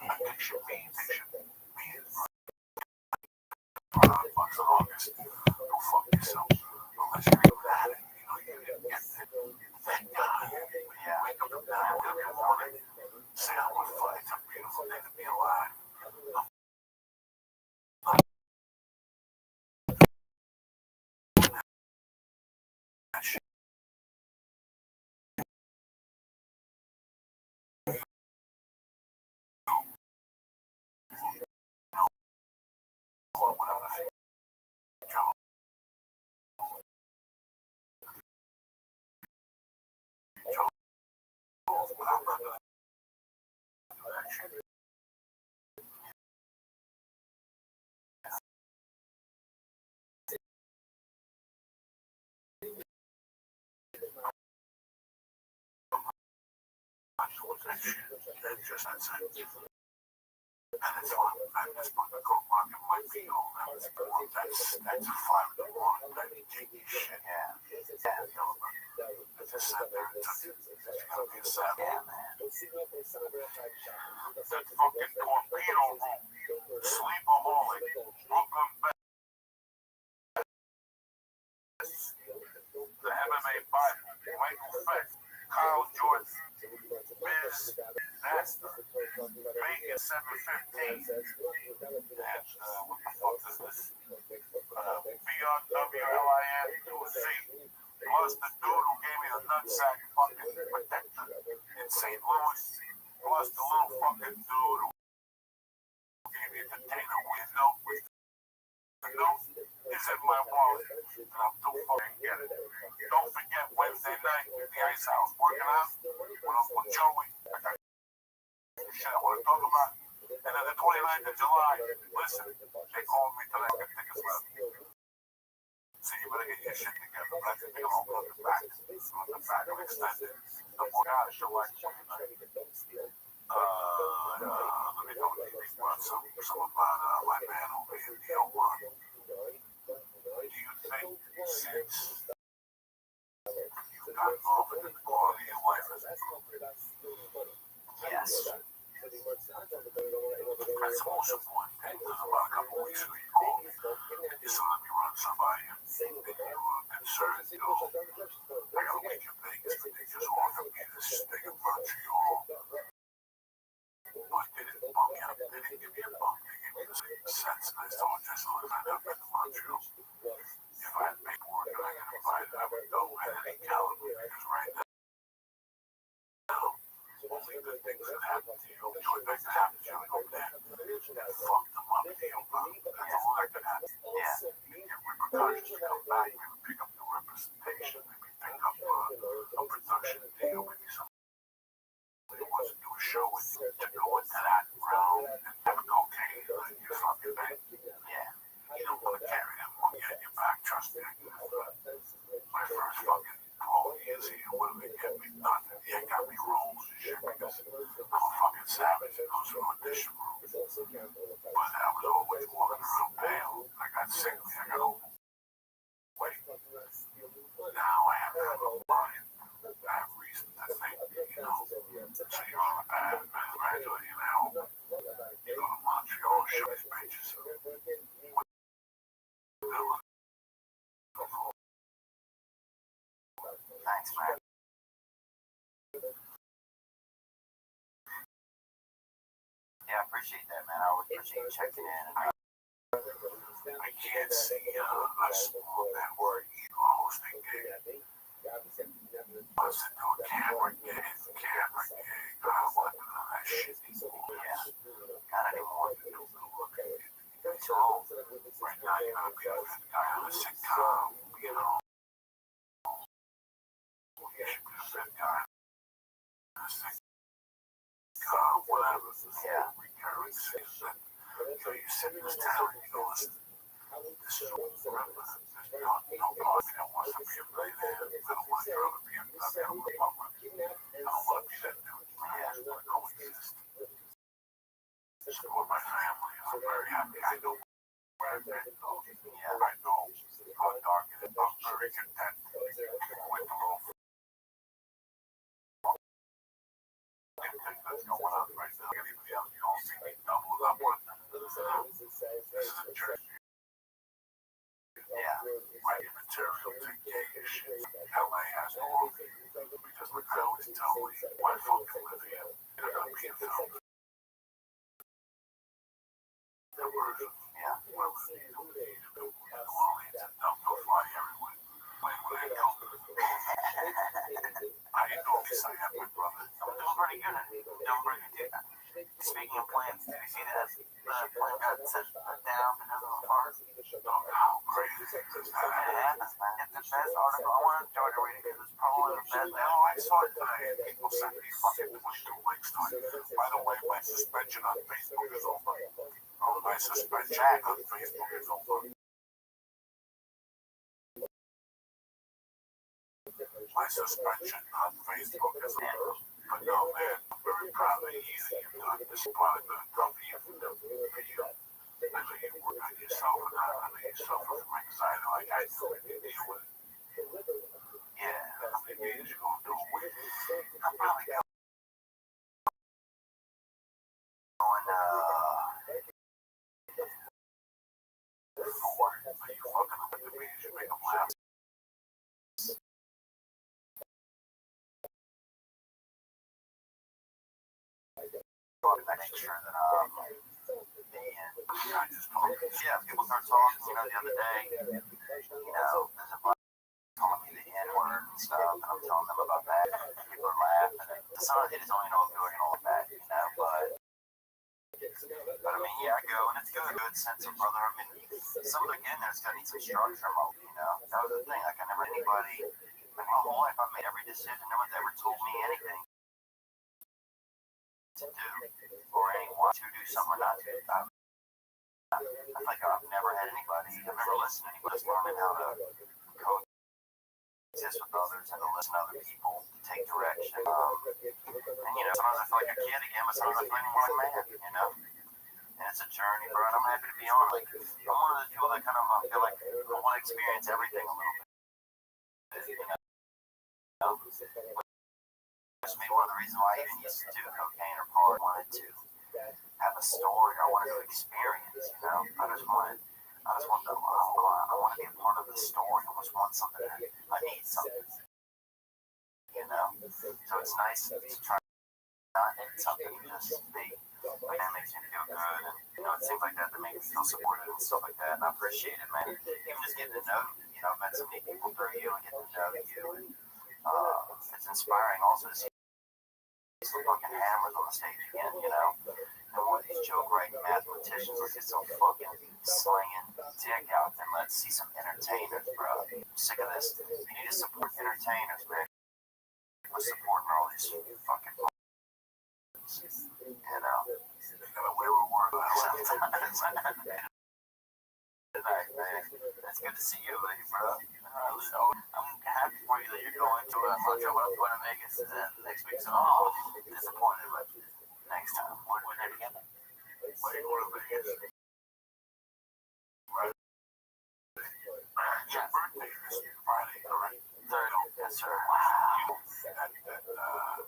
Addiction means months of August. Go fuck yourself. Unless you do that, you know, you didn't get it. Thank God. Yeah, wake up at 9 in the morning. Say, I want to fight. It's a beautiful day to be alive. That shit. Just that's it. And it's on. I just put the coke rock in my feel. That's a 5 to 1. That you take your shit. Yeah. Yeah. I just sat there and took it. It's gonna be a sad. Yeah, man. That fucking torpedo room. Sleepaholic. Brooklyn Best. The MMA Bible. Michael Fett. Kyle Jordan. Biz. Nasty. Vegas 715. And what the fuck is this? BRWLIN2Z. Plus the dude who gave me the nutsack fucking protector in St. Louis. Plus the little fucking dude who gave me a container window. The note is in my wallet. And I'm too fucking get it. Don't forget Wednesday night at the Ice House working out with Uncle Joey. I got shit I want to talk about. And then the 29th of July, listen, they called me today. I got tickets left. So you better get your shit together. But I think I'm on the back. On the back of extended. The more out of show like 29. Let me know if you want some about my man over here, the O1. Do you think since you've gotten off in the quality of your life has improved? Yes. That's the most important thing. About a couple of weeks ago, you called me. You said, let me run somebody. And you were concerned, you know, I gotta make your Vegas, but they just offered me this thing in Montreal. But they didn't bump me up. They didn't give me a bump. They gave me the same sense. And I told you, so if I'd have been in Montreal, if I had made work and I got invited, I would go at any caliber. Because right now, only good things that happen to you, the only things that happen to you, I go there. Fuck them up, feel about it. That's all that could happen. Yeah. You get repercussions to come back, maybe pick up new representation, maybe pick up a production deal, maybe somebody wants to do a show with you to go into that realm and have cocaine in your fucking bank. Yeah. You don't want to carry that money on your back, trust me. My first Thanks, man. Yeah, I appreciate that, man. I always appreciate you checking in. I can't see us on that word hosting game. Was it no camera game? Camera game. I wasn't on that shit anymore. Yeah, not anymore. It's old. Right now, you're gonna be a fit guy on a sitcom, you know. You should be a fit guy on a sitcom, whatever. Yeah. Recurring season. So you sit in this town and you go, listen, this is forever. There's no party that wants to be a millionaire. I don't want you to be a Republican. I don't want to be that dude. I just want to coexist. Support my family. I'm very happy. I know where I've been. Yeah. I know how dark it is. I'm very content with the little that's going on right now. Anybody else, you don't see me double up on this is a jersey. Yeah. My material to gauge LA has all of it. Because look, I always tell me, why fucking live here? You're not being filmed. There were, Yeah. well, New Orleans and they'll fly everywhere. When I go, I know this, I have my brother. I'm doing pretty good. Speaking of planes, did you see that the plane got set down because of the fire? Oh, how crazy is It that? happens, man. It's the best article. I want to enjoy to read it because it's probably the best. No, I saw it today. People sent me fucking 22 links to it. By the way, my suspension on Facebook is over. Oh, my suspension on Facebook is over. My suspension on Facebook is over. But no, man, I'm very proud of you that you've done. This is probably going to cover you for you. I know you work on yourself, and I know you suffer from anxiety like I do. You deal with it. Yeah. How many meetings you going to do a week? I'm probably going Four. Are you fucking with the meetings? You make them laugh. make sure that yeah, people start talking, the other day, there's a black calling me the N-word and stuff, and I'm telling them about that, and people are laughing, and some of it is only all good and all of that, but I mean, yeah, I go, and it's good sense of brother. I mean, some of it, again, there's got to need some structure, that was the thing, like, I never had anybody, like, my whole life, I made every decision, no one's ever told me anything to do, or anyone to do something or not to. I feel like I've never had anybody, I've never listened to anybody learning how to coexist with others and to listen to other people, to take direction. And sometimes I feel like a kid again, but sometimes I feel like more like a man, And it's a journey, bro, and I'm happy to be on. Like, I'm one of those people that kind of feel like I want to experience everything a little bit. That's maybe one of the reasons why I even used to do cocaine or part. I wanted to have a story. I wanted to experience. I just wanted to. I want to be a part of the story. I just want something. I need something. So it's nice to try not need something. Just be. Like that makes me feel good, and it seems like that makes me feel supported and stuff like that. And I appreciate it, man. Even just getting to know you. I've met so many people through you and getting to know you, and it's inspiring also to see some fucking hammers on the stage again, and one of these joke-writing mathematicians, let's get some fucking slinging dick out and let's see some entertainers, bro. I'm sick of this. We need to support entertainers, man. We're supporting all these fucking where we were sometimes. Tonight, man. It's good to see you, lady, bro. I'm happy for you that you're going to Vegas next week. So, disappointed, but next time we're there together. Why are you going to Vegas? Right. Your birthday is Friday, correct? Third, yes, sir. Wow. And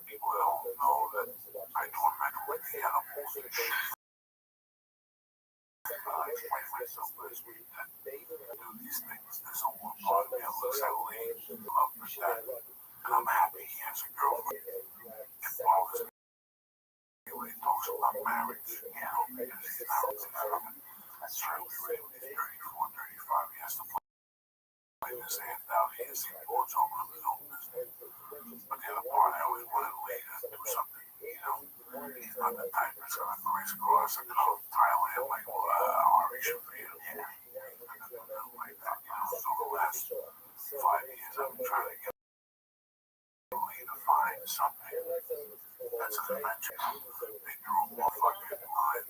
people don't know that I torment with the animals and shit. I explained myself last week that I do these things. There's a one part of me that looks at Lee, love for that. And I'm happy he has a girlfriend. And bothers me when he talks about marriage, you know, because he's not really fucking. That's true. Really, when he's 34, 35, he has to play his hand out. He has the boards over his own business. But the other part, I always wanted to lead and do something, you know. He's not the type that's going to race across and go to Thailand like, Ari should be. Yeah. Like that, you know. So the last 5 years, I've been trying to get Lee to find something that's an adventure in your own motherfucking mind.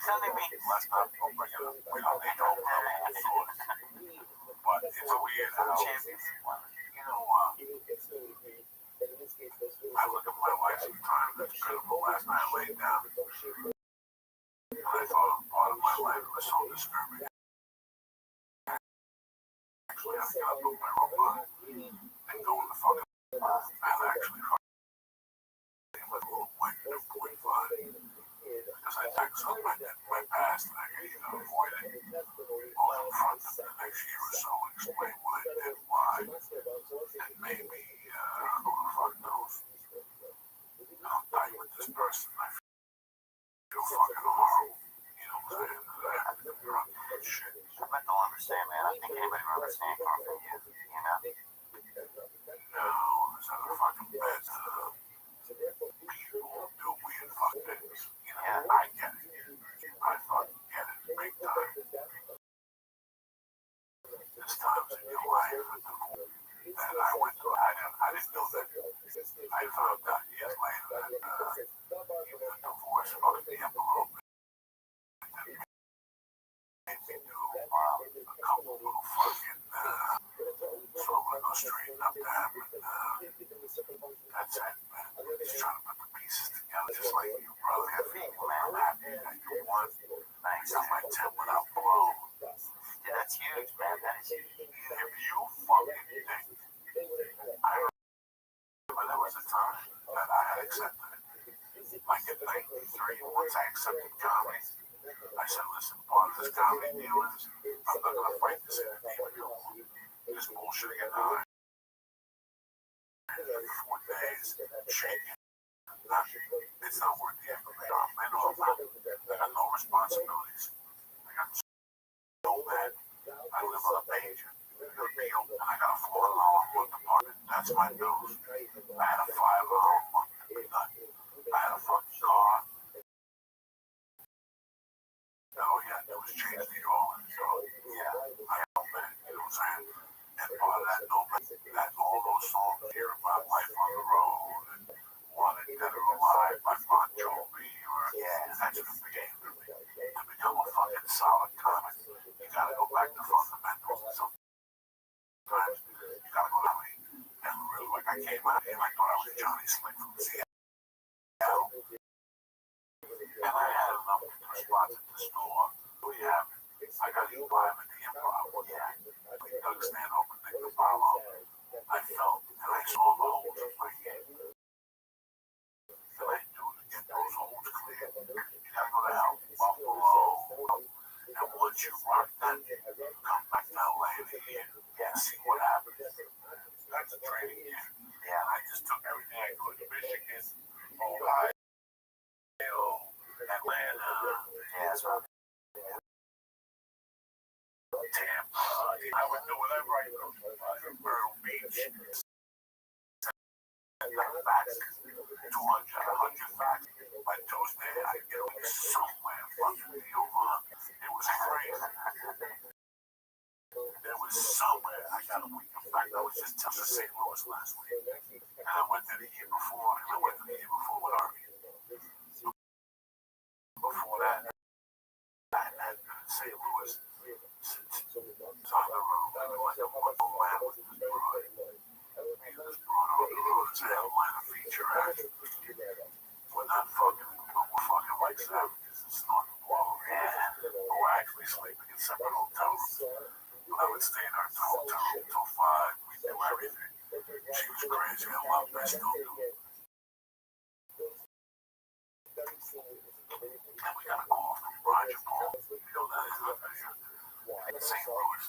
Sending me. Let's not bring it up. We don't need all the thoughts. But it's weird how, you know, I look at my life sometimes, it's beautiful. Last night I laid down, and I thought part of my life was so disturbing. Actually, I got to put my rope on and go in the fucking and actually fucking with a little white 2.5 because I think something my past and I can either avoid it or confront them the next year or so and explain what I did, why, and maybe who the fuck knows. I'm dying with this person. I feel fucking horrible. You know what I'm saying? Because I have to run this shit. I don't understand, man. I think anybody would understand coming from you, you know? No, there's other fucking beds. People do weird fuck things. You know, yeah. I get it. I fucking get it big time. There's times in your life that I went through. I didn't know that. I found out years later that even a divorce fucked me up a little bit. Made me do a couple little fucking so I'm gonna go straighten up that and that's it, man. Just trying to put the pieces together just like you, brother. I'm happy that you won. Thanks. I'm like 10 without blow. Yeah, that's huge, man. That is huge. If you fucking think, I remember there was a time that I had accepted it. Like in 93, once I accepted comedy, I said, listen, part of this comedy deal is I'm not gonna fight this anymore. This bullshit again now. 4 days, shaking. It's not worth the effort. I'm in all that. I got no responsibilities. I got so bad. I live on a page. And I got a $4 a month apartment. That's my nose. I had a $5 a month. I had a fucking car. Oh yeah, there was change the oil. So yeah, I know man. You know what I'm saying? And part of that, that all those songs here about life on the road and Wanted Dead or Alive by Bon Jovi, or that's just the game for me. To become a fucking solid comic, you gotta go back to fundamentals. And sometimes you gotta go down and really, like I came out here, I thought I was Johnny Slick from Seattle, and I had a number of spots at the store. We have, I got you live at the Improv. Yeah. Doug Stanhope and Nick Apollo. I felt and I saw the holes in my head. And I knew to get those holes cleared, you gotta go to hell, Buffalo. And once you rock that, you come back to LA and here, see what happens. That's a training year. Yeah, I just took everything I could. Michigan, Ohio, Atlanta. Yeah, that's right. Tampa. I would do whatever I could. Myrtle Beach. 200 facts. By Tuesday, I get away somewhere fucking deal on. It was crazy. There was somewhere I got a week. In fact, I was just to St. Louis last week. And I went there the year before, and I went there the year before with Army. Before that, I had been in St. Louis since on the road. I was at one land with this broad. This broad on the road is a headline feature act. We're not fucking, but we're fucking like savages and snorting blow. Yeah. We're actually sleeping in separate hotels. I would stay in her hotel until 5. We do everything. She was crazy. I love her. I still do. And we got a call from Roger Paul. You know that is up there. St. Louis.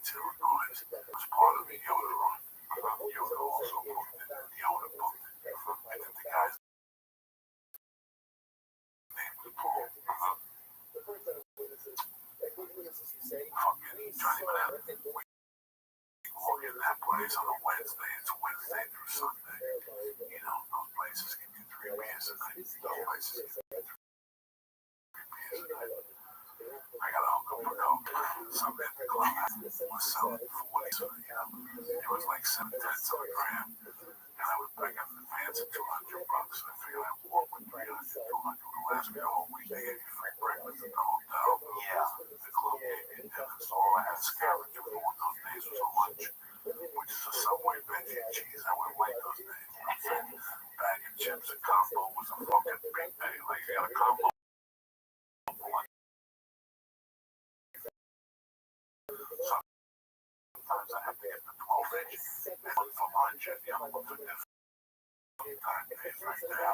too noise was part of the Yoda run. Yoda also booked it. Yoda booked it. I think the guy's name was Paul. Fucking Johnny Manhattan. We walk in that place on a Wednesday. It's Wednesday through Sunday. You know, those places give you 3 beers a night. Those places give you 3 beers a night. I got a hook up for coke. Something at the club was selling for 40, so, you know, it was like 7 cents on a gram. And I got the fans at $200. I figured I'd walk with 300, 200 would last me the whole week. They gave you free breakfast at the hotel. Yeah. The club gave me dinner, so all I had to scavenge for one of those days was a lunch, which is a Subway veggie and cheese. I went away those days. Bag of chips and combo was a fucking big day. Like, you got a combo for lunch. Sometimes I have to get the 12 inch and one for lunch, and the other one for dinner. Sometimes it's right there.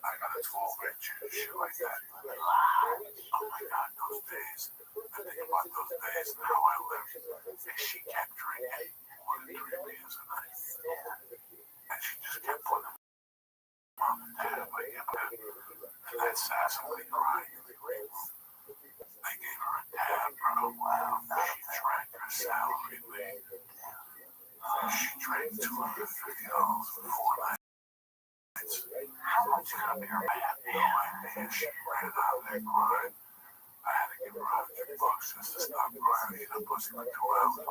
I got a 12 inch and shit like that. Oh my God, those days. I think about those days and how I lived. And she kept drinking 1 to 3 beers a night. And she just kept putting them on the tab. Like, yeah, that sassily crying. They gave her a tab, bro. Wow. She drank her salary leave. She drank $250 for 4 nights. How much did I hear back? No idea. She ran out of that grind. I had to give her $100 just to stop crying. Eat a pussy for 2 hours.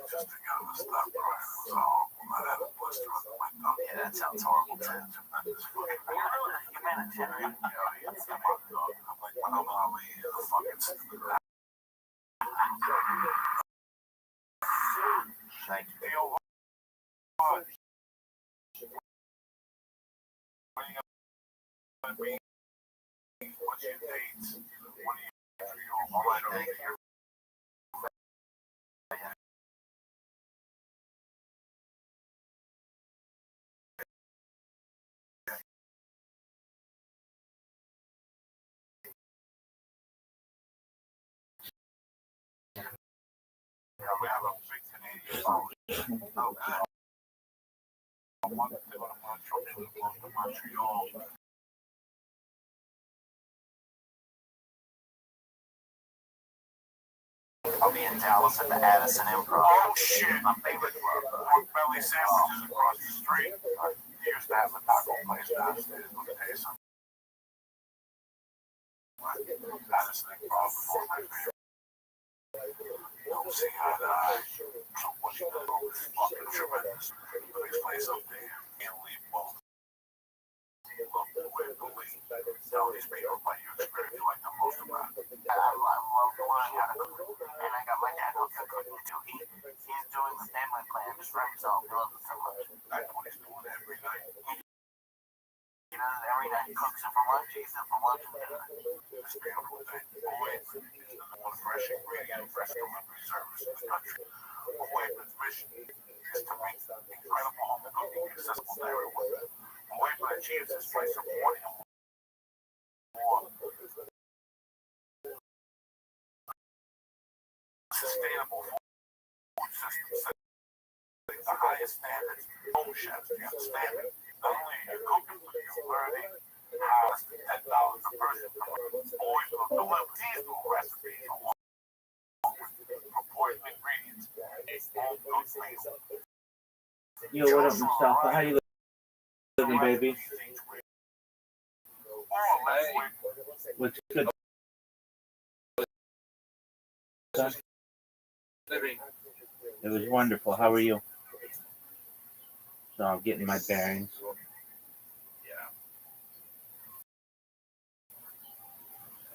Just to get her to stop crying. It was horrible. I had a blister on my thumb. Yeah, that sounds horrible, too. Tremendous fucking humanitarian. Yeah, he's I'm like, I'm Ali, the fucking stupid rat. Thank you. Hey, yo, what? What are you gonna be? What's your dates? What are you for your all right, thank you. Yeah, we have a big Canadian song. Oh, good. I wanted to go to Montreal. I'll be in Dallas at the Addison Improv. Oh shit! My favorite club. Pork belly sandwiches across the street. He used to have a taco place downstairs. Let me tell you something. Addison Improv was one of my favorites. Don't see eye to eye. So what you know is fucking tremendous. Please play something. Can't leave both. Love the way to believe. Tell these people what you experience like the most about it. I love learning how to cook. And I got my dad hooked up cooking too. He's doing the family plan just for himself. He loves it so much. That's what he's doing every night. He does it every night. He cooks it for lunch. He eats it for lunch and dinner. It's a beautiful thing. Always. It's the one fresh ingredient, fresh delivery service in the country. Awaken's mission is to make incredible home cooking accessible to everyone. Awaken achieves this place of morning and more sustainable food systems setting the highest standards. Home chefs, you understand it? Not only are you cooking, but you're learning how to spend $10 a person. Always will deliver seasonal recipes along with important ingredients. Home cooked meals. Yo, what up, Mustafa? How you living, baby? What's good? Son? It was wonderful. How are you? So I'm getting my bearings. Yeah.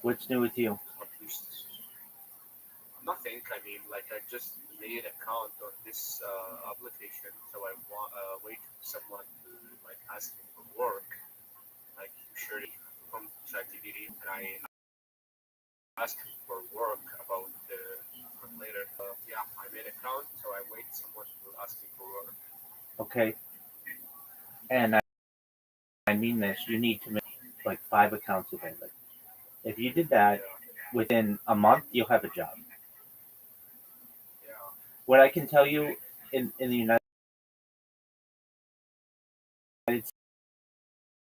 What's new with you? Nothing. I mean, like I just made an account on this application, so I wait for someone to like ask me for work, like usually from ChatGPT, and I asked him for work about later. Yeah, I made an account, so I wait someone to ask me for work. Okay. And I mean this, you need to make like 5 accounts a day. If you did that, within a month, you'll have a job. What I can tell you in the United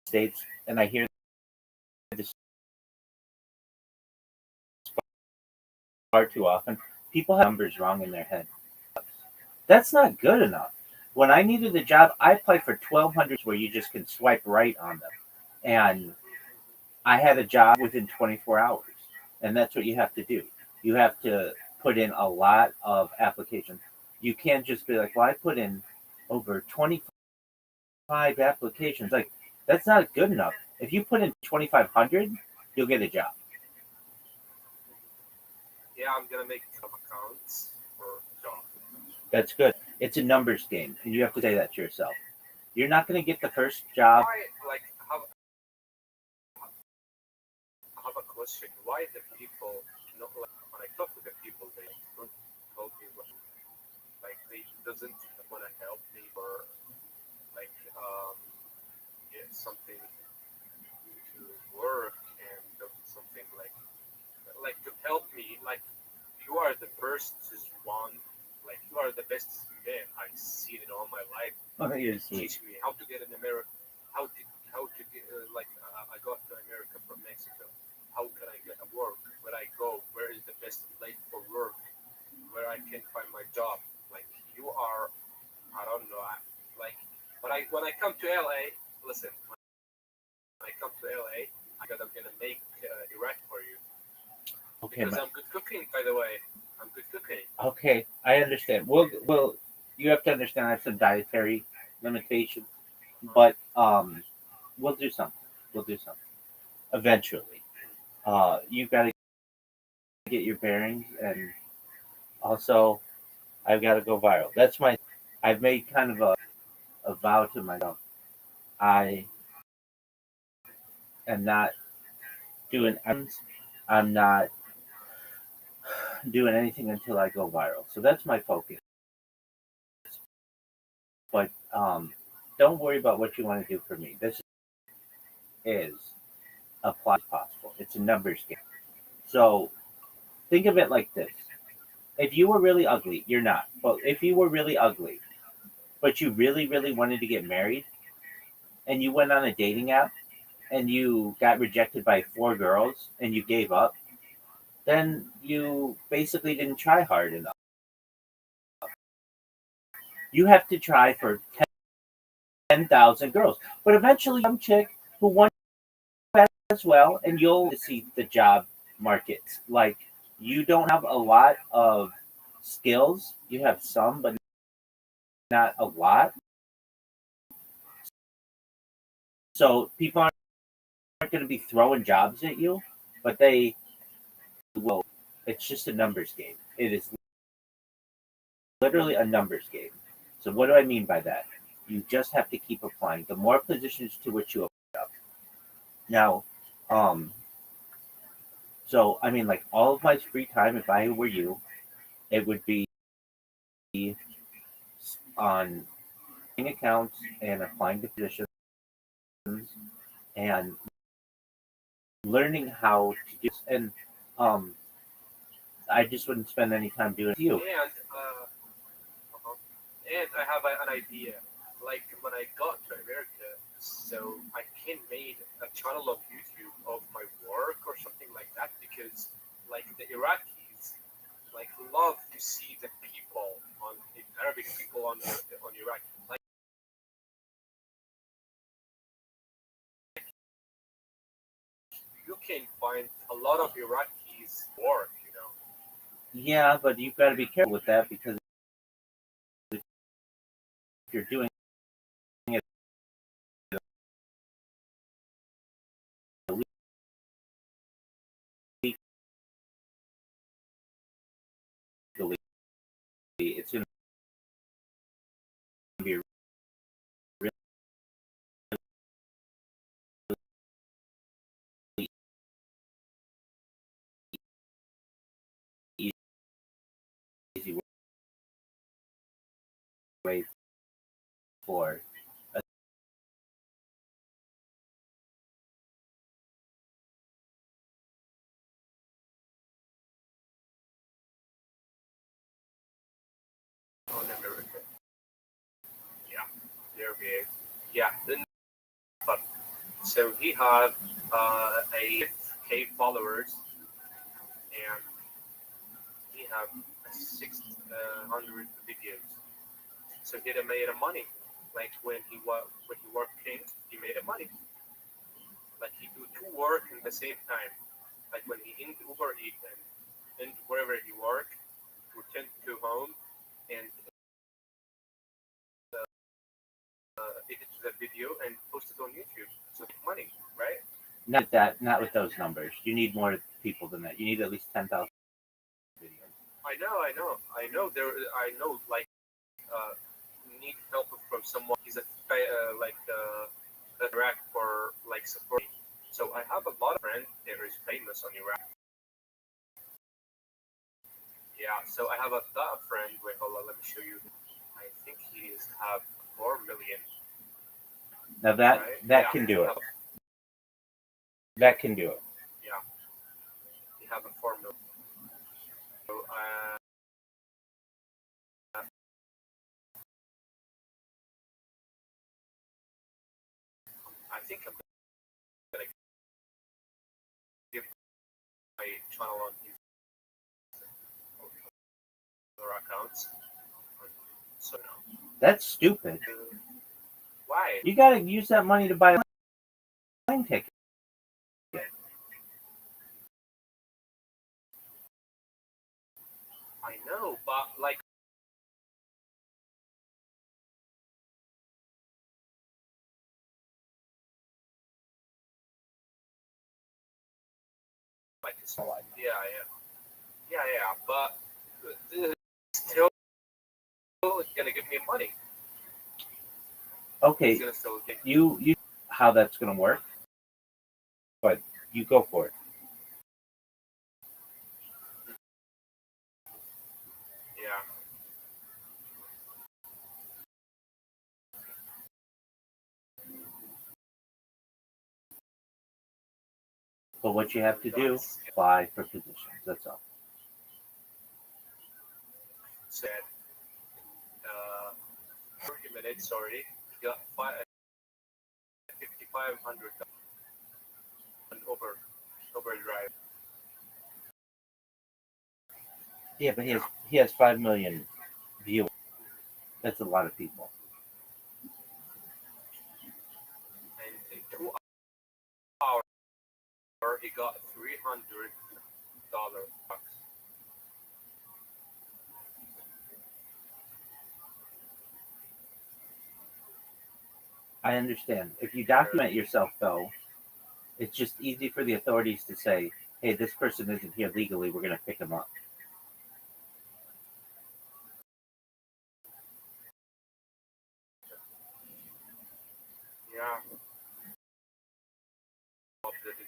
States, and I hear this far too often, people have numbers wrong in their head. That's not good enough. When I needed a job, I applied for 1,200 where you just can swipe right on them. And I had a job within 24 hours. And that's what you have to do. You have to put in a lot of applications. You can't just be like, well, I put in over 25 applications. Like, that's not good enough. If you put in 2,500, you'll get a job. Yeah, I'm gonna make some accounts for job. That's good. It's a numbers game, and you have to say that to yourself. You're not going to get the first job. Why, like, have a question. Why the people, not like when I talk with the people, they don't help me. Like they doesn't want to help me or like get something to work and something like to help me. Like you are the first one. Like you are the best man I've seen in all my life. Oh, you're sweet. Teach me how to get in America, how to get I got to America from Mexico. How can I get a work? Where I go? Where is the best place for work? Where I can find my job? Like you are, I don't know. Like when I come to LA, listen. When I come to LA, I'm gonna make Iraq for you Okay, because I'm good cooking. By the way, I'm good cooking. okay, I understand. Well, you have to understand I have some dietary limitations, but we'll do something. We'll do something eventually. You got to get your bearings, and also I've got to go viral. That's my. I've made kind of a vow to myself. I am not doing errands. I'm not doing anything until I go viral. So that's my focus. But don't worry about what you want to do for me. This is apply as possible. It's a numbers game. So think of it like this. If you were really ugly, you're not. But if you were really ugly, but you really, really wanted to get married, and you went on a dating app, and you got rejected by 4 girls, and you gave up, then you basically didn't try hard enough. You have to try for 10,000 girls. But eventually, some chick who wants as well, and you'll see the job market. Like, you don't have a lot of skills. You have some, but not a lot. So people aren't going to be throwing jobs at you, but they will. It's just a numbers game. It is literally a numbers game. So what do I mean by that? You just have to keep applying. The more positions to which you apply. Now, um, so I mean, like all of my free time, if I were you, it would be on accounts and applying to positions and learning how to do. And um, I just wouldn't spend any time doing it. You. And I have an idea. Like when I got to America, so I can make a channel of YouTube of my work or something like that because like the Iraqis like love to see the people on the Arabic people on Iraq. Like you can find a lot of Iraqis work, you know. Yeah, but you've got to be careful with that because if you're doing it illegally, it's going to be really easy way for on America. Yeah, there we are. Yeah, then, but so he had a K followers, and he had 600 videos. So he made a money. Like when he working, he made a money. Like he do two work in the same time. Like when he in Uber Eat and wherever he work, return to home and edit the video and post it on YouTube. So make money, right? Not with those numbers. You need more people than that. You need at least 10,000 videos. I know. I know. Like, need help from someone. He's a Iraq for like support. So I have a lot of friends that is famous on Iraq. Yeah. So I have that friend. Wait, hold on. Let me show you. I think he have 4 million. Now that can do it. That can do it. Yeah. You have a 4 million. So I think I'm gonna give my channel on his other accounts. So no. That's stupid. Why? You gotta use that money to buy a plane ticket. I know, but like it's yeah, but still gonna give me money. Okay, He's gonna still give you how that's gonna work, but you go for it. yeah. But what you have to do, apply for positions. That's all. Said 30 minutes already. He got 5,500 on overdrive. Yeah, but he has 5 million viewers. That's a lot of people. And in 2 hours he got $300 bucks. I understand. If you document yourself, though, it's just easy for the authorities to say, "Hey, this person isn't here legally. We're going to pick him up." Yeah.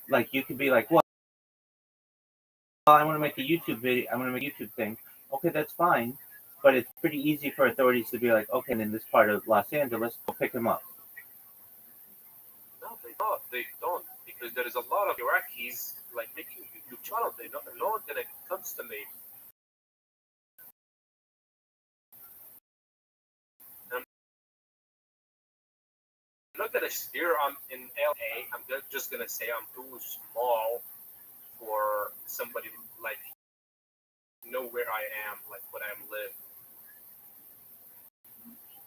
Like you could be like, "Well, I want to make a YouTube video. I want to make a YouTube thing." Okay, that's fine, but it's pretty easy for authorities to be like, "Okay, and in this part of Los Angeles, we'll pick him up." No, they don't. They don't because there is a lot of Iraqis like making YouTube channels. They don't. No one's gonna come to me. I'm not gonna steer. I'm in LA. I'm just gonna say I'm too small for somebody like know where I am, like what I'm live.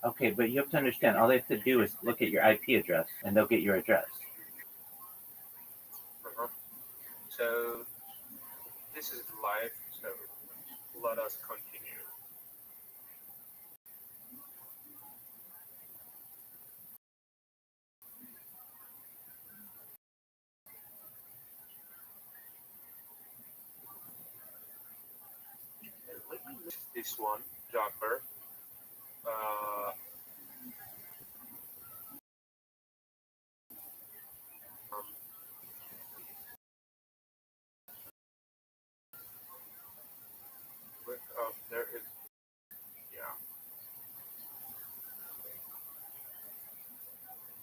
Okay, but you have to understand. All they have to do is look at your IP address, and they'll get your address. Uh-huh. So this is live. So let us continue. Let me list this one, Jumper. Uh, um, there is, yeah.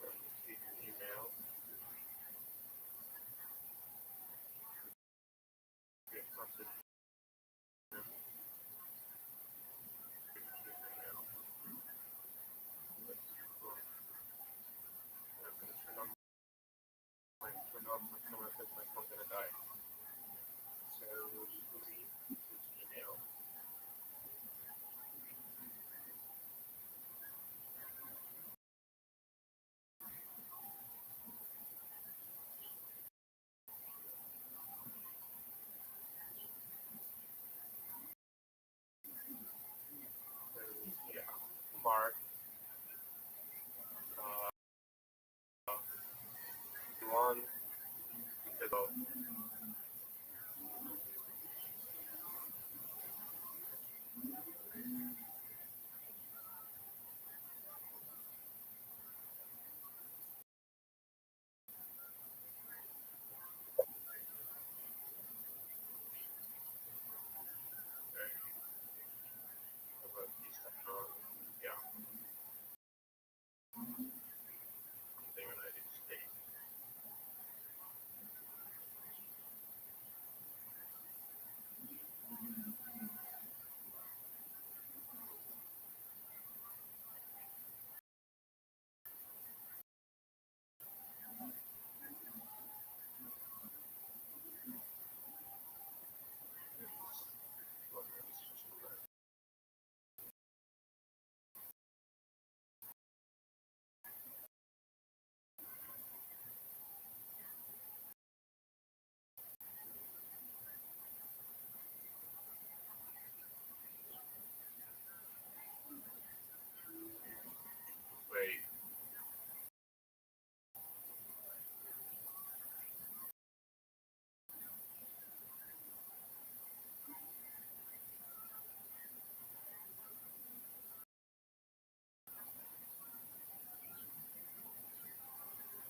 Let me see the email.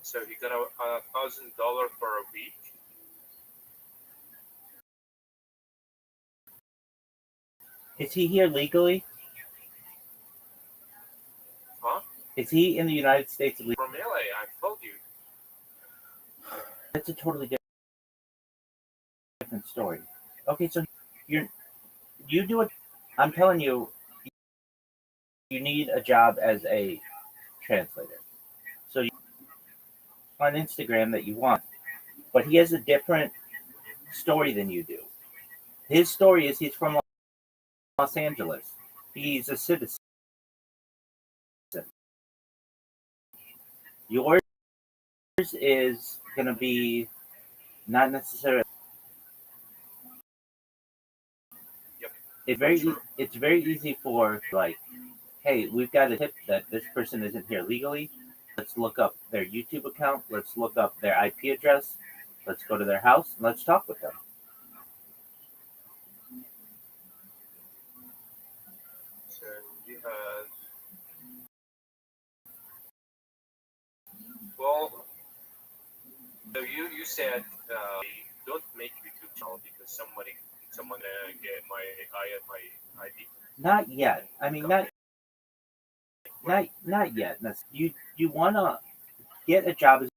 So he got $1,000 for a week. Is he here legally? Huh? Is he in the United States legally? From LA, I told you. That's a totally different story. Okay, so you do it. I'm telling you, you need a job as a translator. So you on Instagram that you want, but he has a different story than you do. His story is he's from Los Angeles. He's a citizen. Yours is going to be not necessarily. Yep. It's very easy for like, hey, we've got a tip that this person isn't here legally. Let's look up their YouTube account. Let's look up their IP address. Let's go to their house and let's talk with them. So he has. Well, so you said don't make YouTube channel because someone get my ID. Not yet. I mean, not yet. You want to get a job as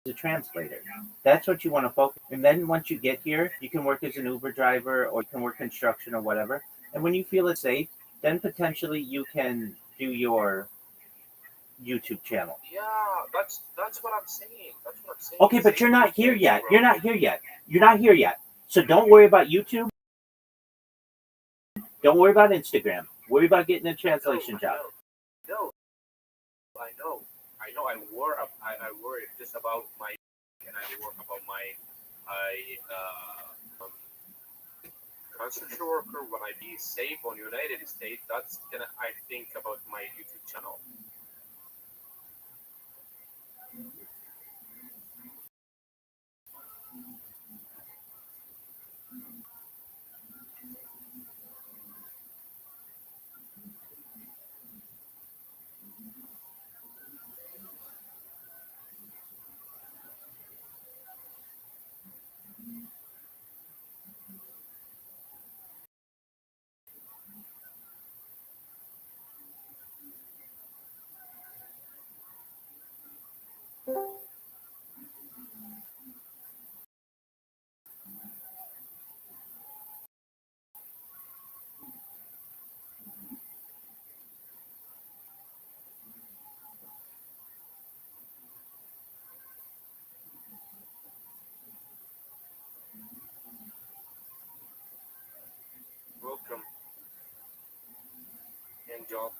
a translator. That's what you want to focus. And then once you get here, you can work as an Uber driver or you can work construction or whatever. And when you feel it's safe, then potentially you can do your YouTube channel. Yeah, that's what I'm saying. That's what I'm saying. Okay, but you're not here yet. You're not here yet. You're not here yet. So don't worry about YouTube. Don't worry about Instagram. Worry about getting a translation job. No, I know. I worry just about my and I work about my construction worker when I be safe on United States. That's gonna I think about my YouTube channel. Welcome, Angel.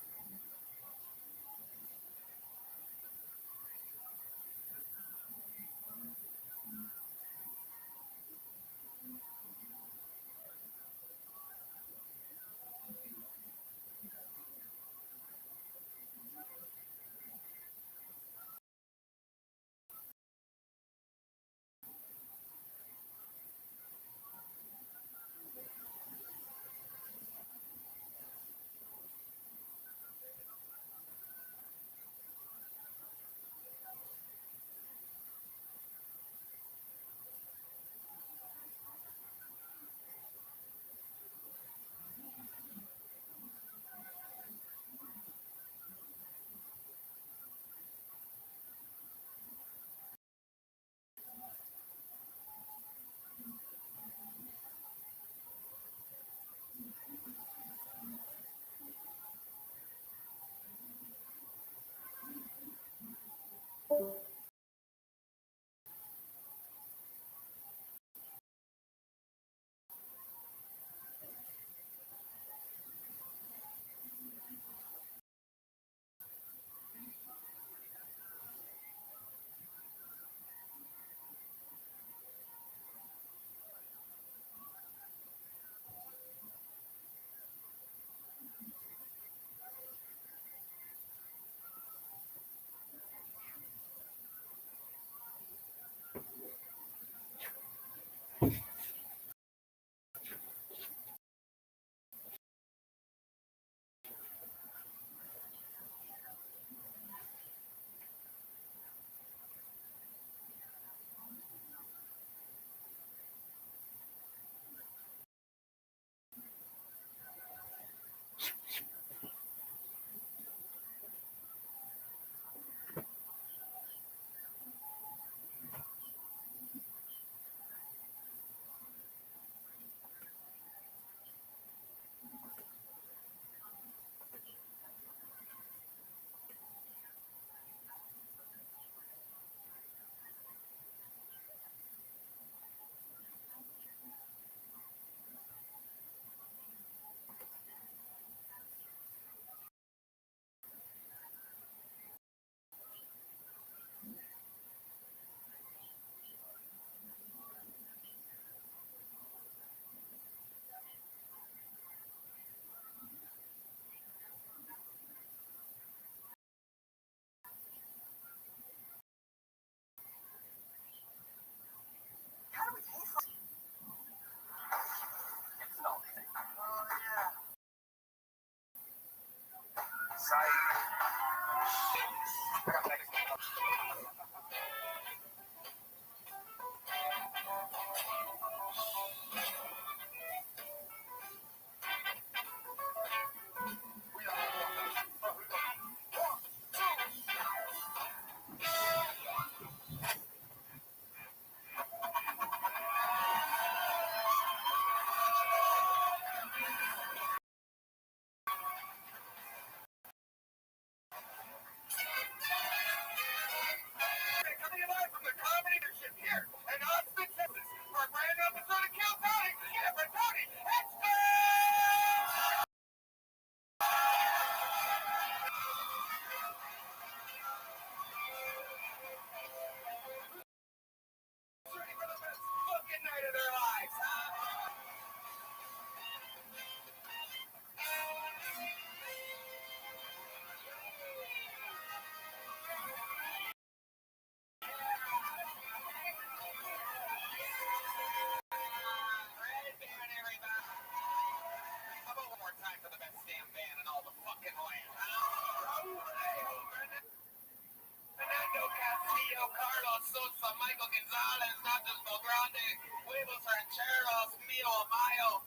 Rancheros, Mio Mayo.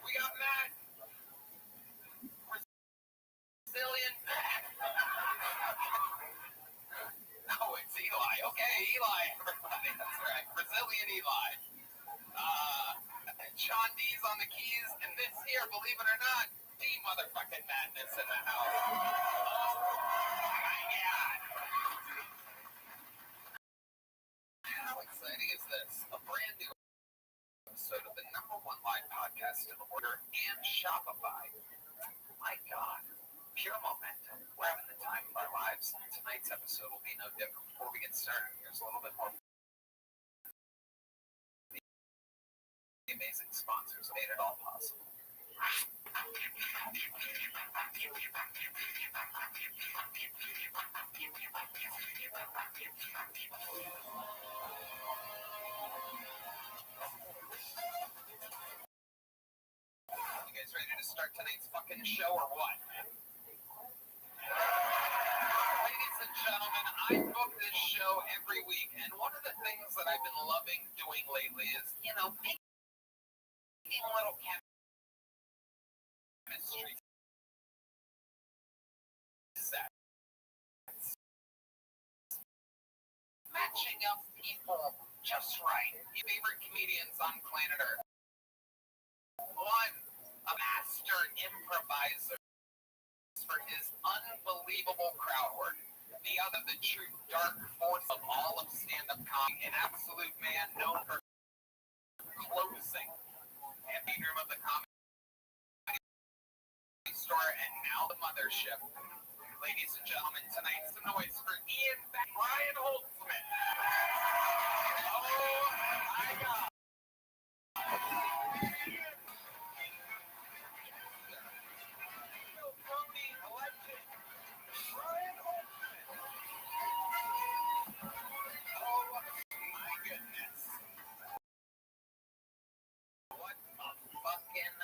We got Matt. Brazilian. No, it's Eli. Okay, Eli. That's right. Brazilian Eli. Sean D's on the keys, and this here, believe it or not, D motherfucking madness in the house. Oh my God. How exciting is this? A brand new episode of the #1 live podcast in the order and Shopify. My God. Pure momentum. We're having the time of our lives. Tonight's episode will be no different. Before we get started, here's a little bit more. The amazing sponsors made it all possible. You guys ready to start tonight's fucking show or what? Ladies and gentlemen, I book this show every week, and one of the things that I've been loving doing lately is, making a little chemistry set. Matching up people just right. Your favorite comedians on planet Earth. One, a master improviser for his unbelievable crowd work. The other, the true dark force of all of stand-up comedy, an absolute man known for closing the room of the comedy store and now the mothership. Ladies and gentlemen, tonight's the noise for Ian Brian Holtzman. Oh my God. Tony, legend, Brian Holtzman. Oh my goodness. What a fucking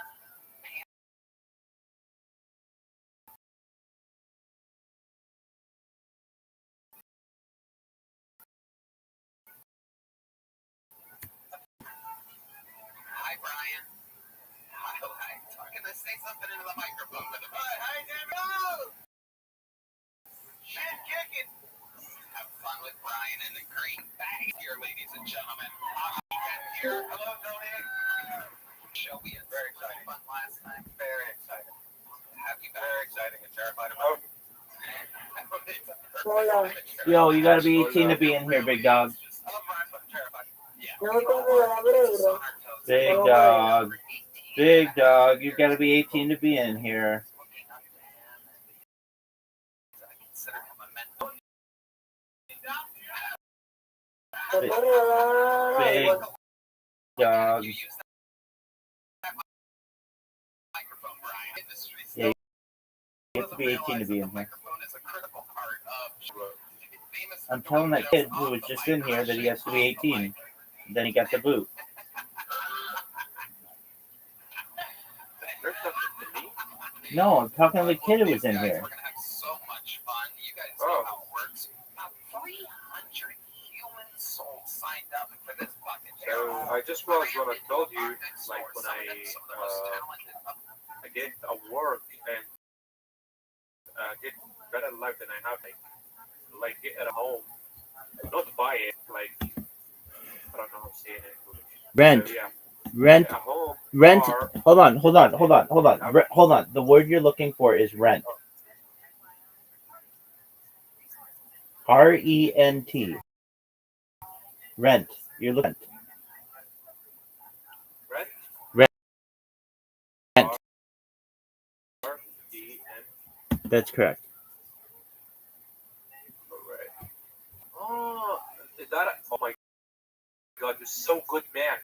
Hi, Brian. Hi. Talking to say something into the microphone. Hi, David. Shit kicking. Have fun with Brian and the green bag here, ladies and gentlemen. Here. Hello, Tony. Show we had very exciting fun last time. Very exciting. Happy, very exciting and terrified about it. Yo, you gotta be 18 to be in here, big dog. Big dog. Big dog. You gotta be 18 to be in here. Big dog. Yeah, you have to be 18 to be in here. I'm telling that kid who was just in here that he has to be 18. Then he got the boot. No, I'm talking to the kid who was in here. We're gonna have so much fun. You guys know how it works. About 300 human souls signed up for this bucket. So I just was what I told you, like when I get a work and get better life than I have, like get at home, not buy it, like I don't know how to say it in English. Rent. So, yeah. Rent. At home, Rent. or, Hold on. Hold on. The word you're looking for is rent. R-E-N-T. Rent. You're looking. rent. Rent. R-E-N. That's correct. Correct. Oh, is that? Oh my God, you're so good, man.